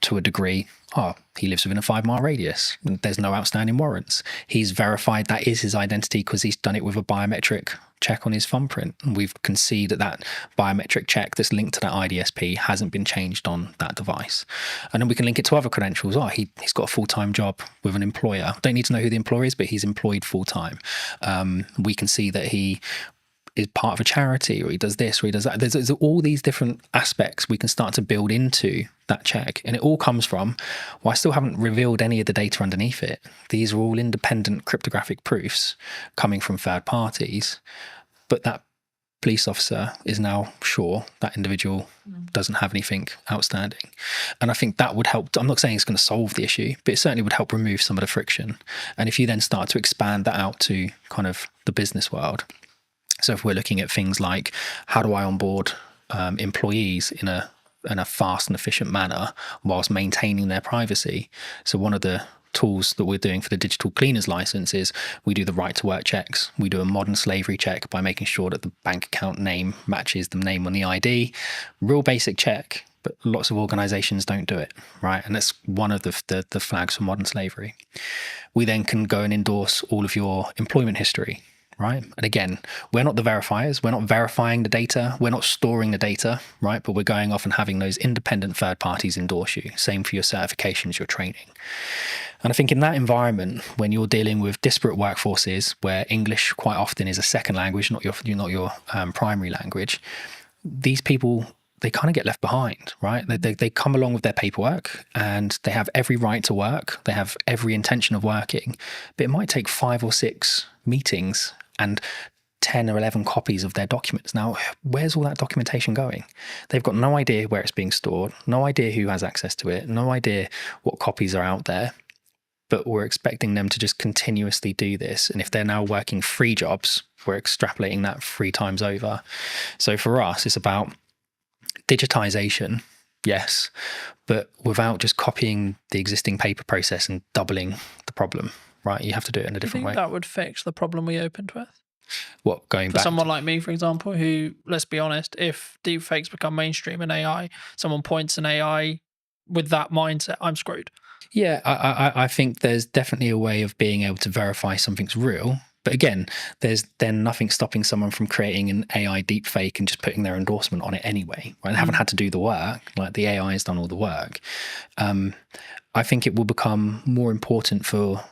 to a degree, oh, he lives within a 5-mile radius. There's no outstanding warrants. He's verified that is his identity because he's done it with a biometric check on his thumbprint. And we've conceded that biometric check that's linked to that IDSP hasn't been changed on that device. And then we can link it to other credentials. Oh, he's got a full-time job with an employer. Don't need to know who the employer is, but he's employed full-time. We can see that he is part of a charity, or he does this, or he does that. There's all these different aspects we can start to build into that check. And it all comes from, well, I still haven't revealed any of the data underneath it. These are all independent cryptographic proofs coming from third parties, but that police officer is now sure that individual doesn't have anything outstanding. And I think that would help. I'm not saying it's going to solve the issue, but it certainly would help remove some of the friction. And if you then start to expand that out to kind of the business world, so if we're looking at things like how do I onboard employees in a fast and efficient manner whilst maintaining their privacy. So one of the tools that we're doing for the digital cleaners license is we do the right to work checks. We do a modern slavery check by making sure that the bank account name matches the name on the ID. Real basic check, but lots of organizations don't do it, right? And that's one of the flags for modern slavery. We then can go and endorse all of your employment history. Right. And again, we're not the verifiers. We're not verifying the data. We're not storing the data. Right. But we're going off and having those independent third parties endorse you. Same for your certifications, your training. And I think in that environment, when you're dealing with disparate workforces where English quite often is a second language, not your primary language, these people, they kind of get left behind, right? They come along with their paperwork and they have every right to work. They have every intention of working, but it might take 5 or 6 meetings and 10 or 11 copies of their documents. Now, where's all that documentation going? They've got no idea where it's being stored, no idea who has access to it, no idea what copies are out there, but we're expecting them to just continuously do this. And if they're now working 3 jobs, we're extrapolating that 3 times over. So for us, it's about digitization, yes, but without just copying the existing paper process and doubling the problem. Right, you have to do it in a different way. That would fix the problem we opened with. What, going for back? Someone like me, for example, who, let's be honest, if deepfakes become mainstream in AI, someone points an AI with that mindset, I'm screwed. Yeah, I think there's definitely a way of being able to verify something's real. But again, there's then nothing stopping someone from creating an AI deepfake and just putting their endorsement on it anyway. Right? They haven't had to do the work. Like the AI has done all the work. I think it will become more important for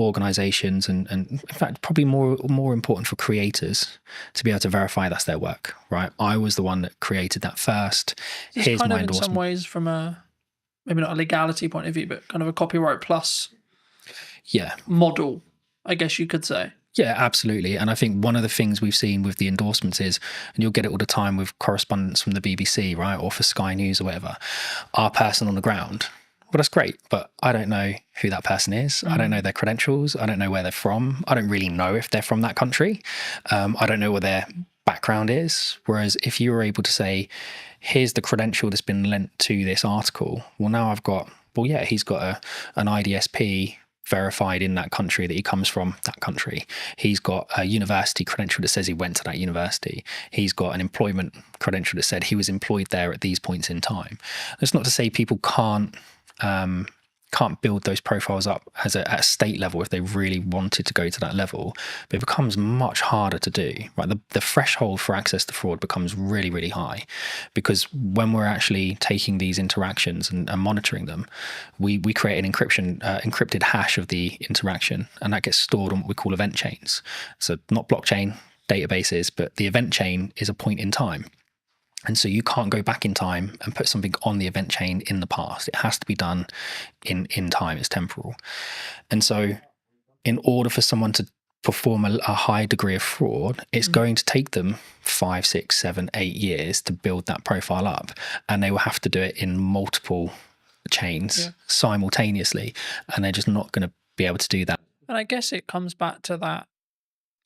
organizations and in fact probably more important for creators to be able to verify that's their work, right? I was the one that created that first. Here's kind my of endorsement. In some ways from a maybe not a legality point of view, but kind of a copyright plus model, I guess you could say. Yeah, absolutely. And I think one of the things we've seen with the endorsements is, and you'll get it all the time with correspondence from the BBC, right, or for Sky News or whatever, our person on the ground. Well, that's great, but I don't know who that person is. I don't know their credentials. I don't know where they're from. I don't really know if they're from that country. I don't know what their background is. Whereas if you were able to say, here's the credential that's been lent to this article, well, now I've got, well, yeah, he's got an IDSP verified in that country that he comes from that country. He's got a university credential that says he went to that university. He's got an employment credential that said he was employed there at these points in time. That's not to say people can't build those profiles up at a state level if they really wanted to go to that level, but it becomes much harder to do, right? The threshold for access to fraud becomes really, really high, because when we're actually taking these interactions and monitoring them, we create an encrypted hash of the interaction, and that gets stored on what we call event chains. So not blockchain databases, but the event chain is a point in time. And so you can't go back in time and put something on the event chain in the past. It has to be done in time. It's temporal. And so in order for someone to perform a high degree of fraud, it's going to take them 5, 6, 7, 8 years to build that profile up. And they will have to do it in multiple chains simultaneously. And they're just not going to be able to do that. And I guess it comes back to that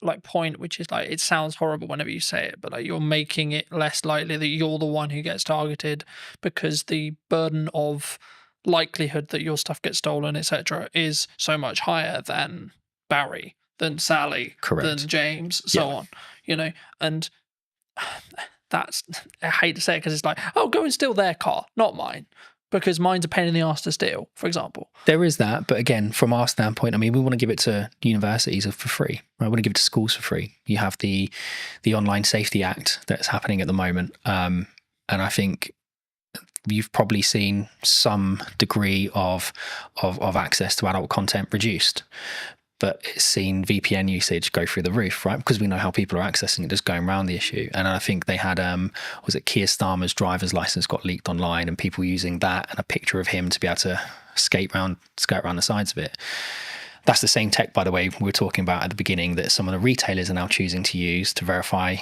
like point, which is like, it sounds horrible whenever you say it, but like you're making it less likely that you're the one who gets targeted, because the burden of likelihood that your stuff gets stolen, etc., is so much higher than Barry, than Sally, than James, so on, you know. And that's, I hate to say it because it's like, oh, go and steal their car, not mine, because mine's a pain in the ass to steal, for example. There is that, but again, from our standpoint, I mean, we want to give it to universities for free. Right? We want to give it to schools for free. You have the Online Safety Act that's happening at the moment, and I think you've probably seen some degree of access to adult content reduced. But it's seen VPN usage go through the roof, right? Because we know how people are accessing it, just going around the issue. And I think they had, was it Keir Starmer's driver's license got leaked online, and people using that and a picture of him to be able to skirt around the sides of it. That's the same tech, by the way, we were talking about at the beginning that some of the retailers are now choosing to use to verify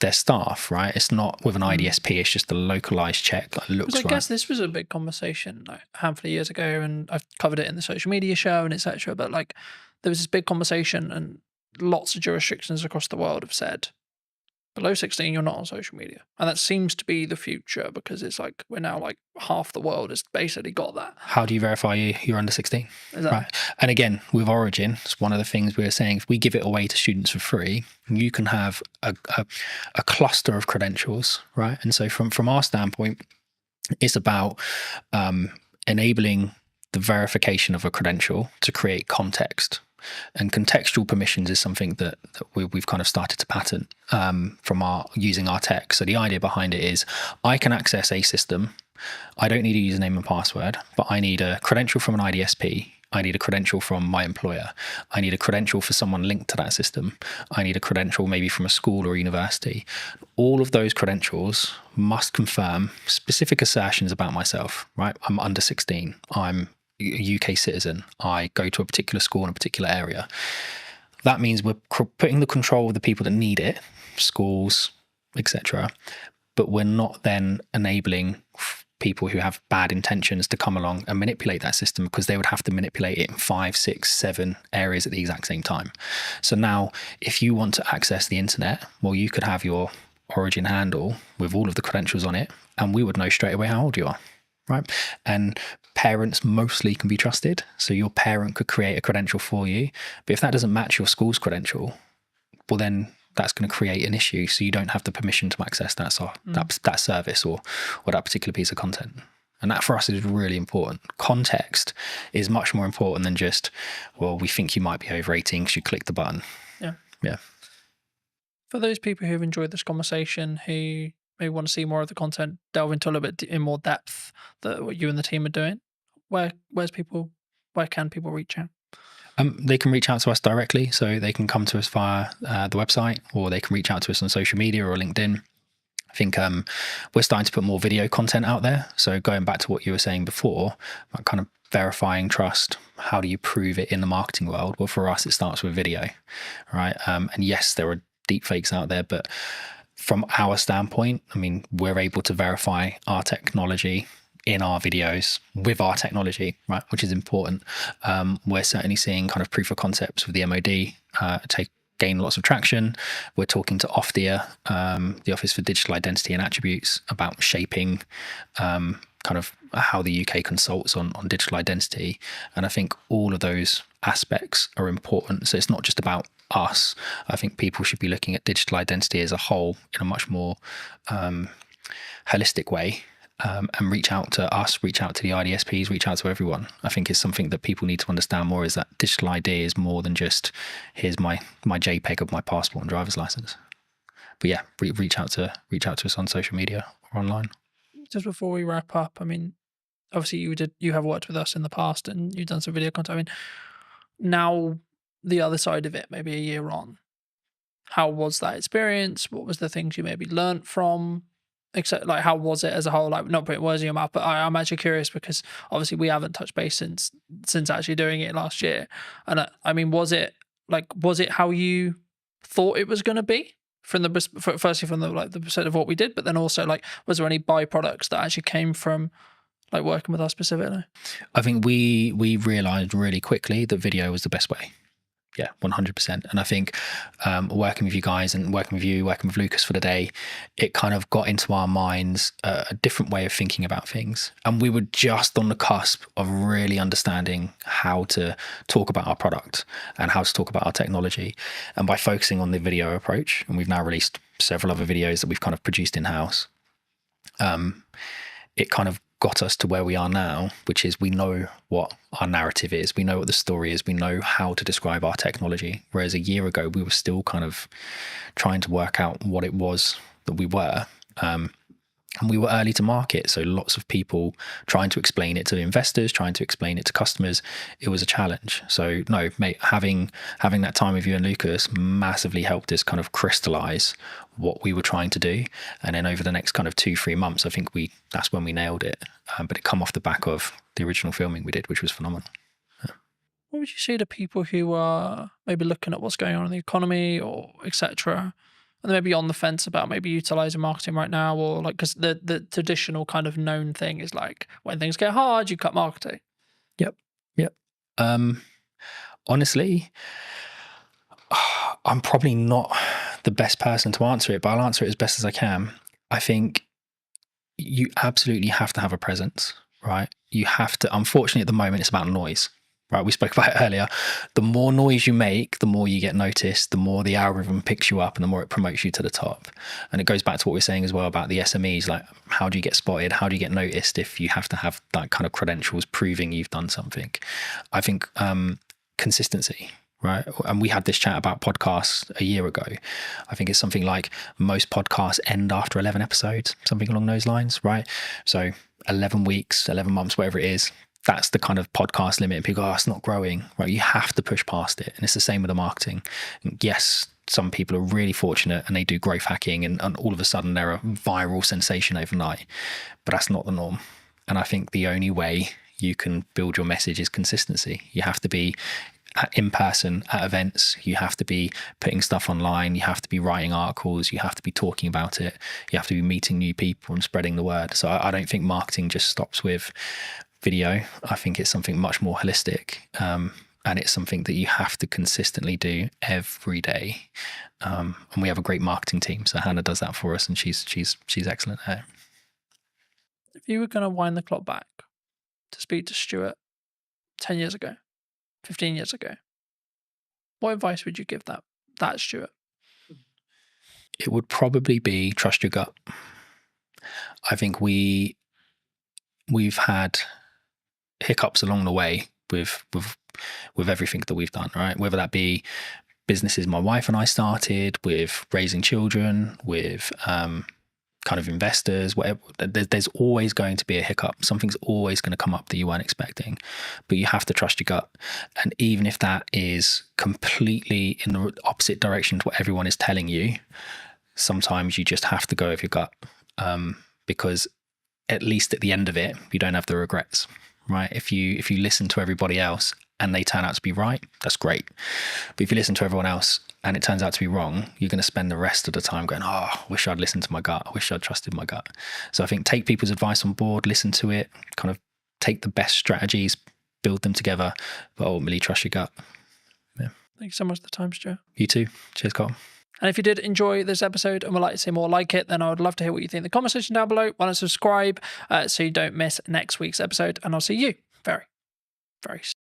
their staff, right? It's not with an IDSP, it's just a localized check that looks right. I guess this was a big conversation like a handful of years ago, and I've covered it in the social media show and etc. But like, there was this big conversation, and lots of jurisdictions across the world have said, below 16, you're not on social media. And that seems to be the future, because it's like, we're now like half the world has basically got that. How do you verify you're under 16? Exactly. Right. And again, with Origin, it's one of the things we were saying, if we give it away to students for free, you can have a cluster of credentials, right? And so from our standpoint, it's about enabling the verification of a credential to create context. And contextual permissions is something that we've kind of started to patent from using our tech. So the idea behind it is, I can access a system. I don't need a username and password, but I need a credential from an IDSP. I need a credential from my employer. I need a credential for someone linked to that system. I need a credential maybe from a school or university. All of those credentials must confirm specific assertions about myself, right? I'm under 16. I'm a UK citizen. I go to a particular school in a particular area. That means we're putting the control of the people that need it, schools, etc. But we're not then enabling people who have bad intentions to come along and manipulate that system, because they would have to manipulate it in 5, 6, 7 areas at the exact same time. So now, if you want to access the internet, well, you could have your Origin handle with all of the credentials on it, and we would know straight away how old you are. Right. And parents mostly can be trusted. So your parent could create a credential for you. But if that doesn't match your school's credential, well, then that's going to create an issue. So you don't have the permission to access that service or that particular piece of content. And that for us is really important. Context is much more important than just, well, we think you might be over 18 because you click the button. Yeah. Yeah. For those people who have enjoyed this conversation, who maybe want to see more of the content, delve into a little bit in more depth that what you and the team are doing, where can people reach out? They can reach out to us directly, so they can come to us via the website, or they can reach out to us on social media or LinkedIn. I think we're starting to put more video content out there. So going back to what you were saying before, about kind of verifying trust, how do you prove it in the marketing world? Well, for us, it starts with video, right? And yes, there are deep fakes out there, but from our standpoint, I mean, we're able to verify our technology in our videos with our technology, right, which is important. We're certainly seeing kind of proof of concepts with the MOD gain lots of traction. We're talking to OFDIA, the Office for Digital Identity and Attributes, about shaping kind of how the UK consults on digital identity. And I think all of those aspects are important. So it's not just about us. I think people should be looking at digital identity as a whole in a much more holistic way, and reach out to us, reach out to the IDSPs, reach out to everyone. I think is something that people need to understand more, is that digital ID is more than just, here's my JPEG of my passport and driver's license. But yeah, reach out to us on social media or online. Just before we wrap up, I mean, obviously you have worked with us in the past and you've done some video content. I mean, now the other side of it, maybe a year on, how was that experience? What was the things you maybe learnt from Except, like, how was it as a whole? Like, not putting words in your mouth, but I'm actually curious because obviously we haven't touched base since actually doing it last year. And I mean, was it how you thought it was going to be from the firstly from the percent of what we did, but then also, like, was there any byproducts that actually came from like working with us specifically? I think we realized really quickly that video was the best way. Yeah, 100%. And I think working with you guys and working with Lucas for the day, it kind of got into our minds a different way of thinking about things. And we were just on the cusp of really understanding how to talk about our product and how to talk about our technology. And by focusing on the video approach, and we've now released several other videos that we've kind of produced in-house, it kind of got us to where we are now, which is we know what our narrative is, we know what the story is, we know how to describe our technology. Whereas a year ago, we were still kind of trying to work out what it was that we were. And we were early to market, so lots of people trying to explain it to investors, trying to explain it to customers. It was a challenge. So no, mate, having that time with you and Lucas massively helped us kind of crystallize what we were trying to do. And then over the next kind of 2-3 months, I think that's when we nailed it. But it come off the back of the original filming we did, which was phenomenal. What would you say to people who are maybe looking at what's going on in the economy or etc., and maybe on the fence about maybe utilizing marketing right now, or like, because the traditional kind of known thing is like when things get hard, you cut marketing. Yep. Honestly, I'm probably not the best person to answer it, but I'll answer it as best as I can. I think you absolutely have to have a presence, right? You have to. Unfortunately, at the moment, it's about noise. Right, we spoke about it earlier. The more noise you make, the more you get noticed, the more the algorithm picks you up and the more it promotes you to the top. And it goes back to what we we're saying as well about the SMEs, like how do you get spotted? How do you get noticed if you have to have that kind of credentials proving you've done something? I think consistency, right? And we had this chat about podcasts a year ago. I think it's something like most podcasts end after 11 episodes, something along those lines, right? So 11 weeks, 11 months, whatever it is, that's the kind of podcast limit. People go, oh, it's not growing, right? You have to push past it. And it's the same with the marketing. Yes, some people are really fortunate and they do growth hacking and all of a sudden they're a viral sensation overnight, but that's not the norm. And I think the only way you can build your message is consistency. You have to be in person at events. You have to be putting stuff online. You have to be writing articles. You have to be talking about it. You have to be meeting new people and spreading the word. So I don't think marketing just stops with video. I think it's something much more holistic, and it's something that you have to consistently do every day. And we have a great marketing team, so Hannah does that for us, and she's excellent at it. If you were going to wind the clock back to speak to Stuart 10 years ago, 15 years ago, what advice would you give that Stuart? It would probably be trust your gut. I think we've had hiccups along the way with everything that we've done, right? Whether that be businesses my wife and I started, with raising children, with kind of investors, whatever. There's always going to be a hiccup. Something's always going to come up that you weren't expecting, but you have to trust your gut. And even if that is completely in the opposite direction to what everyone is telling you, sometimes you just have to go with your gut, because at least at the end of it, you don't have the regrets, right? If you listen to everybody else and they turn out to be right, that's great. But if you listen to everyone else and it turns out to be wrong, you're going to spend the rest of the time going, oh, I wish I'd listened to my gut. I wish I'd trusted my gut. So I think take people's advice on board, listen to it, kind of take the best strategies, build them together, but ultimately trust your gut. Yeah. Thank you so much for the time, Stuart. You too. Cheers, Carl. And if you did enjoy this episode and would like to see more like it, then I would love to hear what you think in the comment section down below. Why not subscribe so you don't miss next week's episode, and I'll see you very, very soon.